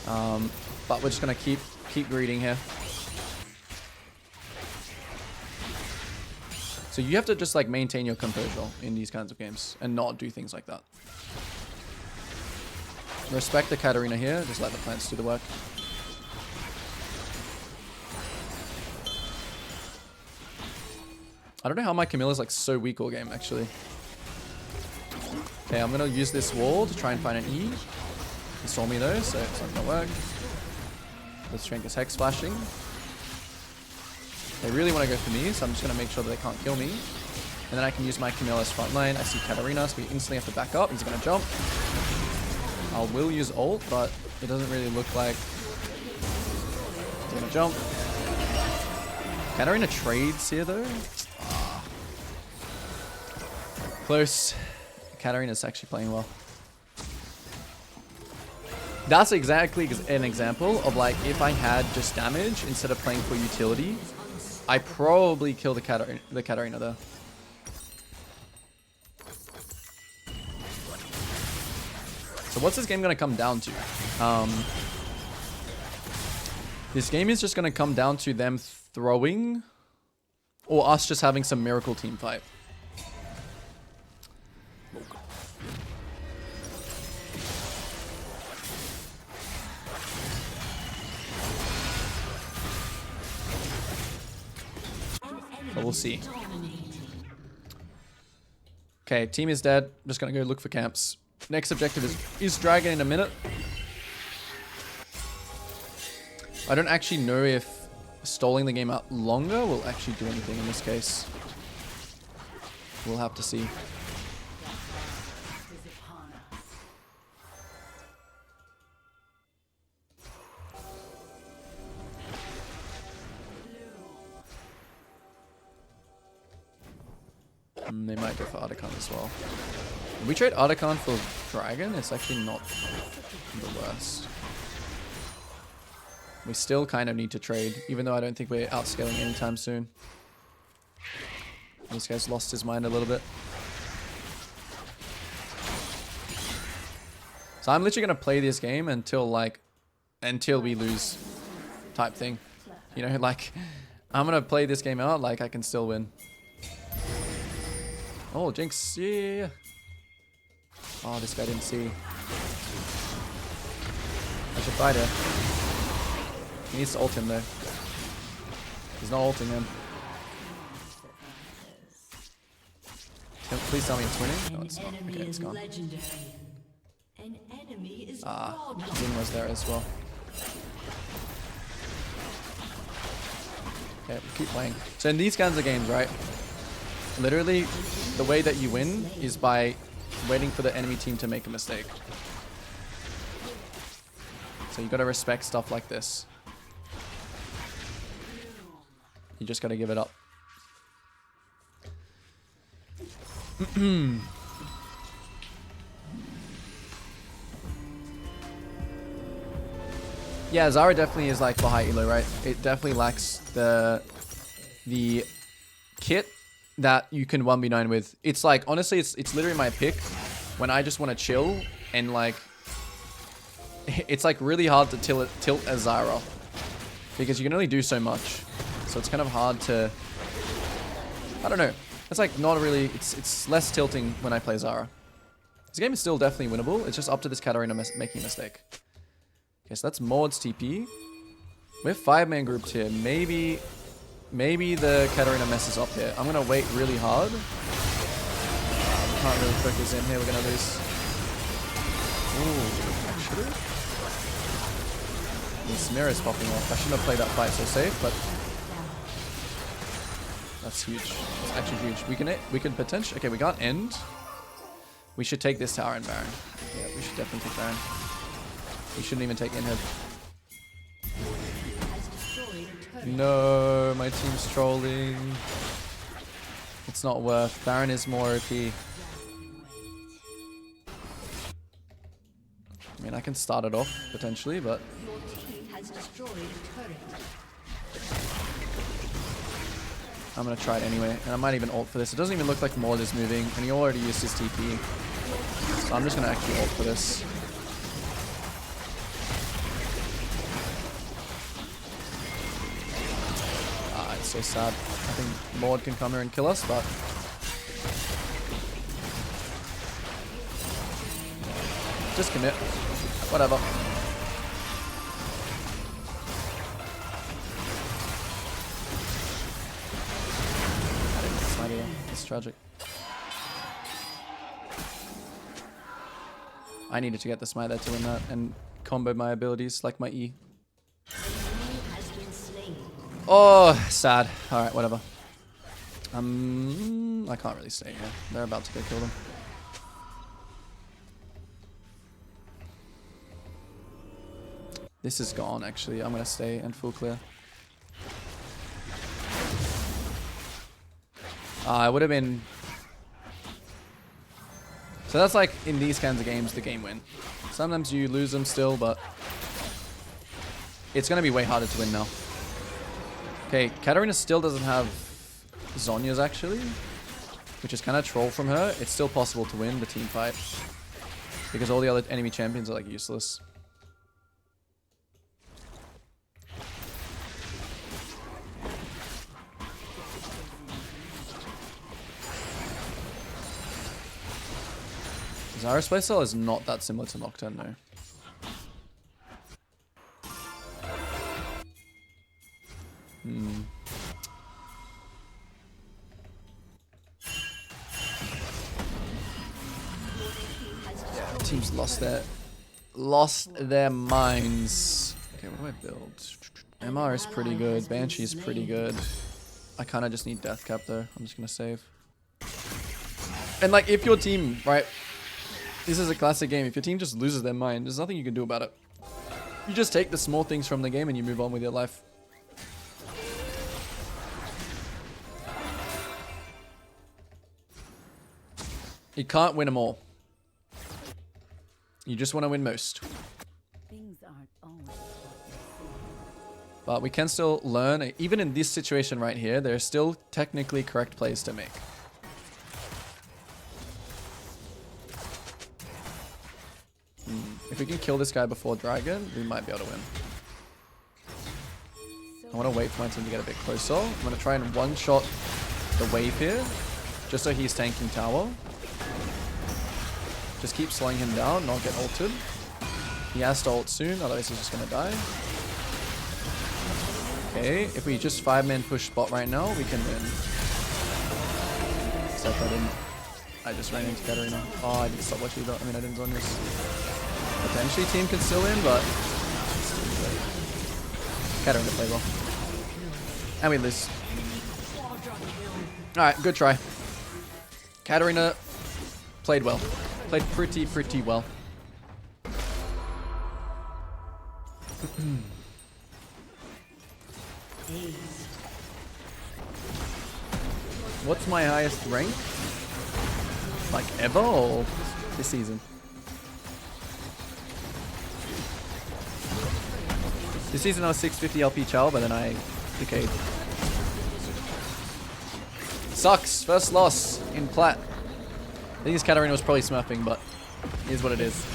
But we're just gonna keep greeting here. So you have to just like maintain your composure in these kinds of games and not do things like that. Respect the Katarina here, just let the plants do the work. I don't know how my Camilla's like so weak all game actually. Okay, I'm gonna use this wall to try and find an E. He saw me though, so it's not gonna work. Let's drink this Hex flashing. They really want to go for me, so I'm just gonna make sure that they can't kill me. And then I can use my Camilla's front line. I see Katarina, so we instantly have to back up. He's gonna jump. I will use ult, but it doesn't really look like he's gonna jump. Katarina trades here though. Close. Katarina's actually playing well. That's exactly an example of like if I had just damage instead of playing for utility, I probably kill the Katarina though. So what's this game gonna come down to? This game is just gonna come down to them throwing or us just having some miracle team fight. But we'll see. Okay, team is dead. Just gonna go look for camps. Next objective is dragon in a minute. I don't actually know if stalling the game out longer will actually do anything in this case. We'll have to see. They might go for Artican as well. If we trade Artican for Dragon, it's actually not the worst. We still kind of need to trade, even though I don't think we're outscaling anytime soon. This guy's lost his mind a little bit. So I'm literally going to play this game until we lose type thing. You know, like, I'm going to play this game out like I can still win. Oh, Jinx, yeah. Oh, this guy didn't see. I should fight her. He needs to ult him though. He's not ulting him. Please tell me it's winning. No, it's not. Okay, it's gone. Ah, Jin was there as well. Okay, we'll keep playing. So in these kinds of games, right? Literally, the way that you win is by waiting for the enemy team to make a mistake. So you gotta respect stuff like this. You just gotta give it up. Yeah, Zyra definitely is like for high elo, right? It definitely lacks the kit that you can 1v9 with. It's like, honestly, it's literally my pick when I just want to chill and like, it's like really hard to tilt a Zyra because you can only do so much. So it's kind of hard to, I don't know. It's like not really, it's less tilting when I play Zyra. This game is still definitely winnable. It's just up to this Katarina making a mistake. Okay, so that's Maud's TP. We're 5-man grouped here. Maybe the Katarina messes up here. I'm gonna wait really hard. Can't really focus in here. We're gonna lose. Ooh, actually. This mirror's popping off. I shouldn't have played that fight so safe, but that's huge. It's actually huge. We can potentially. Okay, we can't end. We should take this tower and Baron. Yeah, we should definitely take Baron. We shouldn't even take Inhib. No, my team's trolling. It's not worth. Baron is more OP. I mean, I can start it off potentially, but I'm gonna try it anyway. And I might even ult for this. It doesn't even look like Maud is moving. And he already used his TP. So I'm just gonna actually ult for this. Ah, it's so sad. I think Maud can come here and kill us, but... just commit. Whatever. I didn't smite it. It's tragic. I needed to get the smite there to win that and combo my abilities like my E. Oh, sad. Alright, whatever. I can't really stay here. They're about to go kill them. This is gone, actually. I'm gonna stay and full clear. It would have been... so that's like, in these kinds of games, the game win. Sometimes you lose them still, but... it's gonna be way harder to win now. Okay, Katarina still doesn't have Zhonya's, actually. Which is kind of troll from her. It's still possible to win the team fight. Because all the other enemy champions are, like, useless. Zyra's playstyle is not that similar to Nocturne, though. Yeah, the team's lost their minds. Okay, what do I build? MR is pretty good. Banshee is pretty good. I kind of just need Death Cap, though. I'm just gonna save. And like, if your team, right? This is a classic game. If your team just loses their mind, there's nothing you can do about it. You just take the small things from the game and you move on with your life. You can't win them all. You just want to win most. But we can still learn. Even in this situation right here, there are still technically correct plays to make. If we can kill this guy before Dragon, we might be able to win. I want to wait for my team to get a bit closer. I'm going to try and one-shot the wave here, just so he's tanking tower. Just keep slowing him down, not get ulted. He has to ult soon, otherwise he's just going to die. Okay, if we just 5-man push bot right now, we can win. Except I just ran into Katarina. Oh, I didn't stop watching that. I mean, I didn't run this. Potentially team can still win, but Katarina played well. And we lose. Alright, good try. Katarina played well. Played pretty well. What's my highest rank? Like ever or this season? This season I was 650 LP Chow, but then I decayed. Sucks. First loss in Plat. I think this Katarina was probably smurfing, but here's what it is.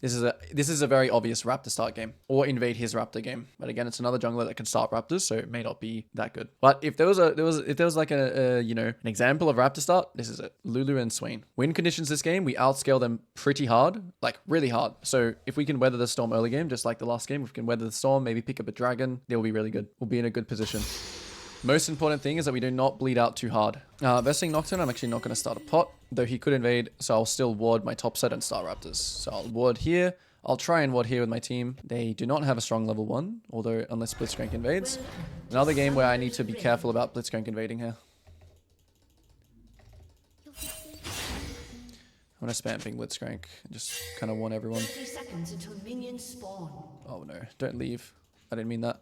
This is a very obvious Raptor start game, or invade his Raptor game. But again, it's another jungler that can start Raptors, so it may not be that good. But if there was like a you know, an example of Raptor start, this is it. Lulu and Swain. Win conditions this game, we outscale them pretty hard, like really hard. So if we can weather the storm early game, just like the last game, if we can weather the storm, maybe pick up a dragon, they'll be really good. We'll be in a good position. Most important thing is that we do not bleed out too hard. Vesting Nocturne, I'm actually not going to start a pot, though he could invade, so I'll still ward my top set and start Raptors. So I'll ward here. I'll try and ward here with my team. They do not have a strong level 1, although unless Blitzcrank invades. Another game where I need to be careful about Blitzcrank invading here. I'm going to spam ping Blitzcrank and just kind of warn everyone. Oh no, don't leave. I didn't mean that.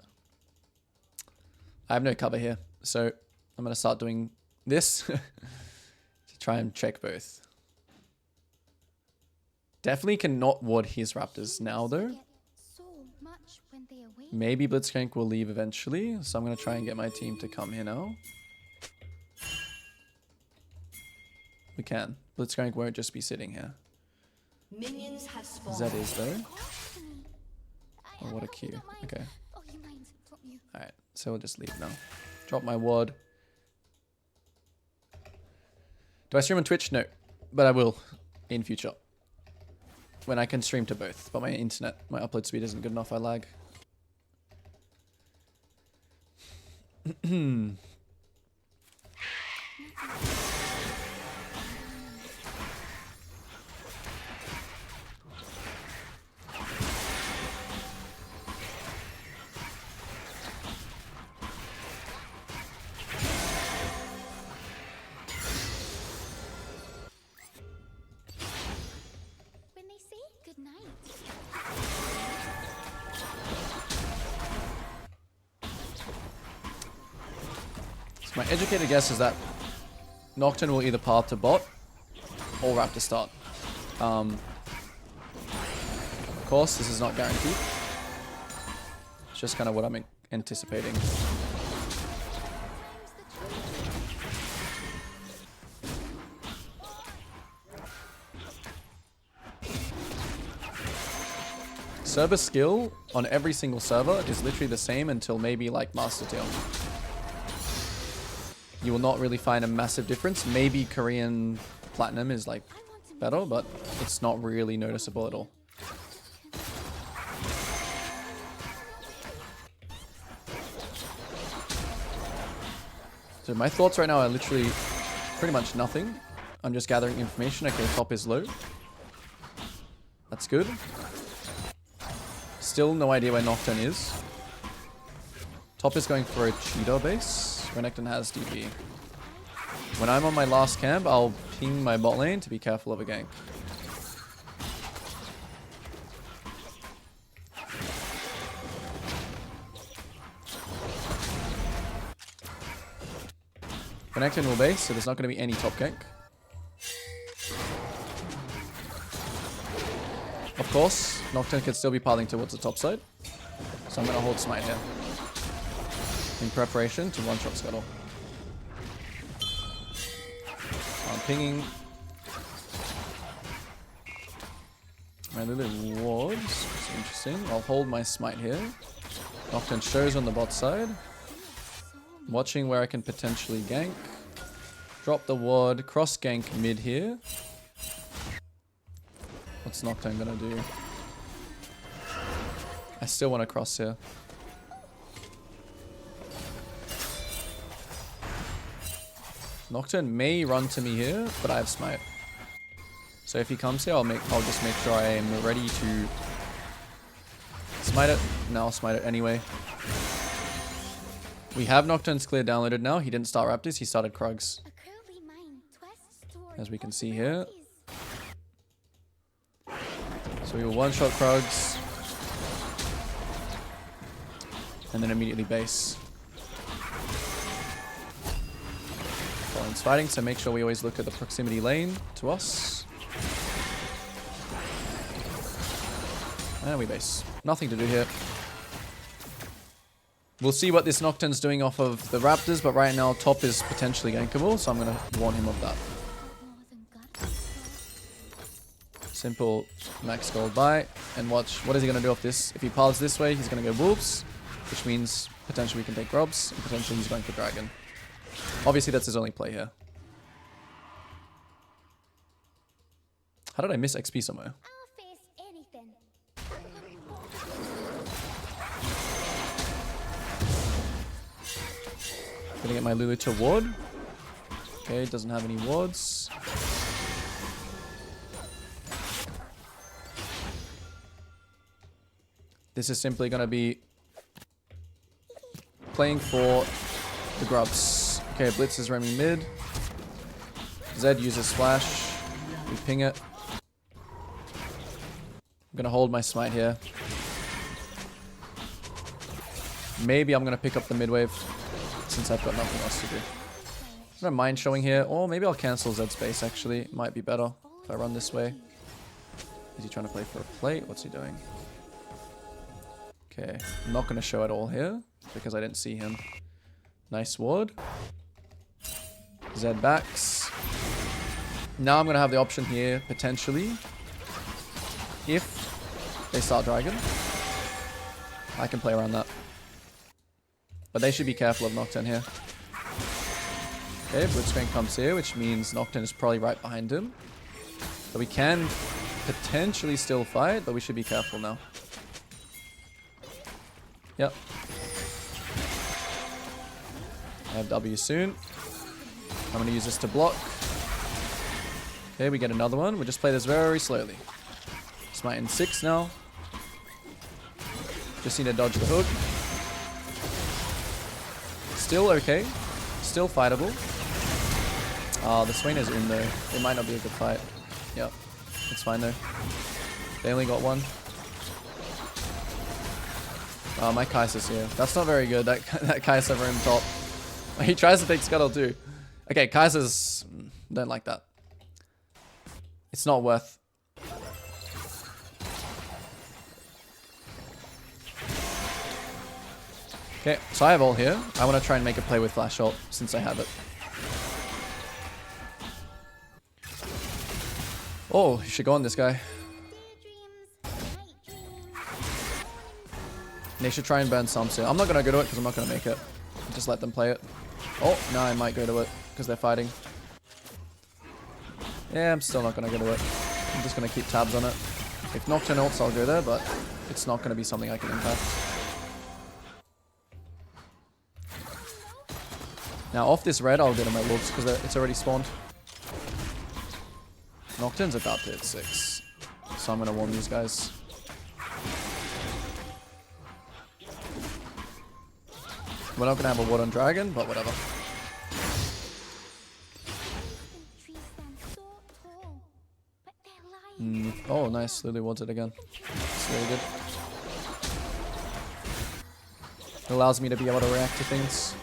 I have no cover here, so I'm going to start doing this to try and check both. Definitely cannot ward his Raptors now, though. Maybe Blitzcrank will leave eventually, so I'm going to try and get my team to come here now. We can. Blitzcrank won't just be sitting here. Minions have spawned. Zed is though. Close to me. Oh, what a I hope cue. you don't mind. Okay. Oh, you mind, don't you? Alright, so we'll just leave now. Drop my ward. Do I stream on Twitch? No. But I will in future. When I can stream to both. But my internet, my upload speed isn't good enough, I lag. When they say good night. So my educated guess is that Nocturne will either path to bot or Raptor start. Of course, this is not guaranteed. It's just kind of what I'm anticipating. Server skill on every single server is literally the same until maybe like Master Tier. You will not really find a massive difference. Maybe Korean Platinum is like better, but it's not really noticeable at all. So my thoughts right now are literally pretty much nothing. I'm just gathering information. Okay, top is low. That's good. Still no idea where Nocturne is. Top is going for a cheetah base. Renekton has DP. When I'm on my last camp, I'll ping my bot lane to be careful of a gank. Renekton will base, so there's not going to be any top gank. Of course, Nocturne could still be pathing towards the top side. So I'm going to hold Smite here. In preparation to one-shot Scuttle. I'm pinging. My little wards. It's interesting. I'll hold my Smite here. Nocturne shows on the bot side. Watching where I can potentially gank. Drop the ward. Cross gank mid here. What's Nocturne gonna do? I still want to cross here. Nocturne may run to me here, but I have Smite. So if he comes here, I'll just make sure I am ready to smite it. Now I'll smite it anyway. We have Nocturne's clear downloaded now. He didn't start Raptors, he started Krugs. As we can see here. So we will one-shot Krugs. And then immediately base. Fallen's fighting, so make sure we always look at the proximity lane to us. And we base. Nothing to do here. We'll see what this Nocturne's doing off of the Raptors, but right now top is potentially gankable, so I'm going to warn him of that. Simple max gold buy, and watch what is he going to do off this. If he piles this way, he's going to go Wolves, which means potentially we can take Grubs, and potentially he's going for Dragon. Obviously that's his only play here. How did I miss XP somewhere? I'll face anything. Gonna get my Lulu to ward. Okay, doesn't have any wards. This is simply gonna be playing for the Grubs. Okay, Blitz is roaming mid. Zed uses Splash. We ping it. I'm gonna hold my Smite here. Maybe I'm gonna pick up the mid wave since I've got nothing else to do. I don't mind showing here, or maybe I'll cancel Zed's base actually. It might be better if I run this way. Is he trying to play for a plate? What's he doing? Okay, I'm not gonna show at all here because I didn't see him. Nice ward. Zed backs. Now I'm going to have the option here, potentially, if they start Dragon, I can play around that. But they should be careful of Nocturne here. Okay, Blitzcrank comes here, which means Nocturne is probably right behind him. So we can potentially still fight, but we should be careful now. Yep. I have W soon. I'm going to use this to block. Okay, we get another one. We'll just play this very slowly. Smite in 6 now. Just need to dodge the hook. Still okay. Still fightable. The Swain is in though. It might not be a good fight. Yep. It's fine though. They only got one. Oh, my Kai'Sa's here. That's not very good. That Kai'Sa over him top. He tries to take Scuttle too. Okay, Kai'Sa's... don't like that. It's not worth... Okay, so I have ult here. I want to try and make a play with Flash ult since I have it. Oh, you should go on this guy. They should try and burn some soon. I'm not going to go to it because I'm not going to make it. Just let them play it. Oh, no, I might go to it because they're fighting. Yeah, I'm still not going to go to it. I'm just going to keep tabs on it. If Nocturne ults, I'll go there, but it's not going to be something I can impact. Now, off this red, I'll go to my wolves because it's already spawned. Nocturne's about to hit 6. So I'm going to warn these guys. We're not going to have a ward on Dragon, but whatever. Oh, nice. Lilia wards it again. It's really good. It allows me to be able to react to things.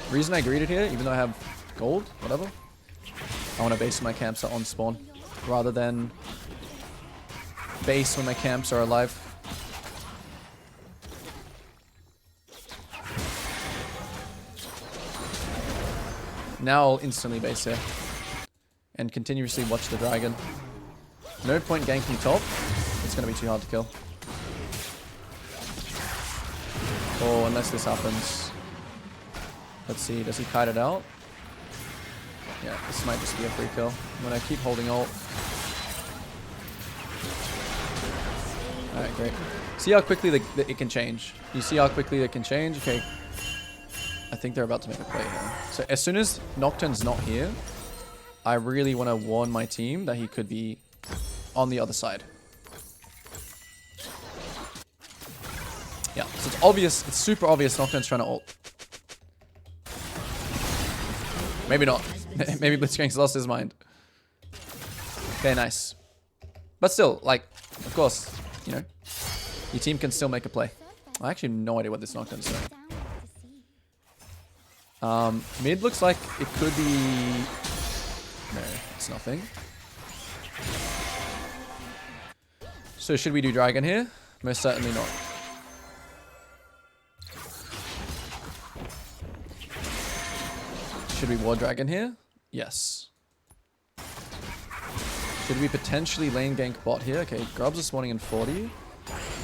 The reason I greeted here, even though I have gold, whatever, I want to base my camps on spawn rather than base when my camps are alive. Now I'll instantly base here and continuously watch the dragon. No point ganking top. It's going to be too hard to kill. Oh, unless this happens. Let's see, does he kite it out? Yeah, this might just be a free kill. I'm going to keep holding ult. Alright, great. See how quickly it can change. You see how quickly it can change? Okay. I think they're about to make a play here. So as soon as Nocturne's not here, I really want to warn my team that he could be on the other side. Yeah, so it's obvious, it's super obvious Nocturne's trying to ult. Maybe not. Maybe Blitzcrank's lost his mind. Okay, nice. But still, like, of course, you know, your team can still make a play. I actually have no idea what this Nocturne's doing. Mid looks like it could be... No, it's nothing. So should we do dragon here? Most certainly not. Should we ward dragon here? Yes. Should we potentially lane gank bot here? Okay, Grubs are spawning in 40.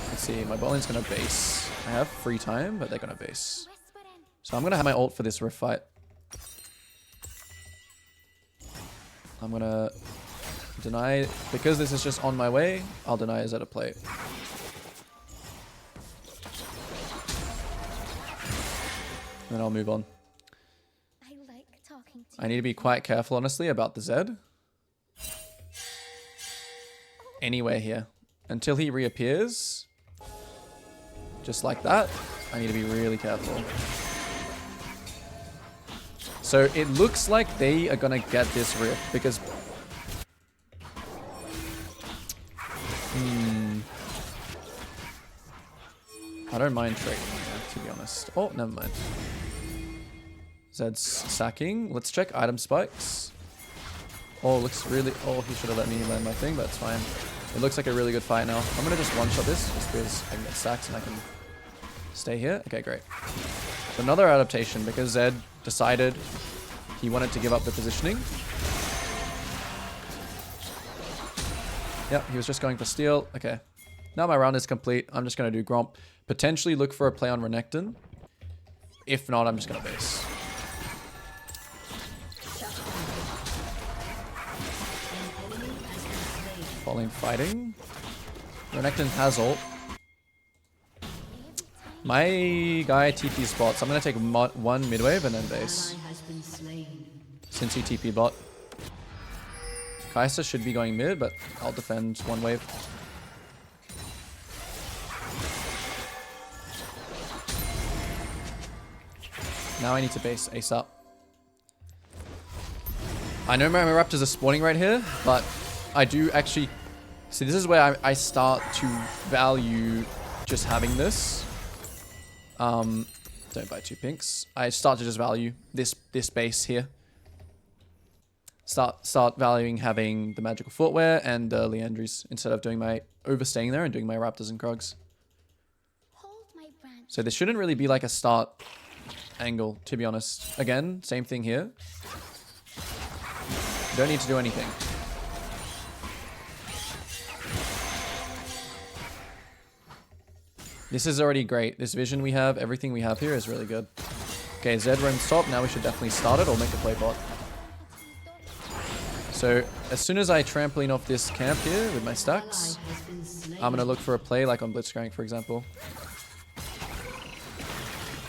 Let's see, my bot lane's gonna base. I have free time, but they're gonna base. So I'm gonna have my ult for this rift fight. I'm gonna deny, because this is just on my way, I'll deny Zyra play. Then I'll move on. I need to be quite careful, honestly, about the Zed. Anywhere here. Until he reappears. Just like that. I need to be really careful. So it looks like they are going to get this rift because... I don't mind trading here, to be honest. Oh, never mind. Zed's sacking. Let's check item spikes. Oh, looks really... Oh, he should have let me land my thing, but it's fine. It looks like a really good fight now. I'm going to just one-shot this just because I can get stacks and I can stay here. Okay, great. So another adaptation because Zed decided he wanted to give up the positioning. Yep, he was just going for steal. Okay. Now my round is complete. I'm just going to do Gromp. Potentially look for a play on Renekton. If not, I'm just going to base. Falling fighting. Renekton has ult. My guy TP spots. I'm going to take one mid wave and then base. Since he TP bot. Kai'Sa should be going mid, but I'll defend one wave. Now I need to base ASAP. I know my Raptors are spawning right here, but I do actually... See, this is where I start to value just having this. Don't buy 2 pinks. I start to just value this base here. Start valuing having the magical footwear and Leandries instead of doing my overstaying there and doing my Raptors and Krogs. So this shouldn't really be like a start angle, to be honest. Again, same thing here. Don't need to do anything. This is already great. This vision we have, everything we have here is really good. Okay, Zed roams top. Now we should definitely start it or make a play bot. So as soon as I trampoline off this camp here with my stacks, I'm going to look for a play like on Blitzcrank, for example.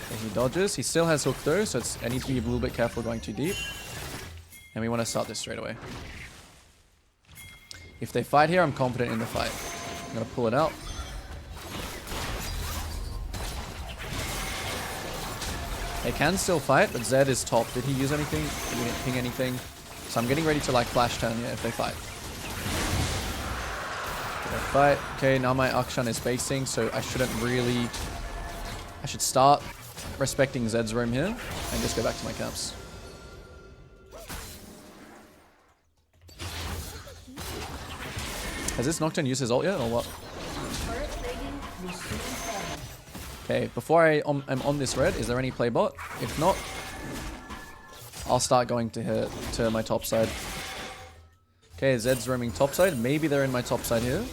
Okay, he dodges. He still has hook though, so I need to be a little bit careful going too deep. And we want to start this straight away. If they fight here, I'm confident in the fight. I'm going to pull it out. They can still fight, but Zed is top. Did he use anything? Did he ping anything? So I'm getting ready to like flash turn here if they fight. Okay, now my Akshan is basing, so I shouldn't really... I should start respecting Zed's roam here and just go back to my camps. Has this Nocturne used his ult yet or what? Okay, before I'm on this red, is there any play bot? If not, I'll start going to my top side. Okay, Zed's roaming top side. Maybe they're in my top side here.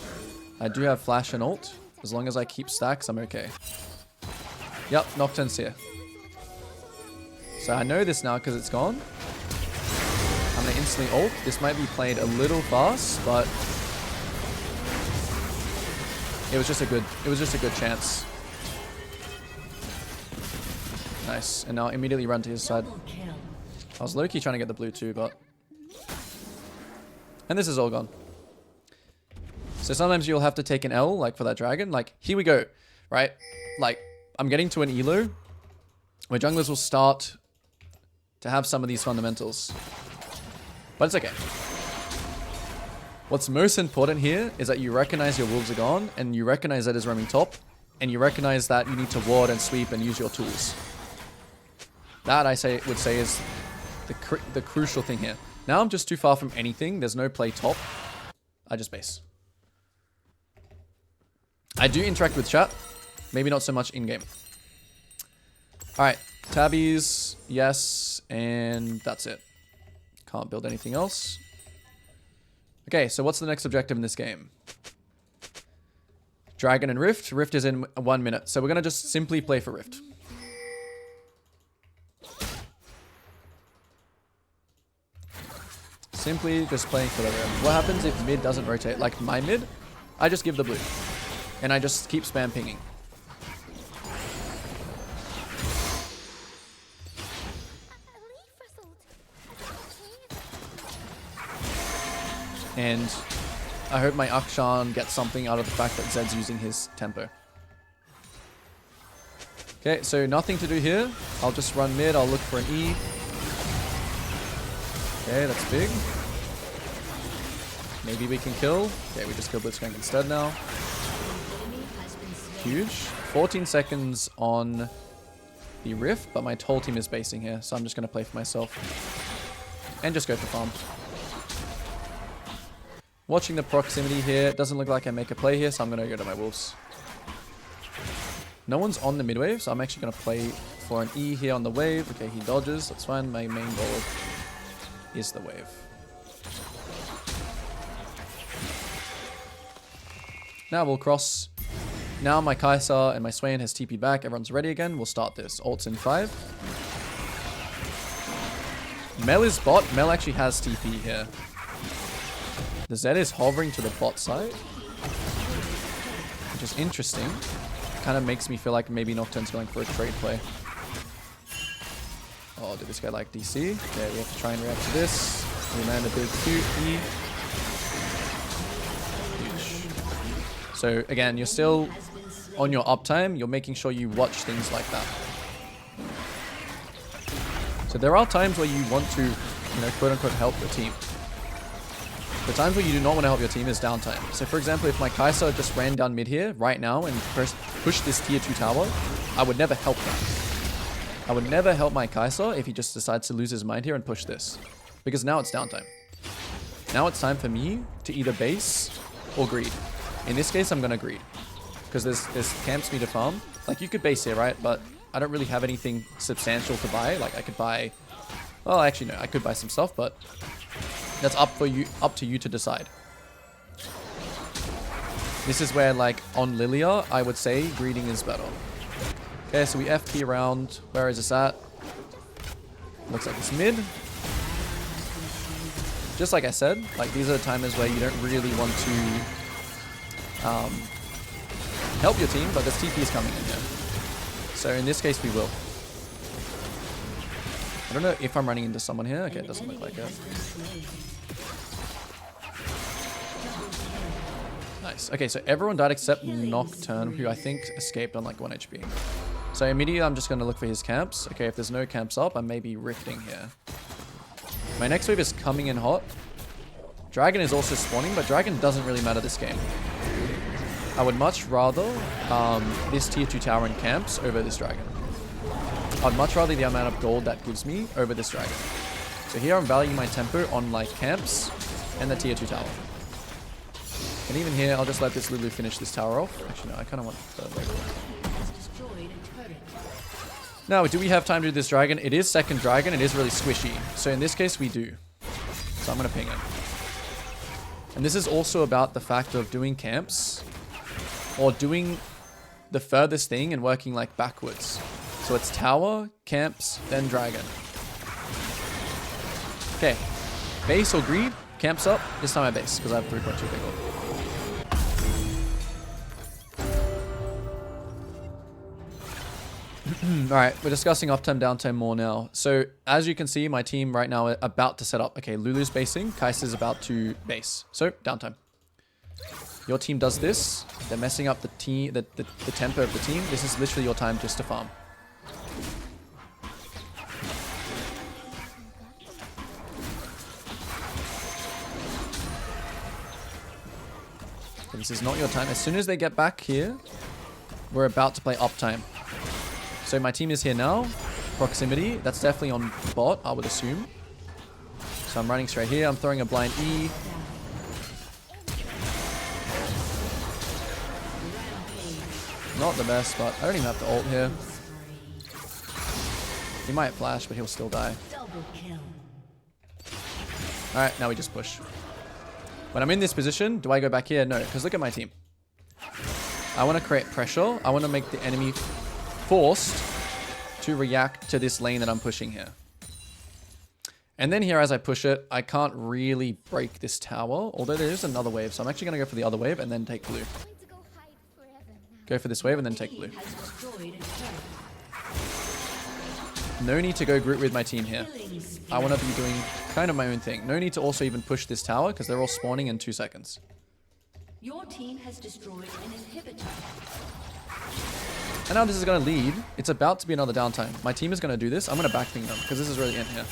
I do have flash and ult. As long as I keep stacks, I'm okay. Yep, Nocturne's here. So I know this now because it's gone. I'm gonna instantly ult. This might be played a little fast, but it was just a good chance. Nice. And now immediately run to his side. I was low-key trying to get the blue too, but... And this is all gone. So sometimes you'll have to take an L, like for that dragon. Like, here we go, right? Like, I'm getting to an elo where junglers will start to have some of these fundamentals. But it's okay. What's most important here is that you recognize your wolves are gone, and you recognize that is roaming top, and you recognize that you need to ward and sweep and use your tools. That would say is the crucial thing here. Now I'm just too far from anything. There's no play top. I just base. I do interact with chat. Maybe not so much in-game. Alright. Tabbies. Yes. And that's it. Can't build anything else. Okay, so what's the next objective in this game? Dragon and Rift. Rift is in 1 minute. So we're going to just simply play for Rift. Simply just playing for the room. What happens if mid doesn't rotate? Like my mid, I just give the blue. And I just keep spam pinging. And I hope my Akshan gets something out of the fact that Zed's using his tempo. Okay, so nothing to do here. I'll just run mid. I'll look for an E. Okay, that's big. Maybe we can kill. Okay, we just kill Blitzcrank instead now. Huge. 14 seconds on the Rift, but my whole team is basing here, so I'm just going to play for myself. And just go for farm. Watching the proximity here. It doesn't look like I make a play here, so I'm going to go to my wolves. No one's on the mid wave, so I'm actually going to play for an E here on the wave. Okay, he dodges. That's fine. My main goal is the wave. Now we'll cross. Now my Kai'Sa and my Swain has TP'd back. Everyone's ready again. We'll start this. Ult's in 5. Mel is bot. Mel actually has TP here. The Zed is hovering to the bot side, which is interesting. Kind of makes me feel like maybe Nocturne's going for a trade play. Oh, did this guy like DC? Okay, we have to try and react to this. We land a big Q, E. Huge. So again, you're still on your uptime. You're making sure you watch things like that. So there are times where you want to, quote unquote, help your team. The times where you do not want to help your team is downtime. So for example, if my Kai'Sa just ran down mid here right now and pushed this tier 2 tower, I would never help that. I would never help my Kai'Sa if he just decides to lose his mind here and push this. Because now it's downtime. Now it's time for me to either base or greed. In this case, I'm going to greed. Because there's camps for me to farm. Like, you could base here, right? But I don't really have anything substantial to buy. Like, I could buy... Well, actually, no. I could buy some stuff, but... That's up to you to decide. This is where, like, on Lilia, I would say greeding is better. Okay, so we FP around. Where is this at? Looks like it's mid. Just like I said, like, these are the times where you don't really want to help your team, but there's TPs coming in here. So in this case, we will. I don't know if I'm running into someone here. Okay, it doesn't look like it. Nice. Okay, so everyone died except Nocturne, who I think escaped on like 1 HP. So immediately I'm just going to look for his camps. Okay, if there's no camps up, I may be rifting here. My next wave is coming in hot. Dragon is also spawning, but Dragon doesn't really matter this game. I would much rather this tier 2 tower and camps over this Dragon. I'd much rather the amount of gold that gives me over this Dragon. So here I'm valuing my tempo on like camps and the tier 2 tower. And even here, I'll just let this Lulu finish this tower off. Actually, no, I kind of want the regular. Now, do we have time to do this Dragon? It is second Dragon. It is really squishy. So in this case, we do. So I'm going to ping it. And this is also about the fact of doing camps or doing the furthest thing and working like backwards. So it's tower, camps, then dragon. Okay. Base or greed? Camps up. This time I base because I have 3.2 big gold. Alright, we're discussing uptime, downtime more now. So as you can see, my team right now are about to set up. Okay, Lulu's basing. Kai'Sa's about to base. So, downtime. Your team does this. They're messing up the tempo of the team. This is literally your time just to farm. This is not your time. As soon as they get back here, we're about to play uptime. So my team is here now. Proximity. That's definitely on bot, I would assume. So I'm running straight here. I'm throwing a blind E. Not the best, but I don't even have to ult here. He might flash, but he'll still die. Alright, now we just push. When I'm in this position, do I go back here? No, because look at my team. I want to create pressure. I want to make the enemy forced to react to this lane that I'm pushing here. And then here, as I push it, I can't really break this tower, although there is another wave. So I'm actually going to go for the other wave and then take blue. Go for this wave and then take blue. No need to go group with my team here. I want to be doing kind of my own thing. No need to also even push this tower because they're all spawning in 2 seconds. Your team has destroyed an inhibitor. And now this is going to lead. It's about to be another downtime. My team is going to do this. I'm going to backping them because this is really in here.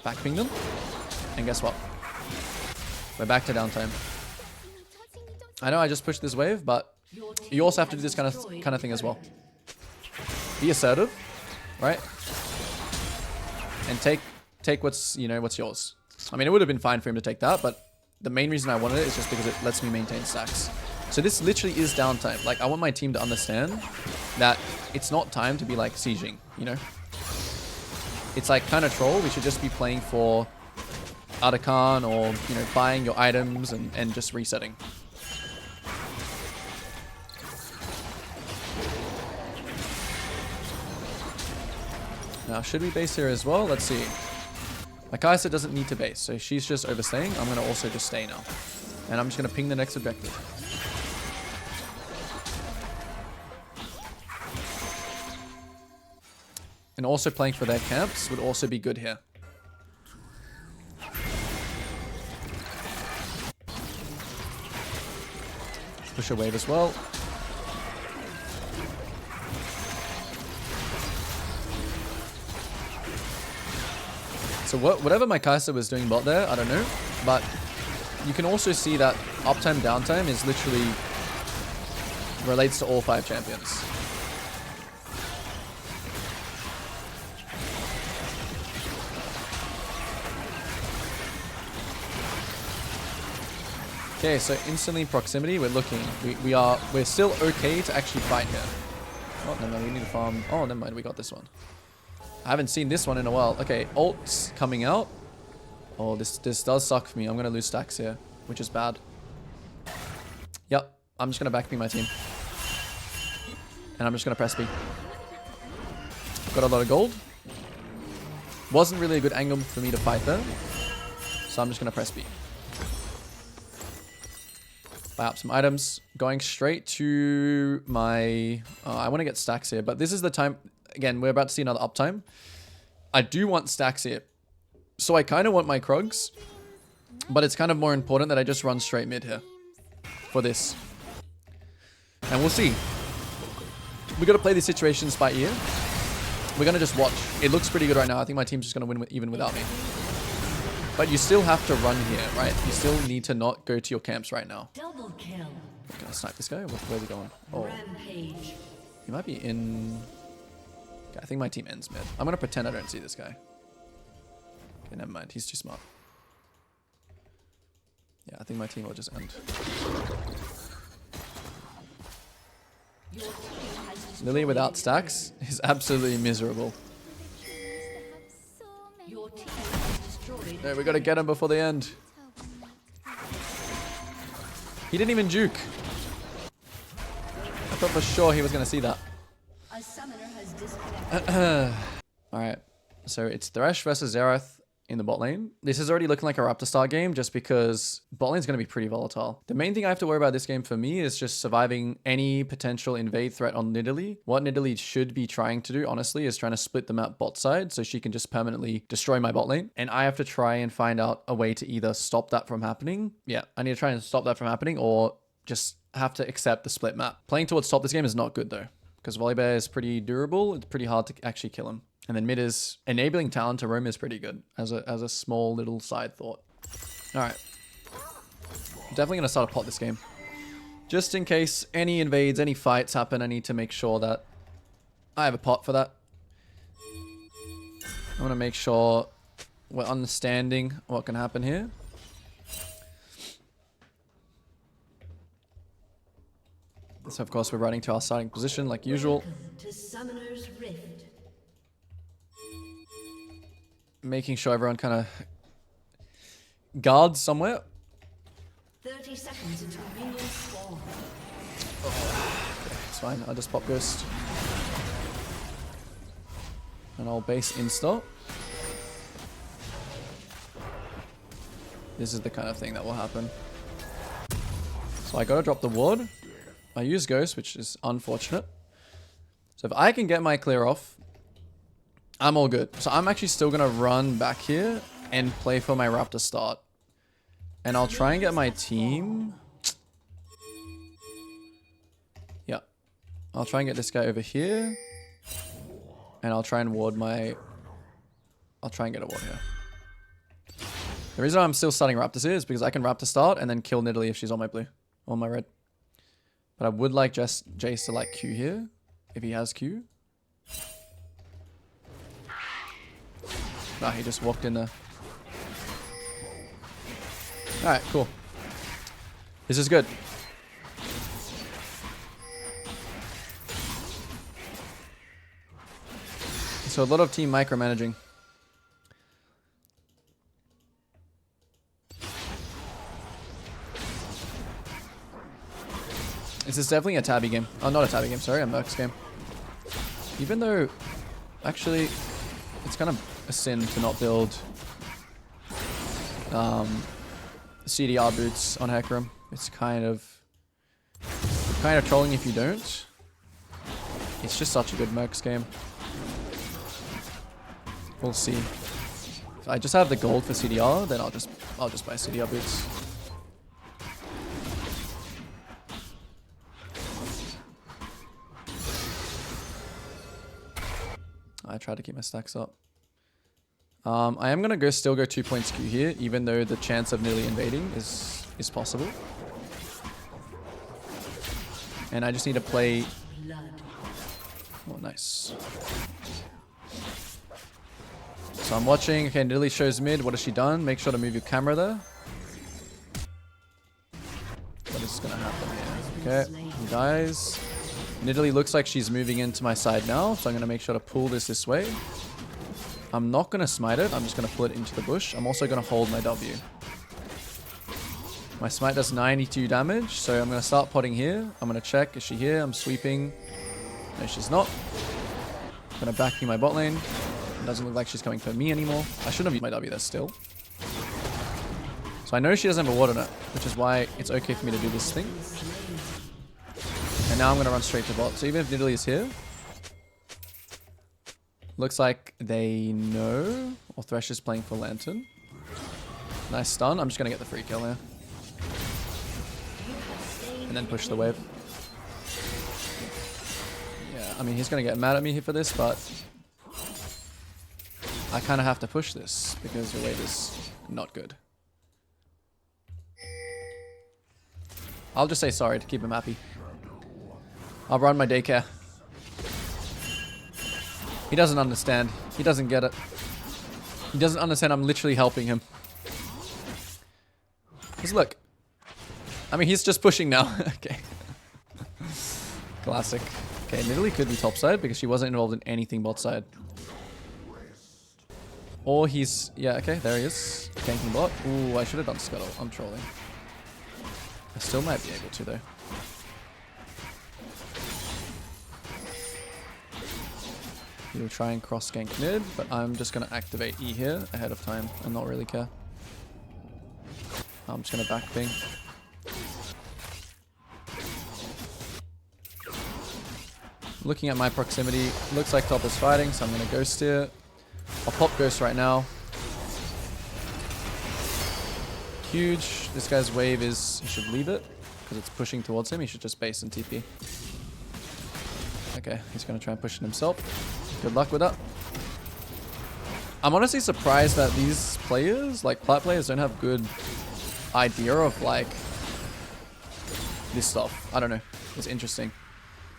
Backping them. And guess what? We're back to downtime. I know I just pushed this wave, but you also have to do this kind of thing as well. Be assertive, right? And take what's, what's yours. I mean, it would have been fine for him to take that, but the main reason I wanted it is just because it lets me maintain stacks. So this literally is downtime. Like, I want my team to understand that it's not time to be, like, sieging, you know? It's like kind of troll. We should just be playing for Artican or, you know, buying your items and just resetting. Now, should we base here as well? Let's see. My Kai'Sa doesn't need to base, so she's just overstaying. I'm going to also just stay now. And I'm just going to ping the next objective. And also playing for their camps would also be good here. Push a wave as well. So whatever my Kai'Sa was doing bot there, I don't know. But you can also see that uptime, downtime is literally relates to all 5 champions. Okay, so instantly proximity, we're looking. We're still okay to actually fight here. Oh, never mind, we need to farm. Oh, never mind, we got this one. I haven't seen this one in a while. Okay, ult's coming out. Oh, this does suck for me. I'm gonna lose stacks here, which is bad. Yep, I'm just gonna back B my team. And I'm just gonna press B. Got a lot of gold. Wasn't really a good angle for me to fight there. So I'm just gonna press B. Buy up some items. Going straight to my... I want to get stacks here, but this is the time... Again, we're about to see another uptime. I do want stacks here. So I kind of want my Krogs, but it's kind of more important that I just run straight mid here for this. And we'll see. We got to play these situations by ear. We're going to just watch. It looks pretty good right now. I think my team's just going to win even without me. But you still have to run here, right? You still need to not go to your camps right now. Double kill. Can I snipe this guy? Where's he going? Oh, Rampage. he might be in... Okay, I think my team ends mid. I'm going to pretend I don't see this guy. Okay, never mind. He's too smart. Yeah, I think my team will just end. Lilia without stacks is absolutely miserable. Your team has destroyed. No, we got to get him before they end. He didn't even juke. I thought for sure he was going to see that. A summoner has disconnected. Alright, so it's Thresh versus Xerath in the bot lane. This is already looking like a Raptor start game just because bot lane's going to be pretty volatile. The main thing I have to worry about this game for me is just surviving any potential invade threat on Nidalee. What Nidalee should be trying to do, honestly, is trying to split the map bot side so she can just permanently destroy my bot lane. And I have to try and find out a way to either stop that from happening. Yeah, I need to try and stop that from happening or just have to accept the split map. Playing towards top this game is not good though, because Volibear is pretty durable. It's pretty hard to actually kill him. And then mid is enabling Talon to roam is pretty good as a small little side thought. All right. Definitely going to start a pot this game. Just in case any invades, any fights happen, I need to make sure that I have a pot for that. I want to make sure we're understanding what can happen here. So of course we're running to our starting position like usual. To Summoner's Rift. Making sure everyone kind of guards somewhere. 30 seconds until minions spawn. It's fine, I'll just pop Ghost. And I'll base insta. This is the kind of thing that will happen. So I gotta drop the ward. I use Ghost, which is unfortunate. So if I can get my clear off, I'm all good. So I'm actually still going to run back here and play for my Raptor start. And I'll try and get my team. Yeah. I'll try and get this guy over here. And I'll try and ward my... I'll try and get a ward here. The reason I'm still starting Raptors here is because I can Raptor start and then kill Nidalee if she's on my blue. On my red. But I would like just Jace to like Q here. If he has Q. Nah, he just walked in there. Alright, cool. This is good. So a lot of team micromanaging. This is definitely a tabby game. Oh, not a tabby game, sorry, a Mercs game. Even though, actually, it's kind of a sin to not build CDR boots on Hecarim. It's kind of trolling if you don't. It's just such a good Mercs game. We'll see. If I just have the gold for CDR, then I'll just buy CDR boots. I try to keep my stacks up. I am gonna still go 2 points Q here, even though the chance of nearly invading is possible. And I just need to play. Oh, nice. So I'm watching. Okay, Lillia shows mid. What has she done? Make sure to move your camera there. What is gonna happen here? Okay, he dies. Nidalee looks like she's moving into my side now, so I'm going to make sure to pull this way. I'm not going to smite it, I'm just going to pull it into the bush. I'm also going to hold my W. My smite does 92 damage, so I'm going to start potting here. I'm going to check, is she here? I'm sweeping. No, she's not. I'm going to back in my bot lane. It doesn't look like she's coming for me anymore. I shouldn't have used my W there still. So I know she doesn't have a ward on it, which is why it's okay for me to do this thing. And now I'm going to run straight to bot. So even if Nidalee is here, looks like they know. Or Thresh is playing for Lantern. Nice stun. I'm just going to get the free kill here. And then push the wave. Yeah, I mean, he's going to get mad at me here for this, but I kind of have to push this because your wave is not good. I'll just say sorry to keep him happy. I'll run my daycare. He doesn't understand. He doesn't get it. He doesn't understand I'm literally helping him. Because look. I mean, he's just pushing now. Okay. Classic. Okay, Nidalee could be topside because she wasn't involved in anything bot side. Or he's... Yeah, okay, there he is. Ganking bot. Ooh, I should have done Scuttle. I'm trolling. I still might be able to, though. He'll try and cross gank mid, but I'm just going to activate E here ahead of time and not really care. I'm just going to back ping. Looking at my proximity, looks like top is fighting, so I'm going to ghost here. I'll pop ghost right now. Huge. This guy's wave is... He should leave it because it's pushing towards him. He should just base and TP. Okay, he's going to try and push it himself. Good luck with that. I'm honestly surprised that these players, like Plat players, don't have good idea of like this stuff. I don't know. It's interesting.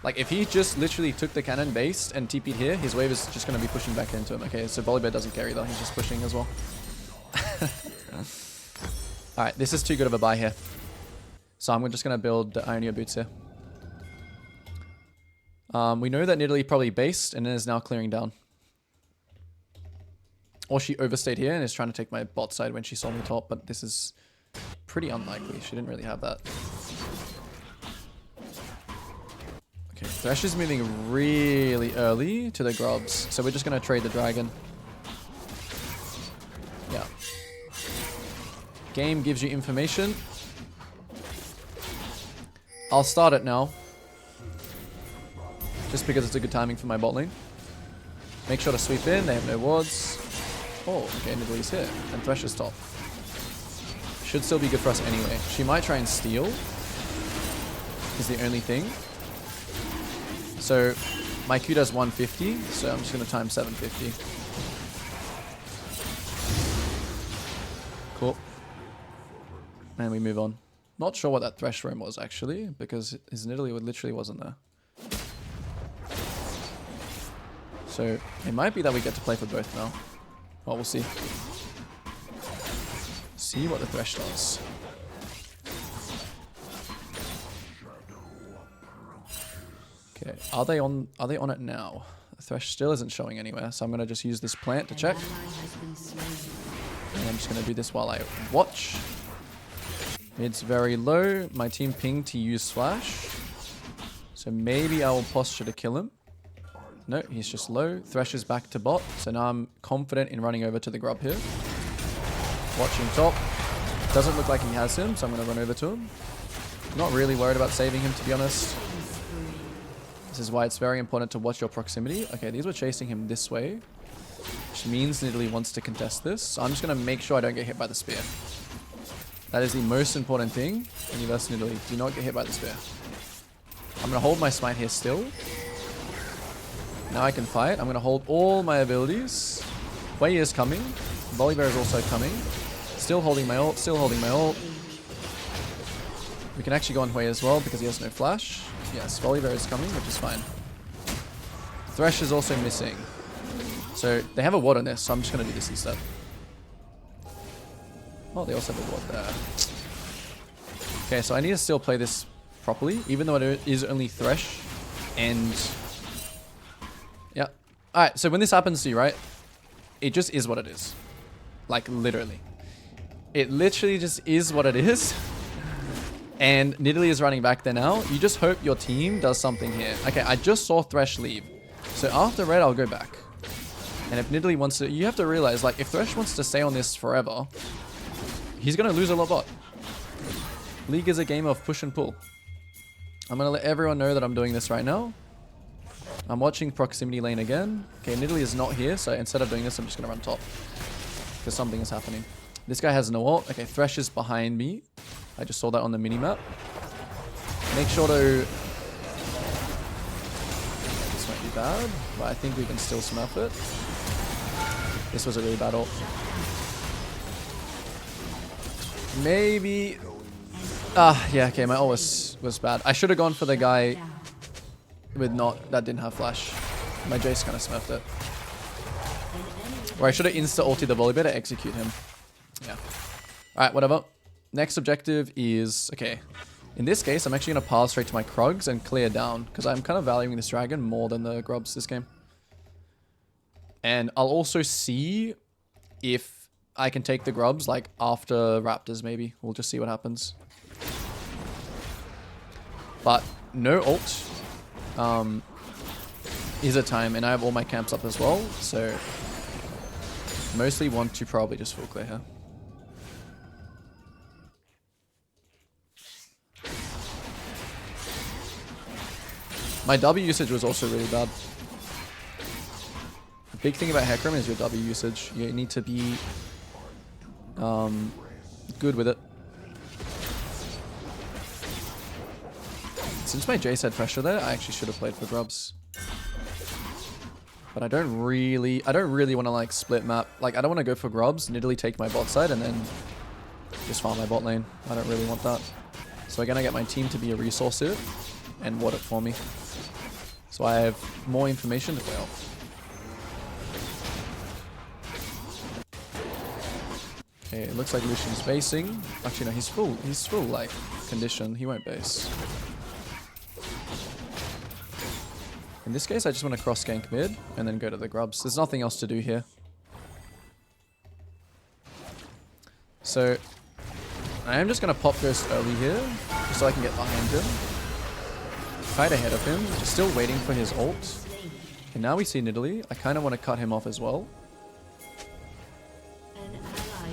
Like if he just literally took the cannon based and TP'd here, his wave is just going to be pushing back into him. Okay, so Volibear doesn't care either. He's just pushing as well. Alright, this is too good of a buy here. So I'm just going to build the Ionia boots here. We know that Nidalee probably based and is now clearing down. Or she overstayed here and is trying to take my bot side when she saw me top, but this is pretty unlikely. She didn't really have that. Okay, Thresh is moving really early to the grubs, so we're just going to trade the dragon. Yeah. Game gives you information. I'll start it now. Just because it's a good timing for my bot lane. Make sure to sweep in. They have no wards. Oh, okay, Nidalee's here. And Thresh is top. Should still be good for us anyway. She might try and steal. Is the only thing. So, my Q does 150. So I'm just going to time 750. Cool. And we move on. Not sure what that Thresh roam was actually. Because his Nidalee literally wasn't there. So, it might be that we get to play for both now. Well, we'll see. see what the Thresh does. Okay, are they on it now? The Thresh still isn't showing anywhere, so I'm gonna just use this plant to check. And I'm just gonna do this while I watch. Mid's very low. My team pinged to use Flash. So maybe I will posture to kill him. No, he's just low. Thresh is back to bot. So now I'm confident in running over to the grub here. Watching top. Doesn't look like he has him, so I'm going to run over to him. Not really worried about saving him, to be honest. This is why it's very important to watch your proximity. Okay, these were chasing him this way, which means Nidalee wants to contest this. So I'm just going to make sure I don't get hit by the spear. That is the most important thing when you verse Nidalee. Do not get hit by the spear. I'm going to hold my smite here still. Now I can fight. I'm going to hold all my abilities. Wei is coming. Volibear is also coming. Still holding my ult. Still holding my ult. We can actually go on Wei as well because he has no flash. Yes, Volibear is coming, which is fine. Thresh is also missing. So they have a ward on this, so I'm just going to do this instead. Oh, they also have a ward there. Okay, so I need to still play this properly, even though it is only Thresh. And yeah. Alright, so when this happens to you, right? It just is what it is. Like, literally. It literally just is what it is. And Nidalee is running back there now. You just hope your team does something here. Okay, I just saw Thresh leave. So after red, I'll go back. And if Nidalee wants to... You have to realize, like, if Thresh wants to stay on this forever, he's going to lose a lot bot. League is a game of push and pull. I'm going to let everyone know that I'm doing this right now. I'm watching proximity lane again. Okay, Nidalee is not here, so instead of doing this, I'm just going to run top. Because something is happening. This guy has no ult. Okay, Thresh is behind me. I just saw that on the minimap. Make sure to... This might be bad, but I think we can still smurf it. This was a really bad ult. Maybe... yeah, okay, my ult was bad. I should have gone for the guy with that didn't have flash. My Jace kind of smurfed it. Or I should have insta-ulted the Volibear to execute him. Yeah. Alright, whatever. Next objective is... Okay. In this case, I'm actually going to pass straight to my Krugs and clear down. Because I'm kind of valuing this dragon more than the Grubs this game. And I'll also see if I can take the Grubs, like, after Raptors, maybe. We'll just see what happens. But no ult is a time, and I have all my camps up as well, so mostly want to probably just full clear here. My W usage was also really bad. The big thing about Hecarim is your W usage. You need to be good with it. Since my Jace had pressure there, I actually should have played for Grubs. But I don't really want to like split map. Like, I don't want to go for Grubs, Nidalee take my bot side, and then just farm my bot lane. I don't really want that. So I'm going to get my team to be a resource here and ward it for me. So I have more information to play off. Okay, it looks like Lucian's basing. Actually, no, he's full like condition. He won't base. In this case, I just want to cross gank mid and then go to the Grubs. There's nothing else to do here. So I am just going to pop Ghost early here, just so I can get behind him. Fight ahead of him, just still waiting for his ult. And now we see Nidalee. I kind of want to cut him off as well.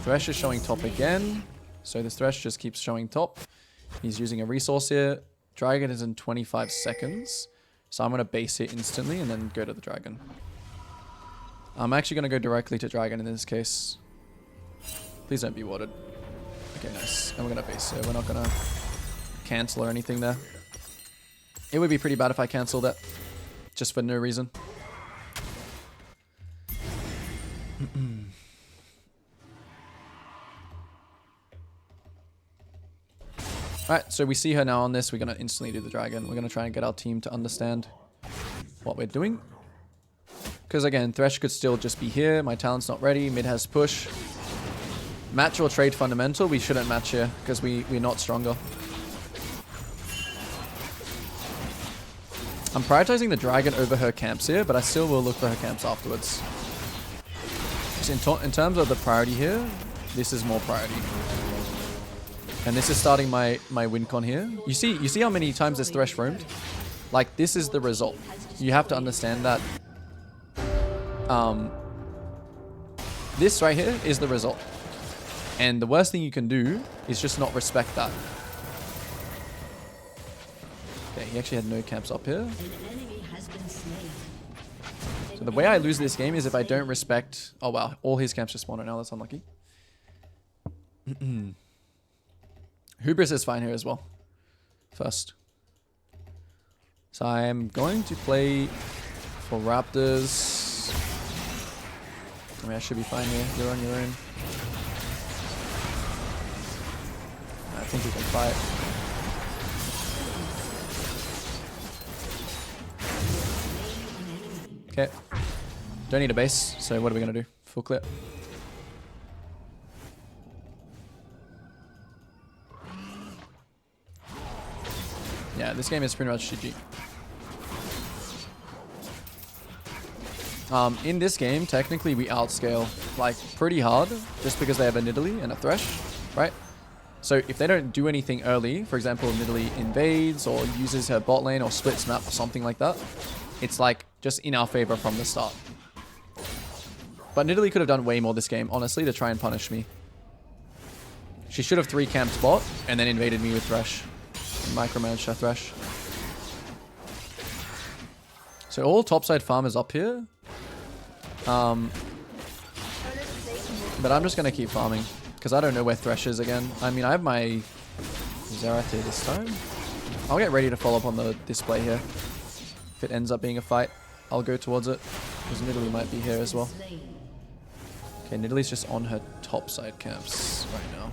Thresh is showing top again. So this Thresh just keeps showing top. He's using a resource here. Dragon is in 25 seconds. So I'm going to base it instantly and then go to the dragon. I'm actually going to go directly to dragon in this case. Please don't be warded. Okay, nice. And we're going to base it. We're not going to cancel or anything there. It would be pretty bad if I cancel that. Just for no reason. Alright, so we see her now on this. We're going to instantly do the dragon. We're going to try and get our team to understand what we're doing. Because again, Thresh could still just be here. My talent's not ready. Mid has push. Match or trade fundamental, we shouldn't match here because we're not stronger. I'm prioritizing the dragon over her camps here, but I still will look for her camps afterwards. Just in terms of the priority here, this is more priority. And this is starting my win con here. You see how many times this Thresh roamed? Like, this is the result. You have to understand that this right here is the result. And the worst thing you can do is just not respect that. Okay, he actually had no camps up here. So the way I lose this game is if I don't respect... Oh wow, all his camps just spawned right now. That's unlucky. Hubris is fine here as well. First. So I'm going to play for Raptors. I mean, I should be fine here. You're on your own. I think we can fight. Okay. Don't need a base, so what are we going to do? Full clip. Yeah, this game is pretty much GG. In this game, technically we outscale like pretty hard just because they have a Nidalee and a Thresh, right? So if they don't do anything early, for example, Nidalee invades or uses her bot lane or splits map or something like that, it's like just in our favor from the start. But Nidalee could have done way more this game, honestly, to try and punish me. She should have 3 camped bot and then invaded me with Thresh. Micromanage her Thresh. So all topside farmers up here. But I'm just going to keep farming because I don't know where Thresh is again. I mean, I have my Zyra here this time. I'll get ready to follow up on the display here. If it ends up being a fight, I'll go towards it. Because Nidalee might be here as well. Okay, Nidalee's just on her topside camps right now.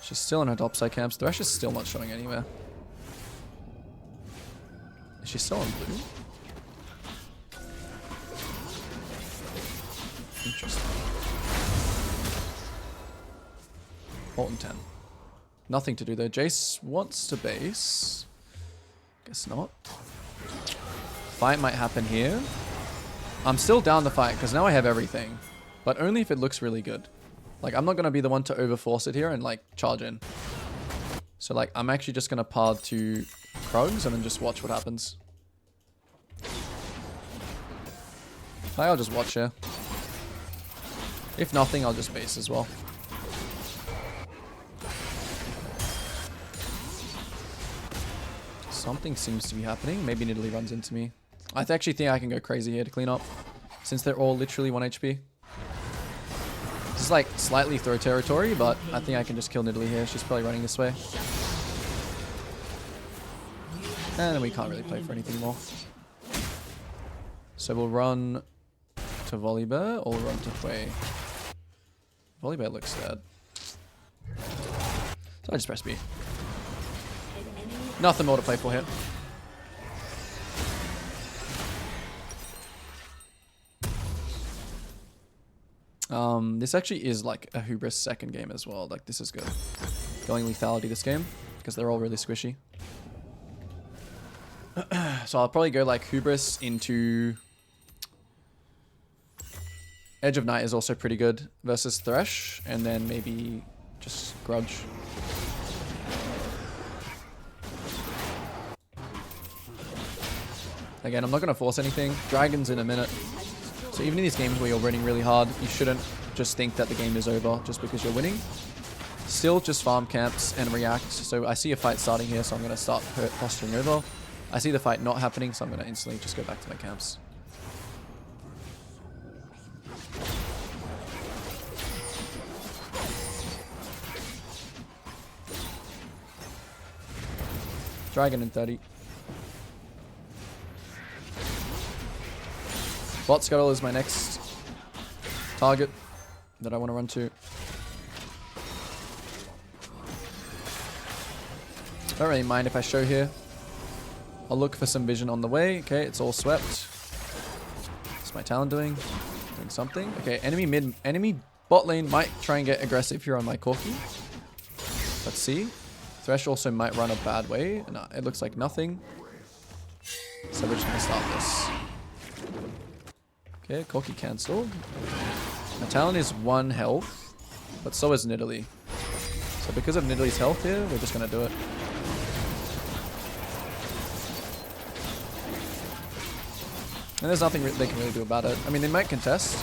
She's still in her topside camps. Thresh is still not showing anywhere. Is she still on blue? Interesting. Bolton 10. Nothing to do there. Jace wants to base. Guess not. Fight might happen here. I'm still down the fight because now I have everything. But only if it looks really good. Like, I'm not going to be the one to overforce it here and, like, charge in. So, like, I'm actually just going to pard to Krugs and then just watch what happens. I'll just watch here. If nothing, I'll just base as well. Something seems to be happening. Maybe Nidalee runs into me. I actually think I can go crazy here to clean up. Since they're all literally 1 HP. This is like slightly throw territory, but I think I can just kill Nidalee here. She's probably running this way. And we can't really play for anything more. So we'll run to Volibear or we'll run to Hwei. Volibear looks dead. So I just press B. Nothing more to play for here. This actually is like a Hubris second game as well. Like, this is good. Going lethality this game because they're all really squishy. So I'll probably go like Hubris into... Edge of Night is also pretty good versus Thresh. And then maybe just Grudge. Again, I'm not going to force anything. Dragon's in a minute. So even in these games where you're running really hard, you shouldn't just think that the game is over just because you're winning. Still just farm camps and react. So I see a fight starting here, so I'm going to start posturing over. I see the fight not happening, so I'm going to instantly just go back to my camps. Dragon in 30. Bot Scuttle is my next target that I want to run to. Don't really mind if I show here. I'll look for some vision on the way. Okay, it's all swept. my Talon doing? Doing something. Okay, enemy bot lane might try and get aggressive here on my Corki. Let's see. Thresh also might run a bad way. No, it looks like nothing. So we're just gonna start this. Okay, Corki cancelled. My Talon is 1 health, but so is Nidalee. So because of Nidalee's health here, we're just gonna do it. And there's nothing they can really do about it. I mean, they might contest.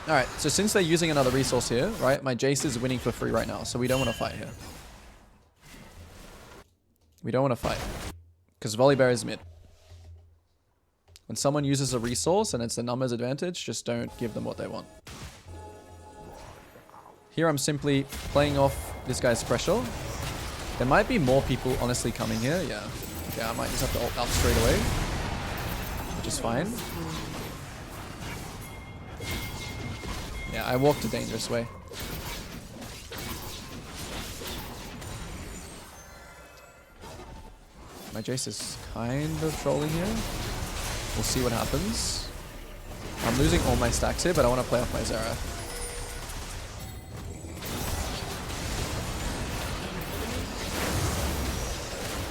Alright, so since they're using another resource here, right, my Jace is winning for free right now, so we don't want to fight here. We don't want to fight. Because Volibear is mid. When someone uses a resource and it's the numbers advantage, just don't give them what they want. Here I'm simply playing off this guy's pressure. There might be more people honestly coming here, yeah. Okay, I might just have to ult out straight away. Which is fine. Yeah, I walked a dangerous way. My Jace is kind of trolling here. We'll see what happens. I'm losing all my stacks here, but I want to play off my Zyra.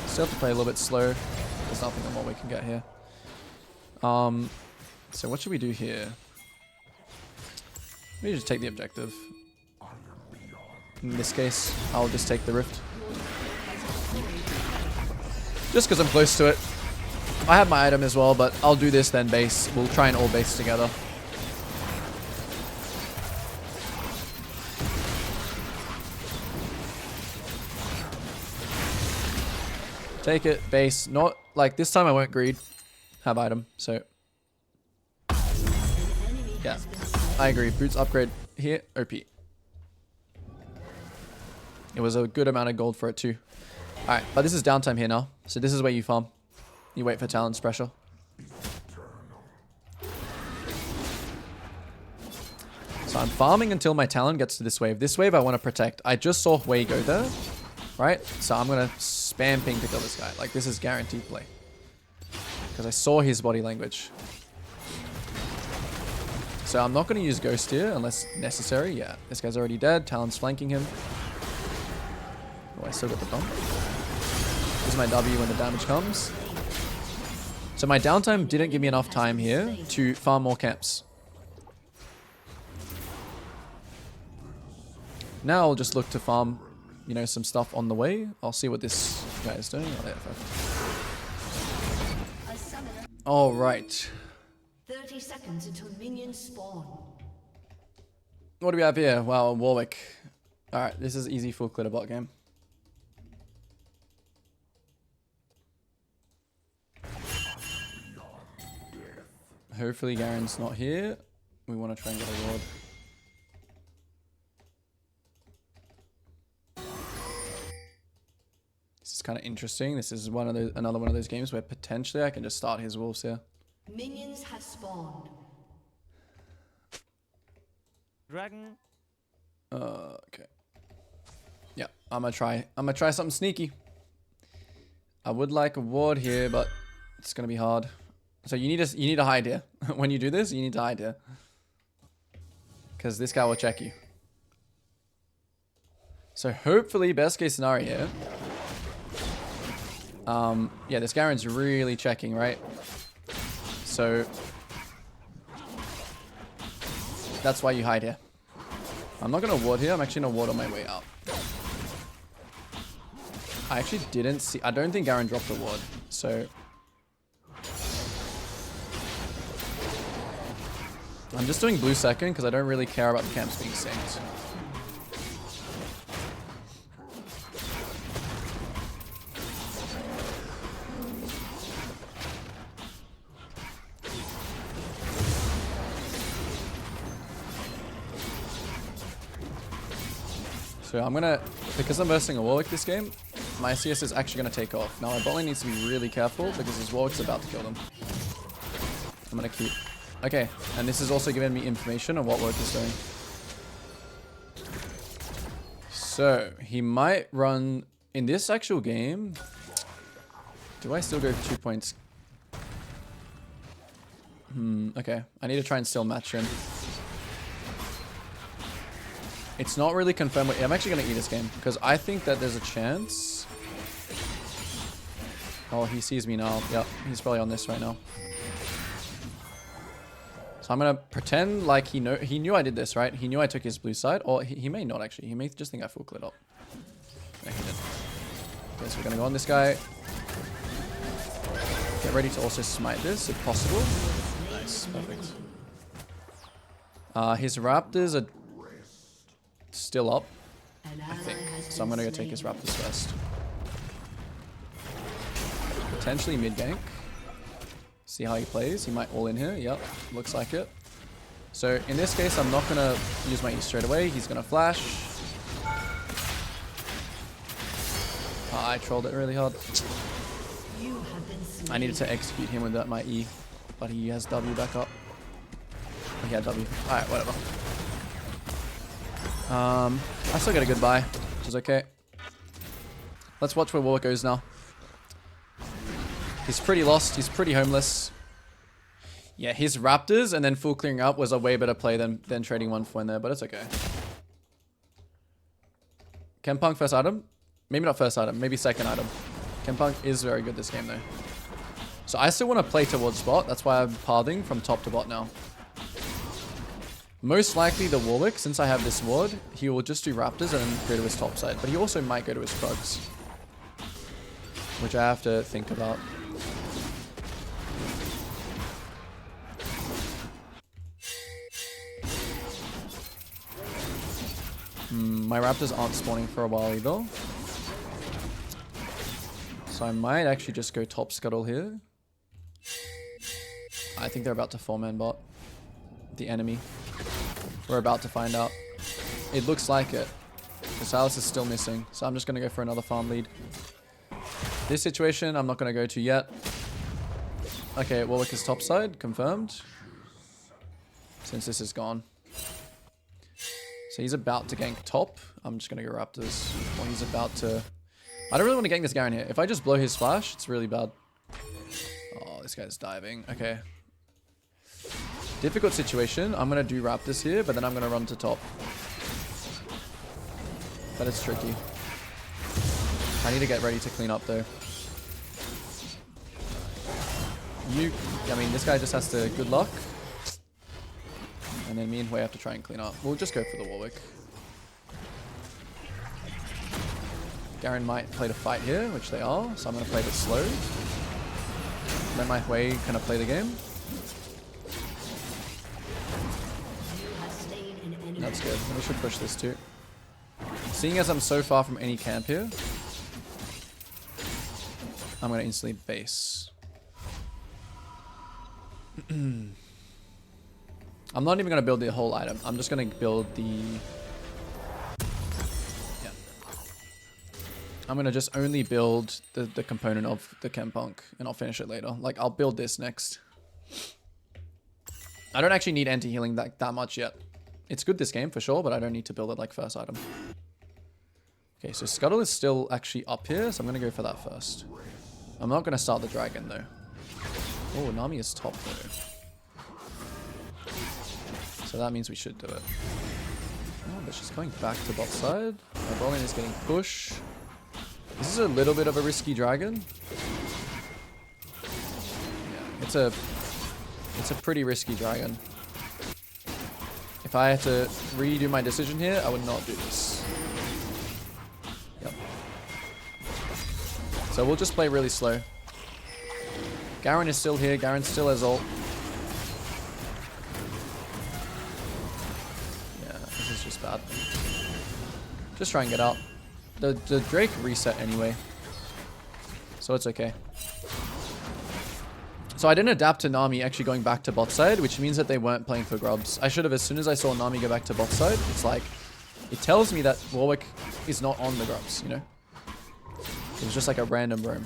Still have to play a little bit slow. There's nothing more we can get here. So what should we do here? Maybe just take the objective. In this case, I'll just take the rift. Just because I'm close to it. I have my item as well, but I'll do this then base. We'll try and all base together. Take it, base. Not like this time I won't greed. Have item, so. Yeah, I agree. Boots upgrade here, OP. It was a good amount of gold for it too. Alright, but this is downtime here now. So this is where you farm. You wait for Talon's pressure. So I'm farming until my Talon gets to this wave. This wave I want to protect. I just saw Wei go there. Right? So I'm going to spam ping to kill this guy. Like, this is guaranteed play. Because I saw his body language. So I'm not going to use Ghost here unless necessary. Yeah, this guy's already dead. Talon's flanking him. Oh, I still got the bump. This is my W when the damage comes. So my downtime didn't give me enough time here to farm more camps. Now I'll just look to farm, you know, some stuff on the way. I'll see what this guy is doing. Oh, yeah, all right. 30 seconds until minions spawn. What do we have here? Wow, Warwick. All right, this is easy full clear bot game. Hopefully Garen's not here. We want to try and get a ward. This is kind of interesting. This is another one of those games where potentially I can just start his wolves here. Minions have spawned. Dragon. Okay. Yeah, I'm gonna try something sneaky. I would like a ward here, but it's gonna be hard. So you need to hide here. When you do this, you need to hide here. Because this guy will check you. So hopefully, best case scenario here. Yeah, this Garen's really checking, right? So that's why you hide here. I'm not gonna ward here. I'm actually gonna ward on my way out. I actually didn't see. I don't think Garen dropped a ward. So I'm just doing blue second because I don't really care about the camps being synced. So I'm gonna, because I'm bursting a Warwick this game, my CS is actually gonna take off. Now my bot lane needs to be really careful because his Warwick's about to kill them. I'm gonna keep. Okay, and this is also giving me information on what Warwick is doing. So he might run in this actual game. Do I still go 2 points? Okay. I need to try and still match him. It's not really confirmed. I'm actually going to eat this game because I think that there's a chance. Oh, he sees me now. Yep, he's probably on this right now. So I'm going to pretend like he knew I did this, right? He knew I took his blue side. Or he may not actually. He may just think I full cleared up. No, he didn't. Okay, so we're going to go on this guy. Get ready to also smite this if possible. Nice, perfect. His raptors are still up, I think. So I'm going to go take his raptors first. Potentially mid gank. See how he plays. He might all in here. Yep, looks like it. So in this case, I'm not going to use my E straight away. He's going to flash. Oh, I trolled it really hard. I needed to execute him without my E, but he has W back up. Oh, he had W. Alright, whatever. I still get a good buy, which is okay. Let's watch where Warwick goes now. He's pretty lost. He's pretty homeless. Yeah, his Raptors and then full clearing up was a way better play than trading 1 for 1 there, but it's okay. Kempunk first item? Maybe not first item, maybe second item. Kempunk is very good this game though. So I still want to play towards bot. That's why I'm pathing from top to bot now. Most likely the Warwick, since I have this ward, he will just do Raptors and then go to his top side. But he also might go to his Krugs, which I have to think about. My Raptors aren't spawning for a while either. So I might actually just go top scuttle here. I think they're about to 4-man bot. The enemy. We're about to find out. It looks like it. The Silas is still missing. So I'm just going to go for another farm lead. This situation I'm not going to go to yet. Okay, Warwick is top side. Confirmed. Since this is gone. So he's about to gank top. I'm just going to go Raptors. Or he's about to... I don't really want to gank this Garen here. If I just blow his flash, it's really bad. Oh, this guy's diving. Okay. Difficult situation. I'm going to do Raptors here, but then I'm going to run to top. But it's tricky. I need to get ready to clean up though. I mean, this guy just has to good luck. And then me and Hui have to try and clean up. We'll just go for the Warwick. Garen might play to fight here, which they are. So I'm going to play it slow. Let my Hui kind of play the game. That's good. And we should push this too. Seeing as I'm so far from any camp here, I'm going to instantly base. I'm not even going to build the whole item. I'm just going to build the... Yeah. I'm going to just only build the component of the Kempunk, and I'll finish it later. Like, I'll build this next. I don't actually need anti-healing that much yet. It's good this game for sure, but I don't need to build it like first item. Okay, so Scuttle is still actually up here, so I'm going to go for that first. I'm not going to start the dragon though. Oh, Nami is top though. So that means we should do it. Oh, but she's coming back to bot side. My bot lane is getting pushed. This is a little bit of a risky dragon. Yeah, it's a pretty risky dragon. If I had to redo my decision here, I would not do this. Yep. So we'll just play really slow. Garen is still here. Garen still has ult. Yeah, this is just bad. Just try and get out. The Drake reset anyway. So it's okay. So I didn't adapt to Nami actually going back to bot side, which means that they weren't playing for grubs. I should have, as soon as I saw Nami go back to bot side, it's like, it tells me that Warwick is not on the grubs, you know? It was just like a random roam.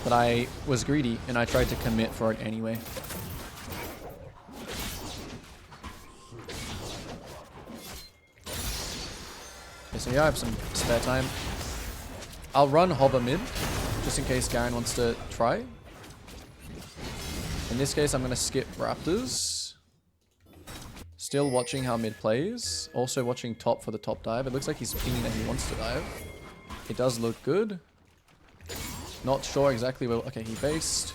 But I was greedy and I tried to commit for it anyway. Okay, so yeah, I have some spare time. I'll run hover mid, just in case Garen wants to try. In this case, I'm going to skip Raptors. Still watching how mid plays. Also watching top for the top dive. It looks like he's pinging that he wants to dive. It does look good. Not sure exactly where... Okay, he based.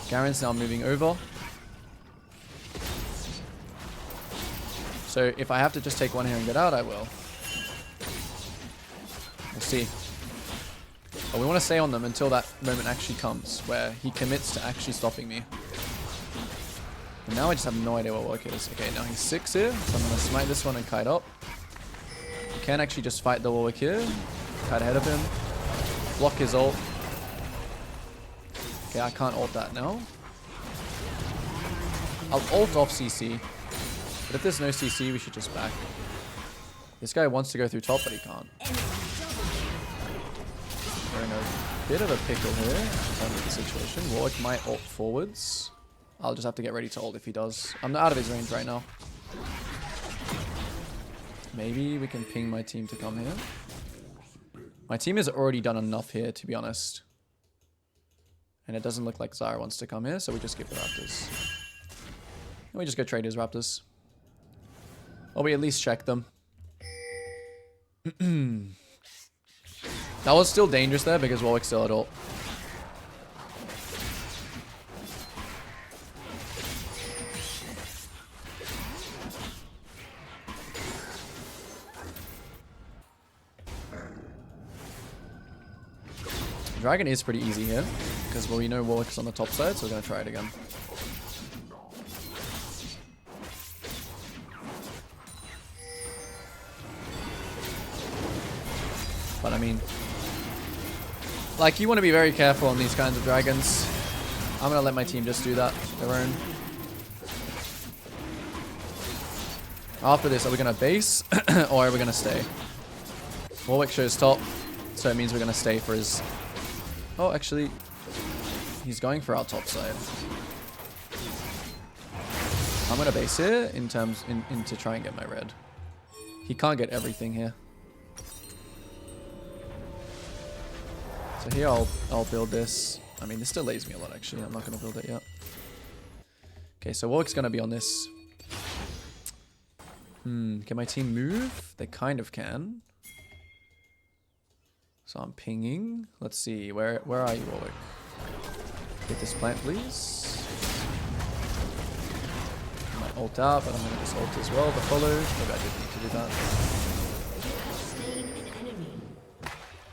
Garen's now moving over. So if I have to just take one here and get out, I will. We'll see. But we want to stay on them until that moment actually comes, where he commits to actually stopping me. And now I just have no idea what Warwick is. Okay, now he's 6 here, so I'm going to smite this one and kite up. You can actually just fight the Warwick here. Kite ahead of him. Block his ult. Okay, I can't ult that now. I'll ult off CC. But if there's no CC, we should just back. This guy wants to go through top, but he can't. We're in a bit of a pickle here in terms of the situation. Warwick might ult forwards. I'll just have to get ready to ult if he does. I'm out of his range right now. Maybe we can ping my team to come here. My team has already done enough here, to be honest. And it doesn't look like Zyra wants to come here, so we just skip the Raptors. And we just go trade his Raptors. Or we at least check them. That was still dangerous there because Warwick's still at ult. Dragon is pretty easy here because, well, we know Warwick's on the top side, so we're going to try it again. But I mean, like, you want to be very careful on these kinds of dragons. I'm going to let my team just do that, their own. After this, are we going to base or are we going to stay? Warwick shows top, so it means we're going to stay for his... Oh, actually, he's going for our top side. I'm going to base here in to try and get my red. He can't get everything here. So here I'll build this. I mean, this delays me a lot, actually. I'm not going to build it yet. Okay, so Warwick's going to be on this. Can my team move? They kind of can. So I'm pinging. Let's see. Where are you, Warwick? Get this plant, please. I might ult out, but I'm going to just ult as well to follow. Maybe I didn't need to do that.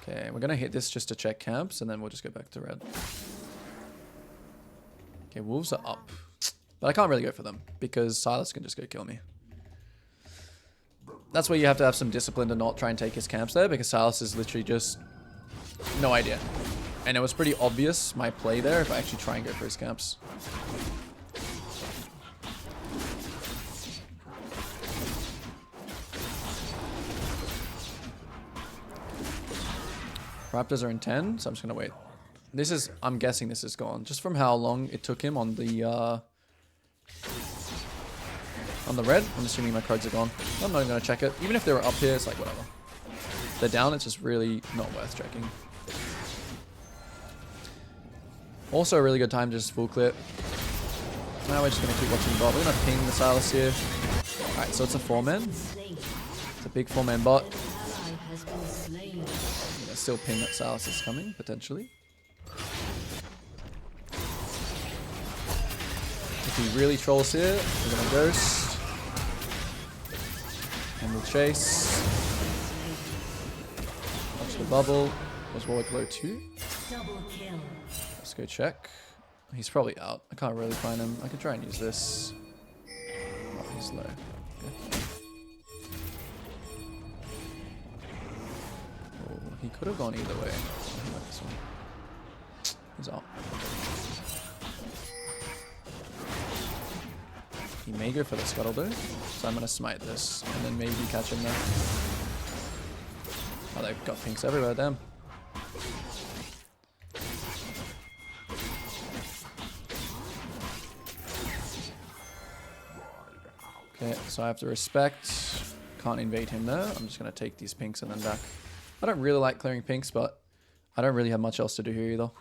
Okay, we're going to hit this just to check camps, and then we'll just go back to red. Okay, wolves are up. But I can't really go for them, because Silas can just go kill me. That's where you have to have some discipline to not try and take his camps there, because Silas is literally just no idea. And it was pretty obvious, my play there, if I actually try and go for his camps. Raptors are in 10, so I'm just going to wait. This is, I'm guessing this is gone. Just from how long it took him on the red, I'm assuming my cards are gone. I'm not even going to check it. Even if they were up here, it's like, whatever. If they're down, it's just really not worth checking. Also a really good time to just full clip. Now we're just going to keep watching bot. We're going to ping the Silas here. Alright, so it's a 4-man. It's a big 4-man bot. Still ping that Silas is coming, potentially. If he really trolls here, we're going to ghost. And we'll chase. Watch the bubble. Was Warwick low too? Let's go check. He's probably out. I can't really find him. I can try and use this. Oh, he's low. Okay. He could have gone either way. I like this one. He's out. He may go for the scuttle though, so I'm gonna smite this and then maybe catch him there. Oh, they've got pinks everywhere, damn. Okay, so I have to respect. Can't invade him there. I'm just gonna take these pinks and then back. I don't really like clearing pinks, but I don't really have much else to do here either.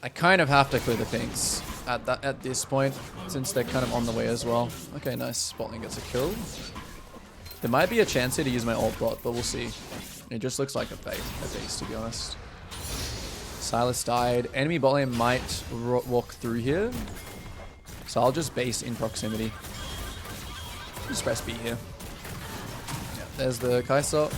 I kind of have to clear the pinks at this point, since they're kind of on the way as well. Okay, nice. Botling gets a kill. There might be a chance here to use my ult bot, but we'll see. It just looks like a base, to be honest. Silas died. Enemy bot lane might walk through here. So I'll just base in proximity. Just press B here. Yeah, there's the Kai'Sa.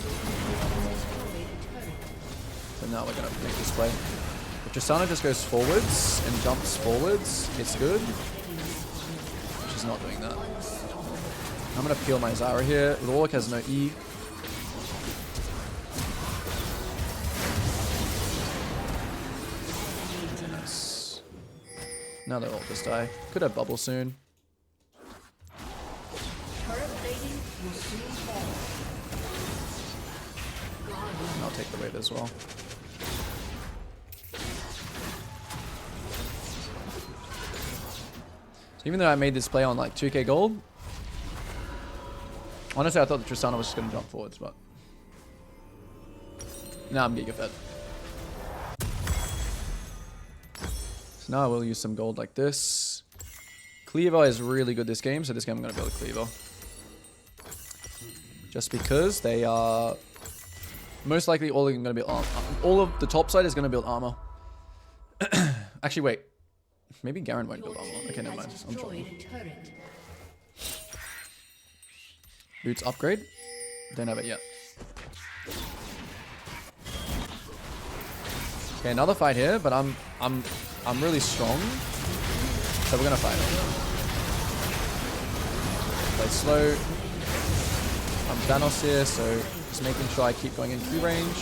So now we're going to make this play. If Tristana just goes forwards and jumps forwards, it's good. She's not doing that. I'm going to peel my Zyra here. Lillia has no E. Nice. Now they'll all just die. Could have bubble soon. And I'll take the wave as well. So even though I made this play on like 2k gold, honestly I thought the Tristana was just going to jump forwards, but now I'm Giga fed. So now I will use some gold like this. Cleaver is really good this game, so this game I'm going to build a Cleaver. Just because they are most likely all going to build armor. All of the top side is going to build armor. Actually, wait. Maybe Garen won't build armor. Okay, never mind. I'm sure. Boots upgrade. Don't have it yet. Okay, another fight here, but I'm really strong, so we're gonna fight it. Play slow. I'm Thanos here, so just making sure I keep going in Q range,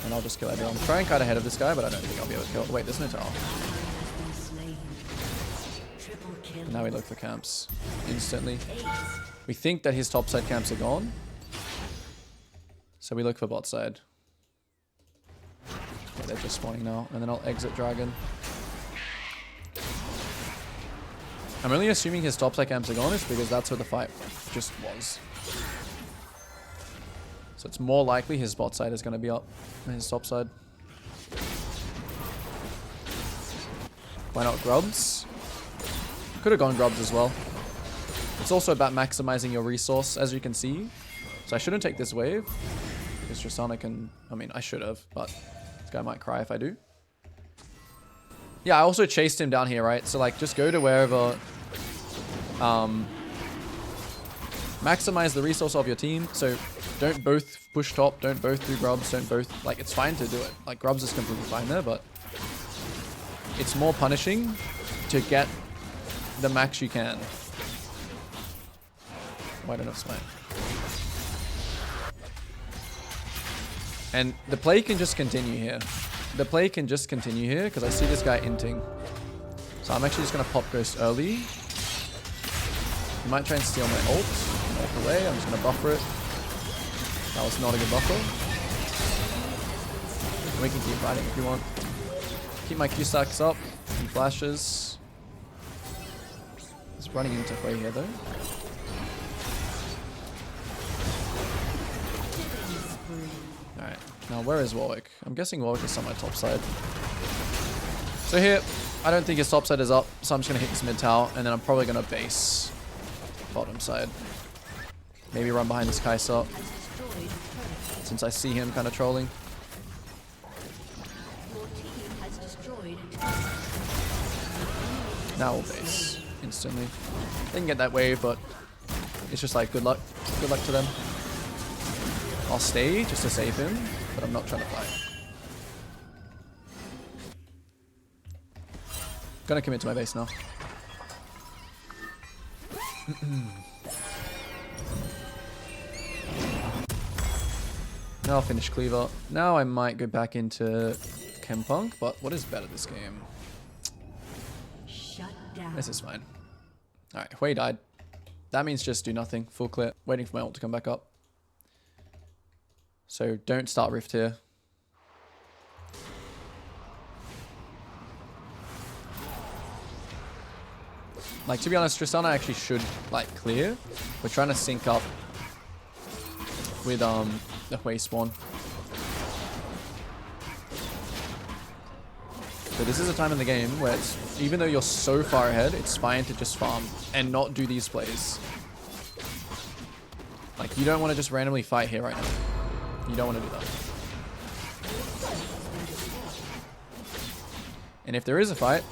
and I'll just kill everyone. Try and cut ahead of this guy, but I don't think I'll be able to kill. Wait, there's no tower. And now we look for camps instantly. We think that his top side camps are gone, so we look for bot side. Yeah, they're just spawning now, and then I'll exit dragon. I'm really assuming his top side camps are gone, is because that's where the fight just was. So it's more likely his bot side is going to be up than his top side. Why not Grubs? Could have gone Grubs as well. It's also about maximizing your resource, as you can see. So I shouldn't take this wave, because Tristana can... I mean, I should have, but this guy might cry if I do. Yeah, I also chased him down here, right? So, like, just go to wherever... maximize the resource of your team. So, don't both push top, don't both do Grubs, don't both... Like, it's fine to do it. Like, Grubs is completely fine there, but... It's more punishing to get the max you can. Why don't I smite? And the play can just continue here. The play can just continue here because I see this guy inting. So I'm actually just going to pop Ghost early. He might try and steal my ult. Walk away. I'm just going to buffer it. That was not a good buffer. We can keep fighting if you want. Keep my Q stacks up. And flashes. Just running into play here though. Alright, now where is Warwick? I'm guessing Warwick is on my top side. So here, I don't think his top side is up, so I'm just going to hit this mid tower, and then I'm probably going to base bottom side. Maybe run behind this Kai'Sa, since I see him kind of trolling. Now we'll base instantly. They can get that wave, but it's just like good luck. Good luck to them. I'll stay just to save him, but I'm not trying to fight. Gonna commit to my base now. Now I'll finish Cleaver. Now I might go back into Chempunk, but what is better this game? This is fine. Alright, Hui died. That means just do nothing. Full clear. Waiting for my ult to come back up. So don't start Rift here. Like, to be honest, Tristana actually should, like, clear. We're trying to sync up with, the Hui spawn. So this is a time in the game where it's, even though you're so far ahead, it's fine to just farm and not do these plays. Like, you don't want to just randomly fight here right now. You don't want to do that. And if there is a fight,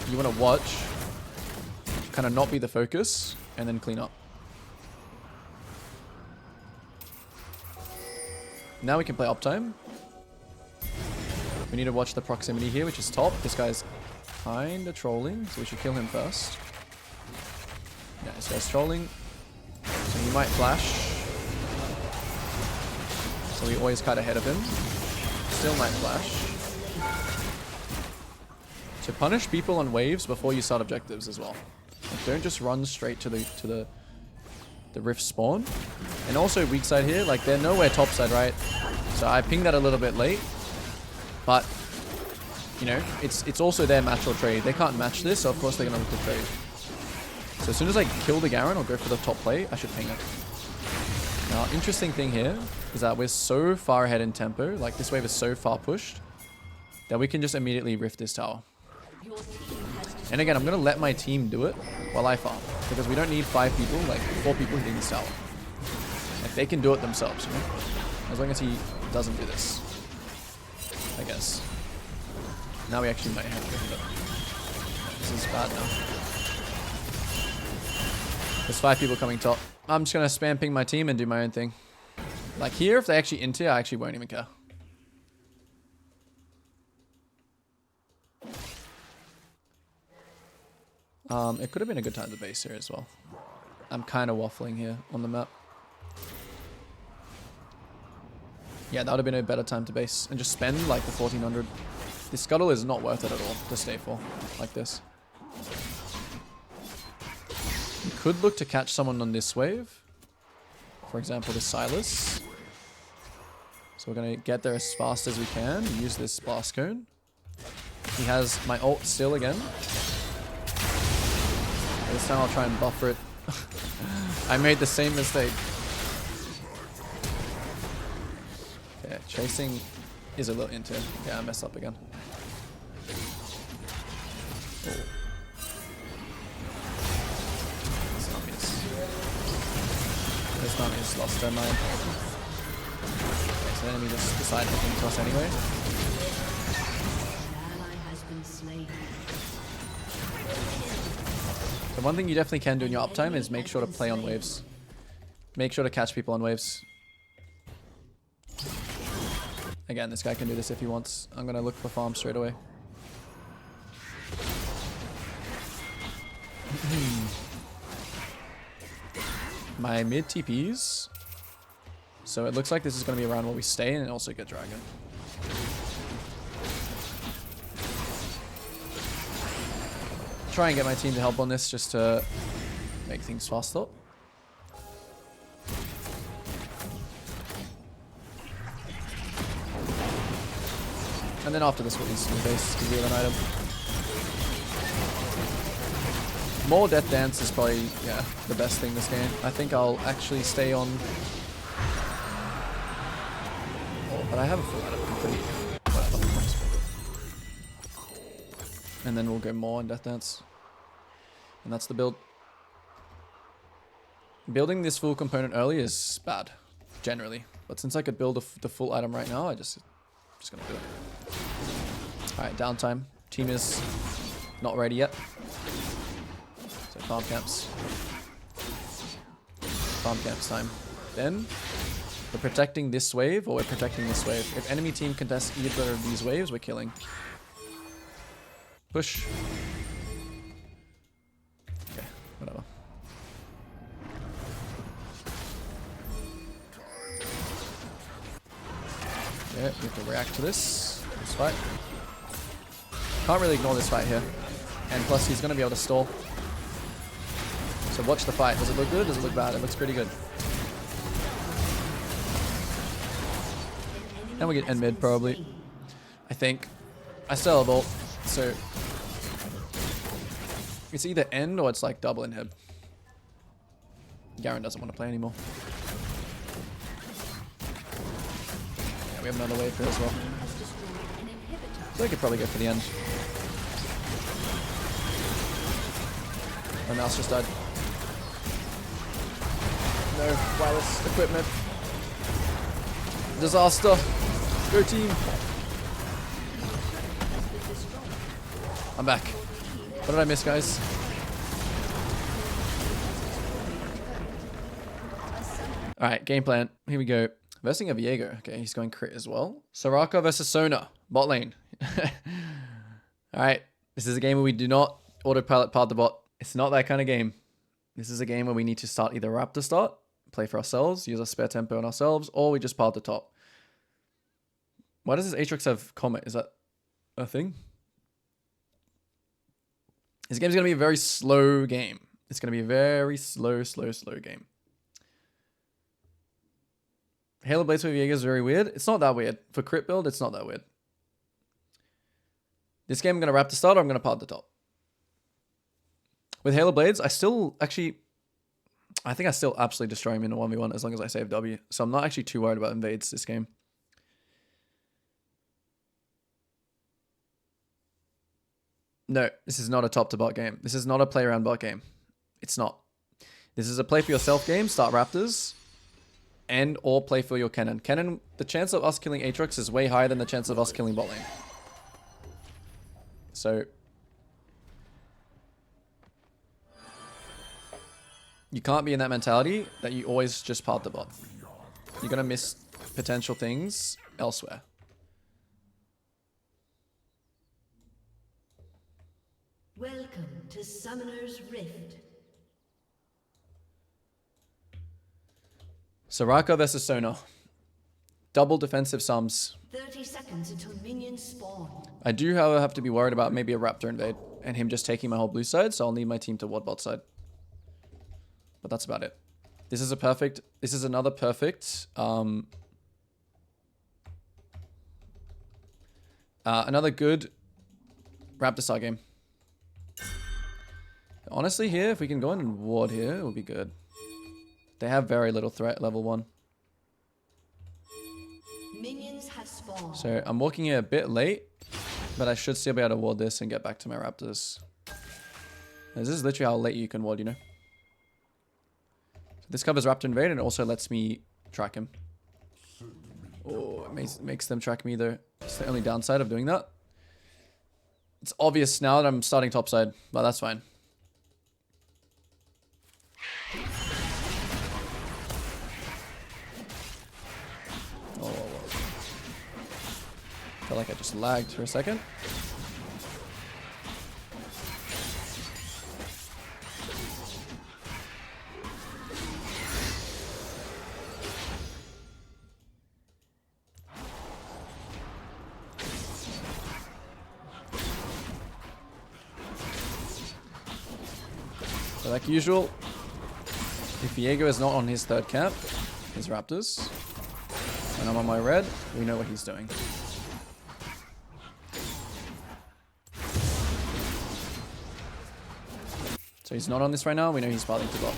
you want to watch, kind of not be the focus, and then clean up. Now we can play uptime. We need to watch the proximity here, which is top. This guy's kind of trolling, so we should kill him first. Yeah, this guy's trolling. So he might flash. So we always cut ahead of him. Still might flash. So punish people on waves before you start objectives as well. Like, don't just run straight to the rift spawn. And also weak side here, like they're nowhere top side, right? So I pinged that a little bit late. But you know, it's also their match or trade. They can't match this, so of course they're gonna look to trade. So as soon as I kill the Garen or go for the top play, I should ping it. Now, interesting thing here is that we're so far ahead in tempo, like this wave is so far pushed, that we can just immediately rift this tower. And again, I'm going to let my team do it while I farm, because we don't need 5 people, like 4 people hitting this tower. Like, they can do it themselves, you know? As long as he doesn't do this, I guess. Now we actually might have to rift it. This is bad now. There's 5 people coming top. I'm just going to spam ping my team and do my own thing. Like here, if they actually int here, I actually won't even care. It could have been a good time to base here as well. I'm kind of waffling here on the map. Yeah, that would have been a better time to base and just spend like the 1400. This scuttle is not worth it at all to stay for like this. You could look to catch someone on this wave. For example, this Silas. So we're going to get there as fast as we can. Use this blast cone. He has my ult still again. This time I'll try and buffer it. I made the same mistake. Okay, chasing is a little into. Yeah, I messed up again. Oh. This one is lost their mind. Okay, so the enemy just decided to come to us anyway. So one thing you definitely can do in your uptime is make sure to play on waves. Make sure to catch people on waves. Again, this guy can do this if he wants. I'm gonna look for farm straight away. My mid TPs. So it looks like this is going to be around where we stay and also get dragon. Try and get my team to help on this just to make things faster. And then after this we'll instantly base because we have an item. More Death Dance is probably, yeah, the best thing this game. I think I'll actually stay on... Oh, but I have a full item complete. Whatever. And then we'll go more on Death Dance. And that's the build. Building this full component early is bad, generally. But since I could build the full item right now, I'm just gonna do it. Alright, downtime. Team is not ready yet. So farm camps. Farm camps time. Then we're protecting this wave or we're protecting this wave. If enemy team contests either of these waves, we're killing. Push. Okay, whatever. Yeah, we have to react to this fight. Can't really ignore this fight here. And plus he's going to be able to stall. So watch the fight. Does it look good? Does it look bad? It looks pretty good. And we get end mid probably. I think. I still have ult. So It's either end or it's like double inhib. Garen doesn't want to play anymore. Yeah, we have another wave here as well. So we could probably go for the end. My mouse just died. No wireless equipment. Disaster. Go team. I'm back. What did I miss, guys? Alright, game plan. Here we go. Versing a Viego. Okay, he's going crit as well. Soraka versus Sona. Bot lane. Alright, this is a game where we do not autopilot part the bot. It's not that kind of game. This is a game where we need to start either Raptor start, play for ourselves, use our spare tempo on ourselves, or we just part the top. Why does this Aatrox have Comet? Is that a thing? This game's going to be a very slow game. It's going to be a very slow game. Halo Blades with Viego is very weird. It's not that weird. For crit build, it's not that weird. This game I'm going to Raptor start or I'm going to part the top. With Halo Blades, I think I still absolutely destroy him in a 1v1 as long as I save W. So I'm not actually too worried about invades this game. No, this is not a top to bot game. This is not a play around bot game. It's not. This is a play for yourself game, start Raptors, and or play for your Cannon. Cannon, the chance of us killing Aatrox is way higher than the chance of us killing bot lane. So you can't be in that mentality that you always just part the bot. You're gonna miss potential things elsewhere. Welcome to Summoner's Rift. Soraka versus Sona. Double defensive sums. 30 seconds until minions spawn. I do, however, have to be worried about maybe a Raptor invade and him just taking my whole blue side, so I'll need my team to ward bot side. But that's about it. This is another perfect, another good Raptor side game. Honestly here, if we can go in and ward here, it will be good. They have very little threat level 1. Minions have spawned. So I'm walking here a bit late, but I should still be able to ward this and get back to my Raptors. This is literally how late you can ward, you know. So this covers Raptor invade and it also lets me track him. Oh, it makes them track me though. It's the only downside of doing that. It's obvious now that I'm starting topside, but that's fine. Felt like I just lagged for a second. So like usual, if Viego is not on his third camp, his Raptors, and I'm on my red, we know what he's doing. So he's not on this right now, we know he's parting to bot.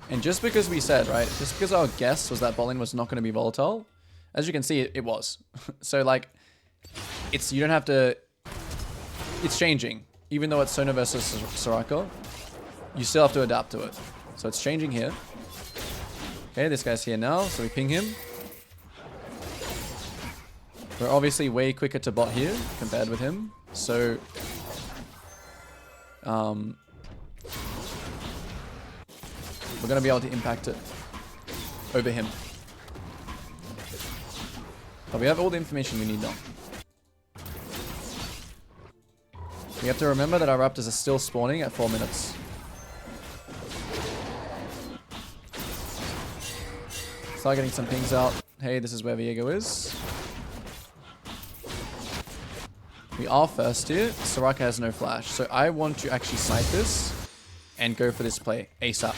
And just because we said, right, just because our guess was that bot lane was not going to be volatile, as you can see, it was. So like, you don't have to, it's changing. Even though it's Sona versus Soraka, you still have to adapt to it. So it's changing here. Okay, this guy's here now, so we ping him. We're obviously way quicker to bot here compared with him. So, we're going to be able to impact it over him. But we have all the information we need now. We have to remember that our Raptors are still spawning at 4 minutes. Start getting some pings out. Hey, this is where Viego is. We are first here. Soraka has no flash. So I want to actually snipe this and go for this play ASAP.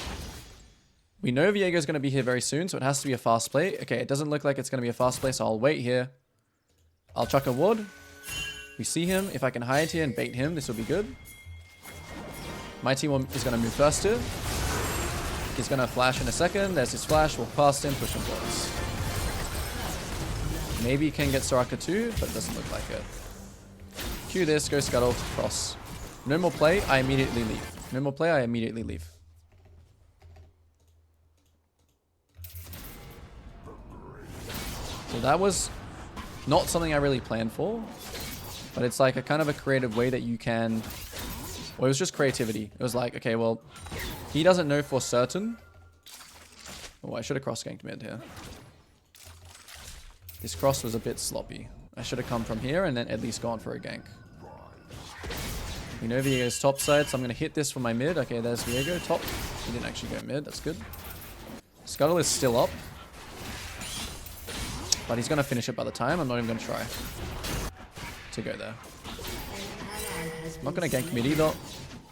We know Viego's going to be here very soon, so it has to be a fast play. Okay, it doesn't look like it's going to be a fast play, so I'll wait here. I'll chuck a ward. We see him. If I can hide here and bait him, this will be good. My team is going to move first here. He's going to flash in a second. There's his flash. Walk past him, push him forwards. Maybe he can get Soraka too, but it doesn't look like it. Q this, go scuttle, cross. No more play, I immediately leave. No more play, I immediately leave. So that was not something I really planned for, but it's like a kind of a creative way that you can... Well, it was just creativity. It was like, okay, well, he doesn't know for certain. Oh, I should have cross-ganked mid here. This cross was a bit sloppy. I should have come from here and then at least gone for a gank. We know Viego's top side, so I'm going to hit this for my mid. Okay, there's Viego, top. He didn't actually go mid, that's good. Scuttle is still up. But he's going to finish it by the time. I'm not even going to try to go there. I'm not going to gank mid either.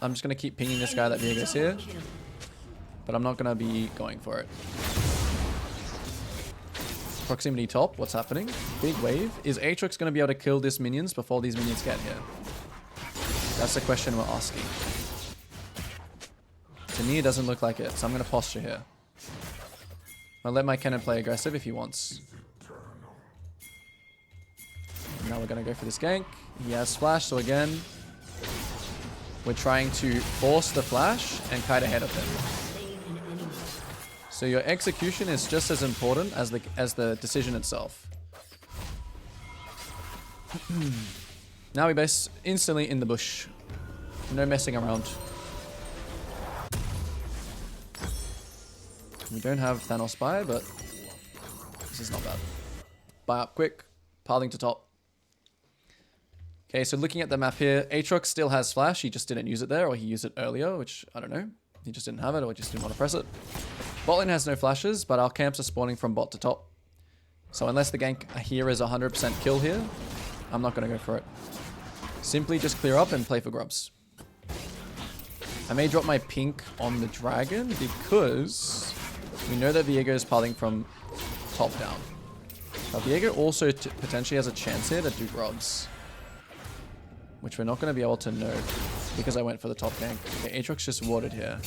I'm just going to keep pinging this guy that Viego's here. But I'm not going to be going for it. Proximity top, what's happening? Big wave. Is Aatrox going to be able to kill these minions before these minions get here? That's the question we're asking. To me, it doesn't look like it, so I'm going to posture here. I'll let my cannon play aggressive if he wants. Now we're going to go for this gank. He has flash, so again, we're trying to force the flash and kite ahead of him. So your execution is just as important as the decision itself. Now we base instantly in the bush. No messing around. We don't have Thanos buy, but this is not bad. Buy up quick. Pathing to top. Okay, so looking at the map here, Aatrox still has flash. He just didn't use it there, or he used it earlier, which I don't know. He just didn't have it, or just didn't want to press it. Bot lane has no flashes, but our camps are spawning from bot to top. So unless the gank here is 100% kill here, I'm not going to go for it. Simply just clear up and play for grubs. I may drop my pink on the dragon because we know that Viego is pathing from top down. But Viego also potentially has a chance here to do grubs, which we're not going to be able to know because I went for the top gank. Okay, Aatrox just warded here,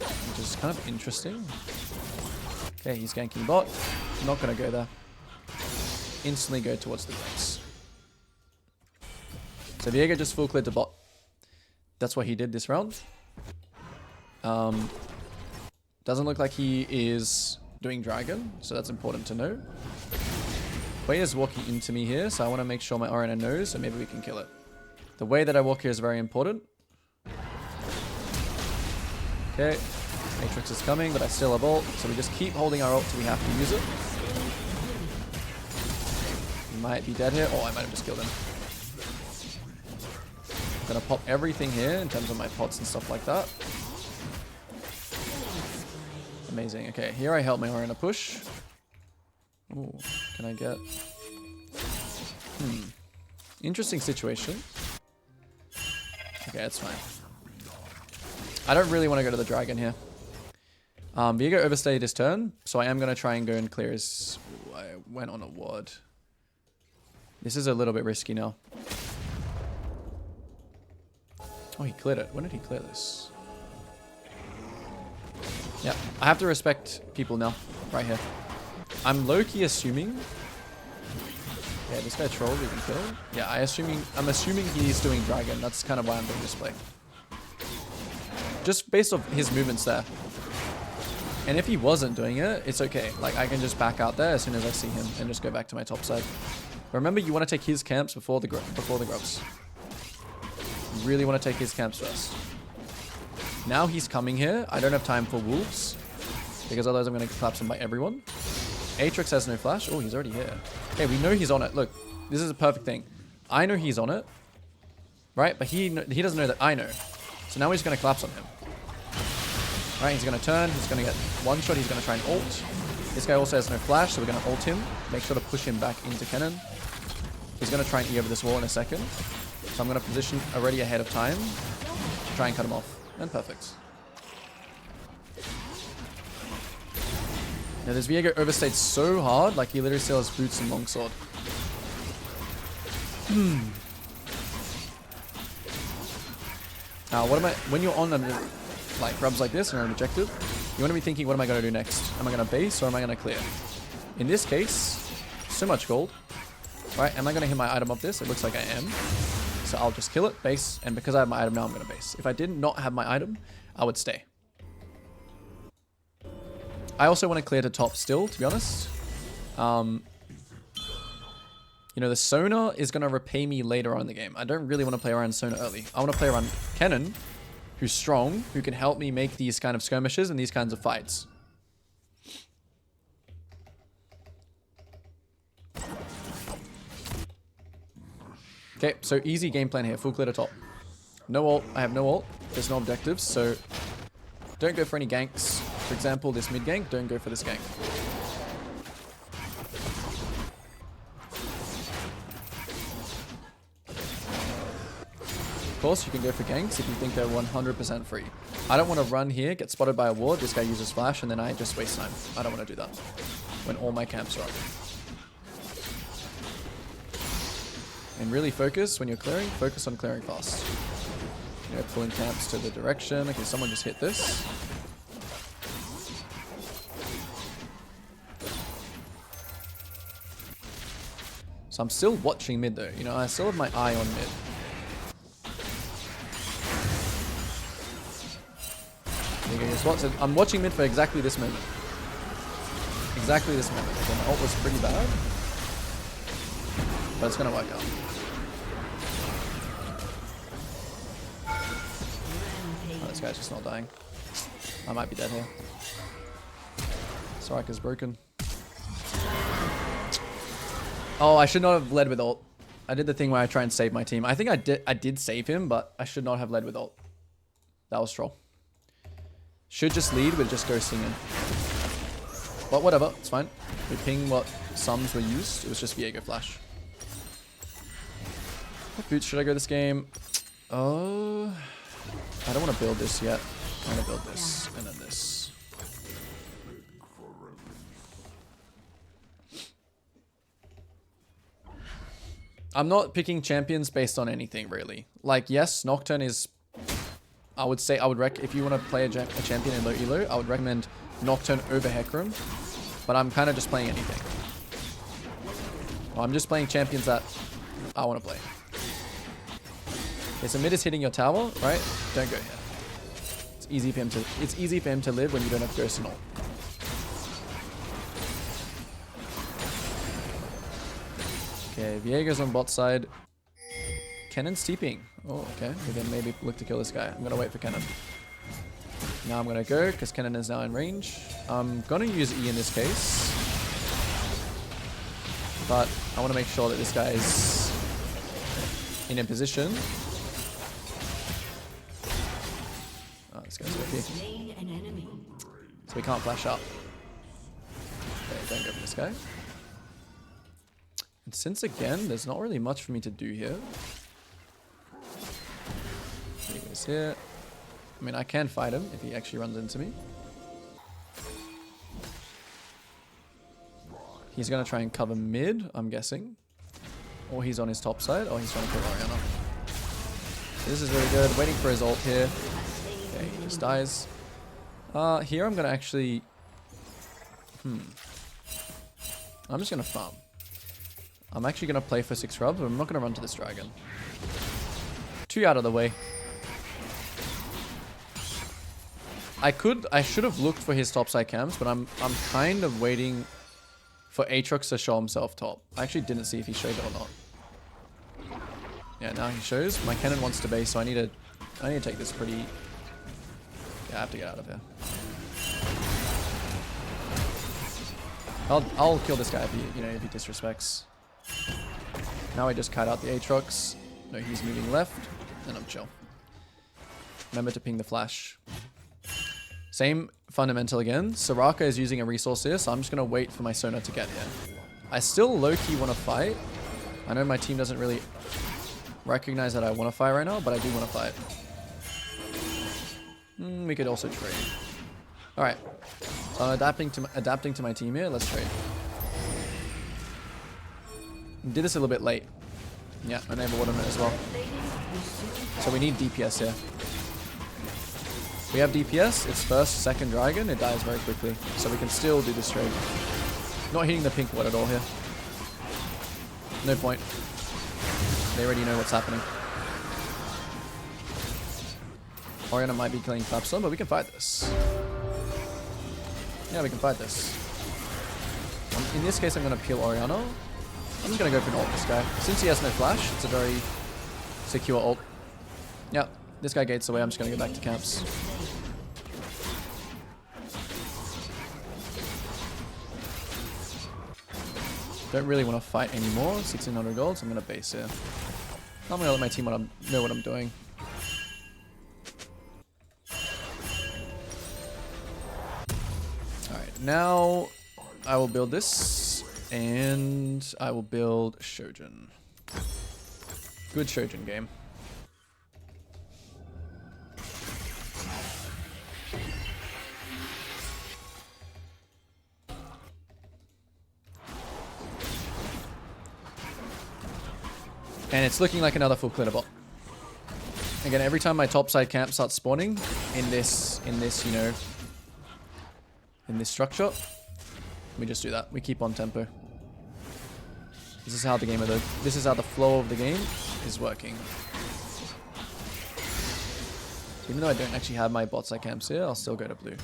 which is kind of interesting. Okay, he's ganking bot. Not going to go there. Instantly go towards the grubs. So Viego just full cleared the bot. That's what he did this round. Doesn't look like he is doing dragon, so that's important to know. Way is walking into me here, so I want to make sure my Orianna knows, so maybe we can kill it. The way that I walk here is very important. Okay, Matrix is coming, but I still have ult, so we just keep holding our ult till we have to use it. He might be dead here. Oh, I might have just killed him. I'm gonna pop everything here in terms of my pots and stuff like that. Amazing. Okay, here I help my Orianna push. Ooh, can I get... Interesting situation. Okay, it's fine. I don't really want to go to the dragon here. Viego overstayed his turn, so I am going to try and go and clear his... Ooh, I went on a ward. This is a little bit risky now. Oh, he cleared it. When did he clear this? Yeah, I have to respect people now, right here. I'm low-key assuming... Yeah, this guy trolled, we can kill. Yeah, I'm assuming he's doing dragon. That's kind of why I'm doing this play. Just based off his movements there. And if he wasn't doing it, it's okay. Like, I can just back out there as soon as I see him and just go back to my top side. But remember, you want to take his camps before the grubs. You really want to take his camps first. Now he's coming here. I don't have time for wolves, because otherwise I'm going to collapse him by everyone. Aatrox has no flash. Oh, he's already here. Okay, we know he's on it. Look, this is a perfect thing. I know he's on it, right? But he doesn't know that I know. So now we're just going to collapse on him. Right, he's going to turn. He's going to get one shot. He's going to try and ult. This guy also has no flash, so we're going to ult him. Make sure to push him back into cannon. He's going to try and E over this wall in a second. So I'm going to position already ahead of time to try and cut him off. And perfect. Yeah, this Viego overstayed so hard, like he literally still has boots and longsword. Now, what am I, when you're on like rubs like this and an objective, you want to be thinking, what am I going to do next? Am I going to base or am I going to clear? In this case, so much gold. Right, am I going to hit my item off this? It looks like I am. So I'll just kill it, base, and because I have my item now, I'm going to base. If I did not have my item, I would stay. I also want to clear to top still, to be honest. You know, the Sona is going to repay me later on in the game. I don't really want to play around Sona early. I want to play around Kennen, who's strong, who can help me make these kind of skirmishes and these kinds of fights. Okay, so easy game plan here. Full clear to top. No ult. I have no ult. There's no objectives, so don't go for any ganks. For example, this mid gank, don't go for this gank. Of course, you can go for ganks if you think they're 100% free. I don't want to run here, get spotted by a ward, this guy uses flash, and then I just waste time. I don't want to do that when all my camps are up. And really focus when you're clearing, focus on clearing fast. You know, pulling camps to the direction. Okay, someone just hit this. So I'm still watching mid though. You know, I still have my eye on mid. So I'm watching mid for exactly this moment. Exactly this moment. Okay, my ult was pretty bad. But it's going to work out. Oh, this guy's just not dying. I might be dead here. Soraka's broken. Oh, I should not have led with ult. I did the thing where I try and save my team. I think I did save him, but I should not have led with ult. That was troll. Should just lead with just ghosting in. But whatever, it's fine. We ping what sums were used. It was just Viego flash. What boots should I go this game? Oh, I don't want to build this yet. I'm going to build this and then this. I'm not picking champions based on anything really. Like, yes, Nocturne is... I would say if you want to play a champion in low elo, I would recommend Nocturne over Hecarim. But I'm kind of just playing anything. Well, I'm just playing champions that I want to play. Okay, so mid is hitting your tower, right? Don't go here. It's easy for him to live when you don't have Ghost and all. Okay, Viego's on bot side. Kennen's TPing. Oh, okay. We can maybe look to kill this guy. I'm gonna wait for Kennen. Now I'm gonna go because Kennen is now in range. I'm gonna use E in this case, but I want to make sure that this guy is in a position. Oh, this guy's OP. So we can't flash up. Okay, don't go for this guy. And since again, there's not really much for me to do here. He goes here. I mean, I can fight him if he actually runs into me. He's going to try and cover mid, I'm guessing. Or he's on his top side. Oh, he's trying to kill Orianna. This is really good. Waiting for his ult here. Okay, he just dies. Here I'm going to actually... I'm just going to farm. I'm actually going to play for 6 rubs, but I'm not going to run to this dragon. 2 out of the way. I should have looked for his topside camps, but I'm kind of waiting for Aatrox to show himself top. I actually didn't see if he showed it or not. Yeah, now he shows. My Kennen wants to base, so I need to take this pretty... Yeah, I have to get out of here. I'll kill this guy if he disrespects. Now I just cut out the Aatrox. No, he's moving left, and I'm chill. Remember to ping the flash. Same fundamental again. Soraka is using a resource here, so I'm just going to wait for my Sona to get here. I still low-key want to fight. I know my team doesn't really recognize that I want to fight right now, but I do want to fight. We could also trade. Alright. So I'm adapting to my team here. Let's trade. Did this a little bit late. Yeah, enable waterman as well. So we need DPS here. We have DPS. It's first, second dragon. It dies very quickly. So we can still do this trade. Not hitting the pink ward at all here. No point. They already know what's happening. Orianna might be killing Clapstone, but we can fight this. Yeah, we can fight this. In this case, I'm going to peel Orianna. I'm just going to go for an ult this guy. Since he has no flash, it's a very secure ult. Yeah, this guy gates away. I'm just going to go back to camps. Don't really want to fight anymore. 1600 gold, so I'm going to base here. I'm going to let my team know what I'm doing. Alright, now I will build this, and I will build Shojin. Good Shojin game. And it's looking like another full clear bot. Again, every time my topside camp starts spawning in this, you know, in this structure, we just do that. We keep on tempo. This is how the game this is how the flow of the game is working. Even though I don't actually have my bot side camps here, I'll still go to blue.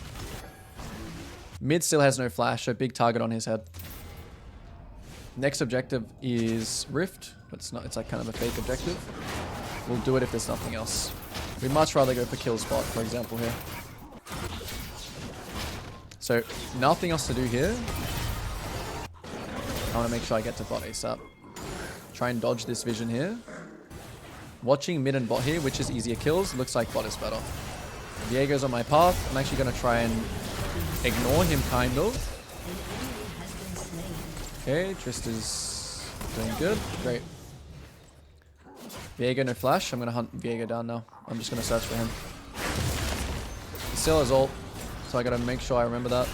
Mid still has no flash, so big target on his head. Next objective is Rift, but it's not. It's like kind of a fake objective. We'll do it if there's nothing else. We'd much rather go for kill spot, for example, here. So nothing else to do here. I want to make sure I get to bot ASAP. Try and dodge this vision here. Watching mid and bot here, which is easier kills, looks like bot is better. Viego's on my path. I'm actually going to try and ignore him, kind of. Okay, Trist is doing good. Great. Viego, no flash. I'm going to hunt Viego down now. I'm just going to search for him. He still has ult, so I got to make sure I remember that.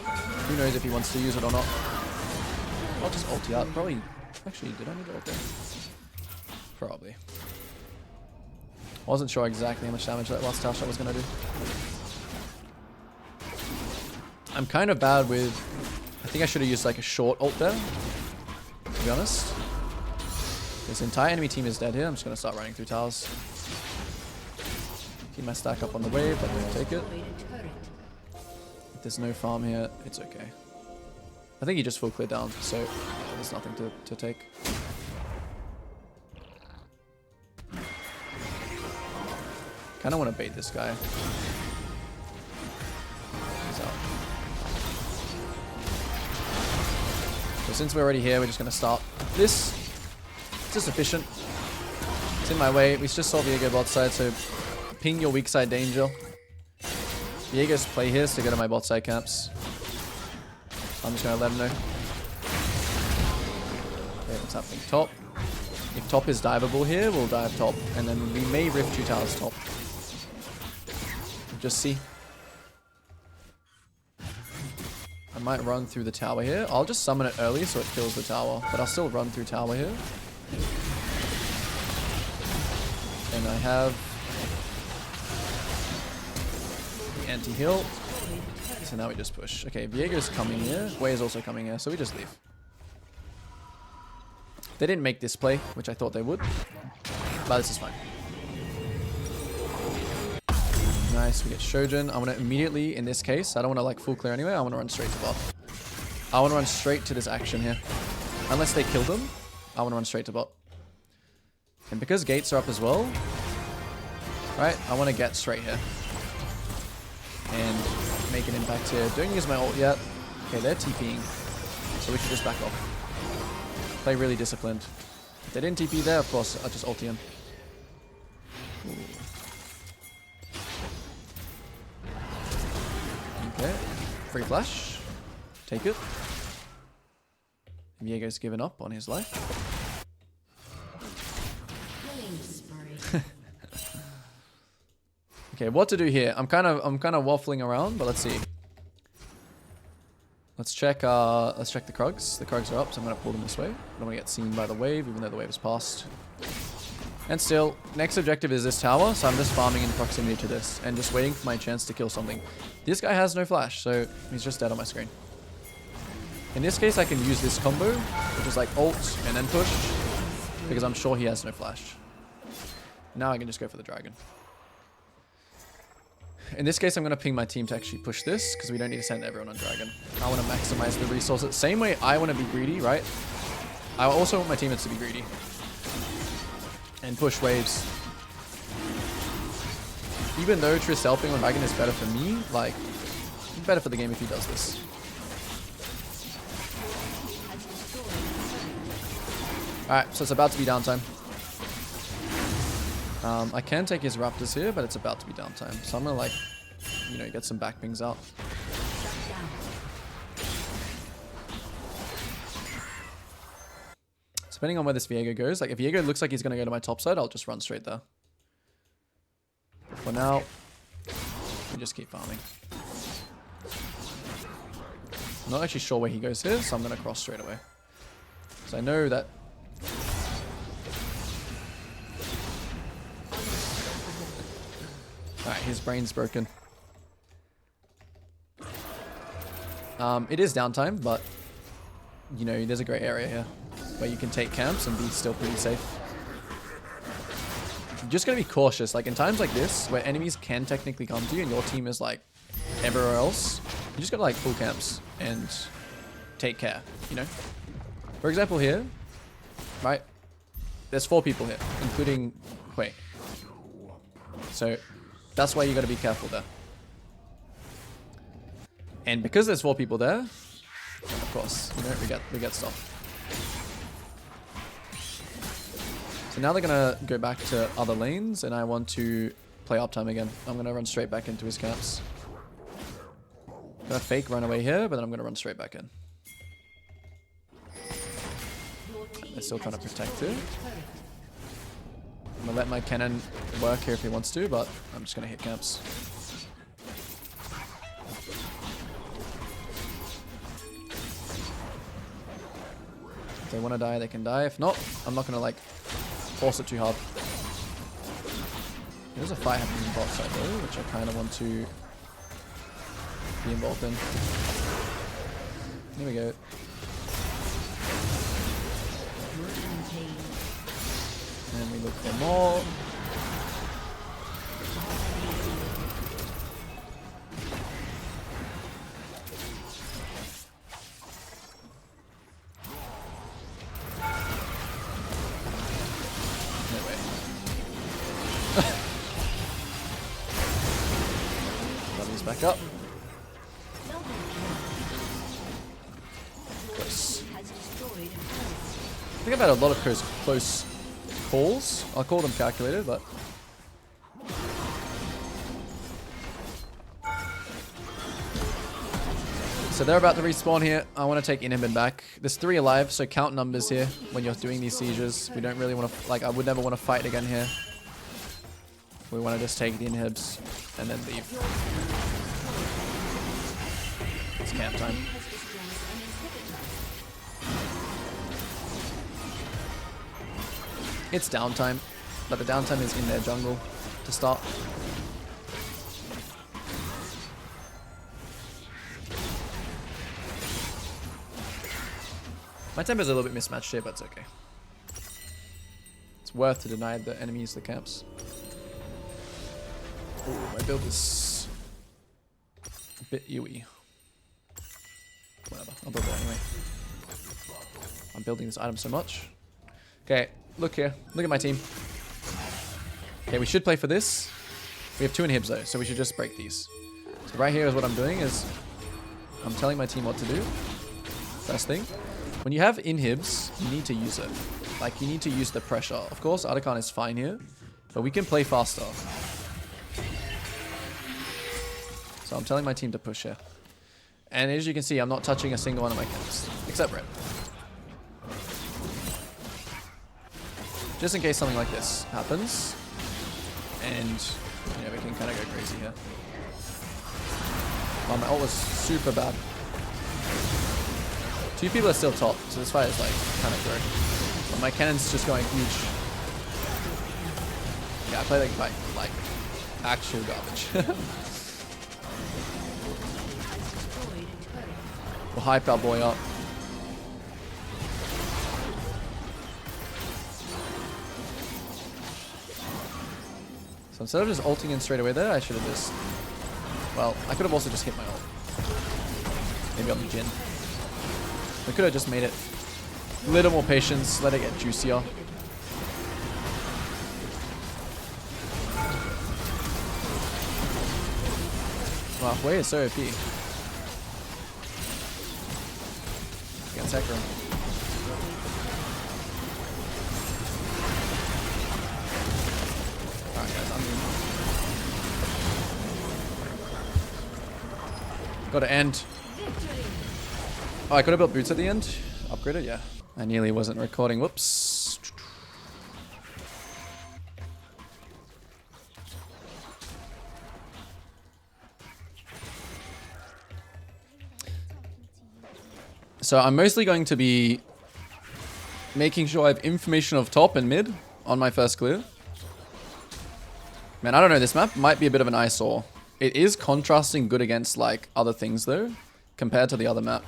Who knows if he wants to use it or not. I'll just ult out. Probably. Actually, did I need to ult there? Probably. I wasn't sure exactly how much damage that last tower shot was going to do. I'm kind of bad with... I think I should have used like a short ult there, to be honest. This entire enemy team is dead here. I'm just going to start running through towers. Keep my stack up on the wave, but don't take it. If there's no farm here, it's okay. I think he just full cleared down, so there's nothing to take. Kind of want to bait this guy. He's out. So since we're already here, we're just going to start this. It's just efficient. It's in my way. We just saw Viego bot side, so ping your weak side danger. Viego's play here is to go to my bot side camps. I'm just going to let him know. Okay, what's happening? Top. If top is diveable here, we'll dive top. And then we may rift 2 towers top. Just see. I might run through the tower here. I'll just summon it early so it kills the tower. But I'll still run through tower here. And I have the anti-heal. So now we just push. Okay, Viego's coming here. Wei is also coming here, so we just leave. They didn't make this play, which I thought they would. But this is fine. Nice, we get Shojin. I want to immediately, in this case, I don't want to like full clear anyway. I want to run straight to bot. I want to run straight to this action here. Unless they kill them, I want to run straight to bot. And because gates are up as well, right, I want to get straight here. And make an impact here. Don't use my ult yet. Okay, they're TPing. So we should just back off. Play really disciplined. If they didn't TP there, of course, I'll just ulti him. Ooh. Okay, free flash. Take it. Viego's given up on his life. Okay, Okay, what to do here? I'm kind of waffling around, but let's see. Let's check the Krugs. The Krugs are up, so I'm gonna pull them this way. I don't wanna get seen by the wave, even though the wave is passed. And still, next objective is this tower, so I'm just farming in proximity to this and just waiting for my chance to kill something. This guy has no flash, so he's just dead on my screen. In this case, I can use this combo, which is like ult and then push, because I'm sure he has no flash. Now I can just go for the dragon. In this case, I'm going to ping my team to actually push this, because we don't need to send everyone on dragon. I want to maximize the resources. Same way I want to be greedy, right? I also want my teammates to be greedy. And push waves. Even though Triss helping on dragon is better for me, like, better for the game if he does this. Alright, so it's about to be downtime. I can take his raptors here, but it's about to be downtime. So I'm gonna, like, you know, get some back pings out. Depending on where this Viego goes, like if Viego looks like he's gonna go to my top side, I'll just run straight there. For now, we just keep farming. I'm not actually sure where he goes here, so I'm gonna cross straight away. So I know that. Alright, his brain's broken. It is downtime, but you know, there's a great area here where you can take camps and be still pretty safe. You just gotta be cautious. Like in times like this, where enemies can technically come to you and your team is like everywhere else, you just gotta like pull camps and take care, you know? For example here, right? There's 4 people here, including Hui. So that's why you gotta be careful there. And because there's 4 people there, of course, you know, we get stuff. So now they're gonna go back to other lanes, and I want to play uptime again. I'm gonna run straight back into his camps. I'm gonna fake run away here, but then I'm gonna run straight back in. They're still trying to protect it. I'm gonna let my cannon work here if he wants to, but I'm just gonna hit camps. If they want to die, they can die. If not, I'm not gonna like force it too hard. There's a fight happening in bot side though, which I kind of want to be involved in. Here we go. And we look for more. No way. Buddy's back up. Close. I think I've had a lot of close calls. I'll call them calculated, but so they're about to respawn here. I want to take inhibin back. There's 3 alive, so count numbers here when you're doing these sieges. We don't really want to, like, I would never want to fight again here. We want to just take the inhibs and then leave. It's camp time. It's downtime, but the downtime is in their jungle to start. My tempo's a little bit mismatched here, but it's okay. It's worth to deny the enemies the camps. Ooh, my build is a bit ewy. Whatever, I'll build it anyway. I'm building this item so much. Okay, look here. Look at my team. Okay, we should play for this. We have 2 inhibs though, so we should just break these. So right here is what I'm doing is I'm telling my team what to do. First thing. When you have inhibs, you need to use it. Like, you need to use the pressure. Of course, Artican is fine here, but we can play faster. So I'm telling my team to push here. And as you can see, I'm not touching a single one of my camps, except red. Just in case something like this happens, and Yeah, we can kind of go crazy here. Oh, my ult was super bad. 2 people are still top, so this fight is like kind of broke. But my cannon's just going huge. Yeah, I play like actual garbage. We'll hype our boy up. So instead of just ulting in straight away there, I should have just... Well, I could have also just hit my ult. Maybe on the Jhin. I could have just made it a little more patience, let it get juicier. Wow, Wei is so OP. Against Hecarim. Alright guys, I'm in. Gotta end. Oh, I could have built boots at the end. Upgraded, yeah. I nearly wasn't recording. Whoops. So I'm mostly going to be making sure I have information of top and mid on my first clear. Man, I don't know. This map might be a bit of an eyesore. It is contrasting good against like other things though, compared to the other map.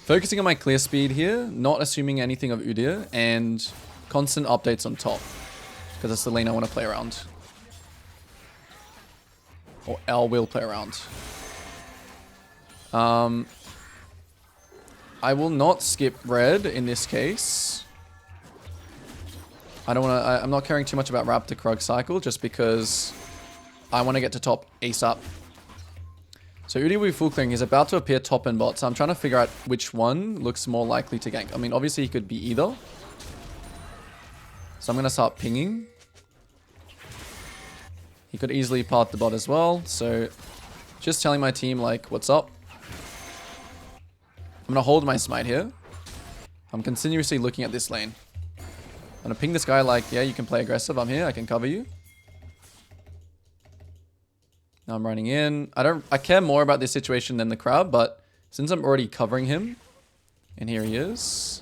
Focusing on my clear speed here, not assuming anything of Udyr, and constant updates on top. Because that's the lane I want to play around. Or L will play around. I will not skip red in this case. I don't want to... I'm not caring too much about Raptor Krug cycle, just because I want to get to top ASAP. So Udyr will be full clearing. He's about to appear top and bot. So I'm trying to figure out which one looks more likely to gank. I mean, obviously he could be either. So I'm going to start pinging. He could easily part the bot as well. So just telling my team like, what's up? I'm going to hold my smite here. I'm continuously looking at this lane. I'm going to ping this guy like, yeah, you can play aggressive. I'm here. I can cover you. Now I'm running in. I care more about this situation than the crowd, but since I'm already covering him, and here he is.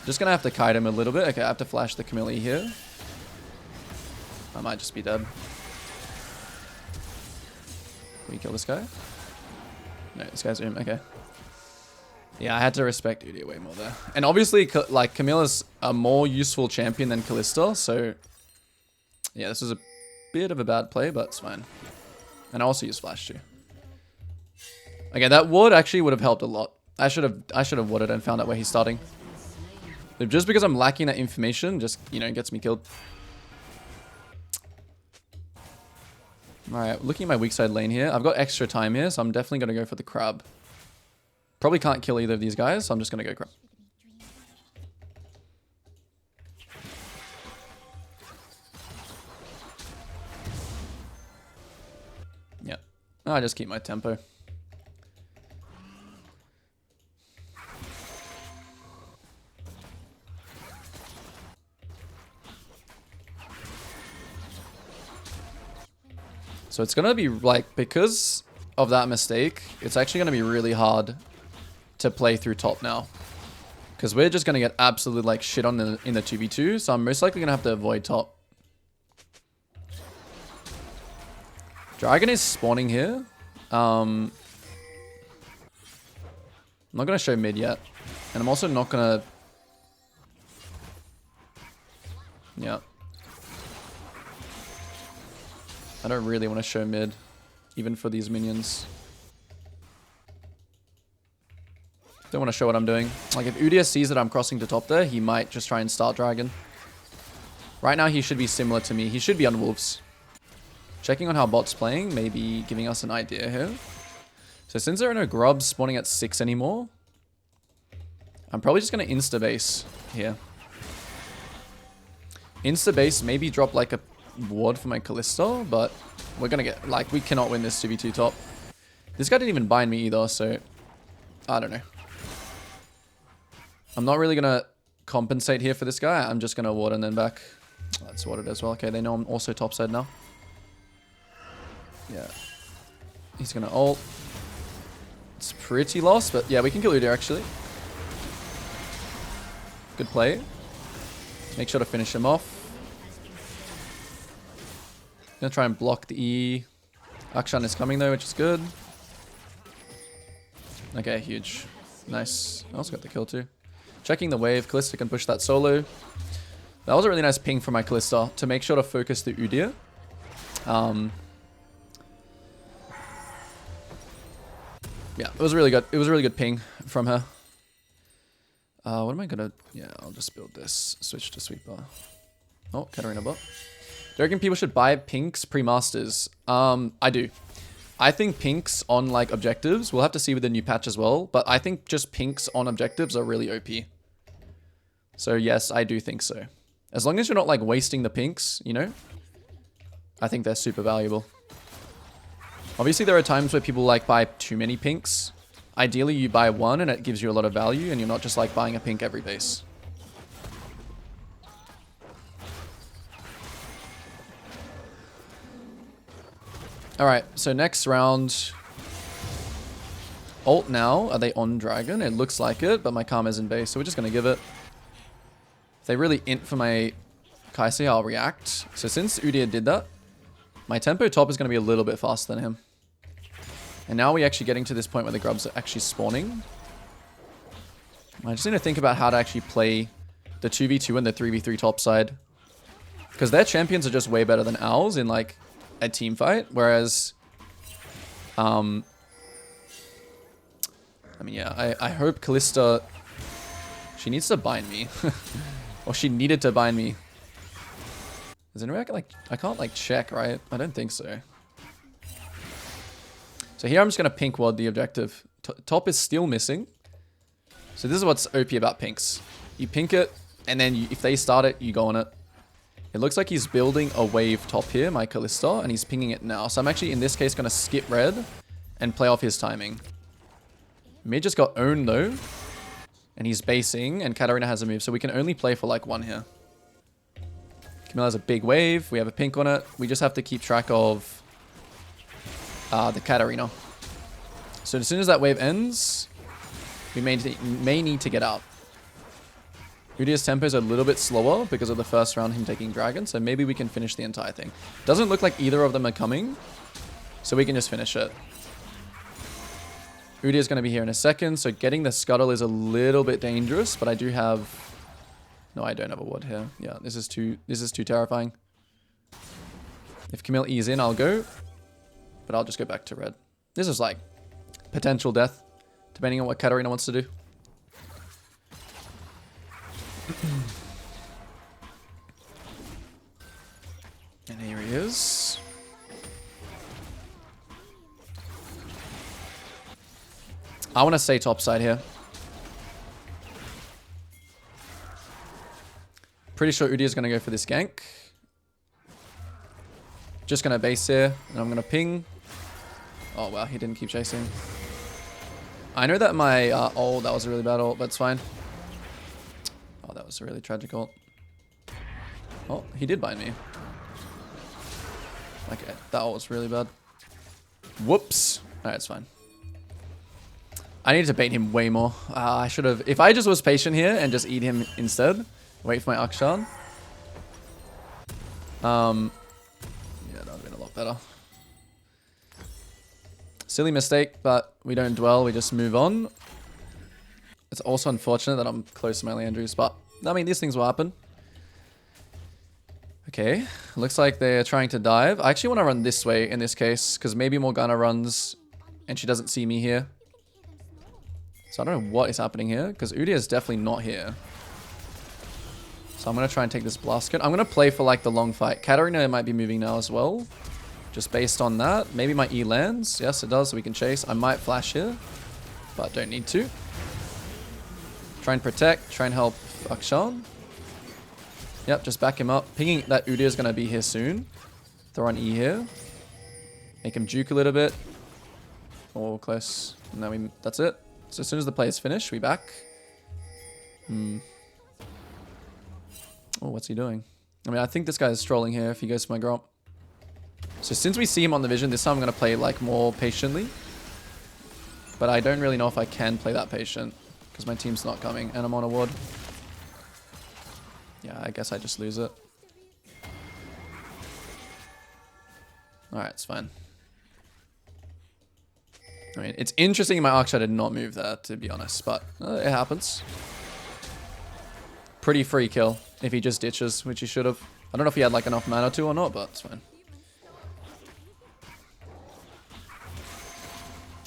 Just gonna have to kite him a little bit. Okay, I have to flash the Camille here. I might just be dead. Can we kill this guy? No, this guy's him. Okay. Yeah, I had to respect Udyr way more there. And obviously, like, Camille is a more useful champion than Kalista, so... Yeah, this is a bit of a bad play, but it's fine. And I also use flash too. Okay, that ward actually would have helped a lot. I should have warded and found out where he's starting. But just because I'm lacking that information, just, you know, gets me killed. Alright, looking at my weak side lane here. I've got extra time here, so I'm definitely going to go for the crab. Probably can't kill either of these guys, so I'm just going to go crab. Yeah, I just keep my tempo. So it's gonna be like, because of that mistake, it's actually gonna be really hard to play through top now, because we're just gonna get absolutely like shit on in the 2v2. So I'm most likely gonna have to avoid top. Dragon is spawning here. I'm not gonna show mid yet, and I'm also not gonna. Yeah. I don't really want to show mid, even for these minions. Don't want to show what I'm doing. Like, if Udyr sees that I'm crossing to top there, he might just try and start dragon. Right now, he should be similar to me. He should be on wolves. Checking on how bot's playing, maybe giving us an idea here. So since there are no grubs spawning at 6 anymore, I'm probably just going to insta-base here. Insta-base, maybe drop like a ward for my Kalista, but we're gonna get, like, we cannot win this 2v2 top. This guy didn't even bind me either, so I don't know. I'm not really gonna compensate here for this guy. I'm just gonna ward and then back. That's what it is. Well, okay, they know I'm also topside now. Yeah. He's gonna ult. It's pretty lost, but yeah, we can kill Udyr actually. Good play. Make sure to finish him off. Gonna try and block the E. Akshan is coming though, which is good. Okay, huge. Nice. I also got the kill too. Checking the wave. Kalista can push that solo. That was a really nice ping from my Kalista to make sure to focus the Udyr. Yeah, it was really good. It was a really good ping from her. What am I gonna... Yeah, I'll just build this. Switch to sweeper. Oh, Katarina bot. Do you reckon people should buy pinks pre-masters? I do. I think pinks on like objectives, we'll have to see with the new patch as well, but I think just pinks on objectives are really OP. So yes, I do think so. As long as you're not like wasting the pinks, you know, I think they're super valuable. Obviously there are times where people like buy too many pinks. Ideally you buy one and it gives you a lot of value and you're not just like buying a pink every base. Alright, so next round. Ult now. Are they on dragon? It looks like it, but my Karma's in base, so we're just going to give it. If they really int for my Kaisi, I'll react. So since Udyr did that, my tempo top is going to be a little bit faster than him. And now we're actually getting to this point where the grubs are actually spawning. I just need to think about how to actually play the 2v2 and the 3v3 top side. Because their champions are just way better than ours in like a team fight, whereas I mean, yeah, I hope Kalista, she needs to bind me. Or she needed to bind me. Is there any way I can like, I can't like check, right? I don't think so. So here I'm just gonna pink ward the objective. Top is still missing. So this is what's OP about pinks. You pink it, and then if they start it, you go on it. It looks like he's building a wave top here, my Kalista, and he's pinging it now. So I'm actually, in this case, going to skip red and play off his timing. Mid just got owned, though. And he's basing, and Katarina has a move, so we can only play for, like, one here. Camilla has a big wave. We have a pink on it. We just have to keep track of the Katarina. So as soon as that wave ends, we may need to get out. Udyr's tempo is a little bit slower because of the first round him taking dragon, so maybe we can finish the entire thing. Doesn't look like either of them are coming, so we can just finish it. Udyr's going to be here in a second, so getting the scuttle is a little bit dangerous, but I do have... No, I don't have a ward here. Yeah, this is too terrifying. If Camille E's in, I'll go, but I'll just go back to red. This is like potential death, depending on what Katarina wants to do. And here he is. I want to stay topside here. Pretty sure Udyr is going to go for this gank. Just going to base here, and I'm going to ping. Oh wow, he didn't keep chasing. I know that my... oh, that was a really bad ult, but it's fine. Oh, that was a really tragic ult. Oh, he did bind me. Okay, that ult was really bad. Whoops. Alright, it's fine. I need to bait him way more. I should have... If I just was patient here and just eat him instead, wait for my Akshan. Yeah, that would have been a lot better. Silly mistake, but we don't dwell, we just move on. It's also unfortunate that I'm close to my Landry's, but I mean, these things will happen. Okay, looks like they're trying to dive. I actually want to run this way in this case, because maybe Morgana runs and she doesn't see me here. So I don't know what is happening here, because Udyr is definitely not here. So I'm going to try and take this blast kit. I'm going to play for like the long fight. Katarina might be moving now as well. Just based on that. Maybe my E lands. Yes, it does, so we can chase. I might flash here, but don't need to. Try and protect. Try and help Akshan. Yep, just back him up. Pinging that Udyr is going to be here soon. Throw on E here. Make him juke a little bit. Oh, close. And then that's it. So as soon as the play is finished, we back. Oh, what's he doing? I mean, I think this guy is strolling here if he goes for my Gromp. So since we see him on the vision, this time I'm going to play like more patiently. But I don't really know if I can play that patient because my team's not coming and I'm on a ward. Yeah, I guess I just lose it. Alright, it's fine. I mean, it's interesting my Arc-Shot did not move there, to be honest, but it happens. Pretty free kill if he just ditches, which he should have. I don't know if he had like enough mana to or not, but it's fine.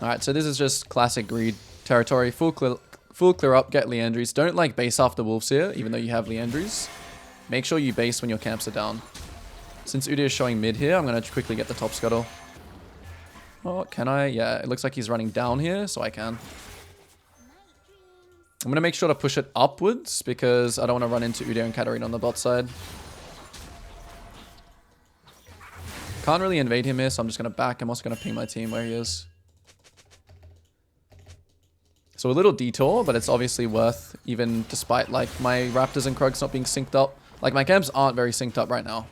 Alright, so this is just classic greed territory. Full clear up, get Liandry's. Don't like base after wolves here, even though you have Liandry's. Make sure you base when your camps are down. Since Udyr is showing mid here, I'm going to quickly get the top scuttle. Oh, can I? Yeah, it looks like he's running down here, so I can. I'm going to make sure to push it upwards because I don't want to run into Udyr and Katarina on the bot side. Can't really invade him here, so I'm just going to back. I'm also going to ping my team where he is. So a little detour, but it's obviously worth, even despite like my Raptors and Krugs not being synced up. Like my camps aren't very synced up right now.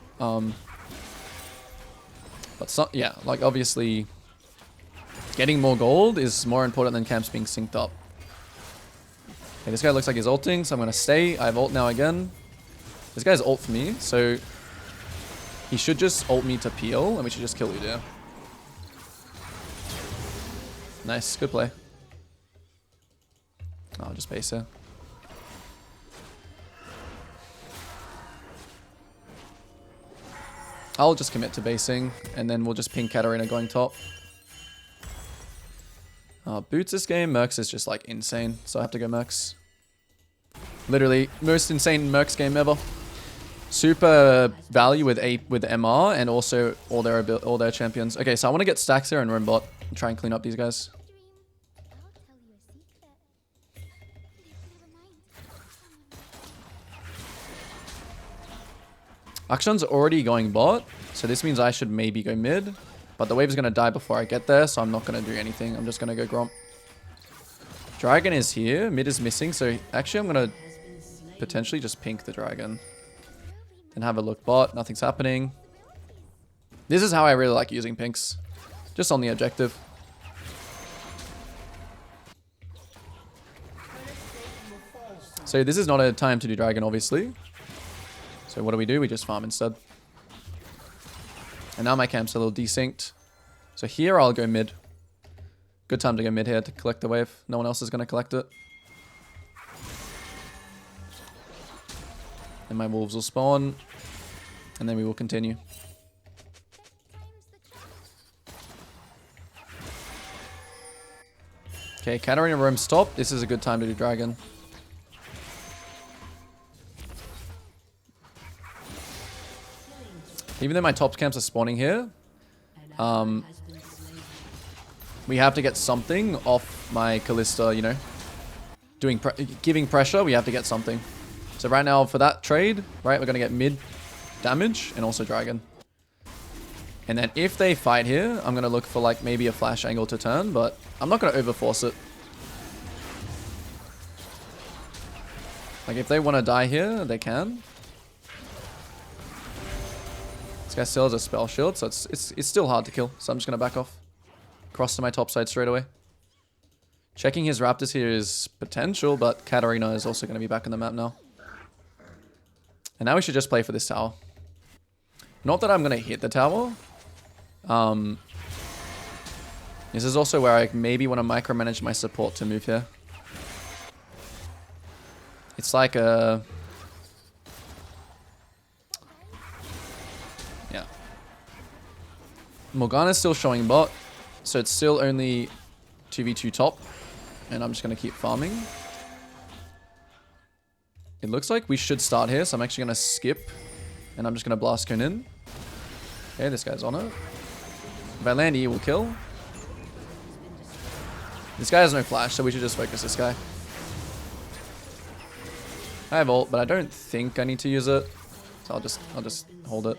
But so, yeah, like obviously getting more gold is more important than camps being synced up. Okay, this guy looks like he's ulting, so I'm going to stay. I have ult now again. This guy's ult for me, so he should just ult me to peel, and we should just kill Udyr. Nice, good play. I'll just base here. I'll just commit to basing, and then we'll just ping Katarina going top. Boots this game. Mercs is just like insane, so I have to go Mercs. Literally, most insane Mercs game ever. Super value with MR and also all their champions. Okay, so I want to get stacks here and roam bot and try and clean up these guys. Akshan's already going bot, so this means I should maybe go mid. But the wave is going to die before I get there, so I'm not going to do anything. I'm just going to go Gromp. Dragon is here. Mid is missing, so actually I'm going to potentially just pink the dragon. Then have a look bot. Nothing's happening. This is how I really like using pinks. Just on the objective. So this is not a time to do dragon, obviously. So what do? We just farm instead. And now my camp's a little desynced. So here I'll go mid. Good time to go mid here to collect the wave. No one else is going to collect it. And my wolves will spawn. And then we will continue. Okay, Katarina roam stop. This is a good time to do dragon. Even though my top camps are spawning here, we have to get something off my Kalista, you know. Giving pressure, we have to get something. So right now for that trade, right, we're going to get mid damage and also dragon. And then if they fight here, I'm going to look for like maybe a flash angle to turn, but I'm not going to overforce it. Like if they want to die here, they can. This guy still has a spell shield, so it's still hard to kill. So I'm just going to back off. Cross to my top side straight away. Checking his Raptors here is potential, but Katarina is also going to be back on the map now. And now we should just play for this tower. Not that I'm going to hit the tower. This is also where I maybe want to micromanage my support to move here. It's like a... yeah. Morgana's still showing bot. So it's still only 2v2 top. And I'm just going to keep farming. It looks like we should start here. So I'm actually going to skip. And I'm just going to blast Kun in. Okay, this guy's on it. If I land E, we'll kill. This guy has no flash, so we should just focus this guy. I have ult, but I don't think I need to use it. So I'll just hold it.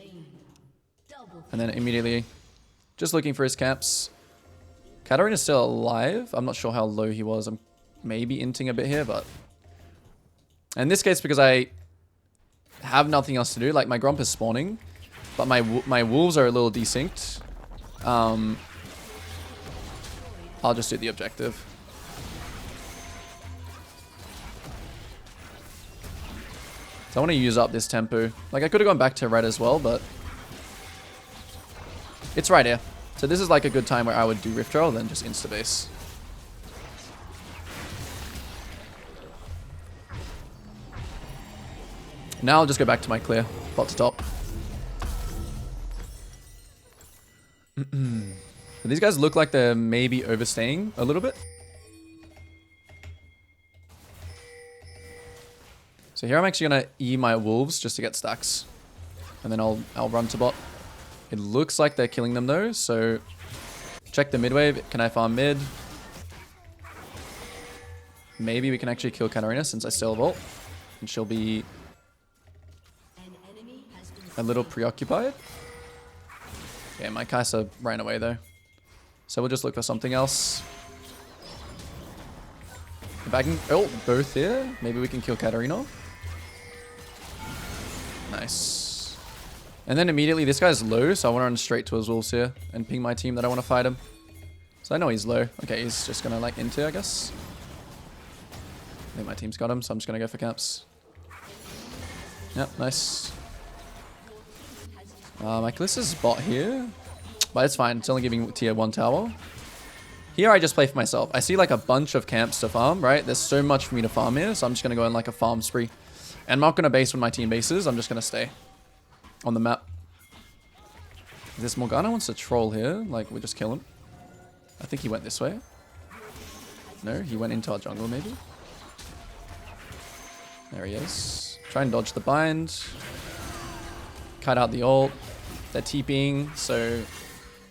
And then immediately just looking for his caps. Katarina's still alive. I'm not sure how low he was. I'm maybe inting a bit here, but... in this case, because I have nothing else to do. Like, my Grump is spawning, but my wolves are a little desynced. I'll just do the objective. So I want to use up this tempo. Like, I could have gone back to red as well, but it's right here. So this is like a good time where I would do Rift Trail, then just insta-base. Now I'll just go back to my clear, bot to top. These guys look like they're maybe overstaying a little bit. So here I'm actually gonna E my wolves just to get stacks, and then I'll run to bot. It looks like they're killing them though, so check the mid wave. Can I farm mid? Maybe we can actually kill Katarina since I still have ult, and she'll be a little preoccupied. Okay, my Kai'Sa ran away though, so we'll just look for something else. If I can ult both here, maybe we can kill Katarina. Nice. And then immediately this guy's low, so I want to run straight to his wolves here and ping my team that I want to fight him. So I know he's low. Okay, he's just gonna like into, I guess. I think my team's got him, so I'm just gonna go for camps. Yep, nice. My Kalissa's bot here, but it's fine. It's only giving tier 1 tower. Here I just play for myself. I see like a bunch of camps to farm, right? There's so much for me to farm here, so I'm just gonna go in like a farm spree. And I'm not gonna base when my team bases. I'm just gonna stay on the map. If this Morgana wants to troll here, like we just kill him. I think he went this way. No, he went into our jungle maybe. There he is. Try and dodge the bind. Cut out the ult. They're TPing, so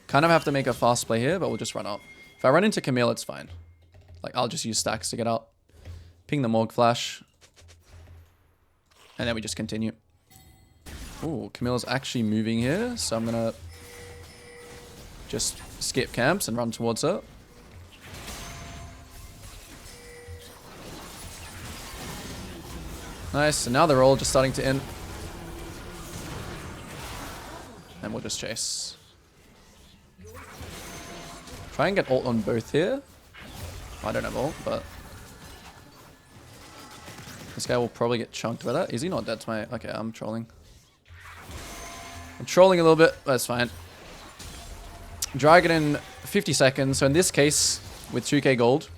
kind of have to make a fast play here, but we'll just run up. If I run into Camille, it's fine. Like, I'll just use stacks to get out. Ping the Morg flash. And then we just continue. Ooh, Camille's actually moving here, so I'm gonna just skip camps and run towards her. Nice, and now they're all just starting to in. And we'll just chase. Try and get ult on both here. I don't have ult, but this guy will probably get chunked by that. Is he not dead to my... Okay, I'm trolling. I'm trolling a little bit. That's fine. Dragon in 50 seconds. So in this case, with 2k gold.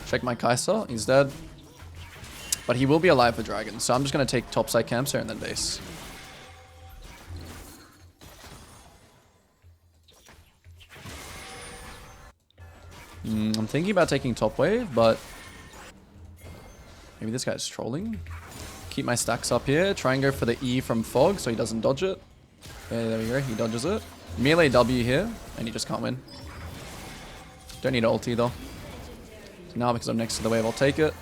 Check my Kai'Sa. He's dead. But he will be alive for Dragon. So I'm just going to take topside camps here and then base. I'm thinking about taking top wave, but maybe this guy's trolling. Keep my stacks up here. Try and go for the E from Fog so he doesn't dodge it. Okay, there we go. He dodges it. Melee W here, and he just can't win. Don't need ulti though. So now because I'm next to the wave, I'll take it.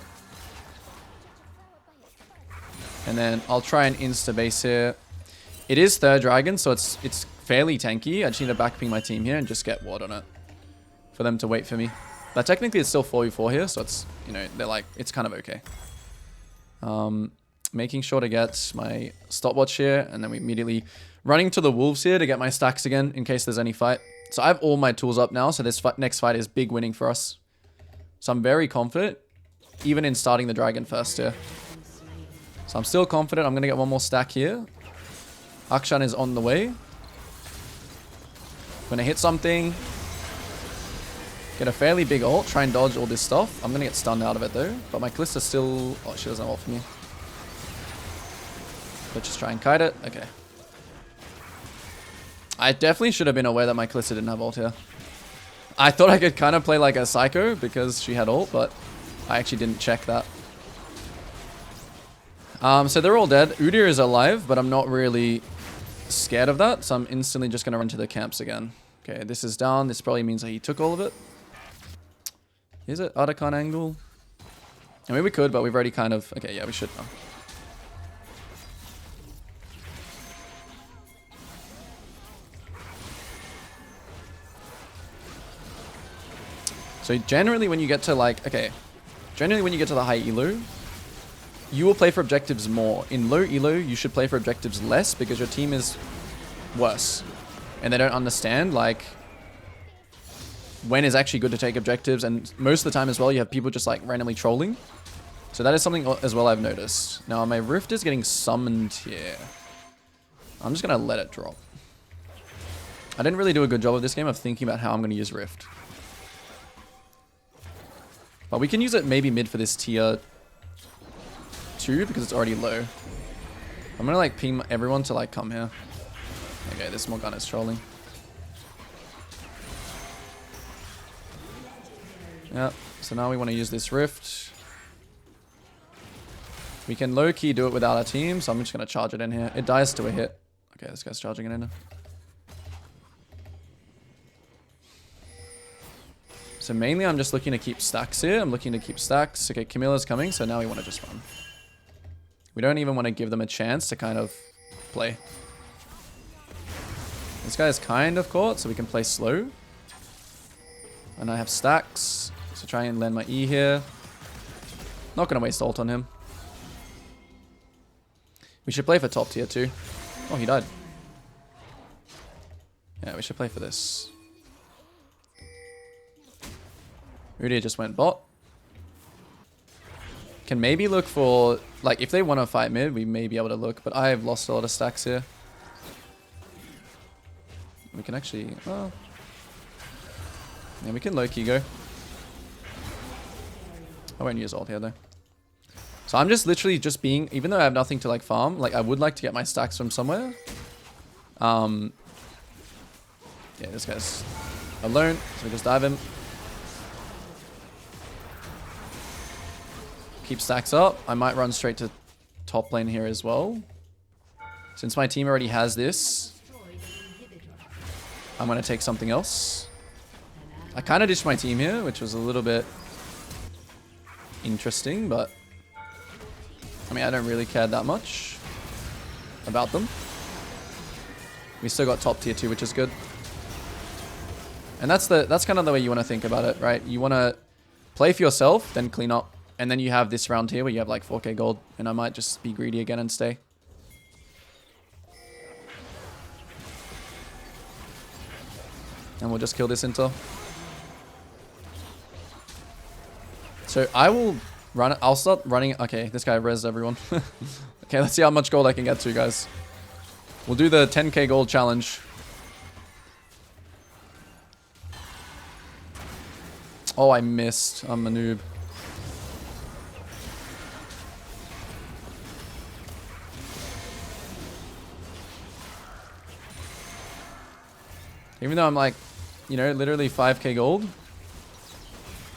And then I'll try and insta-base here. It is third dragon, so it's fairly tanky. I just need to backping my team here and just get ward on it. For them to wait for me. But technically it's still 4v4 here, so it's, you know, they're like, it's kind of okay. Making sure to get my stopwatch here, and then we immediately running to the wolves here to get my stacks again in case there's any fight. So I have all my tools up now, so this next fight is big winning for us. So I'm very confident, even in starting the dragon first here. So I'm still confident I'm going to get one more stack here. Akshan is on the way. When I hit something, get a fairly big ult, try and dodge all this stuff. I'm going to get stunned out of it though. But my Kalista still... Oh, she doesn't have ult for me. Let's just try and kite it. Okay. I definitely should have been aware that my Kalista didn't have ult here. I thought I could kind of play like a psycho because she had ult, but I actually didn't check that. So they're all dead. Udyr is alive, but I'm not really scared of that. So I'm instantly just going to run to the camps again. Okay, this is down. This probably means that he took all of it. Is it Otacon angle? I mean, we could, but we've already kind of... Okay, yeah, we should now. So generally when you get to like... Okay. Generally when you get to the high elo, you will play for objectives more. In low elo, you should play for objectives less because your team is worse. And they don't understand, like, when is actually good to take objectives. And most of the time as well, you have people just, like, randomly trolling. So that is something as well I've noticed. Now, my Rift is getting summoned here. I'm just going to let it drop. I didn't really do a good job of this game of thinking about how I'm going to use Rift. But we can use it maybe mid for this tier 2 because it's already low. I'm going to like ping everyone to like come here. Okay, this Morgana is trolling. Yeah, so now we want to use this Rift. We can low-key do it without our team, so I'm just going to charge it in here. It dies to a hit. Okay, this guy's charging it in. So mainly I'm just looking to keep stacks here. I'm looking to keep stacks. Okay, Camilla's coming, so now we want to just run. We don't even want to give them a chance to kind of play. This guy is kind of caught, so we can play slow. And I have stacks, so try and land my E here. Not going to waste ult on him. We should play for top tier too. Oh, he died. Yeah, we should play for this. Rudy just went bot. Can maybe look for, like, if they want to fight mid, we may be able to look, but I have lost a lot of stacks here. We can actually, oh. Yeah, we can low-key go. I won't use ult here though. So I'm just literally just being, even though I have nothing to like farm, like I would like to get my stacks from somewhere. Yeah, this guy's alone, so we just dive him. Keep stacks up. I might run straight to top lane here as well. Since my team already has this, I'm going to take something else. I kind of ditched my team here, which was a little bit interesting, but I mean, I don't really care that much about them. We still got top tier 2, which is good. And that's kind of the way you want to think about it, right? You want to play for yourself, then clean up. And then you have this round here where you have like 4k gold. And I might just be greedy again and stay. And we'll just kill this Intel. So I will run it. I'll start running. Okay, this guy rezzed everyone. Okay, let's see how much gold I can get to, guys. We'll do the 10k gold challenge. Oh, I missed. I'm a noob. Even though I'm like, you know, literally 5k gold,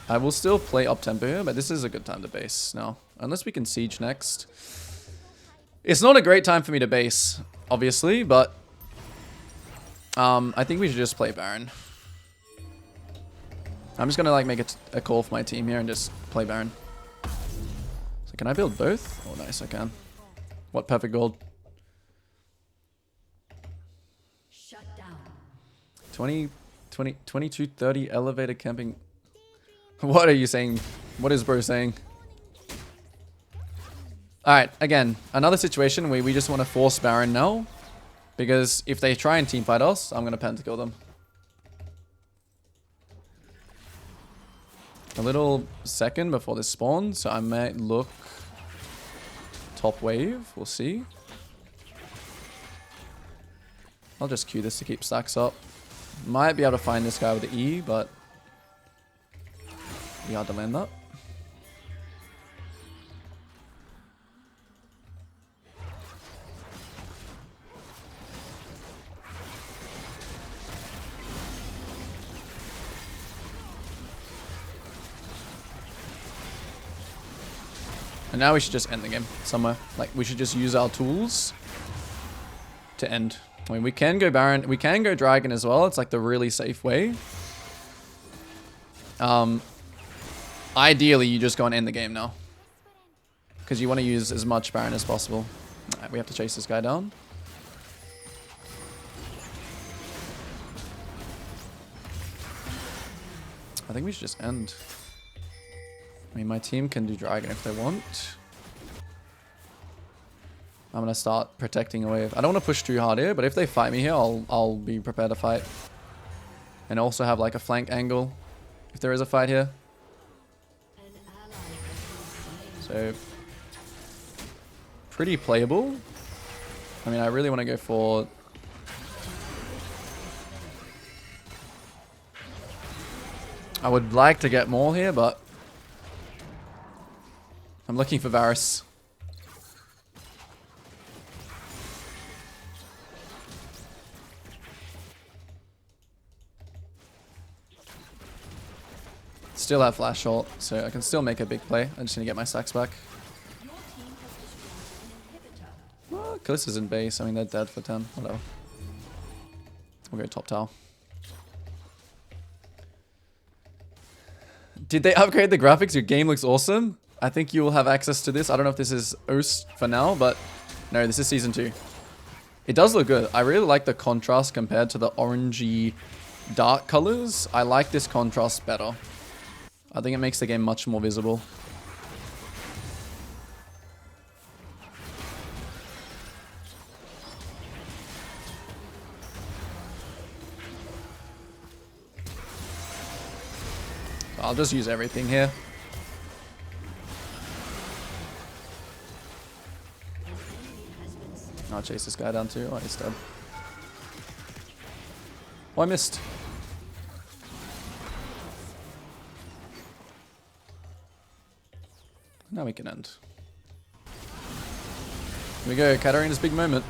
I will still play up tempo here, but this is a good time to base now. Unless we can siege next. It's not a great time for me to base, obviously, but I think we should just play Baron. I'm just going to like make a call for my team here and just play Baron. So can I build both? Oh, nice, I can. What perfect gold? 2230 elevator camping. What are you saying? What is bro saying? Alright, again, another situation where we just want to force Baron now. Because if they try and teamfight us, I'm going to pentakill them. A little second before this spawns, so I might look top wave. We'll see. I'll just queue this to keep stacks up. Might be able to find this guy with the E, but we hard to land that. And now we should just end the game somewhere. Like, we should just use our tools to end. I mean, we can go Baron. We can go Dragon as well. It's like the really safe way. Ideally, you just go and end the game now. Because you want to use as much Baron as possible. Alright, we have to chase this guy down. I think we should just end. I mean, my team can do Dragon if they want. I'm gonna start protecting a wave. I don't want to push too hard here, but if they fight me here, I'll be prepared to fight. And also have like a flank angle if there is a fight here. So pretty playable. I mean, I really want to go for... I would like to get more here, but I'm looking for Varus. Still have flash ult, so I can still make a big play. I just need to get my stacks back. Well, Kalissa's in base. I mean, they're dead for 10. Whatever. We'll go top tower. Did they upgrade the graphics? Your game looks awesome. I think you will have access to this. I don't know if this is OS for now, but no, this is season 2. It does look good. I really like the contrast compared to the orangey dark colors. I like this contrast better. I think it makes the game much more visible. I'll just use everything here. I'll chase this guy down too. Oh, he's dead. Oh, I missed. Now we can end. Here we go, Hecarim's big moment.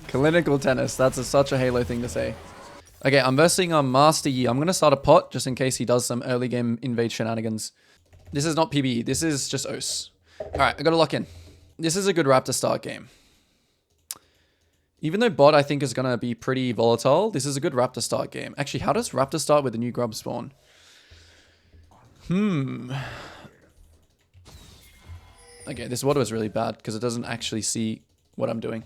Clinical tennis, that's such a Halo thing to say. Okay, I'm versing Master Yi. I'm going to start a pot just in case he does some early game invade shenanigans. This is not PBE, this is just OS. Alright, I got to lock in. This is a good Raptor start game. Even though bot I think is going to be pretty volatile, this is a good Raptor start game. Actually, how does Raptor start with a new grub spawn? Okay, this water is really bad because it doesn't actually see what I'm doing.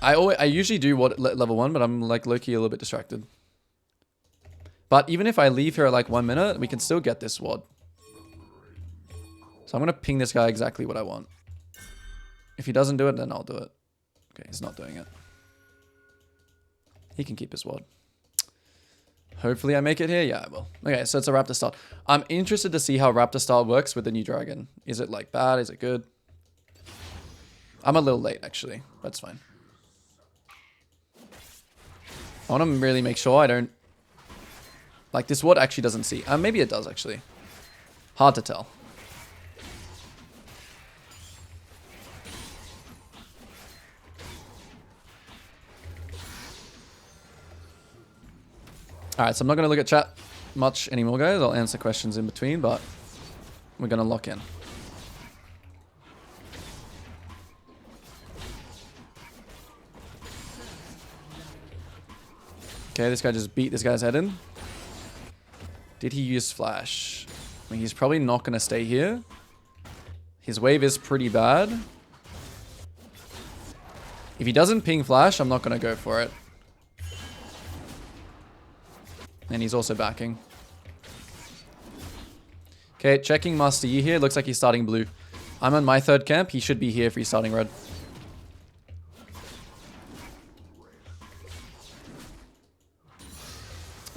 I usually do what level 1, but I'm like low-key a little bit distracted. But even if I leave here at like 1 minute, we can still get this ward. So I'm going to ping this guy exactly what I want. If he doesn't do it, then I'll do it. Okay, he's not doing it. He can keep his ward. Hopefully I make it here. Yeah, I will. Okay, so it's a Raptor start. I'm interested to see how Raptor start works with the new dragon. Is it like bad? Is it good? I'm a little late actually. That's fine. I want to really make sure I don't... Like this ward actually doesn't see. Maybe it does actually. Hard to tell. Alright, so I'm not going to look at chat much anymore, guys. I'll answer questions in between, but we're going to lock in. Okay, this guy just beat this guy's head in. Did he use flash? I mean, he's probably not going to stay here. His wave is pretty bad. If he doesn't ping flash, I'm not going to go for it. And he's also backing. Okay, checking Master Yi here. Looks like he's starting blue. I'm on my third camp. He should be here if he's starting red.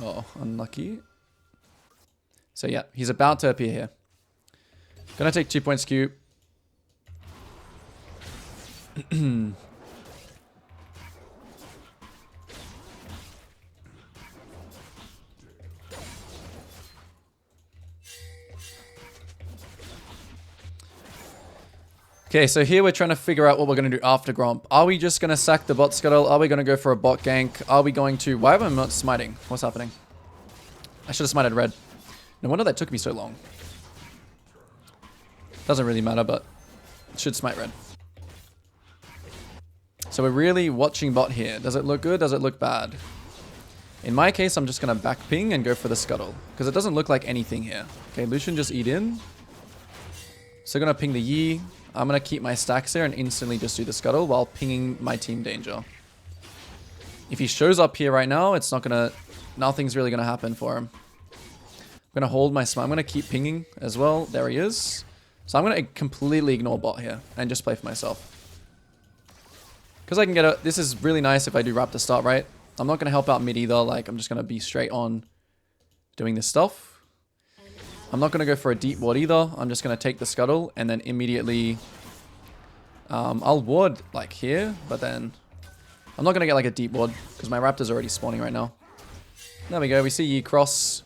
Oh, unlucky. So yeah, he's about to appear here. Gonna take 2 points Q. Okay, so here we're trying to figure out what we're going to do after Gromp. Are we just going to sack the bot scuttle? Are we going to go for a bot gank? Are we going to... Why am I not smiting? What's happening? I should have smited red. No wonder that took me so long. Doesn't really matter, but it should smite red. So we're really watching bot here. Does it look good? Does it look bad? In my case, I'm just going to back ping and go for the scuttle. Because it doesn't look like anything here. Okay, Lucian just eat in. So going to ping the Yi. I'm going to keep my stacks there and instantly just do the scuttle while pinging my team danger. If he shows up here right now, it's not going to... Nothing's really going to happen for him. I'm going to hold my smite. I'm going to keep pinging as well. There he is. So I'm going to completely ignore bot here and just play for myself. Because I can get a... This is really nice if I do Raptor start, right? I'm not going to help out mid either. Like, I'm just going to be straight on doing this stuff. I'm not going to go for a deep ward either. I'm just going to take the scuttle and then immediately... I'll ward like here, but then... I'm not going to get like a deep ward because my Raptor's already spawning right now. There we go. We see Yi cross.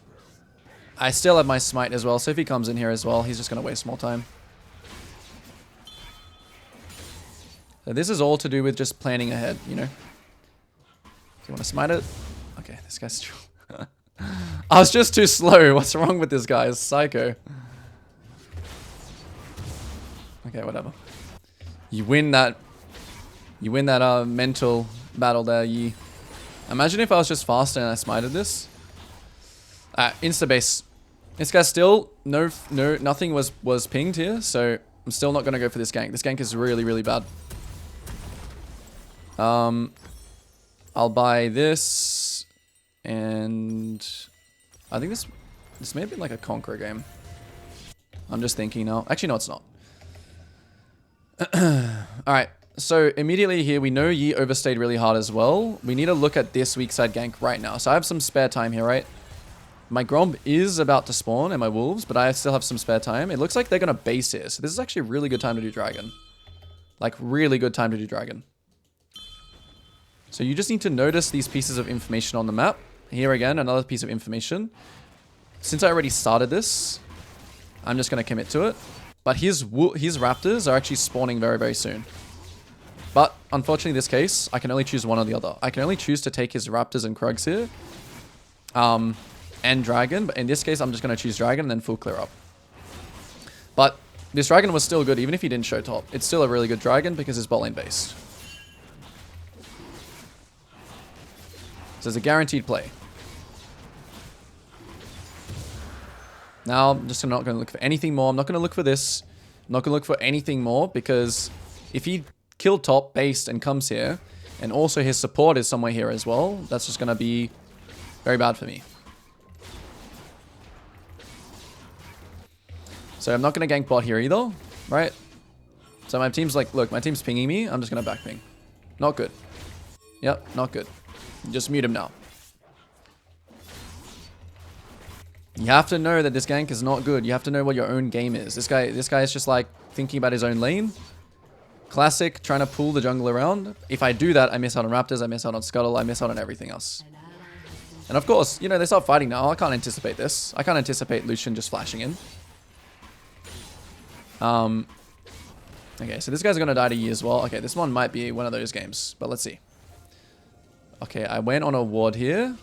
I still have my smite as well, so if he comes in here as well, he's just going to waste more time. So this is all to do with just planning ahead, you know? Do you want to smite it? Okay, this guy's... I was just too slow. What's wrong with this guy? It's psycho. Okay, whatever. You win that mental battle there, Yi. Imagine if I was just faster and I smited this. Insta-base. This guy still, nothing was pinged here, so I'm still not going to go for this gank. This gank is really, really bad. I'll buy this, and I think this may have been like a Conqueror game. I'm just thinking now. Actually, no, it's not. Alright, so immediately here, we know Yi overstayed really hard as well. We need to look at this weak side gank right now. So I have some spare time here, right? My Gromp is about to spawn and my Wolves, but I still have some spare time. It looks like they're going to base here. So this is actually a really good time to do Dragon. Like, really good time to do Dragon. So you just need to notice these pieces of information on the map. Here again, another piece of information. Since I already started this, I'm just going to commit to it. But his Raptors are actually spawning very, very soon. But unfortunately in this case, I can only choose one or the other. I can only choose to take his Raptors and Krugs here. And Dragon. But in this case, I'm just going to choose Dragon and then full clear up. But this Dragon was still good even if he didn't show top. It's still a really good Dragon because it's bot lane based. So it's a guaranteed play. Now, I'm just not going to look for anything more. I'm not going to look for this. I'm not going to look for anything more because if he killed top, based, and comes here, and also his support is somewhere here as well, that's just going to be very bad for me. So I'm not going to gank bot here either, right? So my team's like, look, my team's pinging me. I'm just going to back ping. Not good. Yep, not good. Just mute him now. You have to know that this gank is not good. You have to know what your own game is. This guy is just like thinking about his own lane. Classic, trying to pull the jungle around. If I do that, I miss out on Raptors, I miss out on Scuttle, I miss out on everything else. And of course, you know, they start fighting now. I can't anticipate this. I can't anticipate Lucian just flashing in. Okay, so this guy's gonna die to Yi as well. Okay, this one might be one of those games, but let's see. Okay, I went on a ward here.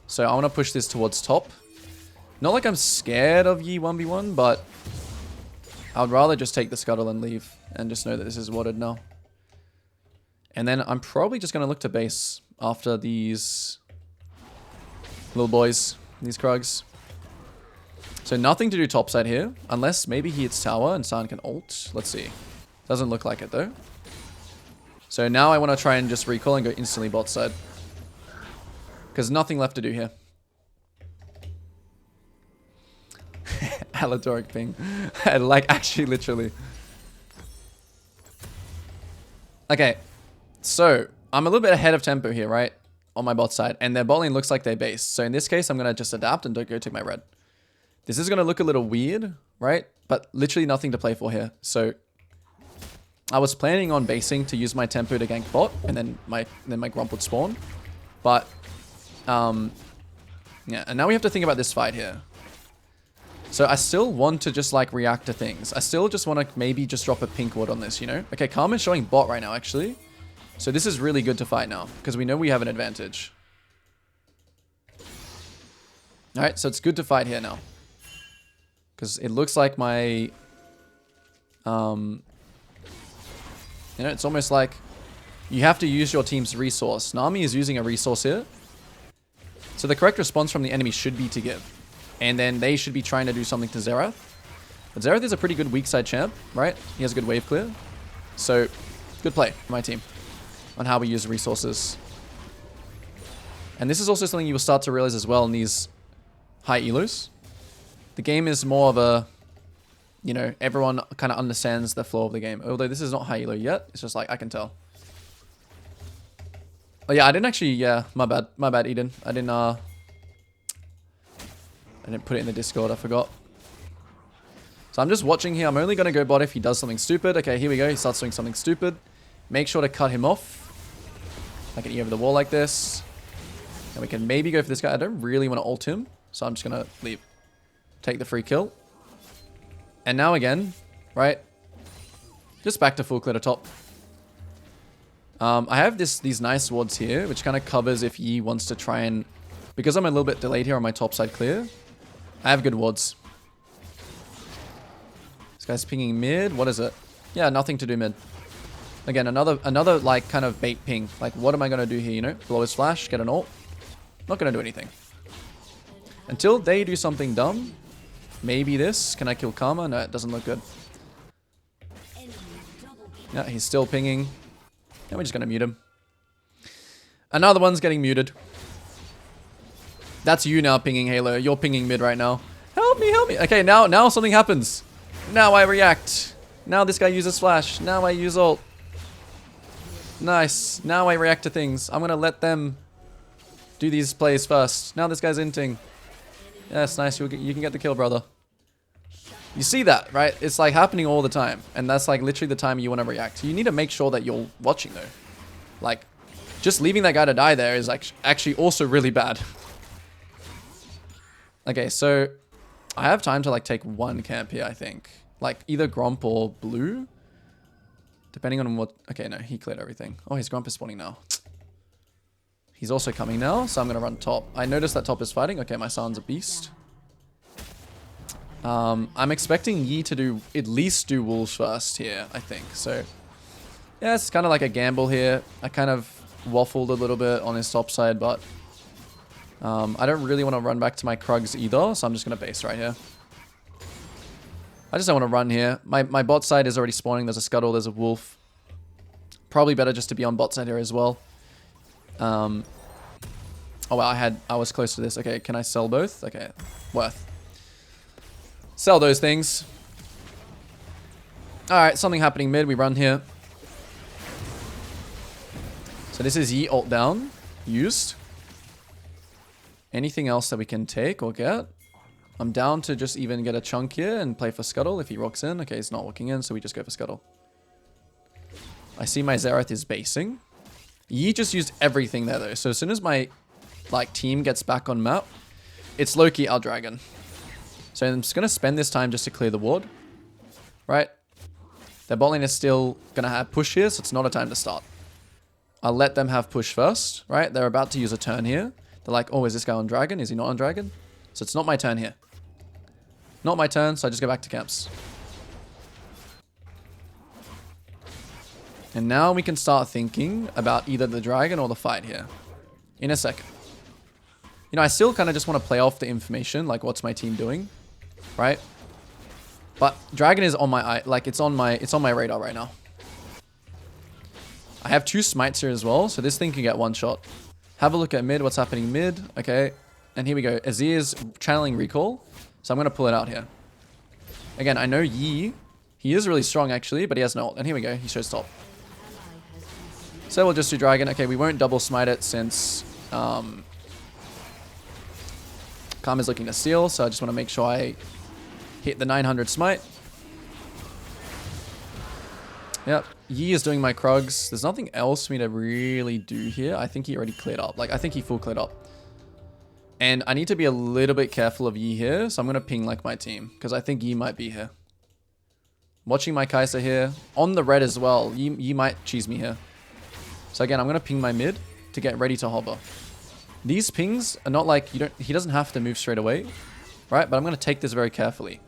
So I want to push this towards top. Not like I'm scared of Yi 1v1, but I would rather just take the scuttle and leave and just know that this is warded now. And then I'm probably just going to look to base after these little boys, these Krugs. So nothing to do topside here, unless maybe he hits tower and San can ult. Let's see. Doesn't look like it though. So now I want to try and just recall and go instantly bot side. Because nothing left to do here. Allotoric ping. Like, actually, literally. Okay. So, I'm a little bit ahead of tempo here, right? On my bot side. And their bot lane looks like they're based. So, in this case, I'm going to just adapt and don't go take my red. This is going to look a little weird, right? But literally nothing to play for here. So, I was planning on basing to use my tempo to gank bot. And then my Gromp would spawn. But, yeah. And now we have to think about this fight here. So I still want to just like react to things. I still just want to maybe just drop a pink ward on this, you know? Okay, Karma's showing bot right now, actually. So this is really good to fight now because we know we have an advantage. All right, so it's good to fight here now. Because it looks like my... you know, it's almost like you have to use your team's resource. Nami is using a resource here. So the correct response from the enemy should be to give. And then they should be trying to do something to Xerath. But Xerath is a pretty good weak side champ, right? He has a good wave clear. So, good play for my team on how we use resources. And this is also something you will start to realize as well in these high elos. The game is more of a, you know, everyone kind of understands the flow of the game. Although this is not high elo yet. It's just like, I can tell. Oh yeah, I didn't actually, yeah, my bad, Eden. I didn't put it in the Discord, I forgot. So I'm just watching here. I'm only going to go bot if he does something stupid. Okay, here we go. He starts doing something stupid. Make sure to cut him off. I can E over the wall like this. And we can maybe go for this guy. I don't really want to ult him. So I'm just going to leave. Take the free kill. And now again, right? Just back to full clear to top. I have these nice wards here, which kind of covers if Yi wants to try and... Because I'm a little bit delayed here on my top side clear, I have good wards. This guy's pinging mid. What is it? Yeah, nothing to do mid. Again, another like kind of bait ping. Like, what am I going to do here, you know? Blow his flash, get an ult. Not going to do anything. Until they do something dumb. Maybe this. Can I kill Karma? No, it doesn't look good. Yeah, he's still pinging. And we're just going to mute him. Another one's getting muted. That's you now pinging Halo. You're pinging mid right now. Help me, help me. Okay, now something happens. Now I react. Now this guy uses flash. Now I use ult. Nice. Now I react to things. I'm going to let them do these plays first. Now this guy's inting. Yes, nice. You can get the kill, brother. You see that, right? It's like happening all the time. And that's like literally the time you want to react. You need to make sure that you're watching though. Like, just leaving that guy to die there is like actually also really bad. Okay, so I have time to like take one camp here, I think. Like either Gromp or Blue. Depending on what... Okay, no, he cleared everything. Oh, his Gromp is spawning now. He's also coming now, so I'm going to run top. I noticed that top is fighting. Okay, my son's a beast. I'm expecting Yi to at least do wolves first here, I think. So, yeah, it's kind of like a gamble here. I kind of waffled a little bit on his top side, but I don't really want to run back to my Krugs either, so I'm just going to base right here. I just don't want to run here. My bot side is already spawning. There's a Scuttle, there's a Wolf. Probably better just to be on bot side here as well. Oh wow, I was close to this. Okay, can I sell both? Okay, worth. Sell those things. Alright, something happening mid. We run here. So this is Yi ult down. Used. Anything else that we can take or get? I'm down to just even get a chunk here and play for Scuttle if he rocks in. Okay, he's not walking in, so we just go for Scuttle. I see my Xerath is basing. Yi just used everything there though. So as soon as my team gets back on map, it's low-key our dragon. So I'm just going to spend this time just to clear the ward. Right? Their bot lane is still going to have push here, so it's not a time to start. I'll let them have push first. Right? They're about to use a turn here. They're like, oh, is this guy on dragon? Is he not on dragon? So it's not my turn here. Not my turn, so I just go back to camps. And now we can start thinking about either the dragon or the fight here. In a second. You know, I still kind of just want to play off the information, like what's my team doing, right? But dragon is on my eye, like it's on my radar right now. I have 2 smites here as well, so this thing can get one shot. Have a look at mid, what's happening mid. Okay, and here we go. Azir is channeling recall, so I'm going to pull it out here. Again, I know Yi, he is really strong actually, but he has no ult. And here we go, he shows top. So we'll just do dragon. Okay, we won't double smite it since Karma's looking to steal, so I just want to make sure I hit the 900 smite. Yep, Yi is doing my Krugs. There's nothing else for me to really do here. I think he already cleared up. Like, I think he full cleared up. And I need to be a little bit careful of Yi here, so I'm going to ping like my team, because I think Yi might be here. Watching my Kai'Sa here. On the red as well. Yi might cheese me here. So again, I'm going to ping my mid to get ready to hover. These pings are not like, he doesn't have to move straight away, right? But I'm going to take this very carefully.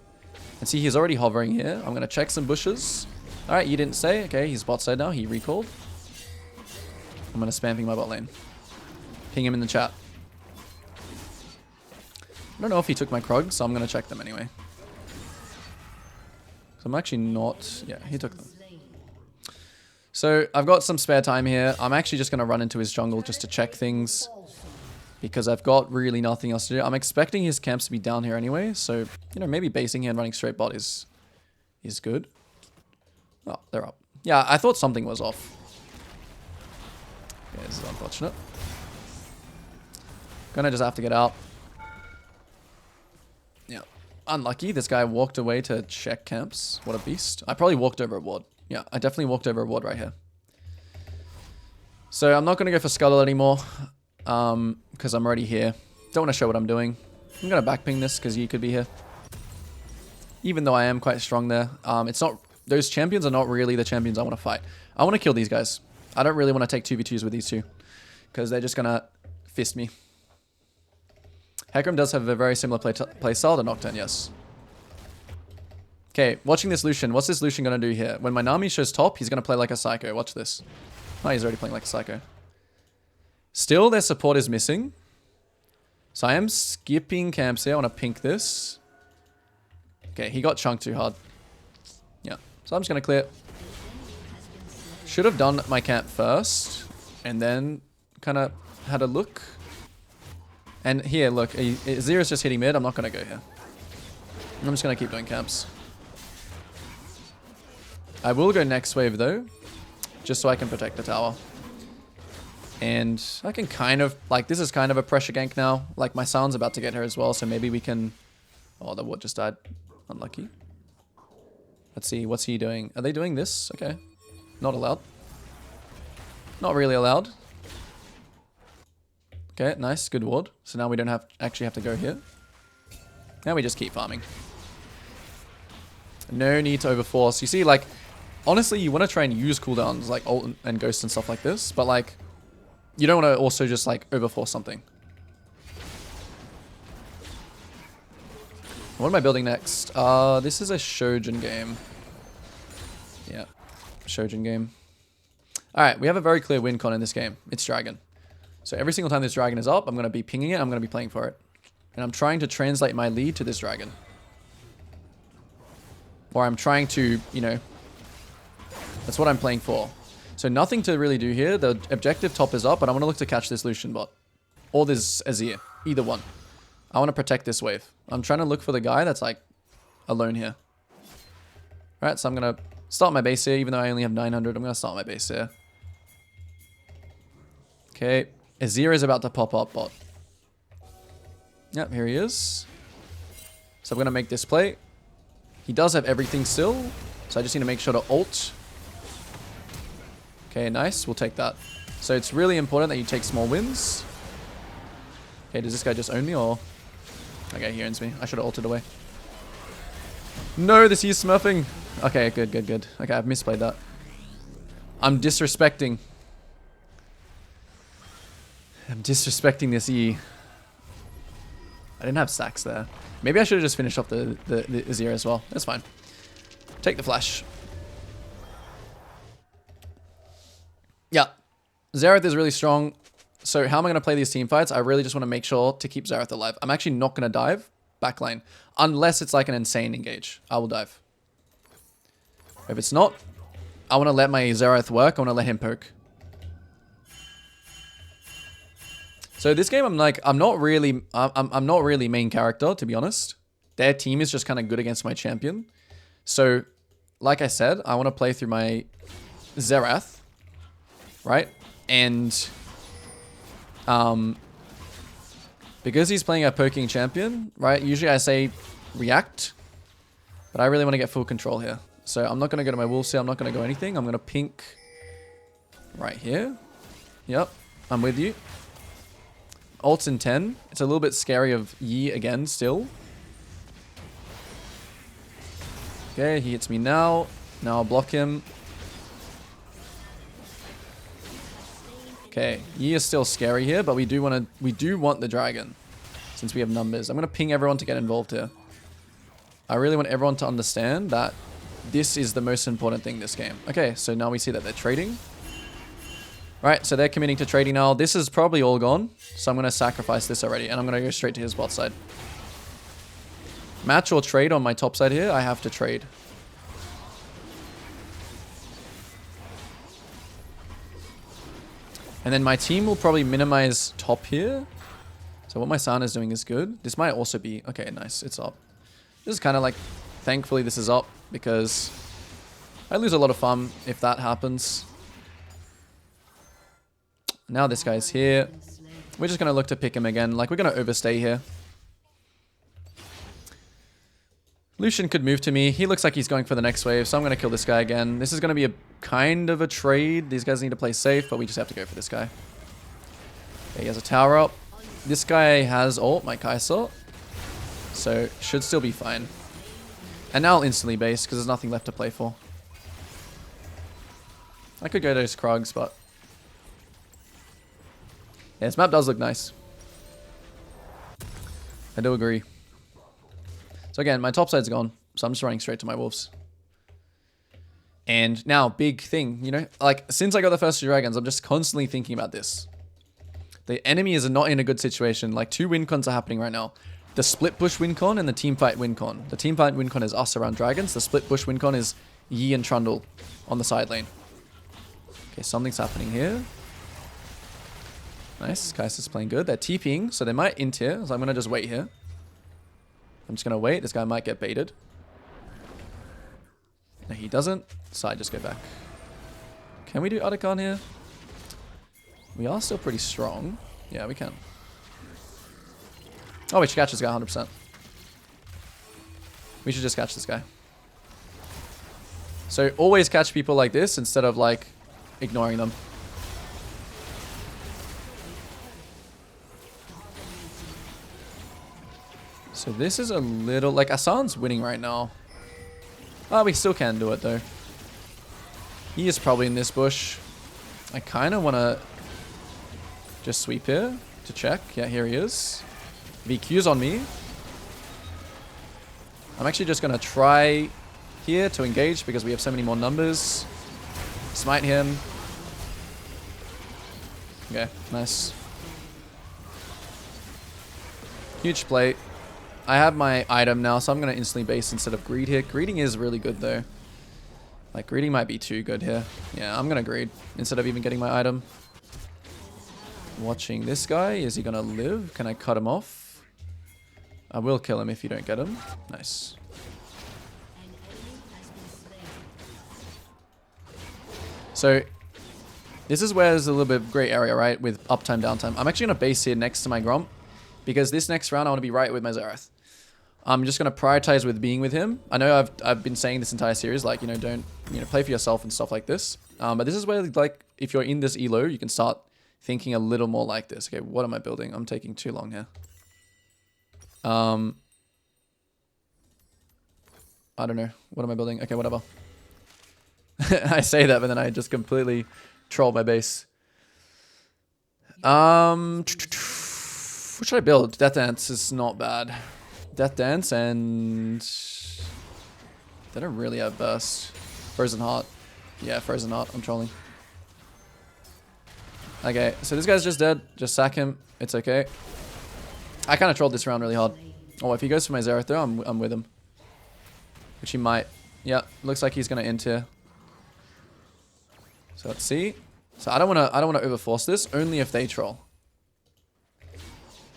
And see, he's already hovering here. I'm going to check some bushes. All right, you didn't say. Okay, he's bot side now. He recalled. I'm going to spam ping my bot lane. Ping him in the chat. I don't know if he took my Krug, so I'm going to check them anyway. So I'm actually not... Yeah, he took them. So I've got some spare time here. I'm actually just going to run into his jungle just to check things. because I've got really nothing else to do. I'm expecting his camps to be down here anyway, so, you know, maybe basing here and running straight bot is good. Oh, they're up. Yeah, I thought something was off. Yeah, this is unfortunate. Gonna just have to get out. Yeah. Unlucky. This guy walked away to check camps. What a beast. I probably walked over a ward. Yeah, I definitely walked over a ward right here. So I'm not going to go for Scuttle anymore. Because I'm already here. Don't want to show what I'm doing. I'm going to backping this because you could be here. Even though I am quite strong there. It's not... Those champions are not really the champions I want to fight. I want to kill these guys. I don't really want to take 2v2s with these two. Because they're just going to fist me. Hecarim does have a very similar play style to Nocturne, yes. Okay, watching this Lucian. What's this Lucian going to do here? When my Nami shows top, he's going to play like a psycho. Watch this. Oh, he's already playing like a psycho. Still, their support is missing. So I am skipping camps here. I want to pink this. Okay, he got chunked too hard. Yeah, so I'm just going to clear. Should have done my camp first. And then kind of had a look. And here, look, Zyra's just hitting mid. I'm not going to go here. I'm just going to keep doing camps. I will go next wave, though. Just so I can protect the tower. And I can kind of... Like, this is kind of a pressure gank now. Like, my Sound's about to get her as well, so maybe we can... Oh, the ward just died. Unlucky. Let's see, what's he doing? Are they doing this? Okay. Not allowed. Not really allowed. Okay, nice. Good ward. So now we don't actually have to go here. Now we just keep farming. No need to overforce. You see, like, honestly, you want to try and use cooldowns, like ult and ghost and stuff like this. But, like, you don't want to also just, like, overforce something. What am I building next? This is a Shojin game. Yeah, Shojin game. Alright, we have a very clear win con in this game. It's Dragon. So every single time this dragon is up, I'm going to be pinging it. I'm going to be playing for it. And I'm trying to translate my lead to this dragon. Or I'm trying to, you know... That's what I'm playing for. So nothing to really do here. The objective top is up, but I want to look to catch this Lucian bot. Or this Azir. Either one. I want to protect this wave. I'm trying to look for the guy that's, like, alone here. Alright, so I'm going to start my base here. Even though I only have 900, I'm going to start my base here. Okay. Azir is about to pop up bot. Yep, here he is. So I'm going to make this play. He does have everything still. So I just need to make sure to ult. Okay, nice. We'll take that. So it's really important that you take small wins. Okay, does this guy just own me or... Okay, he owns me. I should have ulted away. No, this is smurfing. Okay, good, good, good. Okay, I've misplayed that. I'm disrespecting. I'm disrespecting this E. I didn't have stacks there. Maybe I should have just finished off the Azir as well. That's fine. Take the flash. Yeah. Xerath is really strong. So how am I going to play these team fights? I really just want to make sure to keep Xerath alive. I'm actually not going to dive backline. Unless it's like an insane engage. I will dive. If it's not, I want to let my Xerath work. I want to let him poke. So this game, I'm not really main character, to be honest. Their team is just kind of good against my champion. So, like I said, I want to play through my Xerath, right? And because he's playing a poking champion, right? Usually I say react, but I really want to get full control here. So I'm not going to go to my wolves here. I'm not going to go anything. I'm going to pink right here. Yep, I'm with you. Ult's in 10. It's a little bit scary of Yi again still. Okay, he hits me now. Now I'll block him. Okay, Yi is still scary here, but we do want the dragon since we have numbers. I'm gonna ping everyone to get involved here. I really want everyone to understand that this is the most important thing this game. Okay, so now we see that they're trading. Right, so they're committing to trading now. This is probably all gone, so I'm going to sacrifice this already, and I'm going to go straight to his bot side. Match or trade on my top side here, I have to trade. And then my team will probably minimize top here. So what my San is doing is good. This might also be... Okay, nice. It's up. This is kind of like... Thankfully, this is up because I lose a lot of farm if that happens. Now this guy's here. We're just going to look to pick him again. Like, we're going to overstay here. Lucian could move to me. He looks like he's going for the next wave, so I'm going to kill this guy again. This is going to be a kind of a trade. These guys need to play safe, but we just have to go for this guy. Okay, he has a tower up. This guy has ult, my Kai'Sa. So, should still be fine. And now I'll instantly base, because there's nothing left to play for. I could go to those Krugs, but... Yeah, this map does look nice. I do agree. So again, my top side's gone, so I'm just running straight to my wolves. And now, big thing, you know? Like, since I got the first 2 dragons, I'm just constantly thinking about this. The enemy is not in a good situation. Like, 2 win cons are happening right now. The split bush win con and the team fight win con. The team fight win con is us around dragons. The split bush win con is Yi and Trundle on the side lane. Okay, something's happening here. Nice, Kai'Sa's playing good. They're TPing, so they might int here, so I'm going to just wait here. I'm just going to wait. This guy might get baited. No, he doesn't, so I just go back. Can we do Otacon here? We are still pretty strong. Yeah, we can. Oh, we should catch this guy 100%. We should just catch this guy. So always catch people like this instead of like ignoring them. So this is a little... Like, Asan's winning right now. Oh, we still can do it, though. He is probably in this bush. I kind of want to just sweep here to check. Yeah, here he is. VQ's on me. I'm actually just going to try here to engage because we have so many more numbers. Smite him. Okay, nice. Huge plate. I have my item now, so I'm going to instantly base instead of greed here. Greeding is really good, though. Like, greeding might be too good here. Yeah, I'm going to greed instead of even getting my item. Watching this guy. Is he going to live? Can I cut him off? I will kill him if you don't get him. Nice. So, this is where there's a little bit of gray area, right? With uptime, downtime. I'm actually going to base here next to my Gromp. Because this next round, I want to be right with my Xerath. I'm just going to prioritize with being with him. I know I've been saying this entire series, like, you know, don't, you know, play for yourself and stuff like this. But this is where, like, if you're in this elo, you can start thinking a little more like this. Okay, what am I building? I'm taking too long here. I don't know. What am I building? Okay, whatever. I say that, but then I just completely troll my base. What should I build? Death Dance is not bad. Death Dance and... They don't really have burst. Frozen Heart. Yeah, Frozen Heart. I'm trolling. Okay, so this guy's just dead. Just sack him. It's okay. I kind of trolled this round really hard. Oh, if he goes for my Xerath though, I'm with him. Which he might. Yeah, looks like he's gonna end here. So let's see. So I don't wanna overforce this, only if they troll.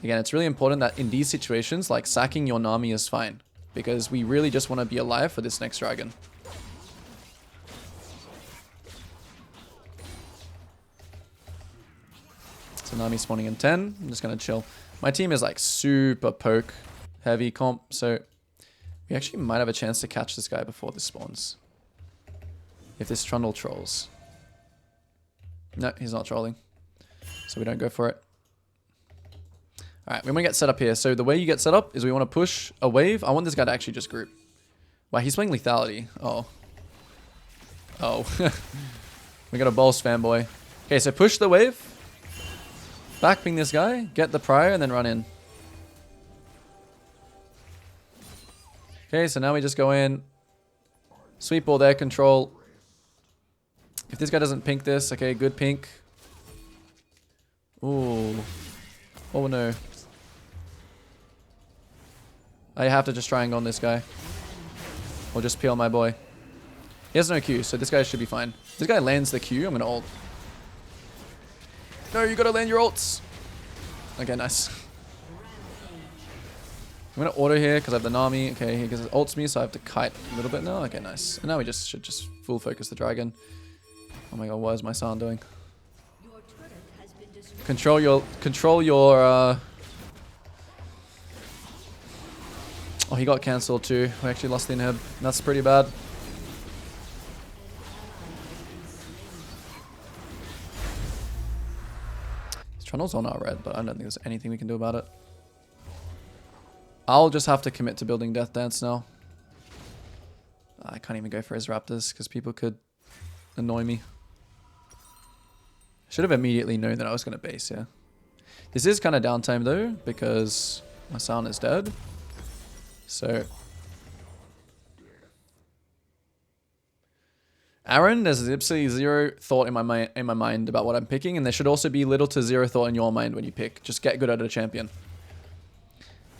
Again, it's really important that in these situations, like, sacking your Nami is fine. Because we really just want to be alive for this next dragon. So Nami spawning in 10. I'm just going to chill. My team is, like, super poke heavy comp. So we actually might have a chance to catch this guy before this spawns. If this Trundle trolls. No, he's not trolling. So we don't go for it. Alright, we're going to get set up here. So the way you get set up is we want to push a wave. I want this guy to actually just group. Wow, he's playing lethality. Oh. Oh. We got a boss fanboy. Okay, so push the wave. Backping this guy. Get the prior and then run in. Okay, so now we just go in. Sweep all their control. If this guy doesn't pink this, okay, good pink. Ooh. Oh no. I have to just try and go on this guy. Or just peel my boy. He has no Q, so this guy should be fine. If this guy lands the Q, I'm gonna ult. No, you gotta land your ults. Okay, nice. I'm gonna auto here because I have the Nami. Okay, he gets ults me, so I have to kite a little bit now. Okay, nice. And now we should just full focus the dragon. Oh my god, what is my sound doing? Control your Oh, he got cancelled too. We actually lost the inhib. That's pretty bad. His Trundle's on our red, but I don't think there's anything we can do about it. I'll just have to commit to building Death Dance now. I can't even go for his Raptors because people could annoy me. Should have immediately known that I was going to base, yeah. This is kind of downtime though, because my sound is dead. So Aaron, there's absolutely zero thought in my mind about what I'm picking, and there should also be little to zero thought in your mind when you pick. Just get good at a champion.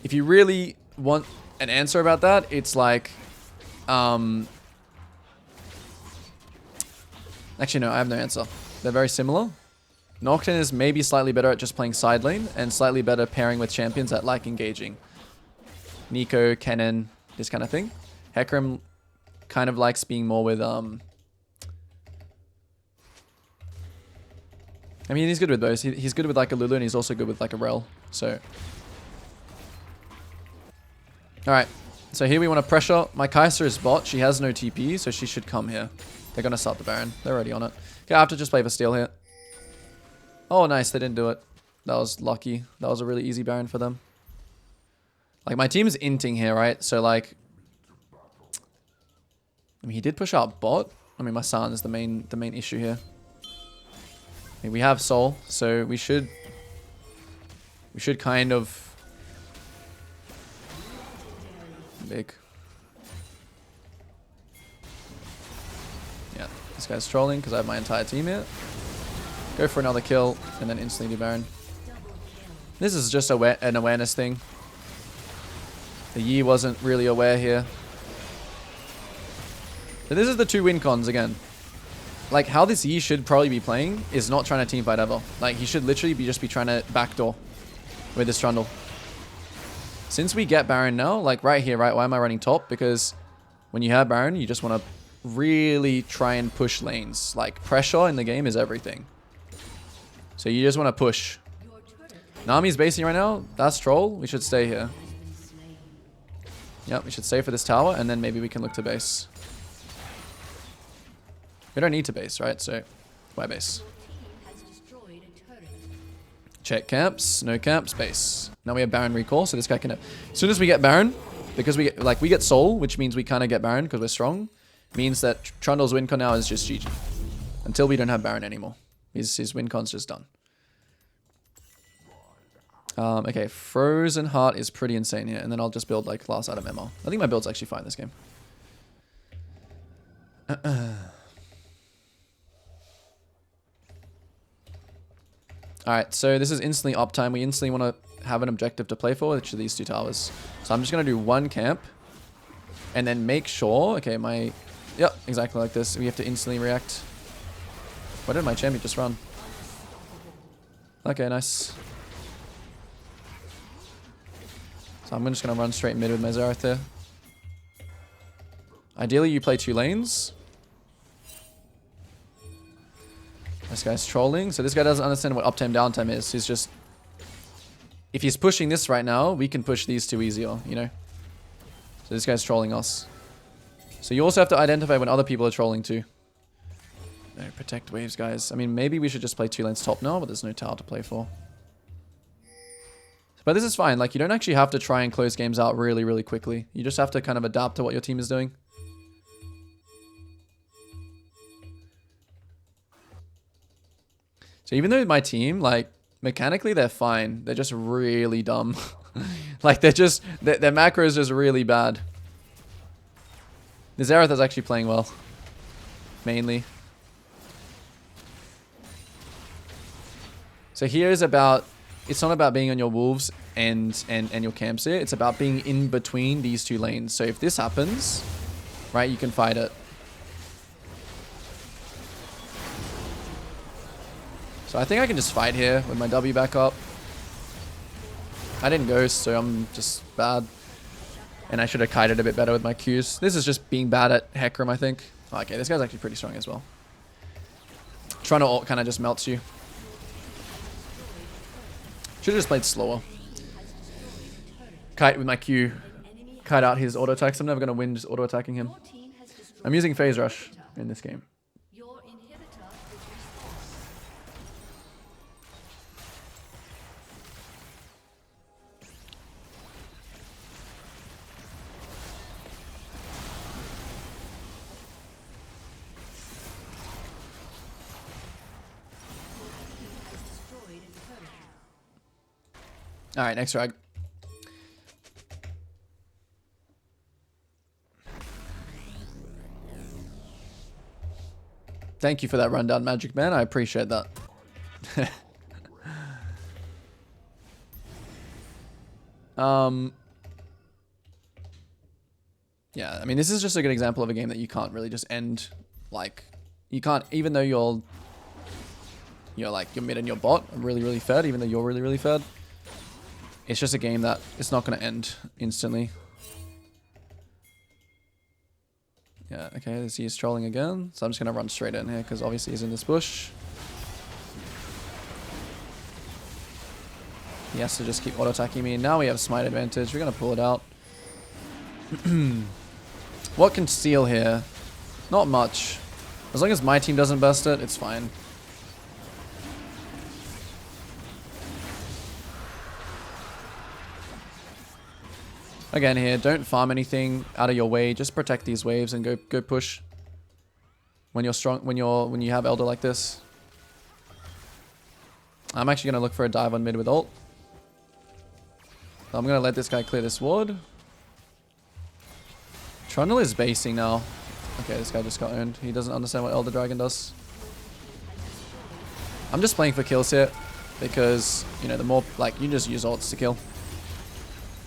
If you really want an answer about that, it's like actually no, I have no answer. They're very similar. Nocturne is maybe slightly better at just playing side lane and slightly better pairing with champions that like engaging. Nico, Kennen, this kind of thing. Hecarim kind of likes being more with I mean, he's good with both. He's good with like a Lulu, and he's also good with like a Rel. So alright. So here we want to pressure. My Kai'Sa is bot. She has no TP, so she should come here. They're gonna start the Baron. They're already on it. Okay, I have to just play for steal here. Oh nice, they didn't do it. That was lucky. That was a really easy Baron for them. Like, my team's inting here, right? So, like, I mean, he did push out bot. I mean, my San is the main issue here. I mean, we have Soul, so we should kind of big. Yeah, this guy's trolling because I have my entire team here. Go for another kill and then instantly do Baron. This is just an awareness thing. The Yi wasn't really aware here. So this is the two win cons again. Like, how this Yi should probably be playing is not trying to teamfight ever. Like, he should literally just be trying to backdoor with this Trundle. Since we get Baron now, like right here, right? Why am I running top? Because when you have Baron, you just want to really try and push lanes. Like, pressure in the game is everything. So you just want to push. Nami's basing right now. That's troll. We should stay here. Yep, we should stay for this tower, and then maybe we can look to base. We don't need to base, right? So, why base? Check camps, no camps, base. Now we have Baron recall, so this guy can... As soon as we get Baron, because we get Soul, which means we kind of get Baron because we're strong, means that Trundle's win con now is just GG. Until we don't have Baron anymore. His win con's just done. Okay, Frozen Heart is pretty insane here, and then I'll just build like last item MR. I think my build's actually fine this game. Alright, so this is instantly uptime. We instantly want to have an objective to play for, which are these two towers. So I'm just going to do one camp, and then make sure... Okay, Yep, exactly like this. We have to instantly react. Why did my champion just run? Okay, nice. So I'm just going to run straight mid with my Zyra there. Ideally, you play two lanes. This guy's trolling. So this guy doesn't understand what uptime downtime is. He's just... If he's pushing this right now, we can push these two easier, you know? So this guy's trolling us. So you also have to identify when other people are trolling too. No, protect waves, guys. I mean, maybe we should just play two lanes top now, but there's no tower to play for. But this is fine. Like, you don't actually have to try and close games out really, really quickly. You just have to kind of adapt to what your team is doing. So even though my team, like, mechanically they're fine, they're just really dumb. Like, their macro is just really bad. The Xerath is actually playing well. Mainly. So here is about... It's not about being on your wolves and your camps here. It's about being in between these two lanes. So if this happens, right, you can fight it. So I think I can just fight here with my W back up. I didn't ghost, so I'm just bad. And I should have kited a bit better with my Qs. This is just being bad at Hecarim, I think. Okay, this guy's actually pretty strong as well. Trying to ult kind of just melts you. Should have just played slower. Kite with my Q. Kite out his auto attacks. I'm never going to win just auto attacking him. I'm using Phase Rush in this game. Alright, next drag. Thank you for that rundown, Magic Man. I appreciate that. Yeah, I mean, this is just a good example of a game that you can't really just end, like, you can't, even though you're like, your mid and your bot are really, really fed, even though you're really, really fed. It's just a game that it's not going to end instantly. Yeah, okay, he's trolling again. So I'm just going to run straight in here because obviously he's in this bush. He has to just keep auto-attacking me. Now we have smite advantage. We're going to pull it out. What can steal here? Not much. As long as my team doesn't bust it, it's fine. Again here, don't farm anything out of your way. Just protect these waves and go push. When you're strong, when you have Elder like this. I'm actually gonna look for a dive on mid with ult. I'm gonna let this guy clear this ward. Trundle is basing now. Okay, this guy just got owned. He doesn't understand what Elder Dragon does. I'm just playing for kills here because, you know, the more, like, you just use ults to kill.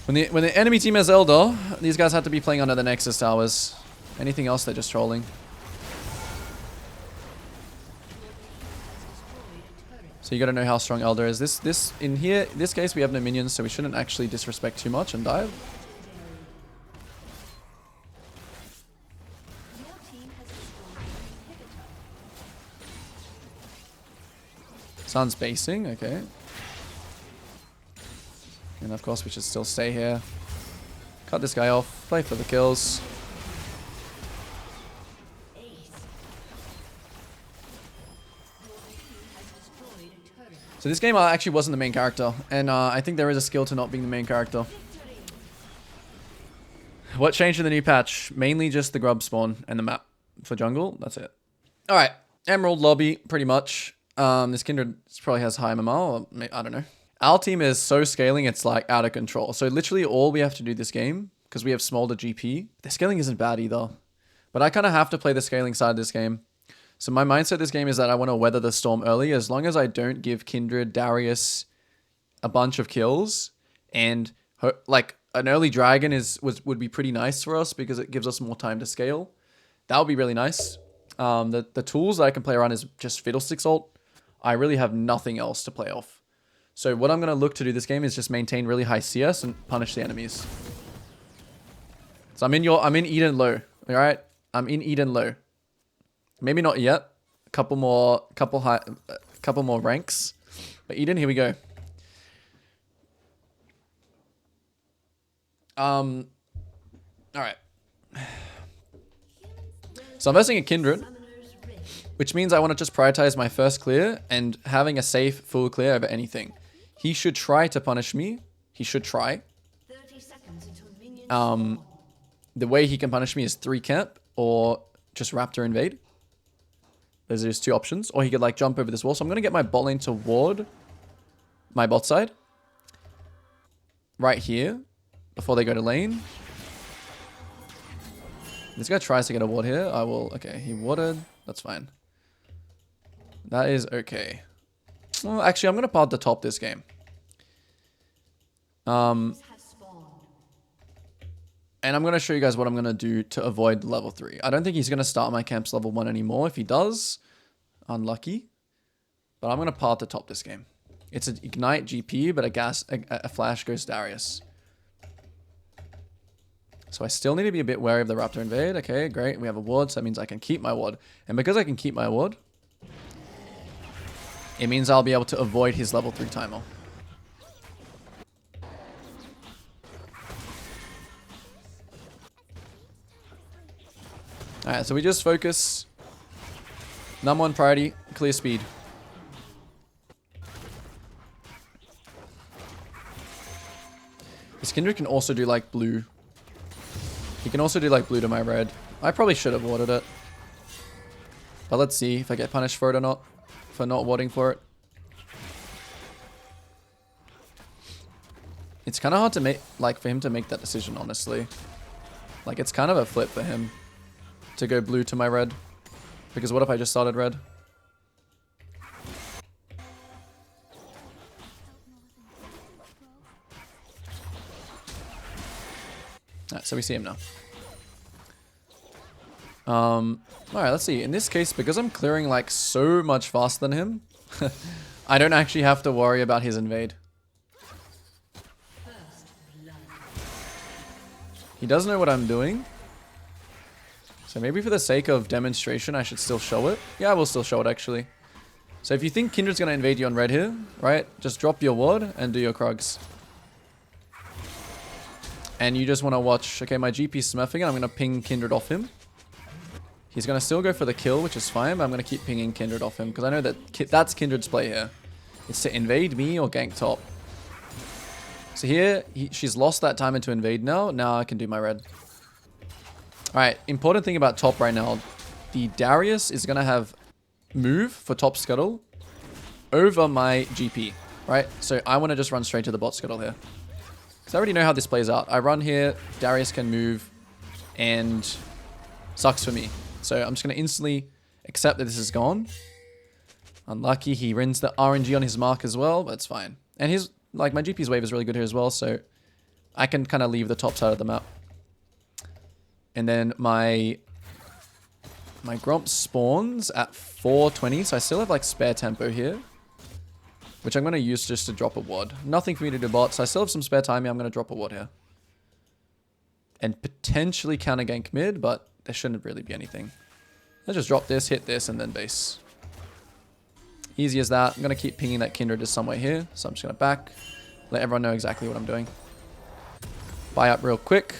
When the enemy team has Elder, these guys have to be playing under the Nexus towers. Anything else, they're just trolling. So you gotta know how strong Elder is. This case we have no minions, so we shouldn't actually disrespect too much and dive. Sun's basing, okay. And of course we should still stay here. Cut this guy off, play for the kills. So this game actually wasn't the main character, and I think there is a skill to not being the main character. What changed in the new patch? Mainly just the grub spawn and the map for jungle, that's it. Alright, Emerald lobby, pretty much. This Kindred probably has high MMR, or I don't know. Our team is so scaling, it's like out of control. So literally all we have to do this game, because we have small to GP, the scaling isn't bad either. But I kind of have to play the scaling side of this game. So my mindset this game is that I want to weather the storm early, as long as I don't give Kindred, Darius a bunch of kills. And like an early dragon would be pretty nice for us because it gives us more time to scale. That would be really nice. The tools that I can play around is just Fiddlesticks ult. I really have nothing else to play off. So what I'm going to look to do this game is just maintain really high CS and punish the enemies. So I'm in Eden low. All right. I'm in Eden low. Maybe not yet. A couple more ranks. But Eden, here we go. All right. So I'm versing a Kindred, which means I want to just prioritize my first clear and having a safe full clear over anything. He should try to punish me. He should try. The way he can punish me is 3 camp or just Raptor invade. Those are his 2 options. Or he could like jump over this wall. So I'm going to get my bot lane toward my bot side. Right here. Before they go to lane. This guy tries to get a ward here. I will... Okay, he warded. That's fine. That is okay. Well, actually, I'm going to pod the top this game. And I'm going to show you guys what I'm going to do to avoid level 3. I don't think he's going to start my camps level 1 anymore. If he does, unlucky. But I'm going to pod the top this game. It's an Ignite GP, but a flash goes Darius. So I still need to be a bit wary of the Raptor invade. Okay, great. We have a ward, so that means I can keep my ward. And because I can keep my ward, it means I'll be able to avoid his level 3 timer. Alright, so we just focus. Number 1 priority, clear speed. This Kindred can also do like blue. He can also do like blue to my red. I probably should have warded it. But let's see if I get punished for it or not. For not warding for it. It's kind of hard to make, like, for him to make that decision, honestly. Like, it's kind of a flip for him to go blue to my red. Because what if I just started red? Alright, so we see him now. Alright, let's see. In this case, because I'm clearing like so much faster than him, I don't actually have to worry about his invade. He does know what I'm doing. So maybe for the sake of demonstration, I should still show it. Yeah, I will still show it actually. So if you think Kindred's going to invade you on red here, right? Just drop your ward and do your Krugs. And you just want to watch, okay, my GP's smurfing and I'm going to ping Kindred off him. He's going to still go for the kill, which is fine, but I'm going to keep pinging Kindred off him because I know that that's Kindred's play here. It's to invade me or gank top. So here, she's lost that time into invade now. Now I can do my red. Alright, important thing about top right now. The Darius is going to have move for top scuttle over my GP, right? So I want to just run straight to the bot scuttle here. So I already know how this plays out. I run here, Darius can move, and sucks for me. So I'm just going to instantly accept that this is gone. Unlucky, he runs the RNG on his mark as well, but it's fine. And his, like, my GP's wave is really good here as well, so I can kind of leave the top side of the map. And then my Gromp spawns at 420, so I still have, like, spare tempo here. Which I'm going to use just to drop a ward. Nothing for me to do bot, so I still have some spare time here. I'm going to drop a ward here. And potentially counter gank mid, but there shouldn't really be anything. Let's just drop this, hit this, and then base. Easy as that. I'm going to keep pinging that Kindred is somewhere here. So I'm just going to back. Let everyone know exactly what I'm doing. Buy up real quick.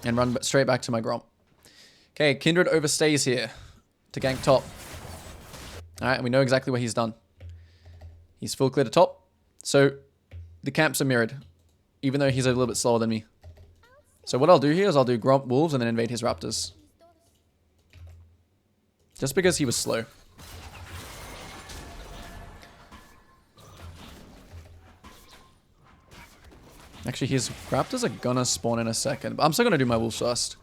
And run straight back to my Gromp. Okay, Kindred overstays here. To gank top. Alright, and we know exactly what he's done. He's full clear to top. So the camps are mirrored. Even though he's a little bit slower than me. So what I'll do here is I'll do Gromp Wolves and then invade his Raptors. Just because he was slow. Actually, his Raptors are gonna spawn in a second. But I'm still gonna do my Wolves first.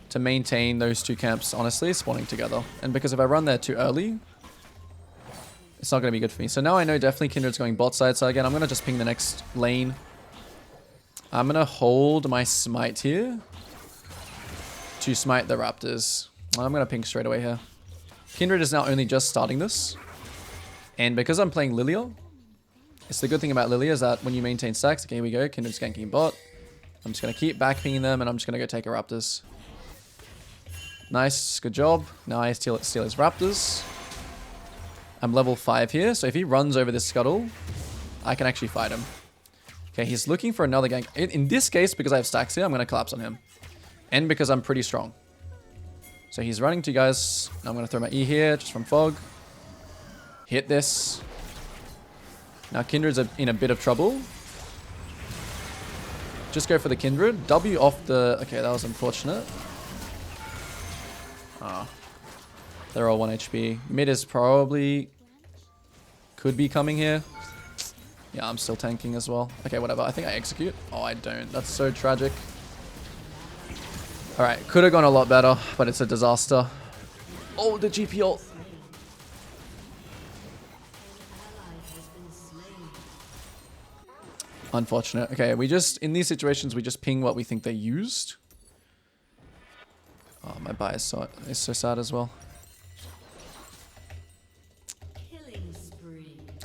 To maintain those two camps, honestly, spawning together. And because if I run there too early, it's not going to be good for me. So now I know definitely Kindred's going bot side. So again, I'm going to just ping the next lane. I'm going to hold my smite here. To smite the Raptors. I'm going to ping straight away here. Kindred is now only just starting this. And because I'm playing Lilia, it's the good thing about Lilia is that when you maintain stacks, okay, here we go. Kindred's ganking bot. I'm just going to keep back pinging them and I'm just going to go take a Raptors. Nice, good job. Now I steal his Raptors. I'm level 5 here, so if he runs over this scuttle, I can actually fight him. Okay, he's looking for another gank. In this case, because I have stacks here, I'm going to collapse on him. And because I'm pretty strong. So he's running to you guys. I'm going to throw my E here, just from Fog. Hit this. Now Kindred's in a bit of trouble. Just go for the Kindred. W off the... Okay, that was unfortunate. Ah. They're all 1 HP. Mid is probably... Could be coming here. Yeah, I'm still tanking as well. Okay, whatever. I think I execute. Oh, I don't. That's so tragic. Alright, could have gone a lot better, but it's a disaster. Oh, the GP ult. Unfortunate. Okay, we just... In these situations, we just ping what we think they used. Oh, my buy is so sad as well.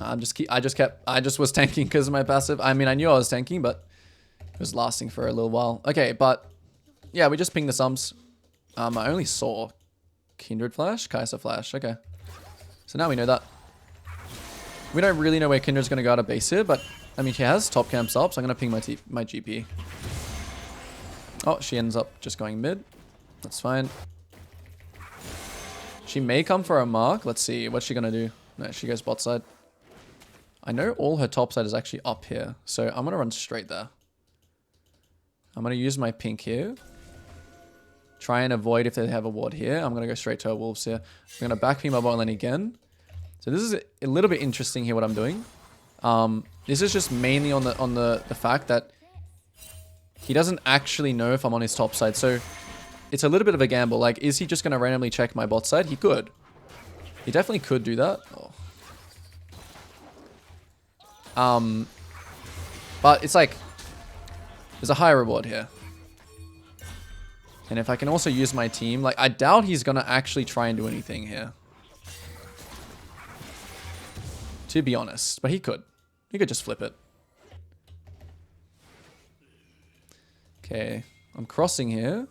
I just was tanking because of my passive. I mean, I knew I was tanking, but It was lasting for a little while. Okay, but yeah, we just pinged the sums. I only saw Kindred Flash, Kai'Sa Flash. Okay. So now we know that. We don't really know where Kindred's going to go out of base here, but I mean, she has top camps up, so I'm going to ping my GP. Oh, she ends up just going mid. That's fine. She may come for a mark. Let's see. What's she going to do? No, she goes bot side. I know all her top side is actually up here, so I'm going to run straight there. I'm going to use my pink here. Try and avoid if they have a ward here. I'm going to go straight to her wolves here. I'm going to back my bot lane again. So this is a little bit interesting here what I'm doing. This is just mainly on the fact that he doesn't actually know if I'm on his top side. So it's a little bit of a gamble. Like, is he just going to randomly check my bot side? He could. He definitely could do that. Oh. But it's like, there's a higher reward here. And if I can also use my team, like, I doubt he's going to actually try and do anything here. To be honest. But he could. He could just flip it. Okay. I'm crossing here.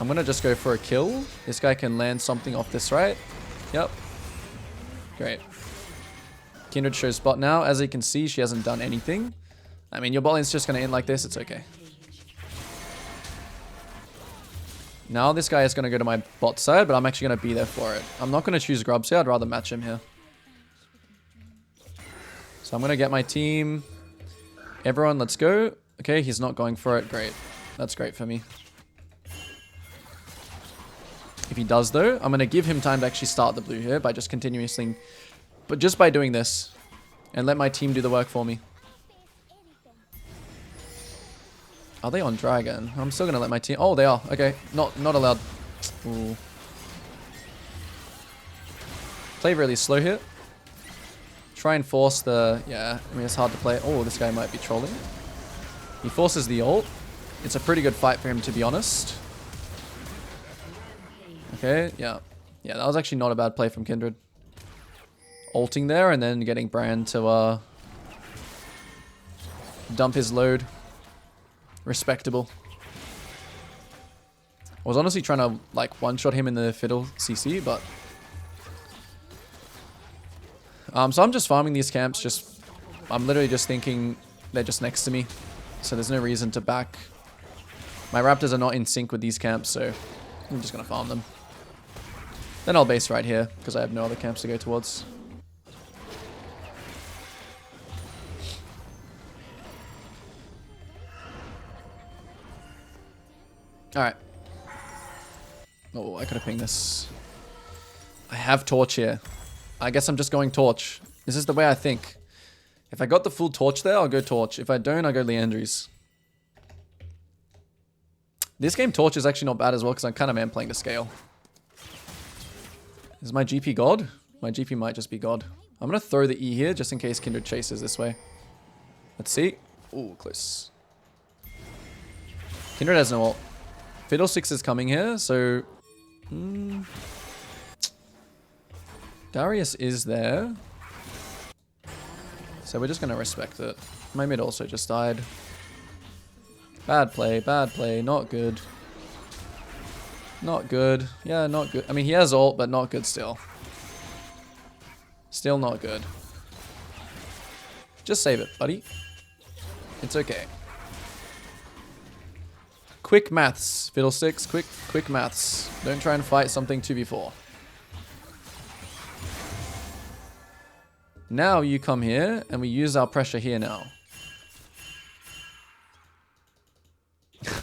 I'm going to just go for a kill. This guy can land something off this right. Yep. Great. Kindred shows spot now. As you can see, she hasn't done anything. I mean, your bot lane's just going to end like this. It's okay. Now this guy is going to go to my bot side, but I'm actually going to be there for it. I'm not going to choose Grubs here. I'd rather match him here. So I'm going to get my team. Everyone, let's go. Okay, he's not going for it. Great. That's great for me. If he does, though, I'm going to give him time to actually start the blue here by just continuously... But just by doing this. And let my team do the work for me. Are they on dragon? I'm still going to let my team... Oh, they are. Okay. Not allowed. Ooh. Play really slow here. Try and force the... Yeah, I mean, it's hard to play. Oh, this guy might be trolling. He forces the ult. It's a pretty good fight for him, to be honest. Okay, yeah. Yeah, that was actually not a bad play from Kindred. Ulting there and then getting Brand to dump his load. Respectable. I was honestly trying to like one-shot him in the Fiddle CC, but... so I'm just farming these camps, I'm literally just thinking they're just next to me. So there's no reason to back. My Raptors are not in sync with these camps, so I'm just going to farm them. Then I'll base right here, because I have no other camps to go towards. Alright. Oh, I could have pinged this. I have Torch here. I guess I'm just going Torch. This is the way I think. If I got the full Torch there, I'll go Torch. If I don't, I'll go Leandry's. This game Torch is actually not bad as well, because I'm kind of man-playing to scale. Is my GP God? My GP might just be God. I'm going to throw the E here, just in case Kindred chases this way. Let's see. Ooh, close. Kindred has no ult. Fiddlesticks is coming here, so... Darius is there. So we're just going to respect it. My mid also just died. Bad play, not good. Not good. Yeah, not good. I mean, he has ult, but not good still. Still not good. Just save it, buddy. It's okay. Quick maths, Fiddlesticks. Quick maths. Don't try and fight something 2v4. Now you come here, and we use our pressure here now.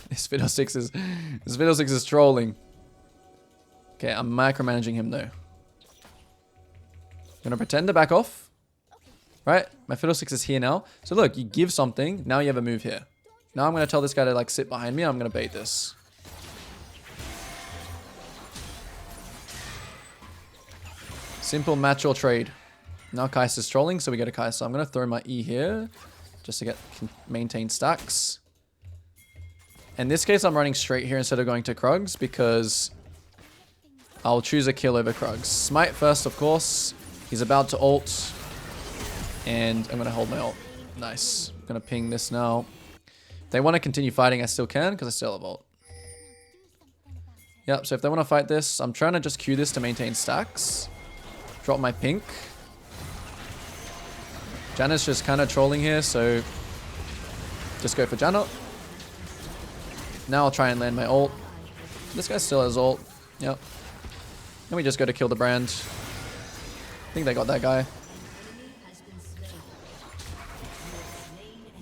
This Fiddlesticks is trolling. Okay, I'm micromanaging him though. I'm gonna pretend to back off. Right? My Fiddlesticks is here now. So look, you give something, now you have a move here. Now I'm gonna tell this guy to like sit behind me, and I'm gonna bait this. Simple match or trade. Now Kai'Sa's trolling, so we go to Kai'Sa. I'm gonna throw my E here, just to maintain stacks. In this case, I'm running straight here instead of going to Krugs, because I'll choose a kill over Krugs. Smite first, of course. He's about to ult. And I'm going to hold my ult. Nice. I'm going to ping this now. they want to continue fighting, I still can because I still have ult. Yep, so if they want to fight this, I'm trying to just Q this to maintain stacks. Drop my pink. Janet's just kind of trolling here, so just go for Janet. Now I'll try and land my ult. This guy still has ult. Yep. And we just go to kill the brand. I think they got that guy.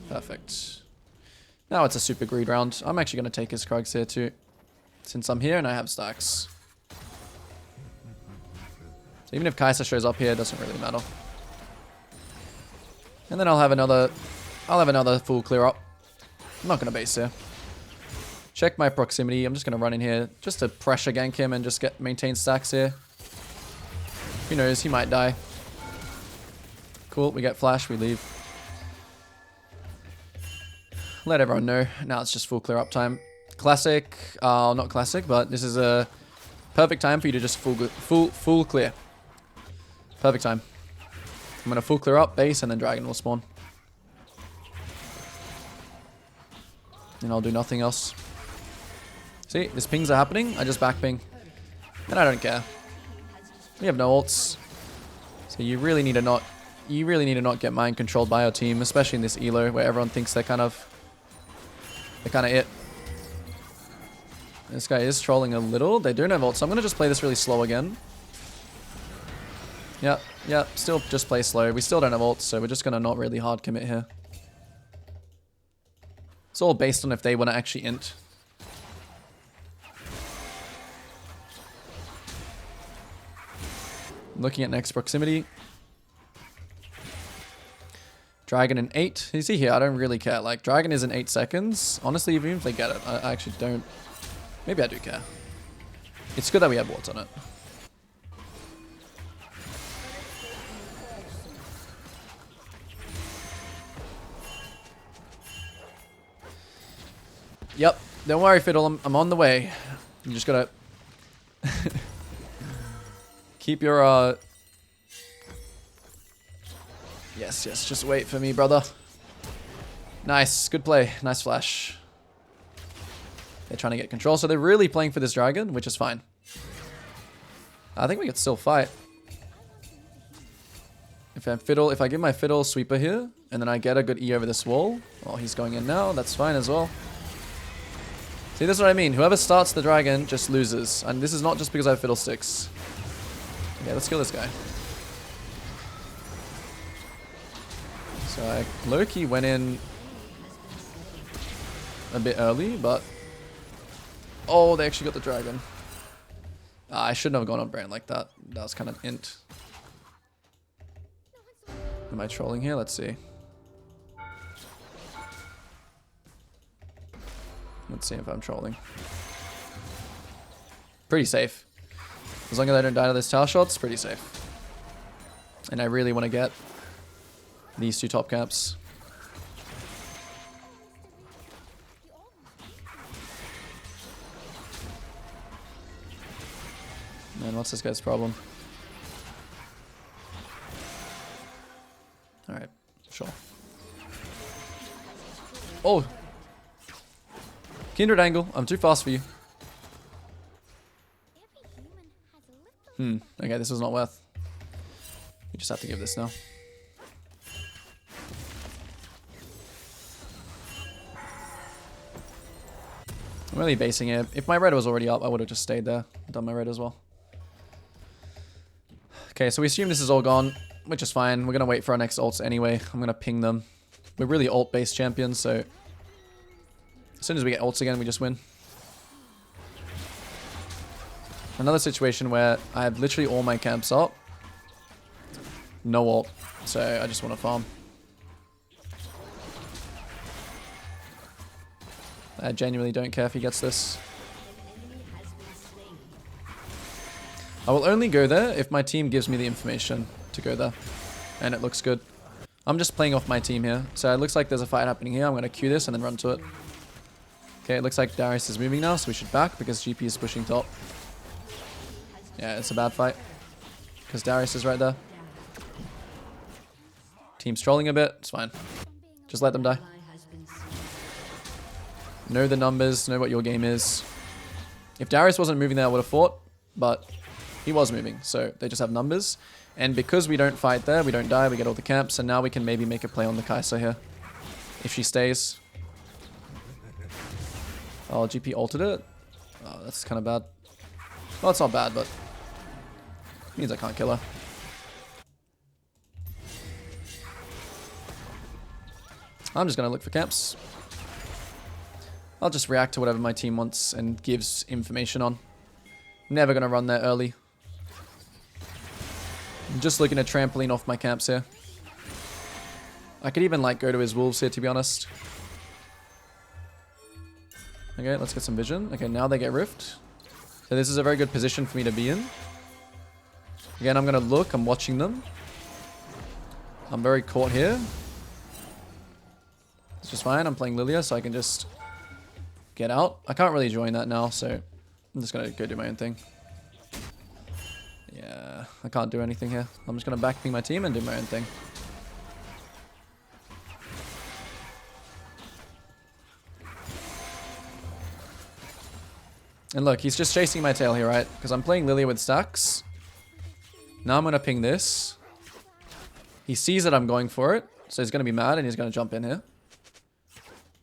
Perfect. Now it's a super greed round. I'm actually going to take his Krugs here too, since I'm here and I have stacks. So even if Kai'Sa shows up here, it doesn't really matter. And then I'll have another full clear up. I'm not going to base here. Check my proximity. I'm just going to run in here just to pressure gank him and just maintain stacks here. Who knows? He might die. Cool. We get flash. We leave. Let everyone know. Now it's just full clear up time. Classic. Not classic, but this is a perfect time for you to just full clear. Perfect time. I'm going to full clear up base and then dragon will spawn. And I'll do nothing else. See, these pings are happening. I just back ping. And I don't care. We have no ults. So you really need to not get mind controlled by our team, especially in this elo where everyone thinks they're kind of it. This guy is trolling a little. They don't have ults, so I'm gonna just play this really slow again. Yep, still just play slow. We still don't have ults, so we're just gonna not really hard commit here. It's all based on if they want to actually int. Looking at next proximity. Dragon in 8. You see here, I don't really care. Like, Dragon is in 8 seconds. Honestly, even if they get it, I actually don't. Maybe I do care. It's good that we have wards on it. Yep. Don't worry, Fiddle. I'm on the way. You just gotta keep your Yes, just wait for me, brother. Nice, good play. Nice flash. They're trying to get control, so they're really playing for this dragon, which is fine. I think we could still fight. If I give my Fiddle sweeper here, and then I get a good E over this wall, well, he's going in now, that's fine as well. See, this is what I mean. Whoever starts the dragon just loses. And this is not just because I have Fiddlesticks. Okay, let's kill this guy. So I low-key went in a bit early, but... Oh, they actually got the dragon. I shouldn't have gone on brand like that. That was kind of int. Am I trolling here? Let's see. Let's see if I'm trolling. Pretty safe. As long as I don't die to those tower shots, pretty safe. And I really want to get these two top caps. Man, what's this guy's problem? Alright, sure. Oh! Kindred angle. I'm too fast for you. Okay, this was not worth. We just have to give this now. I'm really basing it. If my red was already up, I would have just stayed there. Done my red as well. Okay, so we assume this is all gone, which is fine. We're going to wait for our next ults anyway. I'm going to ping them. We're really ult-based champions, so... As soon as we get ults again, we just win. Another situation where I have literally all my camps up. No ult. So I just want to farm. I genuinely don't care if he gets this. I will only go there if my team gives me the information to go there. And it looks good. I'm just playing off my team here. So it looks like there's a fight happening here. I'm going to queue this and then run to it. Okay, it looks like Darius is moving now, so we should back because GP is pushing top. Yeah, it's a bad fight. Because Darius is right there. Team's trolling a bit. It's fine. Just let them die. Know the numbers, know what your game is. If Darius wasn't moving there, I would have fought, but he was moving, so they just have numbers. And because we don't fight there, we don't die, we get all the camps, and now we can maybe make a play on the Kai'Sa here. If she stays. Oh, GP altered it? Oh, that's kind of bad. Well, it's not bad, but it means I can't kill her. I'm just going to look for camps. I'll just react to whatever my team wants and gives information on. Never going to run there early. I'm just looking to trampoline off my camps here. I could even like go to his wolves here, to be honest. Okay, let's get some vision. Okay, now they get rift. So this is a very good position for me to be in. Again, I'm going to look. I'm watching them. I'm very caught here. It's just fine. I'm playing Lilia, so I can just get out. I can't really join that now, so I'm just going to go do my own thing. Yeah, I can't do anything here. I'm just going to backping my team and do my own thing. And look, he's just chasing my tail here, right? Because I'm playing Lilia with stacks. Now I'm going to ping this. He sees that I'm going for it, so he's going to be mad and he's going to jump in here.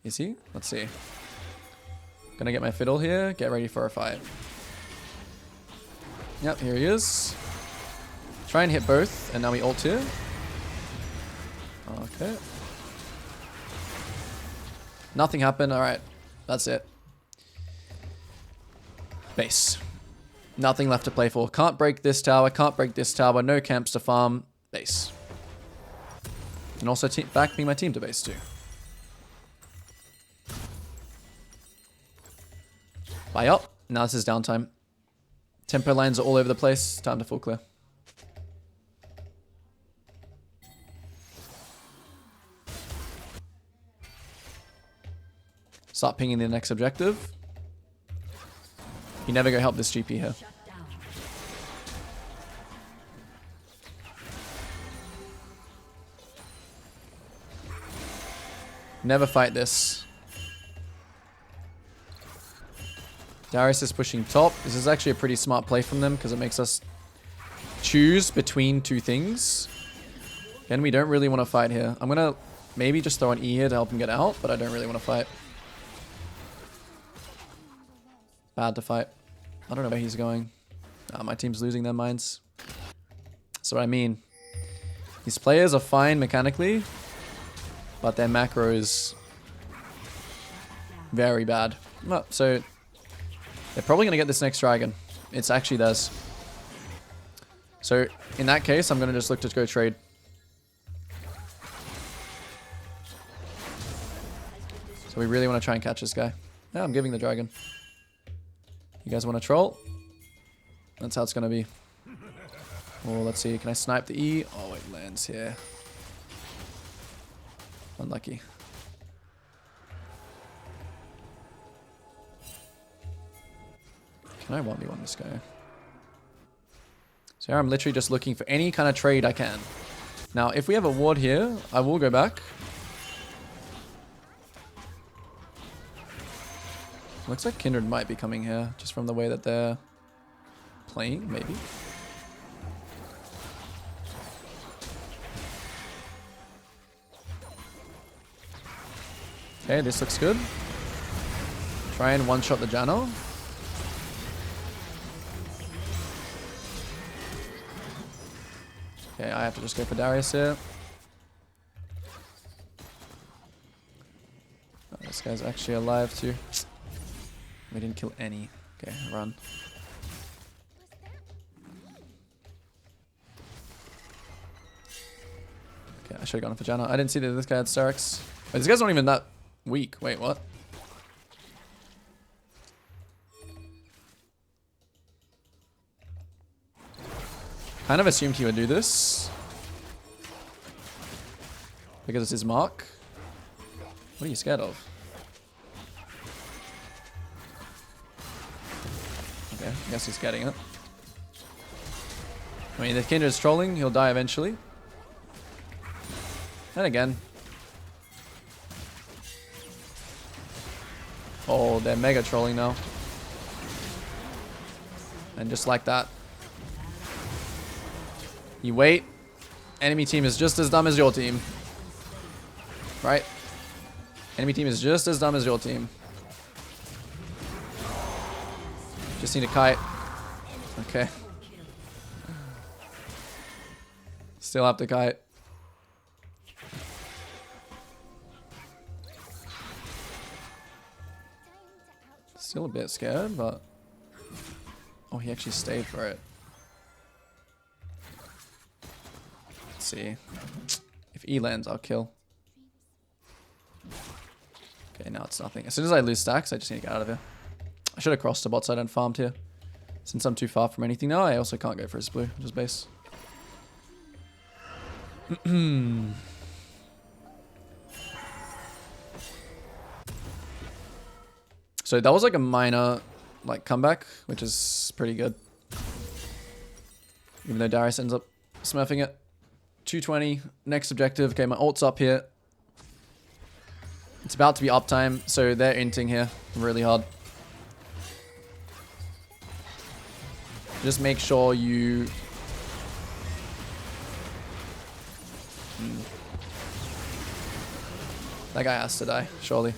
Is he? Let's see. Gonna get my fiddle here. Get ready for a fight. Yep, here he is. Try and hit both, and now we ult here. Okay. Nothing happened. Alright. That's it. Base. Nothing left to play for. Can't break this tower. Can't break this tower. No camps to farm. Base. And also backping my team to base too. Buy up. Now this is downtime. Tempo lines are all over the place. Time to full clear. Start pinging the next objective. You never go help this GP here. Never fight this. Darius is pushing top. This is actually a pretty smart play from them because it makes us choose between two things. Again, we don't really want to fight here. I'm going to maybe just throw an E here to help him get out, but I don't really want to fight. Bad to fight. I don't know where he's going. My team's losing their minds. That's what I mean. These players are fine mechanically, but their macro is very bad. So they're probably going to get this next dragon. It's actually theirs. So in that case, I'm going to just look to go trade. So we really want to try and catch this guy. Yeah, I'm giving the dragon. You guys want to troll? That's how it's going to be. Oh, let's see. Can I snipe the E? Oh, it lands here. Unlucky. Can I 1v1 this guy? So here I'm literally just looking for any kind of trade I can. Now, if we have a ward here, I will go back. Looks like Kindred might be coming here, just from the way that they're playing, maybe. Okay, this looks good. Try and one-shot the Jano. Okay, I have to just go for Darius here. Oh, this guy's actually alive too. We didn't kill any. Okay, run. Okay, I should have gone for Jana. I didn't see that this guy had Starix. Wait, this guy's not even that weak. Wait, what? Kind of assumed he would do this. Because it's his mark. What are you scared of? Okay, I guess he's getting it. I mean, if Kindred's trolling, he'll die eventually. And again. Oh, they're mega trolling now. And just like that. You wait. Enemy team is just as dumb as your team. Right? Enemy team is just as dumb as your team. Just need a kite. Okay. Still have to kite. Still a bit scared, but... Oh, he actually stayed for it. Let's see. If E lands, I'll kill. Okay, now it's nothing. As soon as I lose stacks, I just need to get out of here. I should have crossed the bot side and farmed here. Since I'm too far from anything now, I also can't go for his blue, just base. So that was like a minor like comeback, which is pretty good. Even though Darius ends up smurfing it. 220, next objective. Okay, my ult's up here. It's about to be uptime, so they're inting here really hard. Just make sure you... That guy has to die, surely.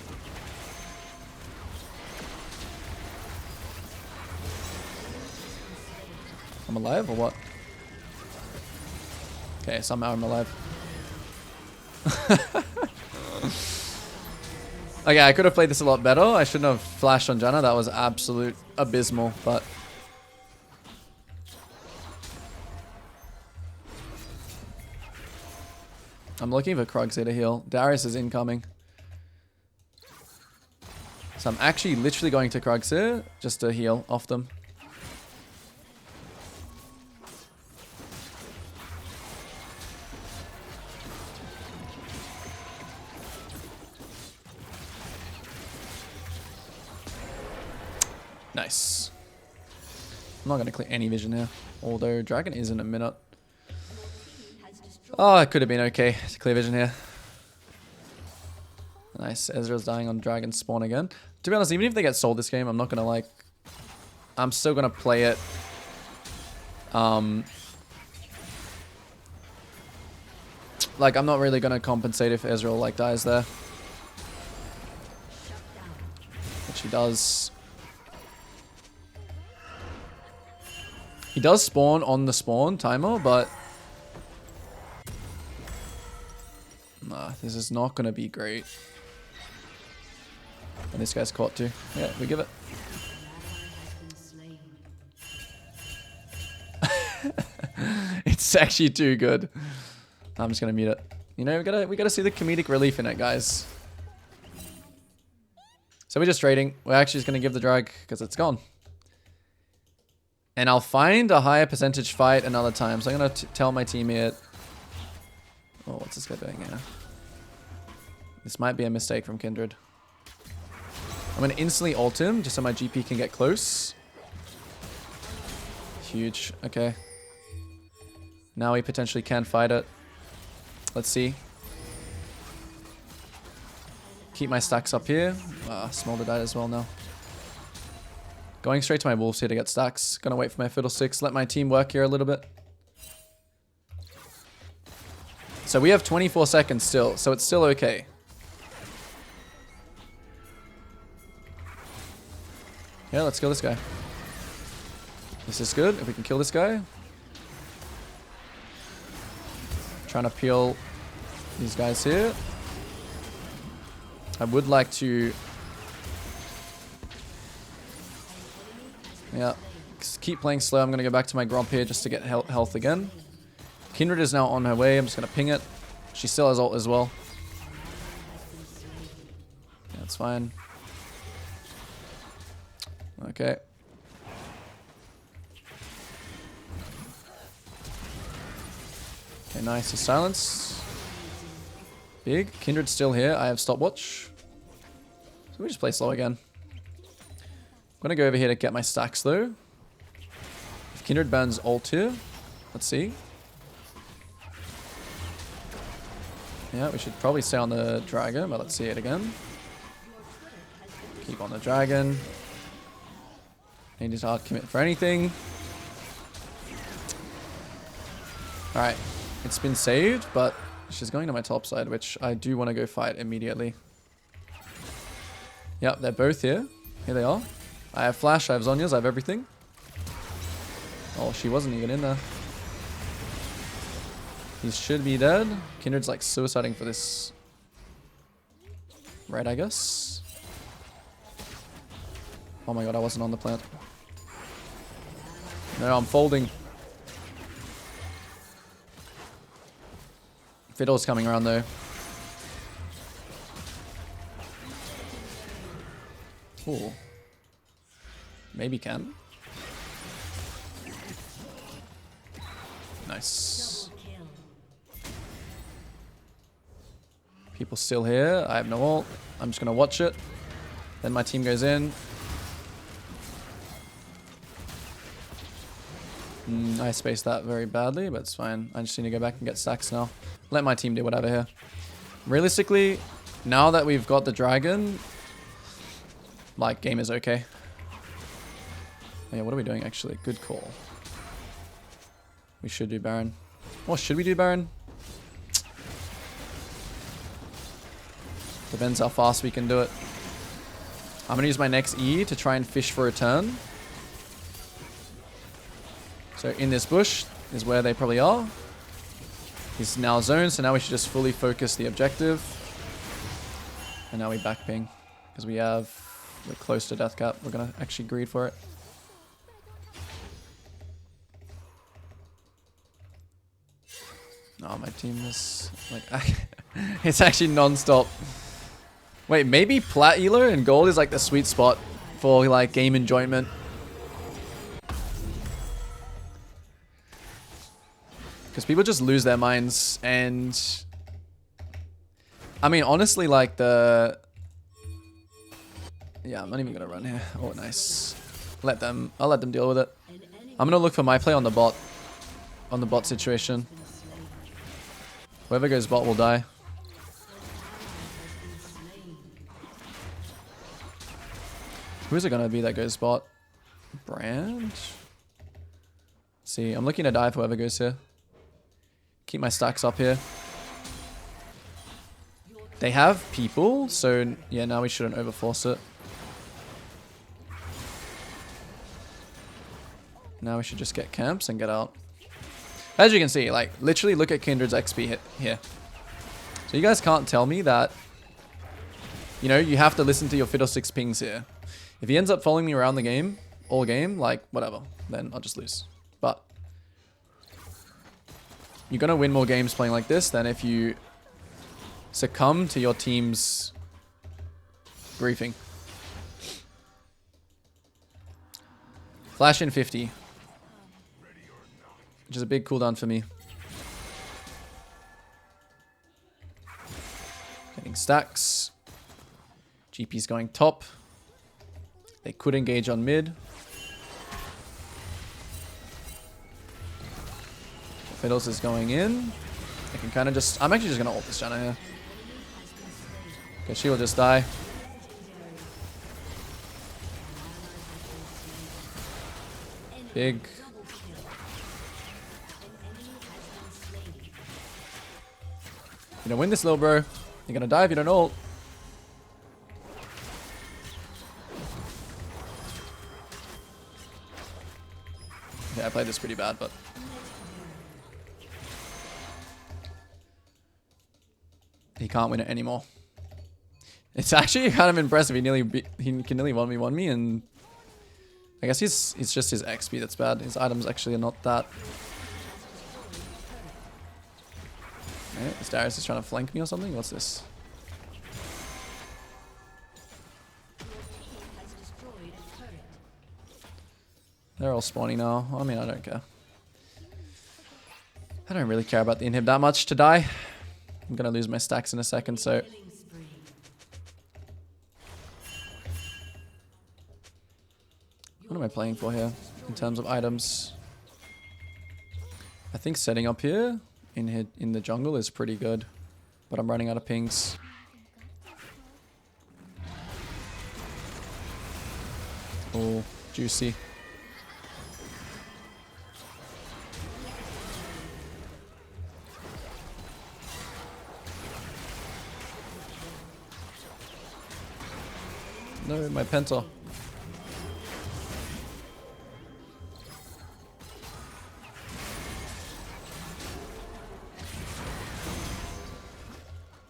I'm alive or what? Okay, somehow I'm alive. Okay, I could have played this a lot better. I shouldn't have flashed on Janna. That was absolute abysmal, but... I'm looking for Krugs here to heal. Darius is incoming. So I'm actually literally going to Krugs here just to heal off them. Nice. I'm not going to clear any vision here. Although Dragon is in a minute. Oh, it could have been okay to clear vision here. Nice. Ezreal's dying on Dragon spawn again. To be honest, even if they get sold this game, I'm not going to like... I'm still going to play it. Like, I'm not really going to compensate if Ezreal like dies there. Which he does. He does spawn on the spawn timer, but... Nah, this is not going to be great. And this guy's caught too. Yeah, we give it. It's actually too good. I'm just going to mute it. You know, we gotta see the comedic relief in it, guys. So we're just trading. We're actually just going to give the drag because it's gone. And I'll find a higher percentage fight another time. So I'm going to tell my teammate... Oh, what's this guy doing here? This might be a mistake from Kindred. I'm going to instantly ult him just so my GP can get close. Huge. Okay. Now we potentially can fight it. Let's see. Keep my stacks up here. Smolder died as well now. Going straight to my wolves here to get stacks. Gonna wait for my fiddlesticks. Let my team work here a little bit. So we have 24 seconds still. So it's still okay. Yeah, let's kill this guy. This is good. If we can kill this guy. Trying to peel these guys here. I would like to... Yeah, keep playing slow. I'm going to go back to my Gromp here just to get health again. Kindred is now on her way. I'm just going to ping it. She still has ult as well. Yeah, that's fine. Okay. Okay, nice. He's silenced. Big. Kindred's still here. I have stopwatch. So we just play slow again. I'm going to go over here to get my stacks though. If Kindred burns ult here. Let's see. Yeah, we should probably stay on the dragon, but let's see it again. Keep on the dragon. Need to hard commit for anything. Alright. It's been saved, but she's going to my top side, which I do want to go fight immediately. Yep, they're both here. Here they are. I have flash, I have Zhonya's, I have everything. Oh, she wasn't even in there. He should be dead. Kindred's like suiciding for this. Right, I guess. Oh my god, I wasn't on the plant. No, I'm folding. Fiddle's coming around though. Ooh. Maybe can. Nice. People still here. I have no ult. I'm just going to watch it. Then my team goes in. I spaced that very badly, but it's fine. I just need to go back and get stacks now. Let my team do whatever here. Realistically, now that we've got the dragon, like, game is okay. Oh yeah, what are we doing actually? Good call. We should do Baron. Or should we do Baron? Depends how fast we can do it. I'm gonna use my next E to try and fish for a turn. So in this bush is where they probably are. He's now zoned, so now we should just fully focus the objective. And now we back ping. Because we're close to death cap. We're gonna actually greed for it. Oh, my team is like it's actually non-stop. Wait, maybe Plat Elo and gold is like the sweet spot for like game enjoyment. Because people just lose their minds, and I mean honestly, like yeah, I'm not even gonna run here. Oh, nice. I'll let them deal with it. I'm gonna look for my play on the bot situation. Whoever goes bot will die. Who is it gonna be that goes bot? Brand? See, I'm looking to dive whoever goes here. Keep my stacks up here. They have people, so yeah, now we shouldn't overforce it. Now we should just get camps and get out. As you can see, like, literally look at Kindred's XP hit here. So you guys can't tell me that, you know, you have to listen to your Fiddlesticks pings here. If he ends up following me around the game, all game, like, whatever, then I'll just lose. But you're going to win more games playing like this than if you succumb to your team's briefing. Flash in 50. Which is a big cooldown for me. Getting stacks. GP's going top. They could engage on mid. Fiddles is going in. I can kind of just... I'm actually just going to ult this Janna here. Okay, she will just die. Big... You don't win this, little bro. You're gonna die if you don't ult. Yeah, I played this pretty bad, but... He can't win it anymore. It's actually kind of impressive. He can nearly 1v1 me, and... I guess it's just his XP that's bad. His items actually are not that... Right, is Darius just trying to flank me or something? What's this? They're all spawning now. I mean, I don't care. I don't really care about the inhib that much to die. I'm gonna lose my stacks in a second, so... What am I playing for here in terms of items? I think setting up here in the jungle is pretty good, but I'm running out of pings. Oh, juicy. No, my penta.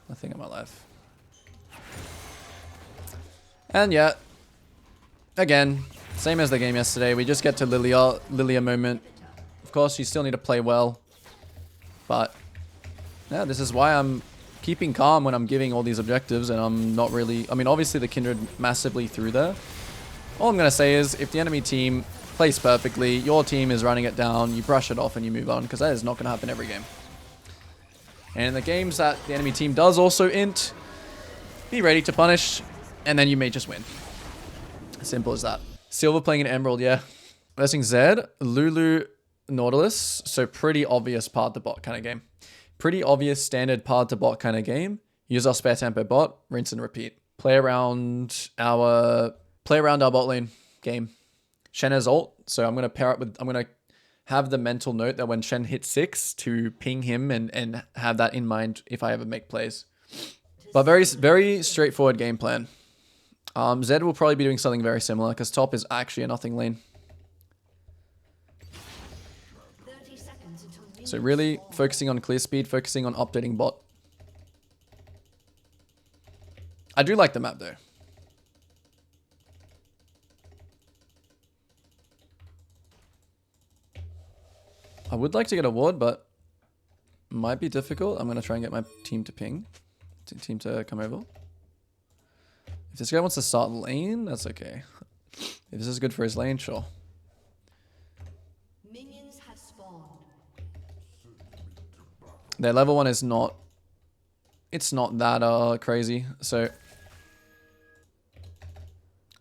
Nothing in my life. And yeah, again, same as the game yesterday. We just get to Lilia moment. Of course, you still need to play well. But yeah, this is why I'm keeping calm when I'm giving all these objectives, and I'm not really... I mean, obviously the Kindred massively through there. All I'm going to say is, if the enemy team plays perfectly, your team is running it down, you brush it off and you move on, because that is not going to happen every game. And in the games that the enemy team does also int, be ready to punish, and then you may just win. Simple as that. Silver playing an Emerald, yeah. Versing Zed, Lulu, Nautilus, so pretty obvious part to bot kind of game. Pretty obvious standard part to bot kind of game. Use our spare tempo bot, rinse and repeat. Play around our bot lane game. Shen has ult, so I'm gonna pair up with... I'm gonna have the mental note that when Shen hits 6 to ping him and have that in mind if I ever make plays. But very straightforward game plan. Zed will probably be doing something very similar because top is actually a nothing lane. So really focusing on clear speed, focusing on updating bot. I do like the map though. I would like to get a ward, but might be difficult. I'm going to try and get my team to ping. Team to come over. If this guy wants to start lane, that's okay. If this is good for his lane, sure. Minions have spawned. Their level 1 is not... It's not that crazy, so...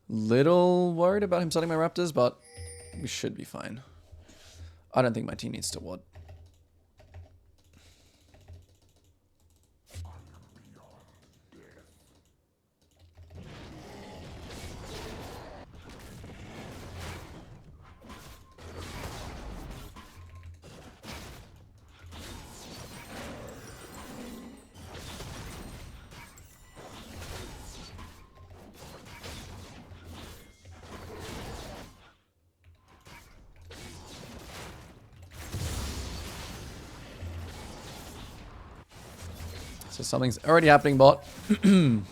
Little worried about him starting my Raptors, but we should be fine. I don't think my team needs to ward. So something's already happening, bot. I'm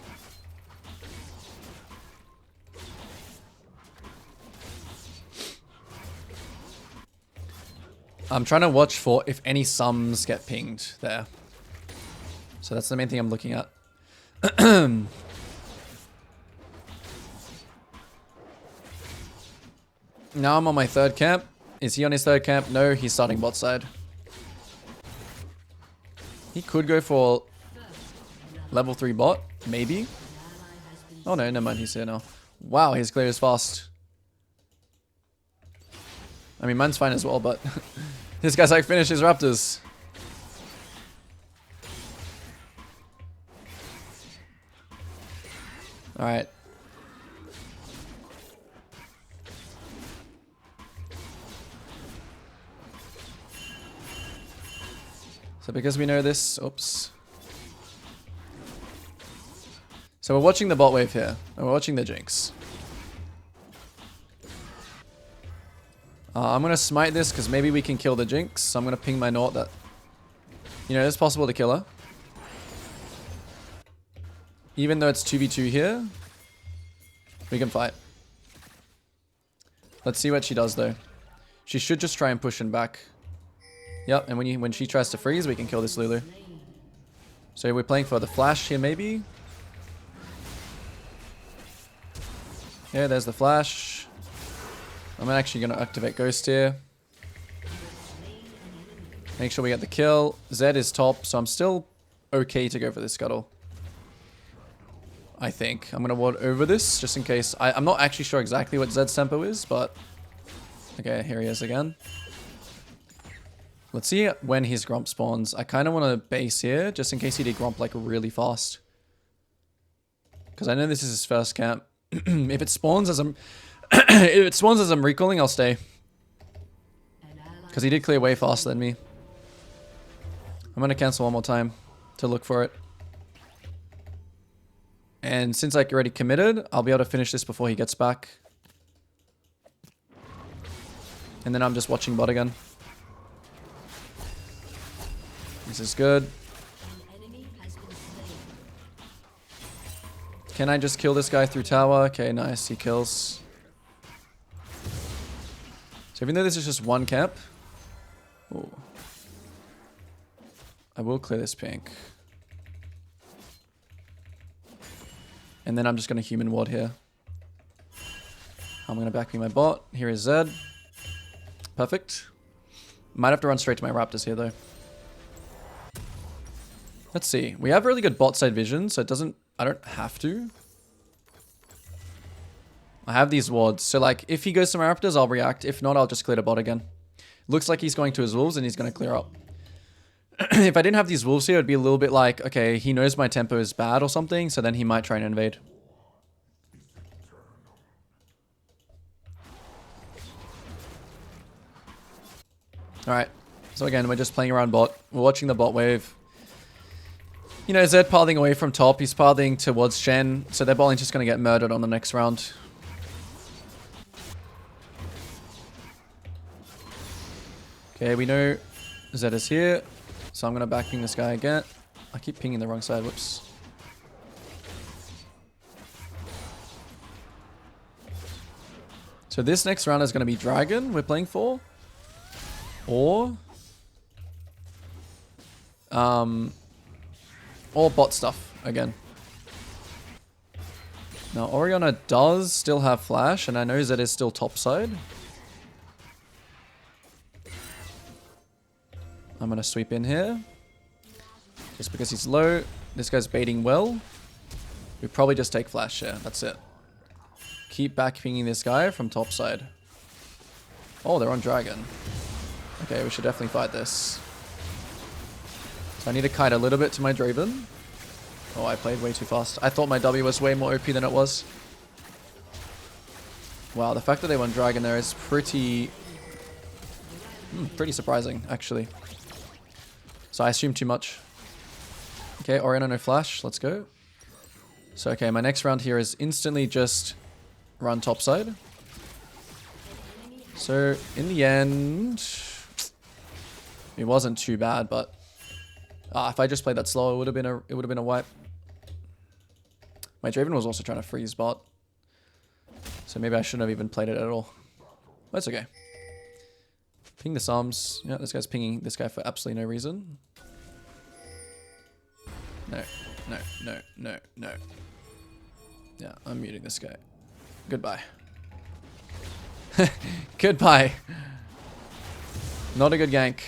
trying to watch for if any sums get pinged there. So that's the main thing I'm looking at. Now I'm on my third camp. Is he on his third camp? No, he's starting bot side. He could go for level 3 bot, maybe. Oh no, never mind, he's here now. Wow, his clear is fast. I mean, mine's fine as well, but this guy's like, finish his Raptors. Alright. So because we know this, oops. So we're watching the bot wave here, and we're watching the Jinx. I'm going to smite this because maybe we can kill the Jinx. So I'm going to ping my Naut that, you know, it's possible to kill her. Even though it's 2v2 here, we can fight. Let's see what she does though. She should just try and push him back. Yep, and when she tries to freeze, we can kill this Lulu. So we're playing for the flash here maybe. Yeah, there's the flash. I'm actually going to activate Ghost here. Make sure we get the kill. Zed is top, so I'm still okay to go for this scuttle. I think. I'm going to ward over this, just in case. I'm not actually sure exactly what Zed's tempo is, but... Okay, here he is again. Let's see when his Grump spawns. I kind of want to base here, just in case he did Grump like really fast. Because I know this is his first camp. If it spawns as I'm... If it spawns as I'm recalling, I'll stay. Because he did clear way faster than me. I'm going to cancel one more time to look for it. And since I already committed, I'll be able to finish this before he gets back. And then I'm just watching bot again. This is good. Can I just kill this guy through tower? Okay, nice. He kills. So even though this is just one camp, ooh, I will clear this pink. And then I'm just going to human ward here. I'm going to back me my bot. Here is Zed. Perfect. Might have to run straight to my raptors here though. Let's see. We have really good bot side vision, so it doesn't... I don't have to. I have these wards. So like, if he goes to my raptors, I'll react. If not, I'll just clear the bot again. Looks like he's going to his wolves and he's going to clear up. If I didn't have these wolves here, it'd be a little bit like, okay, he knows my tempo is bad or something, so then he might try and invade. Alright. So again, we're just playing around bot. We're watching the bot wave. You know, Zed pathing away from top. He's pathing towards Shen. So their bot lane's just going to get murdered on the next round. Okay, we know Zed is here. So I'm going to back ping this guy again. I keep pinging the wrong side. Whoops. So this next round is going to be Dragon we're playing for. Or bot stuff again. Now Orianna does still have flash, and I know Zed is still top side. I'm gonna sweep in here. Just because he's low. This guy's baiting well. We probably just take flash here. That's it. Keep back pinging this guy from top side. Oh, they're on dragon. Okay, we should definitely fight this. So I need to kite a little bit to my Draven. Oh, I played way too fast. I thought my W was way more OP than it was. Wow, the fact that they won dragon there is pretty surprising, actually. So I assumed too much. Okay, Orianna no flash. Let's go. So, okay, my next round here is instantly just run topside. So, in the end, it wasn't too bad, but if I just played that slow, it would have been a wipe. My Draven was also trying to freeze bot, so maybe I shouldn't have even played it at all. That's okay. Ping the Psalms. Yeah, this guy's pinging this guy for absolutely no reason. No, no, no, no, no. Yeah, I'm muting this guy. Goodbye. Goodbye. Not a good gank.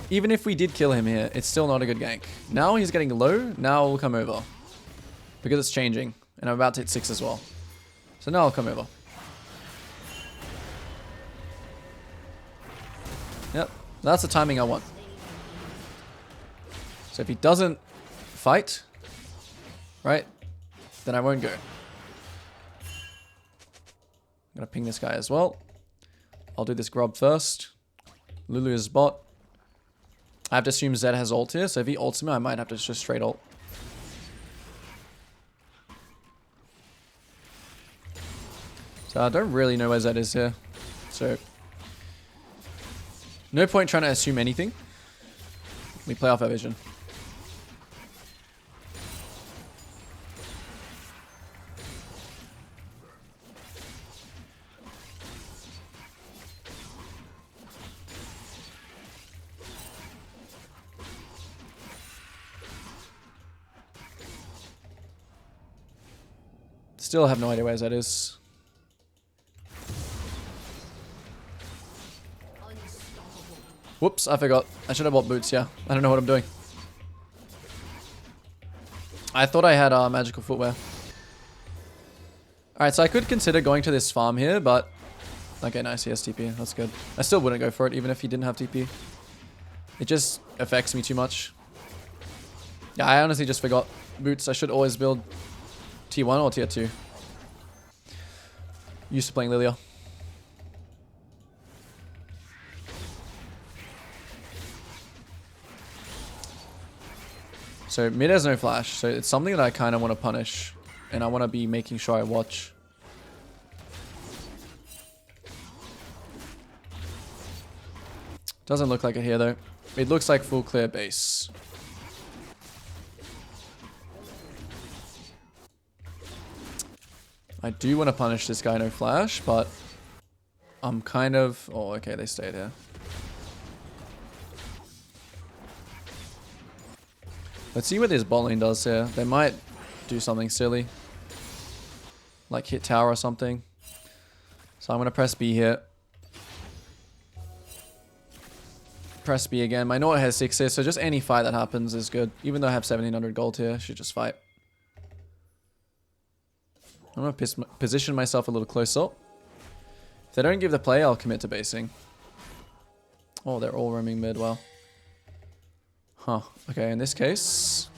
Even if we did kill him here, it's still not a good gank. Now he's getting low. Now we'll come over. Because it's changing. And I'm about to hit 6 as well. So now I'll come over. Yep. That's the timing I want. So if he doesn't fight, right, then I won't go. I'm going to ping this guy as well. I'll do this grub first. Lulu's bot. I have to assume Zed has ult here, so if he ults me, I might have to just straight ult. So I don't really know where Zed is here. So no point trying to assume anything. We play off our vision. Still have no idea where Zed is. Whoops, I forgot. I should have bought boots, yeah. I don't know what I'm doing. I thought I had magical footwear. Alright, so I could consider going to this farm here, but... Okay, nice, he has TP. That's good. I still wouldn't go for it, even if he didn't have TP. It just affects me too much. Yeah, I honestly just forgot boots. I should always build tier 1 or tier 2. Used to playing Lilia. So mid has no flash, so it's something that I kind of want to punish. And I want to be making sure I watch. Doesn't look like it here though. It looks like full clear base. I do want to punish this guy no flash, but I'm kind of... Oh, okay, they stayed here. Let's see what this bot lane does here. They might do something silly. Like hit tower or something. So I'm going to press B here. Press B again. My Nort has 6 here, so just any fight that happens is good. Even though I have 1700 gold here, I should just fight. I'm going to position myself a little closer. If they don't give the play, I'll commit to basing. Oh, they're all roaming mid. Well. Huh. Okay, in this case,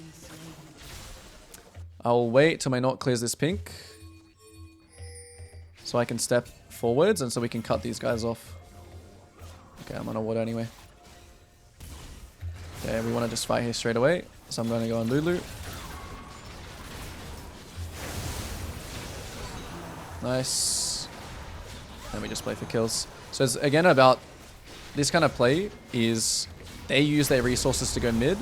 I'll wait till my Nort clears this pink. So I can step forwards and so we can cut these guys off. Okay, I'm on a water anyway. Okay, we want to just fight here straight away. So I'm going to go on Lulu. Nice. And we just play for kills. So it's again about this kind of play is they use their resources to go mid.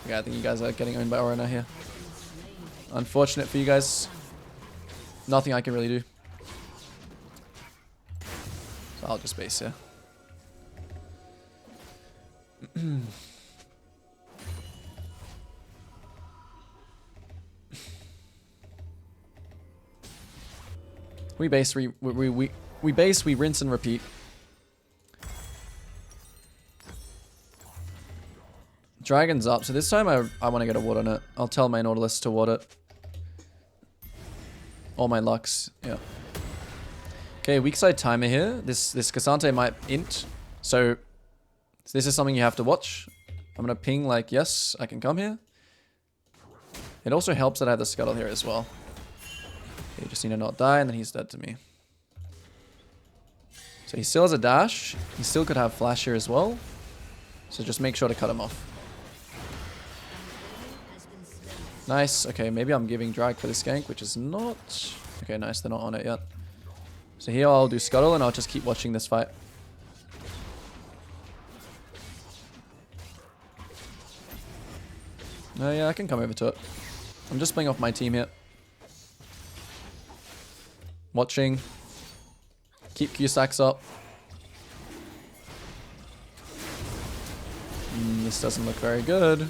Okay, I think you guys are getting owned by Oriana here. Unfortunate for you guys. Nothing I can really do. So I'll just base here. We base, we base, we rinse and repeat. Dragon's up, so this time I want to get a ward on it. I'll tell my Nautilus to ward it. All my Lux, yeah. Okay, weak side timer here. This Cassante might int, so this is something you have to watch. I'm gonna ping like, yes, I can come here. It also helps that I have the scuttle here as well. You just need to not die, and then he's dead to me. So he still has a dash. He still could have flash here as well. So just make sure to cut him off. Nice. Okay, maybe I'm giving drag for this gank, which is not... Okay, nice. They're not on it yet. So here I'll do scuttle, and I'll just keep watching this fight. Oh yeah, I can come over to it. I'm just playing off my team here. Watching. Keep Q stacks up. This doesn't look very good.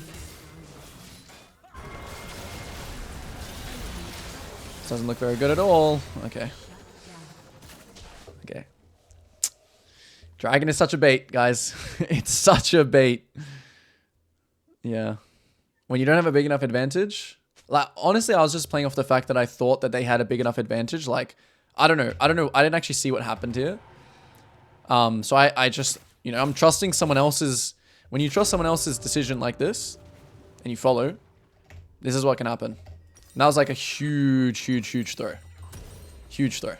This doesn't look very good at all. Okay. Okay. Dragon is such a bait, guys. It's such a bait. Yeah. When you don't have a big enough advantage. Like, honestly, I was just playing off the fact that I thought that they had a big enough advantage. Like, I don't know. I didn't actually see what happened here. So I just, you know, I'm trusting someone else's... When you trust someone else's decision like this, and you follow, this is what can happen. And that was like a huge, huge, huge throw. Huge throw.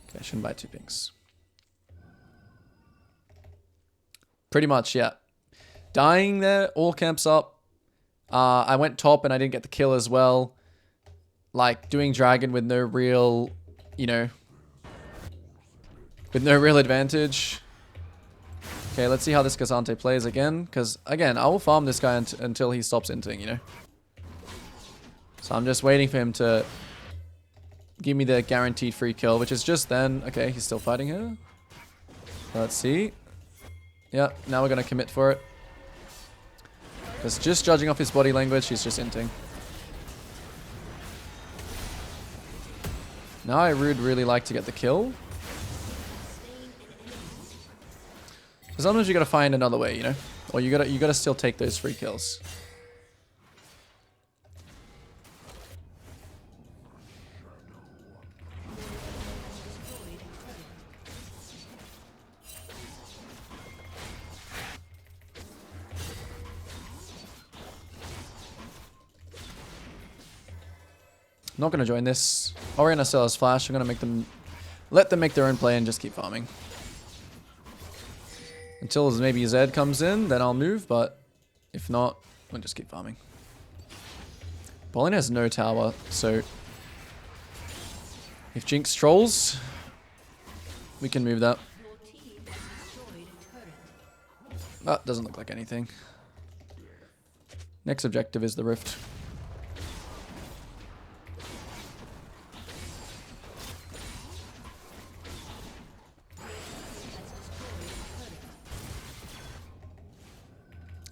Okay, I shouldn't buy 2 pinks. Pretty much, yeah. Dying there, all camps up. I went top and I didn't get the kill as well. Like, doing dragon with no real, you know, with no real advantage. Okay, let's see how this Cassante plays again. Because, again, I will farm this guy until he stops inting, you know. So I'm just waiting for him to give me the guaranteed free kill, which is just then. Okay, he's still fighting here. Let's see. Yeah, now we're going to commit for it. Because just judging off his body language, he's just inting. Now I would really like to get the kill. But sometimes you gotta find another way, you know? Or you gotta still take those free kills. Not going to join this. Orianna still has flash. I'm going to make them... Let them make their own play and just keep farming. Until maybe Zed comes in, then I'll move, but if not, we'll just keep farming. Bowling has no tower, so if Jinx trolls, we can move that. That doesn't look like anything. Next objective is the Rift.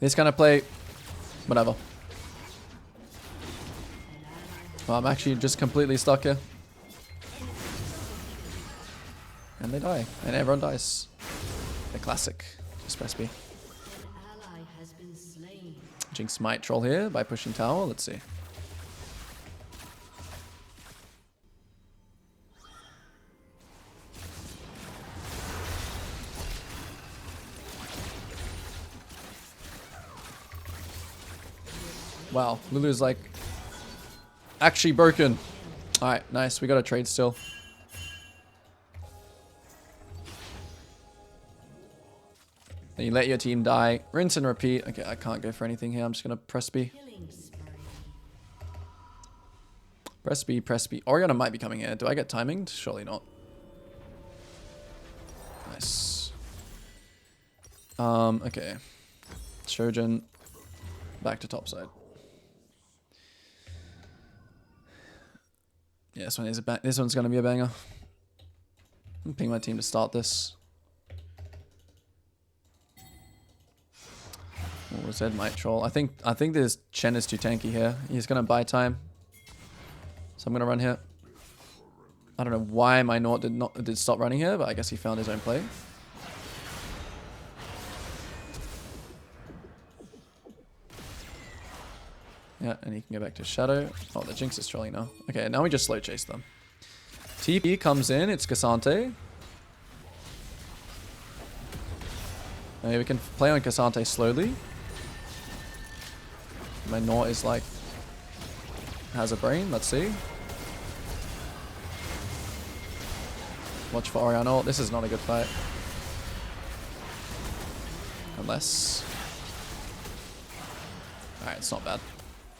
This kind of play, whatever. Well, I'm actually just completely stuck here. And they die. And everyone dies. The classic. Just press B. Jinx might troll here by pushing tower. Let's see. Wow, Lulu's like actually broken. Alright, nice. We got a trade still. Then you let your team die. Rinse and repeat. Okay, I can't go for anything here. I'm just going to press B. Press B, press B. Orianna might be coming here. Do I get timinged? Surely not. Nice. Okay. Shojin. Back to top side. Yeah, this one is this one's gonna be a banger. I'm ping my team to start this. Oh, Zed might troll. I think this Chen is too tanky here. He's gonna buy time, so I'm gonna run here. I don't know why my Nort did stop running here, but I guess he found his own play. Yeah, and he can go back to Shadow. Oh, the Jinx is trolling now. Okay, now we just slow chase them. TP comes in. It's Cassante. Okay, we can play on Cassante slowly. My Nort is like... has a brain. Let's see. Watch for Orianna. This is not a good fight. Unless... Alright, it's not bad.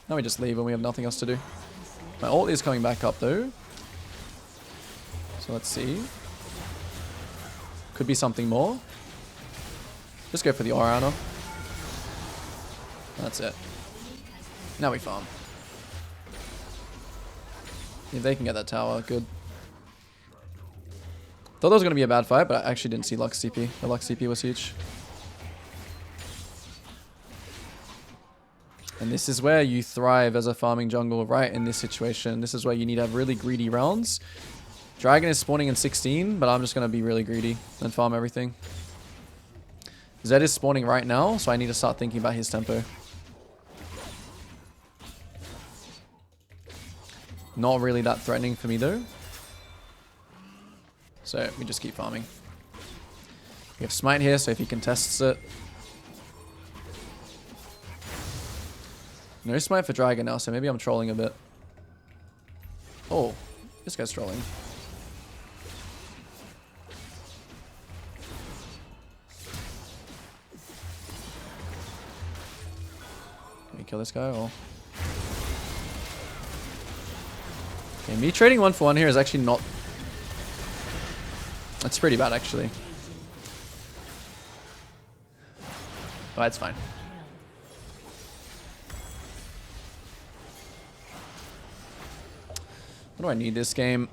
Now we just leave when we have nothing else to do. My ult is coming back up though. So let's see. Could be something more. Just go for the Orianna. That's it. Now we farm. If they can get that tower, good. Thought that was going to be a bad fight, but I actually didn't see Lux CP. The Lux CP was huge. And this is where you thrive as a farming jungle, right in this situation. This is where you need to have really greedy rounds. Dragon is spawning in 16, but I'm just going to be really greedy and farm everything. Zed is spawning right now, so I need to start thinking about his tempo. Not really that threatening for me though. So we just keep farming. We have Smite here, so if he contests it. No Smite for Dragon now, so maybe I'm trolling a bit. Oh, this guy's trolling. Can we kill this guy or... Okay, me trading 1 for 1 here is actually not... That's pretty bad actually. Oh, that's fine. What do I need this game?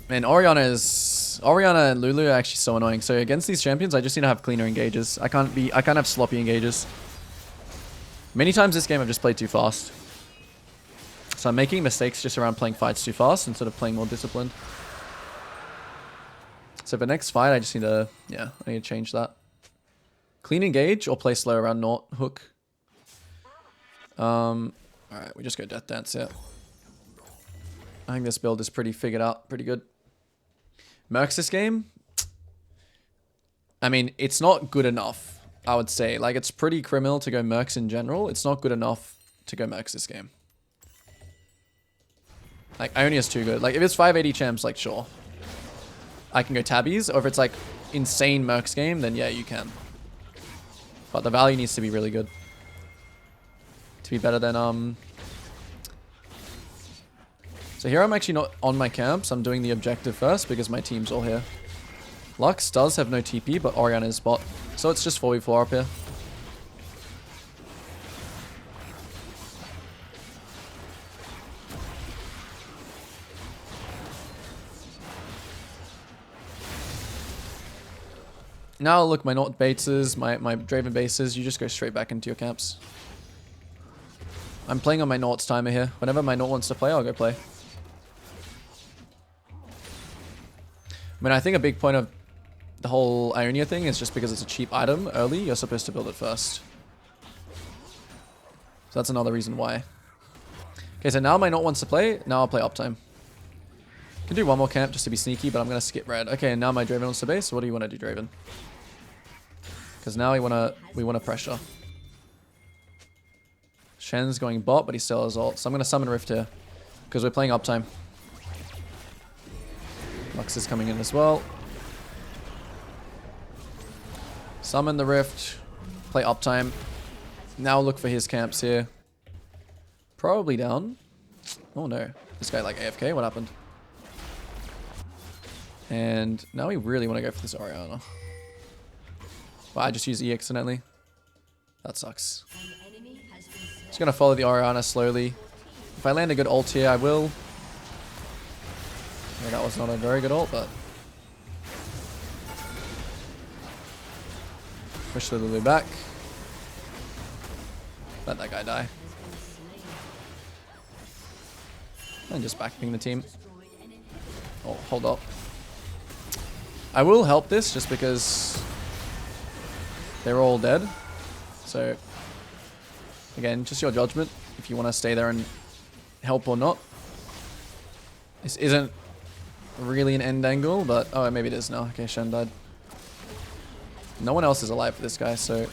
Man, Orianna and Lulu are actually so annoying. So against these champions, I just need to have cleaner engages. I can't have sloppy engages. Many times this game I've just played too fast. So I'm making mistakes just around playing fights too fast instead of playing more disciplined. So for next fight, I just need to, yeah, I need to change that. Clean engage or play slow around Nort hook. Alright, we just go Death Dance, yeah. I think this build is pretty figured out, pretty good. Mercs this game? I mean, it's not good enough, I would say. Like, it's pretty criminal to go Mercs in general. It's not good enough to go Mercs this game. Like, Ionia's too good. Like, if it's 580 champs, like, sure. I can go tabbies. Or if it's, like, insane Mercs game, then yeah, you can. But the value needs to be really good. To be better than, So here I'm actually not on my camps. I'm doing the objective first because my team's all here. Lux does have no TP, but Orianna is bot. So it's just 4v4 up here. Now look, my Nort bases, my Draven bases, you just go straight back into your camps. I'm playing on my Nort's timer here. Whenever my Nort wants to play, I'll go play. I mean, I think a big point of the whole Ionia thing is just because it's a cheap item early, you're supposed to build it first. So that's another reason why. Okay, so now my Nort wants to play, now I'll play uptime. Can do one more camp just to be sneaky, but I'm gonna skip red. Okay, and now my Draven wants to base. So what do you want to do, Draven? Because now we wanna pressure. Shen's going bot, but he still has ult. So I'm gonna summon Rift here. Because we're playing uptime. Lux is coming in as well. Summon the Rift. Play uptime. Now look for his camps here. Probably down. Oh no. This guy like AFK? What happened? And now we really want to go for this Orianna. Well, I just used E accidentally. That sucks. Just gonna follow the Orianna slowly. If I land a good ult here, I will. Yeah, that was not a very good ult, but... Push the Lilia back. Let that guy die. And just backping the team. Oh, hold up. I will help this just because they're all dead. So, again, just your judgment if you want to stay there and help or not. This isn't really an end angle, but... Oh, maybe it is now. Okay, Shen died. No one else is alive for this guy, so...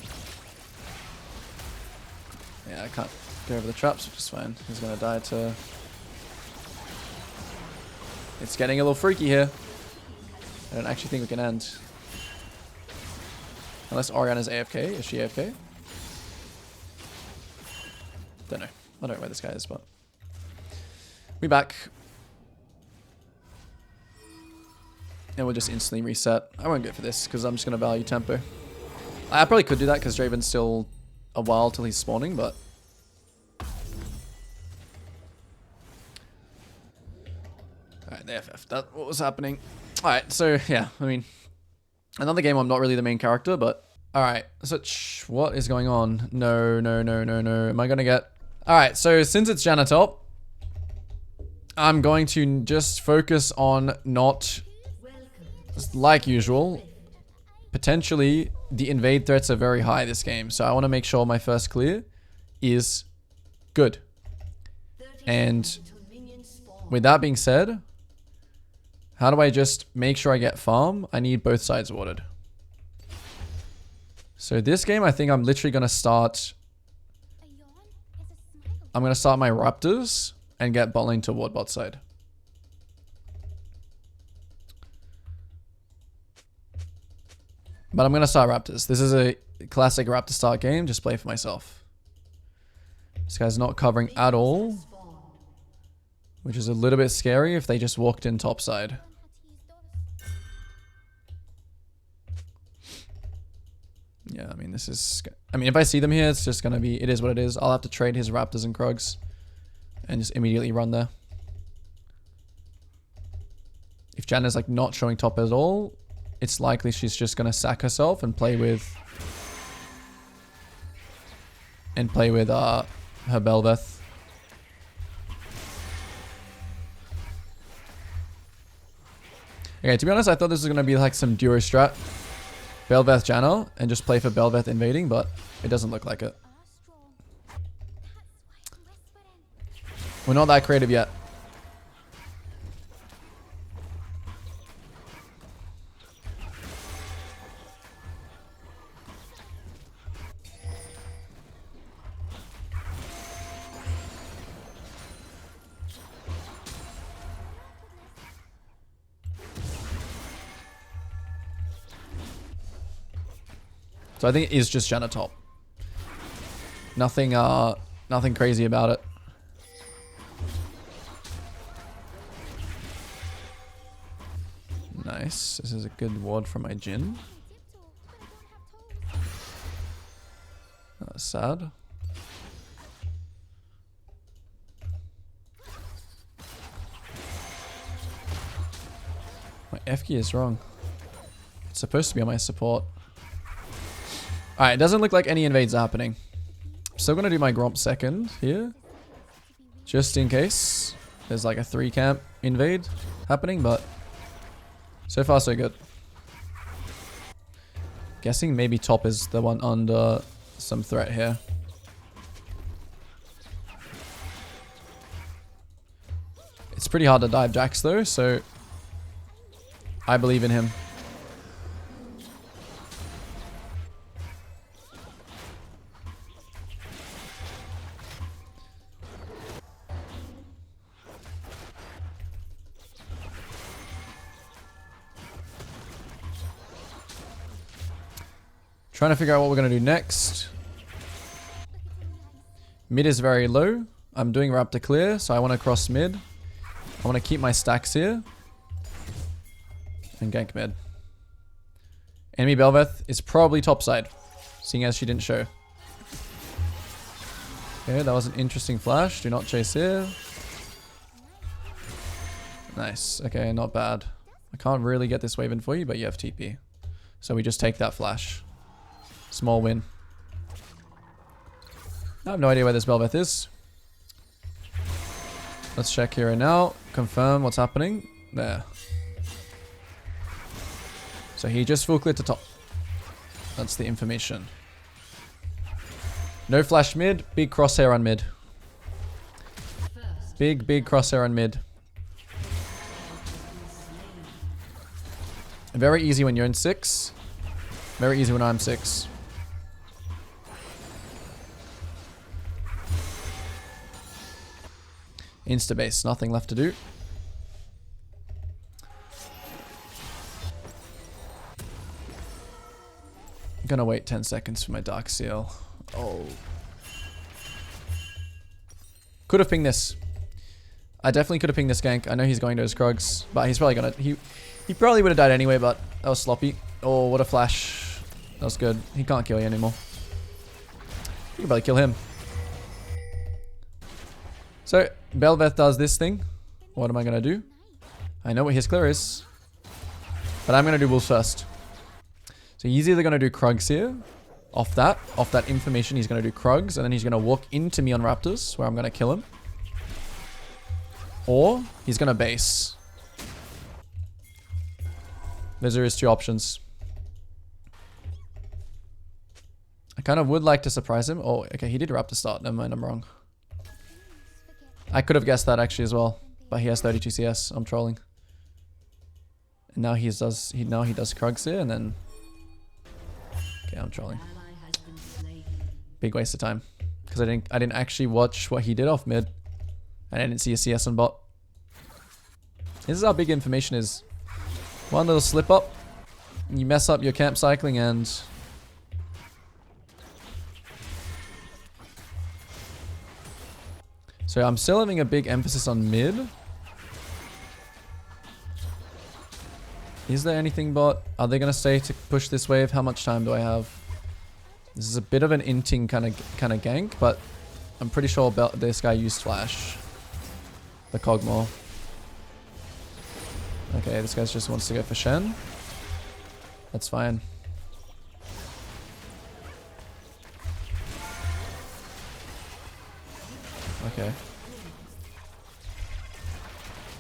Yeah, I can't go over the traps, which is fine. He's going to die to... It's getting a little freaky here. I don't actually think we can end. Unless Orianna's AFK. Is she AFK? Don't know. I don't know where this guy is, but... We back. And we'll just instantly reset. I won't go for this because I'm just going to value tempo. I probably could do that because Draven's still a while till he's spawning, but... Alright, the FF. That's what was happening. Alright, so yeah, I mean... Another game I'm not really the main character, but... Alright, so what is going on? No. Am I going to get... Alright, so since it's Janna top, I'm going to just focus on not... Like usual, potentially the invade threats are very high this game, so I want to make sure my first clear is good. And with that being said, how do I just make sure I get farm? I need both sides warded. So this game, I think I'm literally going to start... I'm going to start my Raptors and get bot lane to ward bot side. But I'm going to start Raptors. This is a classic Raptor start game. Just play for myself. This guy's not covering at all. Which is a little bit scary if they just walked in top side. Yeah, I mean, this is... I mean, if I see them here, it's just going to be... It is what it is. I'll have to trade his Raptors and Krugs. And just immediately run there. If Janna's like not showing top at all... It's likely she's just going to sack herself and play with... her Belveth. Okay, to be honest, I thought this was going to be like some duo strat. Belveth Janna and just play for Belveth invading, but it doesn't look like it. We're not that creative yet. So I think it is just Janna top. Nothing nothing crazy about it. Nice. This is a good ward from my Jhin. That's sad. My F key is wrong. It's supposed to be on my support. Alright, it doesn't look like any invades are happening. I'm still gonna do my Gromp second here. Just in case there's like a 3 camp invade happening, but so far so good. Guessing maybe top is the one under some threat here. It's pretty hard to dive Jax though, so I believe in him. Trying to figure out what we're going to do next. Mid is very low. I'm doing Raptor clear, so I want to cross mid. I want to keep my stacks here. And gank mid. Enemy Bel'Veth is probably topside, seeing as she didn't show. Okay, that was an interesting flash. Do not chase here. Nice. Okay, not bad. I can't really get this wave in for you, but you have TP. So we just take that flash. Small win. I have no idea where this Bel'Veth is. Let's check here and now. Confirm what's happening. There. So he just full cleared to top. That's the information. No flash mid. Big crosshair on mid. Big crosshair on mid. Very easy when you're in 6. Very easy when I'm 6. Insta-base, nothing left to do. I'm gonna wait 10 seconds for my Dark Seal. Oh. Could have pinged this. I definitely could have pinged this gank. I know he's going to his Krugs, but he's probably gonna... He probably would have died anyway, but that was sloppy. Oh, what a flash. That was good. He can't kill you anymore. You can probably kill him. So, Bel'Veth does this thing. What am I going to do? I know what his clear is. But I'm going to do Wolves first. So he's either going to do Krugs here. Off that information, he's going to do Krugs. And then he's going to walk into me on Raptors, where I'm going to kill him. Or he's going to base. Those are his 2 options. I kind of would like to surprise him. Oh, okay, he did Raptor start. Never mind, I'm wrong. I could have guessed that actually as well, but he has 32 CS. I'm trolling. And now he does Krugs here, and then okay, I'm trolling. Big waste of time because I didn't actually watch what he did off mid, and I didn't see a CS on bot. This is how big information is. One little slip up, you mess up your camp cycling and. So I'm still having a big emphasis on mid. Is there anything bot? Are they going to stay to push this wave? How much time do I have? This is a bit of an inting kind of gank, but I'm pretty sure this guy used flash. The Kog'Maw. Okay, this guy just wants to go for Shen. That's fine. Okay.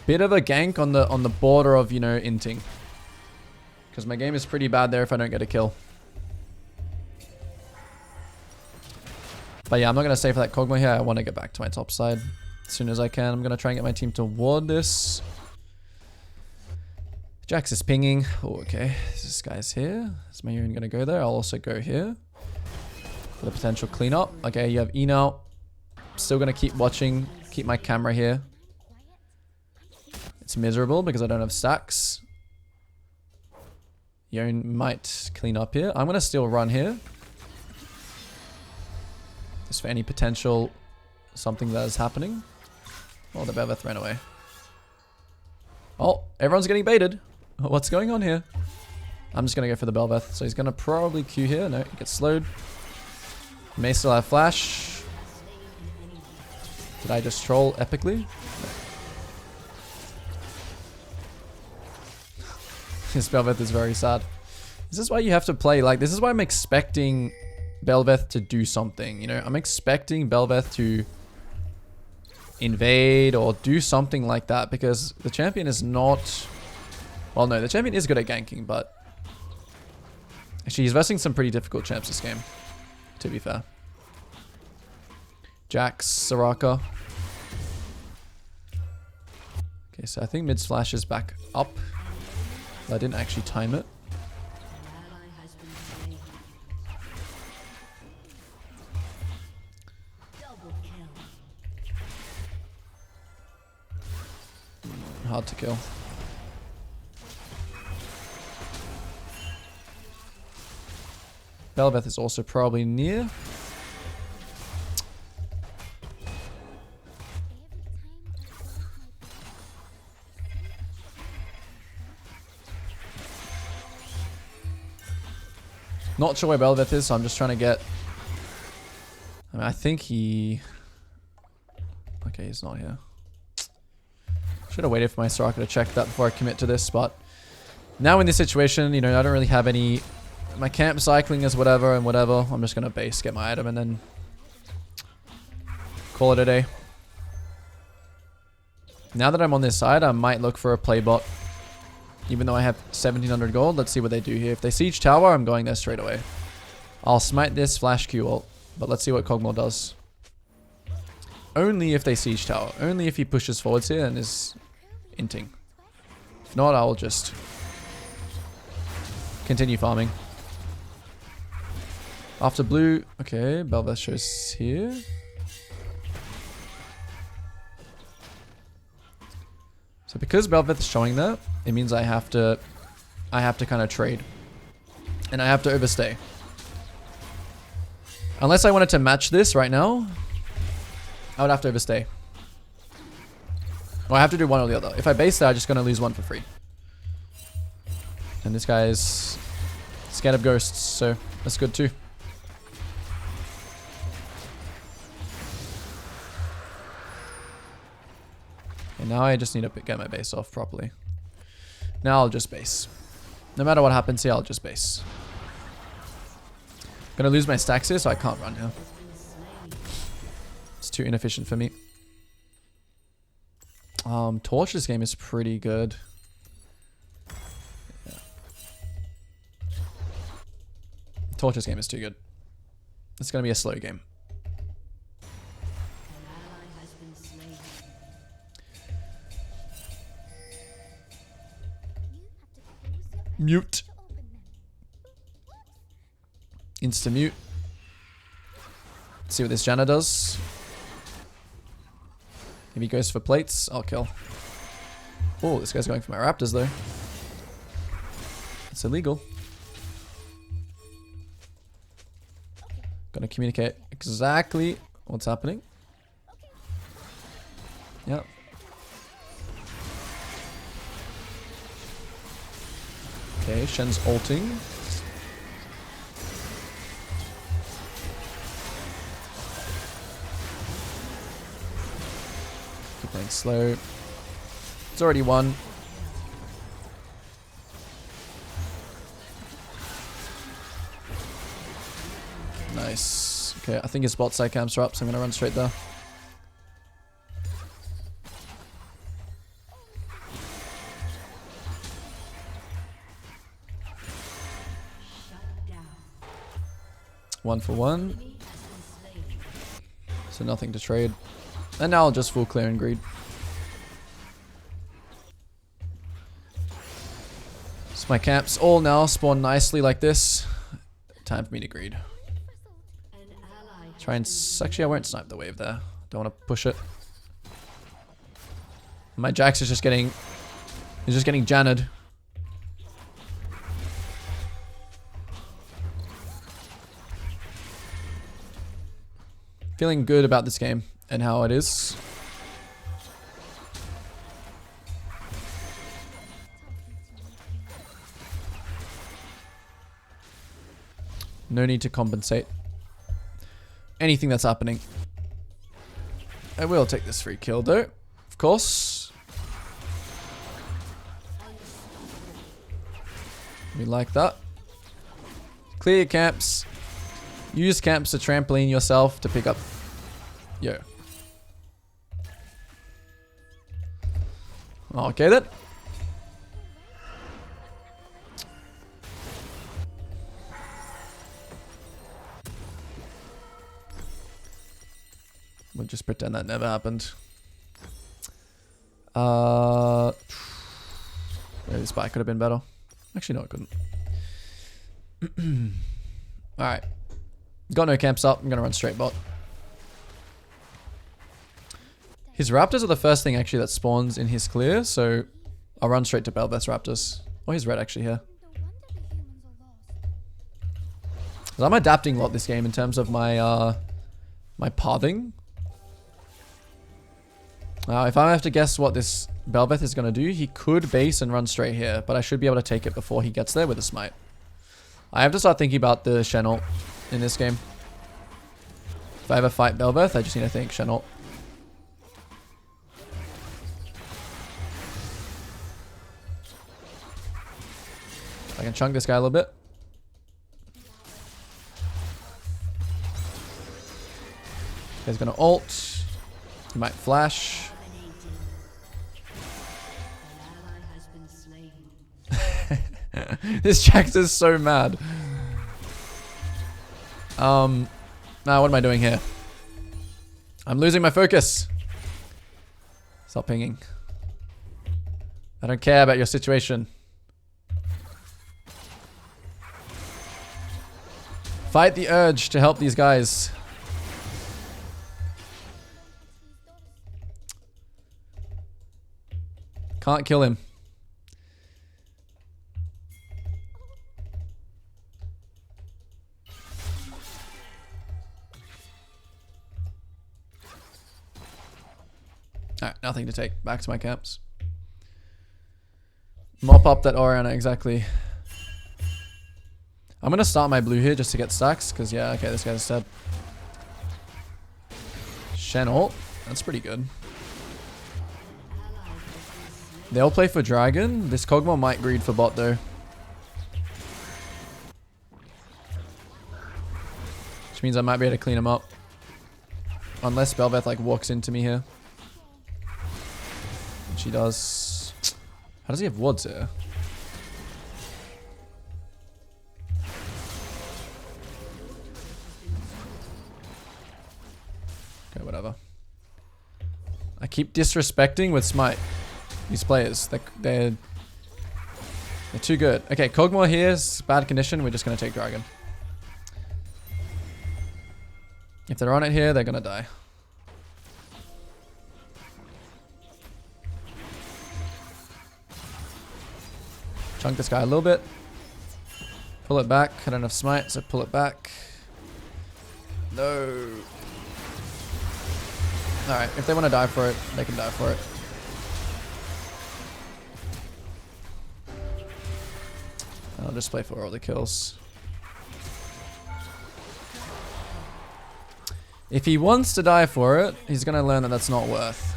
Bit of a gank on the border of, you know, inting. Because my game is pretty bad there if I don't get a kill. But yeah, I'm not going to stay for that Kog'Maw here. I want to get back to my top side as soon as I can. I'm going to try and get my team to ward this. Jax is pinging. Oh, okay. This guy's here. Is my Yun going to go there? I'll also go here. For the potential cleanup. Okay, you have E now. Still going to keep watching. Keep my camera here. It's miserable because I don't have stacks. Yone might clean up here. I'm going to still run here. Just for any potential something that is happening. Oh, the Belveth ran away. Oh, everyone's getting baited. What's going on here? I'm just going to go for the Belveth. So he's going to probably Q here. No, he gets slowed. May still have flash. Did I just troll epically? No. This Belveth is very sad. This is why you have to play. Like, this is why I'm expecting Belveth to do something. You know, I'm expecting Belveth to invade or do something like that, because the champion is not... Well, no, the champion is good at ganking, but... Actually, he's versing some pretty difficult champs this game, to be fair. Jax, Soraka. Okay, so I think mid's flash is back up. I didn't actually time it. Hard to kill. Belveth is also probably near. Not sure where Belveth is, so I'm just trying to get... I mean, I think he... Okay, he's not here. Should have waited for my Soraka to check that before I commit to this, but... Now in this situation, you know, I don't really have any... My camp cycling is whatever and whatever. I'm just going to base, get my item, and then... Call it a day. Now that I'm on this side, I might look for a play bot. Even though I have 1700 gold, let's see what they do here. If they siege tower, I'm going there straight away. I'll smite this flash Q ult, but let's see what Kog'Maw does. Only if they siege tower. Only if he pushes forwards here and is inting. If not, I'll just continue farming. After blue, okay, Belveth shows here. So because Belveth is showing that, it means I have to kind of trade. And I have to overstay. Unless I wanted to match this right now, I would have to overstay. Or I have to do one or the other. If I base that, I'm just going to lose one for free. And this guy is scared of ghosts, so that's good too. And now I just need to get my base off properly. Now I'll just base. No matter what happens here, I'll just base. Gonna lose my stacks here, so I can't run here. It's too inefficient for me. Torch this game is pretty good. Yeah. Torch this game is too good. It's gonna be a slow game. Mute. Insta mute. See what this Janna does. If he goes for plates, I'll kill. Oh, this guy's going for my raptors though. It's illegal. Gonna communicate exactly what's happening. Yep. Okay, Shen's ulting. Keep playing slow. It's already won. Nice. Okay, I think his bot side camps are up, so I'm gonna run straight there. One for one. So nothing to trade. And now I'll just full clear and greed. So my camps all now spawn nicely like this. Time for me to greed. Try and... Actually, I won't snipe the wave there. Don't want to push it. My Jax is just getting... He's just getting Janned. Feeling good about this game and how it is. No need to compensate anything that's happening. I will take this free kill though, of course. We like that. Clear your camps. Use camps to trampoline yourself to pick up. Yo. Okay then. We'll just pretend that never happened. Maybe this bike could have been better. Actually, no, it couldn't. Alright. Got no camps up. I'm going to run straight bot. His raptors are the first thing actually that spawns in his clear, so I'll run straight to Bel'Veth's raptors. Oh, he's red actually here. So I'm adapting a lot this game in terms of my my pathing. If I have to guess what this Bel'Veth is going to do, he could base and run straight here, but I should be able to take it before he gets there with a smite. I have to start thinking about the Shen'Alt in this game. If I ever fight Bel'Veth, I just need to think Shen'Alt. I can chunk this guy a little bit. He's going to ult. He might flash. This Jax is so mad. Now what am I doing here? I'm losing my focus. Stop pinging. I don't care about your situation. Fight the urge to help these guys. Can't kill him. Alright, nothing to take. Back to my camps. Mop up that Orianna, exactly. I'm gonna start my blue here just to get stacks, because yeah, okay, this guy's dead. Shen'Alt, that's pretty good. They'll play for dragon. This Kog'Maw might greed for bot though. Which means I might be able to clean him up. Unless Bel'Veth like walks into me here. Which he does. How does he have wards here? Okay, whatever. I keep disrespecting with smite. These players, they're too good. Okay, Kog'Maw here is bad condition. We're just going to take dragon. If they're on it here, they're going to die. Chunk this guy a little bit. Pull it back. I don't have smite, so pull it back. No. Alright, if they want to die for it, they can die for it. I'll just play for all the kills. If he wants to die for it, he's going to learn that that's not worth.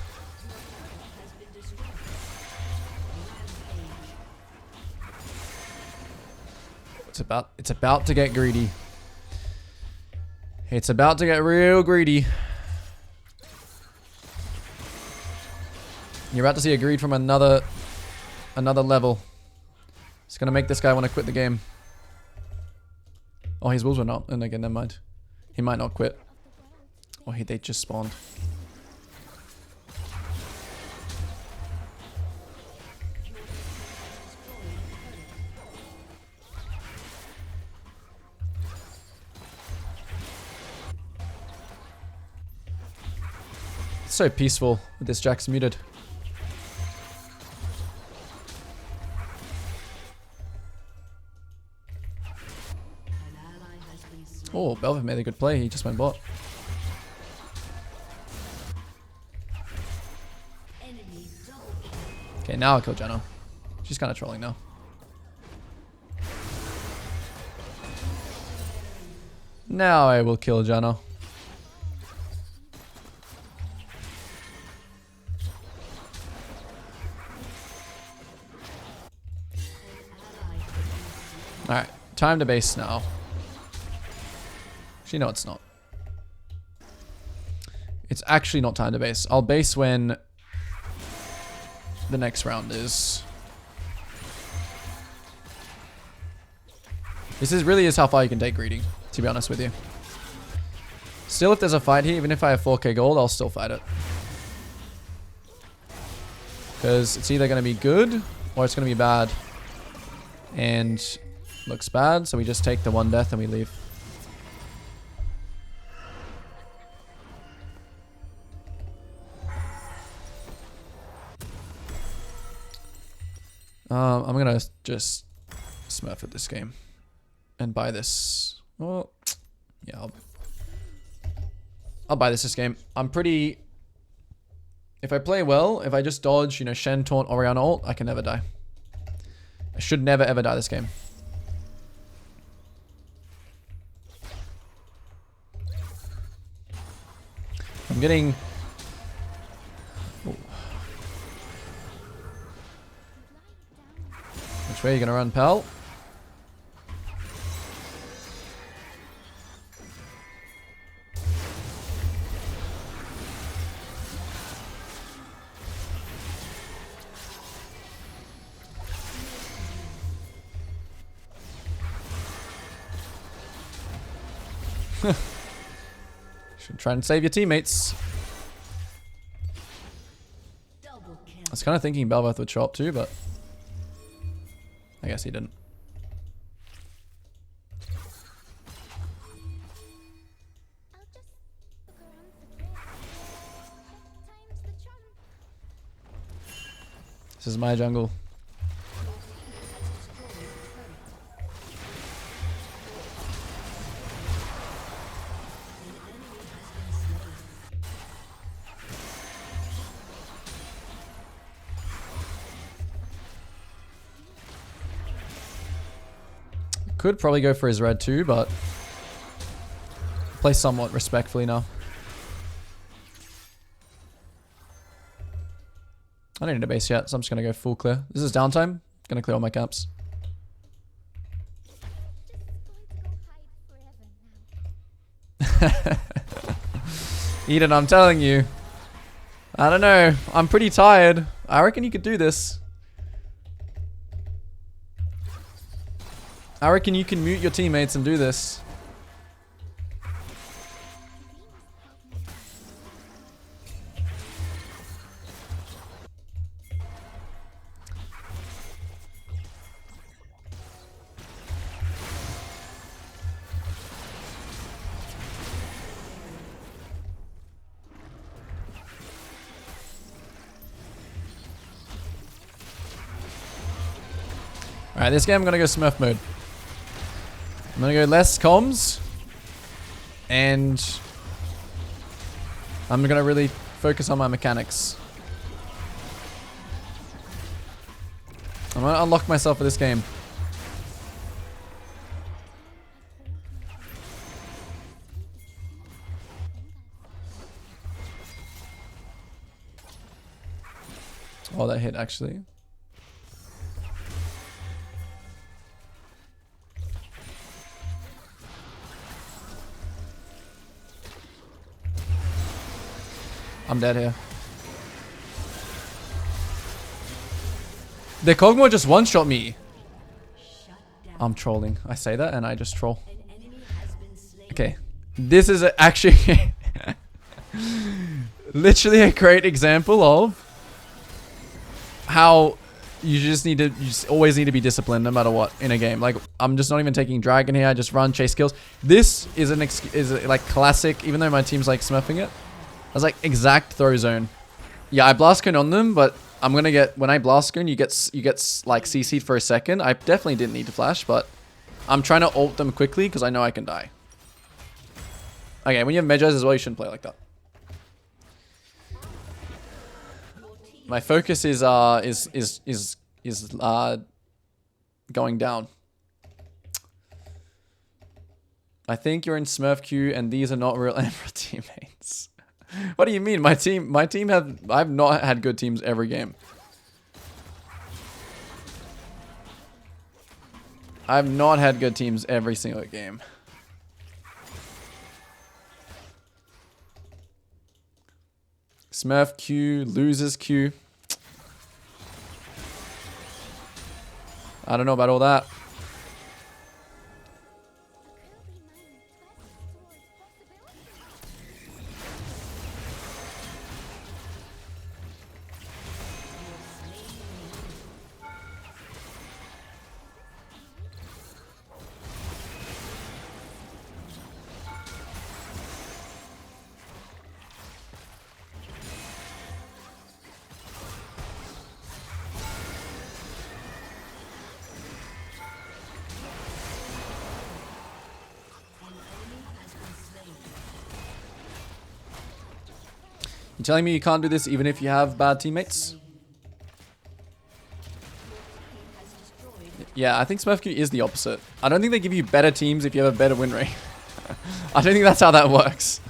It's about to get greedy. It's about to get real greedy. You're about to see a greed from another level. It's gonna make this guy want to quit the game. Oh, his wolves were not. And again, never mind. He might not quit. Oh, they just spawned. It's so peaceful with this Jax muted. Oh, Bel'Veth made a good play. He just went bot. now I'll kill Janna. She's kind of trolling now. Now I will kill Janna. Alright, time to base now. Actually, no, it's not. It's actually not time to base. I'll base when the next round is. This is really how far you can take greedy, to be honest with you. Still, if there's a fight here, even if I have 4k gold, I'll still fight it. Because it's either going to be good or it's going to be bad. And looks bad, so we just take the 1 death and we leave. I'm gonna just smurf at this game and buy this. Well, yeah, I'll buy this game. I'm pretty. If I play well, if I just dodge, you know, Shen, Taunt, Orianna ult, I can never die. I should never ever die this game. I'm getting. Ooh. Which way are you gonna run, pal? Should try and save your teammates. I was kind of thinking Bel'Veth would show up too, but I guess he didn't. This is my jungle. Could probably go for his red too, but play somewhat respectfully now. I don't need a base yet, so I'm just gonna go full clear. This is downtime. Gonna clear all my camps. Eden, I'm telling you. I don't know. I'm pretty tired. I reckon you could do this. I reckon you can mute your teammates and do this. Alright, this game I'm gonna go Smurf mode. I'm gonna go less comms, and I'm gonna really focus on my mechanics. I'm gonna unlock myself for this game. Oh, that hit actually. I'm dead here. The Kog'Maw just one-shot me. I'm trolling. I say that and I just troll. Okay. This is actually literally a great example of how you just always need to be disciplined no matter what in a game. Like, I'm just not even taking dragon here. I just run, chase kills. This is like classic, even though my team's like smurfing it. I was like exact throw zone. Yeah, I blast cone on them, but I'm gonna get, when I blast cone, you get like CC'd for a second. I definitely didn't need to flash, but I'm trying to ult them quickly because I know I can die. Okay, when you have Medjay as well, you shouldn't play like that. My focus is going down. I think you're in Smurf queue and these are not real Emperor teammates. What do you mean? I've not had good teams every game. I've not had good teams every single game. Smurf queue, losers queue. I don't know about all that. You telling me you can't do this even if you have bad teammates? Yeah, I think Smurf Q is the opposite. I don't think they give you better teams if you have a better win rate. I don't think that's how that works.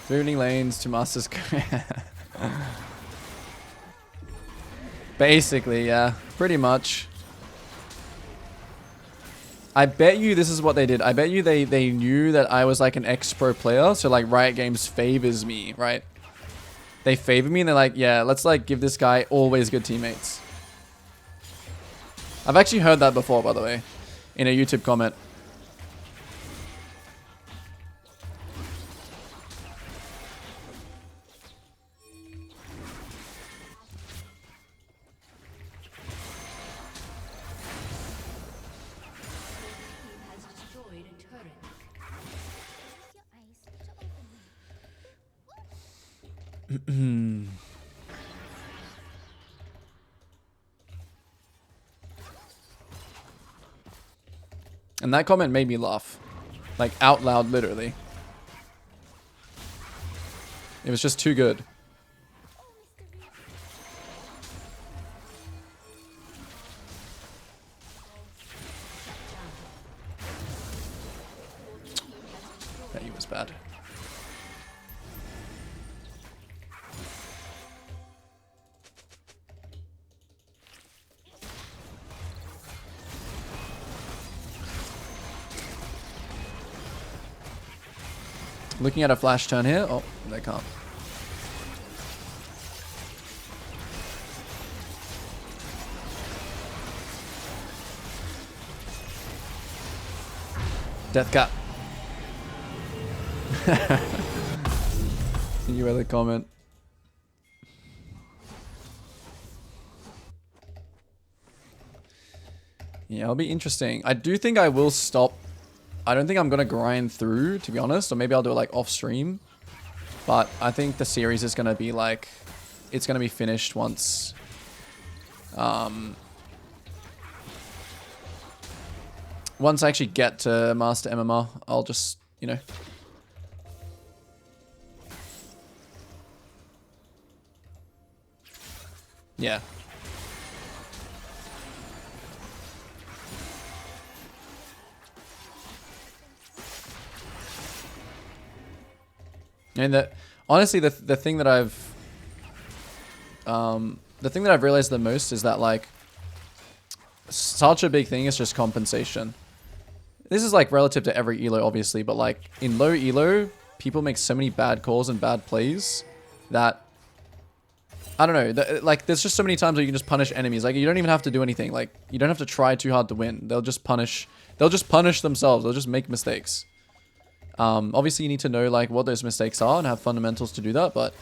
Moving lanes to Masters. Basically, yeah. Pretty much. I bet you this is what they did. I bet you they knew that I was like an ex-pro player. So like Riot Games favors me, right? They favor me and they're like, yeah, let's like give this guy always good teammates. I've actually heard that before, by the way. In a YouTube comment. And that comment made me laugh. Like, out loud, literally. It was just too good. That he was bad. Looking at a flash turn here. Oh, they can't. Death cut. You read the comment. Yeah, it'll be interesting. I do think I will stop. I don't think I'm going to grind through, to be honest. Or maybe I'll do it like off stream. But I think the series is going to be like... It's going to be finished once... once I actually get to Master MMR, I'll just, you know... Yeah. And honestly, the thing that I've realized the most is that like such a big thing is just compensation. This is like relative to every elo, obviously, but like in low elo, people make so many bad calls and bad plays that I don't know. Like there's just so many times where you can just punish enemies. Like you don't even have to do anything. Like you don't have to try too hard to win. They'll just punish. They'll just punish themselves. They'll just make mistakes. Obviously you need to know like what those mistakes are and have fundamentals to do that, but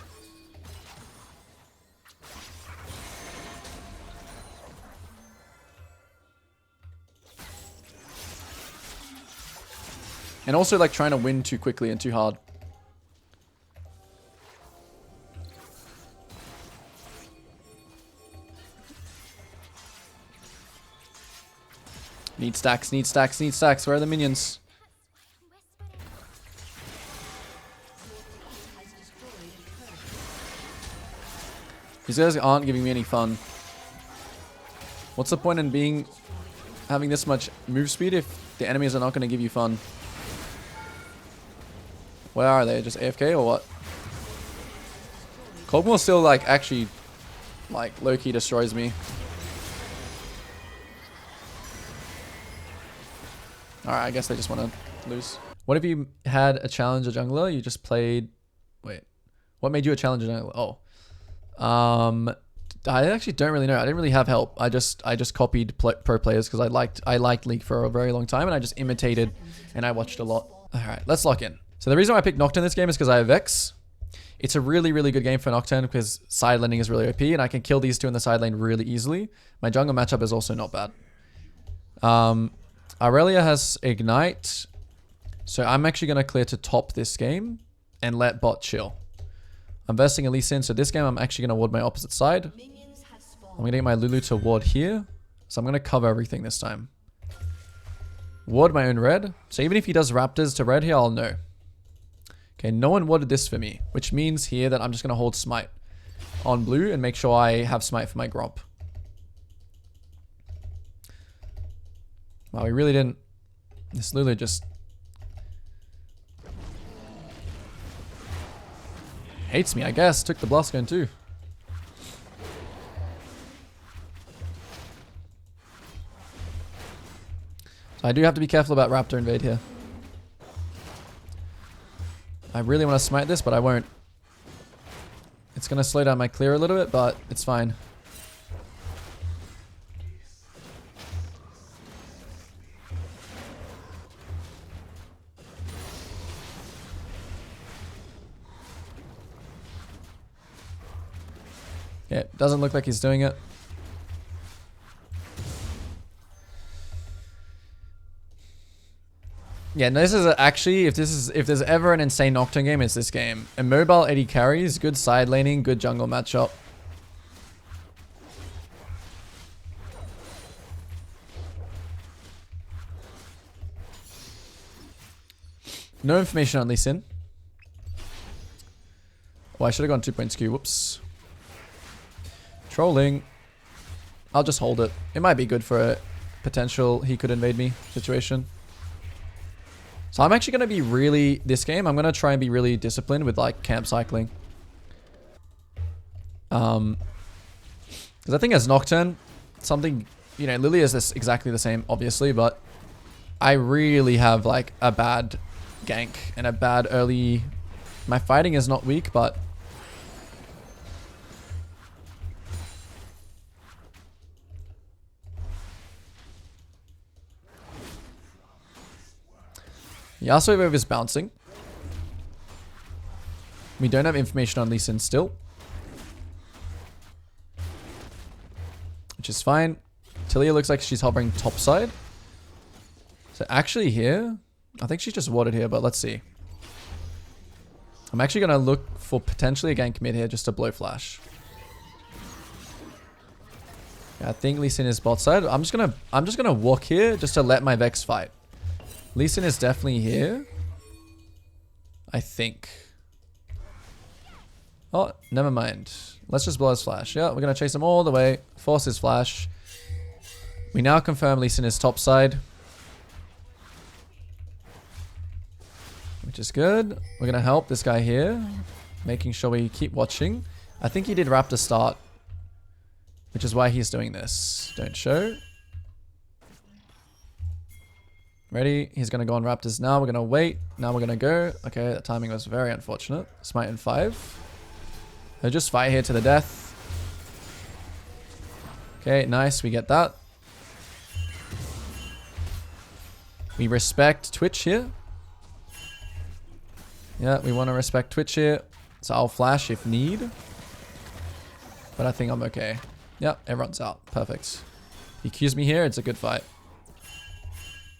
and also like trying to win too quickly and too hard. Need stacks, need stacks, need stacks. Where are the minions? These guys aren't giving me any fun. What's the point in having this much move speed if the enemies are not going to give you fun? Where are they? Just AFK or what? Cogmore still like actually like low-key destroys me. Alright, I guess they just want to lose. What if you had a challenger jungler? You just played... Wait. What made you a challenger jungler? Oh. I actually don't really know. I didn't really have help. I just copied pro players because I liked League for a very long time, and I just imitated and I watched a lot. Alright, let's lock in. So the reason why I picked Nocturne this game is because I have Vex. It's a really, really good game for Nocturne because side laning is really OP, and I can kill these two in the side lane really easily. My jungle matchup is also not bad. Aurelia has Ignite, so I'm actually going to clear to top this game and let bot chill. I'm versing a Lee Sin, so this game I'm actually going to ward my opposite side. I'm going to get my Lulu to ward here, so I'm going to cover everything this time. Ward my own red, so even if he does Raptors to red here, I'll know. Okay, no one warded this for me, which means here that I'm just going to hold Smite on blue and make sure I have Smite for my Gromp. Wow, we really didn't... This Lulu just... hates me, I guess. Took the blast gun too. So I do have to be careful about Raptor invade here. I really want to smite this, but I won't. It's going to slow down my clear a little bit, but it's fine. Yeah, doesn't look like he's doing it. Yeah, no, this is actually, if there's ever an insane Nocturne game, it's this game. Immobile AD carries, good side laning, good jungle matchup. No information on Lee Sin. Oh, I should have gone 2 point skew. Whoops. Trolling. I'll just hold it. It might be good for a potential he could invade me situation. So I'm actually going to be really, this game, I'm going to try and be really disciplined with like camp cycling. Because I think as Nocturne, something, you know, Lilia is this exactly the same, obviously, but I really have like a bad gank and a bad early, my fighting is not weak, but Yasuo Wave is bouncing. We don't have information on Lee Sin still, which is fine. Lilia looks like she's hovering topside. So actually here, I think she's just warded here, but let's see. I'm actually going to look for potentially a gank mid here just to blow flash. Yeah, I think Lee Sin is bot side. I'm just gonna walk here just to let my Vex fight. Lee Sin is definitely here. I think. Oh, never mind. Let's just blow his flash. Yeah, we're going to chase him all the way. Force his flash. We now confirm Lee Sin is topside, which is good. We're going to help this guy here, making sure we keep watching. I think he did Raptor start, which is why he's doing this. Don't show. Ready? He's going to go on Raptors now. We're going to wait. Now we're going to go. Okay, that timing was very unfortunate. Smite in 5. They'll just fight here to the death. Okay, nice. We get that. We respect Twitch here. Yeah, we want to respect Twitch here. So I'll flash if need. But I think I'm okay. Yep, everyone's out. Perfect. He Qs me here. It's a good fight.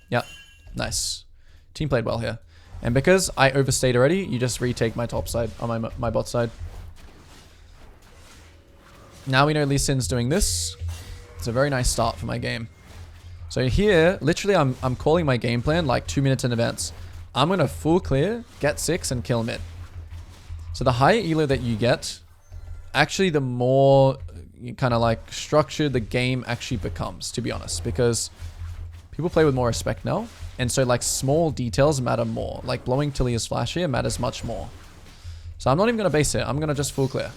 Yep. Nice. Team played well here. And because I overstayed already, you just retake my top side, on my bot side. Now we know Lee Sin's doing this. It's a very nice start for my game. So here, literally I'm calling my game plan like 2 minutes in advance. I'm going to full clear, get 6 and kill mid. So the higher elo that you get, actually the more kind of like structured the game actually becomes, to be honest. Because people play with more respect now. And so like small details matter more. Like blowing Lilia's flash here matters much more. So I'm not even going to base it. I'm going to just full clear.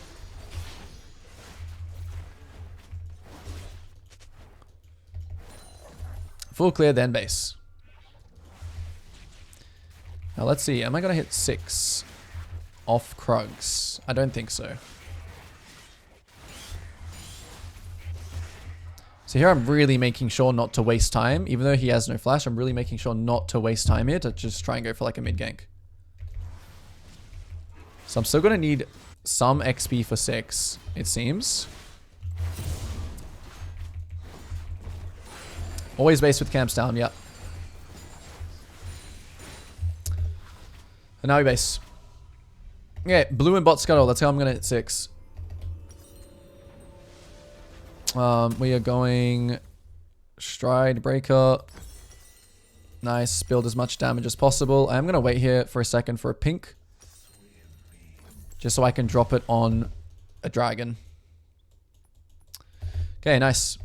Full clear, then base. Now let's see. Am I going to hit 6 off Krugs? I don't think so. So here I'm really making sure not to waste time. Even though he has no flash, I'm really making sure not to waste time here to just try and go for like a mid gank. So I'm still going to need some XP for 6, it seems. Always base with camps down, yep. And now we base. Okay, blue and bot scuttle. That's how I'm going to hit 6. We are going stride breaker. Nice. Build as much damage as possible. I'm going to wait here for a second for a pink. Just so I can drop it on a dragon. Okay, nice.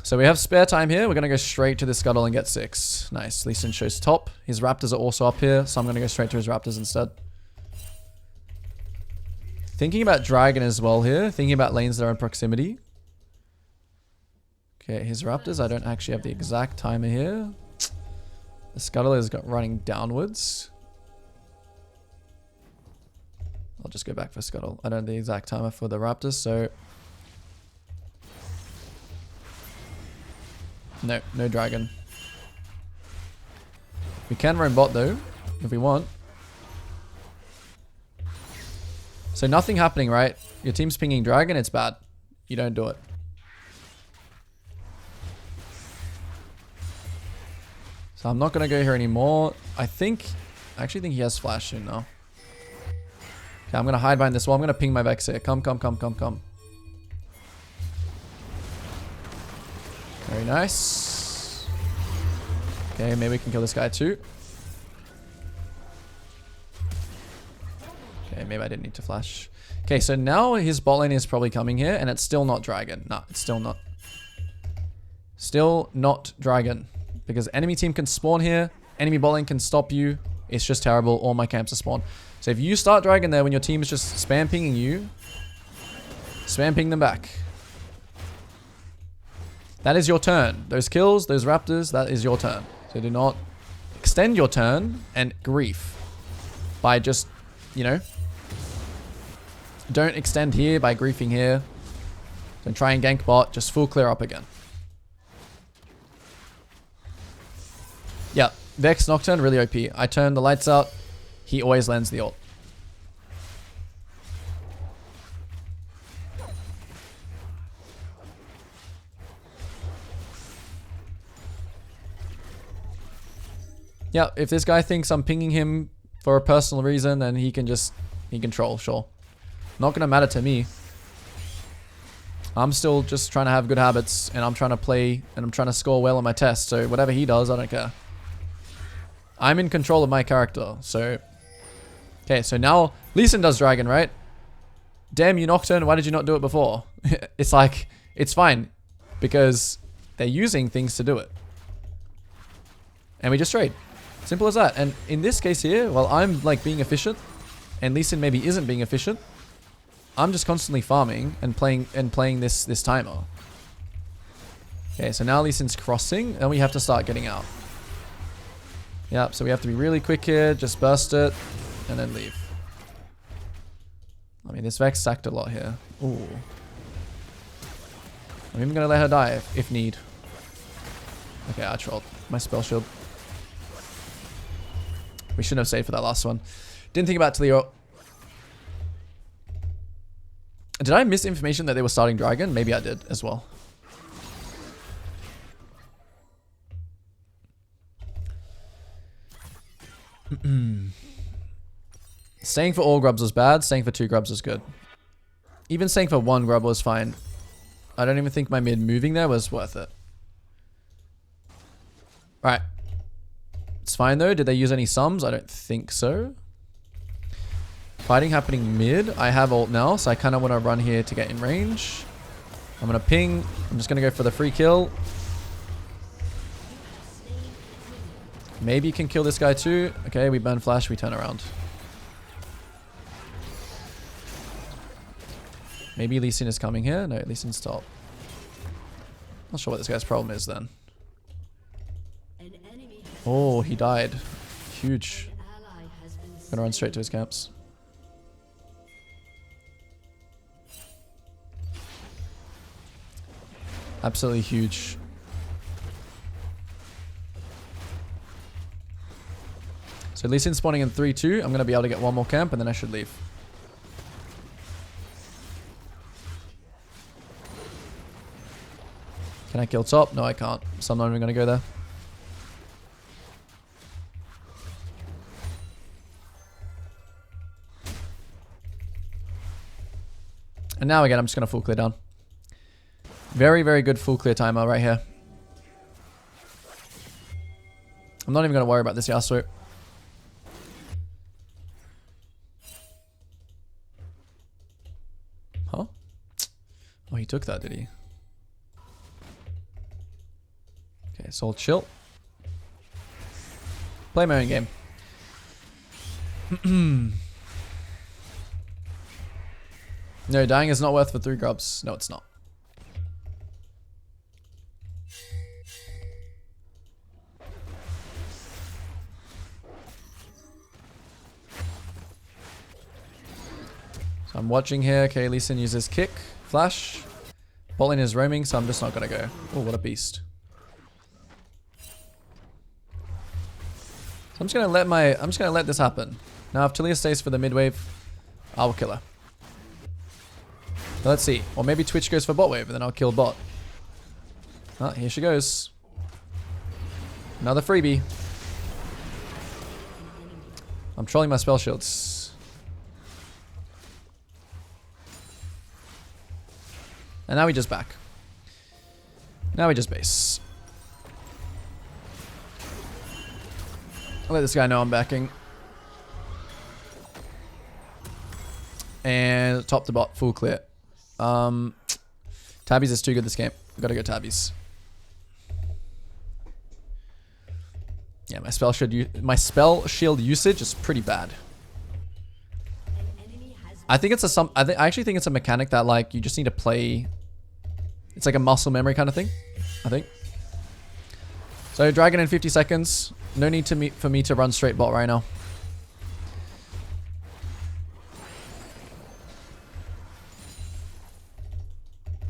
So we have spare time here. We're going to go straight to the scuttle and get 6. Nice. Lee Sin shows top. His raptors are also up here, so I'm going to go straight to his raptors instead. Thinking about dragon as well here. Thinking about lanes that are in proximity. Okay, his raptors. I don't actually have the exact timer here. The scuttle is running downwards. I'll just go back for scuttle. I don't have the exact timer for the raptors, so... No, no dragon. We can roam bot though, if we want. So nothing happening, right? Your team's pinging dragon, it's bad. You don't do it. So I'm not going to go here anymore. I actually think he has flash soon now. Okay, I'm going to hide behind this wall. I'm going to ping my Vex here. Come, come, come, come, come. Very nice. Okay, maybe we can kill this guy too. Okay, maybe I didn't need to flash. Okay, so now his bot lane is probably coming here, and it's still not dragon. No, it's still not. Still not dragon. Because enemy team can spawn here. Enemy bot lane can stop you. It's just terrible. All my camps are spawned. So if you start dragon there when your team is just spam pinging you, spam ping them back. That is your turn. Those kills, those raptors, that is your turn. So do not extend your turn and grief by just, you know, don't extend here by griefing here. Don't try and gank bot, just full clear up again. Yeah, Vex Nocturne, really OP. I turn the lights out, he always lands the ult. Yeah, if this guy thinks I'm pinging him for a personal reason, then he can troll, sure. Not gonna matter to me. I'm still just trying to have good habits, and I'm trying to play, and I'm trying to score well on my test, so whatever he does, I don't care. I'm in control of my character, so... Okay, so now, Lee Sin does dragon, right? Damn you, Nocturne, why did you not do it before? It's like, it's fine, because they're using things to do it. And we just trade. Simple as that. And in this case here, while I'm like being efficient, and Lee Sin maybe isn't being efficient, I'm just constantly farming and playing this timer. Okay, so now Lee Sin's crossing, and we have to start getting out. Yep, so we have to be really quick here, just burst it, and then leave. I mean, this Vex sacked a lot here. Ooh. I'm even gonna let her die if need. Okay, I trolled. My spell shield. We shouldn't have saved for that last one. Didn't think about Leo. Did I miss information that they were starting dragon? Maybe I did as well. Staying for all grubs was bad. Staying for 2 grubs was good. Even staying for 1 grub was fine. I don't even think my mid moving there was worth it. Alright. It's fine though. Did they use any sums? I don't think so. Fighting happening mid. I have ult now, so I kind of want to run here to get in range. I'm going to ping. I'm just going to go for the free kill. Maybe you can kill this guy too. Okay, we burn flash, we turn around. Maybe Lee Sin is coming here. No, Lee Sin's top. Not sure what this guy's problem is then. Oh, he died. Huge. Gonna run straight to his camps. Absolutely huge. So Lee Sin spawning in 3-2. I'm gonna be able to get one more camp and then I should leave. Can I kill top? No, I can't. So I'm not even gonna go there. And now again, I'm just going to full clear down. Very, very good full clear timer right here. I'm not even going to worry about this Yasuo. Huh? Oh, he took that, did he? Okay, so I'll chill. Play my own game. No, dying is not worth for 3 grubs. No, it's not. So I'm watching here. Okay, Lee Sin uses kick, flash. Bot lane is roaming, so I'm just not gonna go. Oh, what a beast. So I'm just gonna let this happen. Now if Talia stays for the mid wave, I will kill her. Let's see. Or maybe Twitch goes for bot wave and then I'll kill bot. Ah, here she goes. Another freebie. I'm trolling my spell shields. And now we just back. Now we just base. I'll let this guy know I'm backing. And top to bot, full clear. Tabbies is too good this game. Gotta go Tabbies. Yeah, my spell shield usage is pretty bad. I think it's I actually think it's a mechanic that like you just need to play. It's like a muscle memory kind of thing, I think. So dragon in 50 seconds. No need for me to run straight bot right now.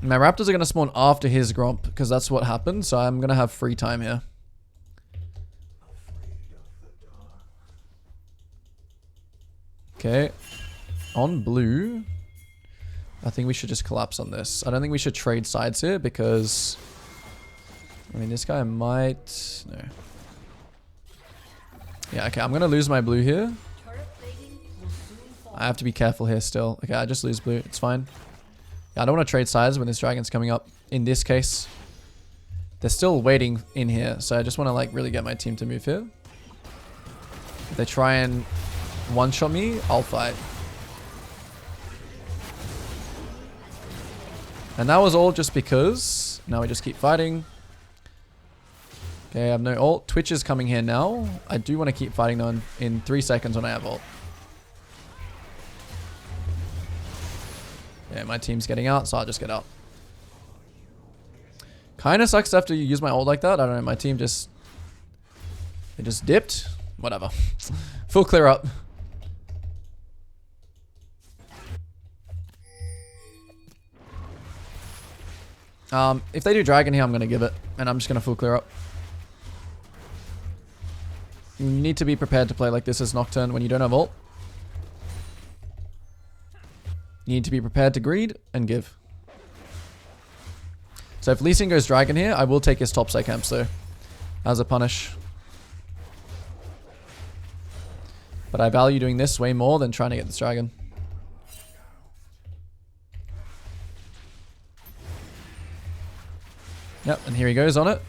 My raptors are going to spawn after his gromp because that's what happened. So I'm going to have free time here. Okay. On blue. I think we should just collapse on this. I don't think we should trade sides here because... I mean, this guy might... No. Yeah, okay. I'm going to lose my blue here. I have to be careful here still. Okay, I just lose blue. It's fine. I don't want to trade sides when this dragon's coming up. In this case, they're still waiting in here. So I just want to like really get my team to move here. If they try and one-shot me, I'll fight. And that was all just because. Now we just keep fighting. Okay, I have no ult. Twitch is coming here now. I do want to keep fighting though in 3 seconds when I have ult. Yeah, my team's getting out, so I'll just get out. Kinda sucks after you use my ult like that. I don't know, my team just... They just dipped. Whatever. Full clear up. If they do dragon here, I'm going to give it. And I'm just going to full clear up. You need to be prepared to play like this as Nocturne when you don't have ult. You need to be prepared to greed and give. So if Lee Sin goes dragon here, I will take his top side camps though. As a punish. But I value doing this way more than trying to get this dragon. Yep, and here he goes on it.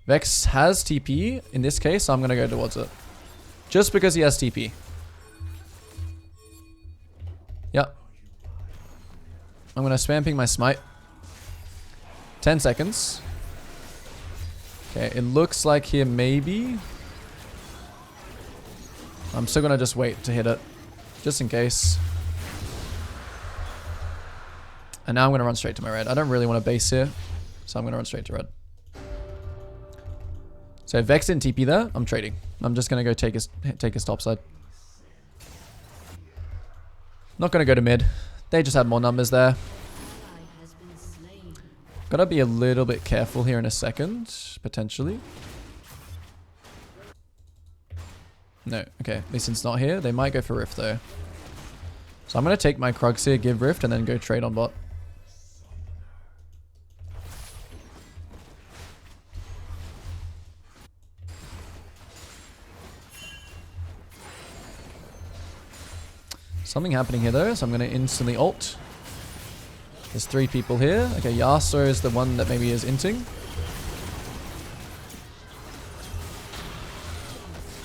Vex has TP in this case, so I'm going to go towards it. Just because he has TP. Yep. I'm going to spam ping my smite. 10 seconds. Okay, it looks like here maybe. I'm still going to just wait to hit it. Just in case. And now I'm going to run straight to my red. I don't really want to base here. So I'm going to run straight to red. So Vex didn't TP there. I'm trading. I'm just going to go take his top side. Not going to go to mid. They just had more numbers there. Gotta be a little bit careful here in a second. Potentially. No. Okay. At least it's not here. They might go for Rift though. So I'm going to take my Krugs here, give Rift, and then go trade on bot. Something happening here though, so I'm going to instantly ult. There's 3 people here. Okay, Yasuo is the one that maybe is inting.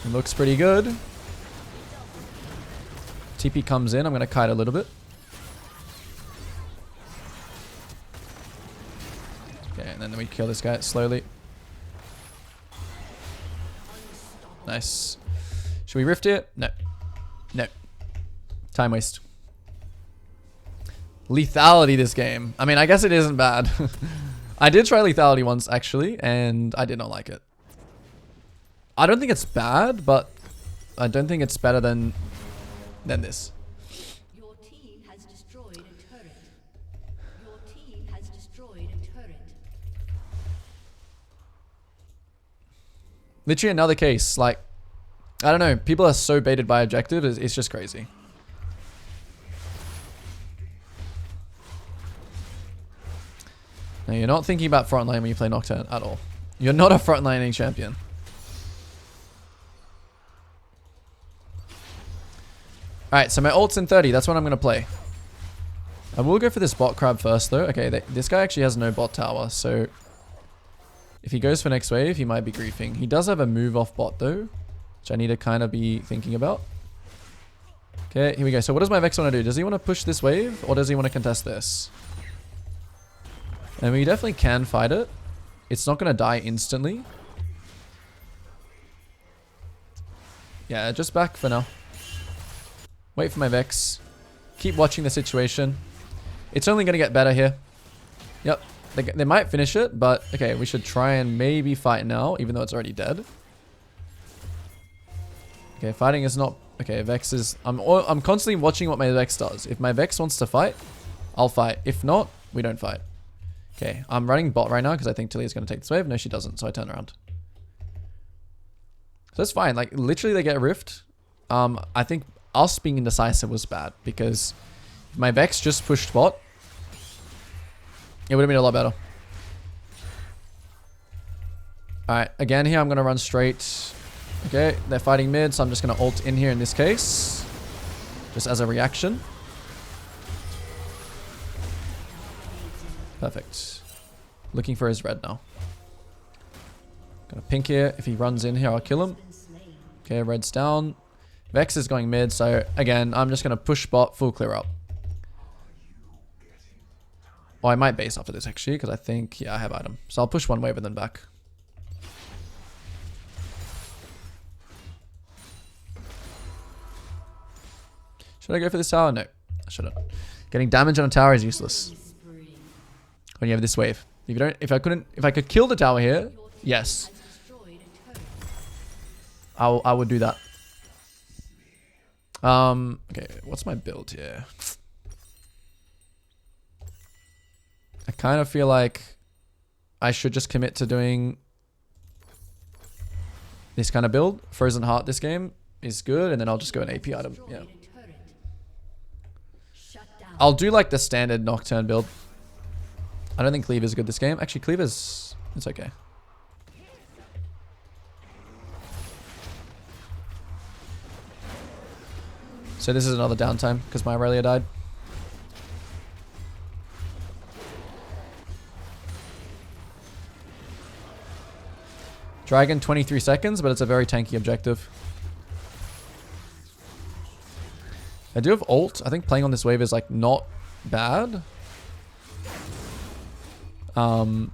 It looks pretty good. TP comes in. I'm going to kite a little bit. Okay, and then we kill this guy slowly. Nice. Should we rift it? No. No. Time waste. Lethality this game. I mean, I guess it isn't bad. I did try lethality once actually, and I did not like it. I don't think it's bad, but I don't think it's better than this. Your team has destroyed a turret. Your team has destroyed a turret. Literally another case. Like, I don't know. People are so baited by objective. It's just crazy. Now, you're not thinking about frontline when you play Nocturne at all. You're not a frontlining champion. Alright, so my ult's in 30. That's what I'm going to play. I will go for this bot crab first, though. Okay, this guy actually has no bot tower, so if he goes for next wave, he might be griefing. He does have a move off bot, though, which I need to kind of be thinking about. Okay, here we go. So what does my Vex want to do? Does he want to push this wave, or does he want to contest this? And we definitely can fight it. It's not going to die instantly. Yeah, just back for now. Wait for my Vex. Keep watching the situation. It's only going to get better here. Yep. They might finish it, but okay, we should try and maybe fight now, even though it's already dead. Okay, fighting is not... Okay, Vex is... I'm constantly watching what my Vex does. If my Vex wants to fight, I'll fight. If not, we don't fight. Okay, I'm running bot right now because I think Tilly is going to take this wave. No, she doesn't, so I turn around. So it's fine. Like, literally they get a rift. I think us being indecisive was bad because if my Vex just pushed bot, it would have been a lot better. Alright, again here I'm going to run straight. Okay, they're fighting mid, so I'm just going to ult in here in this case. Just as a reaction. Perfect. Looking for his red now. Gonna pink here. If he runs in here, I'll kill him. Okay, red's down. Vex is going mid, so again, I'm just gonna push bot, full clear up. Oh, I might base after this actually, because I think, yeah, I have item. So I'll push one wave and then back. Should I go for this tower? No, I shouldn't. Getting damage on a tower is useless when you have this wave. If you don't, if I could kill the tower here, yes, I would do that. Okay, what's my build here? I kind of feel like I should just commit to doing this kind of build. Frozen Heart this game is good, and then I'll just go an AP item. Yeah. I'll do like the standard Nocturne build. I don't think Cleaver's good this game. Actually, Cleaver's... it's okay. So this is another downtime because my Aurelia died. Dragon 23 seconds, but it's a very tanky objective. I do have ult. I think playing on this wave is like not bad. Okay,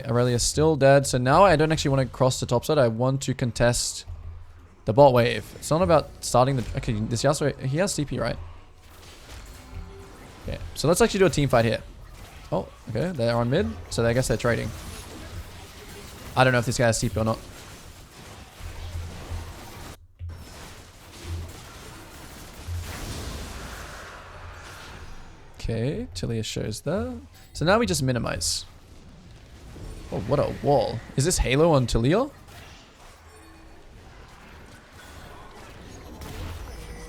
Aurelia is still dead. So now I don't actually want to cross the top side. I want to contest the bot wave. It's not about starting the... Okay, this Yasuo, he has CP, right? Okay, so let's actually do a team fight here. Oh, okay, they're on mid. So I guess they're trading. I don't know if this guy has CP or not. Okay, Lilia shows there. So now we just minimize. Oh, what a wall. Is this Halo on Lilia?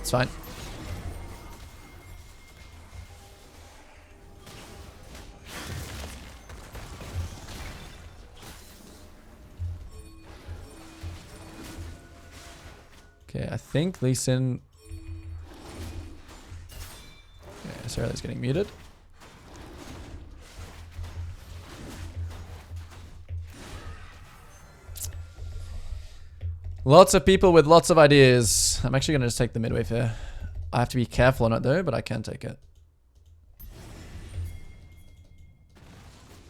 It's fine. Okay, I think Lee Sin... Okay, Sarah's getting muted. Lots of people with lots of ideas. I'm actually going to just take the mid wave here. I have to be careful on it though, but I can take it.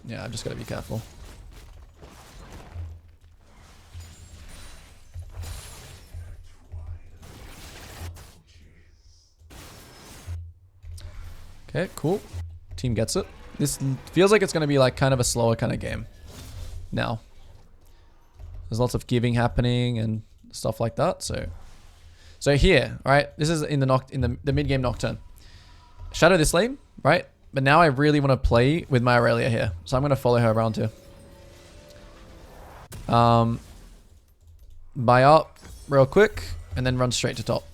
Yeah, I've just got to be careful. Okay, cool. Team gets it. This feels like it's going to be like kind of a slower kind of game now. There's lots of giving happening and stuff like that. So here, right? This is in the mid game Nocturne. Shadow this lane, right? But now I really want to play with my Aurelia here, so I'm going to follow her around too. Buy up real quick and then run straight to top.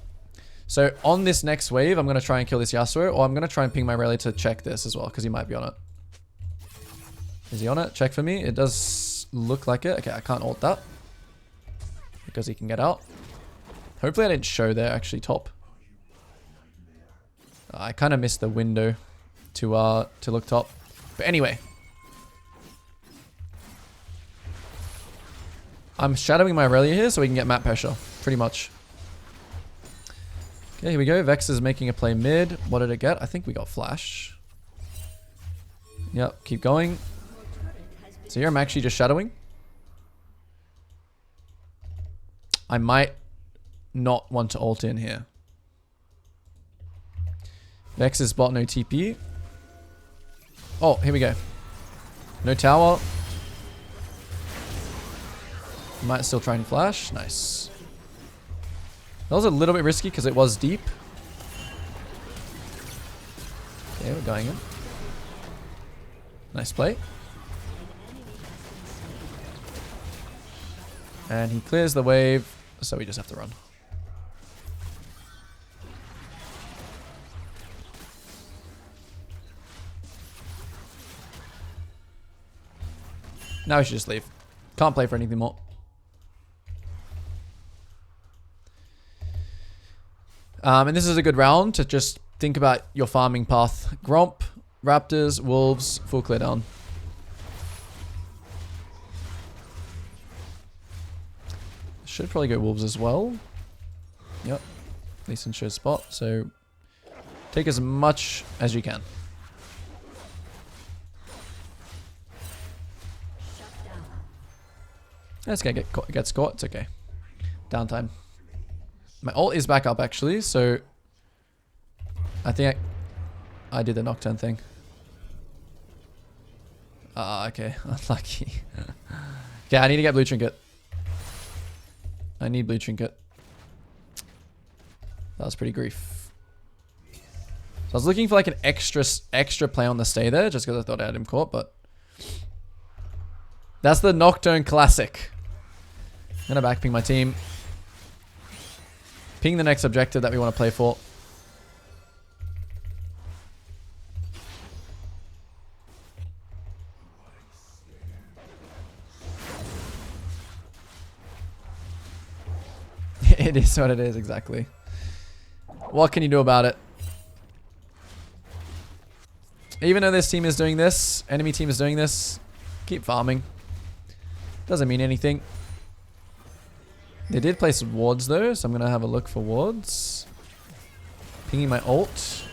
So on this next wave, I'm going to try and kill this Yasuo, or I'm going to try and ping my Aurelia to check this as well, because he might be on it. Is he on it? Check for me. It does look like it. Okay, I can't ult that because he can get out. Hopefully I didn't show there actually top. I kind of missed the window to look top. But anyway. I'm shadowing my Aurelia here so we can get map pressure, pretty much. Okay, here we go. Vex is making a play mid. What did it get? I think we got flash. Yep, keep going. So here I'm actually just shadowing. I might not want to ult in here. Vex is bot, no TP. Oh, here we go. No tower. Might still try and flash. Nice. That was a little bit risky because it was deep. Okay, we're going in. Nice play. And he clears the wave, so we just have to run. Now we should just leave. Can't play for anything more. And this is a good round to just think about your farming path. Gromp, Raptors, Wolves, full clear down. Should probably go Wolves as well. Yep. Lee Sin shows spot, so take as much as you can. This guy gets caught. It's okay. Downtime. My ult is back up actually, so I think I did the Nocturne thing. Okay. Unlucky. Okay, I need to get blue trinket. I need blue trinket. That was pretty grief. So I was looking for like an extra play on the stay there, just because I thought I had him caught, but that's the Nocturne classic. I'm gonna backping my team. Ping the next objective that we want to play for. It is what it is, exactly. What can you do about it? Even though this team is doing this, enemy team is doing this, keep farming. Doesn't mean anything. They did place wards though, so I'm gonna have a look for wards. Pinging my ult.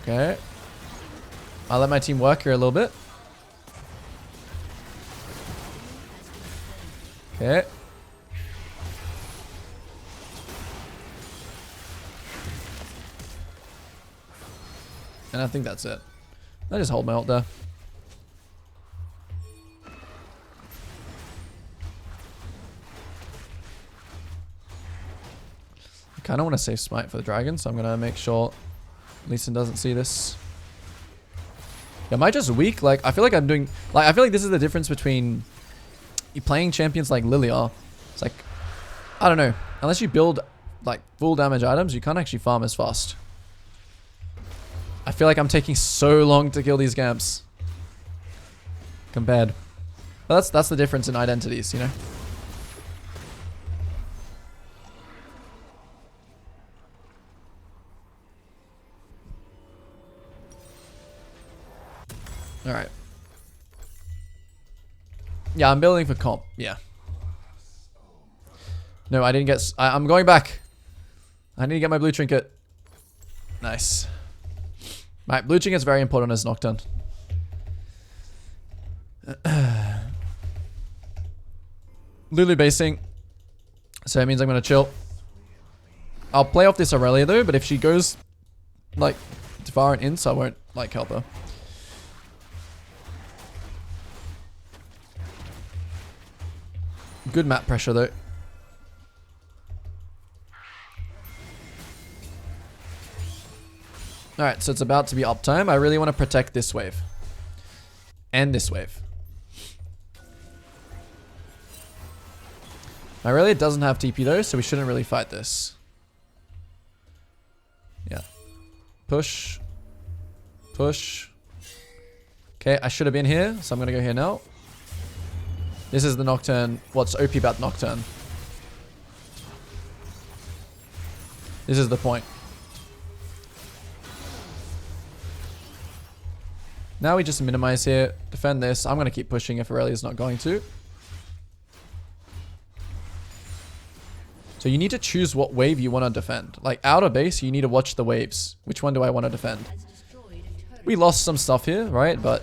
Okay. I'll let my team work here a little bit. Okay. And I think that's it. I just hold my ult there. I kind of want to save smite for the dragon, so I'm going to make sure Lee Sin doesn't see this. Am I just weak? Like, I feel like I'm doing... Like, I feel like this is the difference between you playing champions like Lilia. It's like, I don't know. Unless you build, like, full damage items, you can't actually farm as fast. I feel like I'm taking so long to kill these camps. Compared. But that's the difference in identities, you know? Alright. Yeah, I'm building for comp. Yeah. No, I didn't get... I'm going back. I need to get my blue trinket. Nice. Right, blue trinket is very important as Nocturne. Lulu basing. So it means I'm going to chill. I'll play off this Aurelia though, but if she goes like too far and in, so I won't like help her. Good map pressure though. Alright, so it's about to be uptime. I really want to protect this wave. And this wave. Aurelia doesn't have TP though, so we shouldn't really fight this. Yeah. Push. Push. Okay, I should have been here, so I'm going to go here now. This is the Nocturne. What's OP about Nocturne? This is the point. Now we just minimize here. Defend this. I'm going to keep pushing if Aurelia's not going to. So you need to choose what wave you want to defend. Like outer base, you need to watch the waves. Which one do I want to defend? We lost some stuff here, right? But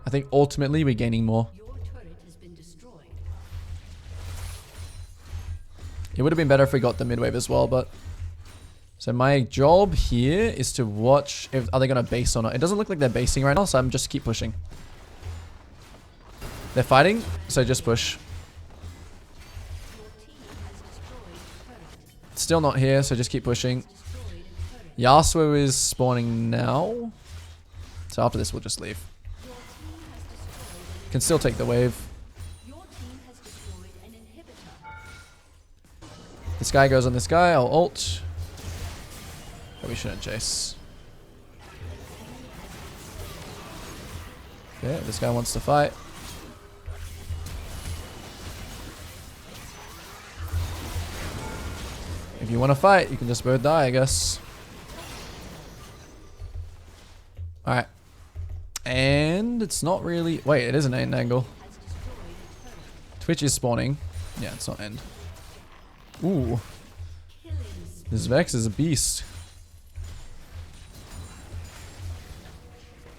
I think ultimately we're gaining more. It would have been better if we got the mid wave as well, but... So my job here is to watch if are they going to base or not. It doesn't look like they're basing right now, so I'm just keep pushing. They're fighting, so just push. Still not here, so just keep pushing. Yasuo is spawning now. So after this, we'll just leave. Can still take the wave. This guy goes on this guy, I'll ult. But we shouldn't chase. Okay, this guy wants to fight. If you want to fight, you can just both die, I guess. Alright. And it's not really... Wait, it is an end angle. Twitch is spawning. Yeah, it's not end. Ooh. This Vex is a beast.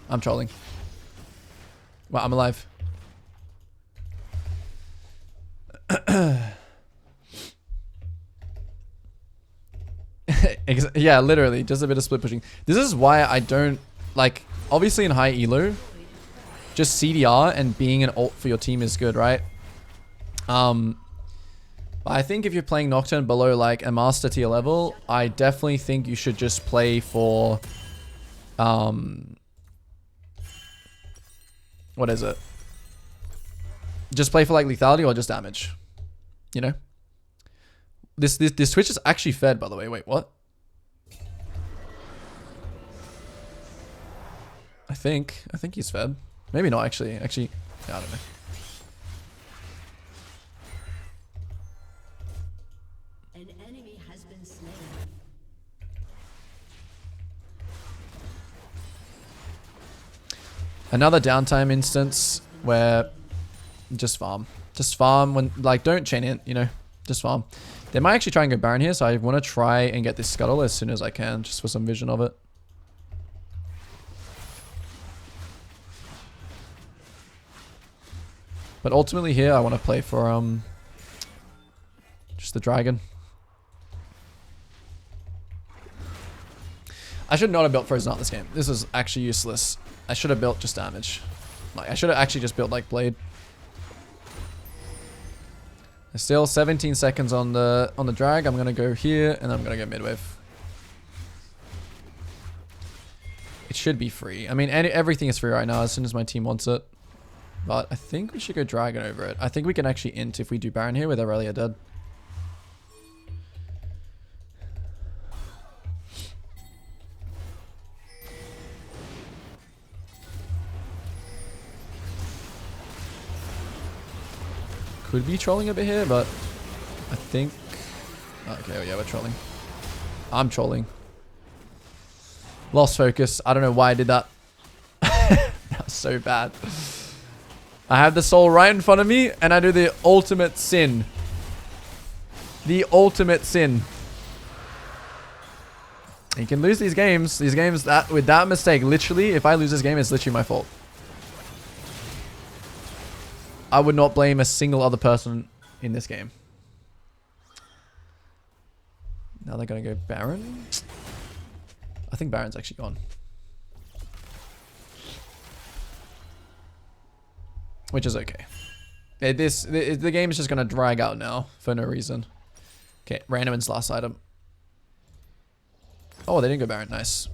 I'm trolling. Well, I'm alive. Yeah, literally. Just a bit of split pushing. This is why I don't... Like, obviously in high elo, just CDR and being an ult for your team is good, right? But I think if you're playing Nocturne below like a master tier level, I definitely think you should just play for... What is it? Just play for like lethality or just damage. You know? This Twitch is actually fed, by the way. Wait, what? I think he's fed. Maybe not actually. Actually, yeah, I don't know. An enemy has been slain. Another downtime instance where Just farm. Just farm when, like, don't chain it, you know. Just farm. They might actually try and go Baron here, so I want to try and get this scuttle as soon as I can, just for some vision of it. But ultimately here, I want to play for, just the dragon. I should not have built Frozen Heart this game. This was actually useless. I should have built just damage. Like, I should have actually just built, like, Blade. There's still 17 seconds on the drag. I'm gonna go here and I'm gonna go midwave. It should be free. I mean, everything is free right now as soon as my team wants it. But I think we should go dragon over it. I think we can actually int if we do Baron here with Aurelia dead. Could be trolling a bit here, but I think... Okay, oh yeah, we're trolling. I'm trolling. Lost focus. I don't know why I did that. That was so bad. I have the soul right in front of me, and I do the ultimate sin. The ultimate sin. You can lose these games. These games that with that mistake, literally, if I lose this game, it's literally my fault. I would not blame a single other person in this game. Now they're going to go Baron. I think Baron's actually gone. Which is okay. The game is just going to drag out now for no reason. Okay, Random's last item. Oh, they didn't go Baron. Nice.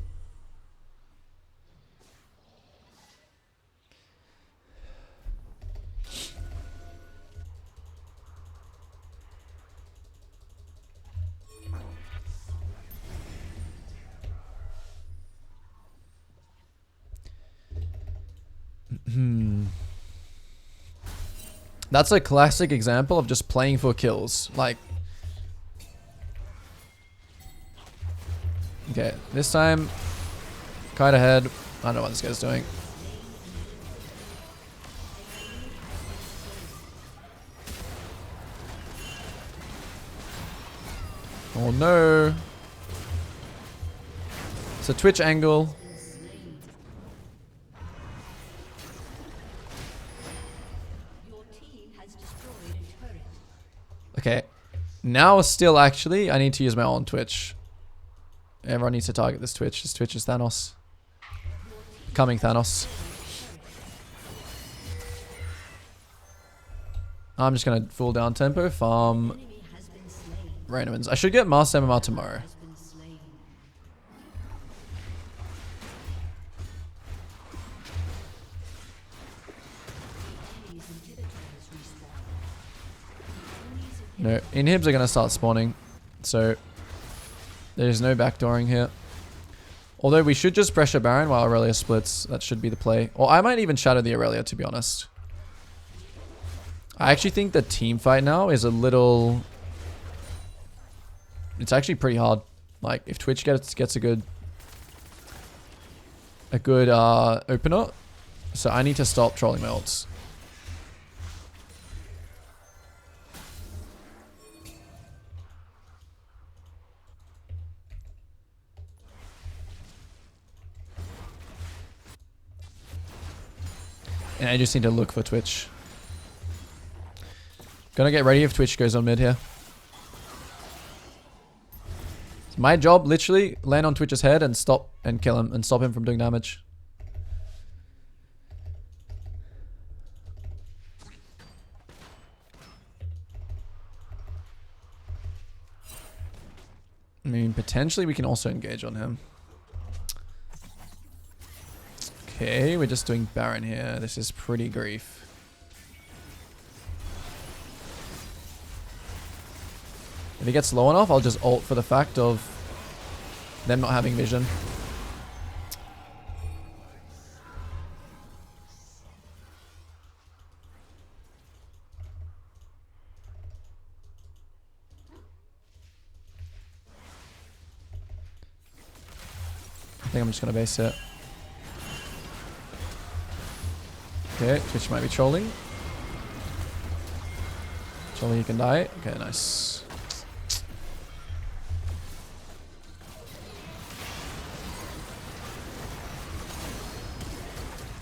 That's a classic example of just playing for kills. Like, okay, this time, kite ahead. I don't know what this guy's doing. Oh no. It's a Twitch angle. Okay, now still actually, I need to use my own Twitch. Everyone needs to target this Twitch. This Twitch is Thanos. Coming Thanos. I'm just gonna full down tempo, farm Randomins. I should get Master MMR tomorrow. No, inhibs are going to start spawning, so there's no backdooring here. Although we should just pressure Baron while Aurelia splits. That should be the play. Or I might even shadow the Aurelia, to be honest. I actually think the team fight now is a little... It's actually pretty hard. Like, if Twitch gets a good opener, so I need to stop trolling my ults. And I just need to look for Twitch. Gonna get ready if Twitch goes on mid here. It's my job, literally, land on Twitch's head and stop and kill him and stop him from doing damage. I mean, potentially we can also engage on him. Okay, we're just doing Baron here. This is pretty grief. If he gets low enough, I'll just ult for the fact of them not having vision. I think I'm just going to base it. Okay, Twitch might be trolling. Surely he can die. Okay, nice.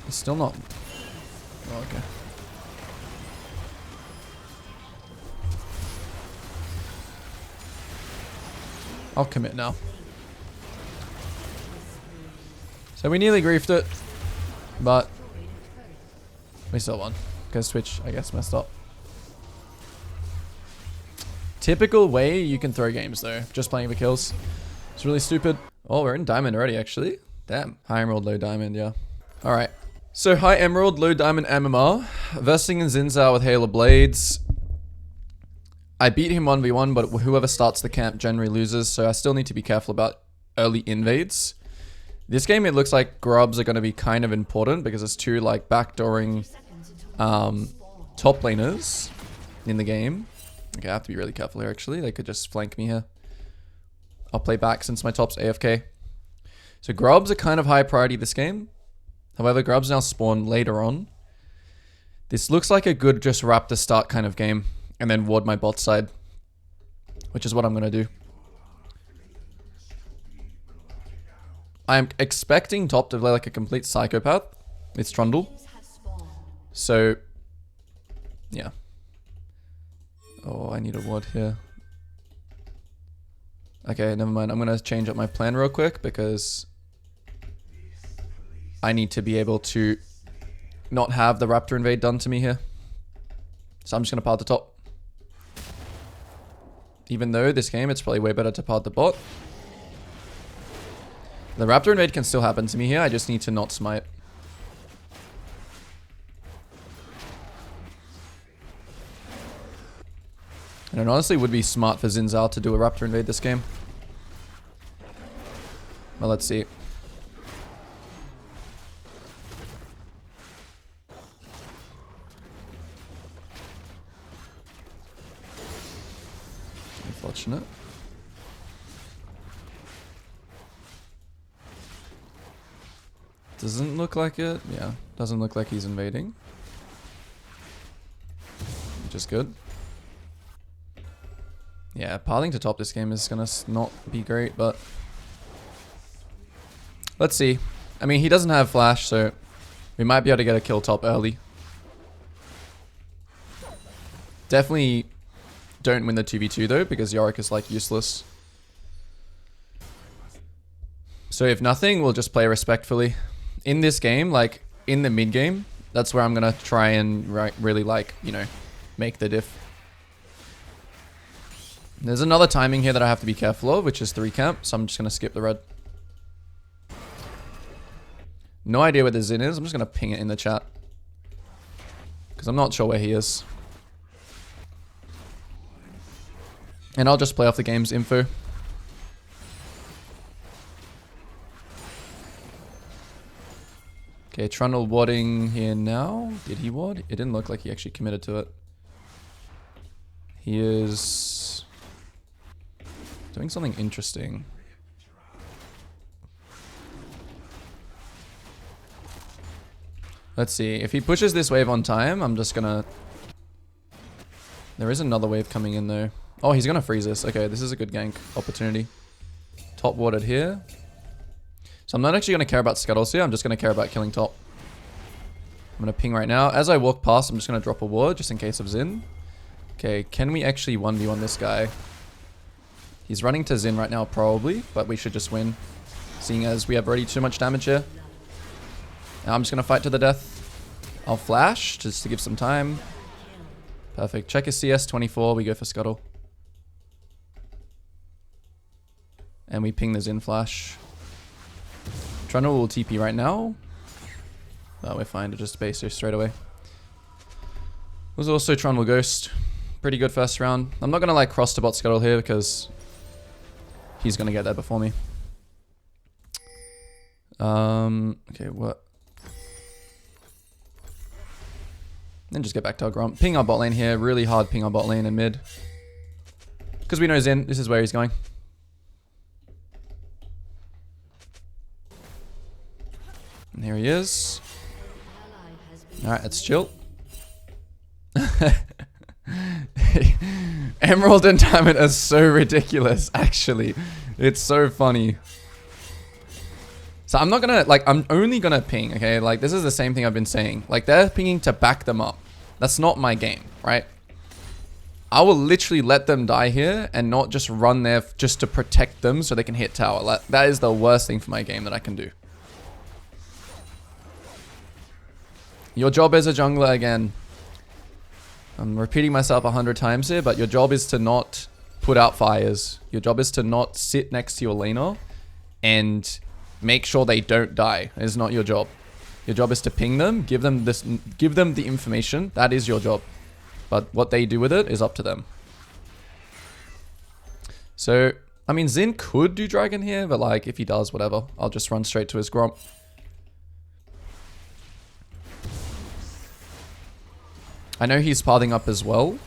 He's still not. Oh, okay. I'll commit now. So we nearly griefed it, but we still won. Because Twitch, I guess, messed up. Typical way you can throw games though, just playing for kills. It's really stupid. Oh, we're in diamond already actually. Damn. High emerald, low diamond, yeah. Alright. So high emerald, low diamond MMR. Versing in Zinzao with Hail of Blades. I beat him 1v1, but whoever starts the camp generally loses, so I still need to be careful about early invades. This game, it looks like grubs are going to be kind of important because it's two like backdooring top laners in the game. Okay, I have to be really careful here actually. They could just flank me here. I'll play back since my top's AFK. So grubs are kind of high priority this game. However, grubs now spawn later on. This looks like a good just raptor start kind of game. And then ward my bot side. Which is what I'm going to do. I'm expecting top to play like a complete psychopath. It's Trundle. So, yeah. Oh, I need a ward here. Okay, never mind. I'm going to change up my plan real quick because I need to be able to not have the raptor invade done to me here. So I'm just going to part the top. Even though this game, it's probably way better to part the bot. The raptor invade can still happen to me here. I just need to not smite. And it honestly would be smart for Zinzao to do a raptor invade this game. Well, let's see. Unfortunate. Doesn't look like it. Yeah, doesn't look like he's invading. Which is good. Yeah, parting to top this game is gonna not be great, but let's see. I mean, he doesn't have flash, so we might be able to get a kill top early. Definitely don't win the 2v2 though, because Yorick is like useless. So if nothing, we'll just play respectfully. In this game, like in the mid game, that's where I'm gonna try and really like, you know, make the diff. There's another timing here that I have to be careful of, which is 3 camp, so I'm just gonna skip the red. No idea where the Zin is. I'm just gonna ping it in the chat because I'm not sure where he is. And I'll just play off the game's info. Okay, Trundle warding here now. Did he ward? It didn't look like he actually committed to it. He is doing something interesting. Let's see. If he pushes this wave on time, I'm just gonna... There is another wave coming in though. Oh, he's gonna freeze this. Okay, this is a good gank opportunity. Top warded here. So I'm not actually gonna care about scuttles here. I'm just gonna care about killing top. I'm gonna ping right now. As I walk past, I'm just gonna drop a ward just in case of Zin. Okay, can we actually 1v1 this guy? He's running to Zin right now probably, but we should just win. Seeing as we have already too much damage here. Now I'm just gonna fight to the death. I'll flash just to give some time. Perfect. Check his CS 24. We go for scuttle. And we ping the Zin flash. Trundle will TP right now. Oh, we're fine to just base her straight away. Was also Trundle Ghost. Pretty good first round. I'm not gonna like cross to bot scuttle here because he's gonna get there before me. Okay, what? Then just get back to our Grump. Ping our bot lane here. Really hard ping our bot lane and mid. Because we know Zin. This is where he's going. And here he is. Alright, let's chill. Emerald and Diamond are so ridiculous, actually. It's so funny. So I'm not gonna, like, I'm only gonna ping, okay? Like, this is the same thing I've been saying. Like, they're pinging to back them up. That's not my game, right? I will literally let them die here and not just run there just to protect them so they can hit tower. Like, that is the worst thing for my game that I can do. Your job as a jungler, again. I'm repeating myself 100 times here, but your job is to not put out fires. Your job is to not sit next to your laner and make sure they don't die. It is not your job. Your job is to ping them, give them the information. That is your job. But what they do with it is up to them. So, I mean, Xin could do dragon here, but like, if he does, whatever. I'll just run straight to his Gromp. I know he's pathing up as well.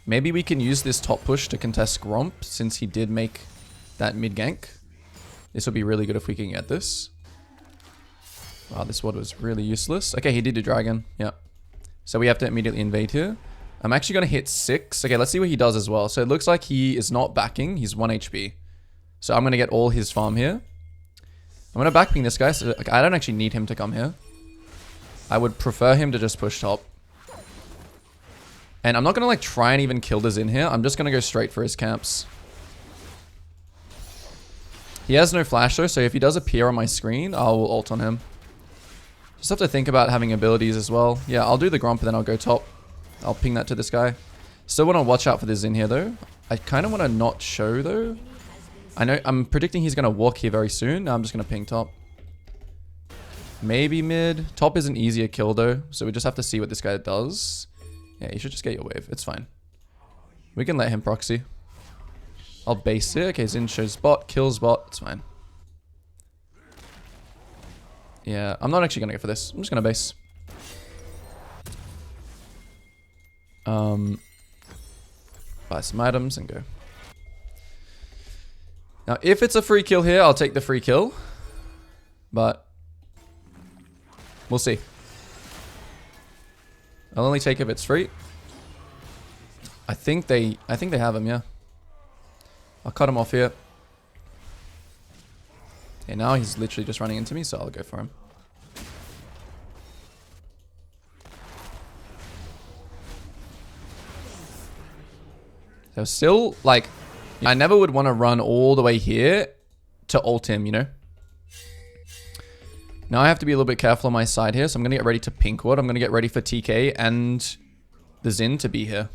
Maybe we can use this top push to contest Gromp, since he did make that mid gank. This would be really good if we can get this. Wow, this ward was really useless. Okay, he did do dragon. Yeah. So we have to immediately invade here. I'm actually going to hit 6. Okay, let's see what he does as well. So it looks like he is not backing. He's 1 HP. So I'm going to get all his farm here. I'm going to backping this guy. So, like, I don't actually need him to come here. I would prefer him to just push top. And I'm not going to like try and even kill this in here. I'm just going to go straight for his camps. He has no flash though, so if he does appear on my screen, I will ult on him. Just have to think about having abilities as well. Yeah, I'll do the Gromp and then I'll go top. I'll ping that to this guy. Still want to watch out for this in here though. I kind of want to not show though. I know, I'm predicting he's going to walk here very soon. Now I'm just going to ping top. Maybe mid. Top is an easier kill though, so we just have to see what this guy does. Yeah, you should just get your wave. It's fine. We can let him proxy. I'll base it. Okay, Xin shows bot, kills bot. It's fine. Yeah, I'm not actually going to go for this. I'm just going to base. Buy some items and go. Now, if it's a free kill here, I'll take the free kill. But we'll see. I'll only take if it's free. I think they have him, yeah. I'll cut him off here. Okay, now he's literally just running into me, so I'll go for him. So still, like, I never would want to run all the way here to ult him, you know? Now I have to be a little bit careful on my side here, so I'm going to get ready to pink ward. I'm going to get ready for TK and the Xin to be here.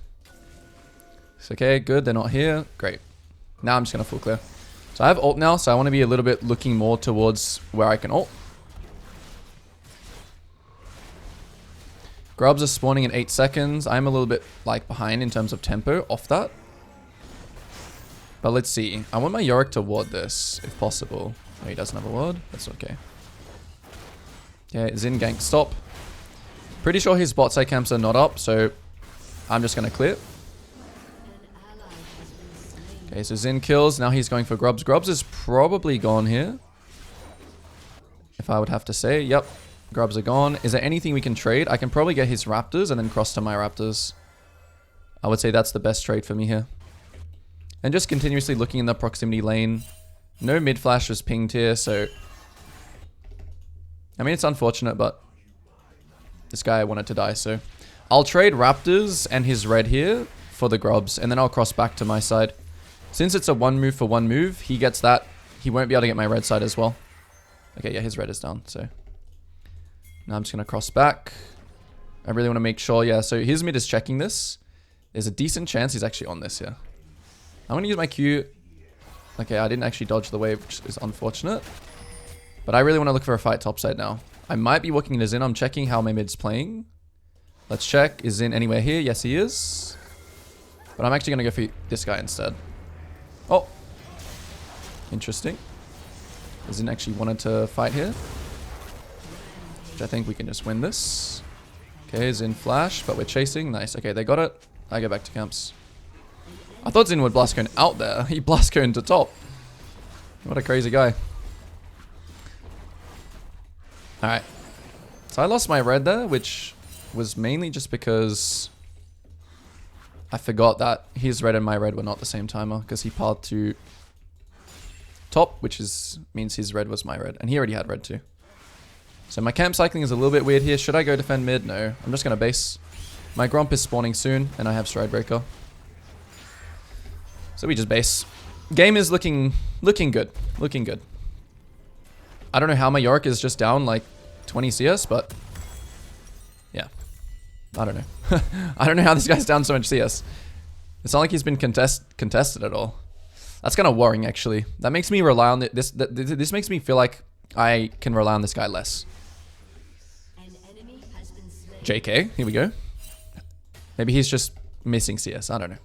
It's okay, good, they're not here. Great. Now I'm just going to full clear. So I have ult now, so I want to be a little bit looking more towards where I can ult. Grubs are spawning in 8 seconds. I'm a little bit like behind in terms of tempo off that. But let's see. I want my Yorick to ward this, if possible. Oh, he doesn't have a ward. That's okay. Yeah, Xin gank stop. Pretty sure his bot side camps are not up, so I'm just going to clear. Okay, so Xin kills. Now he's going for Grubs. Grubs is probably gone here. If I would have to say. Yep. Grubs are gone. Is there anything we can trade? I can probably get his Raptors and then cross to my Raptors. I would say that's the best trade for me here. And just continuously looking in the proximity lane. No mid flash was pinged here, so... I mean, it's unfortunate, but... this guy wanted to die, so... I'll trade Raptors and his red here for the Grubs, and then I'll cross back to my side. Since it's a 1 move for 1 move, he gets that. He won't be able to get my red side as well. Okay, yeah, his red is down, so... now I'm just going to cross back. I really want to make sure, yeah, so his mid is checking this. There's a decent chance he's actually on this here. I'm going to use my Q. Okay, I didn't actually dodge the wave, which is unfortunate. But I really want to look for a fight topside now. I might be walking into Xin. I'm checking how my mid's playing. Let's check. Is Xin anywhere here? Yes, he is. But I'm actually going to go for this guy instead. Oh. Interesting. Xin actually wanted to fight here. Which I think we can just win this. Okay, Xin flash, but we're chasing. Nice. Okay, they got it. I go back to camps. I thought Xin would blast cone out there. He blast cone to top. What a crazy guy. Alright. So I lost my red there, which was mainly just because I forgot that his red and my red were not the same timer because he piled to top, which means his red was my red. And he already had red too. So my camp cycling is a little bit weird here. Should I go defend mid? No. I'm just going to base. My Gromp is spawning soon and I have Stride Breaker. So we just base. Game is looking good. Looking good. I don't know how my Yorick is just down like 20 CS, but yeah. I don't know. I don't know how this guy's down so much CS. It's not like he's been contested at all. That's kind of worrying, actually. That makes me rely on this. This makes me feel like I can rely on this guy less. JK, here we go. Maybe he's just missing CS. I don't know.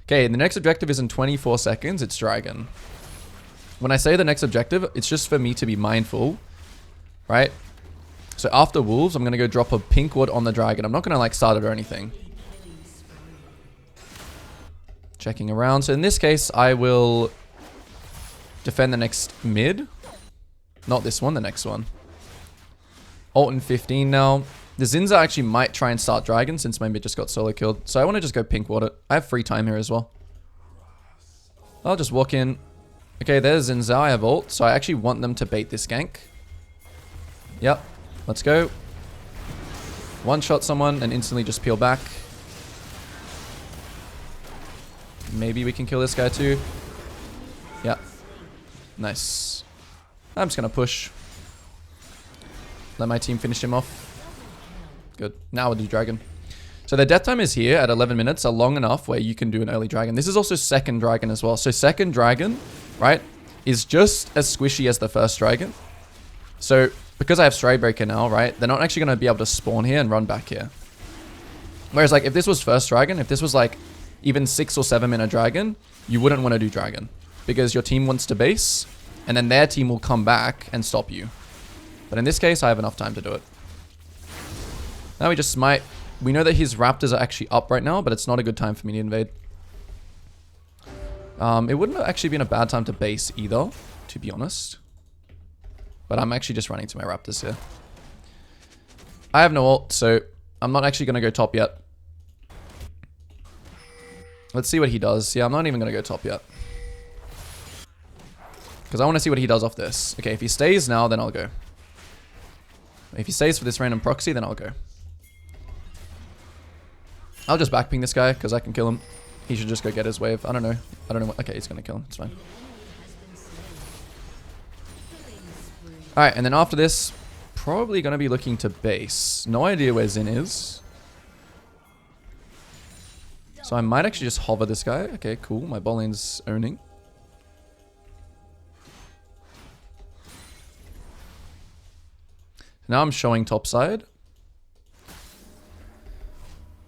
Okay, the next objective is in 24 seconds. It's Dragon. When I say the next objective, it's just for me to be mindful, right? So after Wolves, I'm going to go drop a pink ward on the Dragon. I'm not going to like start it or anything. Checking around. So in this case, I will defend the next mid. Not this one, the next one. Ult in 15 now. The Zinza actually might try and start Dragon since my mid just got solo killed. So I want to just go pink ward it. I have free time here as well. I'll just walk in. Okay, there's Zinza. I have ult. So I actually want them to bait this gank. Yep. Let's go. One shot someone and instantly just peel back. Maybe we can kill this guy too. Yeah. Nice. I'm just going to push. Let my team finish him off. Good. Now we'll do Dragon. So the death time is here at 11 minutes, are long enough where you can do an early Dragon. This is also second Dragon as well. So second Dragon, right, is just as squishy as the first Dragon. So because I have Stride Breaker now, right, they're not actually going to be able to spawn here and run back here. Whereas like if this was first Dragon, if this was like even 6 or 7 minute Dragon, you wouldn't want to do Dragon. Because your team wants to base, and then their team will come back and stop you. But in this case, I have enough time to do it. Now we just smite. We know that his Raptors are actually up right now, but it's not a good time for me to invade. It wouldn't have actually been a bad time to base either, to be honest. But I'm actually just running to my Raptors here. I have no ult, so I'm not actually going to go top yet. Let's see what he does. Yeah, I'm not even going to go top yet. Because I want to see what he does off this. Okay, if he stays now, then I'll go. If he stays for this random proxy, then I'll go. I'll just backping this guy because I can kill him. He should just go get his wave. I don't know. I don't know what. Okay, he's going to kill him. It's fine. Alright, and then after this, probably going to be looking to base. No idea where Zin is. So I might actually just hover this guy. Okay, cool. My bot lane's owning. Now I'm showing top side.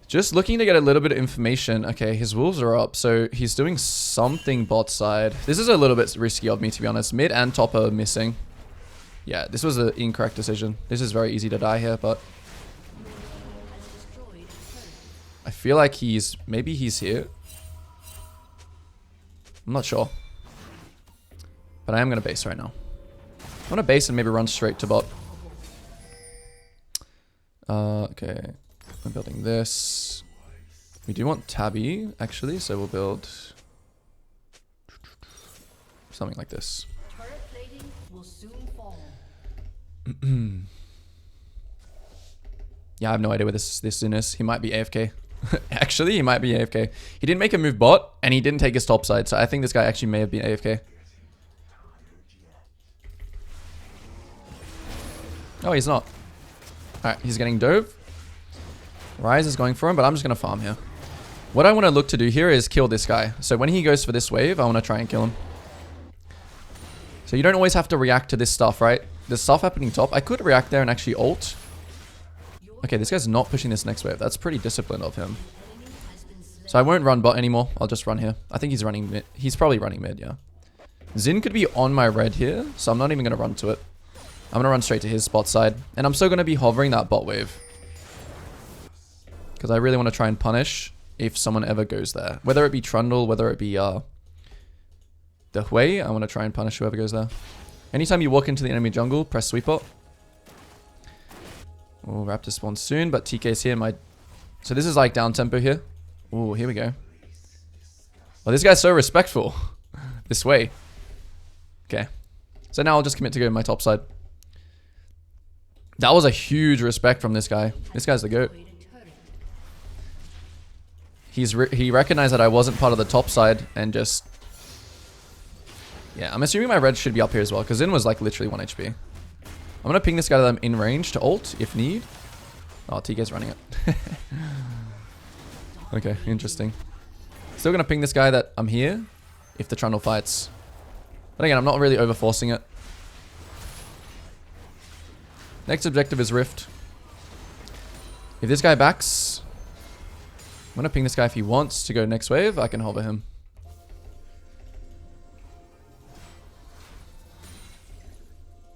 Just looking to get a little bit of information. Okay, his wolves are up, so he's doing something bot side. This is a little bit risky of me, to be honest. Mid and top are missing. Yeah, this was an incorrect decision. This is very easy to die here, but I feel like maybe he's here. I'm not sure. But I am going to base right now. I'm going to base and maybe run straight to bot. Okay. I'm building this. We do want Tabby, actually, so we'll build something like this. Turret plating will soon fall. Yeah, I have no idea where this Zin is. He might be AFK. Actually, he might be AFK. He didn't make a move bot, and he didn't take his top side, so I think this guy actually may have been AFK. Oh, he's not. Alright, he's getting dove. Ryze is going for him, but I'm just going to farm here. What I want to look to do here is kill this guy. So when he goes for this wave, I want to try and kill him. So you don't always have to react to this stuff, right? There's stuff happening top. I could react there and actually ult. Okay, this guy's not pushing this next wave. That's pretty disciplined of him. So I won't run bot anymore. I'll just run here. I think he's running mid. He's probably running mid, yeah. Zin could be on my red here, so I'm not even going to run to it. I'm going to run straight to his bot side. And I'm still going to be hovering that bot wave. Because I really want to try and punish if someone ever goes there. Whether it be Trundle, whether it be the Hui, I want to try and punish whoever goes there. Anytime you walk into the enemy jungle, press sweep bot. Oh, Raptor spawns soon, but TK's here. So this is like down tempo here. Ooh, here we go. Oh, this guy's so respectful. This way. Okay. So now I'll just commit to go my top side. That was a huge respect from this guy. This guy's the GOAT. He recognized that I wasn't part of the top side and just... Yeah, I'm assuming my red should be up here as well, because Zin was like literally 1 HP. I'm going to ping this guy that I'm in range to ult if need. Oh, TK's running it. Okay, interesting. Still going to ping this guy that I'm here if the Trundle fights. But again, I'm not really overforcing it. Next objective is Rift. If this guy backs, I'm going to ping this guy if he wants to go next wave. I can hover him.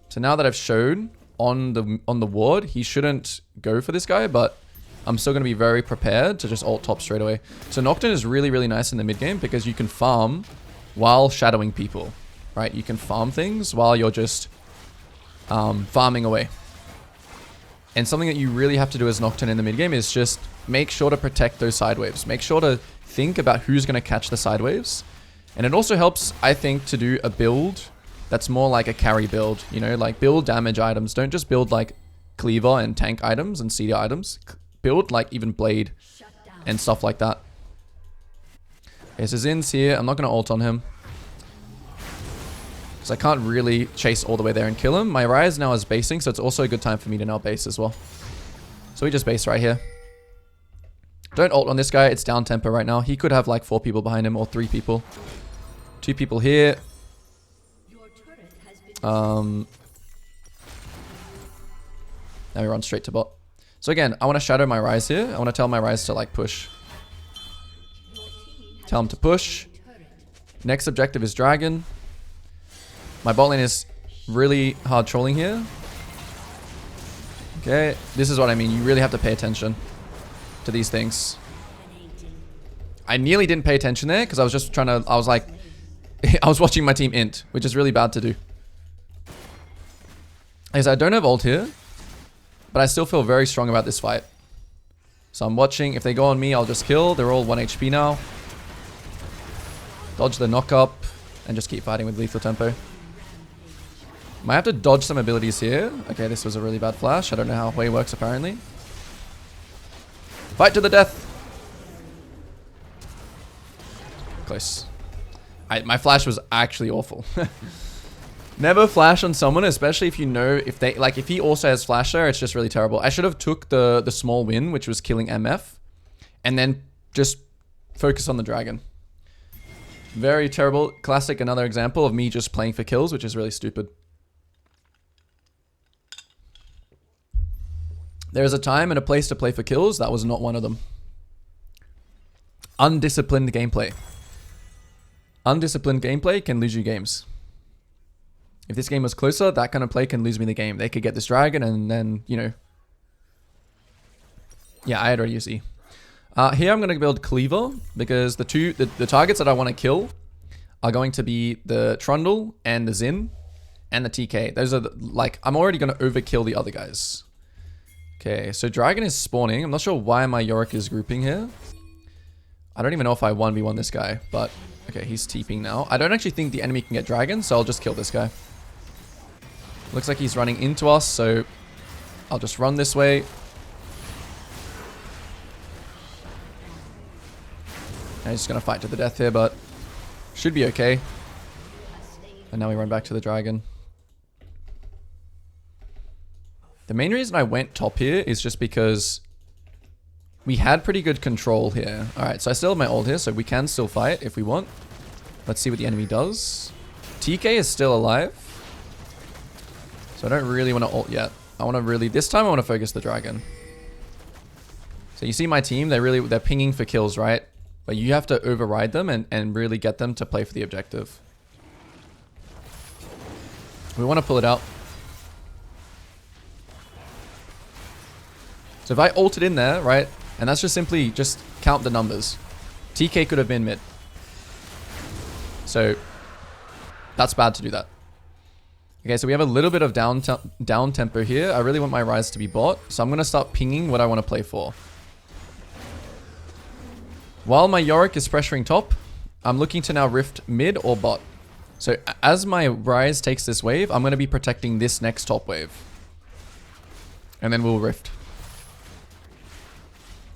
So now that I've shown on the ward, he shouldn't go for this guy, but I'm still going to be very prepared to just ult top straight away. So Nocturne is really, really nice in the mid game because you can farm while shadowing people, right? You can farm things while you're just farming away. And something that you really have to do as Nocturne in the mid game is just make sure to protect those side waves. Make sure to think about who's going to catch the side waves. And it also helps, I think, to do a build that's more like a carry build, you know, like build damage items. Don't just build like cleaver and tank items and CD items. Build like even blade and stuff like that. Okay, so Zin's here. I'm not going to ult on him, because I can't really chase all the way there and kill him. My Ryze now is basing, so it's also a good time for me to now base as well. So we just base right here. Don't ult on this guy. It's down tempo right now. He could have like 4 people behind him or 3 people. 2 people here. Now we run straight to bot. So again, I want to shadow my Ryze here. I want to tell my Ryze to like push. Tell him to push. Next objective is Dragon. My bot lane is really hard trolling here. Okay, this is what I mean. You really have to pay attention to these things. I nearly didn't pay attention there because I was just trying to... I was like... I was watching my team int, which is really bad to do. Because I don't have ult here, but I still feel very strong about this fight. So I'm watching. If they go on me, I'll just kill. They're all 1 HP now. Dodge the knock up and just keep fighting with lethal tempo. Might have to dodge some abilities here. Okay, this was a really bad flash. I don't know how Hui works apparently. Fight to the death. Close. My flash was actually awful. Never flash on someone, especially if you know if they like if he also has flash there, it's just really terrible. I should have took the small win, which was killing MF, and then just focus on the dragon. Very terrible. Classic, another example of me just playing for kills, which is really stupid. There's a time and a place to play for kills. That was not one of them. Undisciplined gameplay. Undisciplined gameplay can lose you games. If this game was closer, that kind of play can lose me the game. They could get this dragon and then, you know. Yeah, I had already used E. Here I'm going to build Cleaver because the targets that I want to kill are going to be the Trundle and the Zin and the TK. Those are like, I'm already going to overkill the other guys. Okay, so Dragon is spawning. I'm not sure why my Yorick is grouping here. I don't even know if I 1v1 this guy, but okay, he's TPing now. I don't actually think the enemy can get Dragon, so I'll just kill this guy. Looks like he's running into us, so I'll just run this way. I'm just going to fight to the death here, but should be okay. And now we run back to the dragon. The main reason I went top here is just because we had pretty good control here. Alright, so I still have my ult here, so we can still fight if we want. Let's see what the enemy does. TK is still alive. So I don't really want to ult yet. I want to really... This time I want to focus the dragon. So you see my team, they're pinging for kills, right? But you have to override them and really get them to play for the objective. We want to pull it out. So if I ulted in there, right? And that's just simply just count the numbers. TK could have been mid. So that's bad to do that. Okay, so we have a little bit of down tempo here. I really want my Ryze to be bot. So I'm going to start pinging what I want to play for. While my Yorick is pressuring top, I'm looking to now rift mid or bot. So as my Rise takes this wave, I'm going to be protecting this next top wave. And then we'll rift.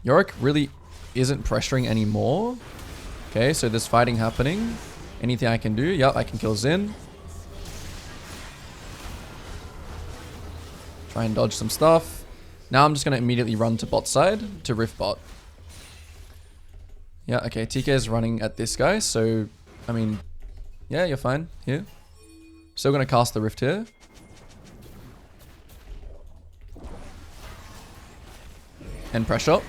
Yorick really isn't pressuring anymore. Okay, so there's fighting happening. Anything I can do? Yep, I can kill Xin. Try and dodge some stuff. Now I'm just going to immediately run to bot side to rift bot. Yeah, okay, TK is running at this guy, so, I mean, yeah, you're fine here. Still going to cast the rift here. And pressure.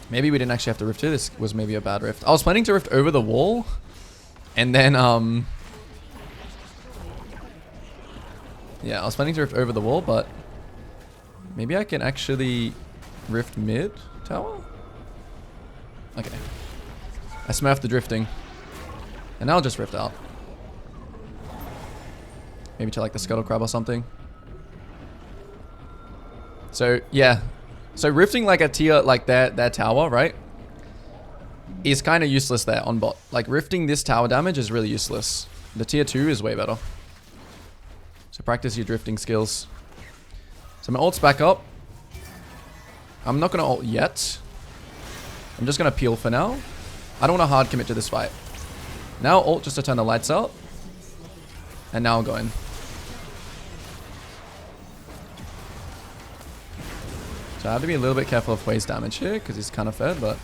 Maybe we didn't actually have to rift here. This was maybe a bad rift. I was planning to rift over the wall. And then, yeah, I was planning to rift over the wall, but maybe I can actually rift mid tower? Okay. I smurfed the drifting. And now I'll just rift out. Maybe to like the scuttle crab or something. So, yeah. So rifting like a tier like their tower, right? Is kind of useless there on bot. Like rifting this tower damage is really useless. The tier 2 is way better. So practice your drifting skills. So my ult's back up. I'm not going to ult yet. I'm just going to peel for now. I don't want to hard commit to this fight. Now ult just to turn the lights out. And now I'm going. So I have to be a little bit careful of Hui's damage here because he's kind of fed, but...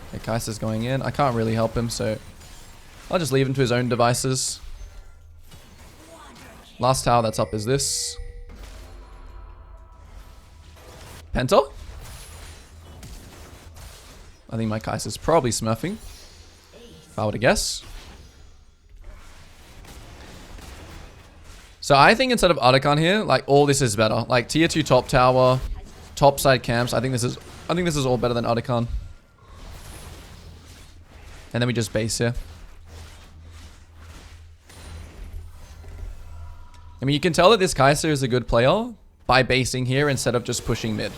Okay, Kaiser's going in. I can't really help him, so... I'll just leave him to his own devices. Last tower that's up is this. Penta? I think my Kaiser's probably smurfing. If I were to guess. So I think instead of Artican here, like all this is better. Like tier 2 top tower, top side camps. I think this is all better than Artican. And then we just base here. I mean, you can tell that this Kaiser is a good player by basing here instead of just pushing mid.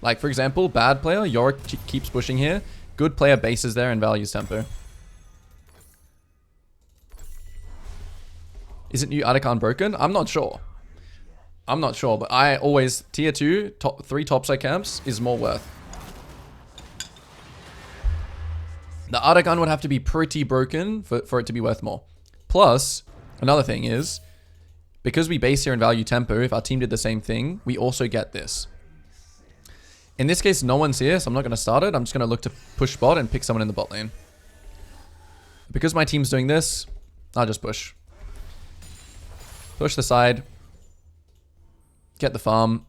Like, for example, bad player, Yorick keeps pushing here. Good player bases there and values tempo. Isn't new Artican broken? I'm not sure. I'm not sure, but I always... Tier 2, top 3 topside camps is more worth. The Artican would have to be pretty broken for it to be worth more. Plus, another thing is... Because we base here and value tempo, if our team did the same thing, we also get this. In this case, no one's here, so I'm not going to start it. I'm just going to look to push bot and pick someone in the bot lane. Because my team's doing this, I'll just push. Push the side. Get the farm.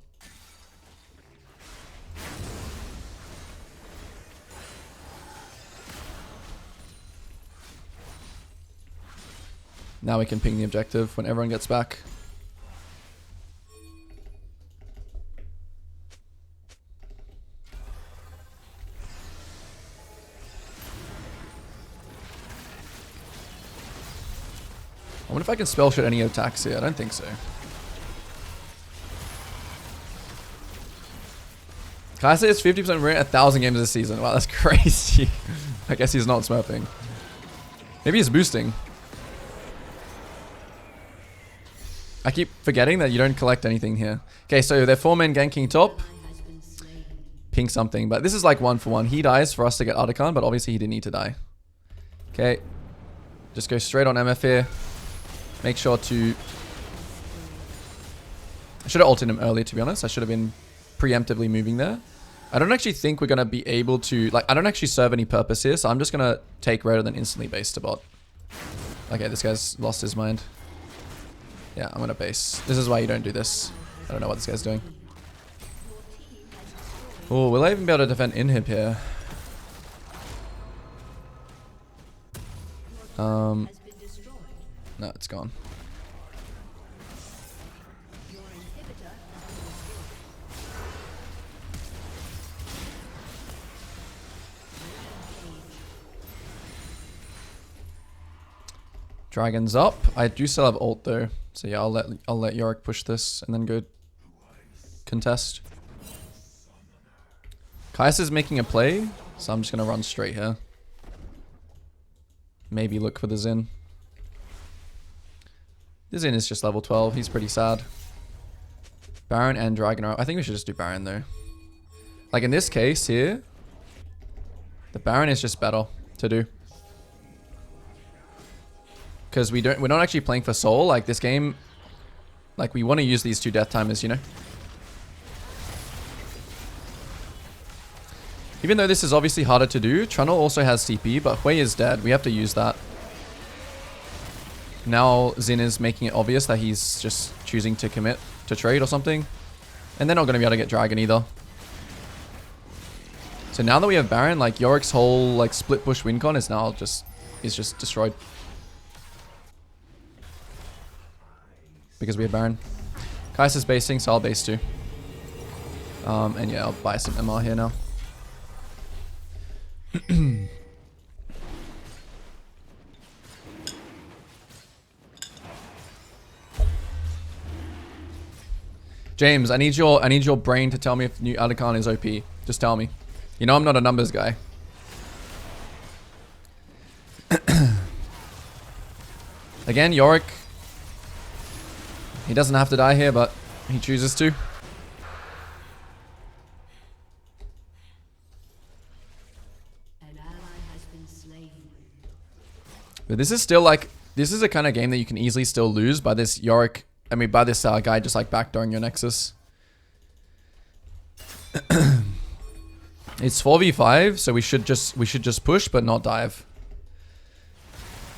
Now we can ping the objective when everyone gets back. I wonder if I can spell shot any attacks here. I don't think so. Kaiser is 50% rare 1,000 games this season. Wow, that's crazy. I guess he's not smurfing. Maybe he's boosting. I keep forgetting that you don't collect anything here. Okay, so they're 4-man ganking top. Ping something, but this is like 1-for-1. He dies for us to get Artican, but obviously he didn't need to die. Okay. Just go straight on MF here. Make sure to... I should have ulted him earlier, to be honest. I should have been preemptively moving there. I don't actually think we're going to be able to... Like, I don't actually serve any purpose here, so I'm just going to take red and then instantly base to bot. Okay, this guy's lost his mind. Yeah, I'm going to base. This is why you don't do this. I don't know what this guy's doing. Oh, will I even be able to defend inhib here? No, it's gone. Dragon's up. I do still have ult though, so yeah, I'll let Yorick push this and then go contest. Kaiser's making a play, So I'm just going to run straight here. Maybe look for the Xin. The Xin is just level 12. He's pretty sad. Baron and Dragon are... I think we should just do Baron though. Like in this case here, the Baron is just better to do. Because we're not actually playing for soul. Like this game, like we want to use these 2 death timers, you know? Even though this is obviously harder to do, Trundle also has CP, but Hui is dead. We have to use that. Now Xin is making it obvious that he's just choosing to commit to trade or something. And they're not going to be able to get Dragon either. So now that we have Baron, like Yorick's whole like split push win con is now just destroyed. Because we have Baron. Kai'Sa's basing, so I'll base too. And yeah, I'll buy some MR here now. James, I need your brain to tell me if new Adakan is OP. Just tell me. You know I'm not a numbers guy. Again, Yorick. He doesn't have to die here, but he chooses to. But this is still like, this is a kind of game that you can easily still lose by this Yorick, I mean by this guy just like backdooring your Nexus. It's 4v5, so we should just push but not dive.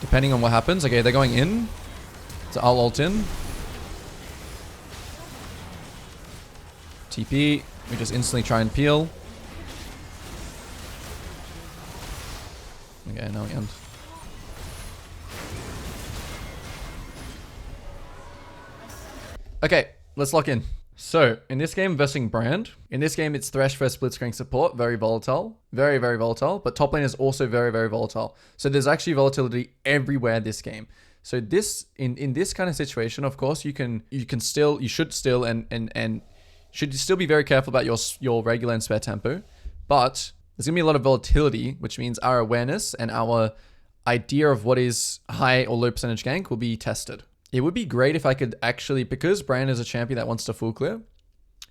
Depending on what happens. Okay, they're going in. So I'll ult in. TP. We just instantly try and peel. Okay, now we end. Okay, let's lock in. So, in this game versing Brand, in this game it's Thresh versus Blitzcrank support, very volatile. Very, very volatile, but top lane is also very, very volatile. So there's actually volatility everywhere this game. So this, in this kind of situation, of course, you should still be very careful about your regular and spare tempo. But there's gonna be a lot of volatility, which means our awareness and our idea of what is high or low percentage gank will be tested. It would be great if I could actually, because Brand is a champion that wants to full clear,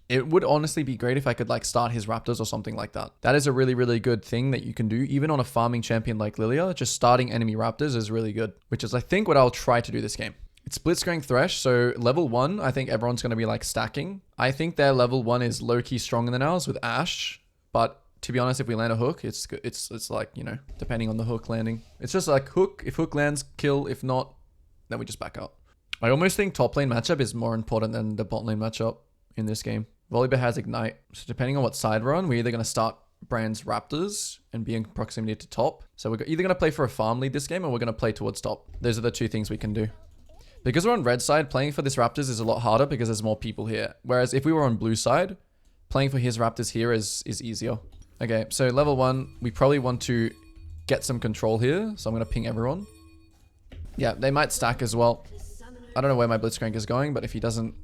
it would honestly be great if I could like start his Raptors or something like that. That is a really, really good thing that you can do. Even on a farming champion like Lilia, just starting enemy Raptors is really good, which is I think what I'll try to do this game. It's Blitzcrank Thresh, so level 1, I think everyone's going to be like stacking. I think their level 1 is low-key stronger than ours with Ashe, but to be honest, if we land a hook, it's good. It's like, you know, depending on the hook landing. It's just like hook, if hook lands, kill, if not, then we just back out. I almost think top lane matchup is more important than the bot lane matchup in this game. Volibear has Ignite, so depending on what side we're on, we're either going to start Brand's Raptors and be in proximity to top. So we're either going to play for a farm lead this game or we're going to play towards top. Those are the two things we can do. Because we're on red side, playing for this Raptors is a lot harder because there's more people here. Whereas if we were on blue side, playing for his Raptors here is easier. Okay, so level 1, we probably want to get some control here. So I'm going to ping everyone. Yeah, they might stack as well. I don't know where my Blitzcrank is going, but if he doesn't...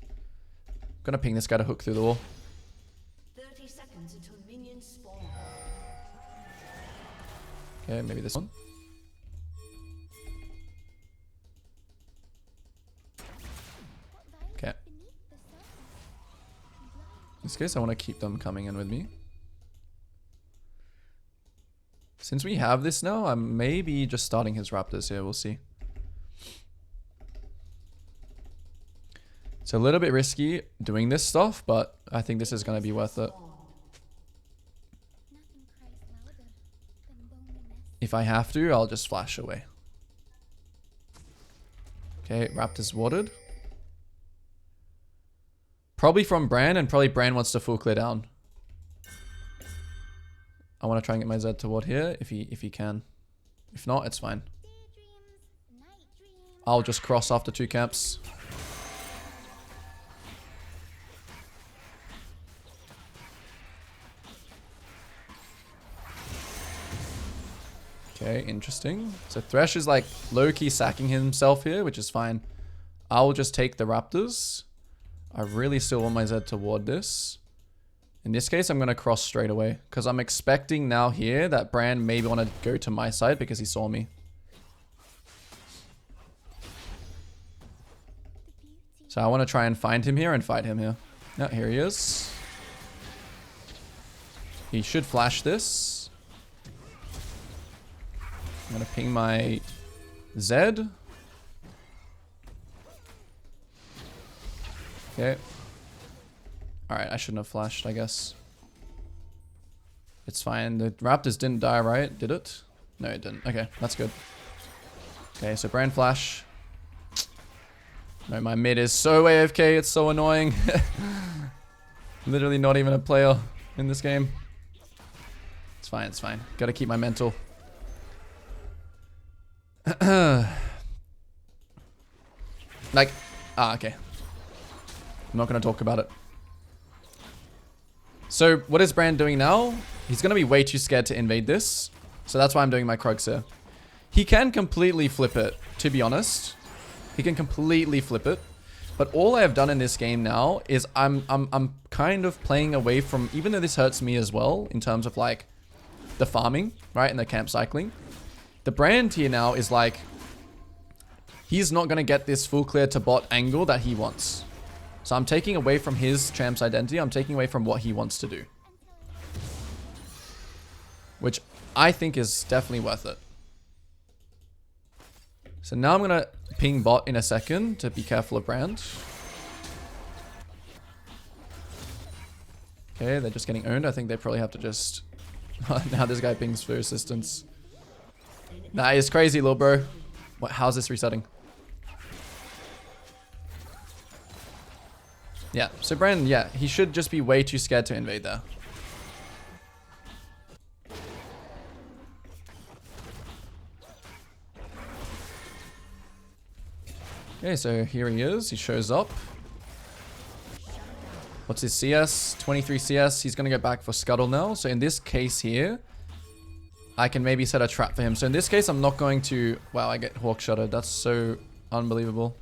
I'm gonna ping this guy to hook through the wall. 30 seconds until minions spawn. Okay, maybe this one. Okay. In this case, I want to keep them coming in with me. Since we have this now, I'm maybe just starting his Raptors here. We'll see. It's a little bit risky doing this stuff, but I think this is going to be worth it. If I have to, I'll just flash away. Okay, Raptors watered. Probably from Bran, and probably Bran wants to full clear down. I want to try and get my Zed to ward here if he can. If not, it's fine. I'll just cross after 2 camps. Okay, interesting. So Thresh is like low-key sacking himself here, which is fine. I'll just take the Raptors. I really still want my Zed to ward this. In this case, I'm going to cross straight away. Because I'm expecting now here that Bran maybe want to go to my side because he saw me. So I want to try and find him here and fight him here. Yeah, here he is. He should flash this. I'm going to ping my Zed. Okay. Alright, I shouldn't have flashed, I guess. It's fine. The Raptors didn't die, right? Did it? No, it didn't. Okay, that's good. Okay, so Bran flash. No, my mid is so AFK. It's so annoying. Literally not even a player in this game. It's fine, it's fine. Gotta keep my mental. Like, okay. I'm not gonna talk about it. So, what is Bran doing now? He's gonna be way too scared to invade this. So that's why I'm doing my Krugs here. He can completely flip it, to be honest. He can completely flip it. But all I have done in this game now is I'm kind of playing away from, even though this hurts me as well, in terms of like the farming, right? And the camp cycling. The brand here now is like, he's not going to get this full clear to bot angle that he wants. So I'm taking away from his champ's identity. I'm taking away from what he wants to do. Which I think is definitely worth it. So now I'm going to ping bot in a second to be careful of Brand. Okay, they're just getting owned. I think they probably have to just... now this guy pings for assistance. That is crazy, little bro. What? How's this resetting? Yeah, so Brand, yeah, he should just be way too scared to invade there. Okay, so here he is. He shows up. What's his CS? 23 CS. He's going to go back for Scuttle now. So in this case here, I can maybe set a trap for him. So in this case, I'm not going to... Wow, I get Hawk Shuttered. That's so unbelievable.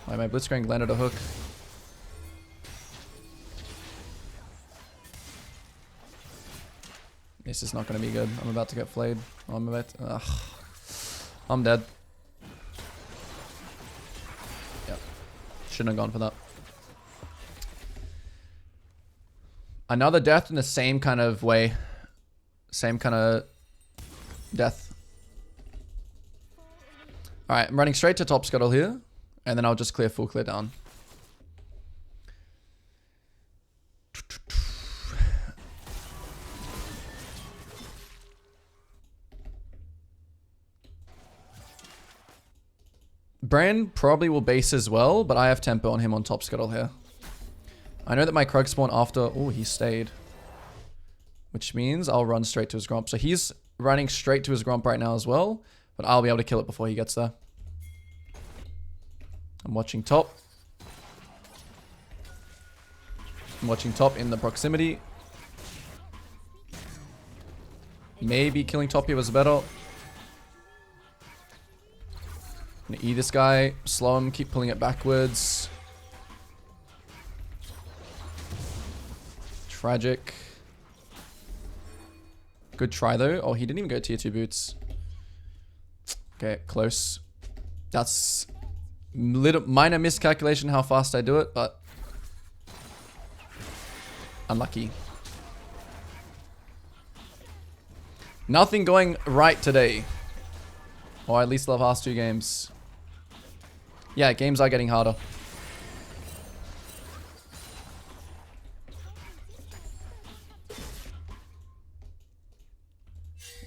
Why, my Blitzcrank landed a hook. This is not going to be good. I'm about to get flayed. I'm about to... Ugh. I'm dead. Yep. Shouldn't have gone for that. Another death in the same kind of way. Same kind of death. Alright, I'm running straight to top Scuttle here. And then I'll just clear full clear down. Bran probably will base as well, but I have tempo on him on top Scuttle here. I know that my Krug spawn after... Oh, he stayed. Which means I'll run straight to his Gromp. So he's running straight to his Gromp right now as well, but I'll be able to kill it before he gets there. I'm watching top. I'm watching top in the proximity. Maybe killing top here was better. I'm gonna E this guy, slow him, keep pulling it backwards. Tragic. Good try though. Oh, he didn't even go tier 2 boots. Okay, close. That's little minor miscalculation how fast I do it, but unlucky. Nothing going right today. Or at least the last 2 games. Yeah, games are getting harder.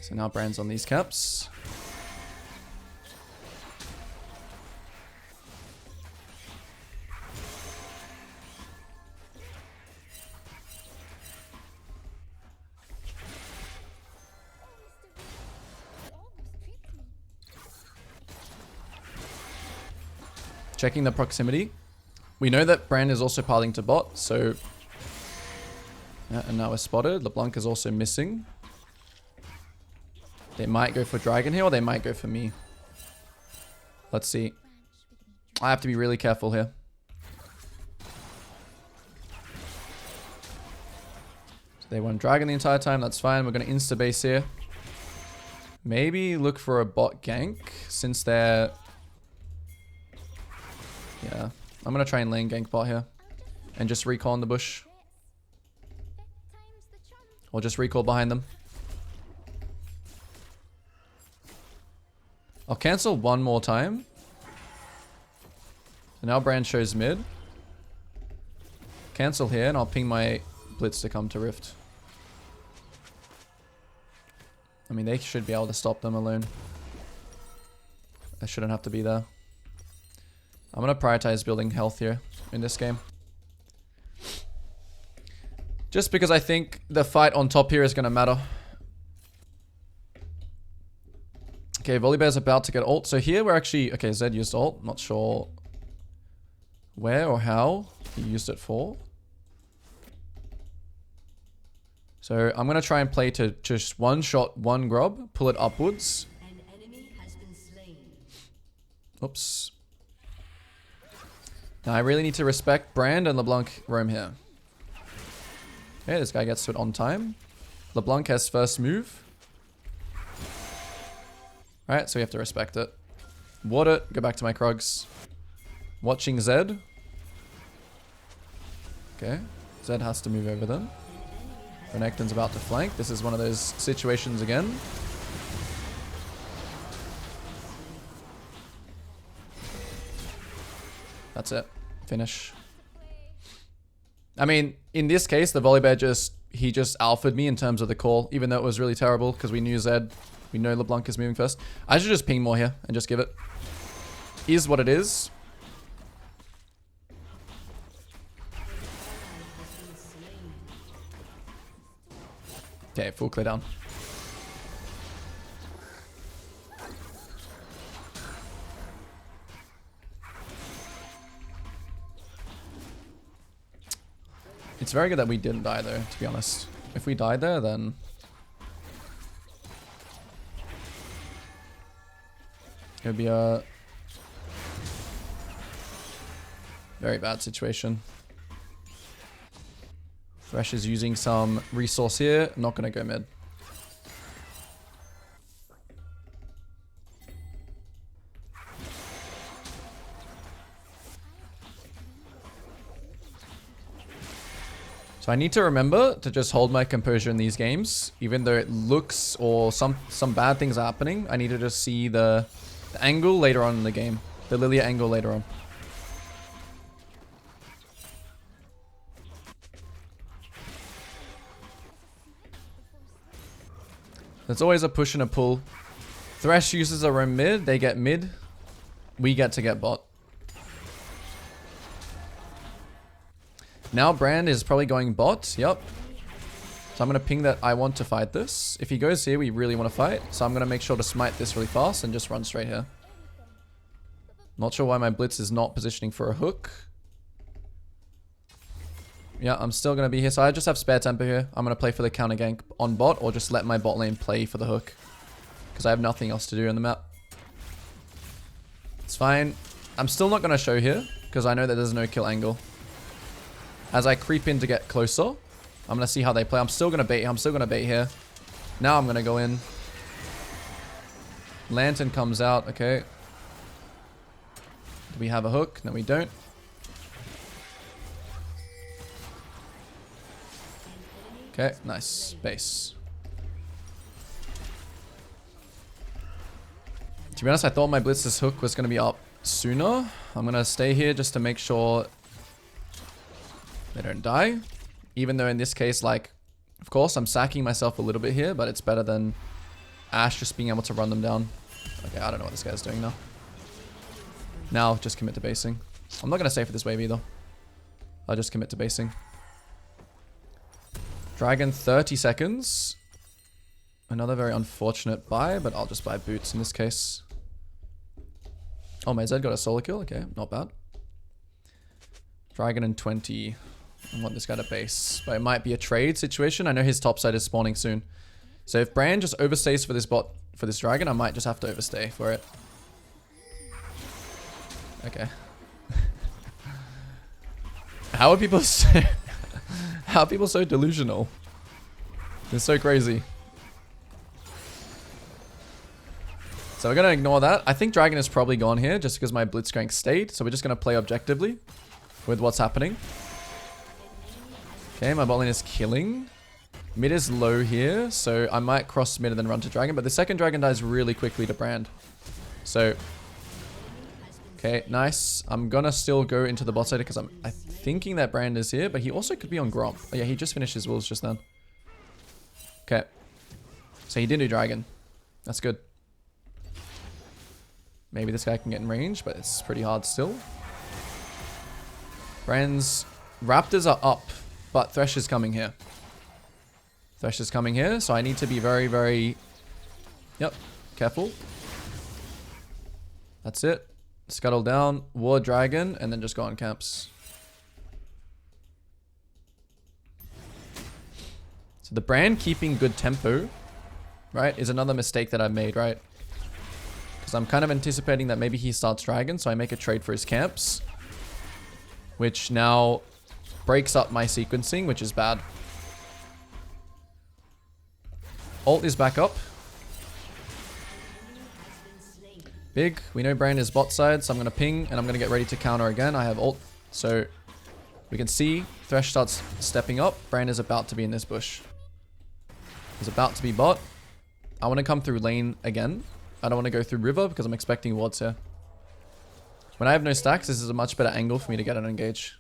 So now Brand's on these caps. Checking the proximity. We know that Brand is also piling to bot, so... Yeah, and now we're spotted. LeBlanc is also missing. They might go for Dragon here, or they might go for me. Let's see. I have to be really careful here. They went dragon the entire time. That's fine. We're going to insta-base here. Maybe look for a bot gank since they're... Yeah. I'm going to try and lane gank bot here. And just recall in the bush. Or just recall behind them. I'll cancel one more time. So now Brand shows mid. Cancel here and I'll ping my blitz to come to Rift. I mean, they should be able to stop them alone. I shouldn't have to be there. I'm going to prioritize building health here in this game. Just because I think the fight on top here is going to matter. Okay, Volibear's about to get ult. So here we're actually... Okay, Zed used ult. Not sure where or how he used it for. So I'm going to try and play to just one shot, one grub. Pull it upwards. An enemy has been slain. Oops. Now I really need to respect Brand and LeBlanc roam here. Okay, this guy gets to it on time. LeBlanc has first move. Alright, so we have to respect it. Ward it, go back to my Krugs. Watching Zed. Okay, Zed has to move over them. Renekton's about to flank. This is one of those situations again. That's it. Finish. I mean, in this case, the Volibear just alphaed me in terms of the call, even though it was really terrible because we knew Zed. We know LeBlanc is moving first. I should just ping more here and just give it. Is what it is. Okay, full clear down. It's very good that we didn't die though, to be honest. If we died there, then... it would be a... very bad situation. Thresh is using some resource here. I'm not going to go mid. So I need to remember to just hold my composure in these games. Even though it looks or some bad things are happening, I need to just see the angle later on in the game. The Lilia angle later on. There's always a push and a pull. Thresh uses a roam mid. They get mid. We get to get bot. Now Brand is probably going bot. Yep. So I'm going to ping that I want to fight this. If he goes here, we really want to fight. So I'm going to make sure to smite this really fast and just run straight here. Not sure why my blitz is not positioning for a hook. Yeah, I'm still going to be here. So I just have spare tempo here. I'm going to play for the counter gank on bot or just let my bot lane play for the hook. Because I have nothing else to do on the map. It's fine. I'm still not going to show here because I know that there's no kill angle. As I creep in to get closer, I'm going to see how they play. I'm still going to bait. I'm still going to bait here. Now I'm going to go in. Lantern comes out. Okay. Do we have a hook? No, we don't. Okay, nice. Base. To be honest, I thought my Blitz's hook was going to be up sooner. I'm going to stay here just to make sure they don't die. Even though in this case, like, of course, I'm sacking myself a little bit here, but it's better than Ashe just being able to run them down. Okay, I don't know what this guy's doing now. Now, just commit to basing. I'm not going to stay for this wave either. I'll just commit to basing. Dragon, 30 seconds. Another very unfortunate buy, but I'll just buy boots in this case. Oh, my Zed got a solo kill. Okay, not bad. Dragon in 20. I want this guy to base, but it might be a trade situation. I know his top side is spawning soon. So if Brand just overstays for this bot, for this dragon, I might just have to overstay for it. Okay. How are people so... how are people so delusional? This is so crazy. So we're going to ignore that. I think Dragon is probably gone here just because my Blitzcrank stayed. So we're just going to play objectively with what's happening. Okay, my bot lane is killing. Mid is low here, so I might cross mid and then run to Dragon. But the second Dragon dies really quickly to Brand. So, okay, nice. I'm going to still go into the bot side because I'm thinking that Brand is here. But he also could be on Gromp. Oh yeah, he just finished his wills just then. Okay. So he didn't do Dragon. That's good. Maybe this guy can get in range, but it's pretty hard still. Brand's Raptors are up, but Thresh is coming here. Thresh is coming here, so I need to be very, very... Yep, careful. That's it. Scuttle down, War Dragon, and then just go on camps. So the Brand keeping good tempo, right, is another mistake that I've made, right? Because I'm kind of anticipating that maybe he starts Dragon, so I make a trade for his camps. Which now breaks up my sequencing, which is bad. Ult is back up. Big. We know Brand is bot side, so I'm going to ping, and I'm going to get ready to counter again. I have ult. So we can see Thresh starts stepping up. Brand is about to be in this bush. He's about to be bot. I want to come through lane again. I don't want to go through river because I'm expecting wards here. When I have no stacks, this is a much better angle for me to get an engage.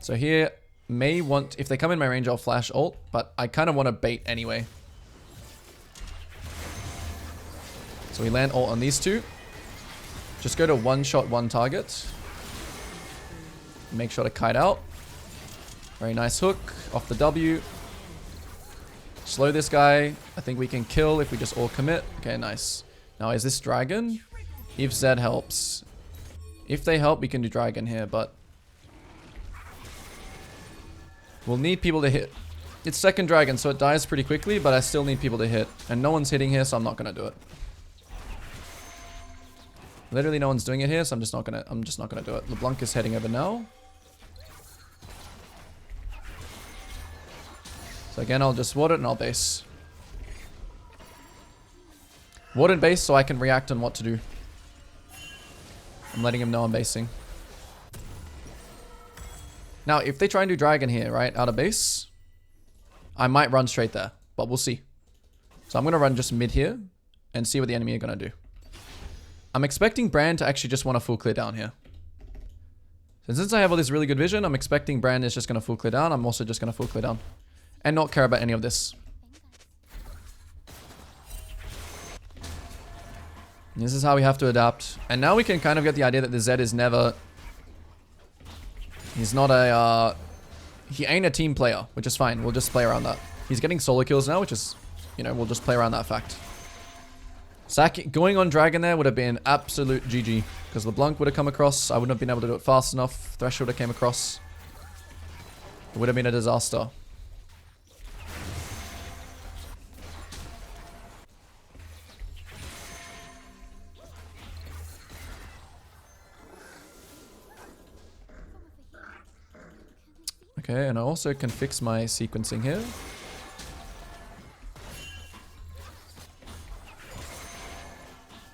So here, may want... If they come in my range, I'll flash ult. But I kind of want to bait anyway. So we land ult on these two. Just go to one shot, one target. Make sure to kite out. Very nice hook. Off the W. Slow this guy. I think we can kill if we just all commit. Okay, nice. Now, is this Dragon? If Zed helps. If they help, we can do Dragon here, but... We'll need people to hit. It's second Dragon, so it dies pretty quickly, but I still need people to hit. And no one's hitting here, so I'm not going to do it. Literally no one's doing it here, so I'm just not going to do it. LeBlanc is heading over now. So again, I'll just ward it and I'll base. Ward and base so I can react on what to do. I'm letting him know I'm basing. Now, if they try and do Dragon here, right, out of base, I might run straight there, but we'll see. So I'm going to run just mid here and see what the enemy are going to do. I'm expecting Brand to actually just want to full clear down here. So since I have all this really good vision, I'm expecting Brand is just going to full clear down. I'm also just going to full clear down. And not care about any of this. This is how we have to adapt. And now we can kind of get the idea that the Zed is never... He's not a... He ain't a team player, which is fine. We'll just play around that. He's getting solo kills now, which is... You know, we'll just play around that fact. Going on Dragon there would have been absolute GG. Because LeBlanc would have come across. I wouldn't have been able to do it fast enough. Thresh would have came across. It would have been a disaster. Okay, and I also can fix my sequencing here.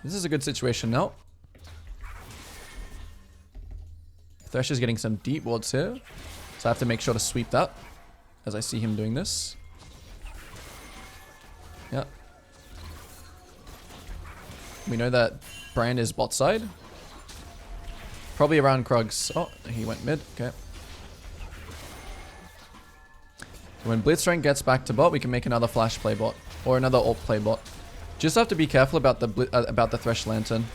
This is a good situation now. Thresh is getting some deep wards here. So I have to make sure to sweep that. As I see him doing this. Yeah. We know that Brand is bot side. Probably around Krugs. Oh, he went mid. Okay. When Blitzcrank gets back to bot, we can make another flash play bot. Or another ult play bot. Just have to be careful about the Thresh Lantern.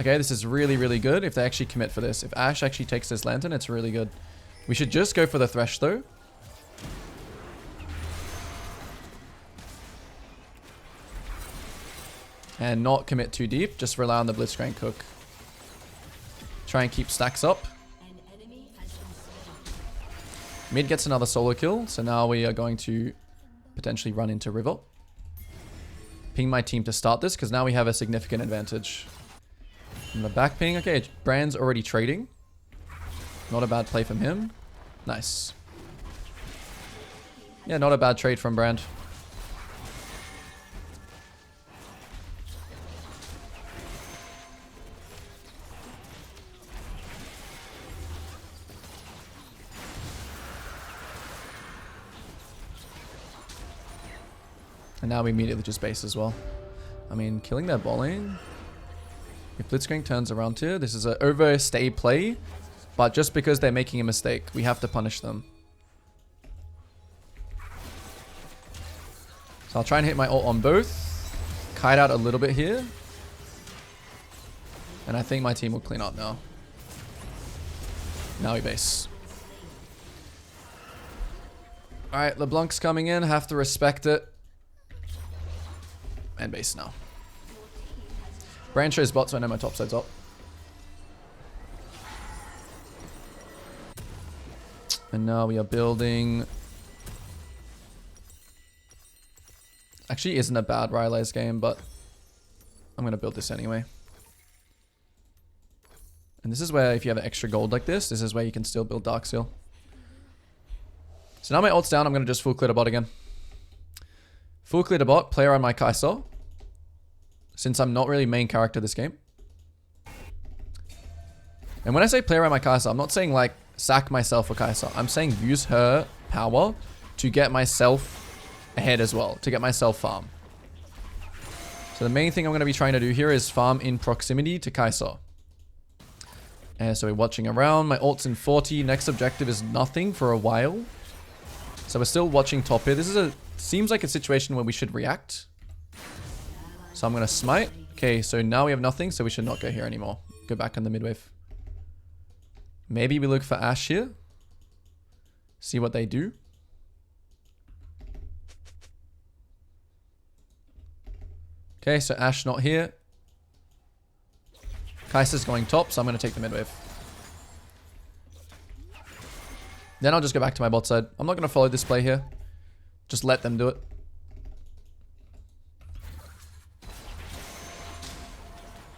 Okay, this is really, really good if they actually commit for this. If Ashe actually takes this Lantern, it's really good. We should just go for the Thresh though. And not commit too deep. Just rely on the Blitzcrank hook. Try and keep stacks up. Mid gets another solo kill, so now we are going to potentially run into river. Ping my team to start this, because now we have a significant advantage. In the back ping, okay, Brand's already trading. Not a bad play from him. Nice. Yeah, not a bad trade from Brand. And now we immediately just base as well. I mean, killing their bowling. If Blitzcrank turns around here, this is an overstay play. But just because they're making a mistake, we have to punish them. So I'll try and hit my ult on both. Kite out a little bit here. And I think my team will clean up now. Now we base. Alright, LeBlanc's coming in. Have to respect it. And base now. Brand shows bot, so I know my top side's up. And now we are building. Actually, isn't a bad Riley's game, but I'm gonna build this anyway. And this is where, if you have extra gold like this is where you can still build Darkseal. So now my ult's down, I'm gonna just full clear the bot again. Full clear the bot, player on my Kai'Sa. Since I'm not really main character this game. And when I say player on my Kai'Sa, I'm not saying like sack myself for Kai'Sa. I'm saying use her power to get myself ahead as well. To get myself farm. So the main thing I'm going to be trying to do here is farm in proximity to Kai'Sa. And so we're watching around. My ult's in 40. Next objective is nothing for a while. So we're still watching top here. This is a... Seems like a situation where we should react. So I'm going to smite. Okay, so now we have nothing, so we should not go here anymore. Go back on the mid wave. Maybe we look for Ashe here. See what they do. Okay, so Ashe not here. Kai'Sa's going top, so I'm going to take the mid wave. Then I'll just go back to my bot side. I'm not going to follow this play here. Just let them do it.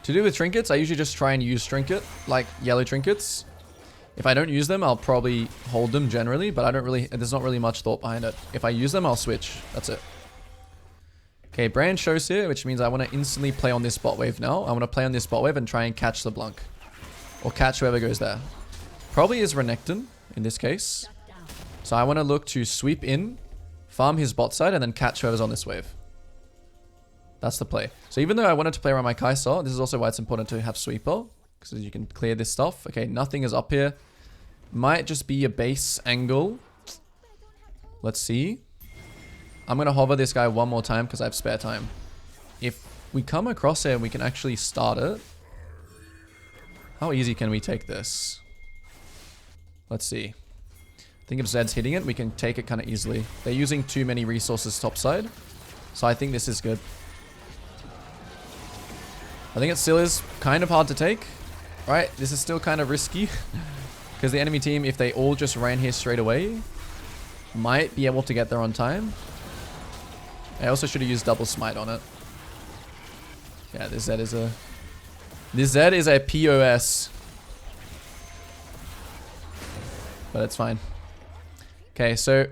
To do with trinkets, I usually just try and use trinket, like yellow trinkets. If I don't use them, I'll probably hold them generally, but I don't really, there's not really much thought behind it. If I use them, I'll switch. That's it. Okay, Brand shows here, which means I want to instantly play on this bot wave now. I want to play on this bot wave and try and catch LeBlanc. Or catch whoever goes there. Probably is Renekton in this case. So I want to look to sweep in, farm his bot side, and then catch whoever's on this wave. That's the play. So even though I wanted to play around my Kai'Sa, this is also why it's important to have sweeper. Because you can clear this stuff. Okay, nothing is up here. Might just be a base angle. Let's see. I'm going to hover this guy one more time because I have spare time. If we come across here and we can actually start it. How easy can we take this? Let's see. I think if Zed's hitting it, we can take it kind of easily. They're using too many resources topside. So I think this is good. I think it still is kind of hard to take. Right? This is still kind of risky. Because the enemy team, if they all just ran here straight away, might be able to get there on time. I also should have used double smite on it. Yeah, this Zed is a... This Zed is a POS. But it's fine. Okay, so...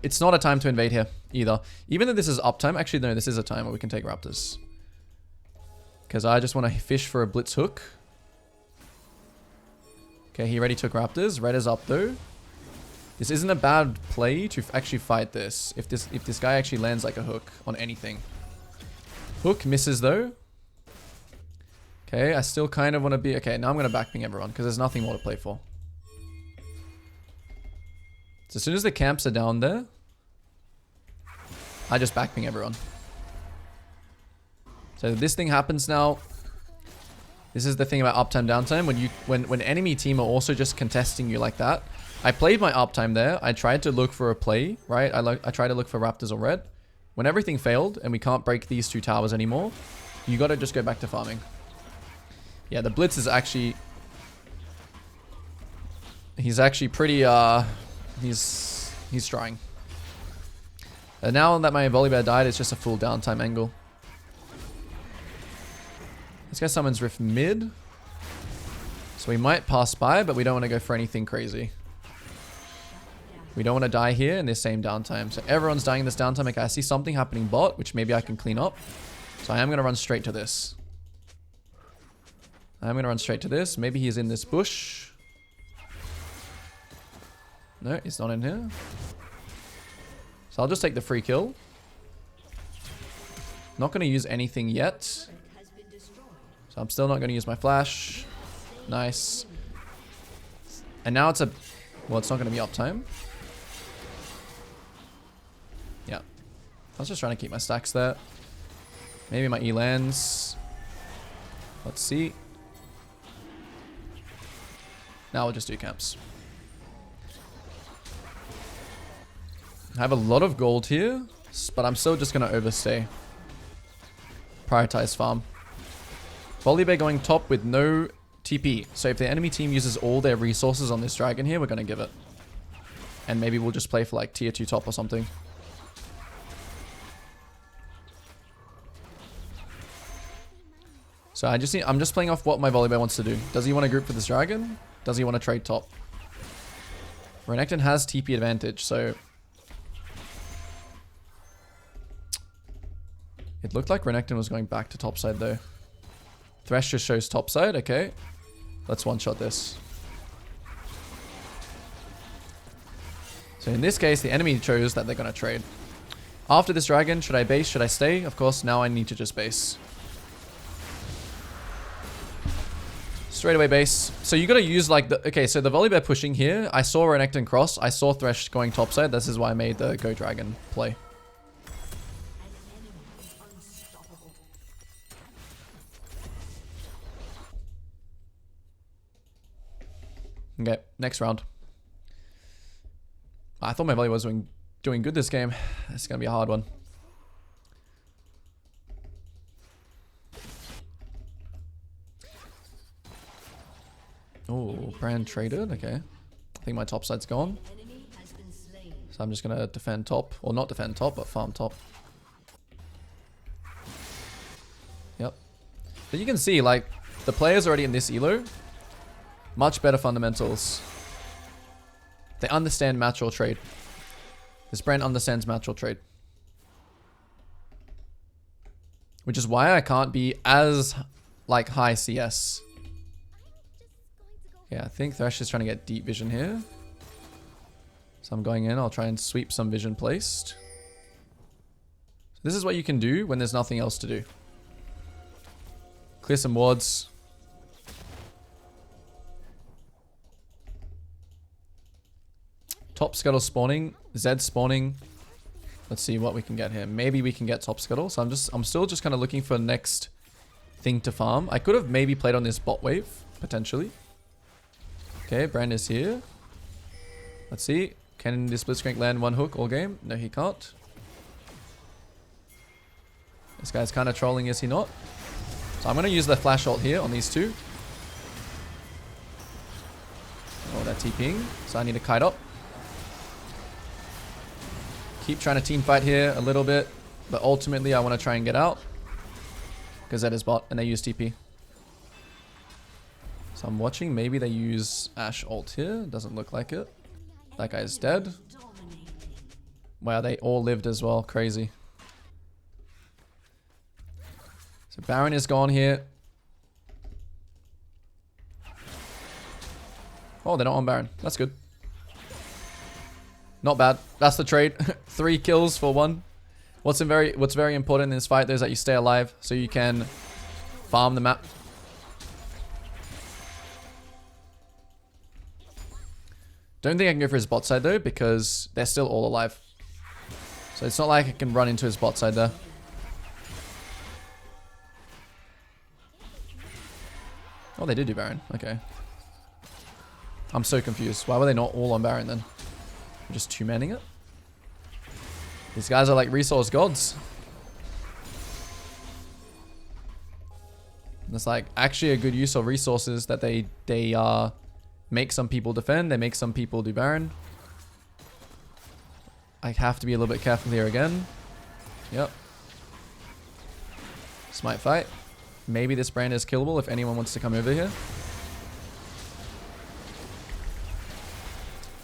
it's not a time to invade here, either. Even though this is uptime. Actually, no, this is a time where we can take Raptors. Because I just want to fish for a blitz hook. Okay, he already took Raptors. Red is up, though. This isn't a bad play to actually fight this. If this guy actually lands like a hook on anything. Hook misses, though. Okay, I still kind of want to be... Okay, now I'm going to backping everyone. Because there's nothing more to play for. So as soon as the camps are down there, I just backping everyone. So this thing happens now. This is the thing about uptime, downtime. When enemy team are also just contesting you like that. I played my uptime there. I tried to look for a play, right? I tried to look for Raptors or red. When everything failed and we can't break these two towers anymore, you got to just go back to farming. Yeah, the blitz is actually... He's actually pretty... He's trying. And now that my Volibear died, it's just a full downtime angle. This guy summons Rift mid. So we might pass by, but we don't want to go for anything crazy. We don't want to die here in this same downtime. So everyone's dying in this downtime. Okay, I see something happening bot, which maybe I can clean up. So I am going to run straight to this. Maybe he's in this bush. No, he's not in here. So I'll just take the free kill. Not going to use anything yet. So I'm still not going to use my flash. Nice. And now it's a... Well, it's not going to be uptime. Yeah. I was just trying to keep my stacks there. Maybe my E lands. Let's see. Now we'll just do camps. I have a lot of gold here, but I'm still just going to overstay. Prioritize farm. Volibear going top with no TP. So if the enemy team uses all their resources on this dragon here, we're going to give it. And maybe we'll just play for like tier 2 top or something. So I'm just playing off what my Volibear wants to do. Does he want to group for this dragon? Does he want to trade top? Renekton has TP advantage, so... It looked like Renekton was going back to topside though. Thresh just shows topside, okay. Let's one-shot this. So in this case, the enemy chose that they're going to trade. After this dragon, should I base? Should I stay? Of course, now I need to just base. Straight away base. So you got to use like the... Okay, so the Volibear pushing here. I saw Renekton cross. I saw Thresh going topside. This is why I made the Go Dragon play. Okay, next round. I thought my Volibear was doing good this game. It's going to be a hard one. Oh, brand traded. Okay. I think my top side's gone. So I'm just going to defend top. Or not defend top, but farm top. Yep. But you can see, like, the players already in this elo... Much better fundamentals. They understand match or trade. This brand understands match or trade. Which is why I can't be as, like, high CS. Yeah, I think Thresh is trying to get deep vision here. So I'm going in. I'll try and sweep some vision placed. So this is what you can do when there's nothing else to do. Clear some wards. Top Scuttle spawning, Zed spawning. Let's see what we can get here. Maybe we can get Top Scuttle. So I'm still just kind of looking for the next thing to farm. I could have maybe played on this bot wave, potentially. Okay, Brand is here. Let's see. Can this Blitzcrank land one hook all game? No, he can't. This guy's kind of trolling, is he not? So I'm going to use the flash ult here on these two. Oh, they're TPing. So I need to kite up. Keep trying to team fight here a little bit, but ultimately I want to try and get out because that is bot and they use TP. So I'm watching. Maybe they use Ashe ult here. Doesn't look like it. That guy's dead. Wow, they all lived as well. Crazy. So Baron is gone here. Oh, they're not on Baron. That's good. Not bad. That's the trade. 3 kills for 1. What's very important in this fight though is that you stay alive so you can farm the map. Don't think I can go for his bot side though because they're still all alive. So it's not like I can run into his bot side there. Oh, they did do Baron. Okay. I'm so confused. Why were they not all on Baron then? I'm just two-manning it. These guys are like resource gods. That's like actually a good use of resources that they make some people defend. They make some people do Baron. I have to be a little bit careful here again. Yep. Smite fight. Maybe this brand is killable if anyone wants to come over here.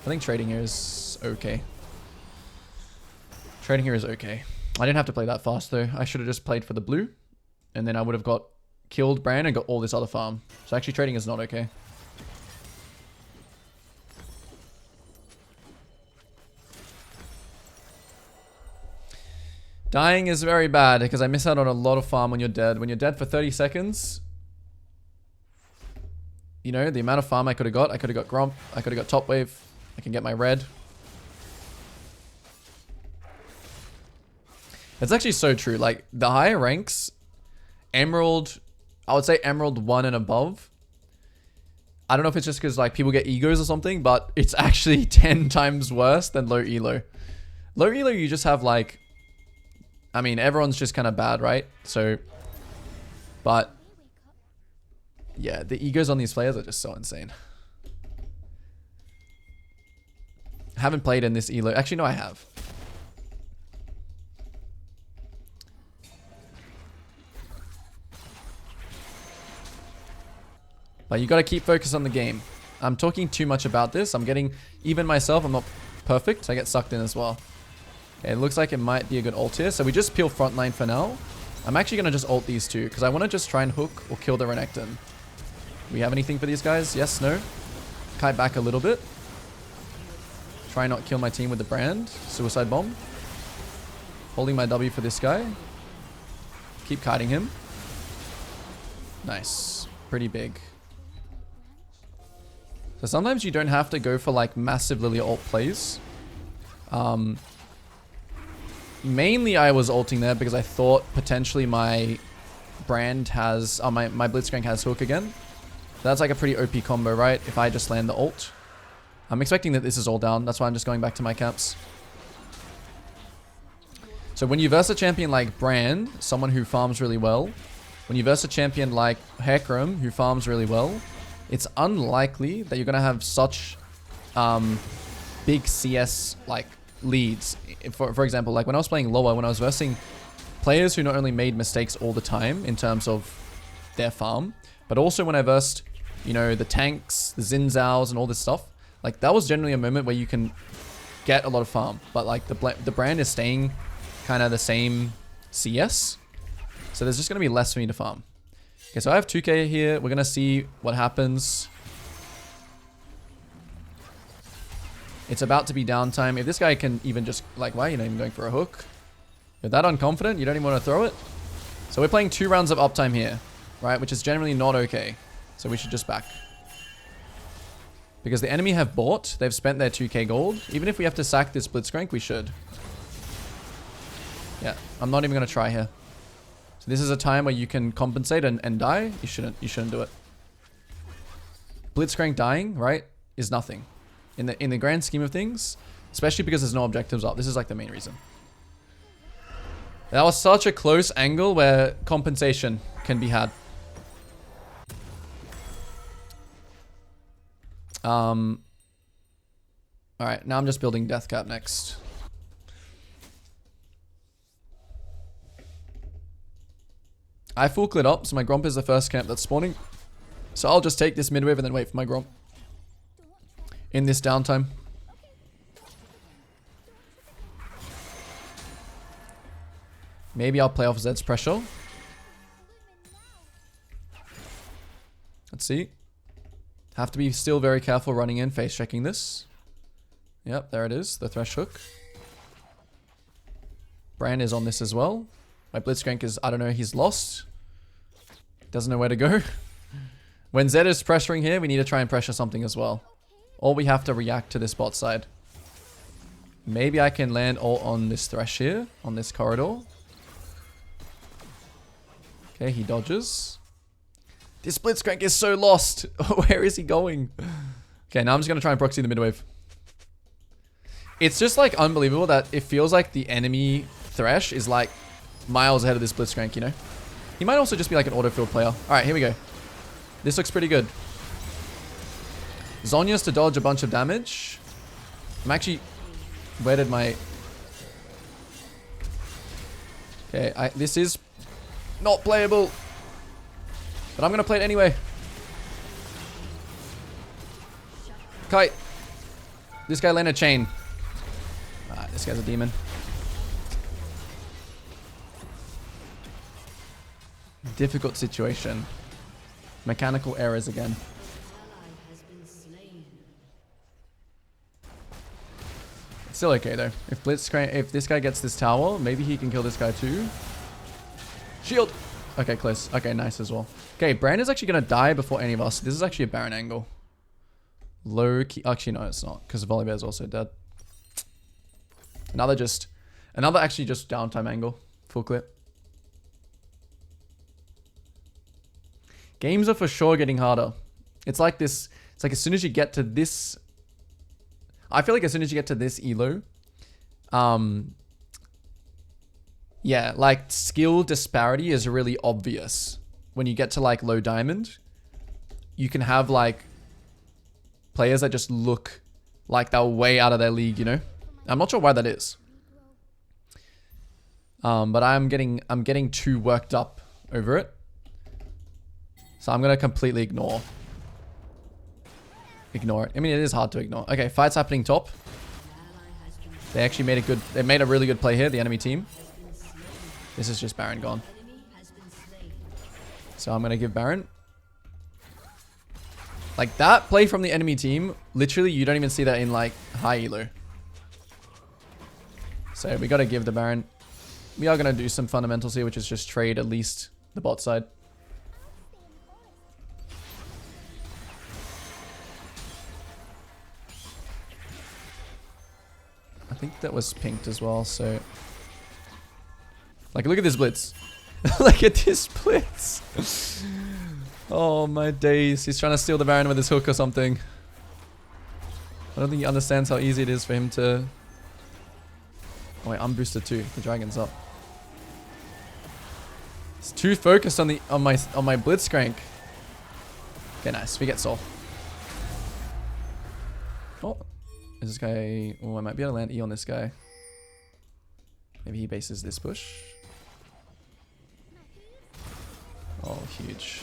I think trading here is okay. Trading here is okay. I didn't have to play that fast though. I should have just played for the blue. And then I would have got killed Bran and got all this other farm. So actually trading is not okay. Dying is very bad because I miss out on a lot of farm when you're dead. When you're dead for 30 seconds, you know, the amount of farm I could have got Gromp, I could have got top wave, I can get my red. It's actually so true. Like the higher ranks, Emerald, I would say Emerald 1 and above. I don't know if it's just because like people get egos or something, but it's actually 10 times worse than low elo. Low elo, you just have like, I mean, everyone's just kind of bad, right? So, but yeah, the egos on these players are just so insane. I haven't played in this elo. Actually, no, I have. But you got to keep focus on the game. I'm talking too much about this. I'm getting, even myself, I'm not perfect. I get sucked in as well. Okay, it looks like it might be a good ult here. So we just peel front line for now. I'm actually going to just ult these two because I want to just try and hook or kill the Renekton. Do we have anything for these guys? Yes, no. Kite back a little bit. Try not kill my team with the brand. Suicide bomb. Holding my W for this guy. Keep kiting him. Nice. Pretty big. So sometimes you don't have to go for like massive Lilia ult plays. Mainly I was ulting there because I thought potentially my brand has, my Blitzcrank has hook again. That's like a pretty OP combo, right? If I just land the ult. I'm expecting that this is all down. That's why I'm just going back to my camps. So when you verse a champion like Brand, someone who farms really well, when you verse a champion like Hecarim, who farms really well, it's unlikely that you're going to have such big CS like leads. For example, like when I was playing Loa, when I was versing players who not only made mistakes all the time in terms of their farm, but also when I versed, you know, the tanks, the Xin Zhaos and all this stuff, like that was generally a moment where you can get a lot of farm, but like the brand is staying kind of the same CS, so there's just going to be less for me to farm. Okay, so I have 2k here. We're going to see what happens. It's about to be downtime. If this guy can even just, like, why are you not even going for a hook? You're that unconfident? You don't even want to throw it? So we're playing 2 rounds of uptime here, right? Which is generally not okay. So we should just back. Because the enemy have bought. They've spent their 2k gold. Even if we have to sack this Blitzcrank, we should. Yeah, I'm not even going to try here. So this is a time where you can compensate and die. You shouldn't do it. Blitzcrank dying, right, is nothing. In the grand scheme of things, especially because there's no objectives up. This is like the main reason. That was such a close angle where compensation can be had. Alright, now I'm just building Death Cap next. I full clit up, so my Gromp is the first camp that's spawning. So I'll just take this mid wave and then wait for my Gromp. In this downtime. Maybe I'll play off Zed's pressure. Let's see. Have to be still very careful running in, face checking this. Yep, there it is, the Thresh Hook. Bran is on this as well. My Blitzcrank is, I don't know, he's lost. Doesn't know where to go. When Zed is pressuring here, we need to try and pressure something as well. Or we have to react to this bot side. Maybe I can land all on this Thresh here, on this corridor. Okay, he dodges. This Blitzcrank is so lost. Where is he going? Okay, now I'm just going to try and proxy the mid wave. It's just like unbelievable that it feels like the enemy Thresh is like miles ahead of this Blitzcrank, you know? He might also just be like an autofield player. Alright, here we go. This looks pretty good. Zhonya's to dodge a bunch of damage. I'm actually... Where did my... Okay, this is not playable. But I'm going to play it anyway. Kite. This guy landed a chain. This guy's a demon. Difficult situation. Mechanical errors again. It's still okay though. If this guy gets this tower, maybe he can kill this guy too. Shield! Okay, close. Okay, nice as well. Okay, Brand is actually going to die before any of us. This is actually a Baron angle. Low key. Actually, no, it's not. Because Volibear is also dead. Another actually just downtime angle. Full clip. Games are for sure getting harder. It's like this. It's like as soon as you get to this. I feel like as soon as you get to this elo. Yeah, like skill disparity is really obvious. When you get to like low diamond, you can have like players that just look like they're way out of their league, you know? I'm not sure why that is. But I'm getting too worked up over it. So I'm going to completely ignore it. I mean, it is hard to ignore. Okay, fight's happening top. They actually made a really good play here, the enemy team. This is just Baron gone. So I'm going to give Baron. Like that play from the enemy team, literally you don't even see that in like high elo. So we got to give the Baron. We are going to do some fundamentals here, which is just trade at least the bot side. I think that was pinked as well, so... Like, look at this blitz. Look at this blitz. Oh, my days. He's trying to steal the Baron with his hook or something. I don't think he understands how easy it is for him to... Oh, wait, I'm boosted too. The dragon's up. He's too focused on my blitzcrank. Okay, nice. We get Soul. Oh. Is this guy... Oh, I might be able to land E on this guy. Maybe he bases this push. Oh, huge.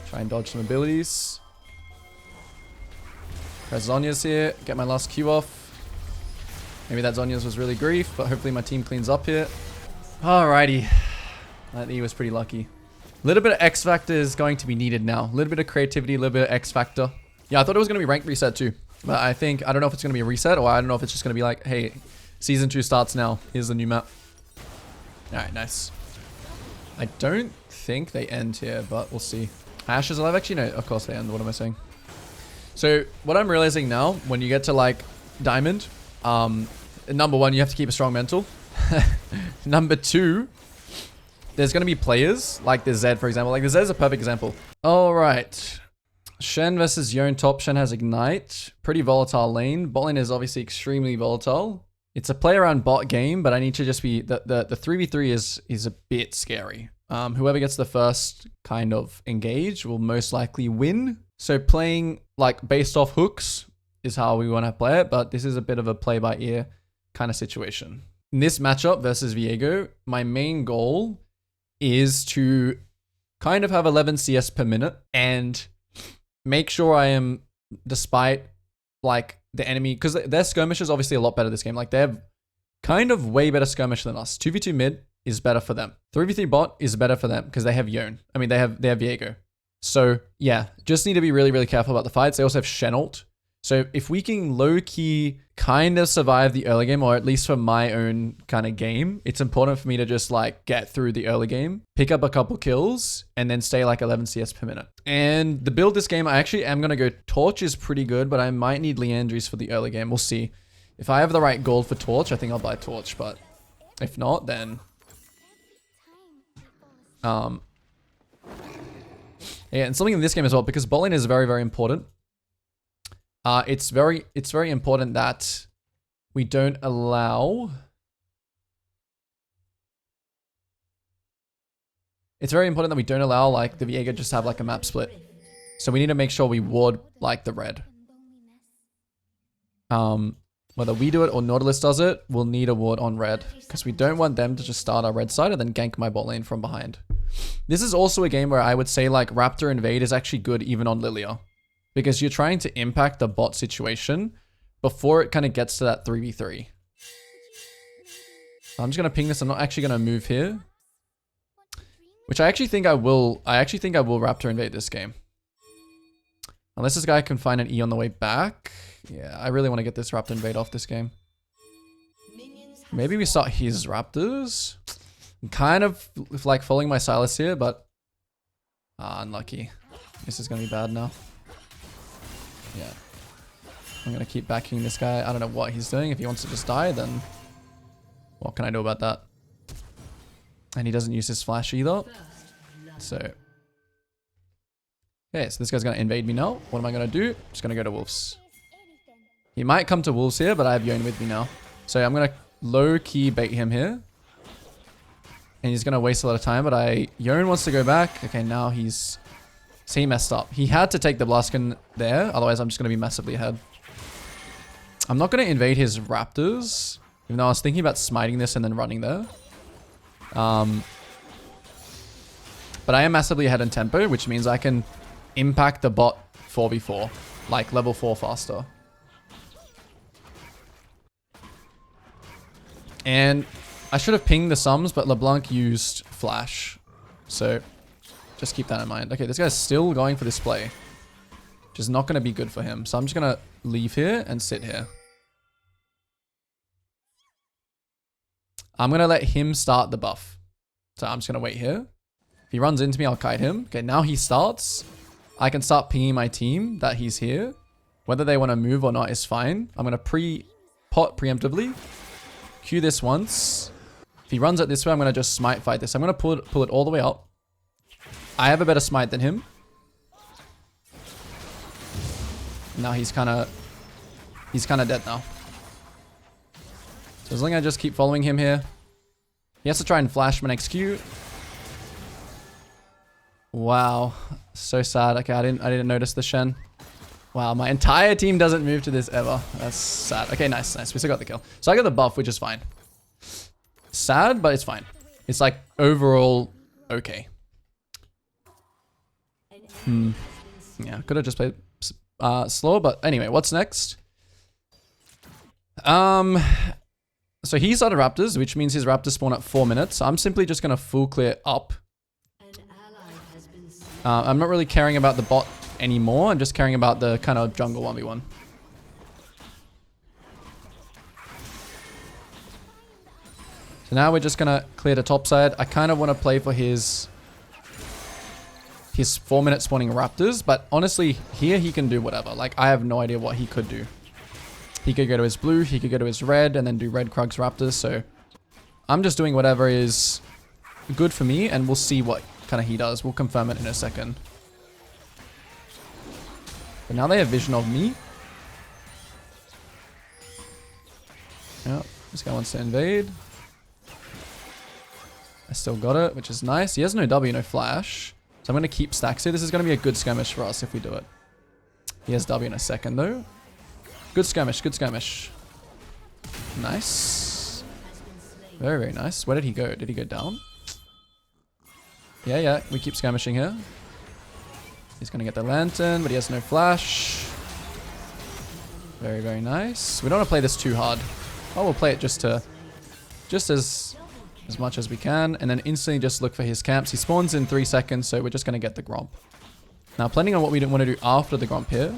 Try and dodge some abilities. Press Zonya's here. Get my last Q off. Maybe that Zonya's was really grief, but hopefully my team cleans up here. Alrighty. That E was pretty lucky. A little bit of X Factor is going to be needed now. A little bit of creativity, a little bit of X Factor. Yeah, I thought it was going to be rank reset too. But I don't know if it's going to be a reset or I don't know if it's just going to be like, hey, season 2 starts now. Here's the new map. Alright, nice. I don't think they end here, but we'll see. Ash is alive? Actually, no, of course they end. What am I saying? So, what I'm realizing now, when you get to like Diamond, number 1, you have to keep a strong mental. Number 2, there's going to be players like the Zed, for example. Like the Zed is a perfect example. All right. Shen versus Yone top. Shen has Ignite. Pretty volatile lane. Bot lane is obviously extremely volatile. It's a play around bot game, but I need to just be... The 3v3 is a bit scary. Whoever gets the first kind of engage will most likely win. So playing like based off hooks is how we want to play it, but this is a bit of a play by ear kind of situation. In this matchup versus Viego, my main goal is to kind of have 11 CS per minute and make sure I am, despite like the enemy, because their skirmish is obviously a lot better this game. Like they have kind of way better skirmish than us. 2v2 mid is better for them. 3v3 bot is better for them because they have Yone. I mean, they have Viego. So yeah, just need to be really, really careful about the fights. They also have Shen ult. So if we can low-key kind of survive the early game, or at least for my own kind of game, it's important for me to just like get through the early game, pick up a couple kills, and then stay like 11 CS per minute. And the build this game, I actually am going to go Torch is pretty good, but I might need Leandries for the early game. We'll see. If I have the right gold for Torch, I think I'll buy Torch, but if not, then... Yeah, and something in this game as well, because bot lane is very, very important. It's very important that we don't allow... It's very important that we don't allow like the Viego just have like a map split. So we need to make sure we ward like the red. Whether we do it or Nautilus does it, we'll need a ward on red. Because we don't want them to just start our red side and then gank my bot lane from behind. This is also a game where I would say like Raptor Invade is actually good even on Lilia. Because you're trying to impact the bot situation before it kind of gets to that 3v3. I'm just going to ping this. I'm not actually going to move here. Which I actually think I will. I actually think I will Raptor Invade this game. Unless this guy can find an E on the way back. Yeah, I really want to get this Raptor Invade off this game. Maybe we start his Raptors. I'm kind of like following my Silas here, but unlucky. This is going to be bad now. Yeah. I'm going to keep backing this guy. I don't know what he's doing. If he wants to just die, then what can I do about that? And he doesn't use his flash either. So. Okay, so this guy's going to invade me now. What am I going to do? Just going to go to Wolves. He might come to Wolves here, but I have Yone with me now. So I'm going to low-key bait him here. And he's going to waste a lot of time, but Yone wants to go back. Okay, now he's... So he messed up. He had to take the Blaskin there. Otherwise, I'm just going to be massively ahead. I'm not going to invade his Raptors. Even though I was thinking about smiting this and then running there. But I am massively ahead in tempo, which means I can impact the bot 4v4. Like level 4 faster. And I should have pinged the sums, but LeBlanc used flash. So just keep that in mind. Okay, this guy's still going for this play, which is not going to be good for him. So I'm just going to leave here and sit here. I'm going to let him start the buff. So I'm just going to wait here. If he runs into me, I'll kite him. Okay, now he starts. I can start pinging my team that he's here. Whether they want to move or not is fine. I'm going to pre-pot preemptively. Q this once. If he runs it this way, I'm going to just smite fight this. I'm going to pull it all the way up. I have a better smite than him. Now he's kind of dead now. So as long as I just keep following him here. He has to try and flash my next Q. Wow. So sad. Okay, I didn't notice the Shen. Wow, my entire team doesn't move to this ever. That's sad. Okay, nice. We still got the kill. So I got the buff, which is fine. Sad, but it's fine. It's like overall okay. Yeah, could have just played slower, but anyway, what's next? So he started Raptors, which means his Raptors spawn at 4 minutes. So I'm simply just gonna full clear up. I'm not really caring about the bot anymore. I'm just caring about the kind of jungle 1v1. So now we're just gonna clear the top side. I kind of want to play for his 4-minute spawning Raptors, but honestly, here he can do whatever. Like, I have no idea what he could do. He could go to his blue, he could go to his red, and then do red Krugs Raptors, so I'm just doing whatever is good for me, and we'll see what kind of he does. We'll confirm it in a second. But now they have vision of me. Yep, this guy wants to invade. I still got it, which is nice. He has no W, no flash. So I'm going to keep stacks here. This is going to be a good skirmish for us if we do it. He has W in a second, though. Good skirmish, good skirmish. Nice. Very, very nice. Where did he go? Did he go down? Yeah, we keep skirmishing here. He's going to get the lantern, but he has no flash. Very, very nice. We don't want to play this too hard. Oh, we'll play it just as much as we can, and then instantly just look for his camps. He spawns in 3 seconds, so we're just going to get the Gromp. Now, planning on what we want to do after the Gromp here,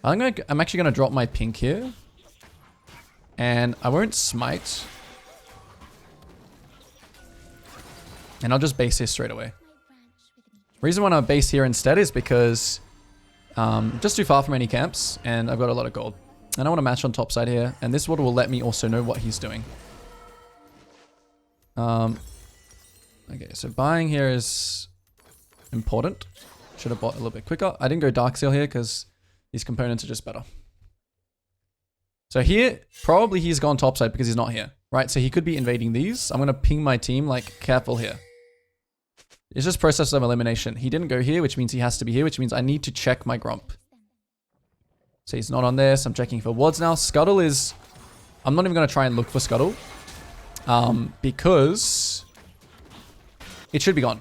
I'm actually going to drop my pink here, and I won't smite, and I'll just base here straight away. Reason why I base here instead is because just too far from any camps, and I've got a lot of gold, and I want to match on top side here, and this water will let me also know what he's doing. Okay, so buying here is important. Should have bought a little bit quicker. I didn't go Dark Seal here because these components are just better. So here, probably he's gone topside because he's not here, right? So he could be invading these. I'm going to ping my team, like, careful here. It's just process of elimination. He didn't go here, which means he has to be here, which means I need to check my Gromp. So he's not on there, so I'm checking for wards now. Scuttle is... I'm not even going to try and look for Scuttle. Because... it should be gone.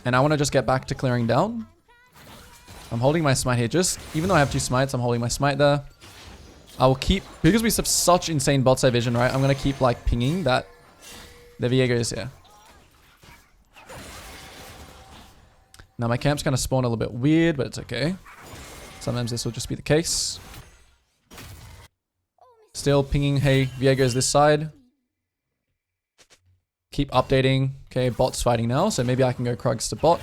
And I want to just get back to clearing down. I'm holding my smite here. Just, even though I have 2 smites, I'm holding my smite there. I will keep, because we have such insane bot side vision, right? I'm going to keep like pinging that the Viego is here. Now my camp's going to spawn a little bit weird, but it's okay. Sometimes this will just be the case. Still pinging, hey, Viego's this side. Keep updating. Okay, bot's fighting now, so maybe I can go Krugs to bot.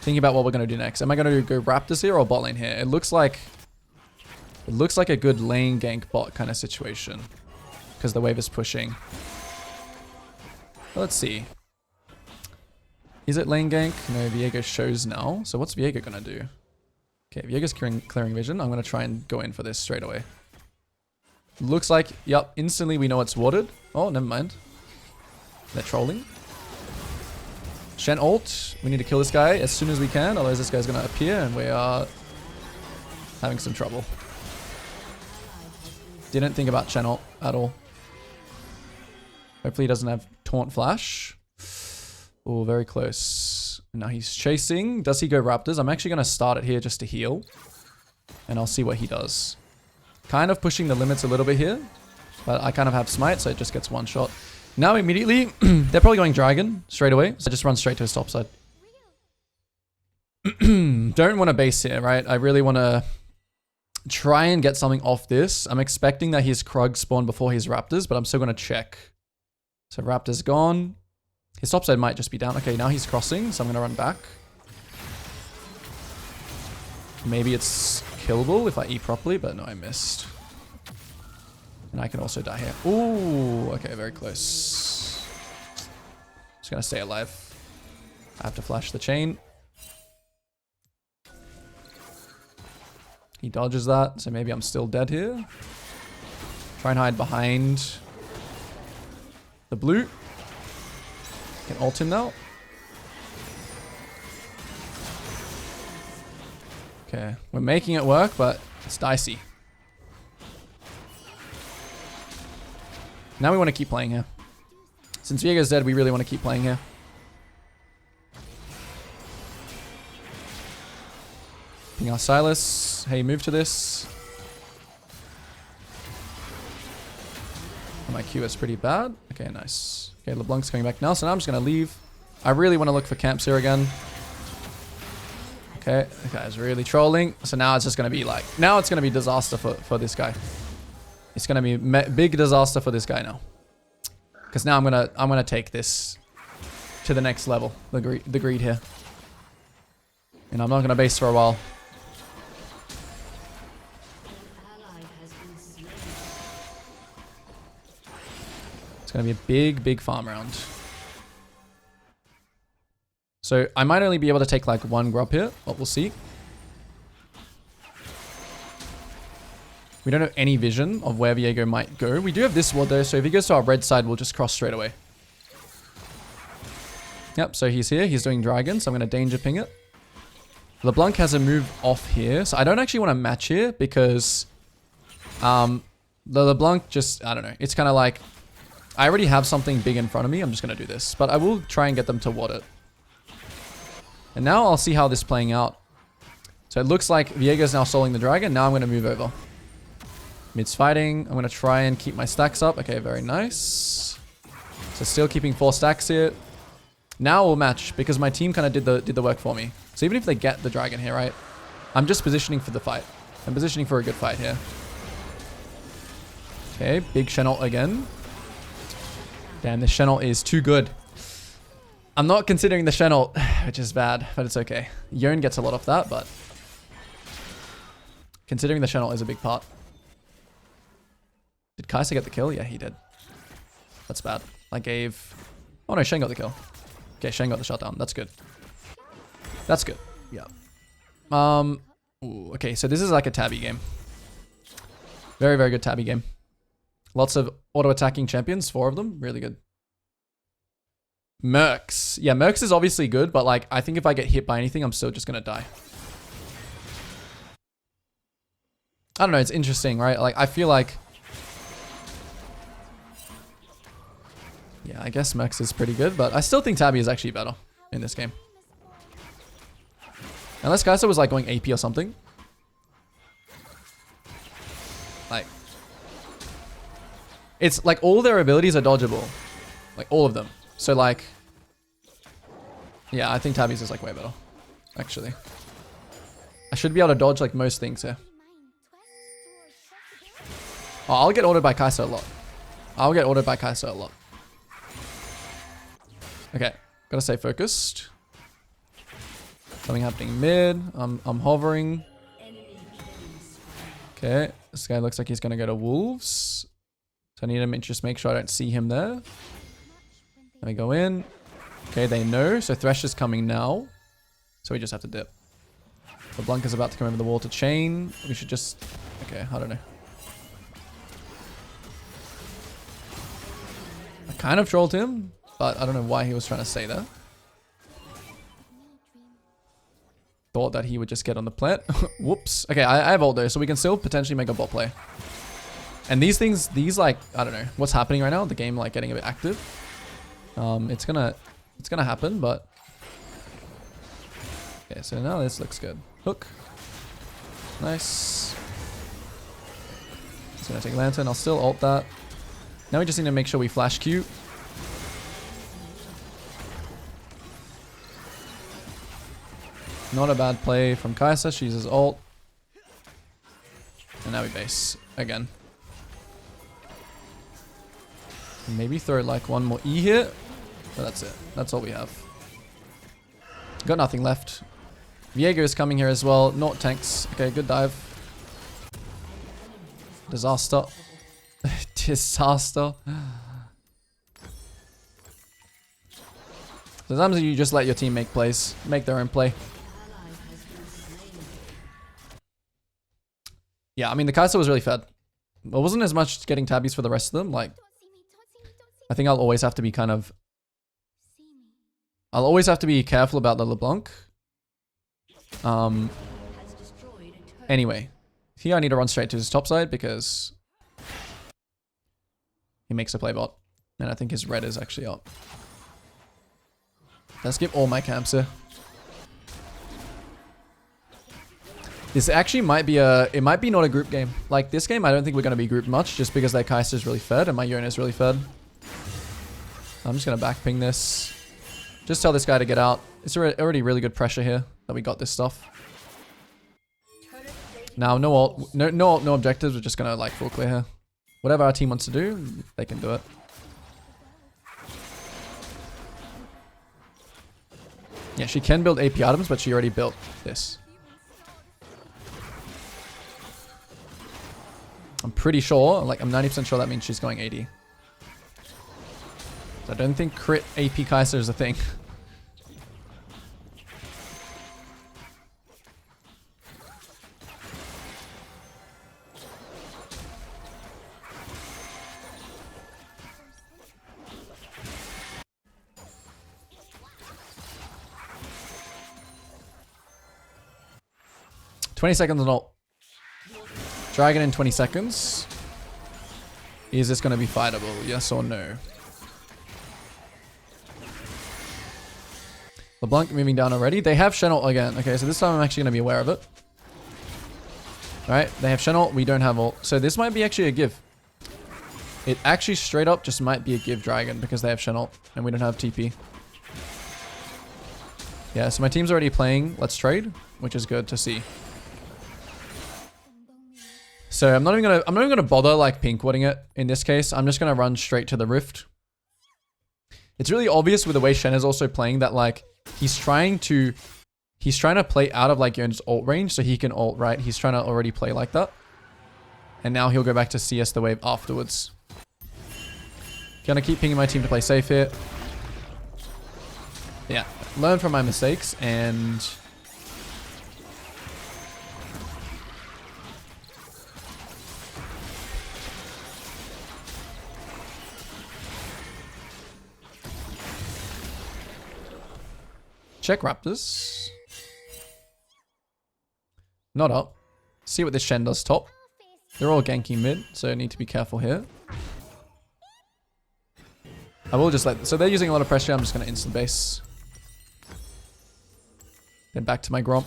Thinking about what we're going to do next. Am I going to go Raptors here or bot lane here? It looks like a good lane gank bot kind of situation. Because the wave is pushing. Let's see. Is it lane gank? No, Viego shows now. So what's Viego going to do? Okay, Viego's clearing vision. I'm going to try and go in for this straight away. Looks like, yep, instantly we know it's warded. Oh, never mind. They're trolling. Shen ult. We need to kill this guy as soon as we can. Otherwise this guy's going to appear and we are having some trouble. Didn't think about Shen ult at all. Hopefully he doesn't have taunt flash. Oh, very close. Now he's chasing. Does he go Raptors? I'm actually going to start it here just to heal. And I'll see what he does. Kind of pushing the limits a little bit here. But I kind of have smite, so it just gets one shot. Now immediately, they're probably going Dragon straight away. So I just run straight to his top side. Don't want to base here, right? I really want to try and get something off this. I'm expecting that his Krug spawn before his Raptors, but I'm still going to check. So Raptor's gone. His top side might just be down. Okay, now he's crossing, so I'm going to run back. Maybe it's killable if I eat properly, but no, I missed. And I can also die here. Ooh, okay, very close. Just gonna stay alive. I have to flash the chain. He dodges that, so maybe I'm still dead here. Try and hide behind the blue. Can ult him now. Okay, we're making it work, but it's dicey. Now we want to keep playing here. Since Viego's dead, we really want to keep playing here. Ping our Silas. Hey, move to this. My Q is pretty bad. Okay, nice. Okay, LeBlanc's coming back now, so now I'm just going to leave. I really want to look for camps here again. Okay, the guy's really trolling. So now it's just going to be like... Now it's going to be disaster for this guy. It's going to be big disaster for this guy now. Because now I'm gonna take this to the next level. The greed here. And I'm not going to base for a while. It's going to be a big, big farm round. So I might only be able to take like one grub here, but we'll see. We don't have any vision of where Viego might go. We do have this ward though, so if he goes to our red side, we'll just cross straight away. Yep, so he's here. He's doing dragon, so I'm going to danger ping it. LeBlanc has a move off here, so I don't actually want to match here because the LeBlanc just, I don't know. It's kind of like, I already have something big in front of me. I'm just going to do this, but I will try and get them to ward it. And now I'll see how this is playing out. So it looks like Viego's now soloing the dragon. Now I'm going to move over. Mid's fighting. I'm going to try and keep my stacks up. Okay, very nice. So still keeping 4 stacks here. Now we'll match because my team kind of did the work for me. So even if they get the dragon here, right? I'm just positioning for the fight. I'm positioning for a good fight here. Okay, big Shen ult again. Damn, this Shen ult is too good. I'm not considering the Shen ult, which is bad, but it's okay. Yone gets a lot off that, but considering the Shen ult is a big part. Did Kai'Sa get the kill? Yeah, he did. That's bad. I gave... Oh no, Shen got the kill. Okay, Shen got the shutdown. That's good. That's good. Yeah. Ooh, okay, so this is like a tabby game. Very, very good tabby game. Lots of auto-attacking champions. 4 of them. Really good. Mercs. Yeah, Mercs is obviously good, but like, I think if I get hit by anything, I'm still just gonna die. I don't know, it's interesting, right? Like, I feel like... Yeah, I guess Max is pretty good, but I still think Tabby is actually better in this game. Unless Kai'Sa was like going AP or something. Like, it's like all their abilities are dodgeable. Like all of them. So like, yeah, I think Tabby's is like way better. Actually. I should be able to dodge like most things here. Oh, I'll get ordered by Kai'Sa a lot. I'll get ordered by Kai'Sa a lot. Okay, gotta stay focused. Something happening mid. I'm hovering. Okay, this guy looks like he's gonna go to wolves. So I need to just make sure I don't see him there. Let me go in. Okay, they know. So Thresh is coming now. So we just have to dip. The Blanc is about to come over the wall to chain. We should just... Okay, I don't know. I kind of trolled him, but I don't know why he was trying to say that. Thought that he would just get on the Plat. Whoops. Okay, I have ult though, so we can still potentially make a bot play. And these things, these like, I don't know what's happening right now. The game like getting a bit active. It's gonna happen, but okay. So now this looks good. Hook, nice. It's gonna take Lantern. I'll still ult that. Now we just need to make sure we flash Q. Not a bad play from Kai'Sa. She uses ult. And now we base again. Maybe throw like one more E here. But that's it. That's all we have. Got nothing left. Viego is coming here as well. Not tanks. Okay, good dive. Disaster. Disaster. Sometimes you just let your team make plays. Make their own play. Yeah, I mean, the Kai'Sa was really fed. It wasn't as much getting tabbies for the rest of them. Like, I think I'll always have to be kind of... I'll always have to be careful about the LeBlanc. Anyway. Here I need to run straight to his top side because... he makes a play bot. And I think his red is actually up. Let's skip all my camps here. This actually might be it might be not a group game. Like this game, I don't think we're going to be grouped much just because their Kai'Sa is really fed and my Yone is really fed. I'm just going to back ping this. Just tell this guy to get out. It's already really good pressure here that we got this stuff. Now, no ult, no objectives. We're just going to like full clear here. Whatever our team wants to do, they can do it. Yeah, she can build AP items, but she already built this. I'm pretty sure, like I'm 90% sure that means she's going 80. So I don't think crit AP Kai'Sa is a thing. $20 seconds and ult. Dragon in 20 seconds. Is this going to be fightable? Yes or no? LeBlanc moving down already. They have Shen ult again. Okay, so this time I'm actually going to be aware of it. Alright, they have Shen ult. We don't have ult. So this might be actually a give. It actually straight up just might be a give Dragon because they have Shen ult and we don't have TP. Yeah, so my team's already playing Let's Trade, which is good to see. So I'm not even gonna bother like pink warding it in this case. I'm just gonna run straight to the rift. It's really obvious with the way Shen is also playing that like he's trying to play out of like Yone's ult range so he can ult, right? He's trying to already play like that. And now he'll go back to CS the wave afterwards. Gonna keep pinging my team to play safe here. Yeah, learn from my mistakes and... check Raptors. Not up. See what this Shen does top. They're all ganking mid, so I need to be careful here. I will just let... So they're using a lot of pressure. I'm just going to instant base. Then back to my Gromp.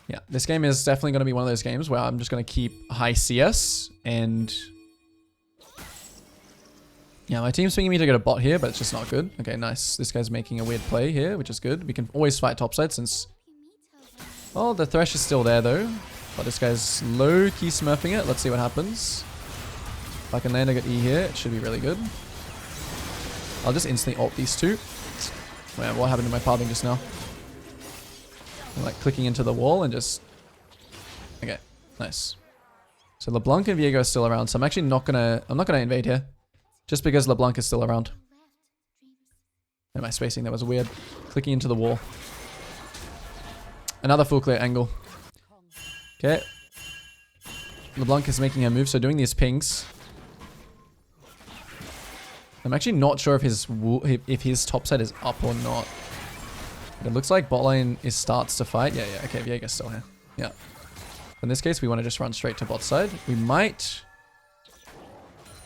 Yeah, this game is definitely going to be one of those games where I'm just going to keep high CS and... Yeah, my team's swinging me to get a bot here, but it's just not good. Okay, nice. This guy's making a weird play here, which is good. We can always fight topside since... Oh, the Thresh is still there though. But this guy's low-key smurfing it. Let's see what happens. If I can land a good E here, it should be really good. I'll just instantly ult these two. Man, what happened to my pathing just now? I'm like clicking into the wall and just... Okay, nice. So LeBlanc and Viego are still around, so I'm actually not gonna... I'm not gonna invade here. Just because LeBlanc is still around. And my spacing, that was weird. Clicking into the wall. Another full clear angle. Okay. LeBlanc is making a move, so doing these pings. I'm actually not sure if his top side is up or not. But it looks like bot lane starts to fight. Yeah, okay, Viega's still here. Yeah. In this case, we want to just run straight to bot side. We might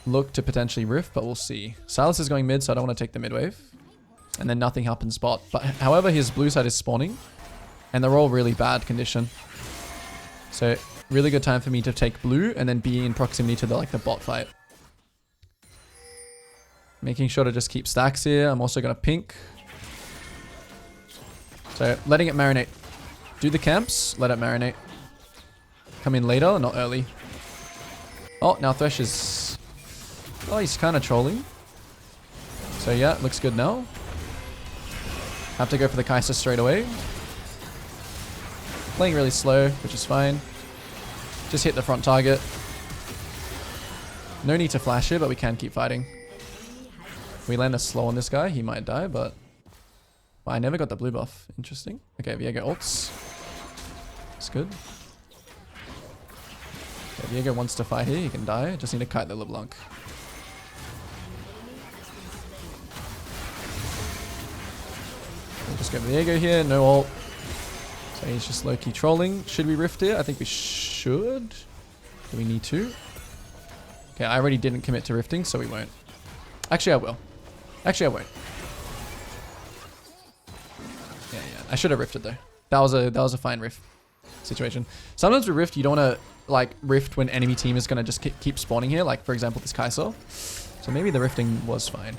look to potentially rift, but we'll see. Silas is going mid, so I don't want to take the mid wave. And then nothing happens bot. But however, his blue side is spawning. And they're all really bad condition. So really good time for me to take blue and then be in proximity to the bot fight. Making sure to just keep stacks here. I'm also going to pink. So letting it marinate. Do the camps, let it marinate. Come in later, not early. Oh, now Thresh is... Oh, he's kind of trolling. So yeah, looks good now. Have to go for the Kai'Sa straight away. Playing really slow, which is fine. Just hit the front target. No need to flash here, but we can keep fighting. If we land a slow on this guy, he might die, but... Well, I never got the blue buff. Interesting. Okay, Viego ults. It's good. Okay, Viego wants to fight here. He can die. Just need to kite the LeBlanc. We'll just go Viego here. No ult. So he's just low-key trolling. Should we rift here? I think we should. Do we need to? Okay, I already didn't commit to rifting, so we won't. Actually, I will. Actually, I won't. Yeah. I should have rifted though. That was a fine rift situation. Sometimes with rift, you don't want to rift when enemy team is gonna just keep spawning here. Like for example, this Kai'Sa. So maybe the rifting was fine.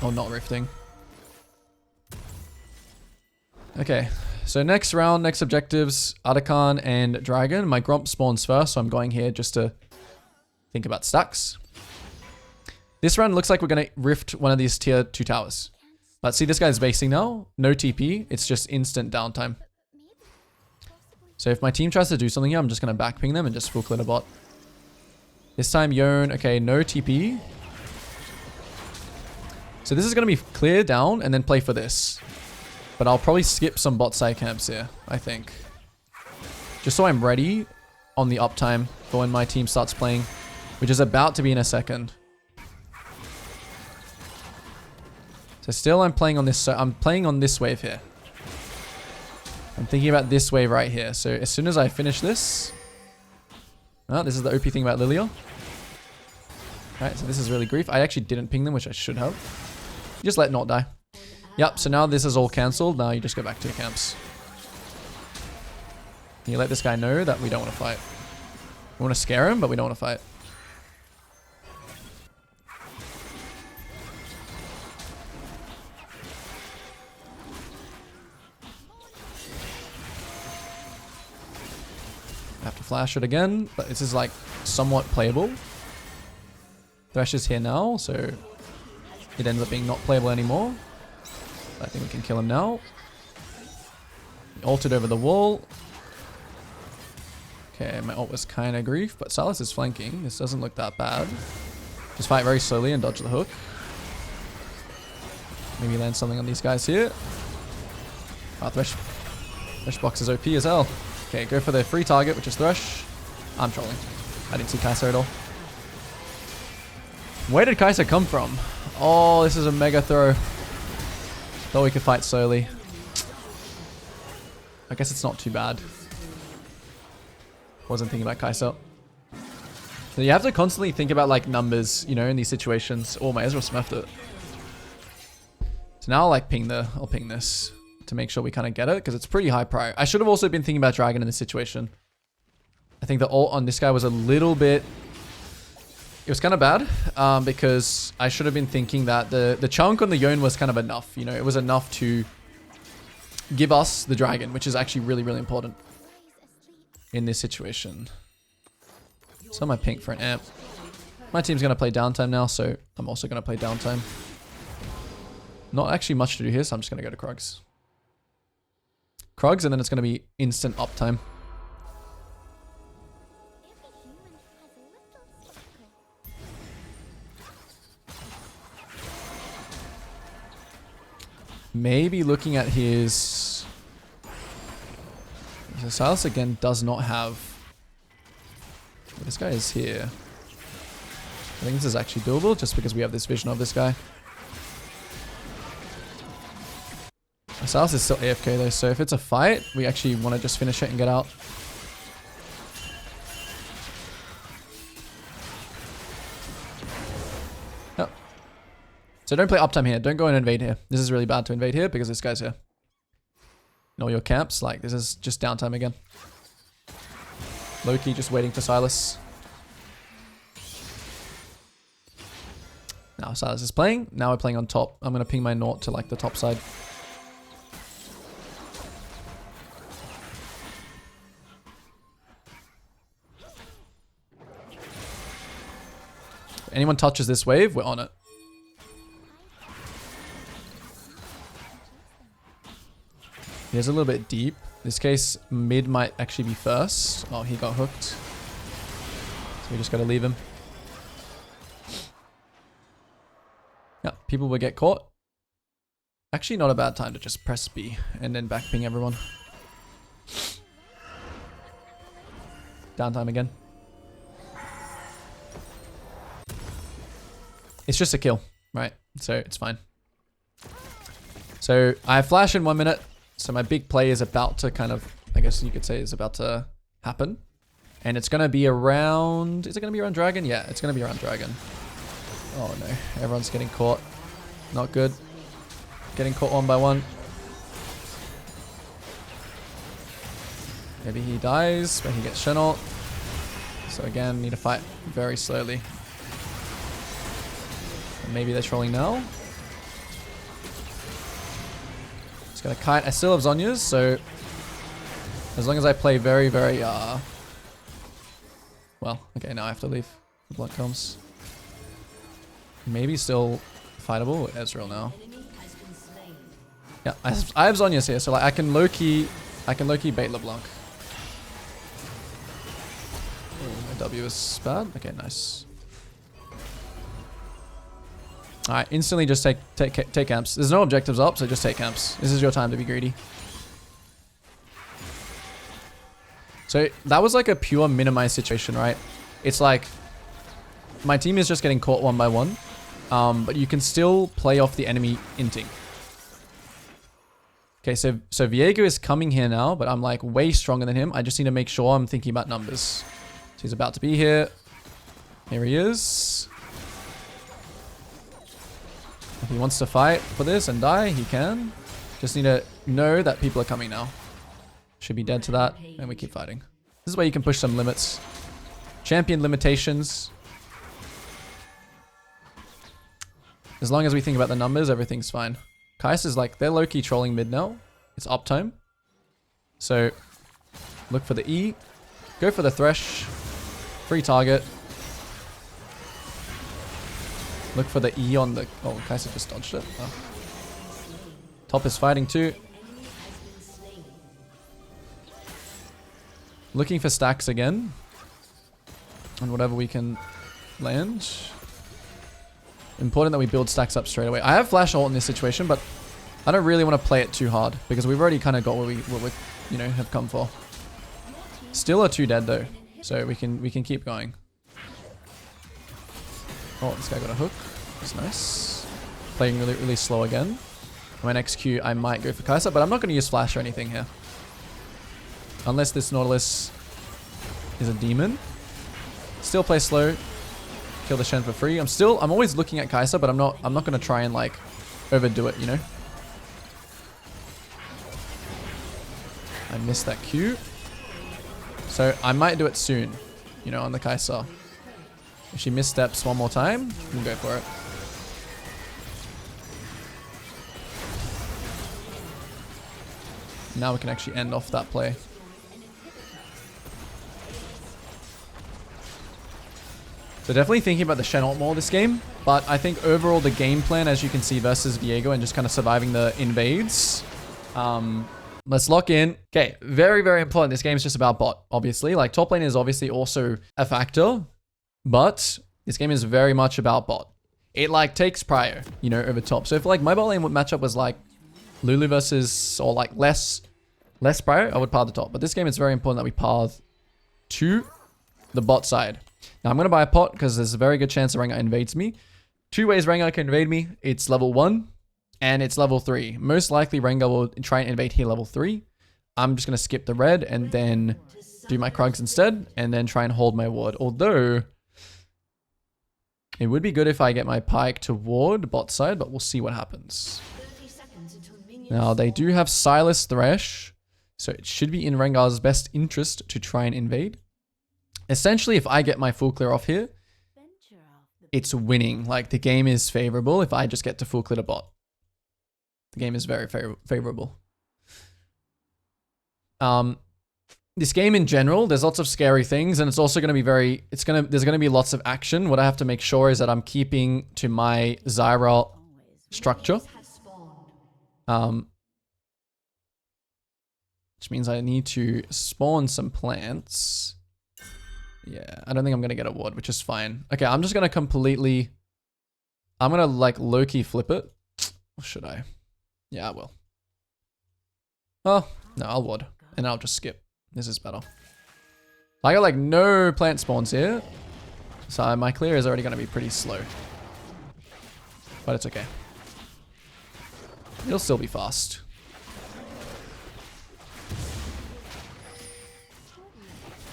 Or not rifting. Okay. So next round, next objectives, Arakan and Dragon. My Gromp spawns first, so I'm going here just to think about stacks. This round looks like we're going to rift one of these tier 2 towers. But see, this guy's basing now. No TP. It's just instant downtime. So if my team tries to do something here, I'm just going to back ping them and just full clear the bot. This time, Yone. Okay, no TP. So this is going to be clear down and then play for this. But I'll probably skip some bot side camps here, I think. Just so I'm ready on the uptime for when my team starts playing, which is about to be in a second. So still I'm playing on this, so I'm playing on this wave here. I'm thinking about this wave right here. So as soon as I finish this... Oh, this is the OP thing about Lilia. Alright, so this is really grief. I actually didn't ping them, which I should have. Just let not die. Yep, so now this is all cancelled. Now you just go back to your camps. You let this guy know that we don't want to fight. We want to scare him, but we don't want to fight. I have to flash it again, but this is like somewhat playable. Thresh is here now, so it ends up being not playable anymore. I think we can kill him now. He ulted over the wall. Okay, my ult was kind of grief, but Silas is flanking. This doesn't look that bad. Just fight very slowly and dodge the hook. Maybe land something on these guys here. Ah, Thresh box is OP as hell. Okay, go for the free target, which is Thresh. I'm trolling. I didn't see Kai'Sa at all. Where did Kai'Sa come from? Oh, this is a mega throw. Thought we could fight slowly. I guess it's not too bad. Wasn't thinking about Kai'Sa. So you have to constantly think about like numbers, you know, in these situations. Oh, my Ezreal smacked it. So now I'll like I'll ping this to make sure we kind of get it because it's pretty high prior. I should have also been thinking about Dragon in this situation. I think the ult on this guy was a little bit, it was kind of bad because I should have been thinking that the chunk on the Yone was kind of enough. You know, it was enough to give us the Dragon, which is actually really, really important in this situation. So my pink for an amp. My team's going to play downtime now, so I'm also going to play downtime. Not actually much to do here, so I'm just going to go to Krugs. Krugs, and then it's going to be instant uptime. Maybe looking at his... So Silas again does not have... This guy is here. I think this is actually doable just because we have this vision of this guy. Silas is still AFK though, so if it's a fight, we actually want to just finish it and get out. Yep. So don't play uptime here. Don't go and invade here. This is really bad to invade here because this guy's here. In all your camps, like this is just downtime again. Low-key just waiting for Silas. Now Silas is playing. Now we're playing on top. I'm going to ping my Nort to like the top side. If anyone touches this wave, we're on it. He's a little bit deep. In this case, mid might actually be first. Oh, he got hooked. So we just got to leave him. Yeah, people will get caught. Actually, not a bad time to just press B and then back ping everyone. Downtime again. It's just a kill, right? So it's fine. So I have flash in 1 minute. So my big play is about to kind of, I guess you could say, is about to happen. And it's going to be around... Is it going to be around Dragon? Yeah, it's going to be around Dragon. Oh no, everyone's getting caught. Not good. Getting caught one by one. Maybe he dies, but he gets Shenol. So again, need to fight very slowly. And maybe they're trolling now. Just gonna kite. I still have Zhonya's, so as long as I play very, very well, okay, now I have to leave. The blood comes. Maybe still fightable with Ezreal now. Yeah, I have Zhonya's here, so like I can low-key bait LeBlanc. Oh, my W is bad. Okay, nice. Alright, instantly just take camps. There's no objectives up, so just take camps. This is your time to be greedy. So that was like a pure minimize situation, right? It's like my team is just getting caught one by one, but you can still play off the enemy inting. Okay, so Viego is coming here now, but I'm like way stronger than him. I just need to make sure I'm thinking about numbers. So he's about to be here. Here he is. If he wants to fight for this and die, he can. Just need to know that people are coming now. Should be dead to that, and we keep fighting. This is where you can push some limits. Champion limitations. As long as we think about the numbers, everything's fine. Kais is like, they're low-key trolling mid now. It's uptime. So, look for the E. Go for the Thresh. Free target. Look for the E on the... Oh, Kai'Sa just dodged it. Oh. Top is fighting too. Looking for stacks again. And whatever we can land. Important that we build stacks up straight away. I have flash ult in this situation, but I don't really want to play it too hard because we've already kind of got what we you know, have come for. Still are 2 dead though, so we can keep going. Oh, this guy got a hook. That's nice. Playing really, really slow again. My next Q, I might go for Kai'Sa, but I'm not going to use flash or anything here. Unless this Nautilus is a demon. Still play slow. Kill the Shen for free. I'm always looking at Kai'Sa, but I'm not gonna try and like overdo it, you know? I missed that Q. So I might do it soon, you know, on the Kai'Sa. If she missteps one more time, we'll go for it. Now we can actually end off that play. So definitely thinking about the Shen ult more this game. But I think overall the game plan, as you can see, versus Viego and just kind of surviving the invades. Let's lock in. Okay, very, very important. This game is just about bot, obviously. Like, top lane is obviously also a factor. But this game is very much about bot. It, like, takes prior, you know, over top. So if, like, my bot lane matchup was, like, Lulu versus, or, like, less prior, I would path the top. But this game, it's very important that we path to the bot side. Now, I'm going to buy a pot because there's a very good chance that Rengar invades me. 2 ways Rengar can invade me. It's level 1 and it's level 3. Most likely, Rengar will try and invade here level 3. I'm just going to skip the red and then do my Krugs instead and then try and hold my ward. Although, it would be good if I get my Pyke to ward bot side, but we'll see what happens. Now, they do have Silas Thresh, so it should be in Rengar's best interest to try and invade. Essentially, if I get my full clear off here, it's winning. Like, the game is favorable if I just get to full clear to bot. The game is very favorable. This game in general, there's lots of scary things, and it's also going to be there's going to be lots of action. What I have to make sure is that I'm keeping to my Zyra structure. Which means I need to spawn some plants. Yeah, I don't think I'm going to get a ward, which is fine. Okay, I'm just going to completely... I'm going to, like, low-key flip it. Or should I? Yeah, I will. Oh, no, I'll ward. And I'll just skip. This is better. I got, like, no plant spawns here. So my clear is already going to be pretty slow. But it's okay. It'll still be fast.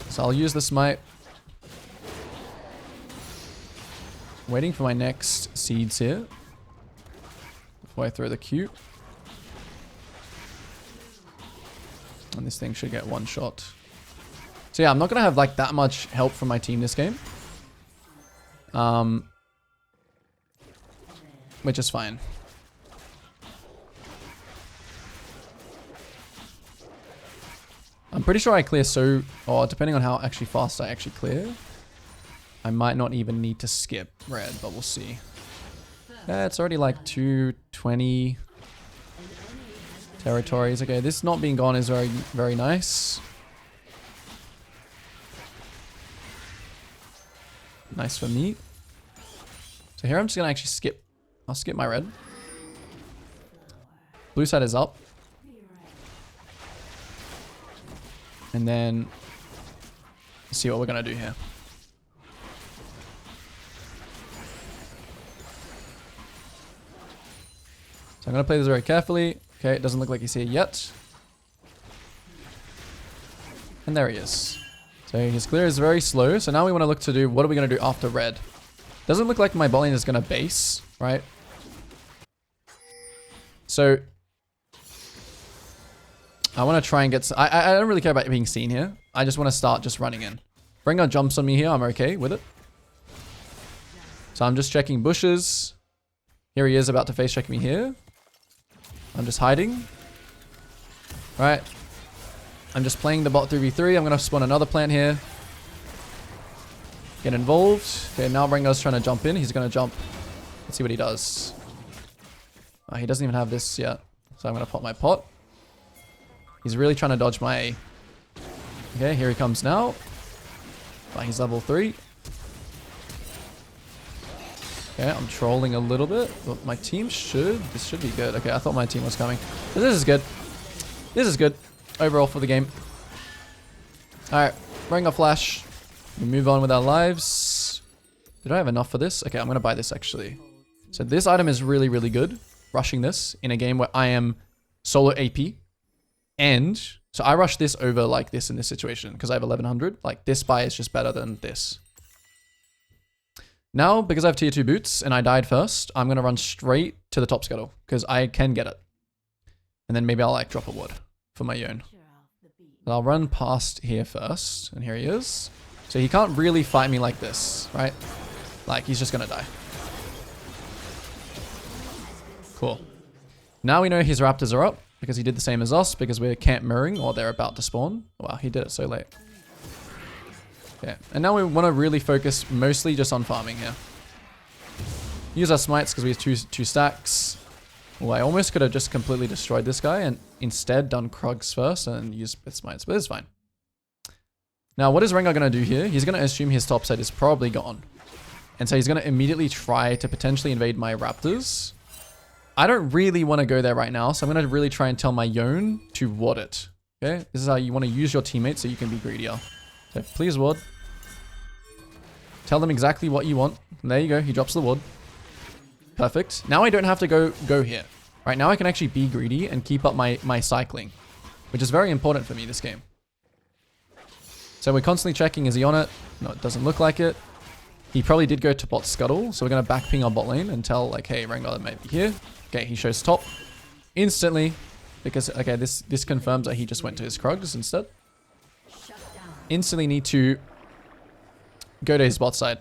So I'll use the smite. Waiting for my next seeds here. Before I throw the Q. And this thing should get one shot. So yeah, I'm not going to have like that much help from my team this game. Which is fine. I'm pretty sure I clear or depending on how actually fast I actually clear, I might not even need to skip red, but we'll see. Yeah, it's already like 220 territories. Okay, this not being gone is very, very nice. Nice for me. So here I'm just going to actually skip. I'll skip my red. Blue side is up. And then see what we're going to do here. So I'm going to play this very carefully. Okay, it doesn't look like he's here yet. And there he is. So his clear is very slow. So now we want to look to do, what are we going to do after red? Doesn't look like my bot lane is going to base, right? So I want to try and get... I don't really care about being seen here. I just want to start just running in. Rengar jumps on me here. I'm okay with it. So I'm just checking bushes. Here he is about to face check me here. I'm just hiding. Right. I'm just playing the bot 3v3. I'm going to spawn another plant here. Get involved. Okay, now Rengar's trying to jump in. He's going to jump. Let's see what he does. Oh, he doesn't even have this yet. So I'm going to pop my pot. He's really trying to dodge my... Okay, here he comes now. Oh, he's level 3. Okay, I'm trolling a little bit. But my team should... This should be good. Okay, I thought my team was coming. But this is good. This is good. Overall for the game. Alright, Rengar flash. We move on with our lives. Did I have enough for this? Okay, I'm going to buy this actually. So this item is really, really good. Rushing this in a game where I am solo AP. And so I rush this over like this in this situation because I have 1100. Like this buy is just better than this. Now, because I have tier 2 boots and I died first, I'm going to run straight to the top scuttle because I can get it. And then maybe I'll like drop a ward for my Yone. But I'll run past here first. And here he is. So he can't really fight me like this, right? Like he's just going to die. Cool. Now we know his raptors are up because he did the same as us because we're camp mirroring or they're about to spawn. Wow, he did it so late. Okay, and now we want to really focus mostly just on farming here. Use our smites because we have two stacks. Well, I almost could have just completely destroyed this guy and instead done Krugs first and used with smites, but it's fine. Now, what is Rengar going to do here? He's going to assume his top set is probably gone. And so he's going to immediately try to potentially invade my raptors. I don't really want to go there right now, so I'm going to really try and tell my Yone to ward it. Okay, this is how you want to use your teammates so you can be greedier. So please ward. Tell them exactly what you want. And there you go. He drops the ward. Perfect. Now I don't have to go here. Right now I can actually be greedy and keep up my cycling, which is very important for me this game. So we're constantly checking, is he on it? No, it doesn't look like it. He probably did go to bot scuttle, so we're going to back ping our bot lane and tell like, hey, Rengar might be here. Okay, he shows top instantly because, okay, this confirms that he just went to his Krugs instead. Instantly need to go to his bot side.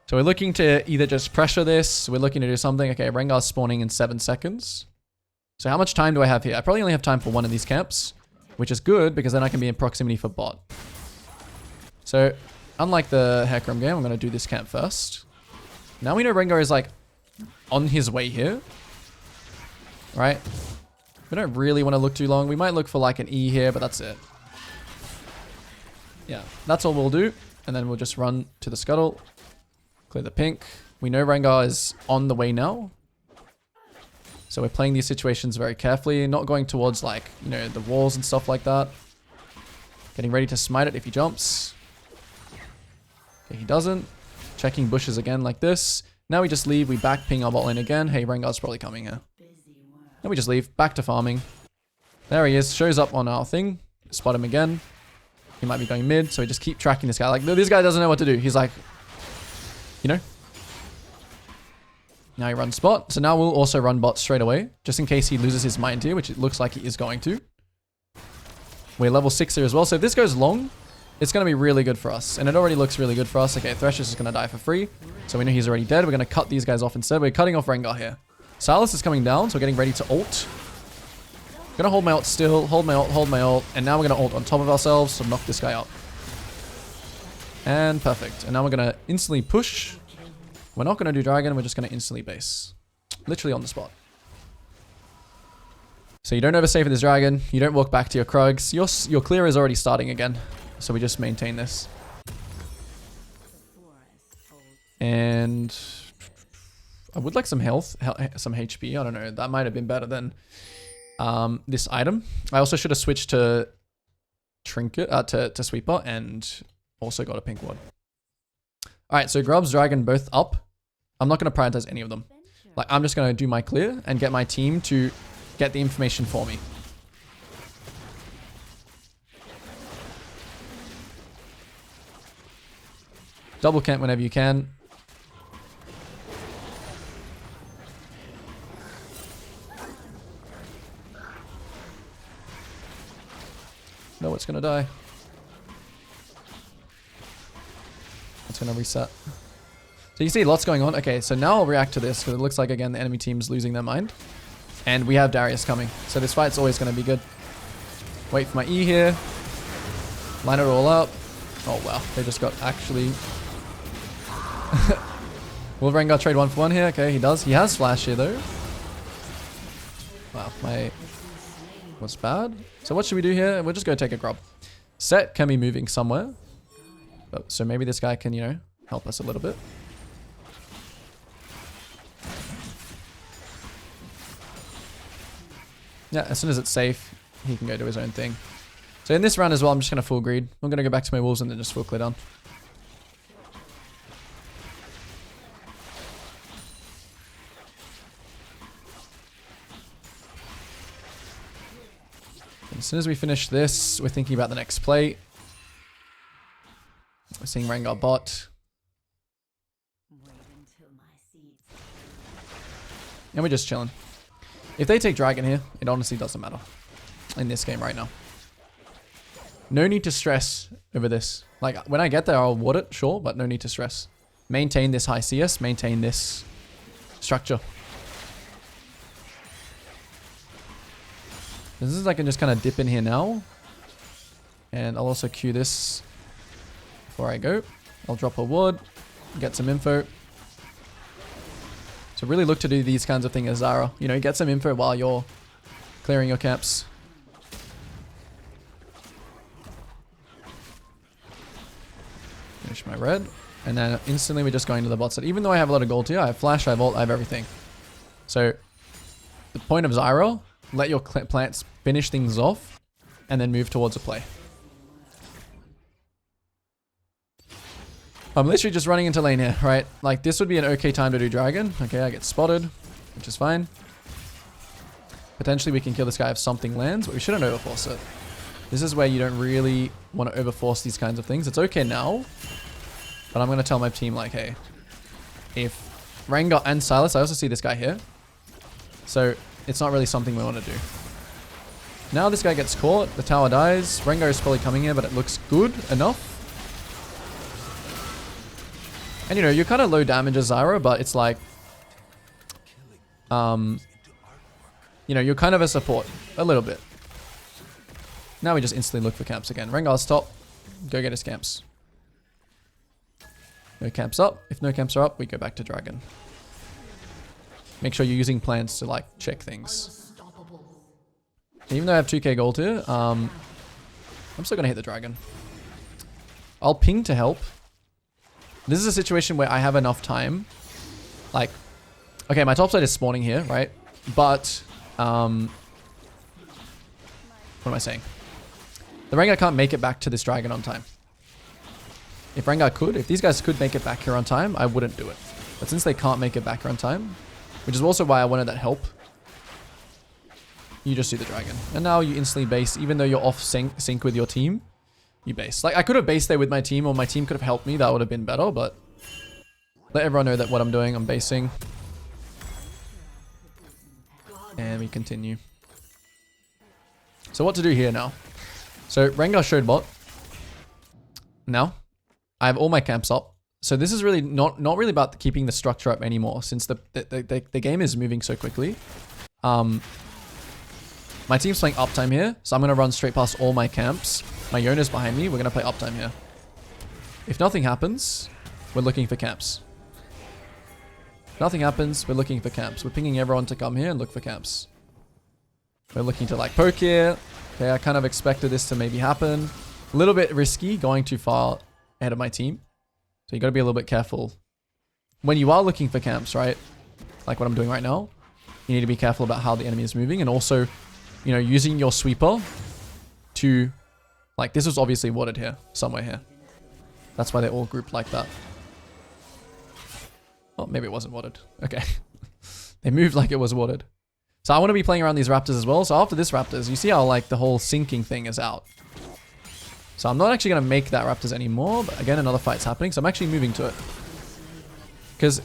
So we're looking to either just pressure this, we're looking to do something. Okay, Rengar's spawning in 7 seconds. So how much time do I have here? I probably only have time for one of these camps, which is good because then I can be in proximity for bot. So unlike the Hecarim game, I'm going to do this camp first. Now we know Rengar is like on his way here, right? We don't really want to look too long. We might look for like an E here, but that's it. Yeah, that's all we'll do. And then we'll just run to the scuttle. Clear the pink. We know Rengar is on the way now. So we're playing these situations very carefully, not going towards like, you know, the walls and stuff like that. Getting ready to smite it if he jumps. Okay, he doesn't. Checking bushes again like this. Now we just leave. We back ping our bot lane again. Hey, Rengar's probably coming here. Then we just leave. Back to farming. There he is. Shows up on our thing. Spot him again. He might be going mid. So we just keep tracking this guy. Like, this guy doesn't know what to do. He's like, you know. Now he runs bot. So now we'll also run bot straight away. Just in case he loses his mind here, which it looks like he is going to. We're level 6 here as well. So if this goes long, it's going to be really good for us. And it already looks really good for us. Okay, Thresh is just going to die for free. So we know he's already dead. We're going to cut these guys off instead. We're cutting off Rengar here. Sylas is coming down. So we're getting ready to ult. Going to hold my ult still. Hold my ult. And now we're going to ult on top of ourselves to knock this guy out. And perfect. And now we're going to instantly push. We're not going to do dragon. We're just going to instantly base. Literally on the spot. So you don't overstay for this dragon. You don't walk back to your Krugs. Your clear is already starting again. So we just maintain this. And I would like some health, some HP. I don't know. That might have been better than this item. I also should have switched to Trinket, to Sweeper, and also got a pink ward. All right, so Grubs, Dragon, both up. I'm not going to prioritize any of them. Like, I'm just going to do my clear and get my team to get the information for me. Double camp whenever you can. No, it's going to die. It's going to reset. So you see lots going on. Okay, so now I'll react to this because it looks like, again, the enemy team's losing their mind. And we have Darius coming. So this fight's always going to be good. Wait for my E here. Line it all up. Oh, wow. They just got actually... Will Rengar trade 1 for 1 here? Okay, he does. He has flash here, though. Wow, my... was bad. So what should we do here? We'll just go take a grub. Set can be moving somewhere. So maybe this guy can, you know, help us a little bit. Yeah, as soon as it's safe, he can go do his own thing. So in this round as well, I'm just going to full greed. I'm going to go back to my wolves and then just full clear down. As soon as we finish this, we're thinking about the next play. We're seeing Rengar bot. And we're just chilling. If they take dragon here, it honestly doesn't matter in this game right now. No need to stress over this. Like, when I get there, I'll ward it, sure, but no need to stress. Maintain this high CS, maintain this structure. This is, I can just kind of dip in here now. And I'll also queue this before I go. I'll drop a ward, get some info. So really look to do these kinds of things as Zyra. You know, get some info while you're clearing your camps. Finish my red. And then instantly we're just going to the bot side. Even though I have a lot of gold here, I have flash, I have ult, I have everything. So the point of Zyra, let your plants finish things off and then move towards a play. I'm literally just running into lane here, right? Like, this would be an okay time to do dragon. Okay, I get spotted, which is fine. Potentially we can kill this guy if something lands, but we shouldn't overforce it. This is where you don't really want to overforce these kinds of things. It's okay now, but I'm going to tell my team, like, hey, if Rengar and Silas, I also see this guy here. So it's not really something we want to do. Now this guy gets caught, the tower dies. Rengar is probably coming here, but it looks good enough. And you know, you're kind of low damage as Zyra, but it's like, you know, you're kind of a support, a little bit. Now we just instantly look for camps again. Rengar's top, go get his camps. No camps up. If no camps are up, we go back to dragon. Make sure you're using plans to like check things. Even though I have 2k gold here, I'm still gonna hit the dragon. I'll ping to help. This is a situation where I have enough time. Like, okay, my top side is spawning here, right? But, what am I saying? The Rengar can't make it back to this dragon on time. If Rengar could, if these guys could make it back here on time, I wouldn't do it. But since they can't make it back here on time, which is also why I wanted that help, you just do the dragon. And now you instantly base, even though you're off sync with your team, you base. Like, I could have based there with my team, or my team could have helped me. That would have been better, but let everyone know that what I'm doing, I'm basing. And we continue. So what to do here now? So Rengar showed bot. Now, I have all my camps up. So this is really not really about keeping the structure up anymore, since the game is moving so quickly. My team's playing uptime here, so I'm going to run straight past all my camps. My Yona's behind me. We're going to play uptime here. If nothing happens, we're looking for camps. If nothing happens, we're looking for camps. We're pinging everyone to come here and look for camps. We're looking to like poke here. Okay, I kind of expected this to maybe happen. A little bit risky going too far ahead of my team. So you got to be a little bit careful. When you are looking for camps, right? Like what I'm doing right now. You need to be careful about how the enemy is moving, and also, you know, using your sweeper to, like, this was obviously warded here, somewhere here. That's why they're all grouped like that. Oh, maybe it wasn't warded. Okay. They moved like it was warded. So I want to be playing around these raptors as well. So after this raptors, you see how like the whole sinking thing is out. So I'm not actually going to make that raptors anymore. But again, another fight's happening. So I'm actually moving to it. Because,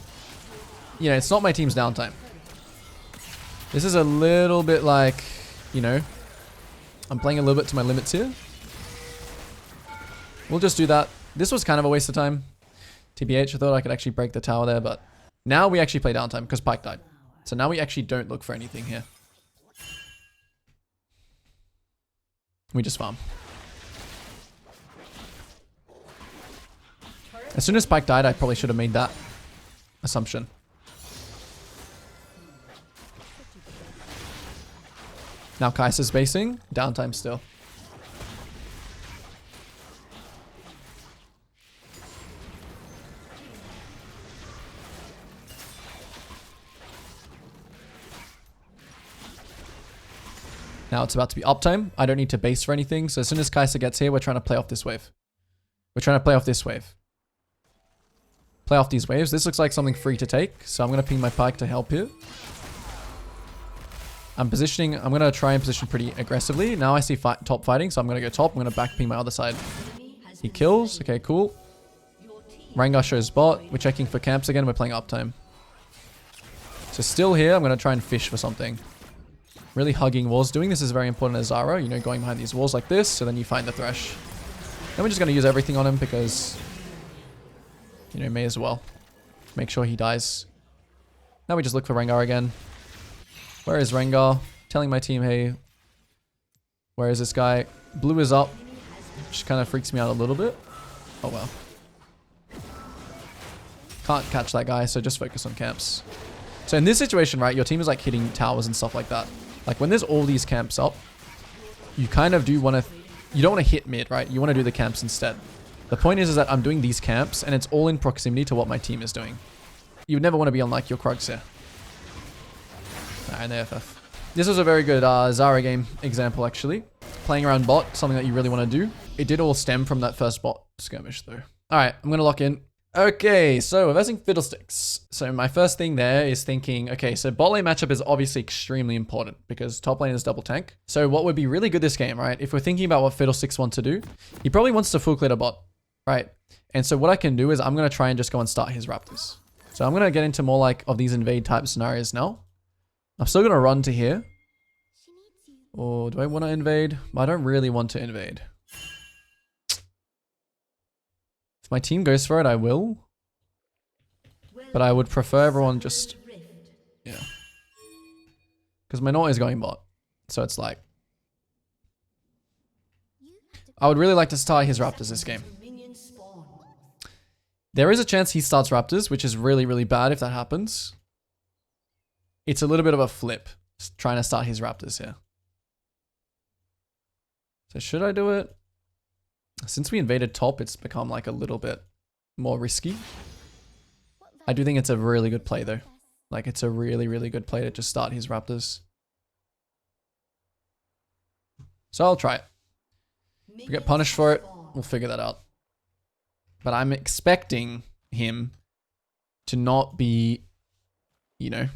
you know, it's not my team's downtime. This is a little bit like, you know, I'm playing a little bit to my limits here. We'll just do that. This was kind of a waste of time. TBH, I thought I could actually break the tower there, but now we actually play downtime because Pyke died. So now we actually don't look for anything here. We just farm. As soon as Pyke died, I probably should have made that assumption. Now Kai'Sa's basing. Downtime still. Now it's about to be uptime. I don't need to base for anything. So as soon as Kai'Sa gets here, we're trying to play off this wave. We're trying to play off this wave. Play off these waves. This looks like something free to take. So I'm going to ping my Pyke to help here. I'm positioning. I'm going to try and position pretty aggressively. Now I see top fighting. So I'm going to go top. I'm going to back ping my other side. He kills. Okay, cool. Rengar shows bot. We're checking for camps again. We're playing uptime. So still here, I'm going to try and fish for something. Really hugging walls. Doing this is very important as Zyra, you know, going behind these walls like this, so then you find the Thresh. Then we're just going to use everything on him because, you know, may as well. Make sure he dies. Now we just look for Rengar again. Where is Rengar? Telling my team, hey, where is this guy? Blue is up, which kind of freaks me out a little bit. Oh, well. Can't catch that guy, so just focus on camps. So in this situation, right, your team is like hitting towers and stuff like that. Like when there's all these camps up, you kind of do want to, you don't want to hit mid, right? You want to do the camps instead. The point is that I'm doing these camps and it's all in proximity to what my team is doing. You would never want to be on like your Krugs here. And the FF. This was a very good Zyra game example actually. Playing around bot, something that you really want to do. It did all stem from that first bot skirmish though. Alright, I'm going to lock in. Okay, so we're versing Fiddlesticks. So my first thing there is thinking, okay, so bot lane matchup is obviously extremely important because top lane is double tank. So what would be really good this game, right? If we're thinking about what Fiddlesticks wants to do, he probably wants to full clear the bot, right? And so what I can do is I'm going to try and just go and start his Raptors. So I'm going to get into more like of these invade type scenarios now. I'm still going to run to here. Or do I want to invade? I don't really want to invade. If my team goes for it, I will. But I would prefer everyone just... Yeah. Because my Nort is going bot. So it's like... I would really like to start his Raptors this game. There is a chance he starts Raptors, which is really, really bad if that happens. It's a little bit of a flip, trying to start his Raptors here. So should I do it? Since we invaded top, it's become like a little bit more risky. I do think it's a really good play though. Like it's a really, really good play to just start his Raptors. So I'll try it. If we get punished for it, we'll figure that out. But I'm expecting him to not be, you know,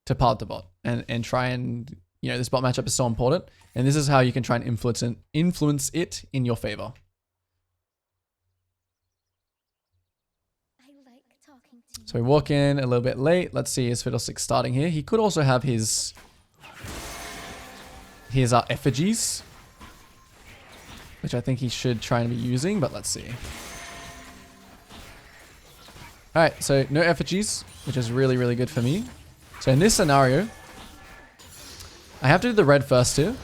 to part the bot and try and, you know, this bot matchup is so important. And this is how you can try and influence it in your favor. So we walk in a little bit late. Let's see, is Fiddlesticks starting here? He could also have his effigies, which I think he should try and be using, but let's see. Alright, so no effigies, which is really, really good for me. So in this scenario, I have to do the red first here.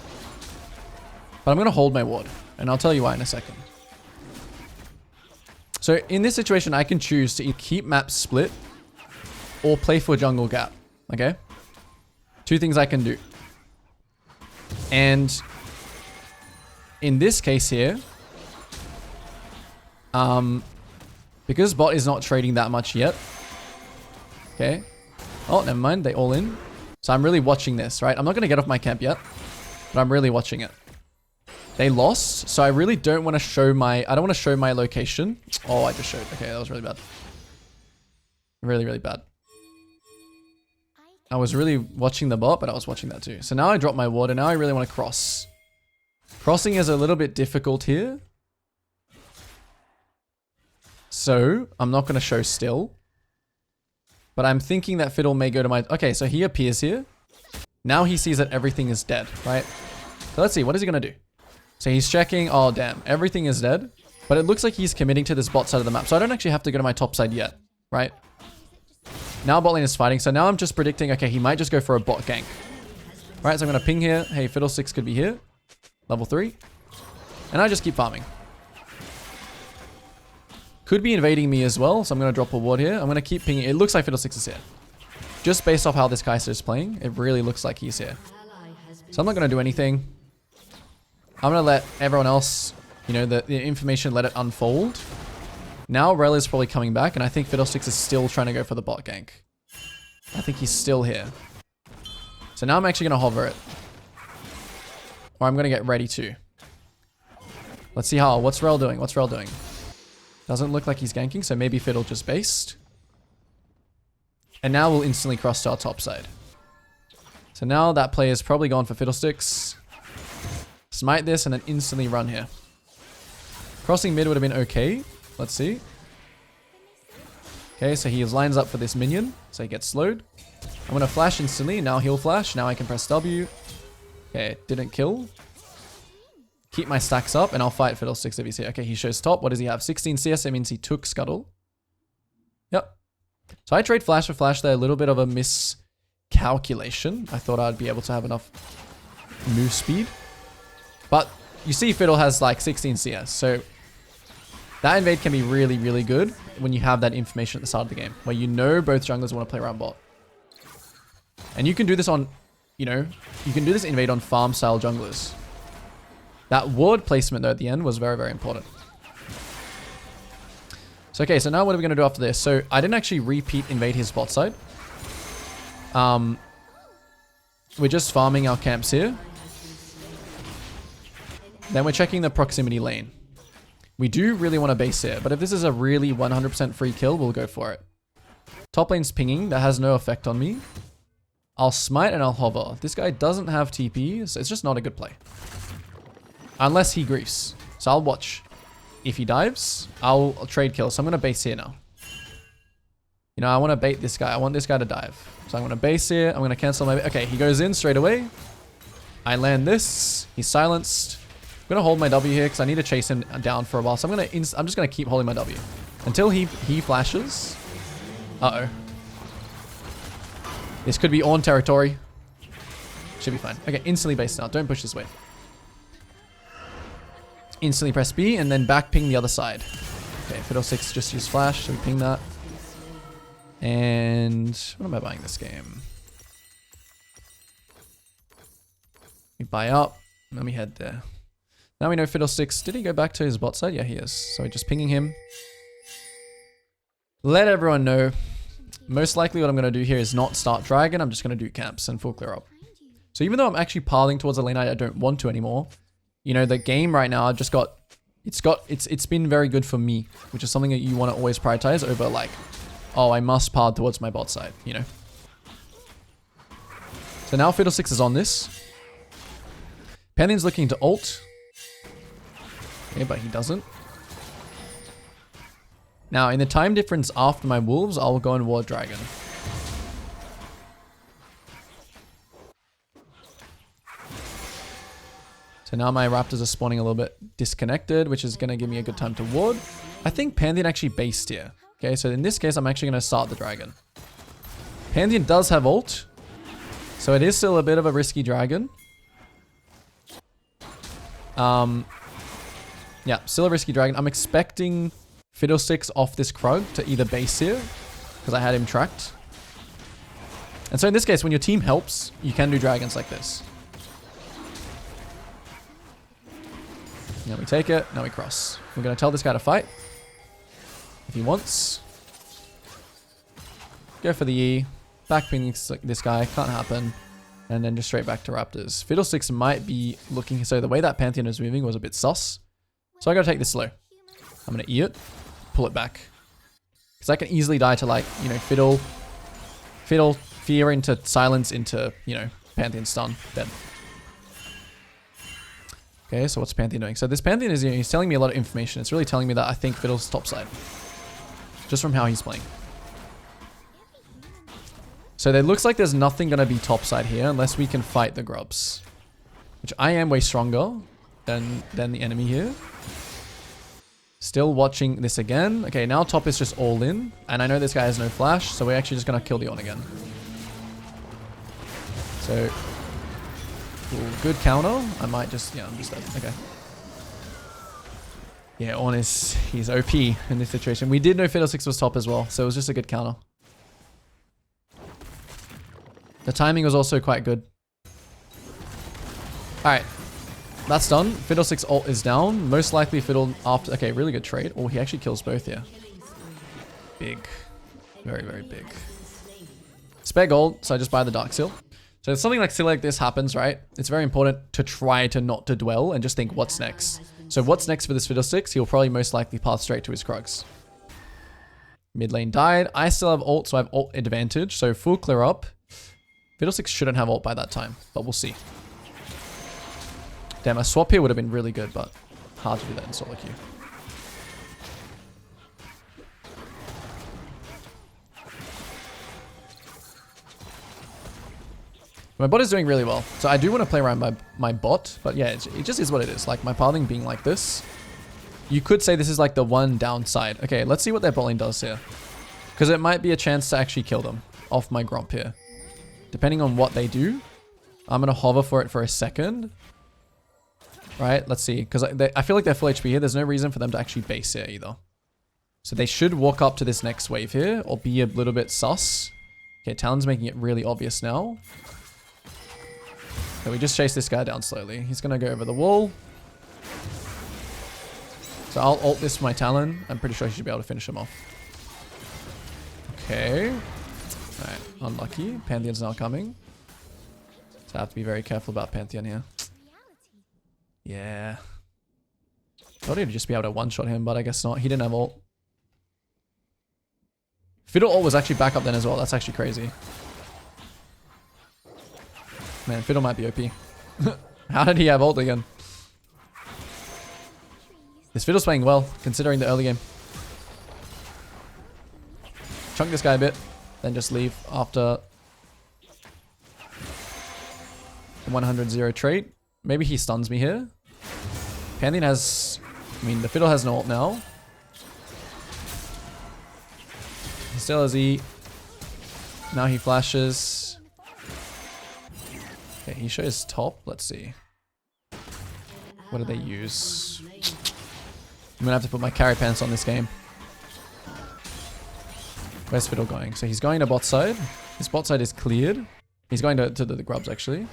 But I'm going to hold my ward. And I'll tell you why in a second. So in this situation, I can choose to either keep map split or play for jungle gap. Okay? Two things I can do. And in this case here, because bot is not trading that much yet. Okay. Oh, never mind. They all in. So I'm really watching this, right? I'm not going to get off my camp yet, but I'm really watching it. They lost, so I really don't want to show my... I don't want to show my location. Oh, I just showed. Okay, that was really bad. Really, really bad. I was really watching the bot, but I was watching that too. So now I drop my ward, and now I really want to cross. Crossing is a little bit difficult here. So, I'm not going to show still. But I'm thinking that Fiddle may go to my... Okay, so he appears here. Now he sees that everything is dead, right? So let's see, what is he going to do? So he's checking. Oh, damn. Everything is dead. But it looks like he's committing to this bot side of the map. So I don't actually have to go to my top side yet, right? Now bot lane is fighting. So now I'm just predicting, okay, he might just go for a bot gank. Right, so I'm going to ping here. Hey, Fiddlesticks could be here. Level 3. And I just keep farming. Could be invading me as well. So I'm going to drop a ward here. I'm going to keep pinging. It looks like Fiddlesticks is here. Just based off how this Kai'Sa is playing, it really looks like he's here. So I'm not going to do anything. I'm going to let everyone else, you know, the information, let it unfold. Now Rel is probably coming back, and I think Fiddlesticks is still trying to go for the bot gank. I think he's still here. So now I'm actually going to hover it. Or I'm going to get ready to. Let's see how. What's Rel doing? What's Rel doing? Doesn't look like he's ganking, so maybe Fiddle just based. And now we'll instantly cross to our top side. So now that play is probably gone for Fiddlesticks. Smite this and then instantly run here. Crossing mid would have been okay. Let's see. Okay, so he lines up for this minion. So he gets slowed. I'm going to flash instantly. Now he'll flash. Now I can press W. Okay, didn't kill. Keep my stacks up and I'll fight Fiddlesticks if he's here. Okay, he shows top. What does he have? 16 CS. That means he took Scuttle. Yep. So I trade flash for flash there. A little bit of a miscalculation. I thought I'd be able to have enough move speed. But you see Fiddle has like 16 CS. So that invade can be really, really good when you have that information at the start of the game. Where you know both junglers want to play around bot. And you can do this on, you know, you can do this invade on farm style junglers. That ward placement though at the end was very, very important. So okay, so now what are we going to do after this? So I didn't actually repeat invade his bot side. We're just farming our camps here. Then we're checking the proximity lane. We do really want to base here, but if this is a really 100% free kill, we'll go for it. Top lane's pinging. That has no effect on me. I'll smite and I'll hover. This guy doesn't have TP, so it's just not a good play. Unless he griefs. So I'll watch. If he dives, I'll trade kill. So I'm going to base here now. You know, I want to bait this guy. I want this guy to dive. So I'm going to base here. I'm going to cancel my... Okay, he goes in straight away. I land this. He's silenced. I'm going to hold my W here because I need to chase him down for a while. So I'm just going to keep holding my W. Until he flashes. Uh-oh. This could be on territory. Should be fine. Okay, instantly base now. Don't push this wave. Instantly press B and then back ping the other side. Okay, Fiddlesticks just use flash, so we ping that. And what am I buying this game? We buy up. Let me head there. Now we know Fiddlesticks. Did he go back to his bot side? Yeah, he is. So just pinging him. Let everyone know. Most likely what I'm going to do here is not start Dragon. I'm just going to do camps and full clear up. So even though I'm actually pathing towards a lane I don't want to anymore, you know, the game right now, I've just got, it's been very good for me, which is something that you want to always prioritize over like, oh, I must path towards my bot side, you know. So now Fiddlesticks is on this. Pantheon's looking to ult. Okay, but he doesn't. Now, in the time difference after my wolves, I'll go and ward dragon. So now my raptors are spawning a little bit disconnected, which is going to give me a good time to ward. I think Pantheon actually based here. Okay, so in this case, I'm actually going to start the dragon. Pantheon does have ult. So it is still a bit of a risky dragon. Yeah, still a risky dragon. I'm expecting Fiddlesticks off this Krug to either base here, because I had him tracked. And so in this case, when your team helps, you can do dragons like this. Now we take it, now we cross. We're going to tell this guy to fight. If he wants. Go for the E. Backping this guy, can't happen. And then just straight back to Raptors. Fiddlesticks might be looking, so the way that Pantheon is moving was a bit sus. So I gotta take this slow. I'm gonna E it, pull it back. Because I can easily die to like, you know, Fiddle, Fear into Silence into, you know, Pantheon stun, dead. Okay, so what's Pantheon doing? So this Pantheon is, you know, he's telling me a lot of information. It's really telling me that I think Fiddle's topside. Just from how he's playing. So it looks like there's nothing going to be topside here unless we can fight the grubs. Which I am way stronger than the enemy here. Still watching this again. Okay, now top is just all in. And I know this guy has no flash, so we're actually just going to kill the On again. So, ooh, good counter. I might just, yeah, I'm just dead. Okay. Yeah, On is, he's OP in this situation. We did know Fiddlesticks was top as well, so it was just a good counter. The timing was also quite good. Alright. That's done. Fiddlesticks ult is down. Most likely Fiddle after... Okay, really good trade. Oh, he actually kills both here. Big. Very, very big. Spare gold, so I just buy the Dark Seal. So if something like silly like this happens, right? It's very important to try to not to dwell and just think what's next. So what's next for this Fiddlesticks? He'll probably most likely path straight to his Krugs. Mid lane died. I still have ult, so I have ult advantage. So full clear up. Fiddlesticks shouldn't have ult by that time, but we'll see. Damn, a swap here would have been really good, but hard to do that in solo queue. My bot is doing really well. So I do want to play around my bot. But yeah, it just is what it is. Like my pathing being like this. You could say this is like the one downside. Okay, let's see what their bot lane does here. Because it might be a chance to actually kill them off my Gromp here. Depending on what they do. I'm going to hover for it for a second. Right, let's see. Because I feel like they're full HP here. There's no reason for them to actually base here either. So they should walk up to this next wave here. Or be a little bit sus. Okay, Talon's making it really obvious now. So we just chase this guy down slowly. He's going to go over the wall. So I'll ult this for my Talon. I'm pretty sure he should be able to finish him off. Okay. Alright, unlucky. Pantheon's now coming. So I have to be very careful about Pantheon here. Yeah. Thought he'd just be able to one-shot him, but I guess not. He didn't have ult. Fiddle ult was actually back up then as well. That's actually crazy. Man, Fiddle might be OP. How did he have ult again? This Fiddle's playing well, considering the early game. Chunk this guy a bit, then just leave after the 100-0 trait. Maybe he stuns me here. Pantheon has... I mean, the Fiddle has no ult now. He still has E. Now he flashes. Okay, he shows top. Let's see. What do they use? I'm gonna have to put my carry pants on this game. Where's Fiddle going? So he's going to bot side. His bot side is cleared. He's going to the grubs actually.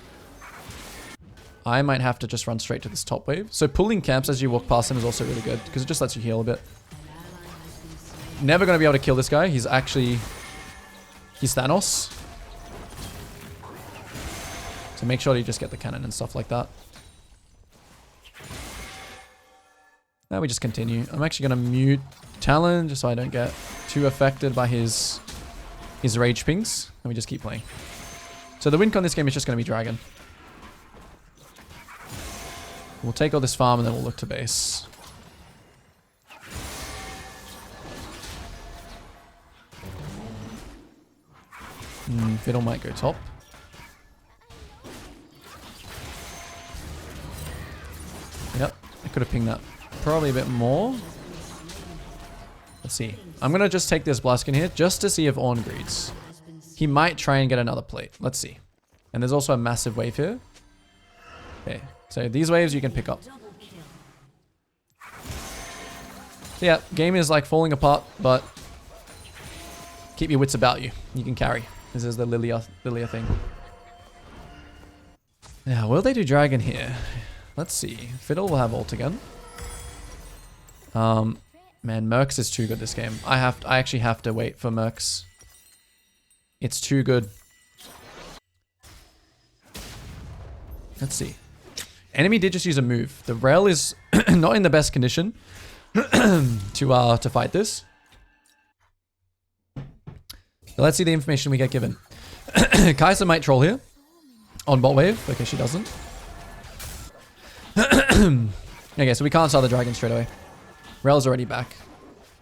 I might have to just run straight to this top wave. So pulling camps as you walk past him is also really good because it just lets you heal a bit. Never going to be able to kill this guy. He's actually... He's Thanos. So make sure you just get the cannon and stuff like that. Now we just continue. I'm actually going to mute Talon just so I don't get too affected by his rage pings. And we just keep playing. So the win con this game is just going to be Dragon. We'll take all this farm and then we'll look to base. Fiddle might go top. Yep, I could have pinged that probably a bit more. Let's see. I'm going to just take this Blaskin here just to see if Ornn greeds. He might try and get another plate. Let's see. And there's also a massive wave here. Okay, so these waves you can pick up. So yeah, game is like falling apart, but keep your wits about you. You can carry. This is the Lilia thing. Yeah, will they do Dragon here? Let's see. Fiddle will have ult again. Man, Mercs is too good this game. I actually have to wait for Mercs. It's too good. Let's see. Enemy did just use a move. The rail is not in the best condition to fight this. So let's see the information we get given. Kai'Sa might troll here on bot wave. Okay, she doesn't. Okay, so we can't start the dragon straight away. Rel's already back.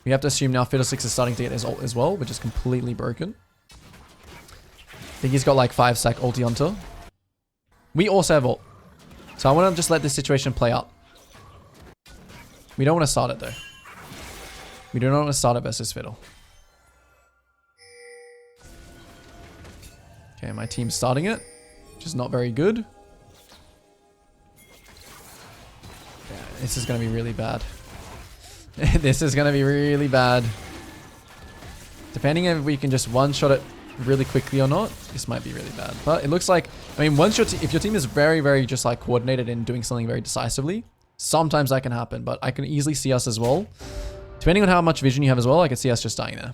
We have to assume now Fiddlesticks is starting to get his ult as well, which is completely broken. I think he's got like 5-stack ulti onto. We also have ult. So I want to just let this situation play out. We don't want to start it though. We do not want to start it versus Fiddle. Okay, my team's starting it, which is not very good. Yeah, this is going to be really bad. This is going to be really bad. Depending on if we can just one-shot it really quickly or not, this might be really bad. But it looks like, I mean, once if your team is very, very just like coordinated in doing something very decisively, sometimes that can happen. But I can easily see us as well. Depending on how much vision you have as well, I can see us just dying there.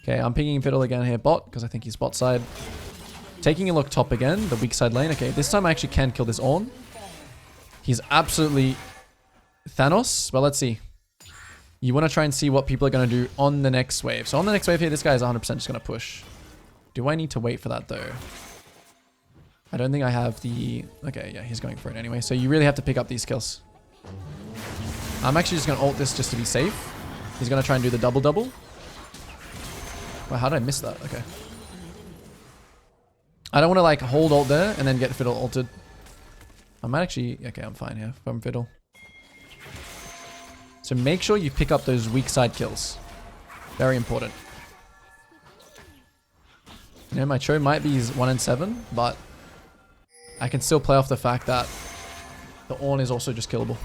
Okay, I'm pinging Fiddle again here, bot, because I think he's bot side. Taking a look top again, the weak side lane. Okay, this time I actually can kill this Ornn. He's absolutely Thanos, but let's see. You want to try and see what people are going to do on the next wave. So on the next wave here, this guy is 100% just going to push. Do I need to wait for that though? I don't think I have the... Okay, yeah, he's going for it anyway. So you really have to pick up these kills. I'm actually just going to ult this just to be safe. He's going to try and do the double-double. Wow, how did I miss that? Okay. I don't want to like hold ult there and then get Fiddle ulted. I might actually... Okay, I'm fine here from Fiddle. So make sure you pick up those weak side kills. Very important. You know, my Cho might be 1 in 7, but I can still play off the fact that the Ornn is also just killable.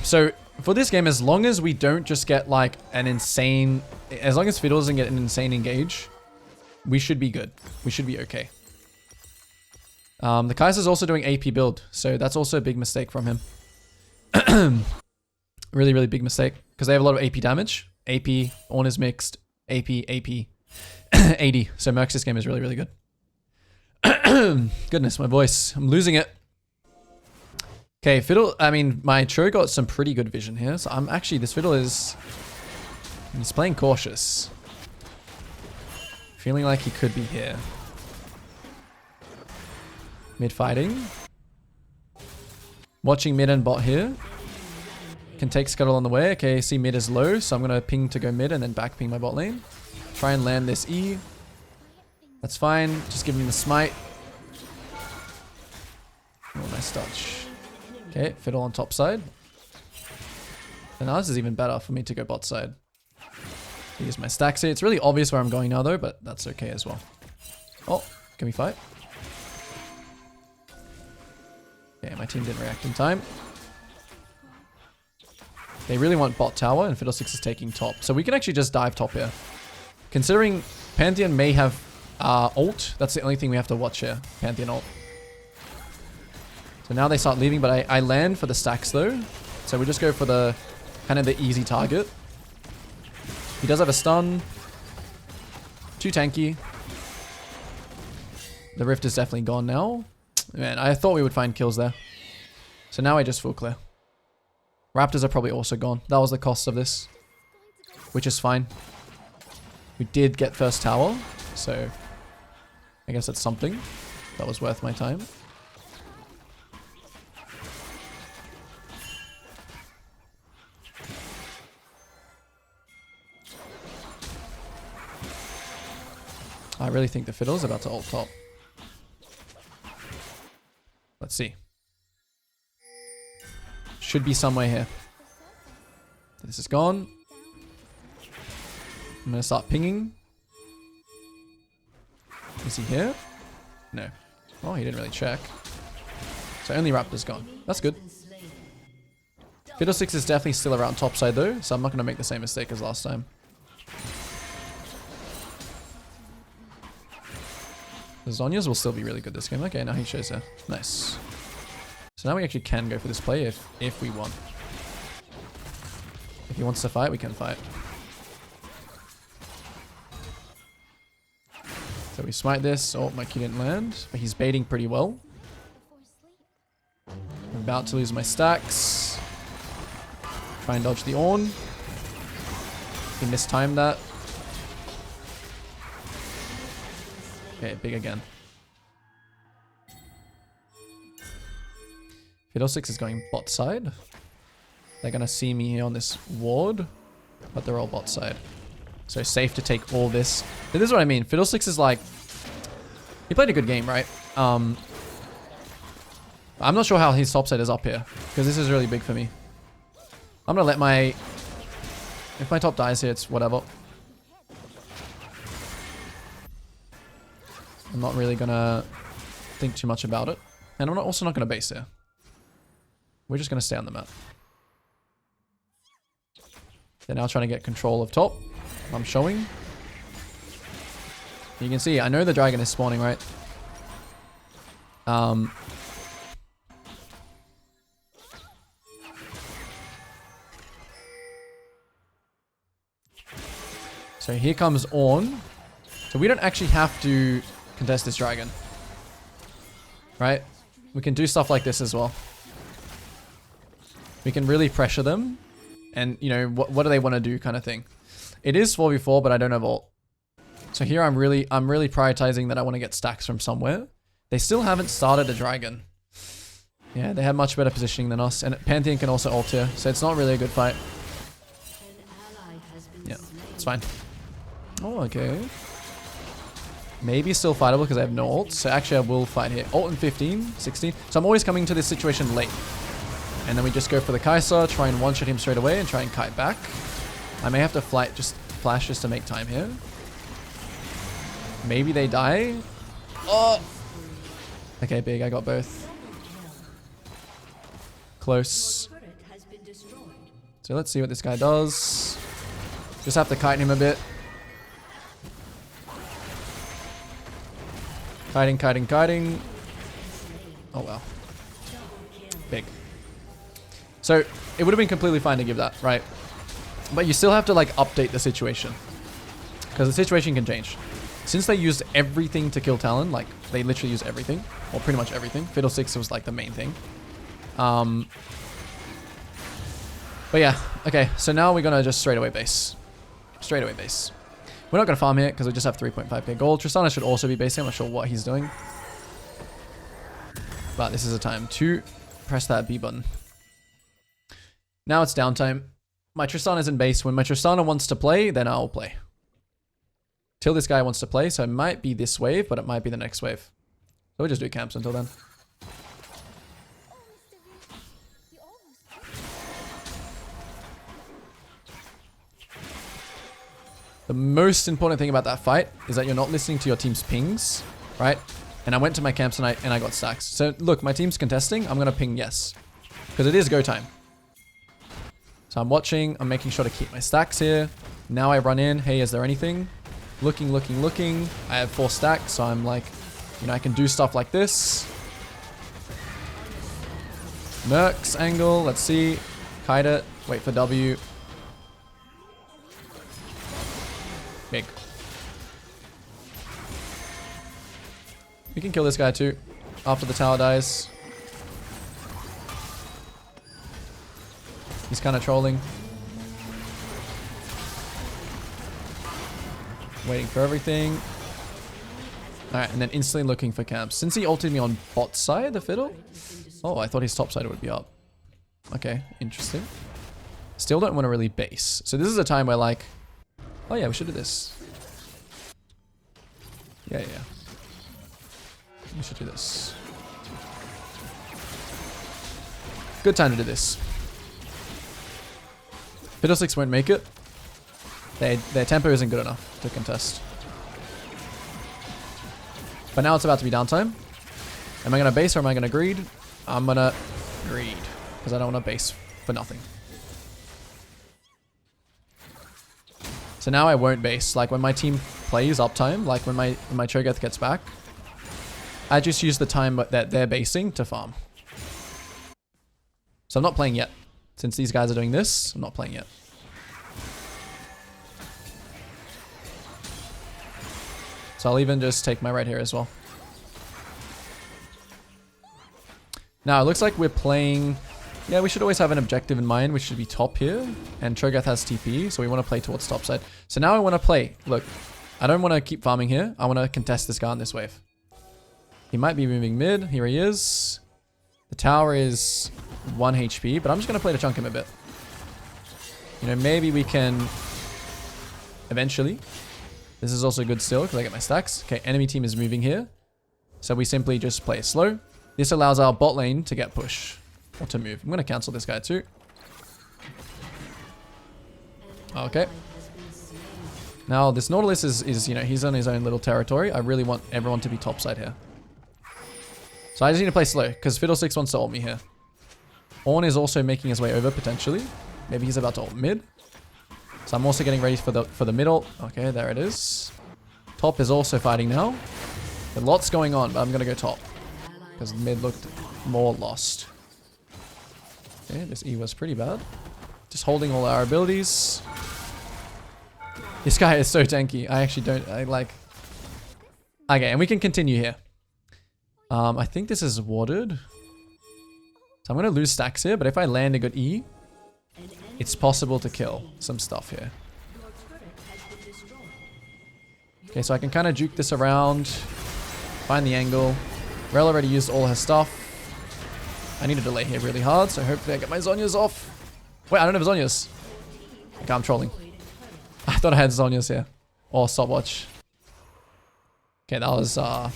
So for this game, as long as we don't just get like an insane... As long as Fiddle doesn't get an insane engage, we should be good. We should be okay. The Kaiser's also doing AP build, so that's also a big mistake from him. Really, really big mistake. Because they have a lot of AP damage. AP, Ornn is mixed. AP, AP. 80. So Mercs this game is really, really good. Goodness, my voice. I'm losing it. Okay, Fiddle, I mean, my Cho got some pretty good vision here. So I'm actually, this Fiddle is... He's playing cautious. Feeling like he could be here. Mid fighting. Watching mid and bot here. Can take Scuttle on the way. Okay, see mid is low, so I'm going to ping to go mid and then back ping my bot lane. Try and land this E. That's fine. Just give him the smite. Oh, nice touch. Okay, Fiddle on top side. And now this is even better for me to go bot side. Use my stacks here. It's really obvious where I'm going now though, but that's okay as well. Oh, can we fight? Okay, my team didn't react in time. They really want bot tower and Fiddlesticks is taking top. So we can actually just dive top here. Considering Pantheon may have ult, that's the only thing we have to watch here. Pantheon ult. So now they start leaving, but I land for the stacks though. So we just go for the kind of the easy target. He does have a stun. Too tanky. The rift is definitely gone now. Man, I thought we would find kills there. So now I just full clear. Raptors are probably also gone. That was the cost of this. Which is fine. We did get first tower. So I guess that's something. That was worth my time. I really think the Fiddle's about to ult top. Let's see. Should be somewhere here. This is gone. I'm going to start pinging. Is he here? No. Oh, he didn't really check. So only Raptor's gone. That's good. Fiddlesticks is definitely still around top side though, so I'm not going to make the same mistake as last time. The Zhonya's will still be really good this game. Okay, now he shows her. Nice. So now we actually can go for this play if we want. If he wants to fight, we can fight. So we smite this. Oh, my key didn't land. But he's baiting pretty well. I'm about to lose my stacks. Try and dodge the Ornn. He mistimed that. Okay, big again. Fiddlesticks is going bot side. They're going to see me here on this ward. But they're all bot side. So safe to take all this. But this is what I mean. Fiddlesticks is like... He played a good game, right? I'm not sure how his top side is up here. Because this is really big for me. I'm going to let my... If my top dies here, it's whatever. I'm not really going to think too much about it. And I'm also not going to base here. We're just going to stay on the map. They're now trying to get control of top. I'm showing. You can see, I know the dragon is spawning, right? So here comes Ornn. So we don't actually have to contest this dragon. Right? We can do stuff like this as well. We can really pressure them. And, you know, what do they want to do kind of thing. It is 4v4, but I don't have ult. So here I'm really prioritizing that I want to get stacks from somewhere. They still haven't started a dragon. Yeah, they have much better positioning than us. And Pantheon can also ult here. So it's not really a good fight. Yeah, it's fine. Oh, okay. Maybe still fightable because I have no ult. So actually I will fight here. Ult in 15, 16. So I'm always coming to this situation late. And then we just go for the Kai'Sa, try and one-shot him straight away and try and kite back. I may have to flash just to make time here. Maybe they die. Oh! Okay, big. I got both. Close. So let's see what this guy does. Just have to kite him a bit. Kiting, kiting, kiting. Oh, wow. Big. So, it would have been completely fine to give that, right? But you still have to, like, update the situation. Because the situation can change. Since they used everything to kill Talon, like, they literally used everything. Or pretty much everything. Fiddlesticks was, like, the main thing. But yeah, okay. So now we're going to just straight away base. Straight away base. We're not going to farm here because we just have 3.5k gold. Tristana should also be basing. I'm not sure what he's doing. But this is a time to press that B button. Now it's downtime. My Tristana's in base. When my Tristana wants to play, then I'll play. Till this guy wants to play. So it might be this wave, but it might be the next wave. So we'll just do camps until then. The most important thing about that fight is that you're not listening to your team's pings, right? And I went to my camps tonight and I got stacks. So look, my team's contesting. I'm going to ping yes. Because it is go time. So I'm watching. I'm making sure to keep my stacks here. Now I run in. Hey, is there anything? Looking, looking, looking. I have 4 stacks. So I'm like, you know, I can do stuff like this. Mercs angle. Let's see. Kite it. Wait for W. Big. We can kill this guy too after the tower dies. He's kind of trolling. Waiting for everything. Alright, and then instantly looking for camps. Since he ulted me on bot side, the fiddle? Oh, I thought his top side would be up. Okay, interesting. Still don't want to really base. So this is a time where like, oh yeah, we should do this. Yeah. We should do this. Good time to do this. Fiddlesticks won't make it. Their tempo isn't good enough to contest. But now it's about to be downtime. Am I going to base or am I going to greed? I'm going to greed. Because I don't want to base for nothing. So now I won't base. Like when my team plays uptime, like when my Cho'Gath gets back, I just use the time that they're basing to farm. So I'm not playing yet. Since these guys are doing this, I'm not playing yet. So I'll even just take my right here as well. Now it looks like we're playing... Yeah, we should always have an objective in mind, which should be top here. And Cho'Gath has TP, so we want to play towards top side. So now I want to play. Look, I don't want to keep farming here. I want to contest this guy on this wave. He might be moving mid. Here he is. The tower is 1 HP, but I'm just going to play to chunk him a bit. You know, maybe we can... Eventually. This is also good still, because I get my stacks. Okay, enemy team is moving here. So we simply just play slow. This allows our bot lane to get push. Or to move. I'm going to cancel this guy too. Okay. Now this Nautilus is, you know, he's on his own little territory. I really want everyone to be topside here. So I just need to play slow because Fiddlesticks wants to ult me here. Ornn is also making his way over potentially. Maybe he's about to ult mid. So I'm also getting ready for the middle. Okay, there it is. Top is also fighting now. There's lots going on, but I'm going to go top. Because mid looked more lost. Okay, this E was pretty bad. Just holding all our abilities. This guy is so tanky. I actually don't... I like... Okay, and we can continue here. I think this is warded. So I'm going to lose stacks here, but if I land a good E, it's possible to kill some stuff here. Okay, so I can kind of juke this around. Find the angle. Rel already used all her stuff. I need to delay here really hard, so hopefully I get my Zhonya's off. Wait, I don't have Zhonya's. Okay, I'm trolling. I thought I had Zhonya's here. Or stopwatch. Okay, that was, yeah,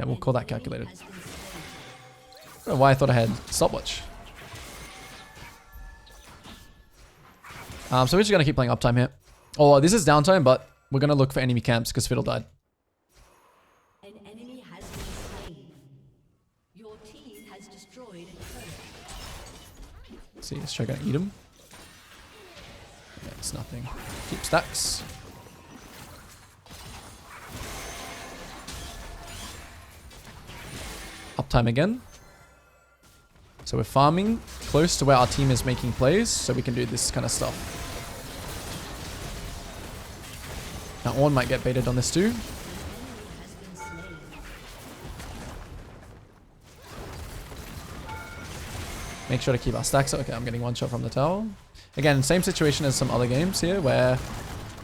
we'll call that calculated. I don't know why I thought I had stopwatch. So we're just going to keep playing uptime here. Oh, this is downtime, but we're going to look for enemy camps because Fiddle died. An enemy has been slain. Your team has destroyed a turret. Let's see, is Cho going to eat him? Yeah, it's nothing. Keep stacks. Uptime again. So we're farming close to where our team is making plays, so we can do this kind of stuff. Now Ornn might get baited on this too. Make sure to keep our stacks up. Okay, I'm getting one shot from the tower. Again, same situation as some other games here where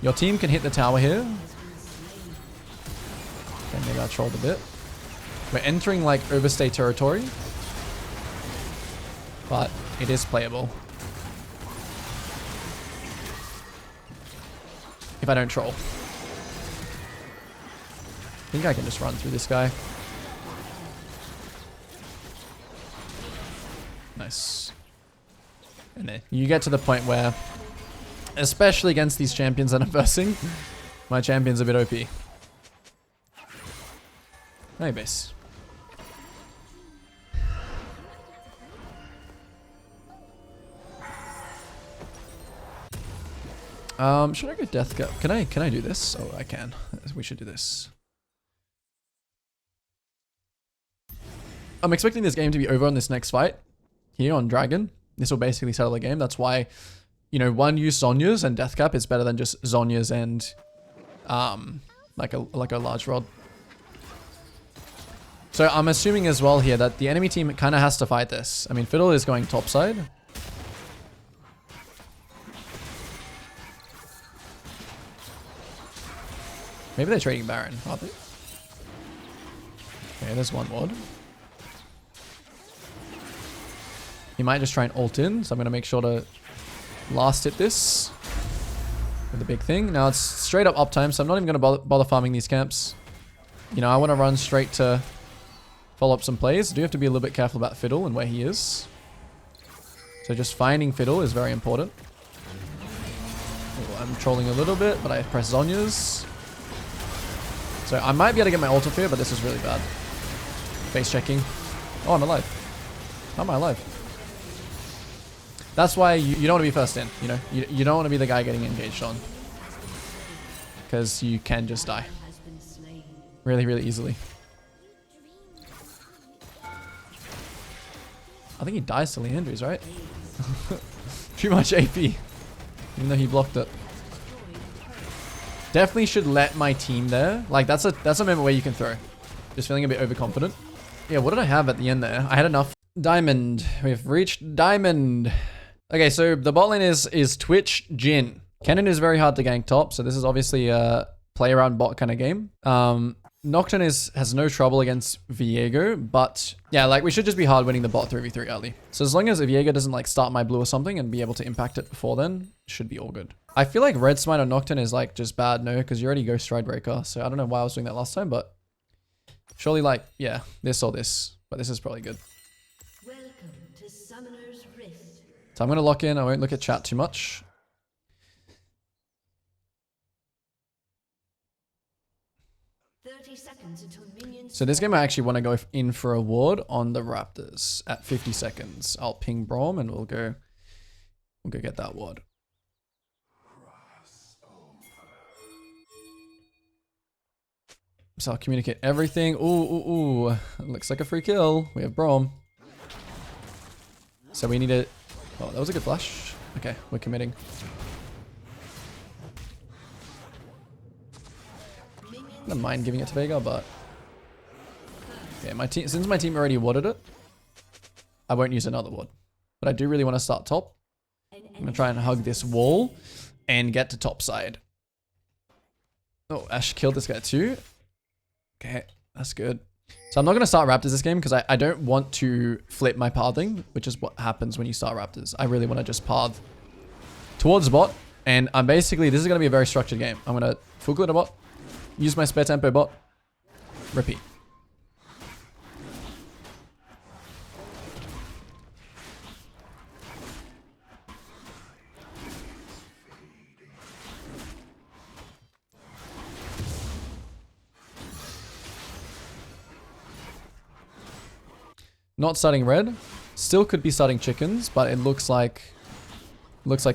your team can hit the tower here. Okay, maybe I trolled a bit. We're entering like overstay territory, but it is playable. If I don't troll. I think I can just run through this guy. Nice. And then you get to the point where, especially against these champions that I'm versing, my champion's a bit OP. Hey, base. Should I go death gut? Can I do this? Oh, I can. We should do this. I'm expecting this game to be over on this next fight here on Dragon. This will basically settle the game. That's why, you know, one use Zhonya's and death cap is better than just Zhonya's and like a large rod. So I'm assuming as well here that the enemy team kind of has to fight this. I mean, Fiddle is going topside. Maybe they're trading Baron, aren't they? Okay, there's one ward. He might just try and ult in, so I'm going to make sure to last hit this with the big thing. Now it's straight up uptime, so I'm not even going to bother farming these camps. You know, I want to run straight to follow up some plays. I do have to be a little bit careful about Fiddle and where he is. So just finding Fiddle is very important. Oh, I'm trolling a little bit, but I press Zhonya's. So I might be able to get my ult off here, but this is really bad. Face checking. Oh, I'm alive. How am I alive? That's why you don't want to be first in, you know? You don't want to be the guy getting engaged on. Because you can just die. Really, really easily. I think he dies to Leandry's, right? Too much AP. Even though he blocked it. Definitely should let my team there. Like, that's a moment where you can throw. Just feeling a bit overconfident. Yeah, what did I have at the end there? I had enough. Diamond. We've reached Diamond. Okay, so the bot lane is Twitch Jhin. Kennen is very hard to gank top, so this is obviously a play around bot kind of game. Nocturne has no trouble against Viego, but yeah, like we should just be hard winning the bot 3v3 early. So as long as Viego doesn't like start my blue or something and be able to impact it before then, should be all good. I feel like red smite on Nocturne is like just bad, no, because you already go stride breaker. So I don't know why I was doing that last time, but surely like, yeah, this or this, but this is probably good. Welcome to Summoner's Rift. So I'm going to lock in. I won't look at chat too much. So this game I actually want to go in for a ward on the Raptors at 50 seconds. I'll ping Braum and we'll go get that ward. So I'll communicate everything. Ooh. Looks like a free kill. We have Braum. So we need to... Oh, that was a good flash. Okay, we're committing. I don't mind giving it to Veigar, but... Okay, my team, since my team already warded it, I won't use another ward. But I do really want to start top. I'm going to try and hug this wall and get to top side. Oh, Ashe killed this guy too. Okay, that's good. So I'm not going to start Raptors this game because I don't want to flip my pathing, which is what happens when you start Raptors. I really want to just path towards bot. And I'm basically, this is going to be a very structured game. I'm going to full glitter bot. use my spare tempo bot. Repeat. Not starting red. Still could be starting chickens, but it looks like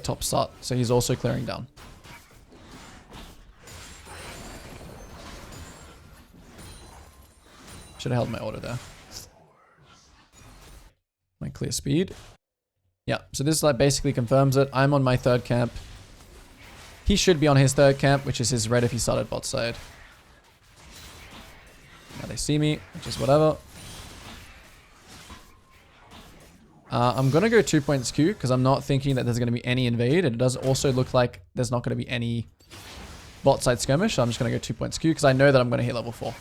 top start. So he's also clearing down. Should have held my order there. My clear speed. Yeah, so this like basically confirms it. I'm on my third camp. He should be on his third camp, which is his red if he started bot side. Now they see me, which is whatever. I'm going to go 2 points Q because I'm not thinking that there's going to be any invade. It does also look like there's not going to be any bot side skirmish. So I'm just going to go 2 points Q because I know that I'm going to hit level 4.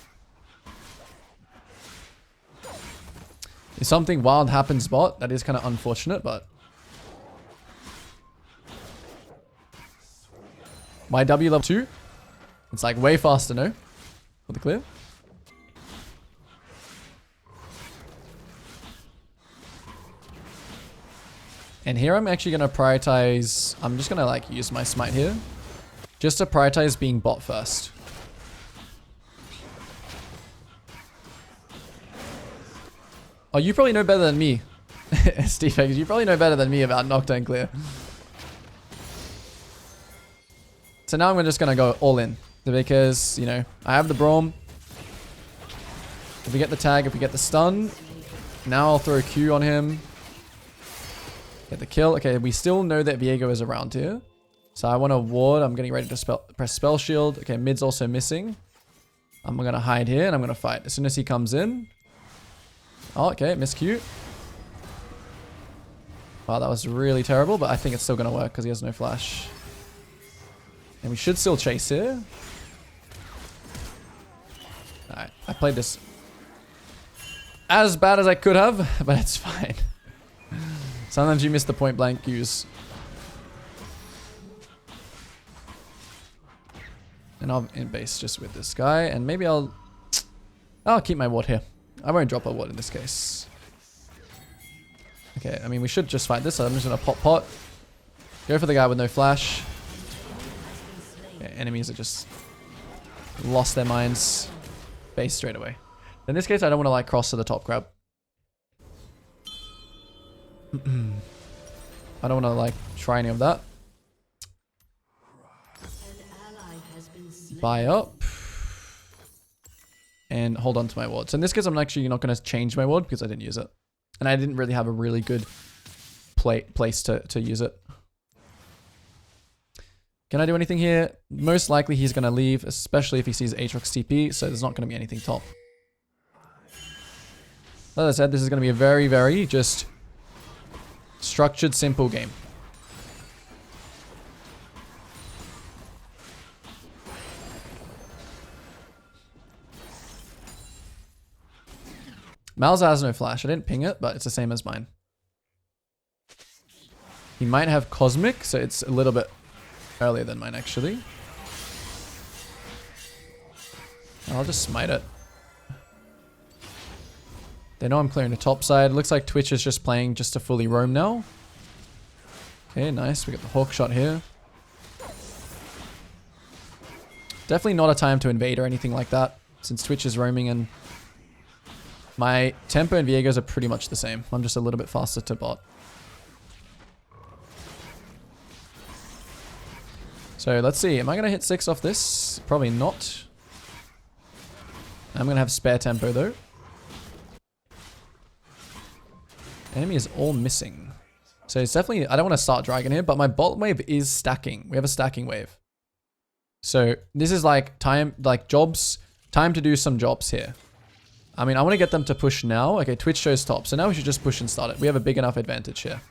If something wild happens bot, that is kind of unfortunate, but... My W level 2. It's like way faster, no? For the clear. And here I'm actually going to prioritize... I'm just going to like use my smite here. Just to prioritize being bot first. Oh, you probably know better than me. Steve, you probably know better than me about Nocturne clear. So now I'm just going to go all in. Because, you know, I have the Braum. If we get the tag, if we get the stun. Now I'll throw a Q on him. Get the kill. Okay, we still know that Viego is around here. So I want to ward. I'm getting ready to press spell shield. Okay, mid's also missing. I'm going to hide here and I'm going to fight. As soon as he comes in. Oh, okay, miss Q. Wow, that was really terrible, but I think it's still going to work because he has no flash. And we should still chase here. Alright, I played this as bad as I could have, but it's fine. Sometimes you miss the point blank use. And I'll in base just with this guy. And maybe I'll keep my ward here. I won't drop a ward in this case. Okay, I mean, we should just fight this. So I'm just going to pop pot. Go for the guy with no flash. Okay, enemies are just lost their minds. Base straight away. In this case, I don't want to like cross to the top grab. I don't want to like try any of that. Buy up. And hold on to my ward. So in this case, I'm actually not going to change my ward because I didn't use it. And I didn't really have a really good place to use it. Can I do anything here? Most likely he's going to leave, especially if he sees Aatrox TP. So there's not going to be anything top. As I said, this is going to be a very, very just structured, simple game. Malza has no flash. I didn't ping it, but it's the same as mine. He might have Cosmic, so it's a little bit earlier than mine, actually. I'll just smite it. They know I'm clearing the top side. Looks like Twitch is just playing just to fully roam now. Okay, nice. We got the Hawk shot here. Definitely not a time to invade or anything like that, since Twitch is roaming and my tempo and Viego's are pretty much the same. I'm just a little bit faster to bot. So let's see. Am I going to hit 6 off this? Probably not. I'm going to have spare tempo though. Enemy is all missing. So it's definitely... I don't want to start Dragon here, but my bot wave is stacking. We have a stacking wave. So this is like time, like jobs. Time to do some jobs here. I mean, I want to get them to push now. Okay, Twitch shows top. So now we should just push and start it. We have a big enough advantage here.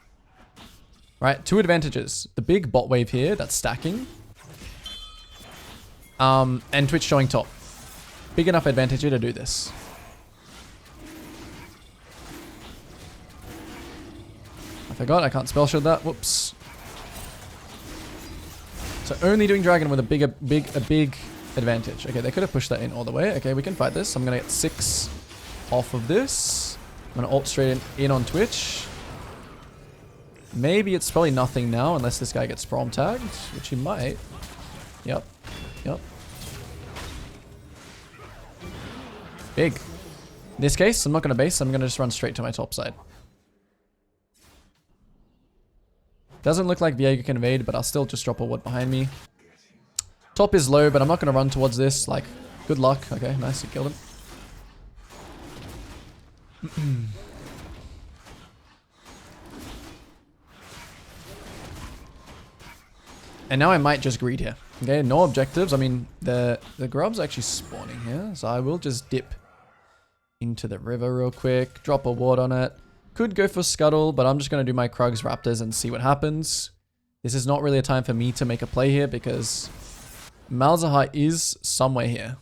Right, 2 advantages. The big bot wave here that's stacking. And Twitch showing top. Big enough advantage here to do this. I forgot, I can't spell shield that. Whoops. So only doing dragon with a big advantage. Okay, they could have pushed that in all the way. Okay, we can fight this. I'm going to get 6 off of this. I'm going to ult straight in on Twitch. Maybe it's probably nothing now unless this guy gets prom tagged, which he might. Yep. Yep. Big. In this case, I'm not going to base. I'm going to just run straight to my top side. Doesn't look like Viego can evade, but I'll still just drop a ward behind me. Top is low, but I'm not going to run towards this. Like, good luck. Okay, nice. You killed him. And now I might just greed here. Okay, no objectives. I mean, the grub's actually spawning here. So I will just dip into the river real quick. Drop a ward on it. Could go for Scuttle, but I'm just going to do my Krugs Raptors and see what happens. This is not really a time for me to make a play here because Malzahar is somewhere here.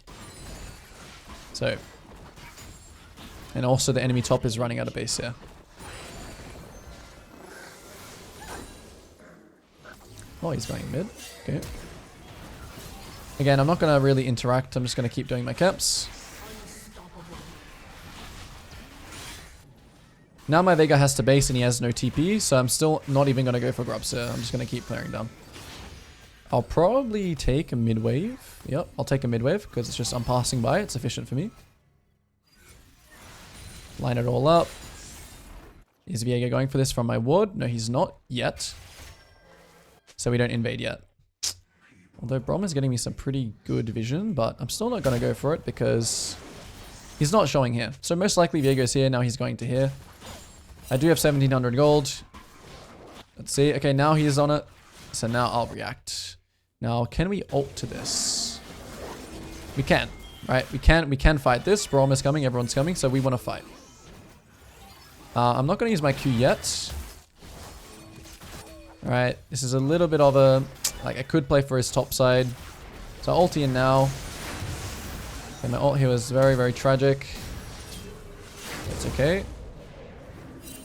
So. And also the enemy top is running out of base here. Oh, he's going mid. Okay. Again, I'm not going to really interact. I'm just going to keep doing my camps. Now my Veigar has to base and he has no TP, so I'm still not even going to go for grubs here. I'm just going to keep clearing down. I'll probably take a mid wave. Yep, I'll take a mid wave because it's just I'm passing by. It's efficient for me. Line it all up. Is Viego going for this from my ward? No, he's not yet. So we don't invade yet. Although Brom is getting me some pretty good vision, but I'm still not going to go for it because he's not showing here. So most likely Viego's here. Now he's going to here. I do have 1700 gold. Let's see. Okay, now he is on it. So now I'll react. Now, can we ult to this? We can, right? We can fight this. Brom is coming. Everyone's coming. So we want to fight. I'm not going to use my Q yet. Alright, this is a little bit of a... Like, I could play for his top side. So ulti in now. Okay, my ult here was very, very tragic. It's okay.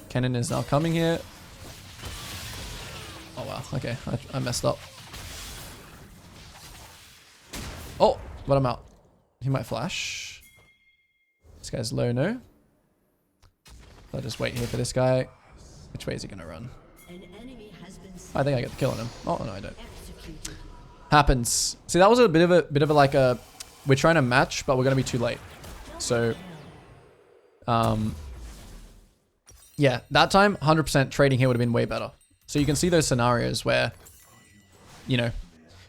Cannon is now coming here. Oh wow, okay, I messed up. Oh, but I'm out. He might flash. This guy's low, no? I'll just wait here for this guy. Which way is he gonna run? I think I get the kill on him. Oh no, I don't. Happens. See, that was a bit of a like a. We're trying to match, but we're gonna be too late. So, yeah, that time 100% trading here would have been way better. So you can see those scenarios where, you know,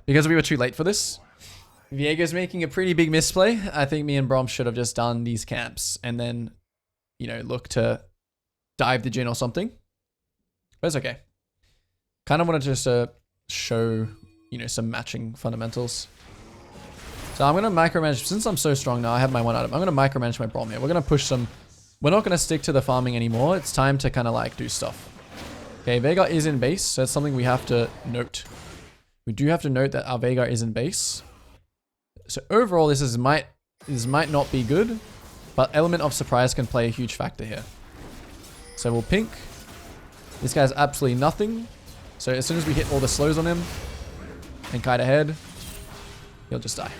because we were too late for this. Viego's making a pretty big misplay. I think me and Brom should have just done these camps and then, you know, look to dive the Jhin or something. But it's okay. Kind of wanted to just show, you know, some matching fundamentals. So I'm going to micromanage. Since I'm so strong now, I have my one item. I'm going to micromanage my Brom here. We're going to push some. We're not going to stick to the farming anymore. It's time to kind of like do stuff. Okay, Veigar is in base. So that's something we have to note. We do have to note that our Veigar is in base. So overall, this might not be good. But element of surprise can play a huge factor here. So we'll pink. This guy's absolutely nothing. So as soon as we hit all the slows on him and kite ahead, he'll just die.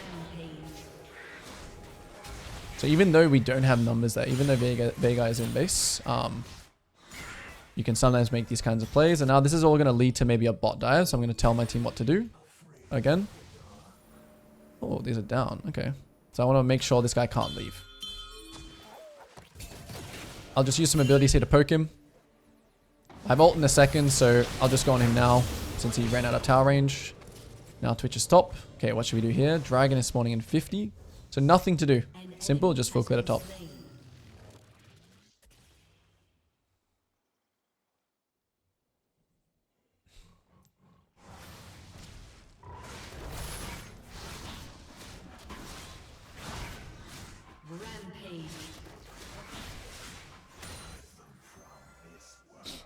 So even though we don't have numbers there, even though Veigar is in base, you can sometimes make these kinds of plays. And now this is all going to lead to maybe a bot dive. So I'm going to tell my team what to do. Again. Oh, these are down. Okay. So I want to make sure this guy can't leave. I'll just use some abilities here to poke him. I have ult in a second, so I'll just go on him now since he ran out of tower range. Now Twitch is top. Okay, what should we do here? Dragon is spawning in 50. So nothing to do. Simple, just full clear to top.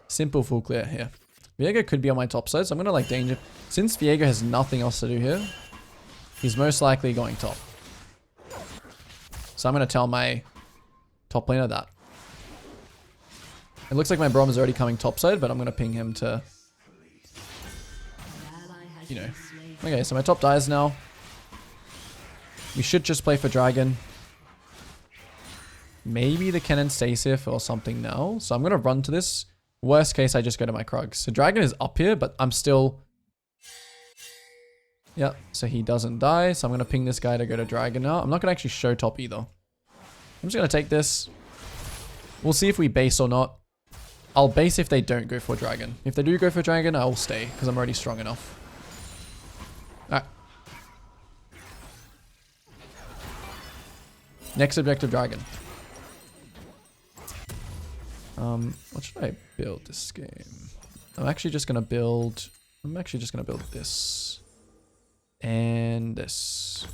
Simple full clear here. Viego could be on my top side, so I'm going to like danger. Since Viego has nothing else to do here, he's most likely going top. So I'm going to tell my top laner that. It looks like my Brom is already coming top side, but I'm going to ping him to, you know. Okay, so my top dies now. We should just play for dragon. Maybe the cannon stays here for something now. So I'm going to run to this. Worst case, I just go to my Krugs. So dragon is up here, but I'm still... Yeah, so he doesn't die. So I'm going to ping this guy to go to dragon now. I'm not going to actually show top either. I'm just going to take this. We'll see if we base or not. I'll base if they don't go for dragon. If they do go for dragon, I'll stay because I'm already strong enough. Alright. Next objective, dragon. What should I build this game? I'm actually just gonna build this. And this.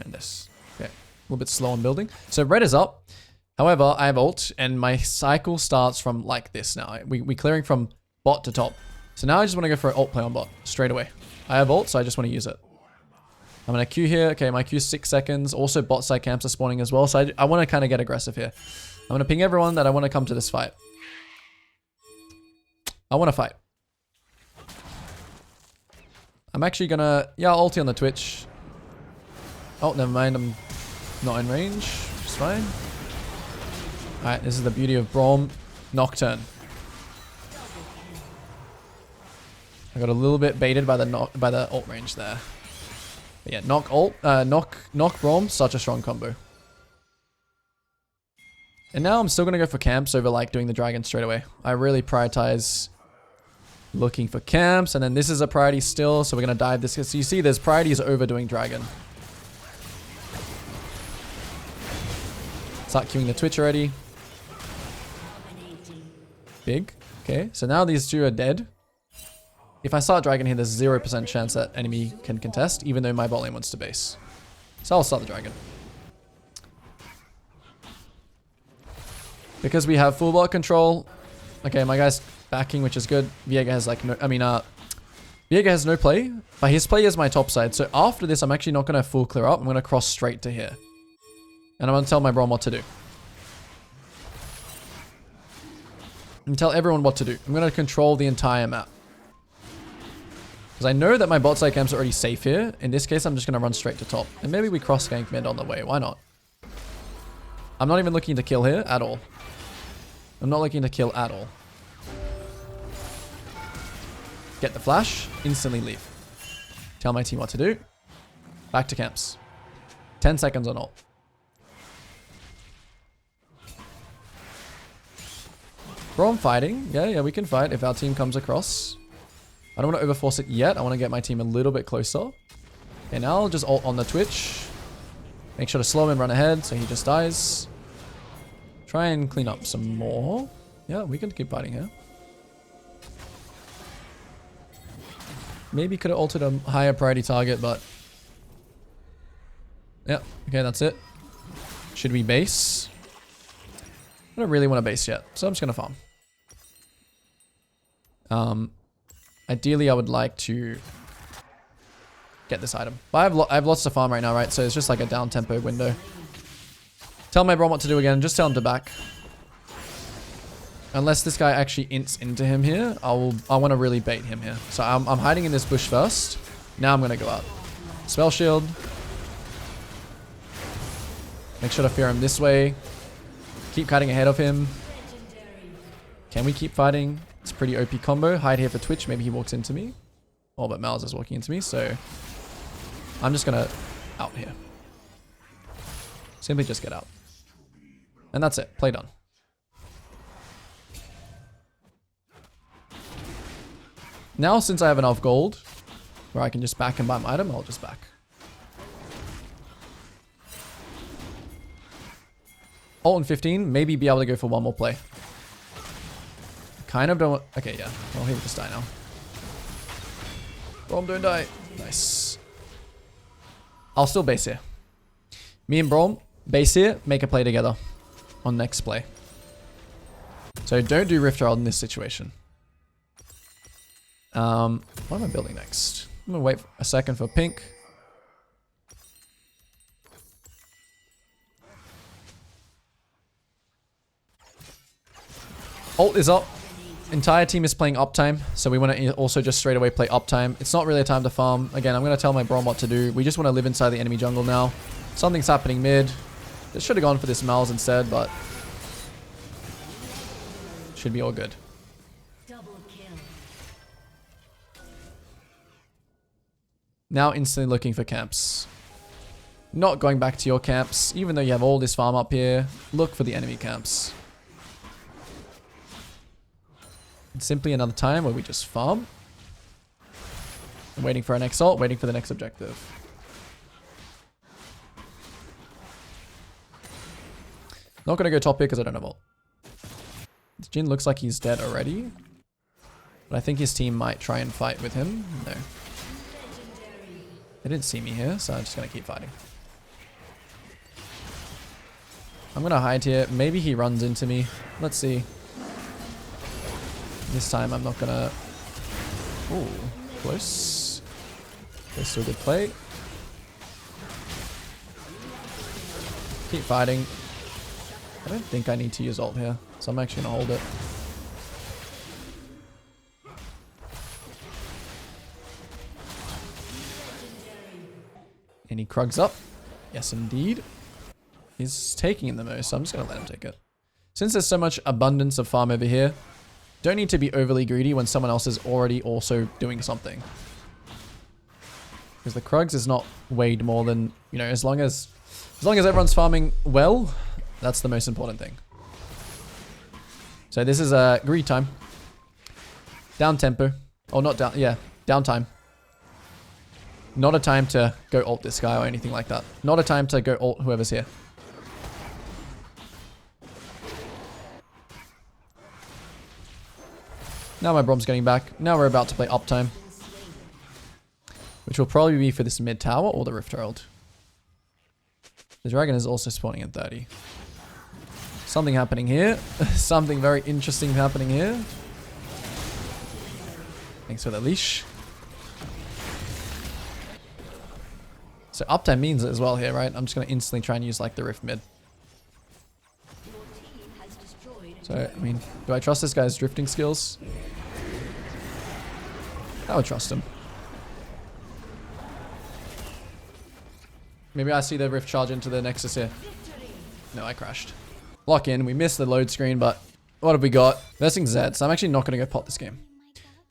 And this. Okay. A little bit slow on building. So red is up. However, I have ult and my cycle starts from like this now. We clearing from bot to top. So now I just want to go for an ult play on bot straight away. I have ult, so I just want to use it. I'm going to Q here. Okay, my Q is 6 seconds. Also bot side camps are spawning as well. So I want to kind of get aggressive here. I'm going to ping everyone that I want to come to this fight. I want to fight. I'm actually going to... Yeah, ulti on the Twitch. Oh, never mind. I'm not in range. It's fine. Alright, this is the beauty of Braum. Nocturne. I got a little bit baited by the ult range there. But yeah, knock Braum, such a strong combo. And now I'm still gonna go for camps over like doing the dragon straight away. I really prioritize looking for camps, and then this is a priority still, so we're gonna dive this. So you see there's priorities over doing dragon. Start queuing the Twitch already. Big. Okay, so now these two are dead. If I start dragon here, there's 0% chance that enemy can contest, even though my bot lane wants to base. So I'll start the dragon. Because we have full bot control. Okay, my guy's backing, which is good. Viega has like no... Viega has no play, but his play is my top side. So after this, I'm actually not going to full clear up. I'm going to cross straight to here. And I'm going to tell my Braum what to do. And tell everyone what to do. I'm going to control the entire map. Because I know that my bot side camps are already safe here. In this case, I'm just going to run straight to top. And maybe we cross gank mid on the way. Why not? I'm not even looking to kill here at all. I'm not looking to kill at all. Get the flash. Instantly leave. Tell my team what to do. Back to camps. 10 seconds on ult. Braum fighting. Yeah, we can fight if our team comes across. I don't want to overforce it yet. I want to get my team a little bit closer. Okay, now I'll just ult on the Twitch. Make sure to slow him and run ahead so he just dies. Try and clean up some more. Yeah, we can keep fighting here. Maybe could have altered a higher priority target, but... Yeah, okay, that's it. Should we base? I don't really want to base yet, so I'm just going to farm. Ideally, I would like to get this item. But I have lots to farm right now, right? So it's just like a down tempo window. Tell my Braum what to do again. Just tell him to back. Unless this guy actually ints into him here, I want to really bait him here. So I'm hiding in this bush first. Now I'm going to go out. Spell shield. Make sure to fear him this way. Keep cutting ahead of him. Can we keep fighting? It's a pretty OP combo. Hide here for Twitch. Maybe he walks into me. Oh, but Mal's is walking into me, so... I'm just gonna... out here. Simply just get out. And that's it. Play done. Now, since I have enough gold, where I can just back and buy my item, I'll just back. Ult in 15, maybe be able to go for one more play. Kind of don't... Okay, yeah. Well, he'll just die now. Braum, don't die. Nice. I'll still base here. Me and Braum, base here, make a play together on next play. So don't do Rift Herald in this situation. What am I building next? I'm gonna wait a second for pink. Ult is up. entire team is playing uptime, so we want to also just straight away play uptime. It's not really a time to farm. Again, I'm going to tell my Braum what to do. We just want to live inside the enemy jungle now. Something's happening mid. Just should have gone for this Mal's instead, but should be all good. Double kill. Now instantly looking for camps. Not going back to your camps, even though you have all this farm up here. Look for the enemy camps. It's simply another time where we just farm. I'm waiting for our next ult, waiting for the next objective. Not going to go top here because I don't have ult. Jhin looks like he's dead already. But I think his team might try and fight with him. No. They didn't see me here, so I'm just going to keep fighting. I'm going to hide here. Maybe he runs into me. Let's see. This time I'm not going to... Ooh, close. Close to a good play. Keep fighting. I don't think I need to use ult here, so I'm actually going to hold it. And he Krugs up. Yes, indeed. He's taking in the most, so I'm just going to let him take it. Since there's so much abundance of farm over here, don't need to be overly greedy when someone else is already also doing something. Because the Krugs is not weighed more than, you know, as long as everyone's farming well, that's the most important thing. So this is a greed time. Down tempo. Or not down, yeah, down time. Not a time to go ult this guy or anything like that. Not a time to go ult whoever's here. Now my Braum's getting back. Now we're about to play uptime. Which will probably be for this mid tower or the Rift Herald. The dragon is also spawning at 30. Something happening here. Something very interesting happening here. Thanks for the leash. So uptime means it as well here, right? I'm just going to instantly try and use like the Rift mid. So, I mean, do I trust this guy's drifting skills? I would trust him. Maybe I see the Rift charge into the Nexus here. No, I crashed. Lock in. We missed the load screen, but what have we got? Versing Zed, so I'm actually not going to go pot this game.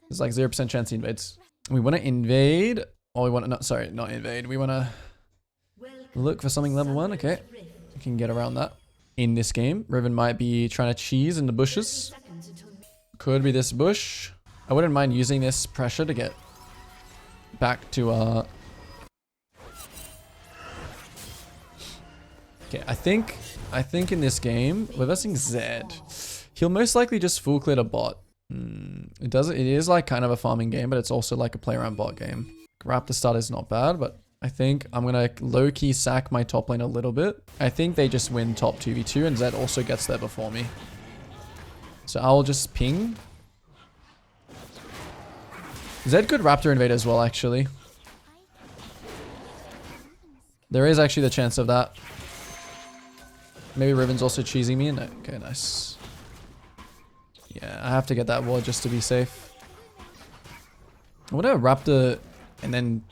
There's like 0% chance he invades. We want to invade. Or we want to, no, sorry, not invade. We want to look for something level 1. Okay. We can get around that. In this game, Riven might be trying to cheese in the bushes. Could be this bush. I wouldn't mind using this pressure to get back to okay, I think in this game, we're versing Zed. He'll most likely just full clear a bot. It is like kind of a farming game, but it's also like a play around bot game. Raptor start is not bad, but I think I'm going to low-key sack my top lane a little bit. I think they just win top 2v2 and Zed also gets there before me. So I'll just ping. Zed could Raptor invade as well, actually. There is actually the chance of that. Maybe Riven's also cheesing me. No. Okay, nice. Yeah, I have to get that ward just to be safe. I wonder if Raptor and then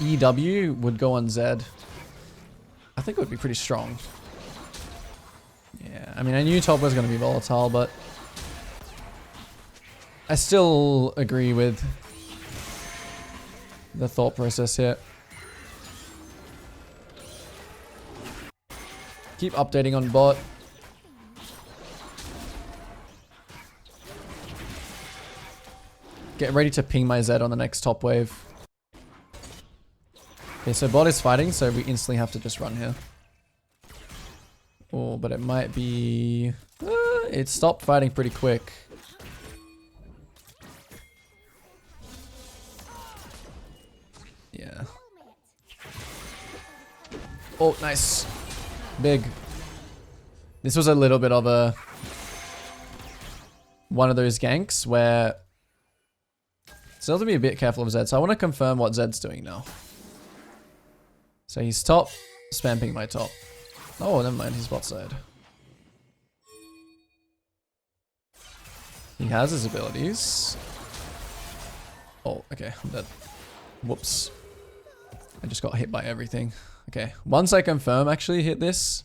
EW would go on Zed. I think it would be pretty strong. Yeah, I mean, I knew top was going to be volatile, but I still agree with the thought process here. Keep updating on bot. Get ready to ping my Zed on the next top wave. Okay, so bot is fighting, so we instantly have to just run here. Oh, but it might be... it stopped fighting pretty quick. Yeah. Oh, nice. Big. This was a little bit of a... one of those ganks where... still have to be a bit careful of Zed, so I want to confirm what Zed's doing now. So he's top, spamming my top. Oh, never mind, he's bot side. He has his abilities. Oh, okay, I'm dead. Whoops. I just got hit by everything. Okay, once I confirm actually hit this,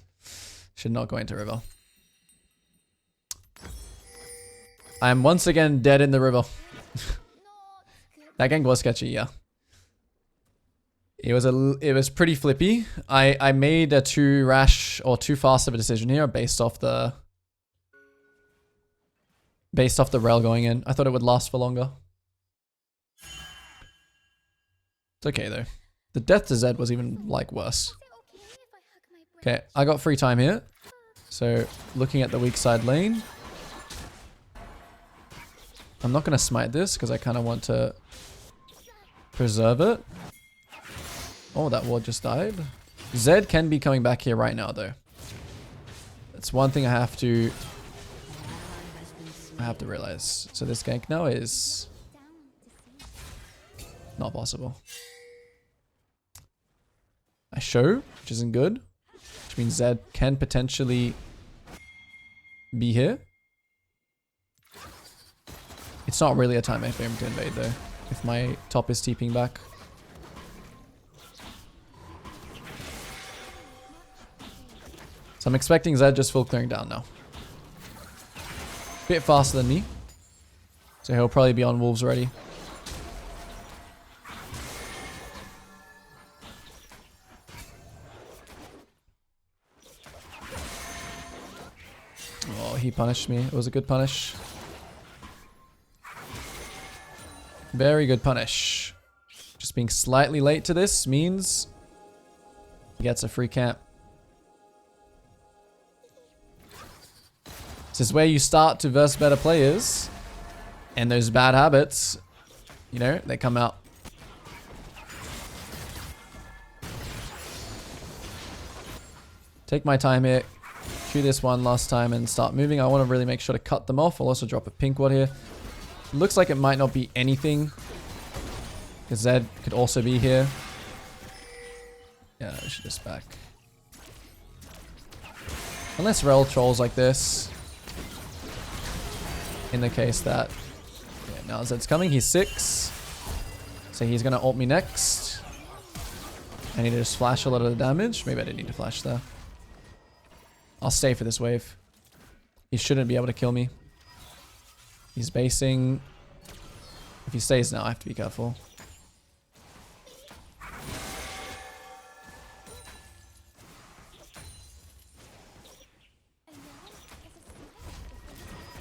should not go into river. I am once again dead in the river. That gank was sketchy, yeah. It was pretty flippy. I made a too rash or too fast of a decision here based off the rail going in. I thought it would last for longer. It's okay though. The death to Zed was even like worse. Okay, I got free time here. So looking at the weak side lane. I'm not going to smite this because I kind of want to preserve it. Oh, that ward just died. Zed can be coming back here right now though. That's one thing I have to realize. So this gank now is not possible. I show, which isn't good. Which means Zed can potentially be here. It's not really a time for him to invade though, if my top is TPing back. So I'm expecting Zed just full clearing down now. Bit faster than me. So he'll probably be on wolves already. Oh, he punished me. It was a good punish. Very good punish. Just being slightly late to this means he gets a free camp. This is where you start to verse better players. And those bad habits, you know, they come out. Take my time here. Q this one last time and start moving. I want to really make sure to cut them off. I'll also drop a pink ward here. Looks like it might not be anything. Because Zed could also be here. Yeah, I should just back. Unless Rel trolls like this. In the case that... Yeah, now Zed's coming. He's 6. So he's going to ult me next. I need to just flash a lot of the damage. Maybe I didn't need to flash there. I'll stay for this wave. He shouldn't be able to kill me. He's basing. If he stays now, I have to be careful.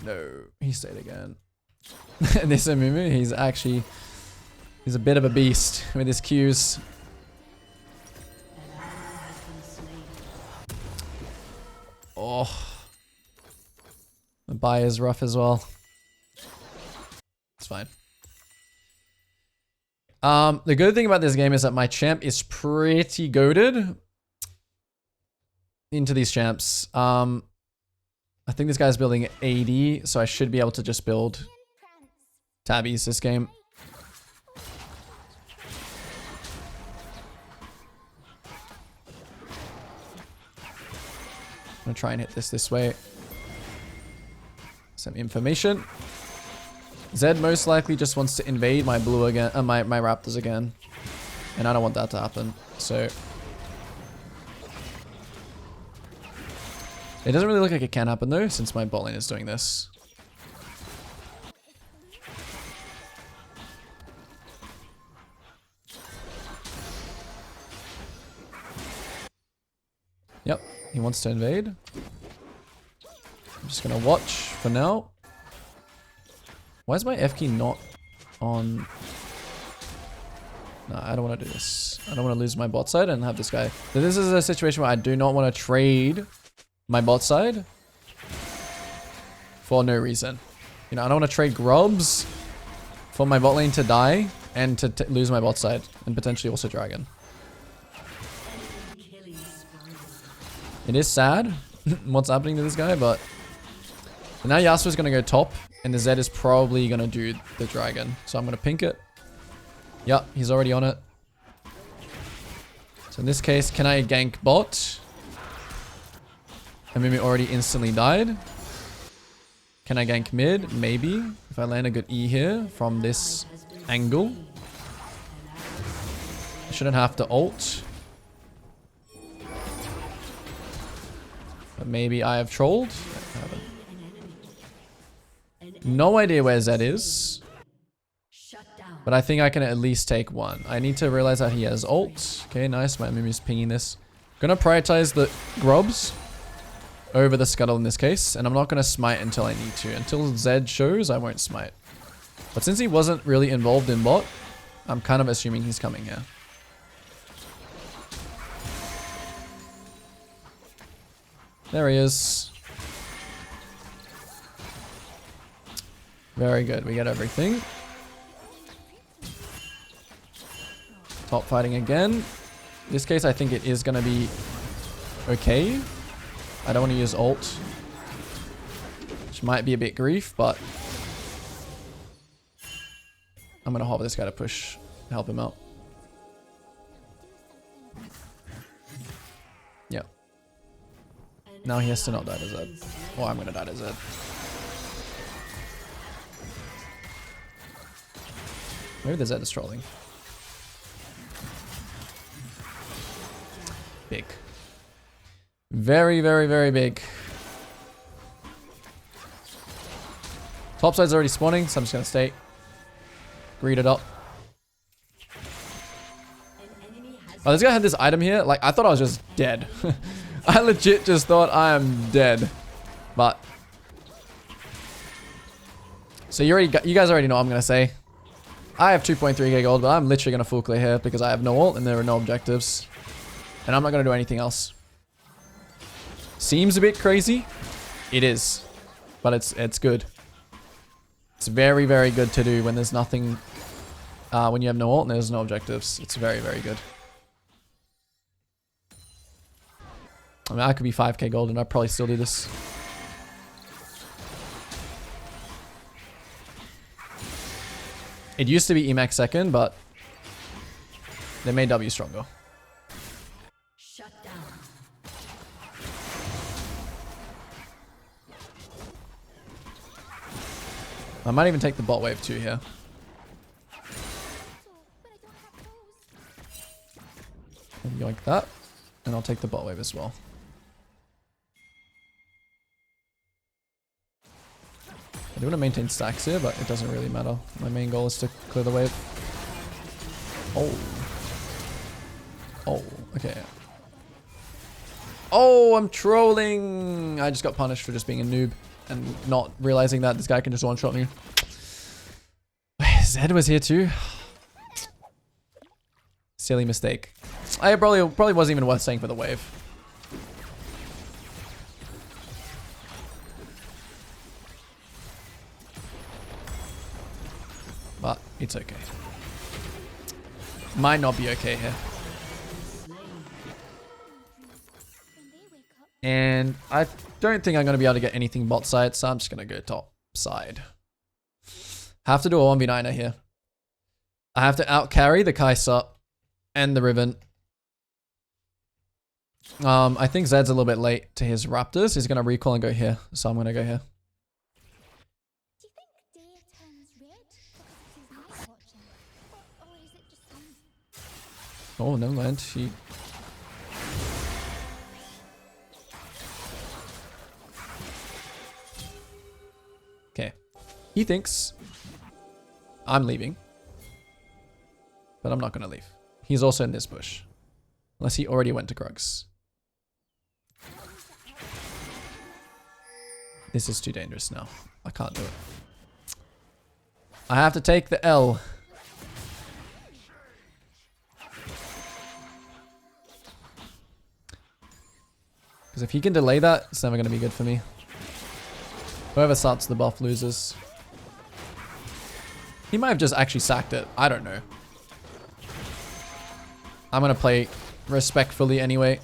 No, he stayed again. This Amumu, he's a bit of a beast with his Qs. Oh, the buy is rough as well. It's fine. The good thing about this game is that my champ is pretty goated into these champs. I think this guy's building 80, so I should be able to just build tabbies this game. I'm gonna try and hit this way. Some information. Zed most likely just wants to invade my blue again, my raptors again. And I don't want that to happen, so... It doesn't really look like it can happen though, since my bot lane is doing this. Yep, he wants to invade. I'm just gonna watch for now. Why is my F key not on? No, I don't want to do this. I don't want to lose my bot side and have this guy. So this is a situation where I do not want to trade my bot side for no reason. You know, I don't want to trade grubs for my bot lane to die and to lose my bot side and potentially also dragon. It is sad what's happening to this guy, but now Yasuo's going to go top and the Zed is probably going to do the dragon. So I'm going to pink it. Yep, he's already on it. So in this case, can I gank bot? And Mimi already instantly died. Can I gank mid? Maybe. If I land a good E here from this angle. I shouldn't have to ult. But maybe I have trolled. I haven't. No idea where Zed is. But I think I can at least take one. I need to realize that he has ult. Okay, nice. My Mimi's pinging this. Gonna prioritize the grubs over the scuttle in this case. And I'm not gonna smite until I need to. Until Zed shows, I won't smite. But since he wasn't really involved in bot, I'm kind of assuming he's coming here. There he is. Very good. We get everything. Top fighting again. In this case, I think it is going to be okay. I don't want to use ult, which might be a bit grief, but I'm going to hover this guy to push, help him out. Yeah. Now he has to not die to Zed. Or I'm going to die to Zed. Maybe the Zed is trolling. Big. Very, very, very big. Top side's already spawning, so I'm just gonna stay. Greed it up. Oh, this guy had this item here. Like, I thought I was just dead. I legit just thought I am dead. But so you guys already know what I'm gonna say. I have 2.3k gold, but I'm literally gonna full clear here because I have no ult and there are no objectives. And I'm not gonna do anything else. Seems a bit crazy. It is. But it's good. It's very, very good to do when there's nothing, when you have no ult and there's no objectives. It's very, very good. I mean, I could be 5k gold and I'd probably still do this. It used to be Emax second, but they made W stronger. Shut down. I might even take the bot wave too here. And like that. And I'll take the bot wave as well. I do want to maintain stacks here, but it doesn't really matter. My main goal is to clear the wave. Oh. Oh, okay. Oh, I'm trolling. I just got punished for just being a noob and not realizing that this guy can just one-shot me. Zed was here too. Silly mistake. I probably wasn't even worth saying for the wave. But it's okay. Might not be okay here. And I don't think I'm going to be able to get anything bot side, so I'm just going to go top side. Have to do a 1v9er here. I have to out carry the Kai'Sa and the Riven. I think Zed's a little bit late to his Raptors. He's going to recall and go here, so I'm going to go here. Do you think day turns red because he's night watching? Or is it just some... Oh, never mind. He... Okay. He thinks I'm leaving. But I'm not going to leave. He's also in this bush. Unless he already went to Krugs. This is too dangerous now. I can't do it. I have to take the L. Because if he can delay that, it's never going to be good for me. Whoever starts the buff loses. He might have just actually sacked it. I don't know. I'm going to play respectfully anyway.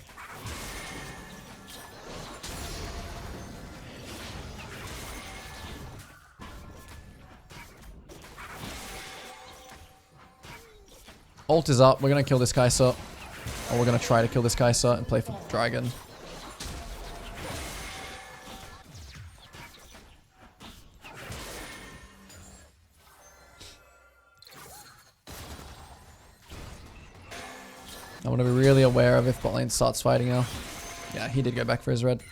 Ult is up. We're going to kill this Kai'Sa. Or we're going to try to kill this Kai'Sa and play for Dragon. I want to be really aware of if bot lane starts fighting now. Yeah, he did go back for his red.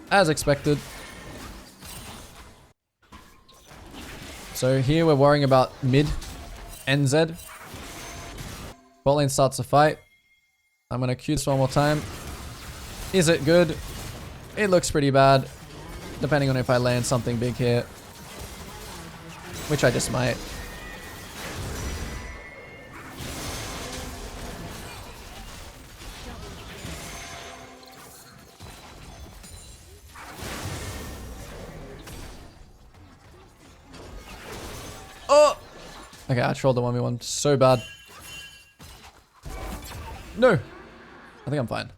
As expected. So here we're worrying about mid, NZ. Bot lane starts a fight. I'm going to Q this one more time. Is it good? It looks pretty bad. Depending on if I land something big here. Which I just might. Oh! Okay, I trolled the 1v1 so bad. No! I think I'm fine.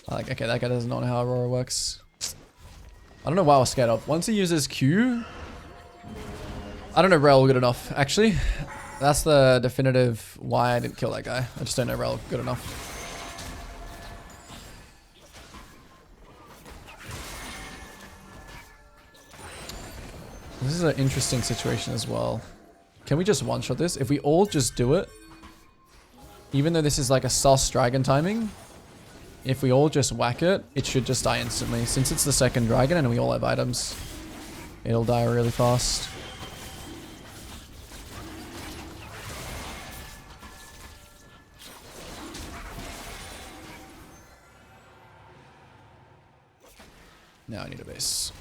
Like, okay, that guy doesn't know how Aurora works. I don't know why I was scared of. Once he uses Q... I don't know Rel good enough, actually. That's the definitive why I didn't kill that guy. I just don't know Rel good enough. This is an interesting situation as well. Can we just one-shot this? If we all just do it, even though this is like a sus dragon timing, if we all just whack it, it should just die instantly. Since it's the second dragon and we all have items, it'll die really fast. Now I need a base.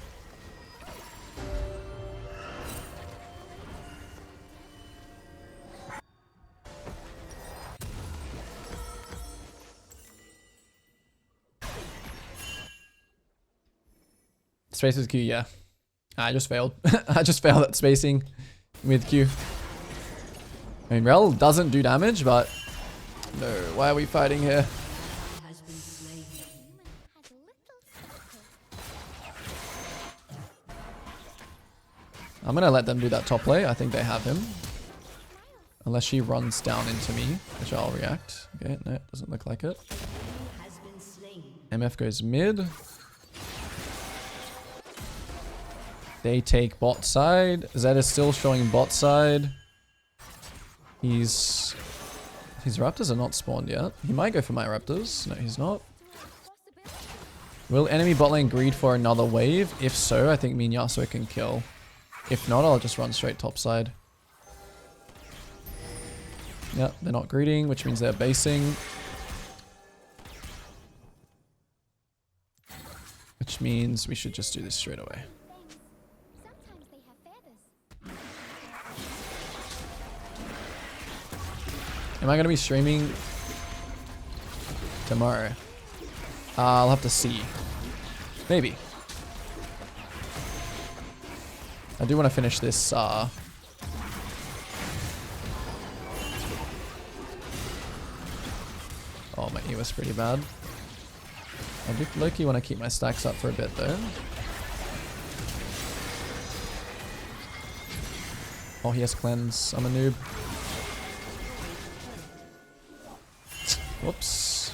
Space with Q, yeah. I just failed. I just failed at spacing with Q. I mean, Rel doesn't do damage, but no, why are we fighting here? I'm gonna let them do that top play. I think they have him. Unless she runs down into me, which I'll react. Okay, no, doesn't look like it. MF goes mid. They take bot side. Zed is still showing bot side. His raptors are not spawned yet. He might go for my raptors. No, he's not. Will enemy bot lane greed for another wave? If so, I think me and Yasuo can kill. If not, I'll just run straight top side. Yep, they're not greeting, which means they're basing. Which means we should just do this straight away. Am I going to be streaming tomorrow? I'll have to see. Maybe. I do want to finish this. Oh, my E was pretty bad. I do low-key want to keep my stacks up for a bit though. Oh, he has cleanse. I'm a noob. Whoops.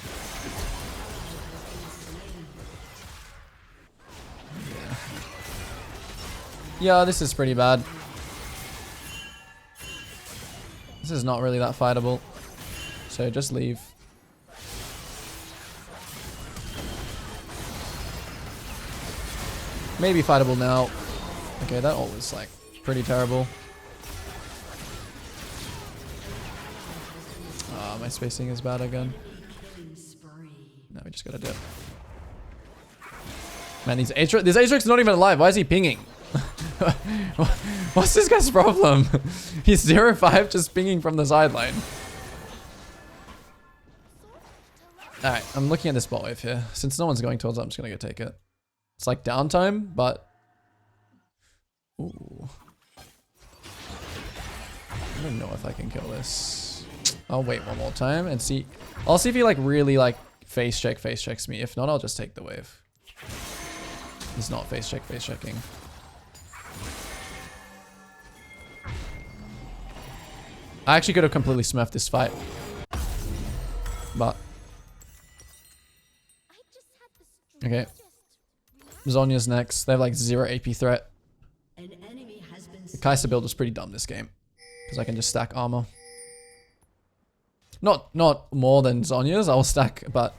Yeah, this is pretty bad. This is not really that fightable. So just leave. Maybe fightable now. Okay, that ult was like pretty terrible. My spacing is bad again. No, we just gotta do it. Man, this Aatrox not even alive. Why is he pinging? What's this guy's problem? He's 0-5 just pinging from the sideline. Alright, I'm looking at this bot wave here. Since no one's going towards it, I'm just gonna go take it. It's like downtime, but... Ooh. I don't know if I can kill this. I'll wait one more time and see. I'll see if he like really like face checks me. If not, I'll just take the wave. He's not face checking. I actually could have completely smurfed this fight. But. Okay. Zhonya's next. They have like 0 AP threat. The Kai'Sa build was pretty dumb this game. Because I can just stack armor. Not more than Zhonya's. I'll stack, but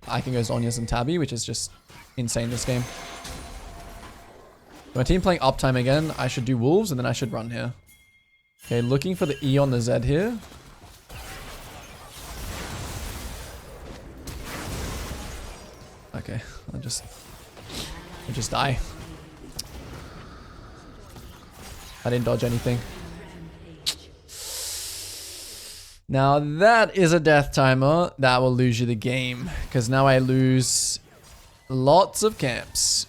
I can go Zhonya's and Tabby, which is just insane this game. My team playing uptime again. I should do Wolves and then I should run here. Okay, looking for the E on the Z here. Okay, I'll just die. I didn't dodge anything. Now that is a death timer. That will lose you the game. Because now I lose lots of camps.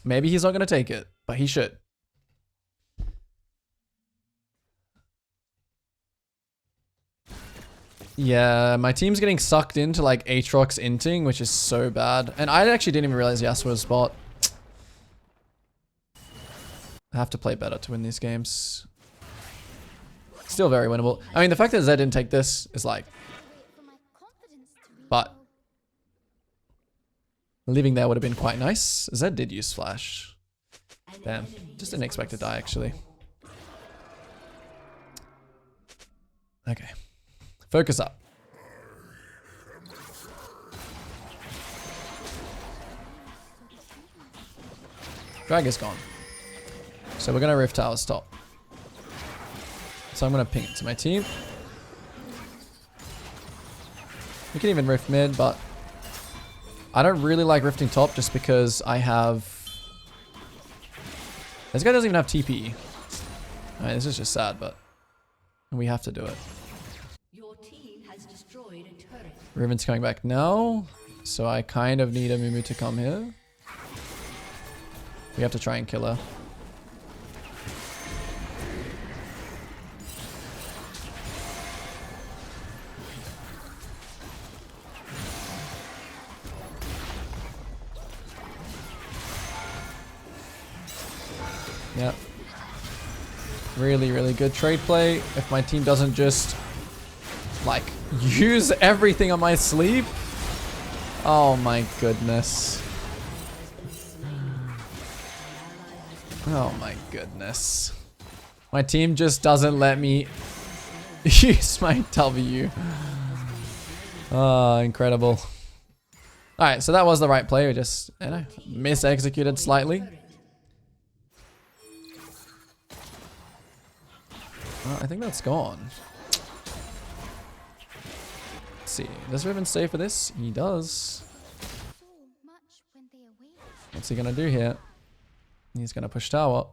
Maybe he's not going to take it, but he should. Yeah, my team's getting sucked into like Aatrox inting, which is so bad. And I actually didn't even realize Yasuo was bot. I have to play better to win these games. Still very winnable. I mean, the fact that Zed didn't take this is like... But... leaving there would have been quite nice. Zed did use Flash. Damn. Just didn't expect to die, actually. Okay. Focus up. Drag is gone. So we're going to Rift Towers top. So I'm going to ping it to my team. We can even Rift mid, but I don't really like rifting top just because I have... This guy doesn't even have TP. Alright, this is just sad, but we have to do it. Your team has destroyed a turret. Riven's coming back now, so I kind of need a Mumu to come here. We have to try and kill her. Yep. Really, really good trade play. If my team doesn't just, like, use everything on my sleeve. Oh my goodness. Oh my goodness. My team just doesn't let me use my W. Oh, incredible. Alright, so that was the right play. We just, you know, mis-executed slightly. I think that's gone. Let's see. Does Riven stay for this? He does. What's he gonna do here? He's gonna push tower.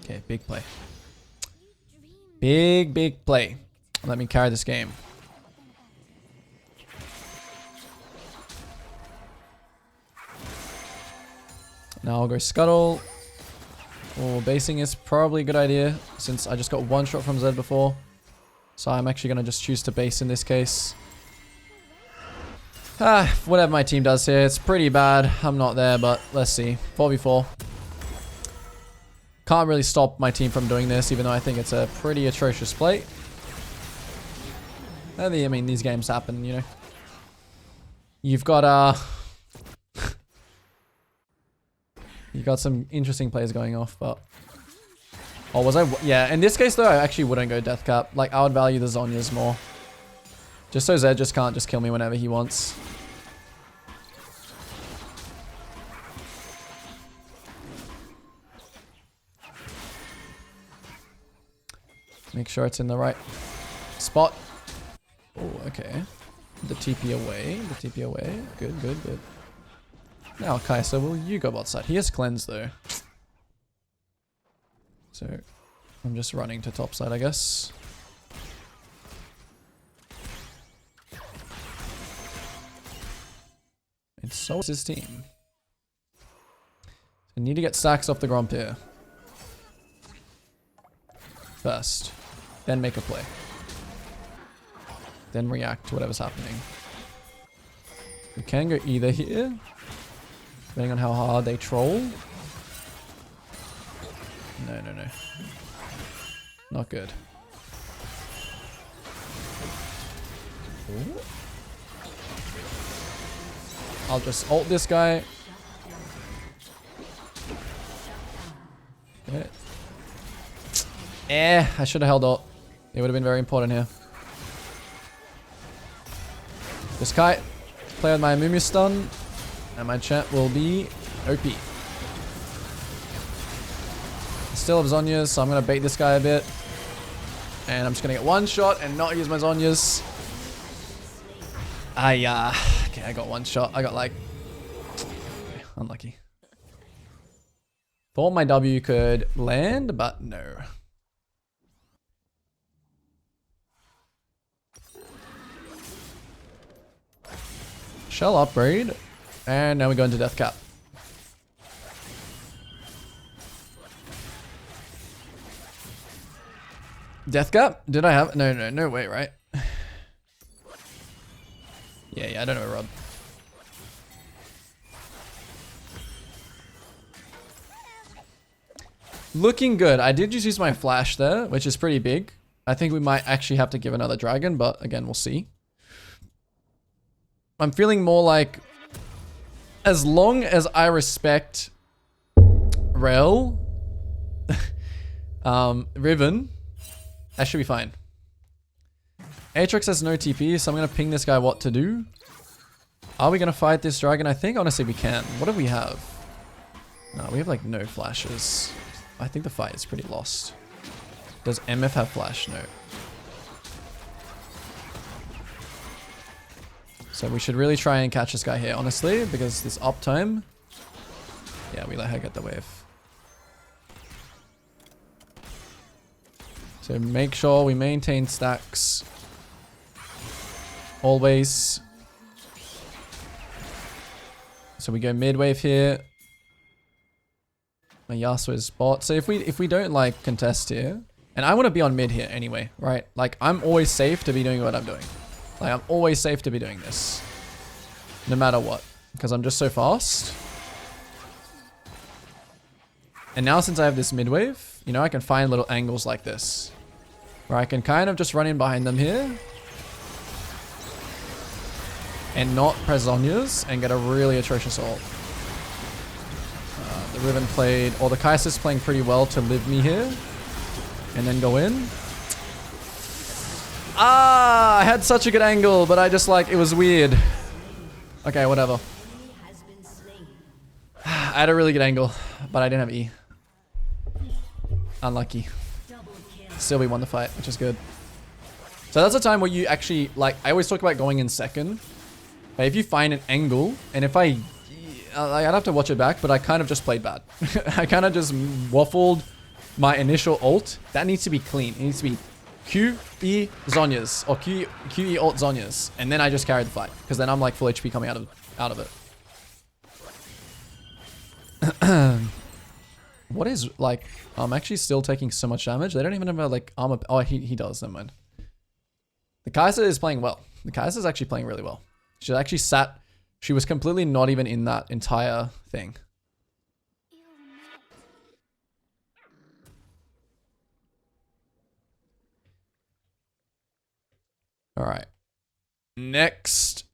Okay, big play. Big play. Let me carry this game. Now I'll go Scuttle. Oh, basing is probably a good idea since I just got one shot from Zed before. So I'm actually going to just choose to base in this case. Whatever my team does here, it's pretty bad. I'm not there, but let's see. 4v4. Can't really stop my team from doing this, even though I think it's a pretty atrocious play. I mean, these games happen, you know. You've got you got some interesting plays going off, but... Oh, was I... Yeah, in this case, though, I actually wouldn't go Death Cap. Like, I would value the Zhonya's more. Just so Zed just can't just kill me whenever he wants. Make sure it's in the right spot. Oh, okay. The TP away. The TP away. Good, good, good. Now, Kai'Sa, will you go bot side? He has cleanse though. So, I'm just running to top side, I guess. And so is his team. I need to get stacks off the Gromp here. First. Then make a play. Then react to whatever's happening. We can go either here. Depending on how hard they troll. No, no, no. Not good. Ooh. I'll just ult this guy. Okay. I should have held ult. It would have been very important here. This kite. Play with my Mumu stun. And my champ will be OP. Still have Zhonya's, so I'm going to bait this guy a bit. And I'm just going to get one shot and not use my Zhonya's. Okay, I got one shot. I got like... Okay, unlucky. Thought my W could land, but no. Shell upgrade. And now we go into death cap. Death cap? Did I have? No way, right? Yeah, I don't know, Rob. Looking good. I did just use my flash there, which is pretty big. I think we might actually have to give another dragon, but again, we'll see. I'm feeling more like, as long as I respect Rel, Riven, that should be fine. Aatrox has no TP, so I'm going to ping this guy what to do. Are we going to fight this dragon? I think honestly we can. What do we have? No, we have like no flashes. I think the fight is pretty lost. Does MF have flash? No. So we should really try and catch this guy here, honestly, because this uptime... Yeah, we let her get the wave. So make sure we maintain stacks. Always. So we go mid wave here. My Yasuo is bot. So if we don't like contest here, and I want to be on mid here anyway, right? Like I'm always safe to be doing what I'm doing. Like I'm always safe to be doing this, no matter what, because I'm just so fast. And now since I have this mid wave, you know, I can find little angles like this, where I can kind of just run in behind them here, and not press Zhonya's and get a really atrocious ult. The Riven played, or the Kai'Sa's playing pretty well to live me here, and then go in. I had such a good angle, but I just like, it was weird. Okay, whatever. I had a really good angle, but I didn't have E. Unlucky. Still we won the fight, which is good. So that's a time where you actually, like, I always talk about going in second. But if you find an angle, and if I'd have to watch it back, but I kind of just played bad. I kind of just waffled my initial ult. That needs to be clean. It needs to be Q, E, Zhonya's, or Q, E, ult, Zhonya's. And then I just carried the fight, because then I'm like full HP coming out of it. What is, like, I'm actually still taking so much damage. They don't even have, like, armor. Oh, he does. Never mind. The Kai'Sa is playing well. The Kai'Sa is actually playing really well. She actually sat, she was completely not even in that entire thing. All right. Next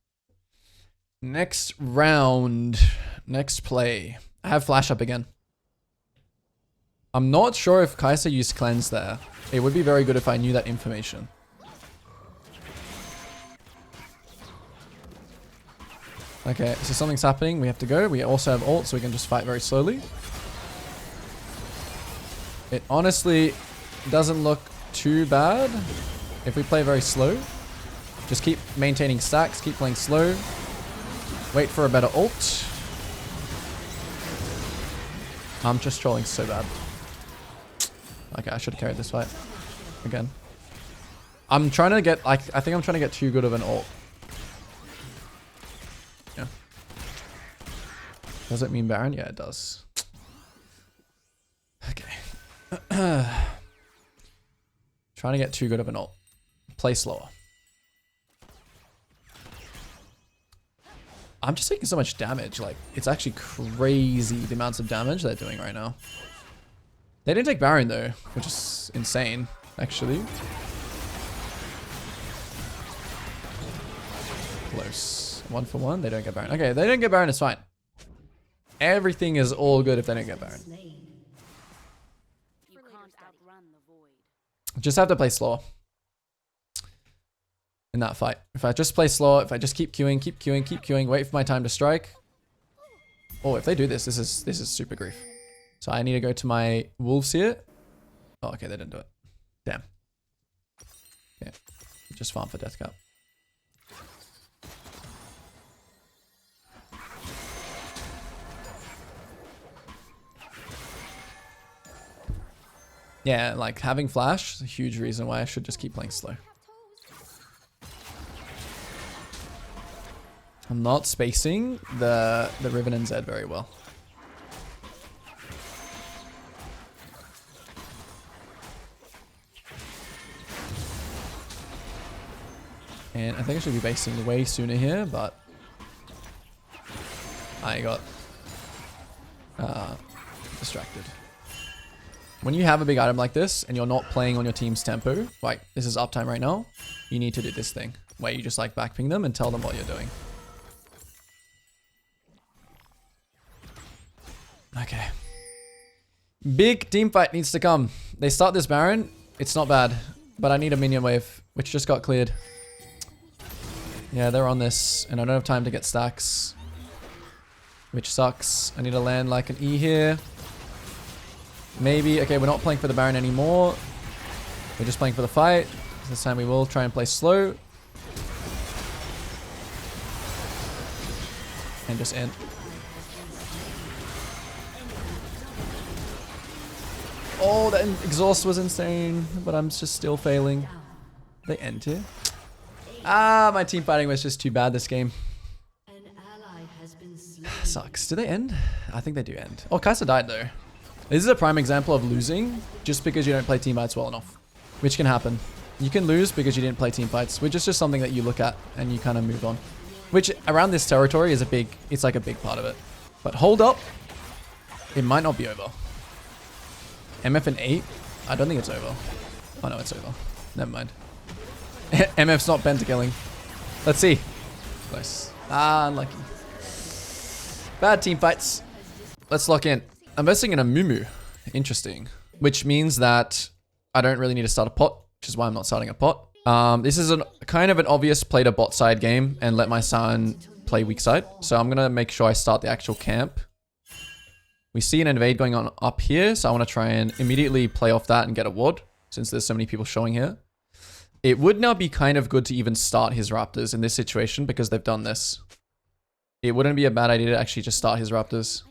round. Next play. I have flash up again. I'm not sure if Kai'Sa used cleanse there. It would be very good if I knew that information. Okay, so something's happening. We have to go. We also have ult, so we can just fight very slowly. It honestly doesn't look too bad if we play very slow. Just keep maintaining stacks, keep playing slow. Wait for a better ult. I'm just trolling so bad. Okay, I should have carried this fight. Again. I'm trying to get, like, I think I'm trying to get too good of an ult. Yeah. Does it mean Baron? Yeah, it does. Okay. Trying to get too good of an ult. Play slower. I'm just taking so much damage. Like, it's actually crazy the amounts of damage they're doing right now. They didn't take Baron though, which is insane, actually. Close. 1 for 1. They don't get Baron. Okay, they don't get Baron. It's fine. Everything is all good if they don't get Baron. You can't outrun the void. Just have to play slow in that fight. If I just play slow, if I just keep queuing, wait for my time to strike. Oh, if they do this, this is super grief. So I need to go to my wolves here. Oh, okay, they didn't do it. Damn. Okay, just farm for death cap. Yeah, like having flash is a huge reason why I should just keep playing slow. I'm not spacing the Riven and Zed very well. And I think I should be basing way sooner here, but I got distracted. When you have a big item like this and you're not playing on your team's tempo, like this is uptime right now, you need to do this thing where you just like backping them and tell them what you're doing. Okay. Big team fight needs to come. They start this Baron. It's not bad, but I need a minion wave, which just got cleared. Yeah, they're on this, and I don't have time to get stacks, which sucks. I need to land like an E here. Maybe. Okay, we're not playing for the Baron anymore. We're just playing for the fight. This time we will try and play slow. And just end. Oh, that exhaust was insane, but I'm just still failing. They end here. Ah, my team fighting was just too bad this game. An ally has been slain. Sucks. Do they end? I think they do end. Oh, Kai'Sa died though. This is a prime example of losing just because you don't play team fights well enough, which can happen. You can lose because you didn't play team fights, which is just something that you look at and you kind of move on. Which around this territory is it's like a big part of it. But hold up, it might not be over. MF in 8? I don't think it's over. Oh no, it's over. Never mind. MF's not pentakilling. Let's see. Close. Ah, unlucky. Bad team fights. Let's lock in. I'm investing in a Mumu. Interesting. Which means that I don't really need to start a pot, which is why I'm not starting a pot. This is kind of an obvious play to bot side game and let my son play weak side. So I'm going to make sure I start the actual camp. We see an invade going on up here, so I want to try and immediately play off that and get a ward, since there's so many people showing here. It would now be kind of good to even start his Raptors in this situation because they've done this. It wouldn't be a bad idea to actually just start his Raptors.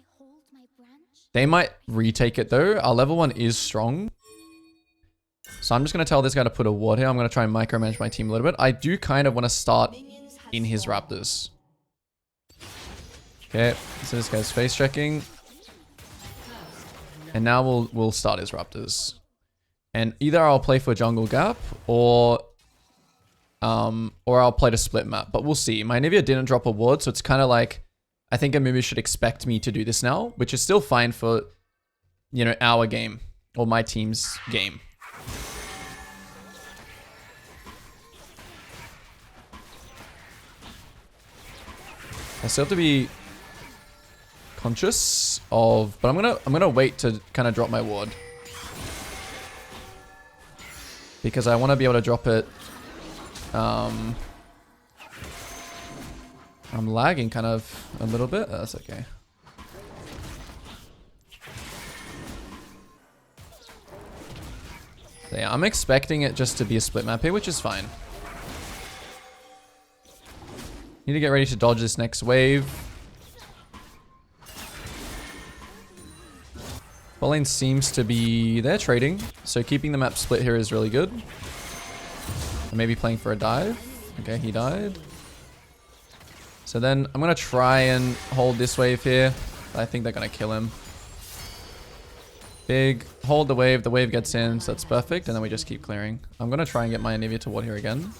They might retake it though. Our level 1 is strong. So I'm just going to tell this guy to put a ward here. I'm going to try and micromanage my team a little bit. I do kind of want to start in his Raptors. Okay, so this guy's face checking. And now we'll start his Raptors. And either I'll play for jungle gap or I'll play to split map. But we'll see. My Nivea didn't drop a ward, so it's kind of like I think Amumu should expect me to do this now, which is still fine for, you know, our game or my team's game. I still have to be conscious of, but I'm gonna wait to kind of drop my ward because I want to be able to drop it. I'm lagging kind of a little bit. That's okay. So yeah, I'm expecting it just to be a split map here, which is fine. Need to get ready to dodge this next wave. Bot lane seems to be... they're trading, so keeping the map split here is really good. Or maybe playing for a dive. Okay, he died. So then I'm going to try and hold this wave here. I think they're going to kill him. Big. Hold the wave gets in, so that's perfect. And then we just keep clearing. I'm going to try and get my Anivia to ward here again.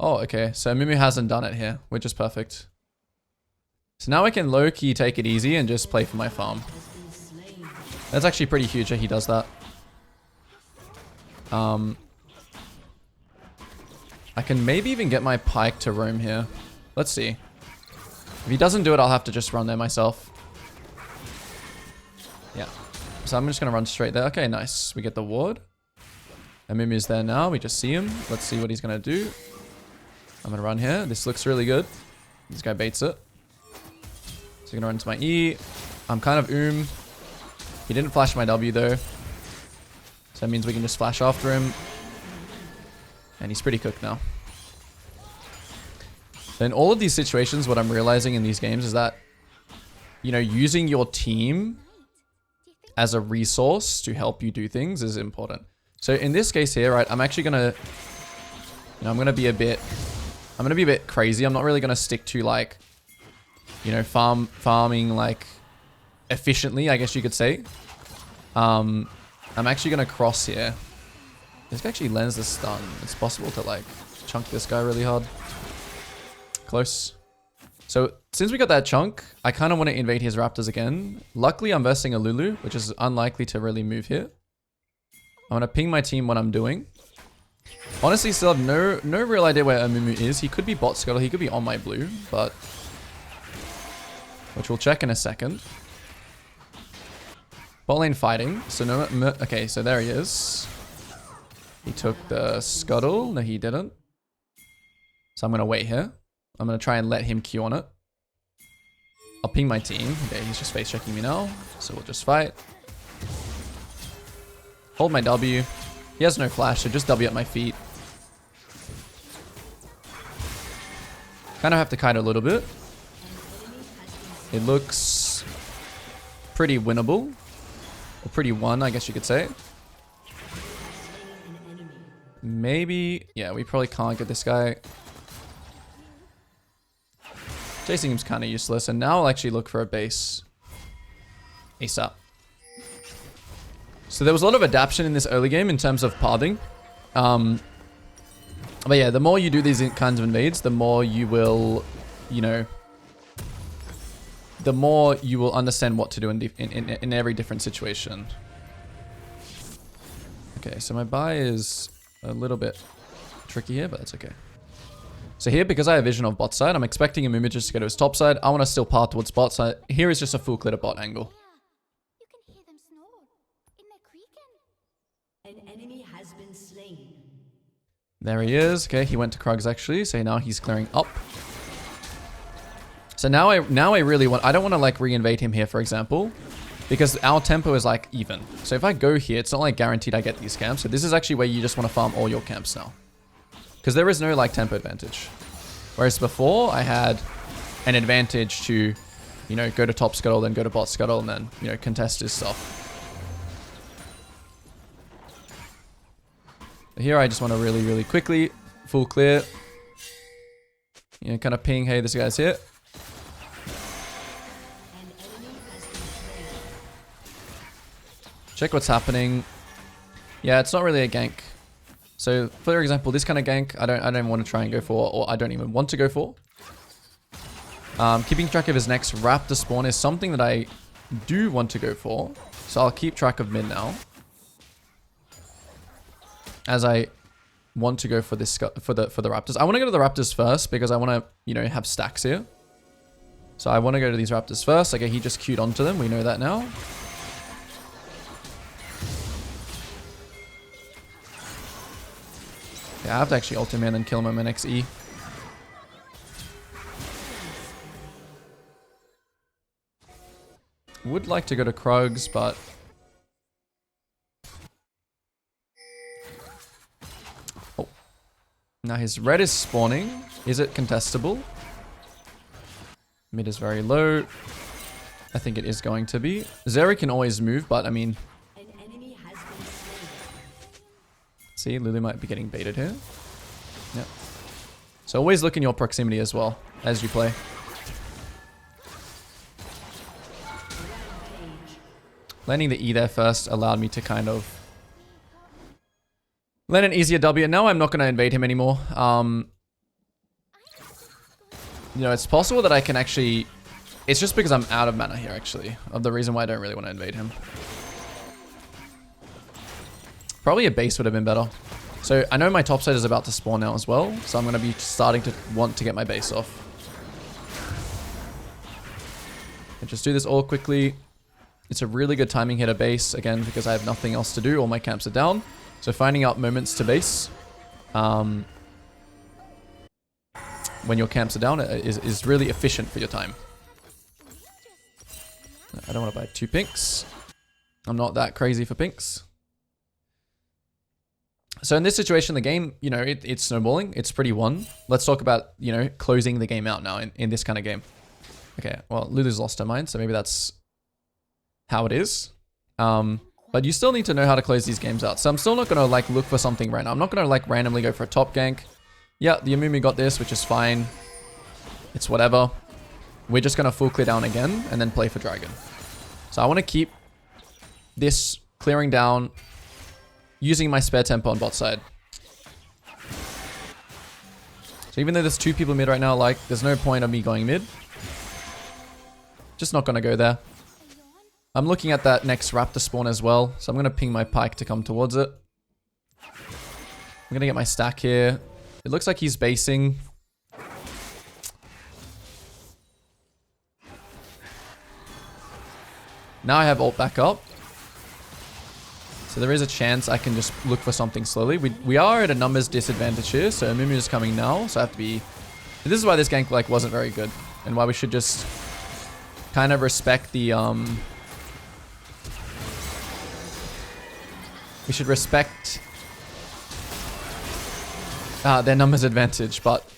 Oh, okay. So Mumu hasn't done it here, which is perfect. So now I can low-key take it easy and just play for my farm. That's actually pretty huge that he does that. I can maybe even get my Pike to roam here. Let's see. If he doesn't do it, I'll have to just run there myself. Yeah. So I'm just going to run straight there. Okay, nice. We get the ward. Amumu's there now. We just see him. Let's see what he's going to do. I'm going to run here. This looks really good. This guy baits it. So I'm going to run into my E. I'm kind of He didn't flash my W though. So that means we can just flash after him. And he's pretty cooked now. In all of these situations, what I'm realizing in these games is that, you know, using your team as a resource to help you do things is important. So in this case here, right, I'm actually gonna, I'm gonna be a bit crazy. I'm not really gonna stick to like, you know, farming like efficiently, I guess you could say. I'm actually gonna cross here. This guy actually lends the stun. It's possible to like chunk this guy really hard. Close. So since we got that chunk, I kind of want to invade his raptors again. Luckily, I'm versing a Lulu, which is unlikely to really move here. I'm going to ping my team what I'm doing. Honestly, still have no real idea where Amumu is. He could be bot scuttle. He could be on my blue, but... which we'll check in a second. Bot lane fighting. So no... okay, so there he is. He took the scuttle. No, he didn't. So I'm going to wait here. I'm going to try and let him Q on it. I'll ping my team. Okay, he's just face checking me now. So we'll just fight. Hold my W. He has no flash, so just W at my feet. Kind of have to kite a little bit. It looks pretty winnable. Or pretty won, I guess you could say. Maybe... yeah, we probably can't get this guy. Chasing him's kind of useless, and now I'll actually look for a base ASAP. So there was a lot of adaptation in this early game in terms of pathing. But yeah, the more you do these kinds of invades, the more you will, you know, the more you will understand what to do in every different situation. Okay, so my buy is a little bit tricky here, but that's okay. So here, because I have vision of bot side, I'm expecting Amumu just to go to his top side. I want to still path towards bot side. Here is just a full clear to bot angle. You can hear them snore. In their creaking. An enemy has been slain. There he is. Okay, he went to Krugs actually. So now he's clearing up. So now I really want... I don't want to like re-invade him here, for example. Because our tempo is like even. So if I go here, it's not like guaranteed I get these camps. So this is actually where you just want to farm all your camps now. Because there is no like tempo advantage. Whereas before I had an advantage to, you know, go to top scuttle, then go to bot scuttle, and then, you know, contest his stuff. Here I just want to really, really quickly, full clear. You know, kind of ping, hey, this guy's here. Check what's happening. Yeah, it's not really a gank. So, for example, this kind of gank, I don't want to try and go for, or I don't even want to go for. Keeping track of his next raptor spawn is something that I do want to go for. So I'll keep track of mid now, as I want to go for this for the raptors. I want to go to the raptors first because I want to, you know, have stacks here. So I want to go to these raptors first. Okay, he just queued onto them. We know that now. Yeah, I have to actually ult him and then kill him on my next E. Would like to go to Krugs, but... oh. Now his red is spawning. Is it contestable? Mid is very low. I think it is going to be. Zyra can always move, but I mean... see, Lilia might be getting baited here. Yep. So always look in your proximity as well as you play. Landing the E there first allowed me to kind of land an easier W. Now I'm not going to invade him anymore. You know, it's possible that I can actually... it's just because I'm out of mana here, actually, of the reason why I don't really want to invade him. Probably a base would have been better. So I know my top side is about to spawn now as well. So I'm going to be starting to want to get my base off. And just do this all quickly. It's a really good timing hitter base, again, because I have nothing else to do. All my camps are down. So finding out moments to base when your camps are down is really efficient for your time. I don't want to buy 2 pinks. I'm not that crazy for pinks. So in this situation, the game, you know, it's snowballing. It's pretty won. Let's talk about, you know, closing the game out now in this kind of game. Okay, well, Lulu's lost her mind, so maybe that's how it is. But you still need to know how to close these games out. So I'm still not going to, like, look for something right now. I'm not going to, like, randomly go for a top gank. Yeah, the Amumu got this, which is fine. It's whatever. We're just going to full clear down again and then play for dragon. So I want to keep this clearing down using my spare tempo on bot side. So even though there's 2 people mid right now, like, there's no point of me going mid. Just not going to go there. I'm looking at that next raptor spawn as well. So I'm going to ping my pike to come towards it. I'm going to get my stack here. It looks like he's basing. Now I have ult back up. So there is a chance I can just look for something slowly. We are at a numbers disadvantage here. So Amumu is coming now. So I have to be... This is why this gank like wasn't very good. And why we should just kind of respect the... We should respect their numbers advantage, but...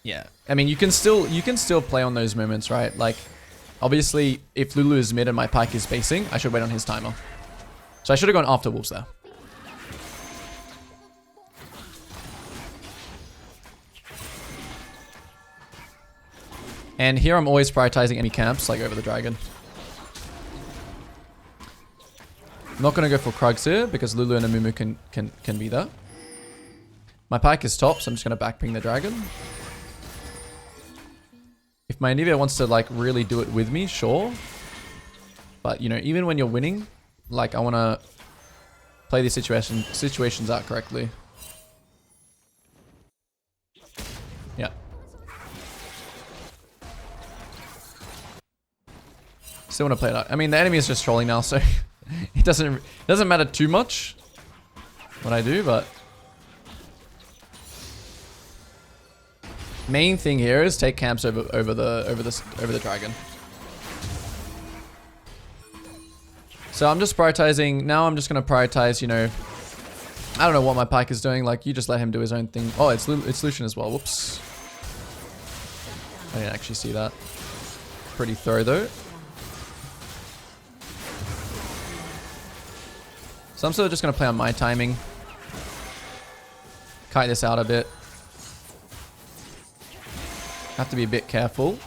Yeah, I mean, you can still play on those moments, right? Like, obviously, if Lulu is mid and my pike is spacing, I should wait on his timer. So I should have gone after wolves there. And here I'm always prioritizing enemy camps, like over the dragon. I'm not going to go for Krugs here, because Lulu and Amumu can be there. My pike is top, so I'm just going to backping the dragon. If my Anivia wants to, like, really do it with me, sure. But, you know, even when you're winning, like, I want to play these situations out correctly. Yeah. Still want to play it out. I mean, the enemy is just trolling now, so it doesn't matter too much what I do, but... Main thing here is take camps over the dragon. So I'm just prioritizing. Now I'm just gonna prioritize. You know, I don't know what my pike is doing. Like, you just let him do his own thing. Oh, it's Lucian as well. Whoops. I didn't actually see that. Pretty thorough though. So I'm still just gonna play on my timing. Kite this out a bit. Have to be a bit careful.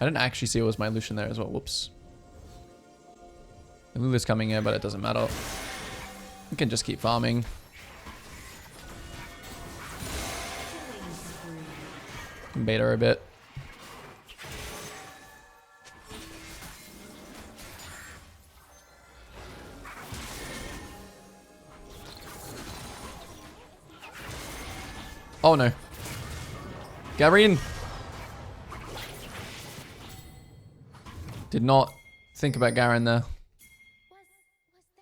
I didn't actually see it was my Lucian there as well. Whoops. Lulu's coming in, but it doesn't matter. We can just keep farming. Can bait her a bit. Oh no. Garen! Did not think about Garen there.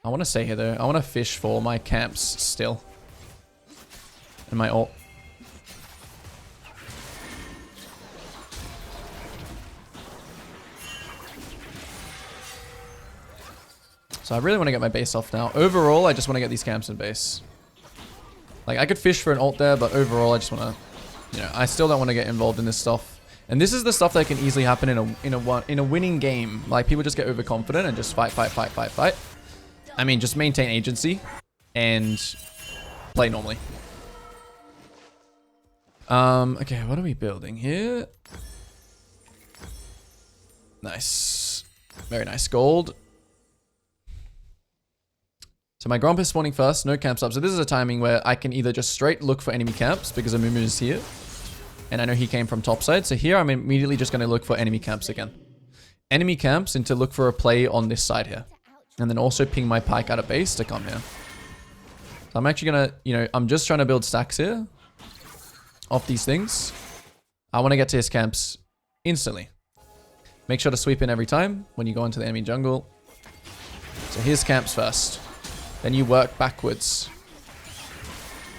I want to stay here though. I want to fish for my camps still. And my ult. So I really want to get my base off now. Overall, I just want to get these camps in base. Like, I could fish for an ult there, but overall, I just want to, you know, I still don't want to get involved in this stuff. And this is the stuff that can easily happen in a winning game. Like, people just get overconfident and just fight. I mean, just maintain agency and play normally. Okay, what are we building here? Nice. Very nice gold. So my Gromp is spawning first, no camps up. So this is a timing where I can either just straight look for enemy camps because Amumu is here. And I know he came from top side. So here I'm immediately just going to look for enemy camps again. enemy camps and to look for a play on this side here. And then also ping my pike out of base to come here. So I'm actually gonna, you know, I'm just trying to build stacks here off these things. I want to get to his camps instantly. Make sure to sweep in every time when you go into the enemy jungle. So his camps first. Then you work backwards.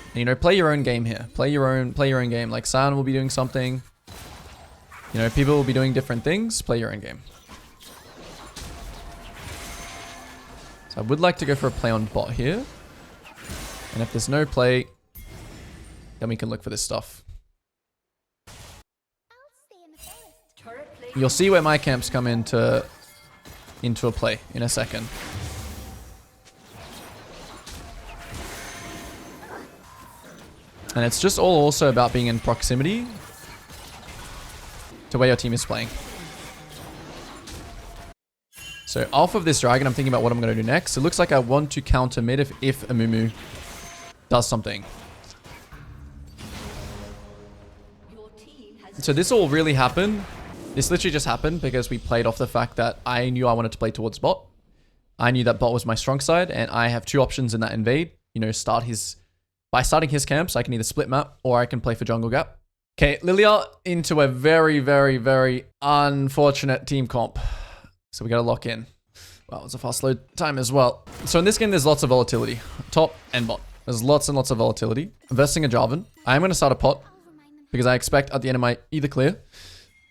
And, you know, play your own game here. Play your own game. Like Sion will be doing something. You know, people will be doing different things. Play your own game. So I would like to go for a play on bot here. And if there's no play, then we can look for this stuff. You'll see where my camps come into a play in a second. And it's just all also about being in proximity to where your team is playing. So off of this dragon, I'm thinking about what I'm going to do next. It looks like I want to counter mid if Amumu does something. So this all really happened. This literally just happened because we played off the fact that I knew I wanted to play towards bot. I knew that bot was my strong side, and I have two options in that invade. You know, by starting his camps, I can either split map or I can play for jungle gap. Okay, Lilia into a very, very, very unfortunate team comp. So we got to lock in. Wow, it's a fast load time as well. So in this game, there's lots of volatility. Top and bot. There's lots and lots of volatility. Versing a Jarvan. I am going to start a pot because I expect at the end of my either clear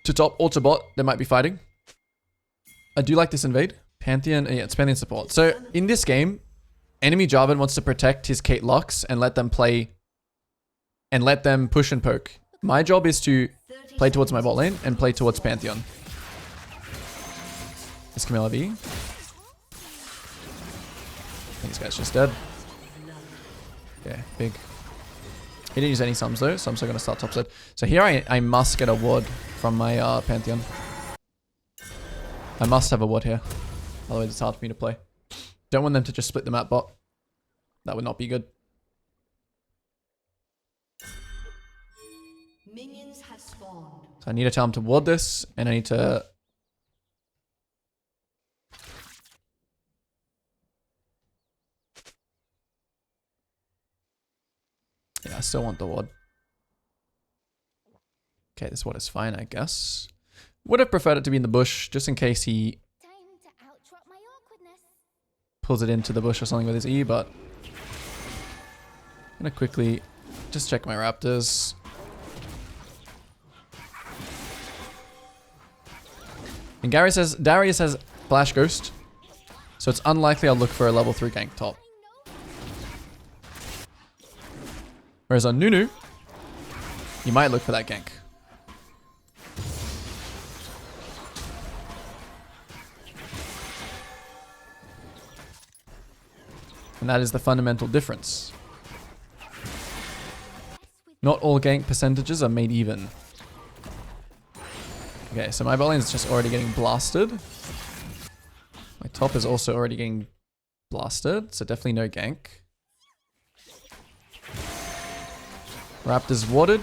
to top or to bot, they might be fighting. I do like this invade. Pantheon, yeah, it's Pantheon support. So in this game, enemy Jarvan wants to protect his Kate Lux and let them play and let them push and poke. My job is to play towards my bot lane and play towards Pantheon. This Camilla V. I think this guy's just dead. Yeah, big. He didn't use any sums though, so I'm still going to start topside. So here I must get a ward from my Pantheon. I must have a ward here. Otherwise it's hard for me to play. Don't want them to just split the map bot. That would not be good. Minions have spawned. So I need to tell him to ward this, and I need to... Yeah, I still want the ward. Okay, this ward is fine, I guess. Would have preferred it to be in the bush, just in case he pulls it into the bush or something with his E, but... I'm gonna quickly just check my raptors. And Darius has Flash Ghost, so it's unlikely I'll look for a level 3 gank top. Whereas on Nunu, you might look for that gank. And that is the fundamental difference. Not all gank percentages are made even. Okay, so my bot lane is just already getting blasted. My top is also already getting blasted, so definitely no gank. Raptor's warded.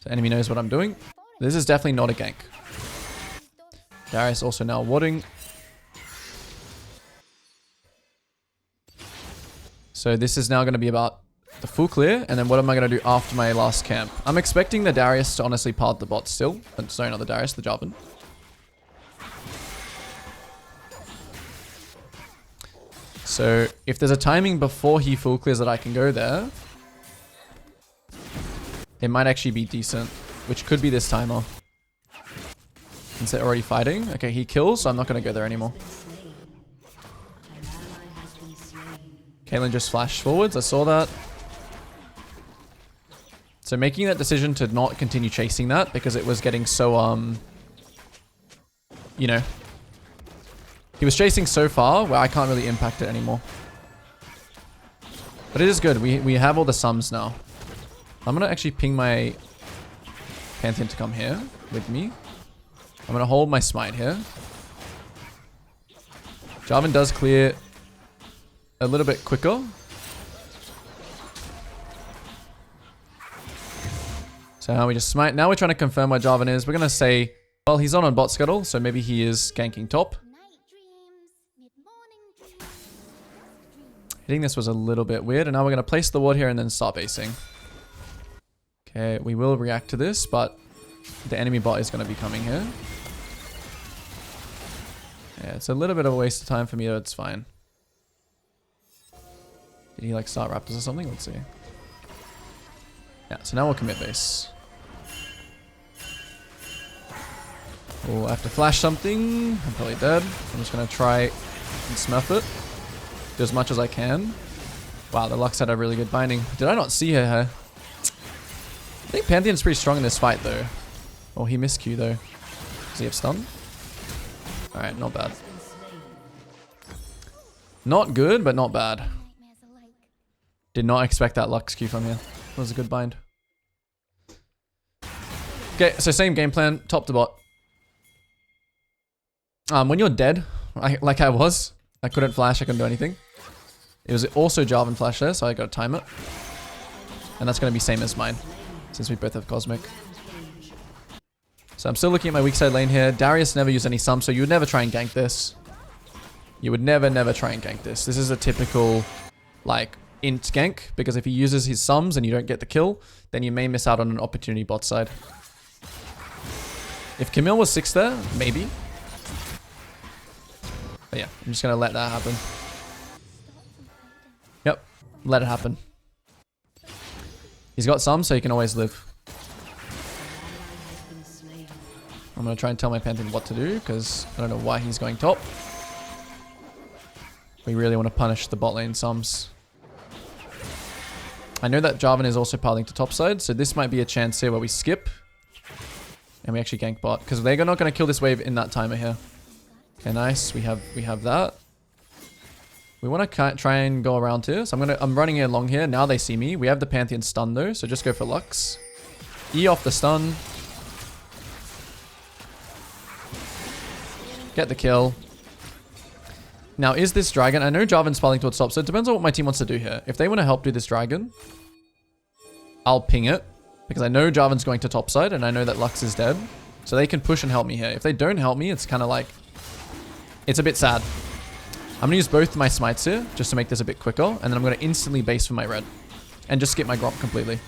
So enemy knows what I'm doing. This is definitely not a gank. Darius also now warding. So this is now going to be about the full clear, and then what am I going to do after my last camp? I'm expecting the Darius to honestly part the bot still. Sorry, not the Darius, the Jarvan. So if there's a timing before he full clears that I can go there, it might actually be decent, which could be this timer. Since they're already fighting. Okay, he kills, so I'm not going to go there anymore. Caitlyn just flashed forwards, I saw that. So making that decision to not continue chasing that because it was getting so, you know, he was chasing so far where I can't really impact it anymore. But it is good. We have all the sums now. I'm going to actually ping my Pantheon to come here with me. I'm going to hold my smite here. Jarvan does clear a little bit quicker. So now we just smite. Now we're trying to confirm where Jarvan is. We're going to say Well, he's on bot scuttle, so maybe he is ganking top. Night dreams, mid-morning dreams, dusk dreams. Hitting this was a little bit weird, and now we're going to place the ward here and then start basing. Okay, we will react to this, but the enemy bot is going to be coming here. Yeah, it's a little bit of a waste of time for me, but it's fine. Did he like start raptors or something? Let's see. Yeah, so now we'll commit base. Oh, I have to flash something. I'm probably dead. I'm just going to try and smurf it. Do as much as I can. Wow, the Lux had a really good binding. Did I not see her? I think Pantheon's pretty strong in this fight though. Oh, he missed Q though. Does he have stun? Alright, not bad. Not good, but not bad. Nightmares alike. Did not expect that Lux Q from here. That was a good bind. Okay, so same game plan, top to bot. When you're dead, like I was, I couldn't flash, I couldn't do anything. It was also Jarvan flash there, so I got to time it. And that's going to be same as mine, since we both have Cosmic. So I'm still looking at my weak side lane here. Darius never used any sum, so you would never try and gank this. You would never try and gank this. This is a typical, like, int gank, because if he uses his sums and you don't get the kill, then you may miss out on an opportunity bot side. If Camille was 6 there, maybe. But yeah, I'm just going to let that happen. Yep, let it happen. He's got some, so he can always live. I'm going to try and tell my Pantheon what to do, because I don't know why he's going top. We really want to punish the bot lane sums. I know that Jarvan is also piling to top side, so this might be a chance here where we skip. And we actually gank bot, because they're not going to kill this wave in that timer here. Okay, nice. We have that. We want to try and go around here. So I'm running it along here. Now they see me. We have the Pantheon stun though, so just go for Lux. E off the stun. Get the kill. Now, is this dragon... I know Jarvan's spelling towards top, so it depends on what my team wants to do here. If they want to help do this dragon, I'll ping it. Because I know Jarvan's going to top side, and I know that Lux is dead. So they can push and help me here. If they don't help me, it's kind of like... It's a bit sad. I'm going to use both my smites here, just to make this a bit quicker. And then I'm going to instantly base for my red. And just skip my Gromp completely.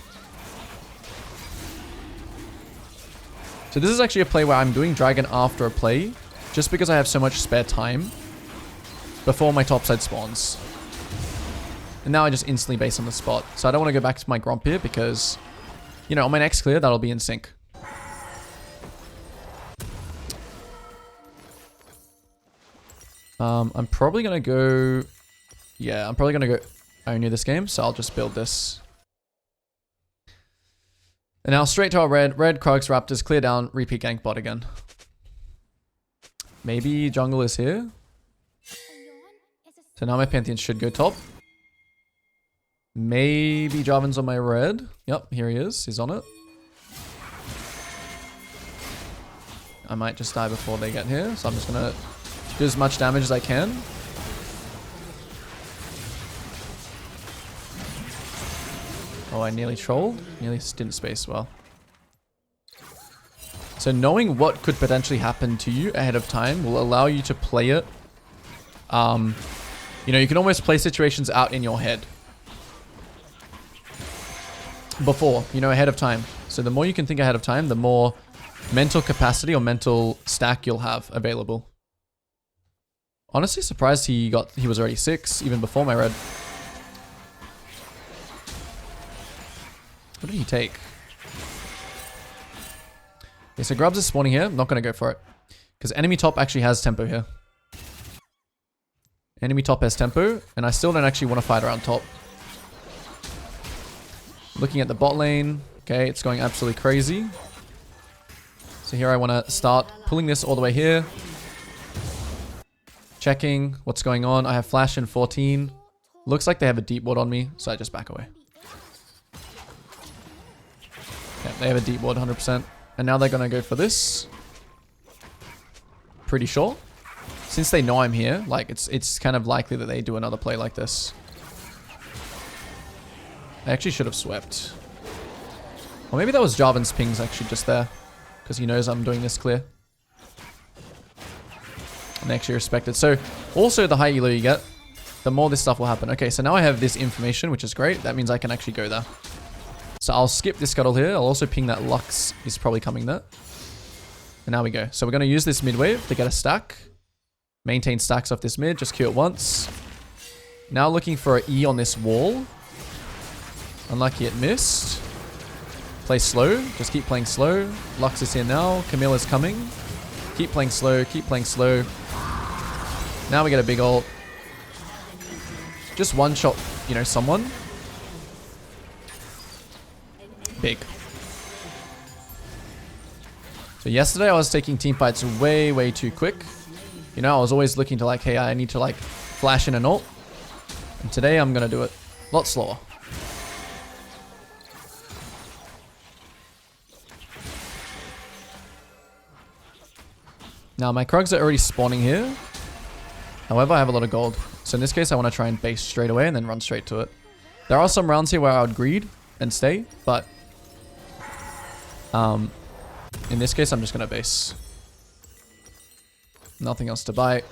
So this is actually a play where I'm doing dragon after a play. Just because I have so much spare time. Before my topside spawns. And now I just instantly base on the spot. So I don't want to go back to my Gromp here because... You know, on my next clear, that'll be in sync. I'm probably going to go... Yeah, I'm probably going to go Only this game, so I'll just build this. And now straight to our red. Red, Krugs, Raptors, clear down, repeat gank bot again. Maybe jungle is here. So now my Pantheon should go top. Maybe Jarvan's on my red. Yep, here he is. He's on it. I might just die before they get here, so I'm just going to do as much damage as I can. Oh, I nearly trolled. Nearly didn't space well. So knowing what could potentially happen to you ahead of time will allow you to play it. You know, you can almost play situations out in your head. Before, you know, ahead of time. So the more you can think ahead of time, the more mental capacity or mental stack you'll have available. Honestly surprised he was already 6 even before my red. What did he take? Okay, so Grubs is spawning here. I'm not going to go for it. Because enemy top actually has tempo here. Enemy top has tempo. And I still don't actually want to fight around top. Looking at the bot lane. Okay, it's going absolutely crazy. So here I want to start pulling this all the way here. Checking what's going on. I have flash in 14. Looks like they have a deep ward on me. So I just back away. Yeah, they have a deep ward 100%. And now they're going to go for this. Pretty sure. Since they know I'm here, like it's kind of likely that they do another play like this. I actually should have swept. Or maybe that was Jarvan's pings actually just there. Because he knows I'm doing this clear. and they actually respect it. So also the higher elo you get, the more this stuff will happen. Okay, so now I have this information, which is great. That means I can actually go there. So I'll skip this scuttle here. I'll also ping that Lux is probably coming there. And now we go. So we're going to use this mid wave to get a stack. Maintain stacks off this mid. Just Q it once. Now looking for an E on this wall. Unlucky it missed. Play slow. Just keep playing slow. Lux is here now. Camilla's coming. Keep playing slow. Keep playing slow. Now we get a big ult. Just one shot, you know, someone. Big. So yesterday I was taking team fights way too quick. You know, I was always looking to like, hey, I need to like flash in an ult. And today I'm going to do it a lot slower. Now my Krugs are already spawning here. However, I have a lot of gold. So in this case, I want to try and base straight away and then run straight to it. There are some rounds here where I would greed and stay, but in this case, I'm just going to base. Nothing else to buy.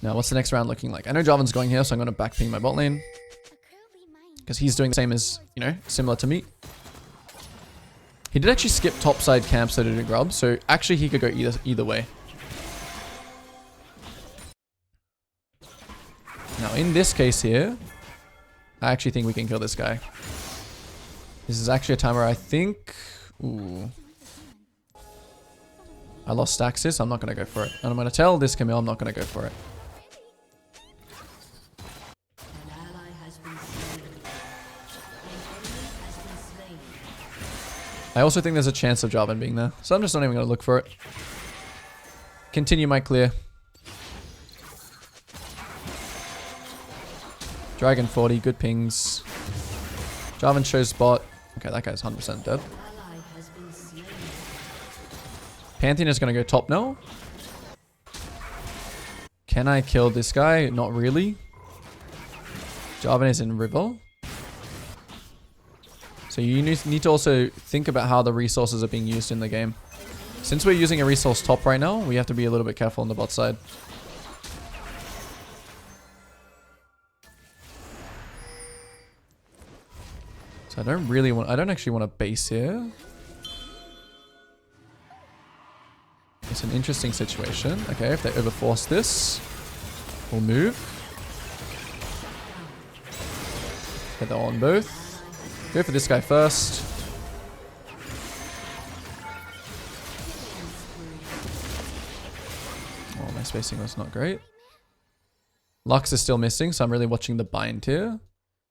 Now, what's the next round looking like? I know Jarvan's going here, so I'm going to back ping my bot lane. Because he's doing the same as, you know, similar to me. He did actually skip topside camp so to do grub, so actually he could go either way. Now in this case here, I actually think we can kill this guy. This is actually a time where I think... Ooh. I lost stacks here, so I'm not going to go for it. And I'm going to tell this Camille I'm not going to go for it. I also think there's a chance of Jarvan being there, so I'm just not even going to look for it. Continue my clear. Dragon 40, good pings. Jarvan shows bot. Okay, that guy's 100% dead. Pantheon is going to go top now. Can I kill this guy? Not really. Jarvan is in river. So you need to also think about how the resources are being used in the game. Since we're using a resource top right now, we have to be a little bit careful on the bot side. So I don't actually want to base here. It's an interesting situation. Okay, if they overforce this, we'll move. Get that on both. Go for this guy first. Oh, my spacing was not great. Lux is still missing, so I'm really watching the bind here.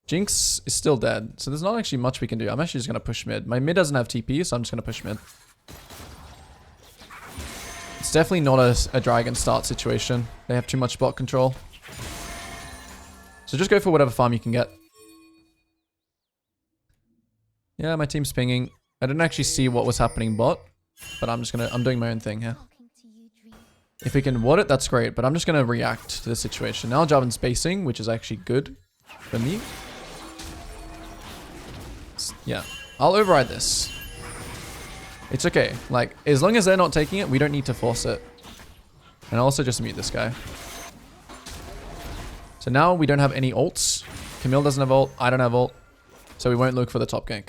Jinx is still dead, so there's not actually much we can do. I'm actually just going to push mid. My mid doesn't have TP, so I'm just going to push mid. It's definitely not a dragon start situation. They have too much bot control. So just go for whatever farm you can get. Yeah, my team's pinging. I didn't actually see what was happening bot, but I'm doing my own thing here. If we can ward it, that's great, but I'm just going to react to the situation. Now Jarvan's spacing, which is actually good for me. Yeah, I'll override this. It's okay. Like, as long as they're not taking it, we don't need to force it. And I'll also just mute this guy. So now we don't have any ults. Camille doesn't have ult. I don't have ult. So we won't look for the top gank.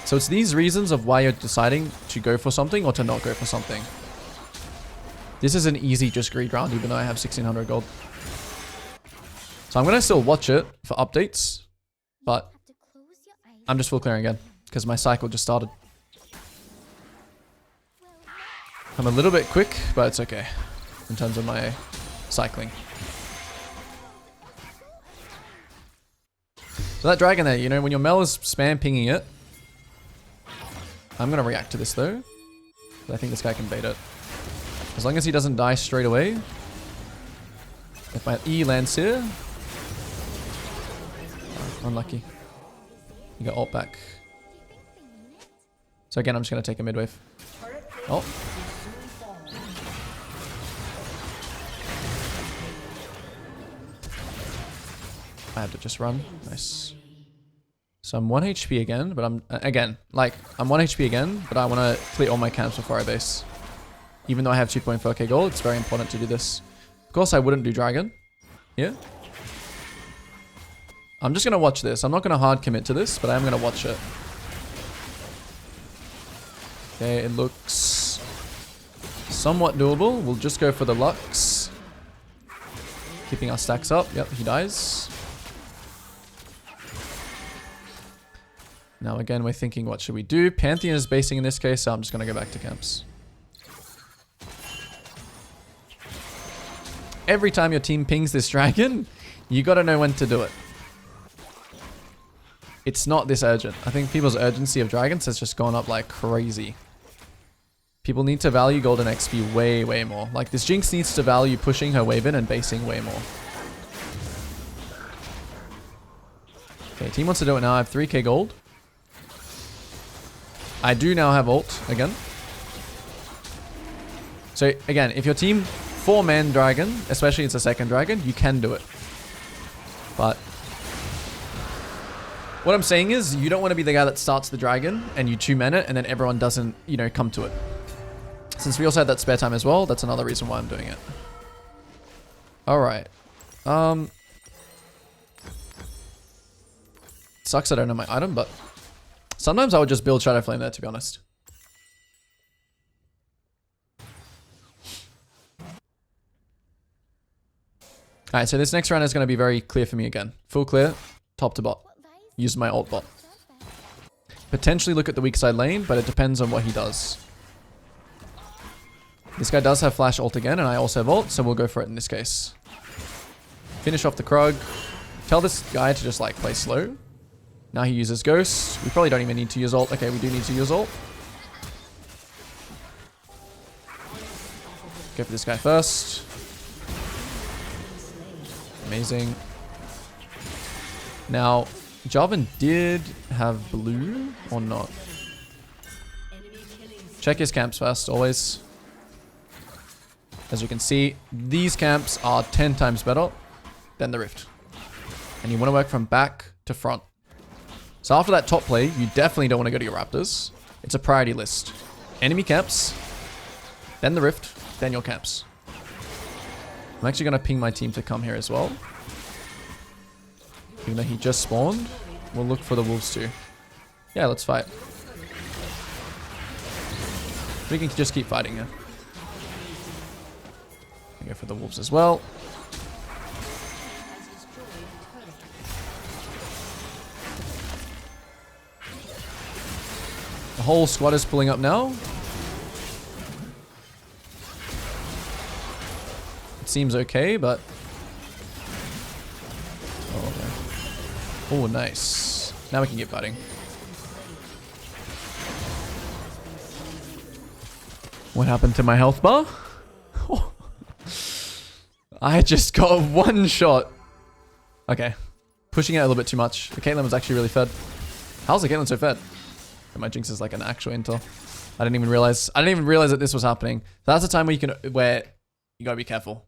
So it's these reasons of why you're deciding to go for something or to not go for something. This is an easy just greed round, even though I have 1600 gold. So I'm going to still watch it for updates. But I'm just full clearing again. Because my cycle just started. I'm a little bit quick, but it's okay. In terms of my cycling. So that dragon there, you know, when your Mel is spam pinging it. I'm going to react to this though. I think this guy can bait it. As long as he doesn't die straight away. If my E lands here. Oh, unlucky. You got ult back. So again, I'm just going to take a mid wave. Oh. I have to just run. Nice. So I'm 1 HP again, but I'm, I'm 1 HP again, but I want to clear all my camps before I base. Even though I have 2.4k gold, it's very important to do this. Of course, I wouldn't do dragon here. I'm just going to watch this. I'm not going to hard commit to this, but I am going to watch it. Okay, it looks somewhat doable. We'll just go for the Lux. Keeping our stacks up. Yep, he dies. Now again, we're thinking, what should we do? Pantheon is basing in this case, so I'm just going to go back to camps. Every time your team pings this dragon, you got to know when to do it. It's not this urgent. I think people's urgency of dragons has just gone up like crazy. People need to value golden XP way, way more. Like this Jinx needs to value pushing her wave in and basing way more. Okay, team wants to do it now. I have 3k gold. I do now have ult again. So again, if your team 4-man dragon, especially it's a second dragon, you can do it. But what I'm saying is you don't want to be the guy that starts the dragon and you 2-man it and then everyone doesn't, you know, come to it. Since we also had that spare time as well, that's another reason why I'm doing it. Alright. Sucks I don't know my item, but sometimes I would just build Shadow Flame there, to be honest. Alright, so this next round is going to be very clear for me again. Full clear, top to bot. Use my ult bot. Potentially look at the weak side lane, but it depends on what he does. This guy does have flash ult again, and I also have ult, so we'll go for it in this case. Finish off the Krug. Tell this guy to just like play slow. Now he uses Ghost. We probably don't even need to use ult. Okay, we do need to use ult. Go for this guy first. Amazing. Now, Jarvan did have blue or not? Check his camps first, always. As you can see, these camps are 10 times better than the Rift. And you want to work from back to front. So after that top play, you definitely don't want to go to your Raptors. It's a priority list. Enemy camps, then the Rift, then your camps. I'm actually going to ping my team to come here as well. Even though he just spawned, we'll look for the wolves too. Yeah, let's fight. We can just keep fighting here. Go for the wolves as well. The whole squad is pulling up now. It seems okay, but... Oh, nice. Now we can get fighting. What happened to my health bar? I just got one shot. Okay. Pushing it a little bit too much. The Caitlyn was actually really fed. How's the Caitlyn so fed? And my Jinx is like an actual intel. I didn't even realize that this was happening. That's the time where you gotta be careful.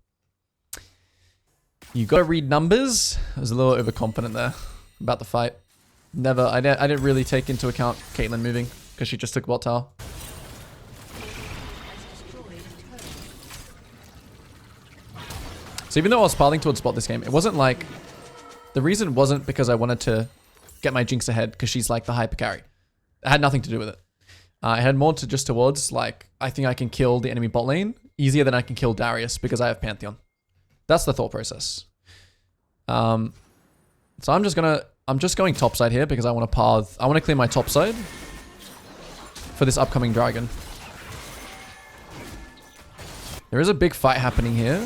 You gotta read numbers. I was a little overconfident there about the fight. I didn't really take into account Caitlyn moving because she just took bot tower. So even though I was piling towards bot this game, it wasn't like... The reason wasn't because I wanted to get my Jinx ahead because she's like the hyper carry. It had nothing to do with it. I had more to just towards like, I think I can kill the enemy bot lane easier than I can kill Darius because I have Pantheon. That's the thought process. So I'm just going top side here because I want to clear my top side for this upcoming dragon. There is a big fight happening here.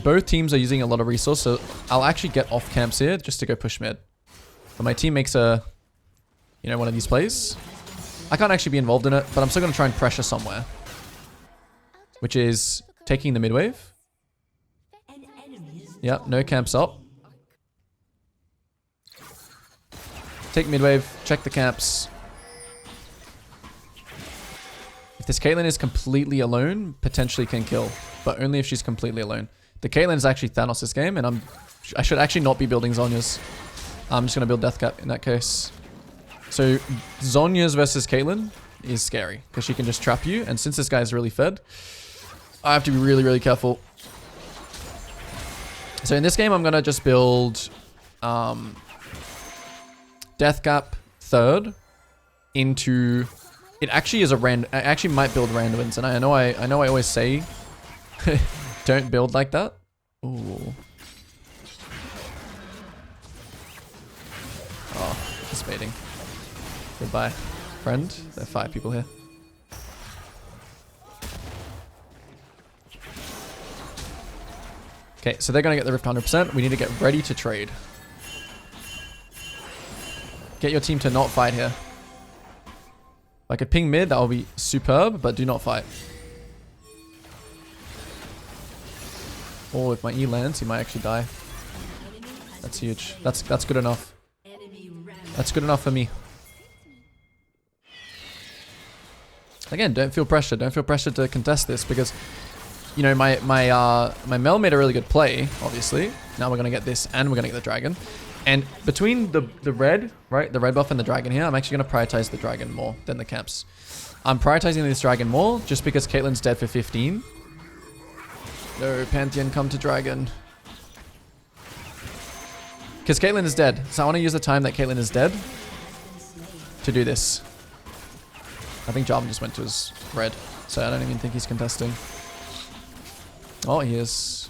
Both teams are using a lot of resource, so I'll actually get off camps here just to go push mid. But my team makes one of these plays. I can't actually be involved in it, but I'm still going to try and pressure somewhere. Which is taking the mid wave. Yep, no camps up. Take mid wave, check the camps. If this Caitlyn is completely alone, potentially can kill. But only if she's completely alone. The Caitlyn is actually Thanos this game, and I should actually not be building Zhonya's. I'm just going to build Death Cap in that case. So Zhonya's versus Caitlyn is scary because she can just trap you. And since this guy's really fed, I have to be really, really careful. So in this game, I'm going to just build Death Gap third into... It actually is a random... I actually might build randoms. And I know I always say don't build like that. Ooh. Oh, just baiting. Goodbye, friend. There are 5 people here. Okay, so they're going to get the Rift 100%. We need to get ready to trade. Get your team to not fight here. If I could ping mid, that would be superb, but do not fight. Oh, if my E lands, he might actually die. That's huge. That's good enough. That's good enough for me. Again, don't feel pressure. Don't feel pressure to contest this because, you know, my Mel made a really good play, obviously. Now we're going to get this and we're going to get the dragon. And between the red, right, the red buff and the dragon here, I'm actually going to prioritize the dragon more than the camps. I'm prioritizing this dragon more just because Caitlyn's dead for 15. No, Pantheon, come to dragon. Because Caitlyn is dead. So I want to use the time that Caitlyn is dead to do this. I think Jarvan just went to his red. So I don't even think he's contesting. Oh, he is.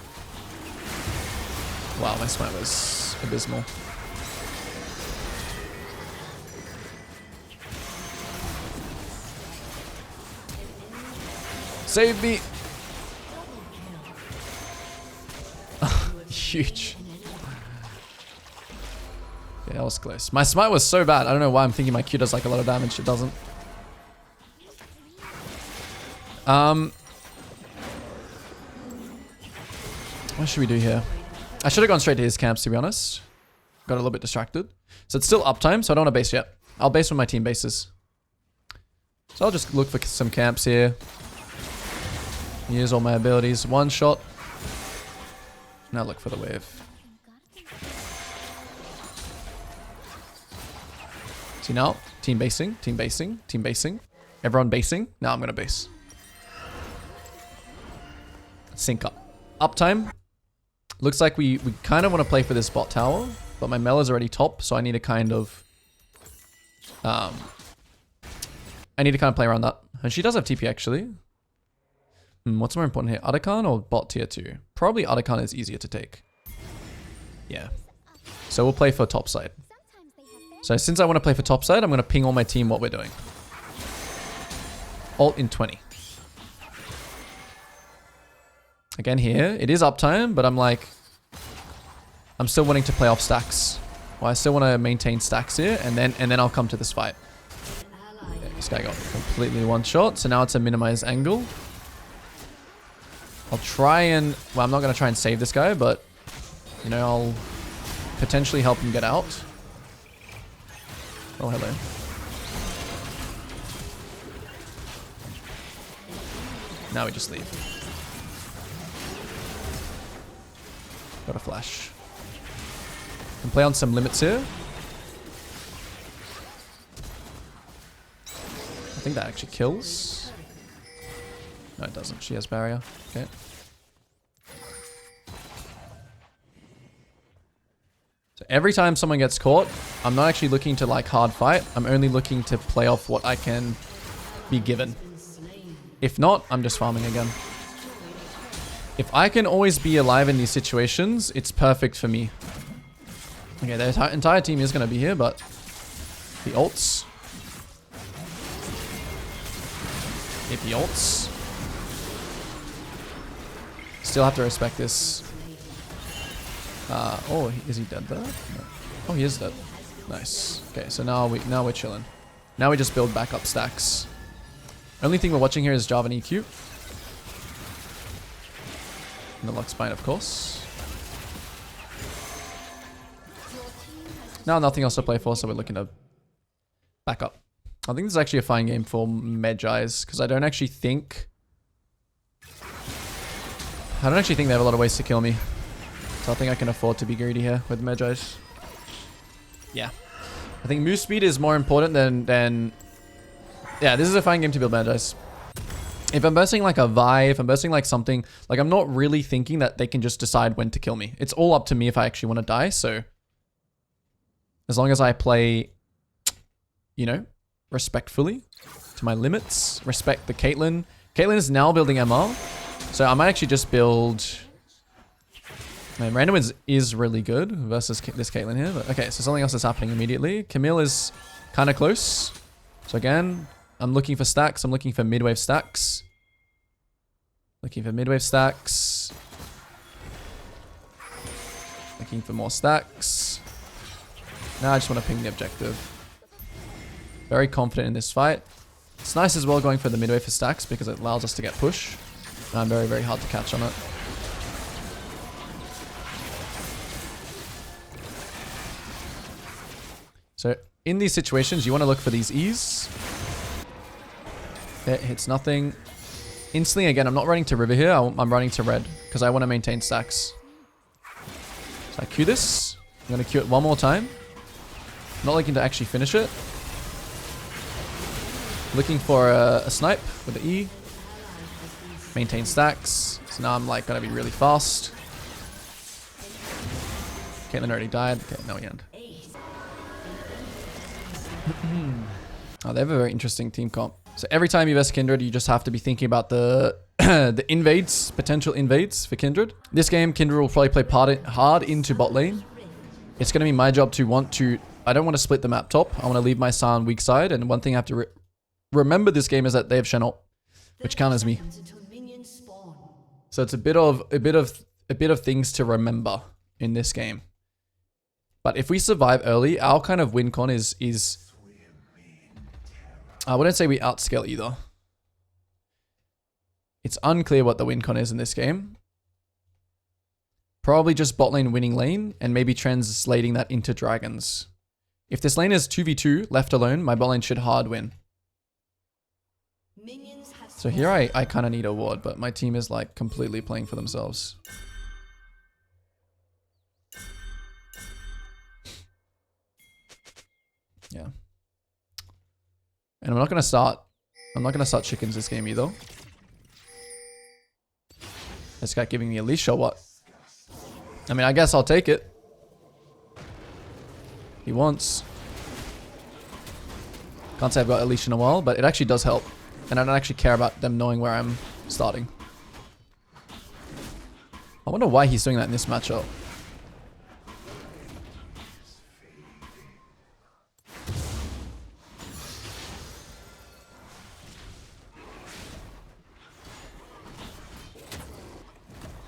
Wow, my smite was abysmal. Save me! Huge. Yeah, that was close. My smite was so bad. I don't know why I'm thinking my Q does like a lot of damage. It doesn't. What should we do here? I should have gone straight to his camps, to be honest. Got a little bit distracted. So it's still uptime, so I don't want to base yet. I'll base when my team bases. So I'll just look for some camps here. Use all my abilities. One shot. Now look for the wave. See now? Team basing, team basing, team basing. Everyone basing. Now I'm going to base. Sync up. Uptime. Looks like we kind of want to play for this bot tower, but my Mel is already top, so I need to kind of... I need to kind of play around that. And she does have TP, actually. What's more important here? Uddercan or bot tier 2? Probably Uddercan is easier to take. Yeah. So we'll play for top side. So since I want to play for top side, I'm going to ping all my team what we're doing. Ult in 20. Again here, it is uptime, but I'm like... I'm still wanting to play off stacks. Well, I still want to maintain stacks here, and then I'll come to this fight. Yeah, this guy got completely one shot, so now it's a minimized angle. I'll try and... Well, I'm not going to try and save this guy, but... You know, I'll potentially help him get out. Oh, hello. Now we just leave. Got a flash. Can play on some limits here. I think that actually kills. No, it doesn't. She has barrier. Okay. So every time someone gets caught, I'm not actually looking to like hard fight. I'm only looking to play off what I can be given. If not, I'm just farming again. If I can always be alive in these situations, it's perfect for me. Okay, the entire team is going to be here, but the ults. AP ults. Still have to respect this. Oh, is he dead there? No. Oh, he is dead. Nice. Okay, so now we're chilling. Now we just build back up stacks. Only thing we're watching here is Jarvan EQ. And the Lux Spine, of course. Now nothing else to play for, so we're looking to back up. I think this is actually a fine game for Medjais, because I don't actually think they have a lot of ways to kill me. So I think I can afford to be greedy here with Medjais. Yeah. I think move speed is more important than... Yeah, this is a fine game to build Magi's. If I'm bursting like a Vi, if I'm bursting like something, like I'm not really thinking that they can just decide when to kill me. It's all up to me if I actually want to die, so... As long as I play, you know, respectfully to my limits, respect the Caitlyn. Caitlyn is now building MR, so I might actually just build... Man, random is really good versus this Caitlyn here. But okay, so something else is happening immediately. Camille is kind of close. So again, I'm looking for stacks. I'm looking for mid-wave stacks. Looking for mid-wave stacks. Looking for more stacks. Now I just want to ping the objective. Very confident in this fight. It's nice as well going for the mid-wave for stacks because it allows us to get push. And I'm very, very hard to catch on it. So in these situations, you want to look for these E's. It hits nothing. Instantly, again, I'm not running to river here. I'm running to red because I want to maintain stacks. So I Q this. I'm going to Q it one more time. Not looking to actually finish it. Looking for a snipe with the E. Maintain stacks. So now I'm like going to be really fast. Caitlyn already died. Okay, now we end. Oh, they have a very interesting team comp. So every time you verse Kindred, you just have to be thinking about the the invades, potential invades for Kindred. This game, Kindred will probably play hard into bot lane. It's going to be my job to I don't want to split the map top. I want to leave my San weak side. And one thing I have to remember this game is that they have Shen, which counters me. So it's a bit of things to remember in this game. But if we survive early, our kind of win con is I wouldn't say we outscale either. It's unclear what the win con is in this game. Probably just bot lane winning lane and maybe translating that into dragons. If this lane is 2v2 left alone, my bot lane should hard win. So here I kind of need a ward, but my team is like completely playing for themselves. Yeah. And I'm not gonna start chickens this game either. This guy giving me a leash or what? I mean, I guess I'll take it. He wants. Can't say I've got a leash in a while, but it actually does help. And I don't actually care about them knowing where I'm starting. I wonder why he's doing that in this matchup.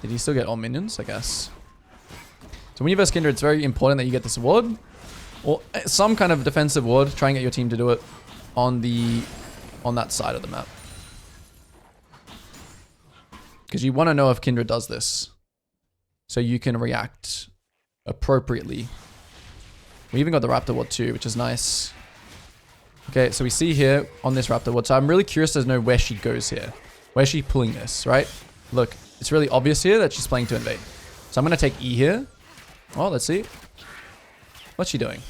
Did he still get all minions? I guess. So when you verse Kindred, it's very important that you get this ward. Or some kind of defensive ward. Try and get your team to do it on that side of the map. Because you want to know if Kindred does this. So you can react appropriately. We even got the Raptor ward too, which is nice. Okay, so we see here on this Raptor ward. So I'm really curious to know where she goes here. Where's she pulling this, right? Look. It's really obvious here that she's playing to invade. So I'm going to take E here. Oh, let's see. What's she doing?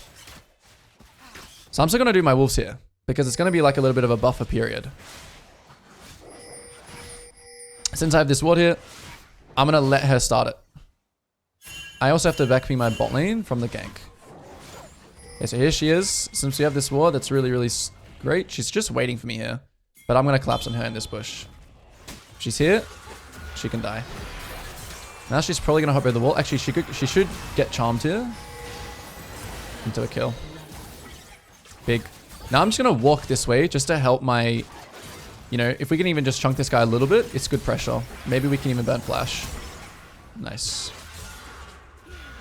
So I'm still going to do my wolves here. Because it's going to be like a little bit of a buffer period. Since I have this ward here, I'm going to let her start it. I also have to backping my bot lane from the gank. Okay, so here she is. Since we have this ward, that's really, really great. She's just waiting for me here. But I'm going to collapse on her in this bush. If she's here. She can die. Now she's probably gonna hop over the wall. Actually, she should get charmed here into a kill. Big. Now I'm just gonna walk this way just to help my. You know, if we can even just chunk this guy a little bit, it's good pressure. Maybe we can even burn flash. Nice.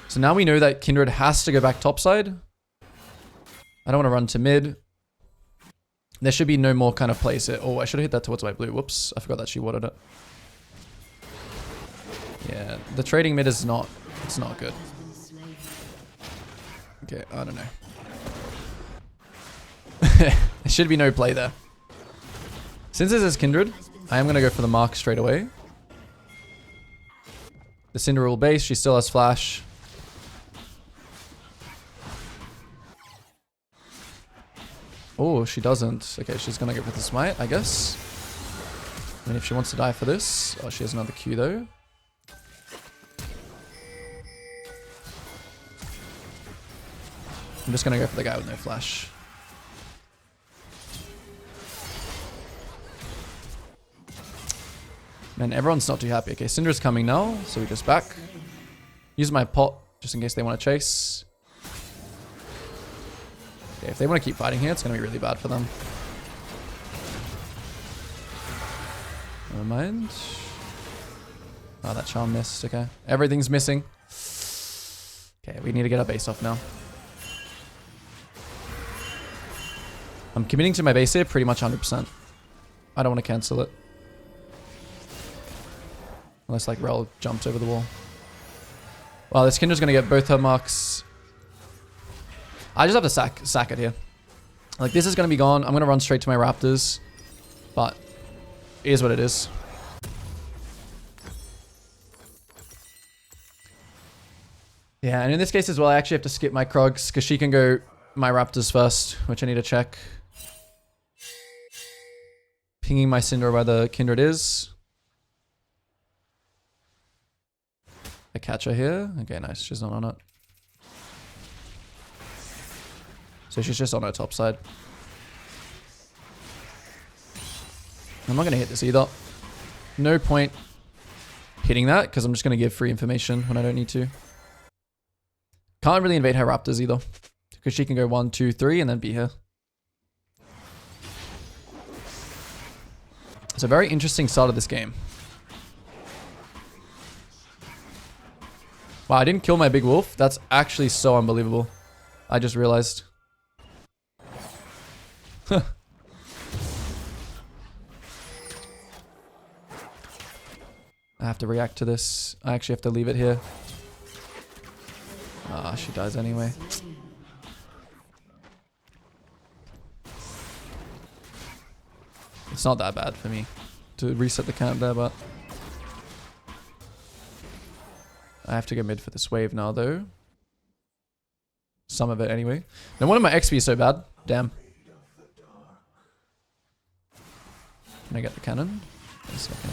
So now we know that Kindred has to go back topside. I don't want to run to mid. There should be no more kind of plays here. Oh, I should have hit that towards my blue. Whoops, I forgot that she watered it. Yeah, the trading mid is not, it's not good. Okay, I don't know. There should be no play there. Since this is Kindred, I am going to go for the mark straight away. The Cinderella base, she still has flash. Oh, she doesn't. Okay, she's gonna go for the smite, I guess. I mean, if she wants to die for this. Oh, she has another Q though. I'm just gonna go for the guy with no flash. Man, everyone's not too happy. Okay, Syndra's coming now, so we just back. Use my pot just in case they want to chase. Okay, if they want to keep fighting here, it's going to be really bad for them. Never mind. Oh, that charm missed. Okay. Everything's missing. Okay, we need to get our base off now. I'm committing to my base here pretty much 100%. I don't want to cancel it. Unless like Rel jumped over the wall. Wow, this Kindra's going to get both her marks. I just have to sack it here. Like, this is going to be gone. I'm going to run straight to my Raptors. But it is what it is. Yeah, and in this case as well, I actually have to skip my Krogs because she can go my Raptors first, which I need to check. Pinging my Syndra where the Kindred is. I catch her here. Okay, nice. She's not on it. So she's just on her top side. I'm not going to hit this either. No point hitting that because I'm just going to give free information when I don't need to. Can't really invade her Raptors either because she can go 1, 2, 3 and then be here. It's a very interesting start of this game. Wow, I didn't kill my big wolf. That's actually so unbelievable. I just realized. I have to react to this. I actually have to leave it here. Ah, she dies anyway. It's not that bad for me to reset the camp there, but I have to go mid for this wave now, though. Some of it, anyway. No wonder my XP is so bad. Damn. Can I get the cannon? Yes, I can.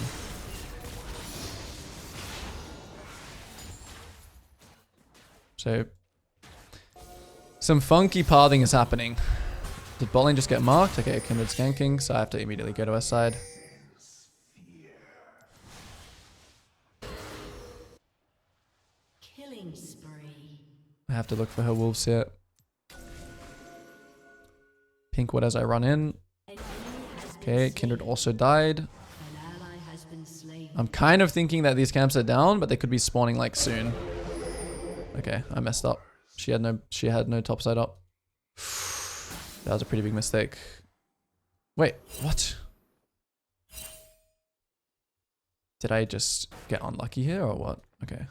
So, some funky pathing is happening. Did bot lane just get marked? Okay, Kindred's ganking, so I have to immediately go to her side. Killing spree. I have to look for her wolves here. Pink wood as I run in. Okay, Kindred also died. An ally has been slain. I'm kind of thinking that these camps are down, but they could be spawning like soon. Okay, I messed up. She had no top side up. That was a pretty big mistake. Wait, what? Did I just get unlucky here or what? Okay.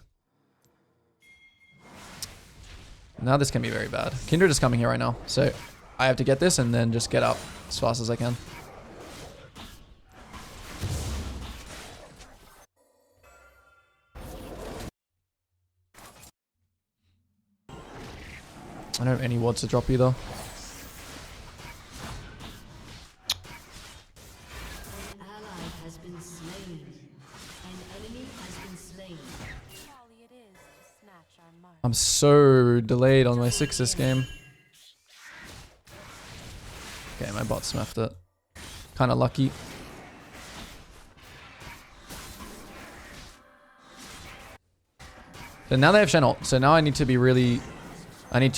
Now this can be very bad. Kindred is coming here right now, so I have to get this and then just get up as fast as I can. I don't have any wards to drop either. An ally has been slain. An enemy has been slain. Folly it is to snatch our mark. I'm so delayed on my 6 this game. Okay, my bot smacked it. Kind of lucky. So now they have Shen ult. So now I need to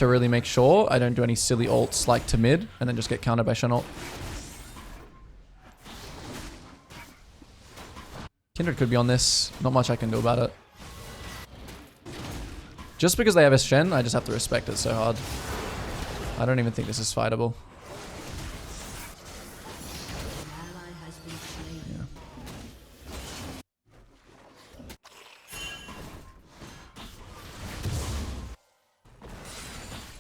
really make sure I don't do any silly ults like to mid and then just get countered by Shen ult. Kindred could be on this. Not much I can do about it. Just because they have a Shen, I just have to respect it so hard. I don't even think this is fightable. An ally has been slain. Yeah.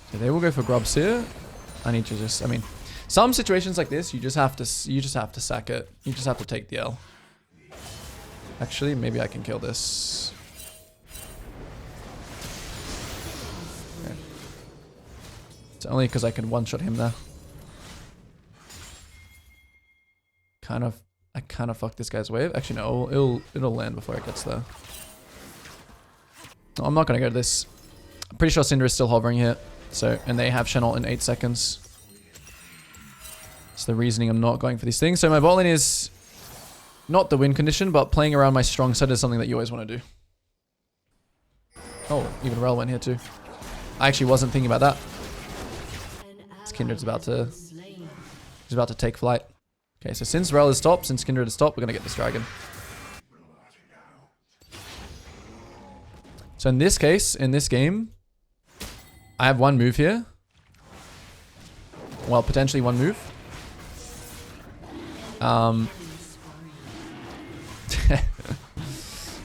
Okay, they will go for grubs here. I need to just, I mean, some situations like this, you just have to sack it. You just have to take the L. Actually, maybe I can kill this. Okay. It's only because I can one-shot him there. kind of fucked this guy's wave. Actually, no, it'll land before it gets there. I'm not gonna go to this. I'm pretty sure Syndra is still hovering here. So, and they have Shen ult in 8 seconds. That's the reasoning I'm not going for these things. So my bot lane is not the win condition, but playing around my strong set is something that you always want to do. Oh, even Rel went here too. I actually wasn't thinking about that. This Kindred's about to... He's about to take flight. Okay, so since Rel is stopped, since Kindred is stopped, we're gonna get this dragon. So in this case, in this game, I have one move here. Well, potentially one move.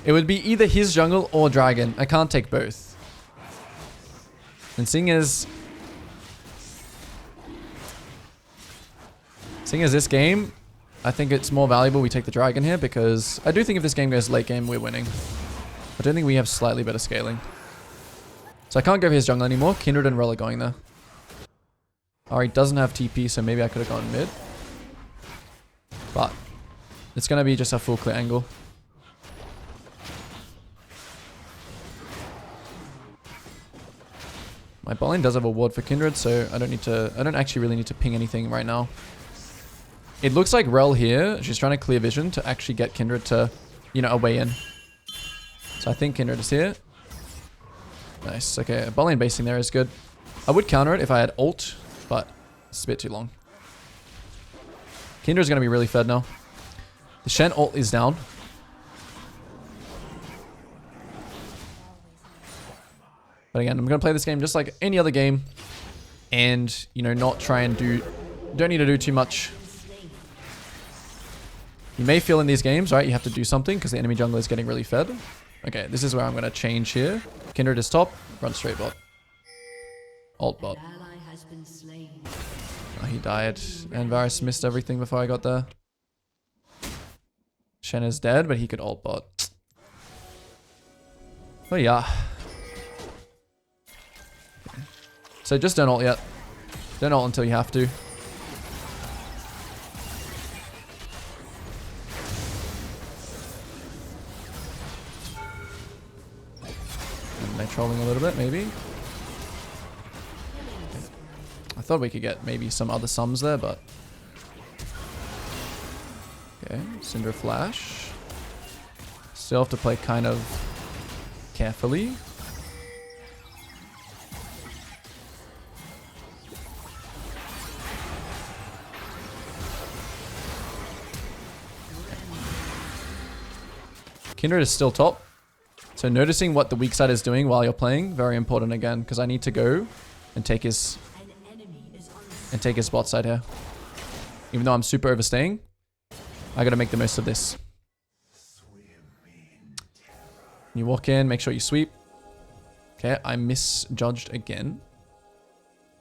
It would be either his jungle or dragon. I can't take both. And seeing as this game, I think it's more valuable we take the dragon here because I do think if this game goes late game, we're winning. I don't think we have slightly better scaling. So I can't go for his jungle anymore. Kindred and Rel are going there. Ari doesn't have TP, so maybe I could have gone mid. But it's going to be just a full clear angle. My bot lane does have a ward for Kindred, so I don't actually really need to ping anything right now. It looks like Rel here, she's trying to clear vision to actually get Kindred to, you know, a way in. So I think Kindred is here. Nice. Okay, bot lane basing there is good. I would counter it if I had ult, but it's a bit too long. Kindred's going to be really fed now. The Shen ult is down. But again, I'm going to play this game just like any other game. And, you know, not try and do... Don't need to do too much. You may feel in these games, right, you have to do something because the enemy jungler is getting really fed. Okay, this is where I'm going to change here. Kindred is top, run straight bot. Alt bot. Oh, he died. And Varus missed everything before I got there. Shen is dead, but he could alt bot. Oh yeah. So just don't ult yet. Don't ult until you have to. And they're trolling a little bit, maybe. I thought we could get maybe some other sums there, but... Okay, Syndra flash. Still have to play kind of carefully. Kindred is still top. So noticing what the weak side is doing while you're playing, very important again, because I need to go and take his bot side here. Even though I'm super overstaying, I gotta make the most of this. You walk in, make sure you sweep. Okay, I misjudged again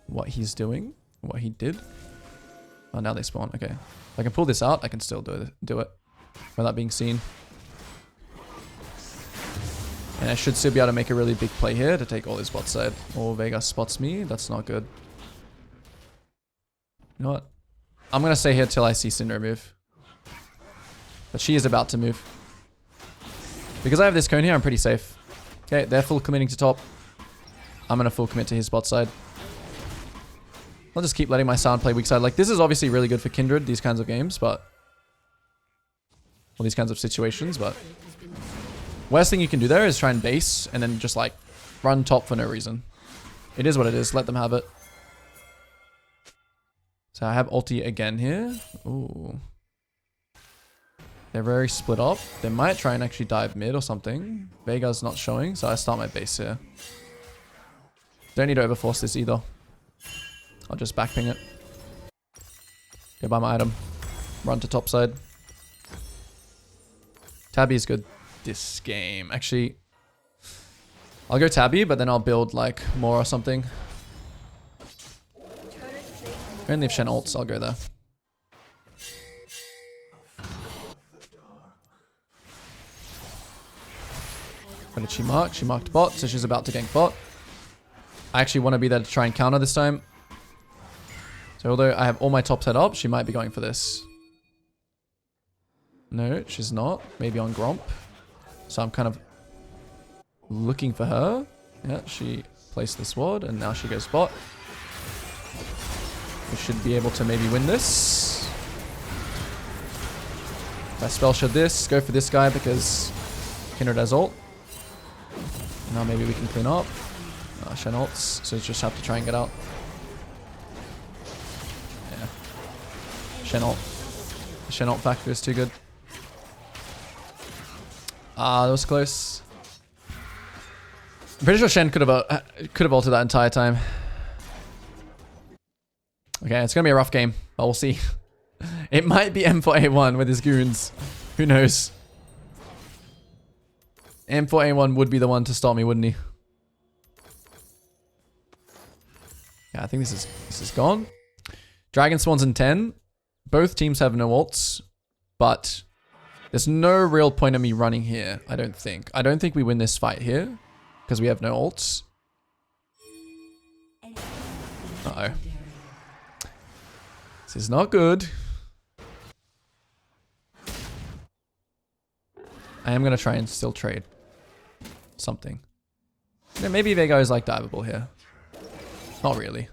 what he's doing, what he did. Oh, now they spawn. Okay, if I can pull this out, I can still do it without being seen. And I should still be able to make a really big play here to take all his bot side. Or Vega spots me. That's not good. You know what? I'm going to stay here till I see Syndra move. But she is about to move. Because I have this cone here, I'm pretty safe. Okay, they're full committing to top. I'm going to full commit to his bot side. I'll just keep letting my sound play weak side. Like, this is obviously really good for Kindred, these kinds of games, but... Well, these kinds of situations, but... Worst thing you can do there is try and base and then just like run top for no reason. It is what it is. Let them have it. So I have ulti again here. Ooh. They're very split up. They might try and actually dive mid or something. Vega's not showing, so I start my base here. Don't need to overforce this either. I'll just backping it. Go buy my item. Run to top side. Tabby is good. This game. Actually, I'll go Tabby, but then I'll build like more or something. Only if Shen ults, I'll go there. What did she mark? She marked bot, so she's about to gank bot. I actually want to be there to try and counter this time. So although I have all my top set up, she might be going for this. No, she's not. Maybe on Gromp. So I'm kind of looking for her. Yeah, she placed the sword and now she goes bot. We should be able to maybe win this. If I spell shot this, go for this guy because Kindred has ult. Now maybe we can clean up. Shen ults, so just have to try and get out. Yeah. Shen ult. The Shen ult factor is too good. Ah, that was close. I'm pretty sure Shen could have ulted that entire time. Okay, it's gonna be a rough game, but we'll see. It might be M4A1 with his goons. Who knows? M4A1 would be the one to stop me, wouldn't he? Yeah, I think this is gone. Dragon spawns in 10. Both teams have no ults, but there's no real point of me running here, I don't think. I don't think we win this fight here because we have no ults. Uh-oh. This is not good. I am going to try and still trade something. Yeah, maybe Veigar is like diveable here. Not really.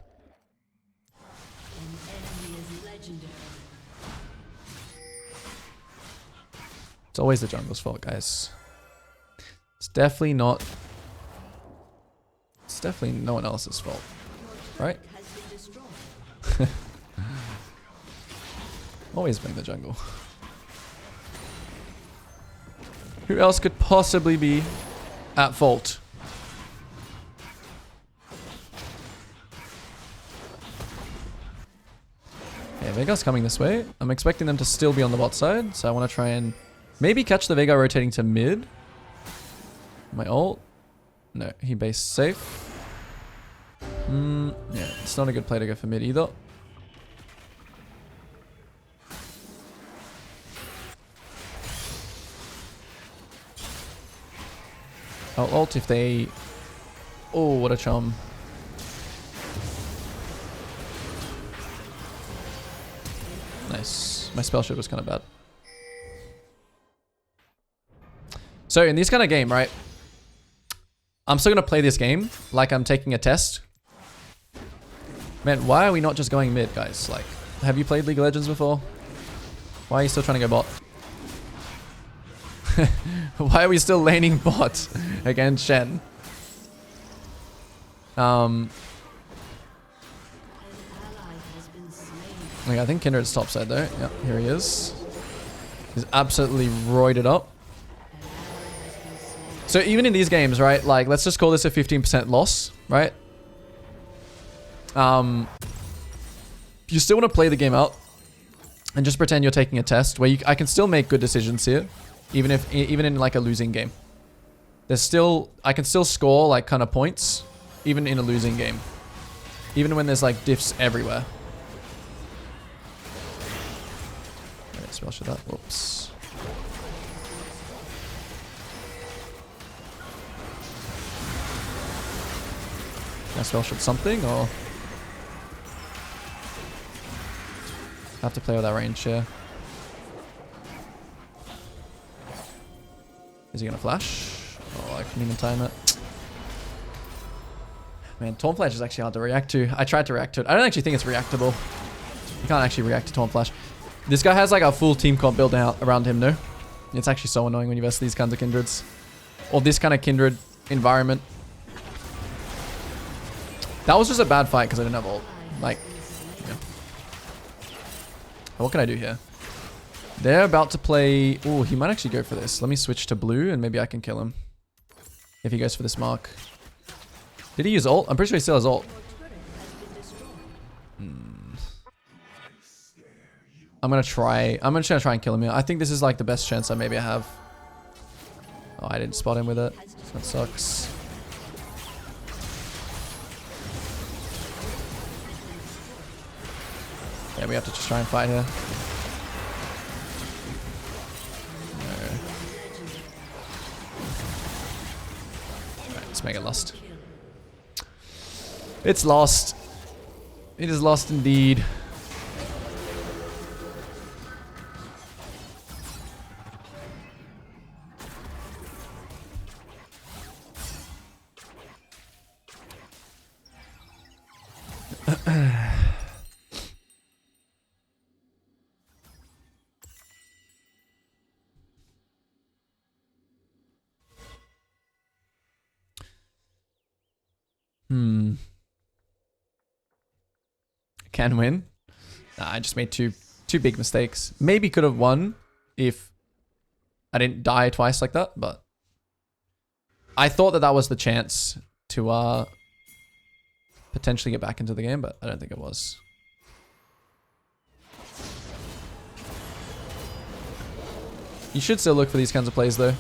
It's always the jungle's fault, guys. It's definitely not... It's definitely no one else's fault. Right? Always blame the jungle. Who else could possibly be at fault? Okay, Veigar's coming this way. I'm expecting them to still be on the bot side, so I want to try and maybe catch the Veigar rotating to mid. My ult. No, he base safe. Yeah, it's not a good play to go for mid either. I'll ult if they... Oh, what a charm. Nice. My spell shot was kind of bad. So in this kind of game, right? I'm still going to play this game like I'm taking a test. Man, why are we not just going mid, guys? Like, have you played League of Legends before? Why are you still trying to go bot? Why are we still laning bot against Shen? Okay, I think Kindred's topside though. Yeah, here he is. He's absolutely roided up. So even in these games, right? Like, let's just call this a 15% loss, right? You still want to play the game out and just pretend you're taking a test where I can still make good decisions here, even in like a losing game. I can still score like kind of points, even in a losing game, even when there's like diffs everywhere. Alright, spell shot that. Whoops. Can I spell shot something or? I have to play with that range here. Is he gonna flash? Oh, I couldn't even time it. Man, Taunt Flash is actually hard to react to. I tried to react to it. I don't actually think it's reactable. You can't actually react to Taunt Flash. This guy has like a full team comp built out around him, no? It's actually so annoying when you verse these kinds of kindreds. Or this kind of kindred environment. That was just a bad fight because I didn't have ult. Like, yeah. What can I do here? They're about to play... Oh, he might actually go for this. Let me switch to blue and maybe I can kill him. If he goes for this mark. Did he use ult? I'm pretty sure he still has ult. I'm gonna try and kill him here. I think this is like the best chance I maybe have. Oh, I didn't spot him with it. That sucks. Yeah, we have to just try and fight here. No. Alright, let's make it lost. It's lost. It is lost indeed. Can win. Nah, I just made two big mistakes. Maybe could have won if I didn't die twice like that, but I thought that was the chance to potentially get back into the game, but I don't think it was. You should still look for these kinds of plays though.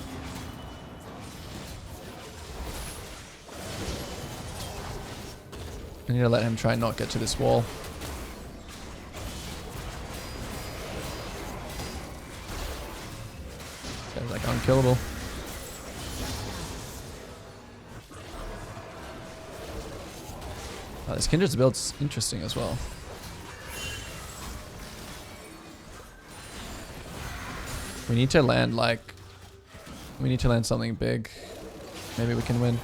I need to let him try and not get to this wall. This guy's like unkillable. Oh, this Kindred's build's interesting as well. We need to land like... We need to land something big. Maybe we can win.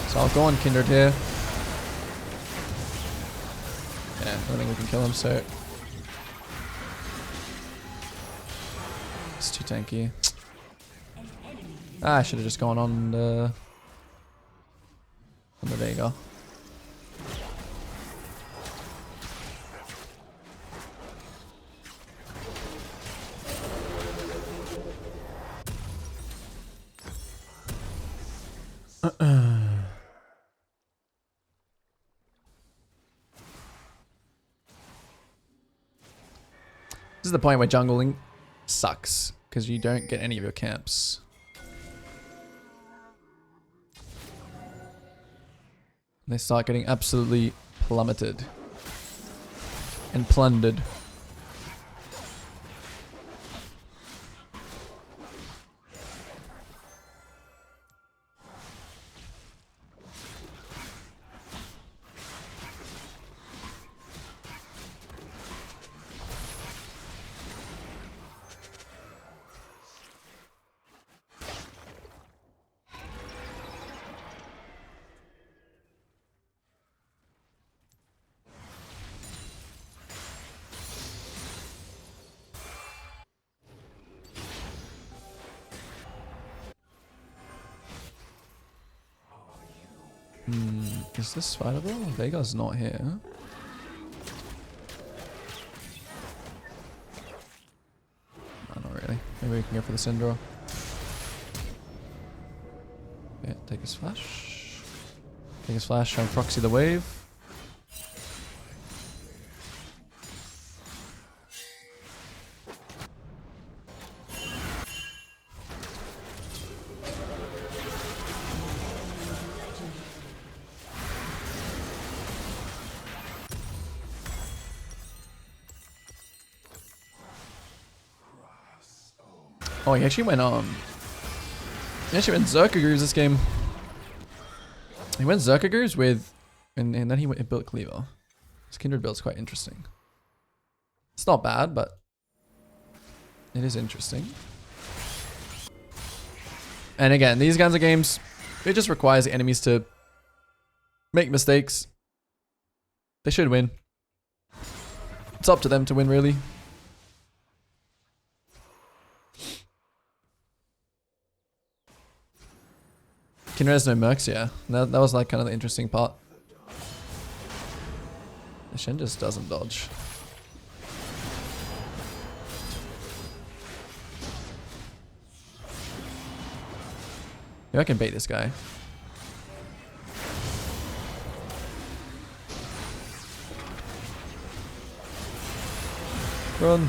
So I'll go on Kindred here. Yeah, I don't think we can kill him, so... It's too tanky. Ah, I should have just gone on the... There you go. This is the point where jungling sucks because you don't get any of your camps. They start getting absolutely plummeted and plundered. Is this fightable? Vega's not here. No, not really. Maybe we can go for the Syndra. Yeah, take his flash. Take his flash, try and proxy the wave. Oh, he actually went he actually went Zerkagoos this game. He went Zerkagoos with, and then he built Cleaver. His Kindred build's quite interesting. It's not bad, but it is interesting. And again, these kinds of games, it just requires the enemies to make mistakes. They should win. It's up to them to win, really. Kindred has no mercs, yeah. That was like kind of the interesting part. The Shen just doesn't dodge. Maybe I can bait this guy. Run.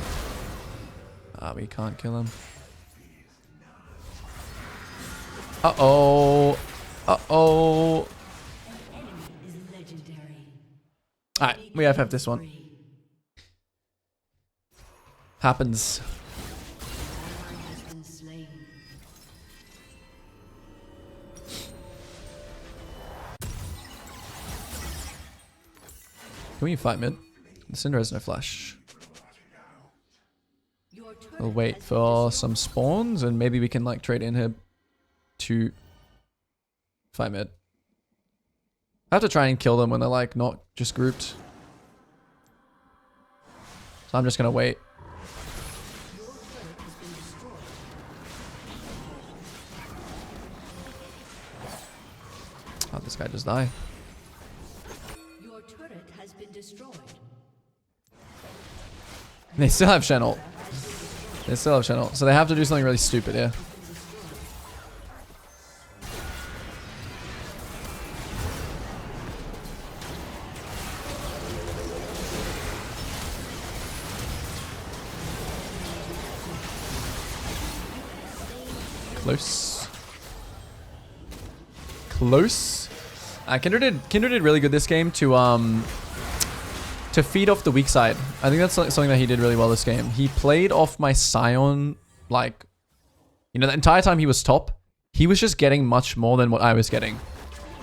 Ah, we can't kill him. Uh-oh. Uh-oh. Alright, we have this one. Happens. Can we fight mid? The Cinder has no flash. We'll wait for some spawns and maybe we can like trade in here to fight mid. I have to try and kill them when they're like not just grouped. So I'm just gonna wait. Oh, this guy just died. Your turret has been destroyed. They still have Shen ult. They still have Shen ult. So they have to do something really stupid here. Close. Close. Kindred did really good this game to feed off the weak side. I think that's something that he did really well this game. He played off my Scion, like, you know, the entire time he was top, he was just getting much more than what I was getting.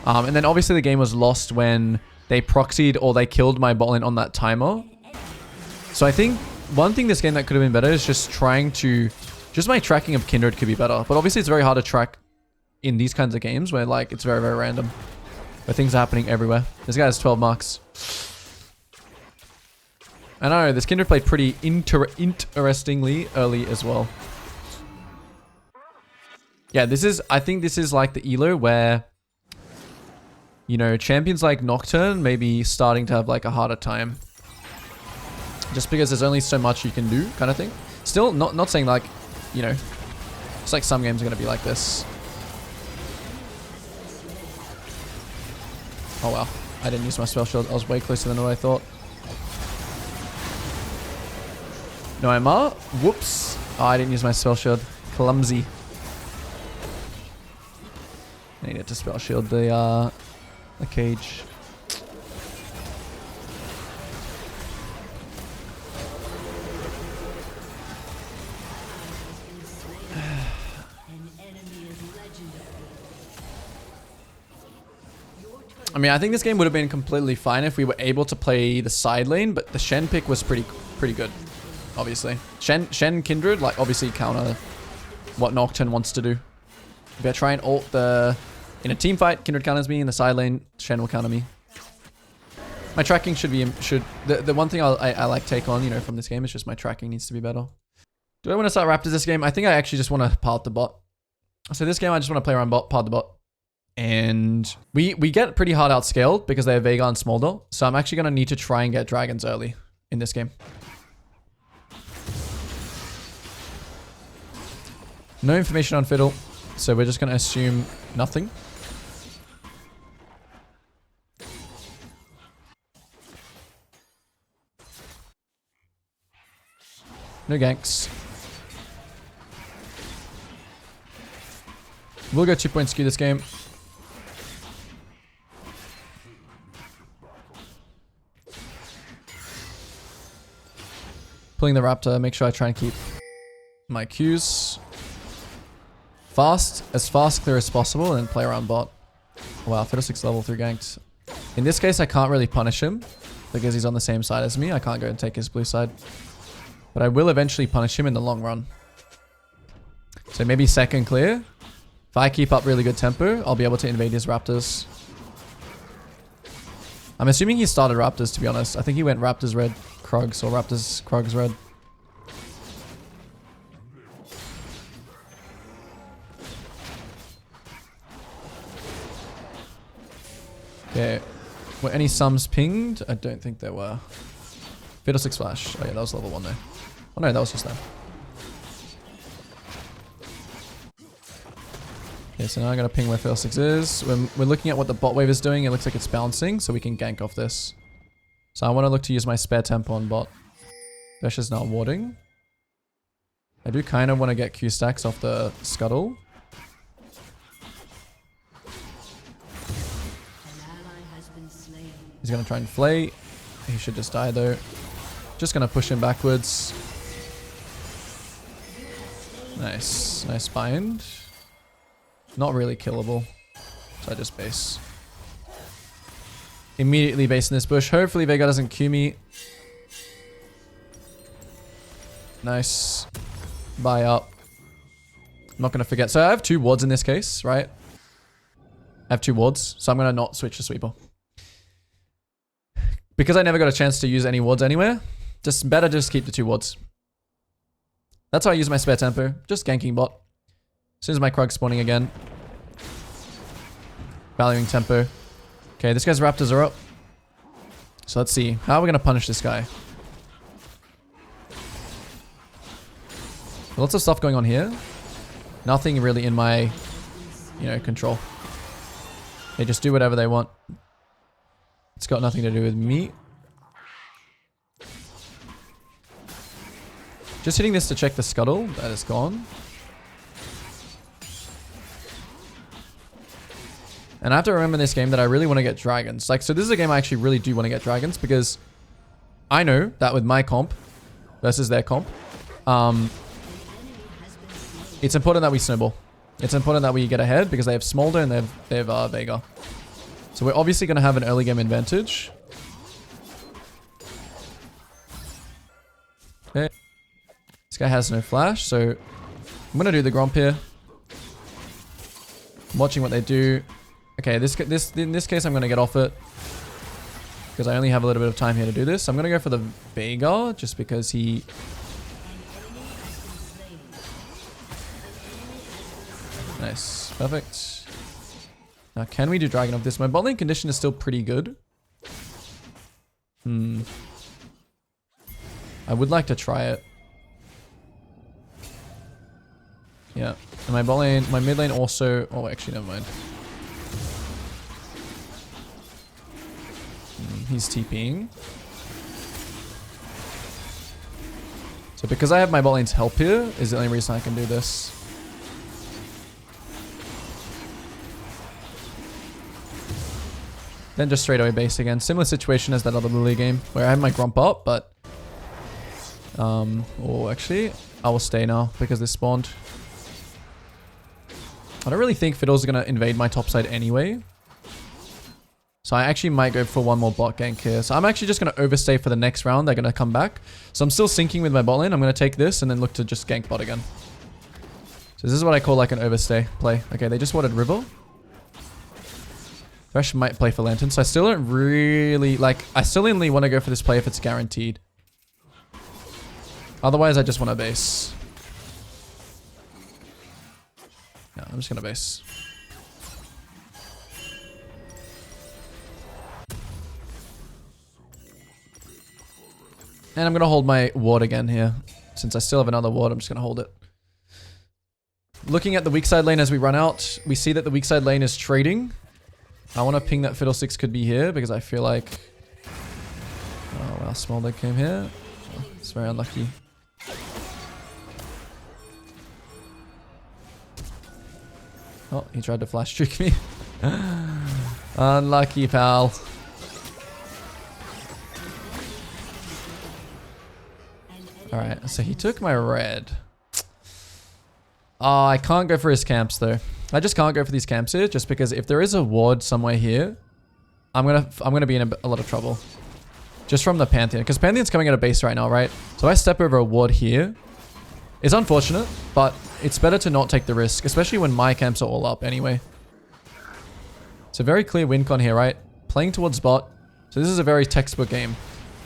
And then obviously the game was lost when they proxied or they killed my bot lane on that timer. So I think one thing this game that could have been better is just trying to, just my tracking of Kindred could be better. But obviously it's very hard to track in these kinds of games where like it's very, very random. Where things are happening everywhere. This guy has 12 marks. I know, this Kindred played pretty interestingly early as well. Yeah, I think this is like the elo where, you know, champions like Nocturne may be starting to have like a harder time. Just because there's only so much you can do kind of thing. Still, not saying like, you know, it's like some games are going to be like this. Oh wow, I didn't use my spell shield. I was way closer than what I thought. No MR. Whoops. Oh, I didn't use my spell shield. Clumsy. I needed to spell shield the cage. I mean, I think this game would have been completely fine if we were able to play the side lane, but the Shen pick was pretty good, obviously. Shen Kindred, like, obviously counter what Nocturne wants to do. If I try and ult in a team fight, Kindred counters me. In the side lane, Shen will counter me. My tracking the one thing I like take on, you know, from this game is just my tracking needs to be better. Do I want to start Raptors this game? I think I actually just want to part the bot. So this game, I just want to play around bot, part the bot. And we get pretty hard outscaled because they have Veigar and Smolder. So I'm actually going to need to try and get dragons early in this game. No information on Fiddle. So we're just going to assume nothing. No ganks. We'll go 2-point skew this game. Pulling the Raptor, make sure I try and keep my Qs as fast, clear as possible, and then play around bot. Wow, Fiddlestick's level 3 ganked. In this case, I can't really punish him because he's on the same side as me. I can't go and take his blue side. But I will eventually punish him in the long run. So maybe second clear. If I keep up really good tempo, I'll be able to invade his Raptors. I'm assuming he started Raptors, to be honest. I think he went Raptors red Krugs or Raptors Krugs red. Okay. Were any sums pinged? I don't think there were. Fiddlestick Splash. Oh yeah, that was level 1 there. Oh no, that was just that. Okay, so now I'm going to ping where Fiddlesticks is. When we're looking at what the bot wave is doing, it looks like it's bouncing, so we can gank off this. So I want to look to use my spare tempo on bot. Dash is not warding. I do kind of want to get Q stacks off the scuttle. He's going to try and flay. He should just die though. Just going to push him backwards. Nice. Nice bind. Not really killable. So I just base. Immediately base in this bush. Hopefully Veigar doesn't Q me. Nice. Buy up. I'm not going to forget. So I have 2 wards in this case, right? I have 2 wards. So I'm going to not switch to sweeper. because I never got a chance to use any wards anywhere, just better just keep the 2 wards. That's how I use my spare tempo. Just ganking bot. As soon as my Krug's spawning again. Valuing tempo. Okay, this guy's Raptors are up. So let's see. How are we going to punish this guy? Lots of stuff going on here. Nothing really in my, control. They just do whatever they want. It's got nothing to do with me. Just hitting this to check the scuttle. That is gone. And I have to remember in this game that I really want to get dragons. So this is a game I actually really do want to get dragons because I know that with my comp versus their comp, it's important that we snowball. It's important that we get ahead because they have Smolder and they have Vega. So we're obviously going to have an early game advantage. Okay. This guy has no flash, so I'm going to do the Gromp here. I'm watching what they do. Okay, in this case, I'm going to get off it. Because I only have a little bit of time here to do this. I'm going to go for the Vega, just because he... Nice. Perfect. Now, can we do Dragon of this? My bot lane condition is still pretty good. I would like to try it. Yeah. And my bot lane, my mid lane also... Oh, actually, never mind. He's TPing. So because I have my bot lane's help here, is the only reason I can do this. Then just straight away base again. Similar situation as that other Lilia game where I had my Grump up, but... oh, actually, I will stay now because this spawned. I don't really think Fiddle's going to invade my top side anyway. So I actually might go for one more bot gank here. So I'm actually just going to overstay for the next round. They're going to come back. So I'm still syncing with my bot lane. I'm going to take this and then look to just gank bot again. So this is what I call like an overstay play. Okay, they just wanted River. Thresh might play for Lantern. So I still don't really like... I still only want to go for this play if it's guaranteed. Otherwise, I just want to base. No, I'm just going to base. And I'm going to hold my ward again here. Since I still have another ward, I'm just going to hold it. Looking at the weak side lane as we run out, we see that the weak side lane is trading. I want to ping that Fiddlesticks could be here because I feel like... Oh, wow, Smolder came here. Oh, it's very unlucky. Oh, he tried to flash trick me. Unlucky, pal. Alright, so he took my red. Oh, I can't go for his camps though. I just can't go for these camps here just because if there is a ward somewhere here, I'm gonna be in a lot of trouble. Just from the Pantheon. Because Pantheon's coming at a base right now, right? So I step over a ward here. It's unfortunate, but it's better to not take the risk, especially when my camps are all up anyway. It's a very clear win con here, right? Playing towards bot. So this is a very textbook game.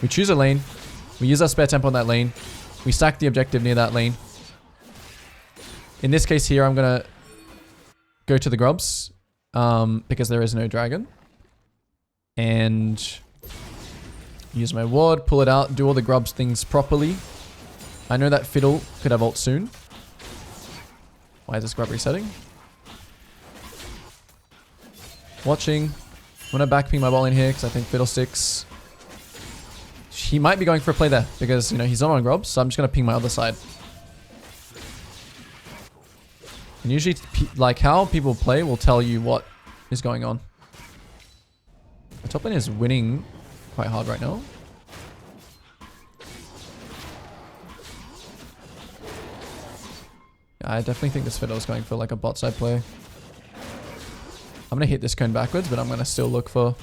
We choose a lane. We use our spare tempo on that lane. We stack the objective near that lane. In this case here, I'm going to go to the grubs because there is no dragon. And use my ward, pull it out, do all the grubs things properly. I know that Fiddle could have ult soon. Why is this grub resetting? Watching. I'm going to backping my ball in here because I think Fiddlesticks... He might be going for a play there because, you know, he's not on grubs. So I'm just going to ping my other side. And usually, like, how people play will tell you what is going on. The top lane is winning quite hard right now. Yeah, I definitely think this Fiddle is going for like a bot side play. I'm going to hit this cone backwards, but I'm going to still look for...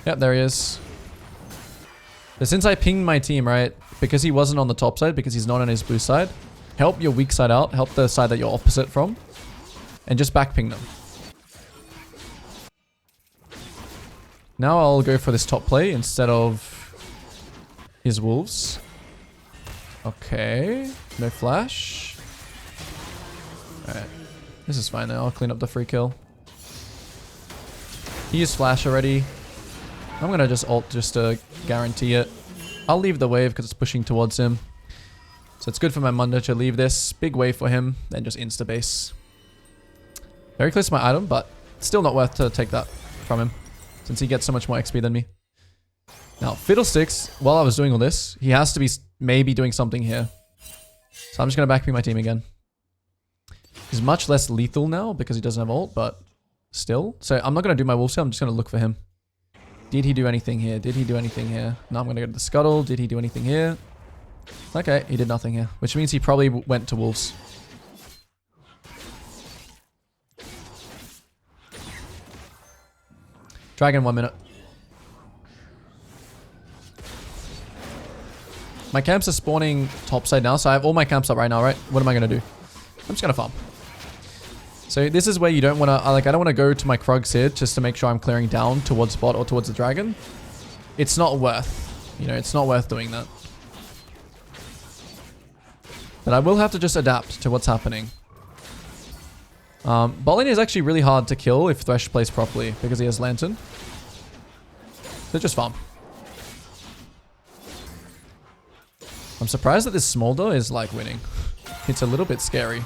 Yep, there he is. But since I pinged my team, right, because he wasn't on the top side, because he's not on his blue side, help your weak side out, help the side that you're opposite from, and just back ping them. Now I'll go for this top play instead of his wolves. Okay. No flash. Alright. This is fine now. I'll clean up the free kill. He used flash already. I'm gonna just ult just to guarantee it. I'll leave the wave because it's pushing towards him. So it's good for my Munda to leave this. Big wave for him. Then just insta-base. Very close to my item, but still not worth to take that from him. Since he gets so much more XP than me. Now, Fiddlesticks, while I was doing all this, he has to be maybe doing something here. So I'm just going to backpick my team again. He's much less lethal now because he doesn't have ult, but still. So I'm not going to do my wolf here, I'm just going to look for him. Did he do anything here? Did he do anything here? No, I'm going to go to the scuttle. Did he do anything here? Okay, he did nothing here. Which means he probably went to wolves. Dragon 1 minute. My camps are spawning topside now, so I have all my camps up right now, right? What am I going to do? I'm just going to farm. So this is where you don't want to, like, I don't want to go to my Krugs here just to make sure I'm clearing down towards bot or towards the dragon. It's not worth, you know, it's not worth doing that. But I will have to just adapt to what's happening. Bot lane is actually really hard to kill if Thresh plays properly because he has Lantern. So just farm. I'm surprised that this Smolder is like winning. It's a little bit scary.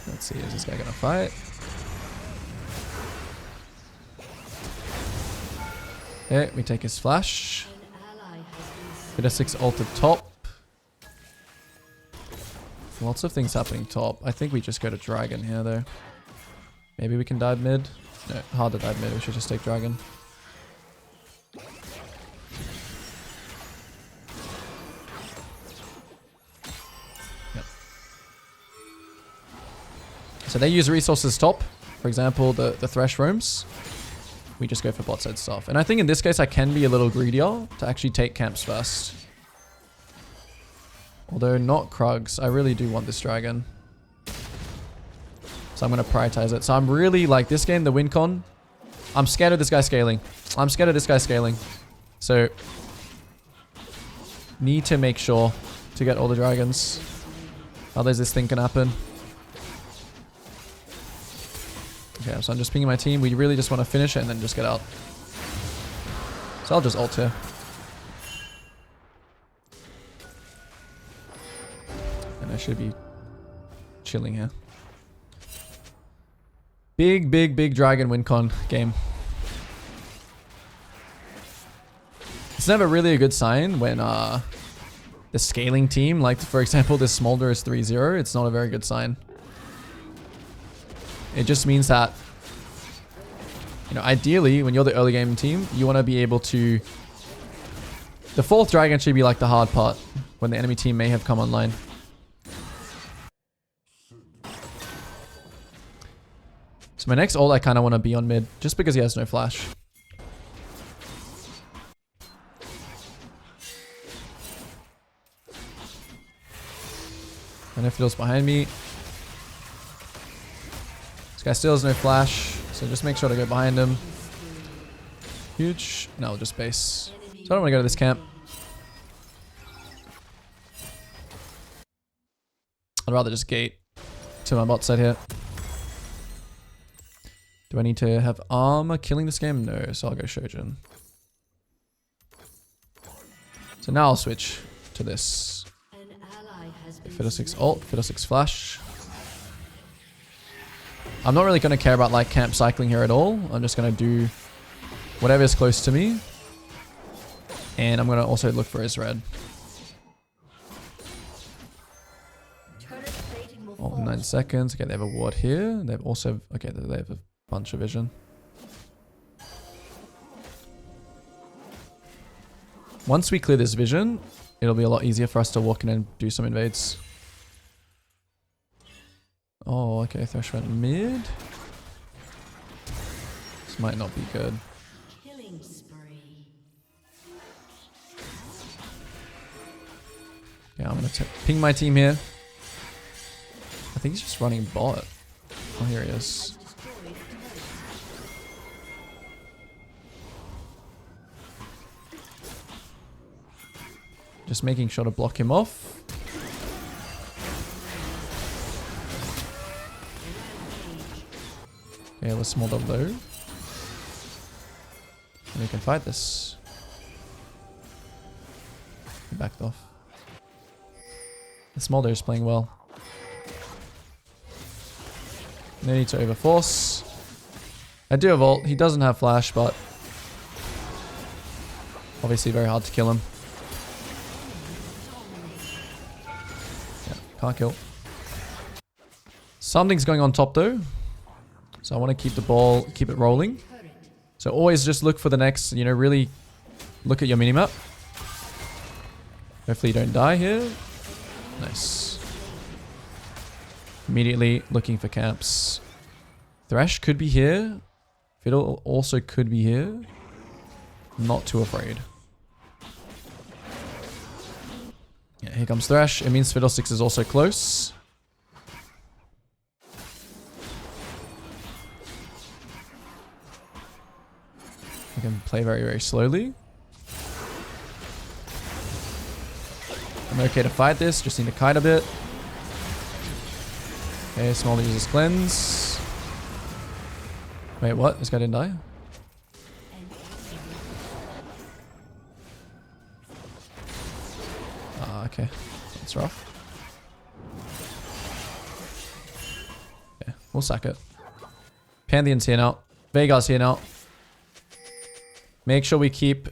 Let's see, is this guy gonna fight? Okay, we take his flash. Hit a 6 ulted top. Lots of things happening top. I think we just go to dragon here though. Maybe we can dive mid. No, hard to dive mid. We should just take dragon. Yep. So they use resources top. For example, the Thresh roams. We just go for bot side stuff. And I think in this case I can be a little greedier to actually take camps first. Although not Krugs. I really do want this dragon. So I'm going to prioritize it. So I'm really like this game, the win con. I'm scared of this guy scaling. I'm scared of this guy scaling. So need to make sure to get all the dragons. Otherwise this thing can happen. Okay, so I'm just pinging my team. We really just want to finish it and then just get out. So I'll just ult here. I should be chilling here. Big dragon win con game. It's never really a good sign when the scaling team, like for example this Smolder is 3-0, it's not a very good sign. It just means that, you know, ideally when you're the early game team, you want to be able to... The 4th dragon should be like the hard part when the enemy team may have come online. So my next ult I kind of want to be on mid, just because he has no flash. And if Fiddle's behind me. This guy still has no flash, so just make sure to go behind him. Huge. No, we'll just base. So I don't want to go to this camp. I'd rather just gate to my bot side here. Do I need to have armor killing this game? No, so I'll go Shojin. So now I'll switch to this. Fiddlesticks ult, Fiddlesticks flash. I'm not really going to care about like camp cycling here at all. I'm just going to do whatever is close to me. And I'm going to also look for his red. Oh, 9 seconds. Okay, they have a ward here. They have also... Okay, they have a bunch of vision. Once we clear this vision, it'll be a lot easier for us to walk in and do some invades. Oh, okay. Thresh went mid. This might not be good. Killing spree. Yeah, I'm going to ping my team here. I think he's just running bot. Oh, here he is. Just making sure to block him off. Okay, let's smolder low. And we can fight this. He backed off. The smolder is playing well. No need to overforce. I do have ult. He doesn't have flash, but obviously very hard to kill him. Yeah, can't kill. Something's going on top though. So I want to keep the ball, keep it rolling. So always just look for the next, you know, really look at your minimap. Hopefully you don't die here. Nice. Immediately looking for camps. Thresh could be here. Fiddle also could be here. Not too afraid. Yeah, here comes Thresh. It means Fiddlesticks is also close. I can play very, very slowly. I'm okay to fight this. Just need to kite a bit. Okay, Smolder uses cleanse. Wait, what? This guy didn't die? Ah, okay. That's rough. Yeah, we'll sack it. Pantheon's here now. Veigar's here now. Make sure we keep...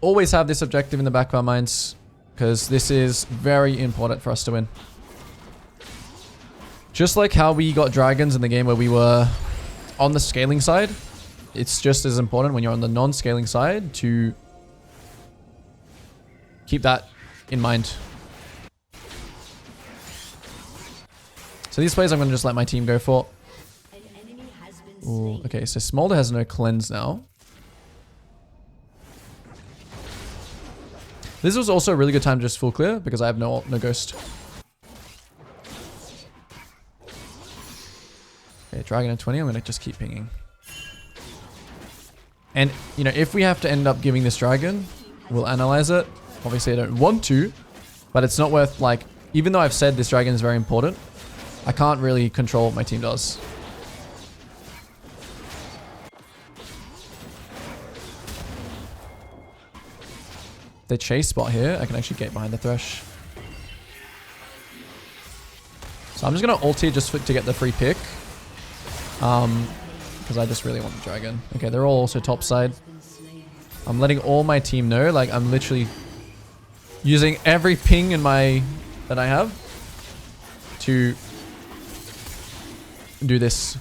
always have this objective in the back of our minds, because this is very important for us to win. Just like how we got dragons in the game where we were on the scaling side, it's just as important when you're on the non-scaling side to keep that in mind. So these plays I'm going to just let my team go for. Ooh, okay, so Smolder has no cleanse now. This was also a really good time to just full clear because I have no ghost. Okay, Dragon at 20, I'm going to just keep pinging. And, you know, if we have to end up giving this Dragon, we'll analyze it. Obviously, I don't want to, but it's not worth, like, even though I've said this Dragon is very important, I can't really control what my team does. The chase spot here, I can actually get behind the Thresh. So I'm just going to ult here just to get the free pick. Because I just really want the Dragon. Okay, they're all also top side. I'm letting all my team know, like I'm literally using every ping in that I have to do this.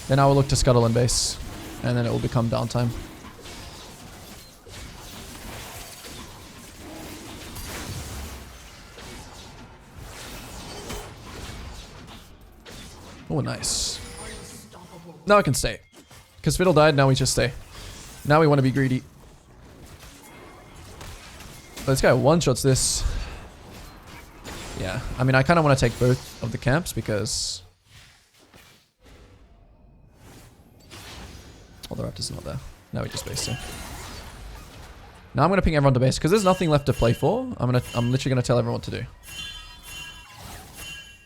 Then I will look to scuttle and base, and then it will become downtime. Oh, nice. Now I can stay. Because Fiddle died, now we just stay. Now we want to be greedy. But this guy one-shots this. Yeah, I mean, I kind of want to take both of the camps because... Oh, the Raptor's not there. Now we just base him. Now I'm going to ping everyone to base because there's nothing left to play for. I'm literally going to tell everyone what to do.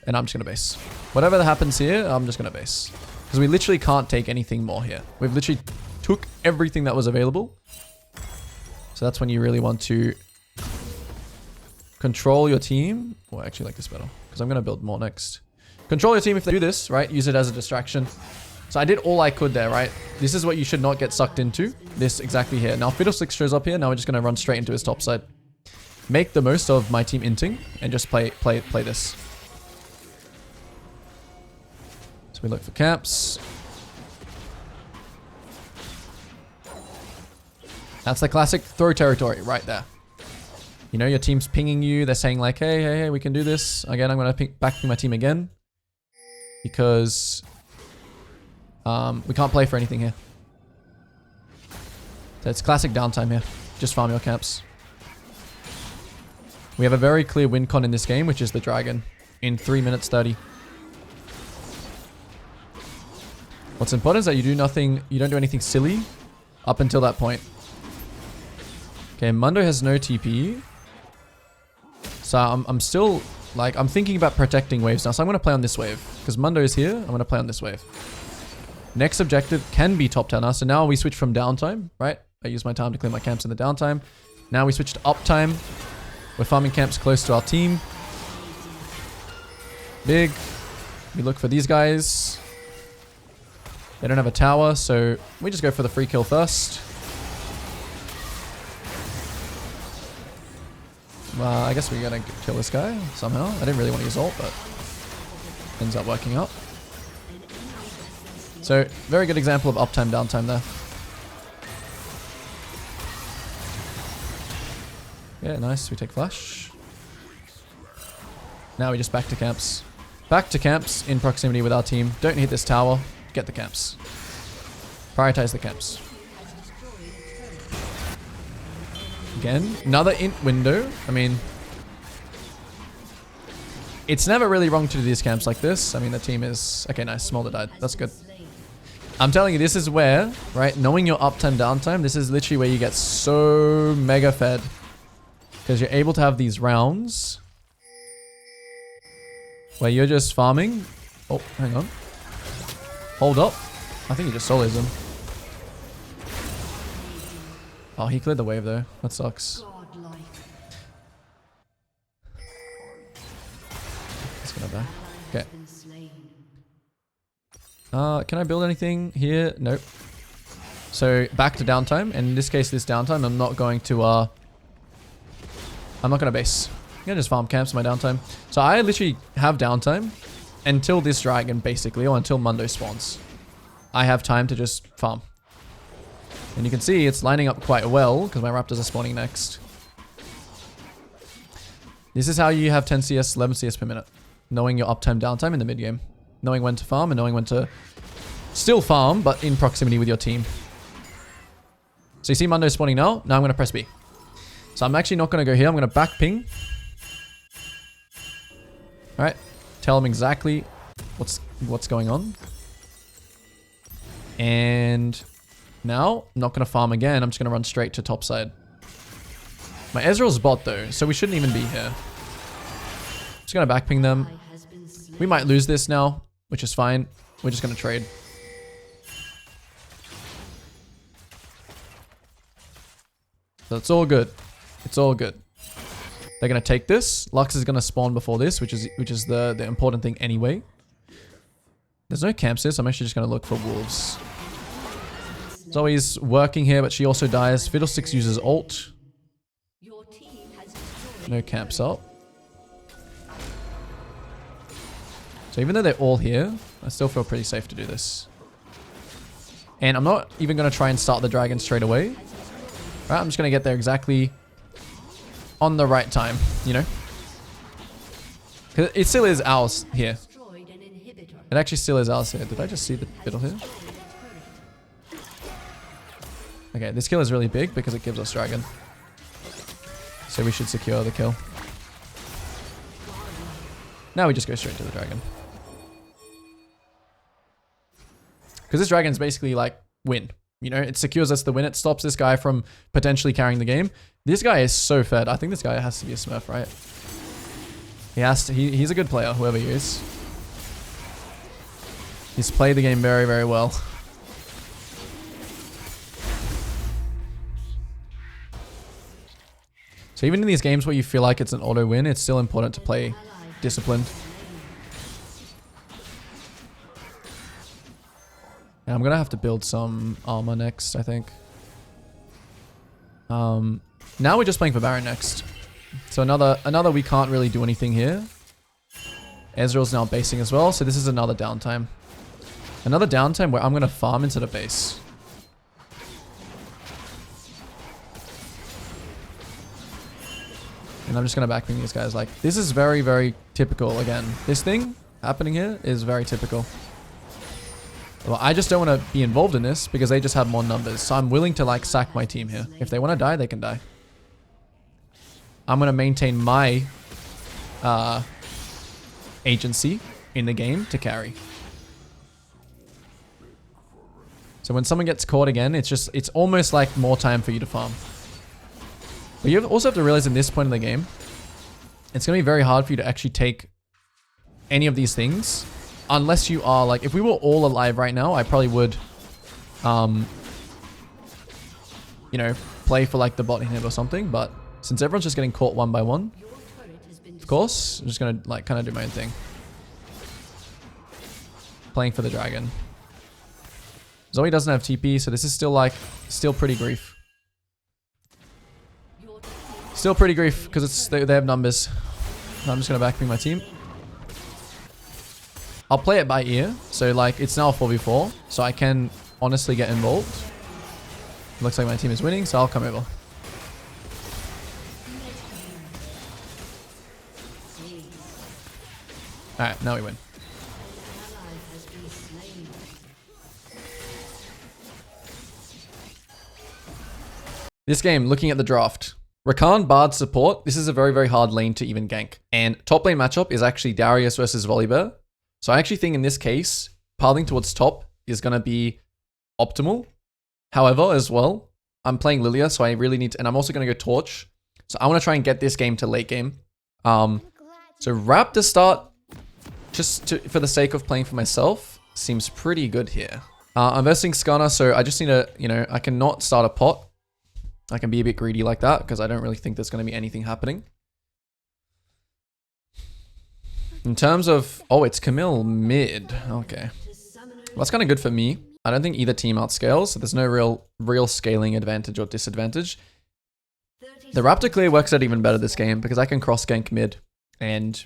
And I'm just going to base. Whatever that happens here, I'm just going to base. Because we literally can't take anything more here. We've literally took everything that was available. So that's when you really want to control your team. Oh, I actually like this better. Because I'm going to build more next. Control your team if they do this, right? Use it as a distraction. So I did all I could there, right? This is what you should not get sucked into. This exactly here. Now Fiddlesticks shows up here. Now we're just going to run straight into his top side. Make the most of my team inting. And just play this. So we look for camps. That's the classic throw territory right there. You know, your team's pinging you. They're saying like, hey, we can do this. Again, I'm going to back my team again. Because we can't play for anything here. So it's classic downtime here. Just farm your camps. We have a very clear win con in this game, which is the Dragon. In 3 minutes 30. What's important is that you don't do anything silly. up until that point. Okay, Mundo has no TP. So I'm still, like, I'm thinking about protecting waves now. So I'm going to play on this wave. Because Mundo is here, I'm going to play on this wave. Next objective can be top tower now. So now we switch from downtime, right? I use my time to clear my camps in the downtime. Now we switch to uptime. We're farming camps close to our team. Big. We look for these guys. They don't have a tower, so we just go for the free kill first. I guess we're gonna kill this guy somehow. I didn't really want to use ult, but ends up working out. So, very good example of uptime, downtime there. Yeah, nice. We take flash. Now we just back to camps. Back to camps in proximity with our team. Don't hit this tower. Get the camps. Prioritize the camps. Again, another int window. I mean, it's never really wrong to do these camps like this. I mean, the team is... Okay, nice. Smolder died. That's good. I'm telling you, this is where, right, knowing your uptime, downtime, this is literally where you get so mega fed. Because you're able to have these rounds where you're just farming. Oh, hang on. Hold up. I think he just solos him. Oh, he cleared the wave though. That sucks. He's gonna die. Okay. Can I build anything here? Nope. So back to downtime. And in this case, this downtime, I'm not going to I'm not gonna base. I'm gonna just farm camps in my downtime. So I literally have downtime until this dragon, basically, or until Mundo spawns. I have time to just farm. And you can see it's lining up quite well because my raptors are spawning next. This is how you have 10 CS, 11 CS per minute. Knowing your uptime, downtime in the mid game. Knowing when to farm and knowing when to still farm, but in proximity with your team. So you see Mundo spawning now. Now I'm going to press B. So I'm actually not going to go here. I'm going to back ping. Alright. Tell them exactly what's going on. And now, I'm not going to farm again. I'm just going to run straight to top side. My Ezreal's bot though, so we shouldn't even be here. Just going to back ping them. We might lose this now, which is fine. We're just going to trade. So it's all good. It's all good. They're going to take this. Lux is going to spawn before this, which is the important thing anyway. There's no camps here, so I'm actually just going to look for wolves. Zoe's working here, but she also dies. Fiddlesticks uses ult. No camps up. So even though they're all here, I still feel pretty safe to do this. And I'm not even going to try and start the dragon straight away. Right, I'm just going to get there exactly on the right time, you know? Because it still is ours here. It actually still is ours here. Did I just see the fiddle here? Okay, this kill is really big because it gives us dragon. So we should secure the kill. Now we just go straight to the dragon. Because this dragon is basically like win. You know, it secures us the win. It stops this guy from potentially carrying the game. This guy is so fed. I think this guy has to be a smurf, right? He has to. He's a good player, whoever he is. He's played the game very, very well. So even in these games where you feel like it's an auto win, it's still important to play disciplined. And I'm going to have to build some armor next, I think. Now we're just playing for Baron next. So another we can't really do anything here. Ezreal's now basing as well, so this is another downtime. Another downtime where I'm going to farm into the base. And I'm just going to backping these guys. Like, this is very, very typical again. This thing happening here is very typical. Well, I just don't want to be involved in this because they just have more numbers. So I'm willing to like sack my team here. If they want to die, they can die. I'm going to maintain my agency in the game to carry. So when someone gets caught again, it's almost like more time for you to farm. But you also have to realize in this point in the game, it's going to be very hard for you to actually take any of these things. Unless you are like, if we were all alive right now, I probably would, you know, play for like the bot inhib or something. But since everyone's just getting caught one by one, of course, I'm just going to like kind of do my own thing. Playing for the dragon. Zoe doesn't have TP, so this is still like, still pretty grief. Still pretty grief because they have numbers. I'm just going to backping my team. I'll play it by ear. So like it's now a 4v4. So I can honestly get involved. Looks like my team is winning, so I'll come over. Alright, now we win. This game, looking at the draft. Rakan, Bard support. This is a very, very hard lane to even gank. And top lane matchup is actually Darius versus Volibear. So I actually think in this case, pathing towards top is going to be optimal. However, as well, I'm playing Lilia, so I really need to... And I'm also going to go Torch. So I want to try and get this game to late game. So Wrap to start, for the sake of playing for myself, seems pretty good here. I'm versing Skarner, so I just need to... You know, I cannot start a pot. I can be a bit greedy like that because I don't really think there's going to be anything happening. In terms of... Oh, it's Camille mid. Okay. Well, that's kind of good for me. I don't think either team outscales, so there's no real scaling advantage or disadvantage. The Raptor clear works out even better this game because I can cross gank mid and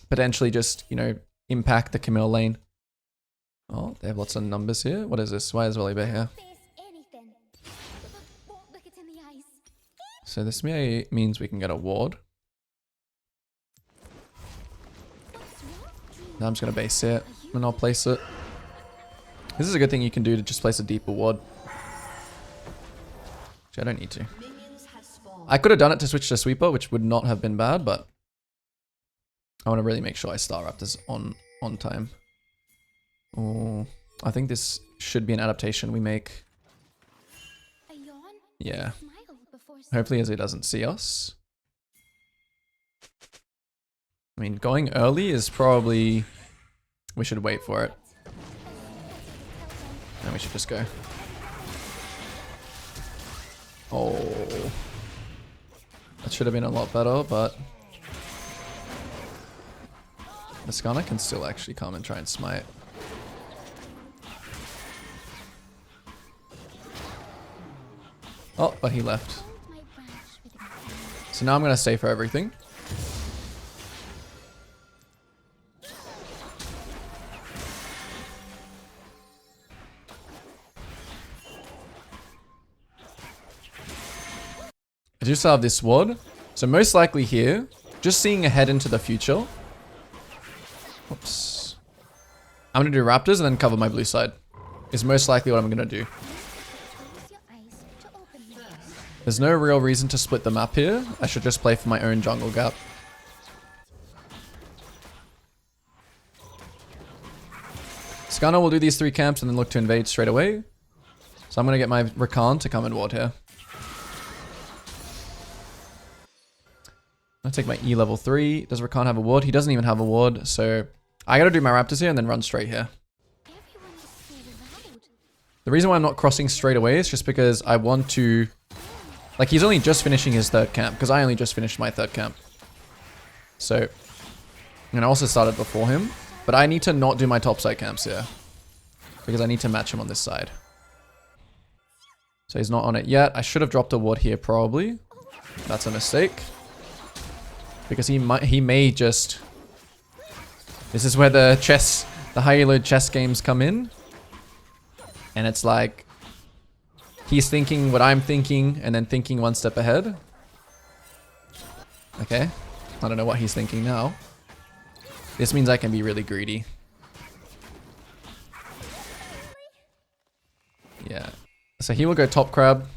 potentially just, you know, impact the Camille lane. Oh, they have lots of numbers here. What is this? Why is Volibear here? So this means we can get a ward. Now I'm just going to base it and I'll place it. This is a good thing you can do to just place a deeper ward. Actually, I don't need to. I could have done it to switch to sweeper, which would not have been bad, but I want to really make sure I start Raptors on time. Oh, I think this should be an adaptation we make. Yeah. Hopefully Izzy doesn't see us. I mean, going early is probably... We should wait for it. And we should just go. Oh. That should have been a lot better, but... The Skarner can still actually come and try and smite. Oh, but he left. So now I'm going to stay for everything. I do still have this ward. So most likely here, just seeing ahead into the future. Oops. I'm going to do Raptors and then cover my blue side. Is most likely what I'm going to do. There's no real reason to split the map here. I should just play for my own jungle gap. Skarner will do these 3 camps and then look to invade straight away. So I'm going to get my Rakan to come and ward here. I'm going to take my E level 3. Does Rakan have a ward? He doesn't even have a ward. So I got to do my Raptors here and then run straight here. The reason why I'm not crossing straight away is just because I want to... Like, he's only just finishing his 3rd camp, because I only just finished my 3rd camp. So, and I also started before him, but I need to not do my topside camps here, because I need to match him on this side. So he's not on it yet. I should have dropped a ward here, probably. That's a mistake. Because he may just... This is where the high elo chess games come in. And it's like... He's thinking what I'm thinking, and then thinking one step ahead. Okay. I don't know what he's thinking now. This means I can be really greedy. Yeah. So he will go top crab.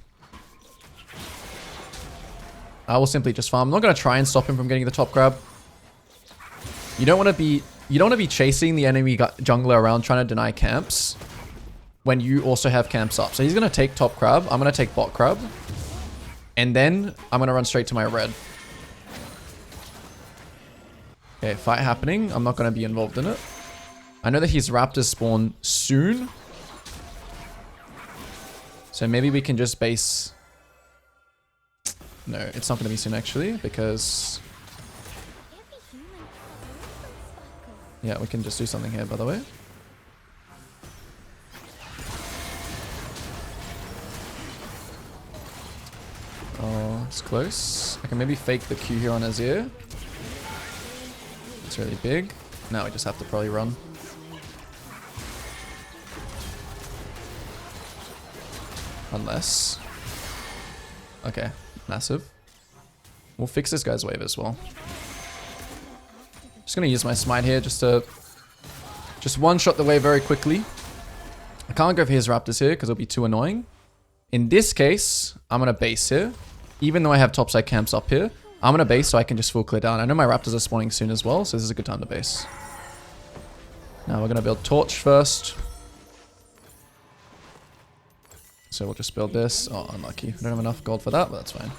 I will simply just farm. I'm not going to try and stop him from getting the top crab. You don't want to be chasing the enemy jungler around trying to deny camps. when you also have camps up. So he's going to take top crab. I'm going to take bot crab. And then I'm going to run straight to my red. Okay, fight happening. I'm not going to be involved in it. I know that his raptors spawn soon. So maybe we can just base... No, it's not going to be soon actually, because... Yeah, we can just do something here, by the way. Oh, it's close. I can maybe fake the Q here on Azir. It's really big. Now we just have to probably run. Unless... Okay, massive. We'll fix this guy's wave as well. Just gonna use my smite here just to... Just one-shot the wave very quickly. I can't go for his raptors here because it'll be too annoying. In this case, I'm gonna base here. Even though I have topside camps up here, I'm gonna base so I can just full clear down. I know my raptors are spawning soon as well, so this is a good time to base. Now we're gonna build torch first. So we'll just build this. Oh, unlucky. I don't have enough gold for that, but that's fine.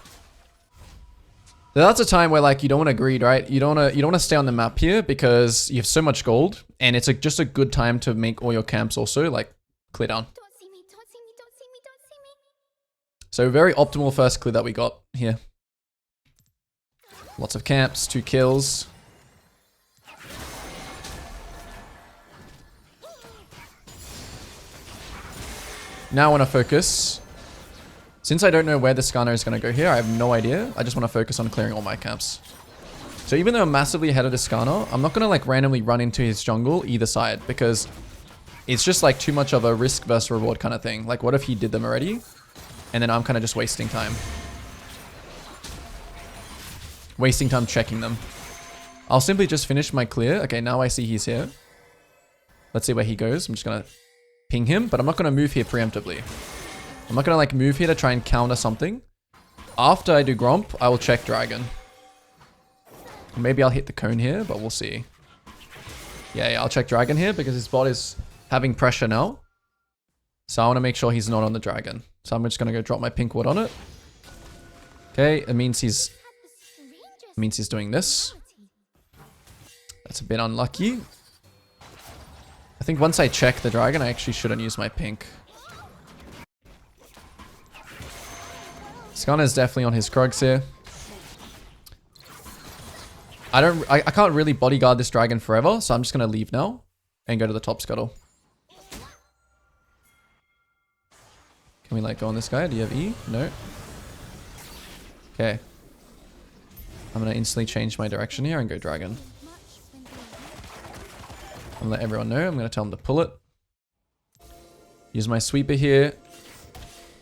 So that's a time where like you don't want to greed, right? You don't want to stay on the map here because you have so much gold, and it's just a good time to make all your camps also like clear down. Don't see me, don't see me, don't see me, don't see me. So very optimal first clear that we got here. Lots of camps, 2 kills. Now I want to focus. Since I don't know where the Skarner is going to go here, I have no idea. I just want to focus on clearing all my camps. So even though I'm massively ahead of the Skarner, I'm not going to like randomly run into his jungle either side because it's just like too much of a risk versus reward kind of thing. Like what if he did them already? And then I'm kind of just wasting time. Wasting time checking them. I'll simply just finish my clear. Okay, now I see he's here. Let's see where he goes. I'm just going to ping him, but I'm not going to move here preemptively. I'm not going to like move here to try and counter something. After I do Gromp, I will check Dragon. Maybe I'll hit the cone here, but we'll see. Yeah, I'll check Dragon here because his bot is having pressure now. So I want to make sure he's not on the Dragon. So I'm just going to go drop my pink ward on it. Okay, it means he's doing this. That's a bit unlucky. I think once I check the Dragon, I actually shouldn't use my pink. Skarner is definitely on his Krugs here. I can't really bodyguard this Dragon forever, so I'm just going to leave now and go to the top scuttle. Can we like go on this guy? Do you have E? No. Okay. I'm going to instantly change my direction here and go Dragon. I'm going to let everyone know. I'm going to tell them to pull it. Use my sweeper here.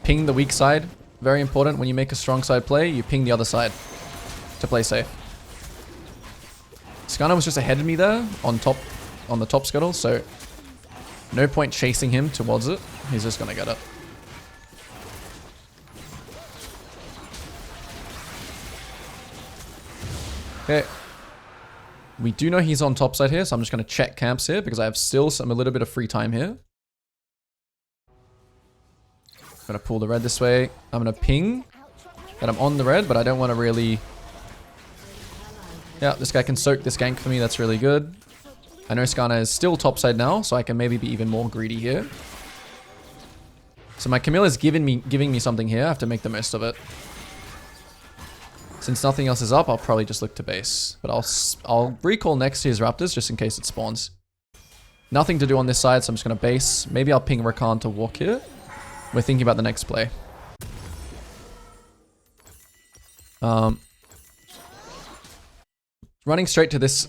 Ping the weak side. Very important. When you make a strong side play, you ping the other side to play safe. Skarner was just ahead of me there on the top scuttle, so no point chasing him towards it. He's just gonna get it. Okay. We do know he's on top side here, so I'm just gonna check camps here because I have still a little bit of free time here. I'm gonna pull the red this way. I'm gonna ping that I'm on the red, but I don't want to really... Yeah, this guy can soak this gank for me. That's really good. I know Skarner is still topside now, so I can maybe be even more greedy here. So my Camille is giving me something here. I have to make the most of it. Since nothing else is up, I'll probably just look to base. But I'll recall next to his Raptors just in case it spawns. Nothing to do on this side, so I'm just gonna base. Maybe I'll ping Rakan to walk here. We're thinking about the next play. Running straight to this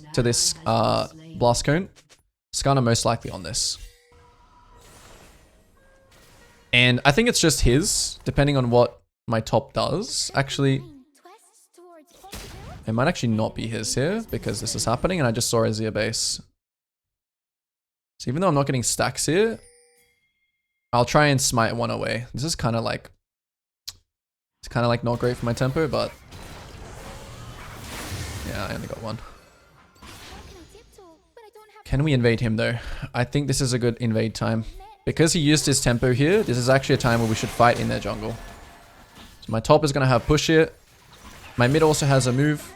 blast cone. Skarner most likely on this. And I think it's just his, depending on what my top does. Actually, it might actually not be his here because this is happening and I just saw Azir base. So even though I'm not getting stacks here, I'll try and smite one away. This is kind of like... It's kind of like not great for my tempo, but... Yeah, I only got one. Can we invade him though? I think this is a good invade time. Because he used his tempo here, this is actually a time where we should fight in their jungle. So my top is going to have push here. My mid also has a move.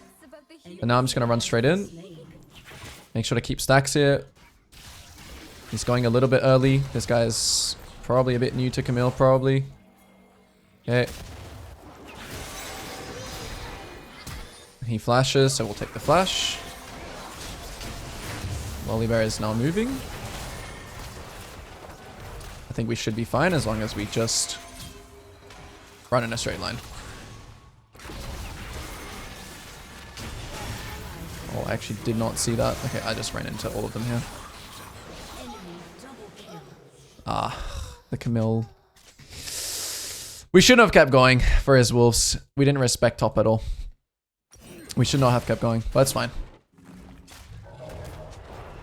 And now I'm just going to run straight in. Make sure to keep stacks here. He's going a little bit early. This guy is probably a bit new to Camille, probably. Okay. He flashes, so we'll take the flash. Lollybear is now moving. I think we should be fine as long as we just run in a straight line. Oh, I actually did not see that. Okay, I just ran into all of them here. Ah, the Camille. We shouldn't have kept going for his wolves. We didn't respect top at all. We should not have kept going, but it's fine.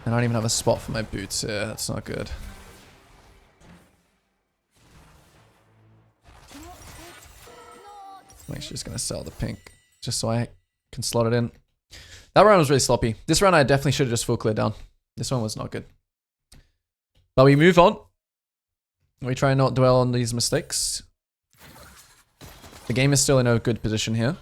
I don't even have a spot for my boots here. That's not good. I'm actually just going to sell the pink just so I can slot it in. That round was really sloppy. This round I definitely should have just full cleared down. This one was not good. But we move on. We try and not dwell on these mistakes. The game is still in a good position here.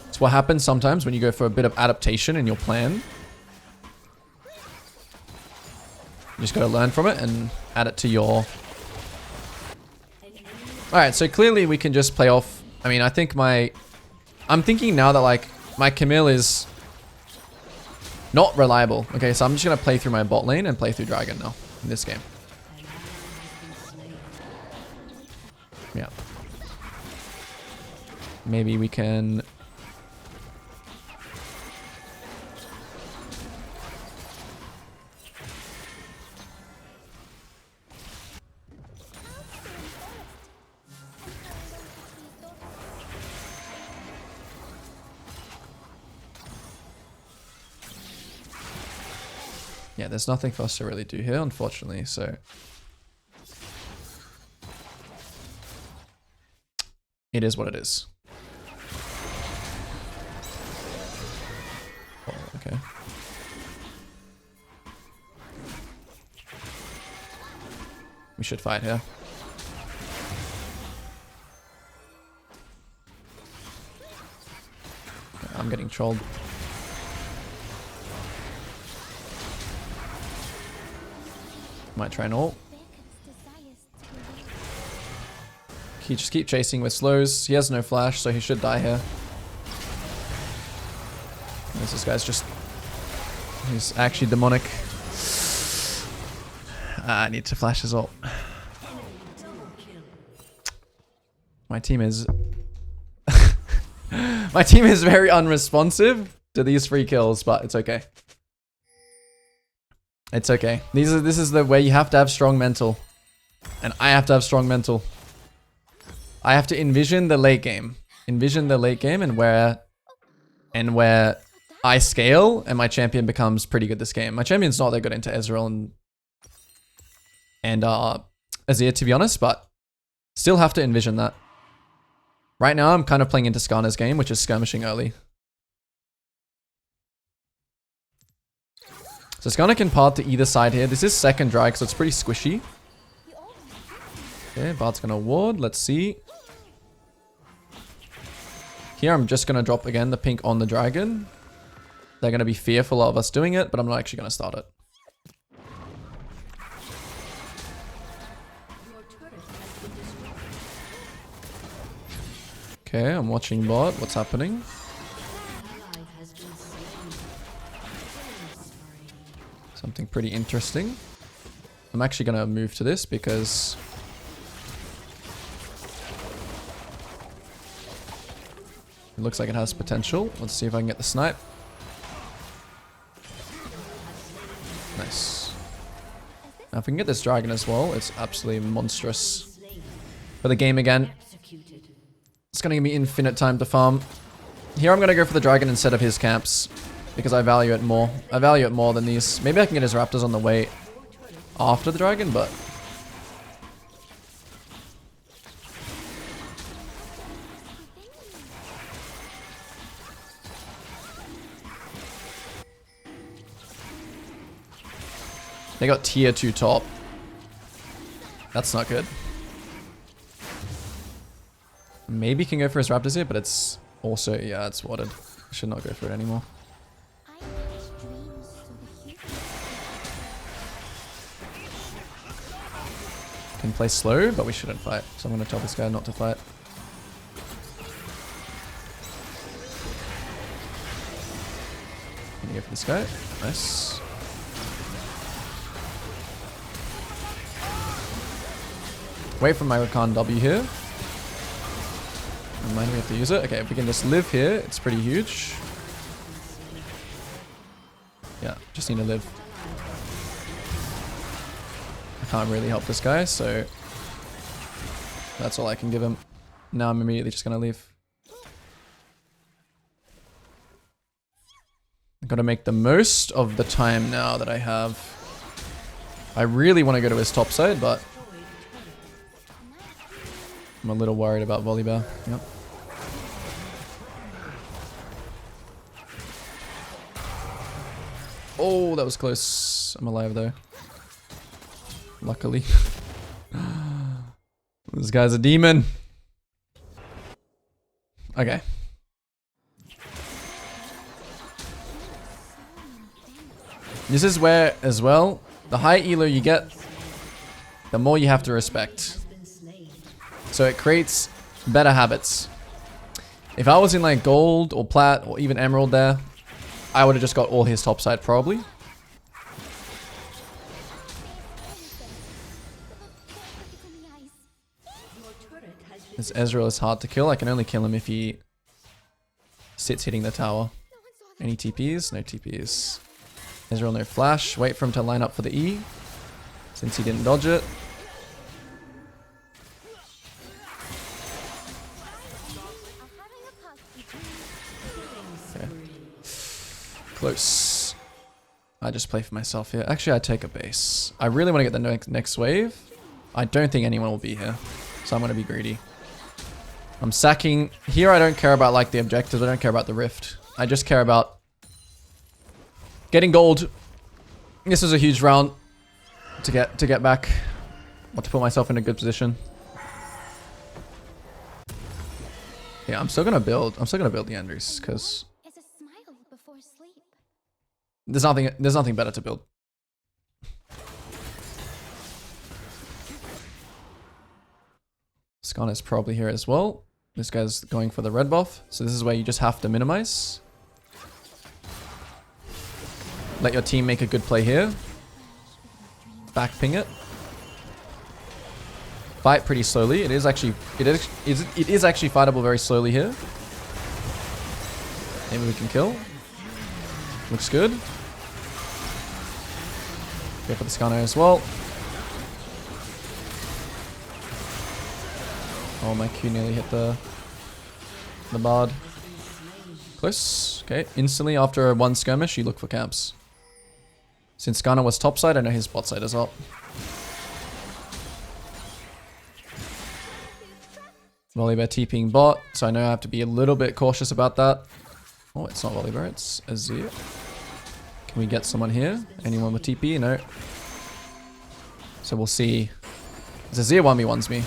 It's what happens sometimes when you go for a bit of adaptation in your plan. You just gotta learn from it and add it to your... Alright, so clearly we can just play off... I mean, I think my... I'm thinking now that, like, my Camille is not reliable. Okay, so I'm just gonna play through my bot lane and play through Dragon now in this game. Yeah. Maybe we can... Yeah, there's nothing for us to really do here, unfortunately, so... It is what it is. Oh, okay. We should fight here. I'm getting trolled. Might try and ult. He just keep chasing with slows. He has no flash, so he should die here. This guy's just... He's actually demonic. I need to flash his ult. My team is... My team is very unresponsive to these free kills, but it's okay. It's okay. This is the way you have to have strong mental. And I have to have strong mental. I have to envision the late game. Envision the late game and where I scale and my champion becomes pretty good this game. My champion's not that good into Ezreal and Azir, to be honest, but still have to envision that. Right now, I'm kind of playing into Skarner's game, which is skirmishing early. So Skarner can part to either side here. This is second drag, so it's pretty squishy. Okay, Bard's gonna ward. Let's see. Here, I'm just gonna drop again the pink on the dragon. They're gonna be fearful of us doing it, but I'm not actually gonna start it. Okay, I'm watching bot. What's happening? Something pretty interesting. I'm actually gonna move to this because it looks like it has potential. Let's see if I can get the snipe. Nice. Now if we can get this dragon as well, it's absolutely monstrous. For the game again. It's gonna give me infinite time to farm. Here I'm gonna go for the dragon instead of his camps. Because I value it more. I value it more than these. Maybe I can get his raptors on the way after the dragon, but... They got tier 2 top. That's not good. Maybe can go for his raptors here, but it's also, yeah, it's watered. Should not go for it anymore. I hatch dreams so the human Can play slow, but we shouldn't fight. So I'm going to tell this guy not to fight. Gonna go for this guy. Nice. Wait for my Rakan W here. Remind me we have to use it. Okay, if we can just live here, it's pretty huge. Yeah, just need to live. I can't really help this guy, so that's all I can give him. Now I'm immediately just gonna leave. I've got to make the most of the time now that I have. I really want to go to his top side, but I'm a little worried about Volibear. Yep. Oh, that was close. I'm alive though. Luckily. This guy's a demon. Okay. This is where, as well, the higher elo you get, the more you have to respect. So it creates better habits. If I was in like gold or plat or even emerald there, I would have just got all his top side probably. This Ezreal is hard to kill. I can only kill him if he sits hitting the tower. Any TPs? No TPs. Ezreal no flash. Wait for him to line up for the E, since he didn't dodge it. Okay. Close. I just play for myself here. Actually, I take a base. I really want to get the next wave. I don't think anyone will be here, so I'm going to be greedy. I'm sacking. Here I don't care about like the objectives. I don't care about the rift. I just care about getting gold. This is a huge round to get back. Want to put myself in a good position. Yeah, I'm still gonna build. I'm still gonna build the Andrews because is a smile before sleep. there's nothing better to build. Skarn is probably here as well. This guy's going for the red buff, so this is where you just have to minimize. Let your team make a good play here. Back ping it. Fight pretty slowly. It is actually fightable very slowly here. Maybe we can kill. Looks good. Go for the Skarno as well. Oh, my Q nearly hit the bard. Close. Okay, instantly after one skirmish, you look for camps. Since Skarno was topside, I know his bot side is up. Volibear TPing bot, so I know I have to be a little bit cautious about that. Oh, it's not Volibear, it's Azir. Can we get someone here? Anyone with TP? No. So we'll see. Azir 1v1s me.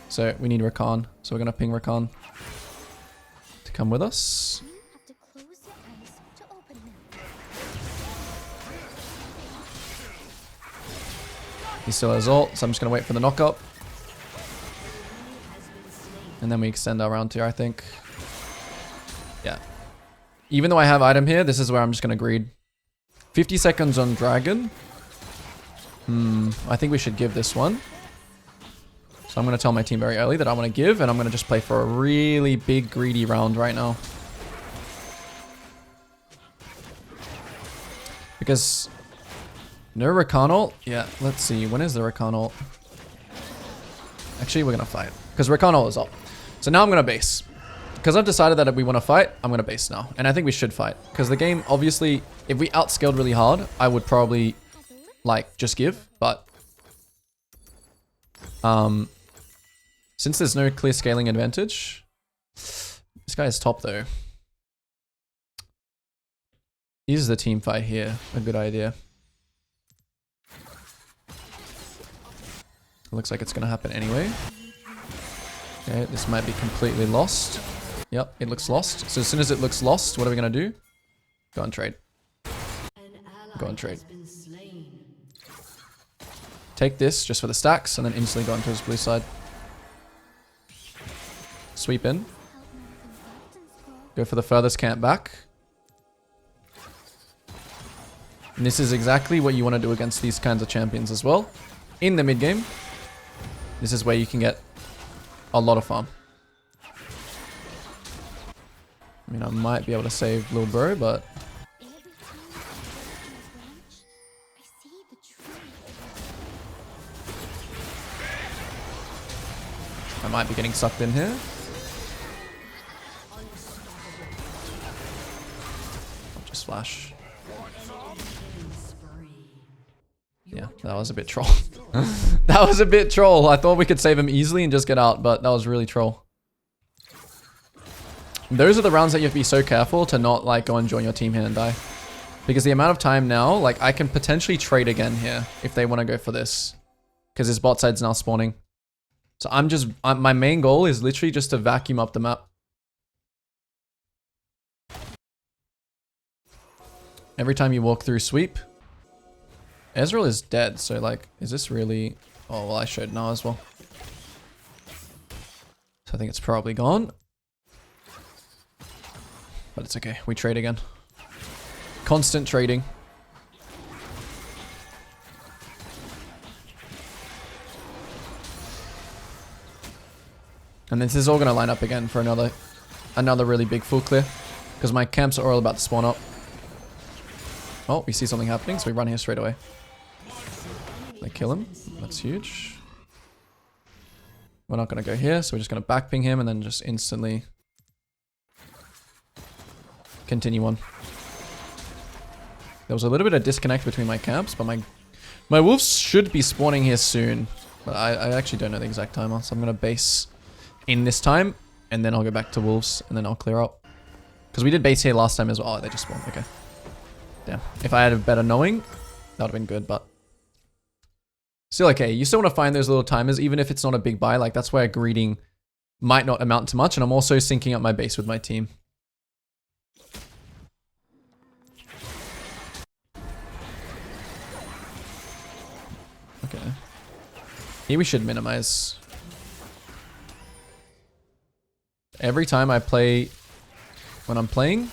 So we need Rakan. So we're going to ping Rakan to come with us. You have to close your eyes to open them. He still has ult, so I'm just going to wait for the knock up. And then we extend our round 2, I think. Yeah. Even though I have item here, this is where I'm just going to greed. 50 seconds on Dragon. I think we should give this one. So I'm going to tell my team very early that I want to give, and I'm going to just play for a really big greedy round right now. Because no Rakan ult? Yeah, let's see. When is the Rakan ult? Actually, we're going to fight. Because Rakan ult is up. So now I'm going to base. Because I've decided that if we want to fight, I'm going to base now. And I think we should fight. Because the game, obviously, if we outscaled really hard, I would probably, like, just give. But since there's no clear scaling advantage, this guy is top though. Is the team fight here a good idea? looks like it's going to happen anyway. Okay, this might be completely lost. Yep, it looks lost. So as soon as it looks lost, what are we going to do? Go and trade. Go and trade. Take this just for the stacks and then instantly go onto his blue side. Sweep in. Go for the furthest camp back. And this is exactly what you want to do against these kinds of champions as well. In the mid game, this is where you can get a lot of farm. I mean, I might be able to save Lil Bro, but I might be getting sucked in here. I'll just flash. Yeah, that was a bit troll. That was a bit troll. I thought we could save him easily and just get out, but that was really troll. Those are the rounds that you have to be so careful to not like go and join your team here and die. Because the amount of time now, like I can potentially trade again here if they want to go for this. Because his bot side's now spawning. So my main goal is literally just to vacuum up the map. Every time you walk through sweep. Ezreal is dead, so like, is this really... Oh, well, I showed now as well. So I think it's probably gone. But it's okay, we trade again. Constant trading. And this is all going to line up again for another really big full clear. Because my camps are all about to spawn up. Oh, we see something happening, so we run here straight away. They kill him. That's huge. We're not going to go here, so we're just going to backping him and then just instantly continue on. There was a little bit of disconnect between my camps, but my wolves should be spawning here soon. But I actually don't know the exact timer, so I'm going to base in this time, and then I'll go back to wolves, and then I'll clear up. Because we did base here last time as well. Oh, they just spawned. Okay. Damn. If I had a better knowing, that would have been good, but still okay. You still want to find those little timers, even if it's not a big buy. Like, that's where greeting might not amount to much, and I'm also syncing up my base with my team. Okay. Here we should minimize. Every time I play, when I'm playing,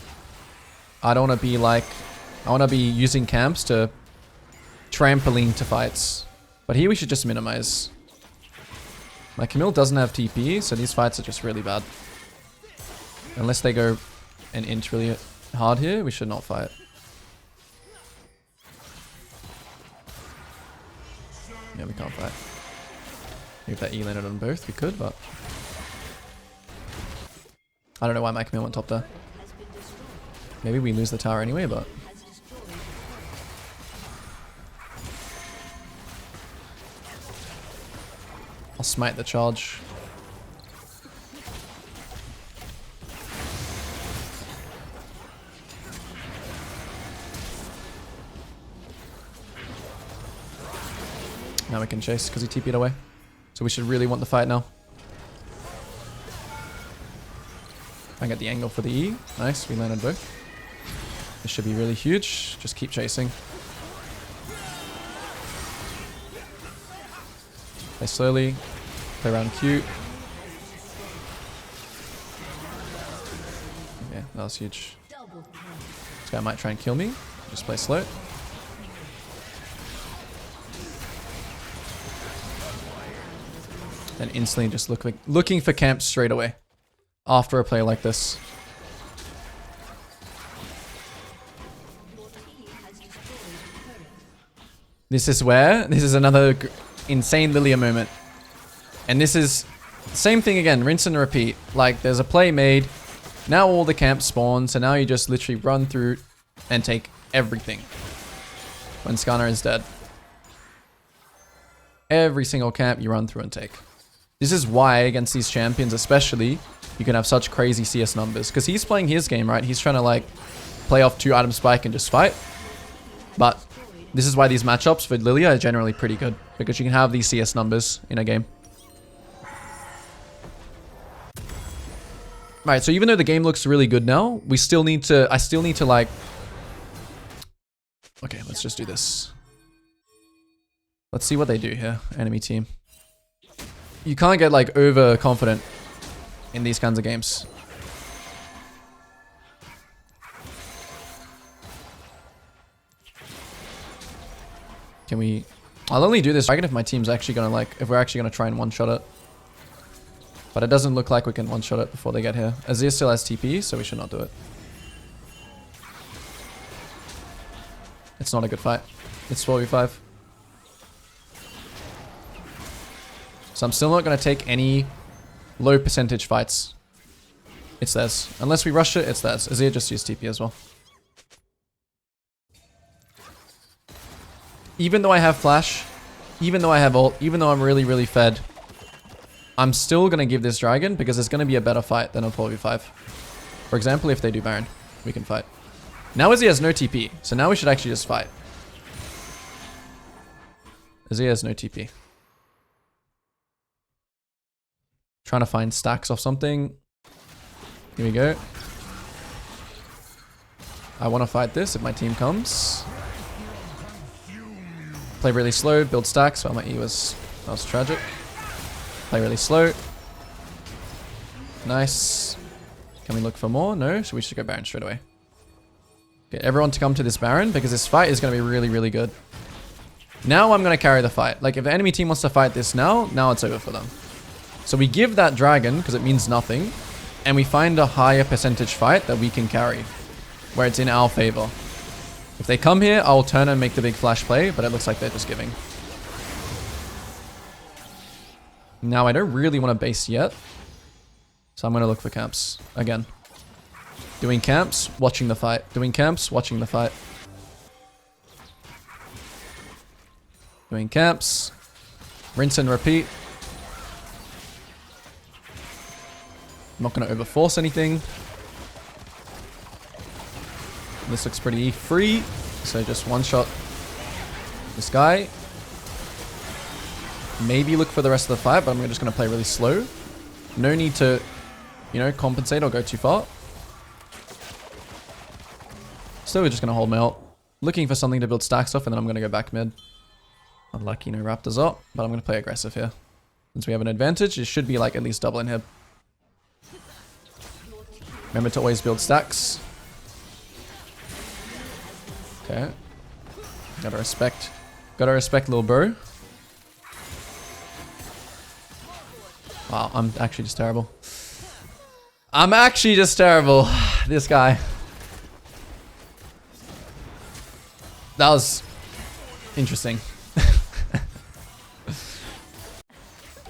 I don't want to be like, I want to be using camps to trampoline to fights. But here we should just minimize. My Camille doesn't have TP, so these fights are just really bad. Unless they go an inch really hard here, we should not fight. Yeah, we can't fight. If that E landed on both, we could, but I don't know why my Camille went top there. Maybe we lose the tower anyway, but I'll smite the charge. Now we can chase because he TP'd away. So we should really want the fight now. I get the angle for the E. Nice, we landed both. This should be really huge. Just keep chasing. Play slowly. Play around Q. Okay, that was huge. This guy might try and kill me. Just play slow. Then instantly just looking for camps straight away. After a play like this. This is another insane Lilia moment. And this is same thing again, rinse and repeat. Like there's a play made, now all the camps spawn, so now you just literally run through and take everything. When Skarner is dead. Every single camp you run through and take. This is why against these champions especially, you can have such crazy CS numbers. Because he's playing his game, right? He's trying to like play off 2-item spike and just fight. But this is why these matchups for Lilia are generally pretty good. because you can have these CS numbers in a game. Right, so even though the game looks really good now, I still need to like... Okay, let's just do this. Let's see what they do here, enemy team. You can't get like overconfident in these kinds of games. Can we... I'll only do this dragon if my team's actually gonna like... If we're actually gonna try and one-shot it. But it doesn't look like we can one-shot it before they get here. Azir still has TP, so we should not do it. It's not a good fight. It's 4v5. So I'm still not going to take any low percentage fights. It's theirs. Unless we rush it, it's theirs. Azir just used TP as well. Even though I have flash, even though I have ult, even though I'm really, really fed, I'm still going to give this dragon because it's going to be a better fight than a 4v5. For example, if they do Baron, we can fight. Now Azir has no TP, so now we should actually just fight. Azir has no TP. Trying to find stacks off something. Here we go. I want to fight this if my team comes. Play really slow, build stacks. Well, my E was... That was tragic. Play really slow. Nice. Can we look for more? No, so we should go Baron straight away. Get everyone to come to this Baron because this fight is going to be really, really good. Now I'm going to carry the fight. Like if the enemy team wants to fight this now it's over for them. So we give that dragon because it means nothing. And we find a higher percentage fight that we can carry. Where it's in our favor. If they come here, I'll turn and make the big flash play. But it looks like they're just giving. Now I don't really want to base yet. So I'm going to look for camps again. Doing camps, watching the fight. Doing camps, watching the fight. Doing camps. Rinse and repeat. I'm not going to overforce anything. This looks pretty free. So just one shot this guy. Maybe look for the rest of the fight, but I'm just going to play really slow. No need to, you know, compensate or go too far. So we're just going to hold my ult. Looking for something to build stacks off, and then I'm going to go back mid. Unlucky, no Raptors up, but I'm going to play aggressive here. Since we have an advantage, it should be like at least double inhib. Remember to always build stacks. Okay. Gotta respect little bro. Wow, I'm actually just terrible. I'm actually just terrible. This guy. That was interesting.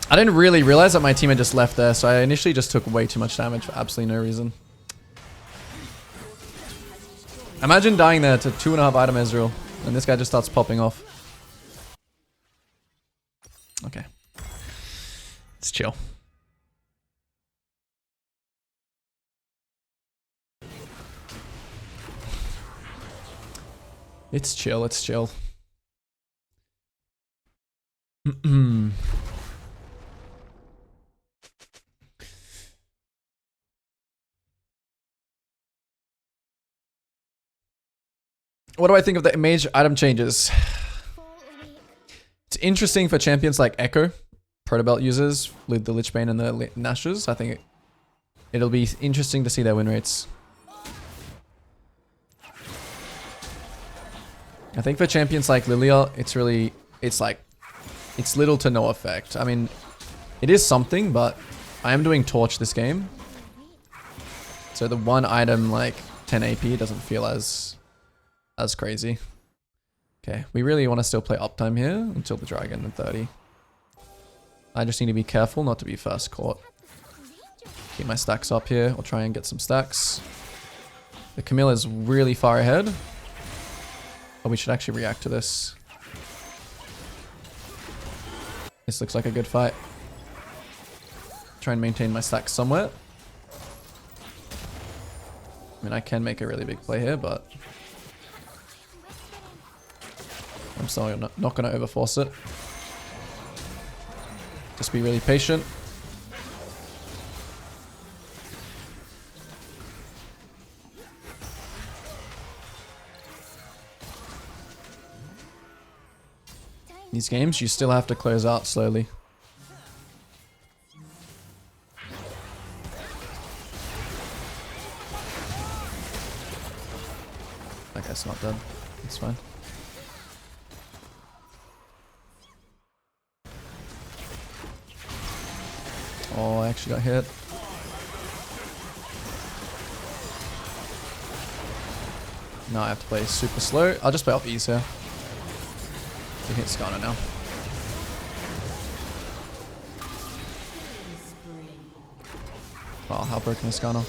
I didn't really realize that my team had just left there, so I initially just took way too much damage for absolutely no reason. Imagine dying there to 2.5 item Ezreal, and this guy just starts popping off. Okay. Let's chill. It's chill, it's chill. What do I think of the mage item changes? It's interesting for champions like Echo, Protobelt users with the Lich Bane and the Nashers. I think it'll be interesting to see their win rates. I think for champions like Lilia, it's little to no effect. I mean, it is something, but I am doing Torch this game. So the one item like 10 AP doesn't feel as crazy. Okay, we really want to still play uptime here until the dragon at 30. I just need to be careful not to be first caught. Keep my stacks up here. I'll try and get some stacks. The Camille is really far ahead. Oh, we should actually react to this. This looks like a good fight. Try and maintain my stacks somewhere. I mean, I can make a really big play here, but I'm sorry, I'm not going to overforce it. Just be really patient. These games, you still have to close out slowly. That guy's not dead. It's fine. Oh, I actually got hit. Now I have to play super slow. I'll just play off ease here. We hit Skarner now. Wow, how broken is Skarner?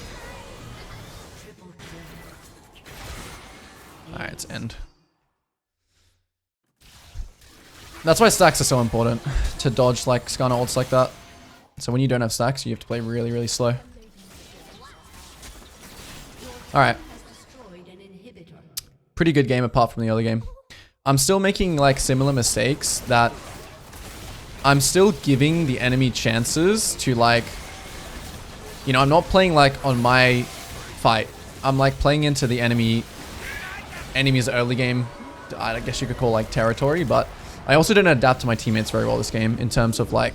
Alright, it's end. That's why stacks are so important. To dodge like Skarner ults like that. So when you don't have stacks, you have to play really, really slow. Alright. Pretty good game apart from the other game. I'm still making like similar mistakes that I'm still giving the enemy chances to like, you know, I'm not playing like on my fight. I'm like playing into the enemy's early game, I guess you could call like territory, but I also didn't adapt to my teammates very well this game in terms of like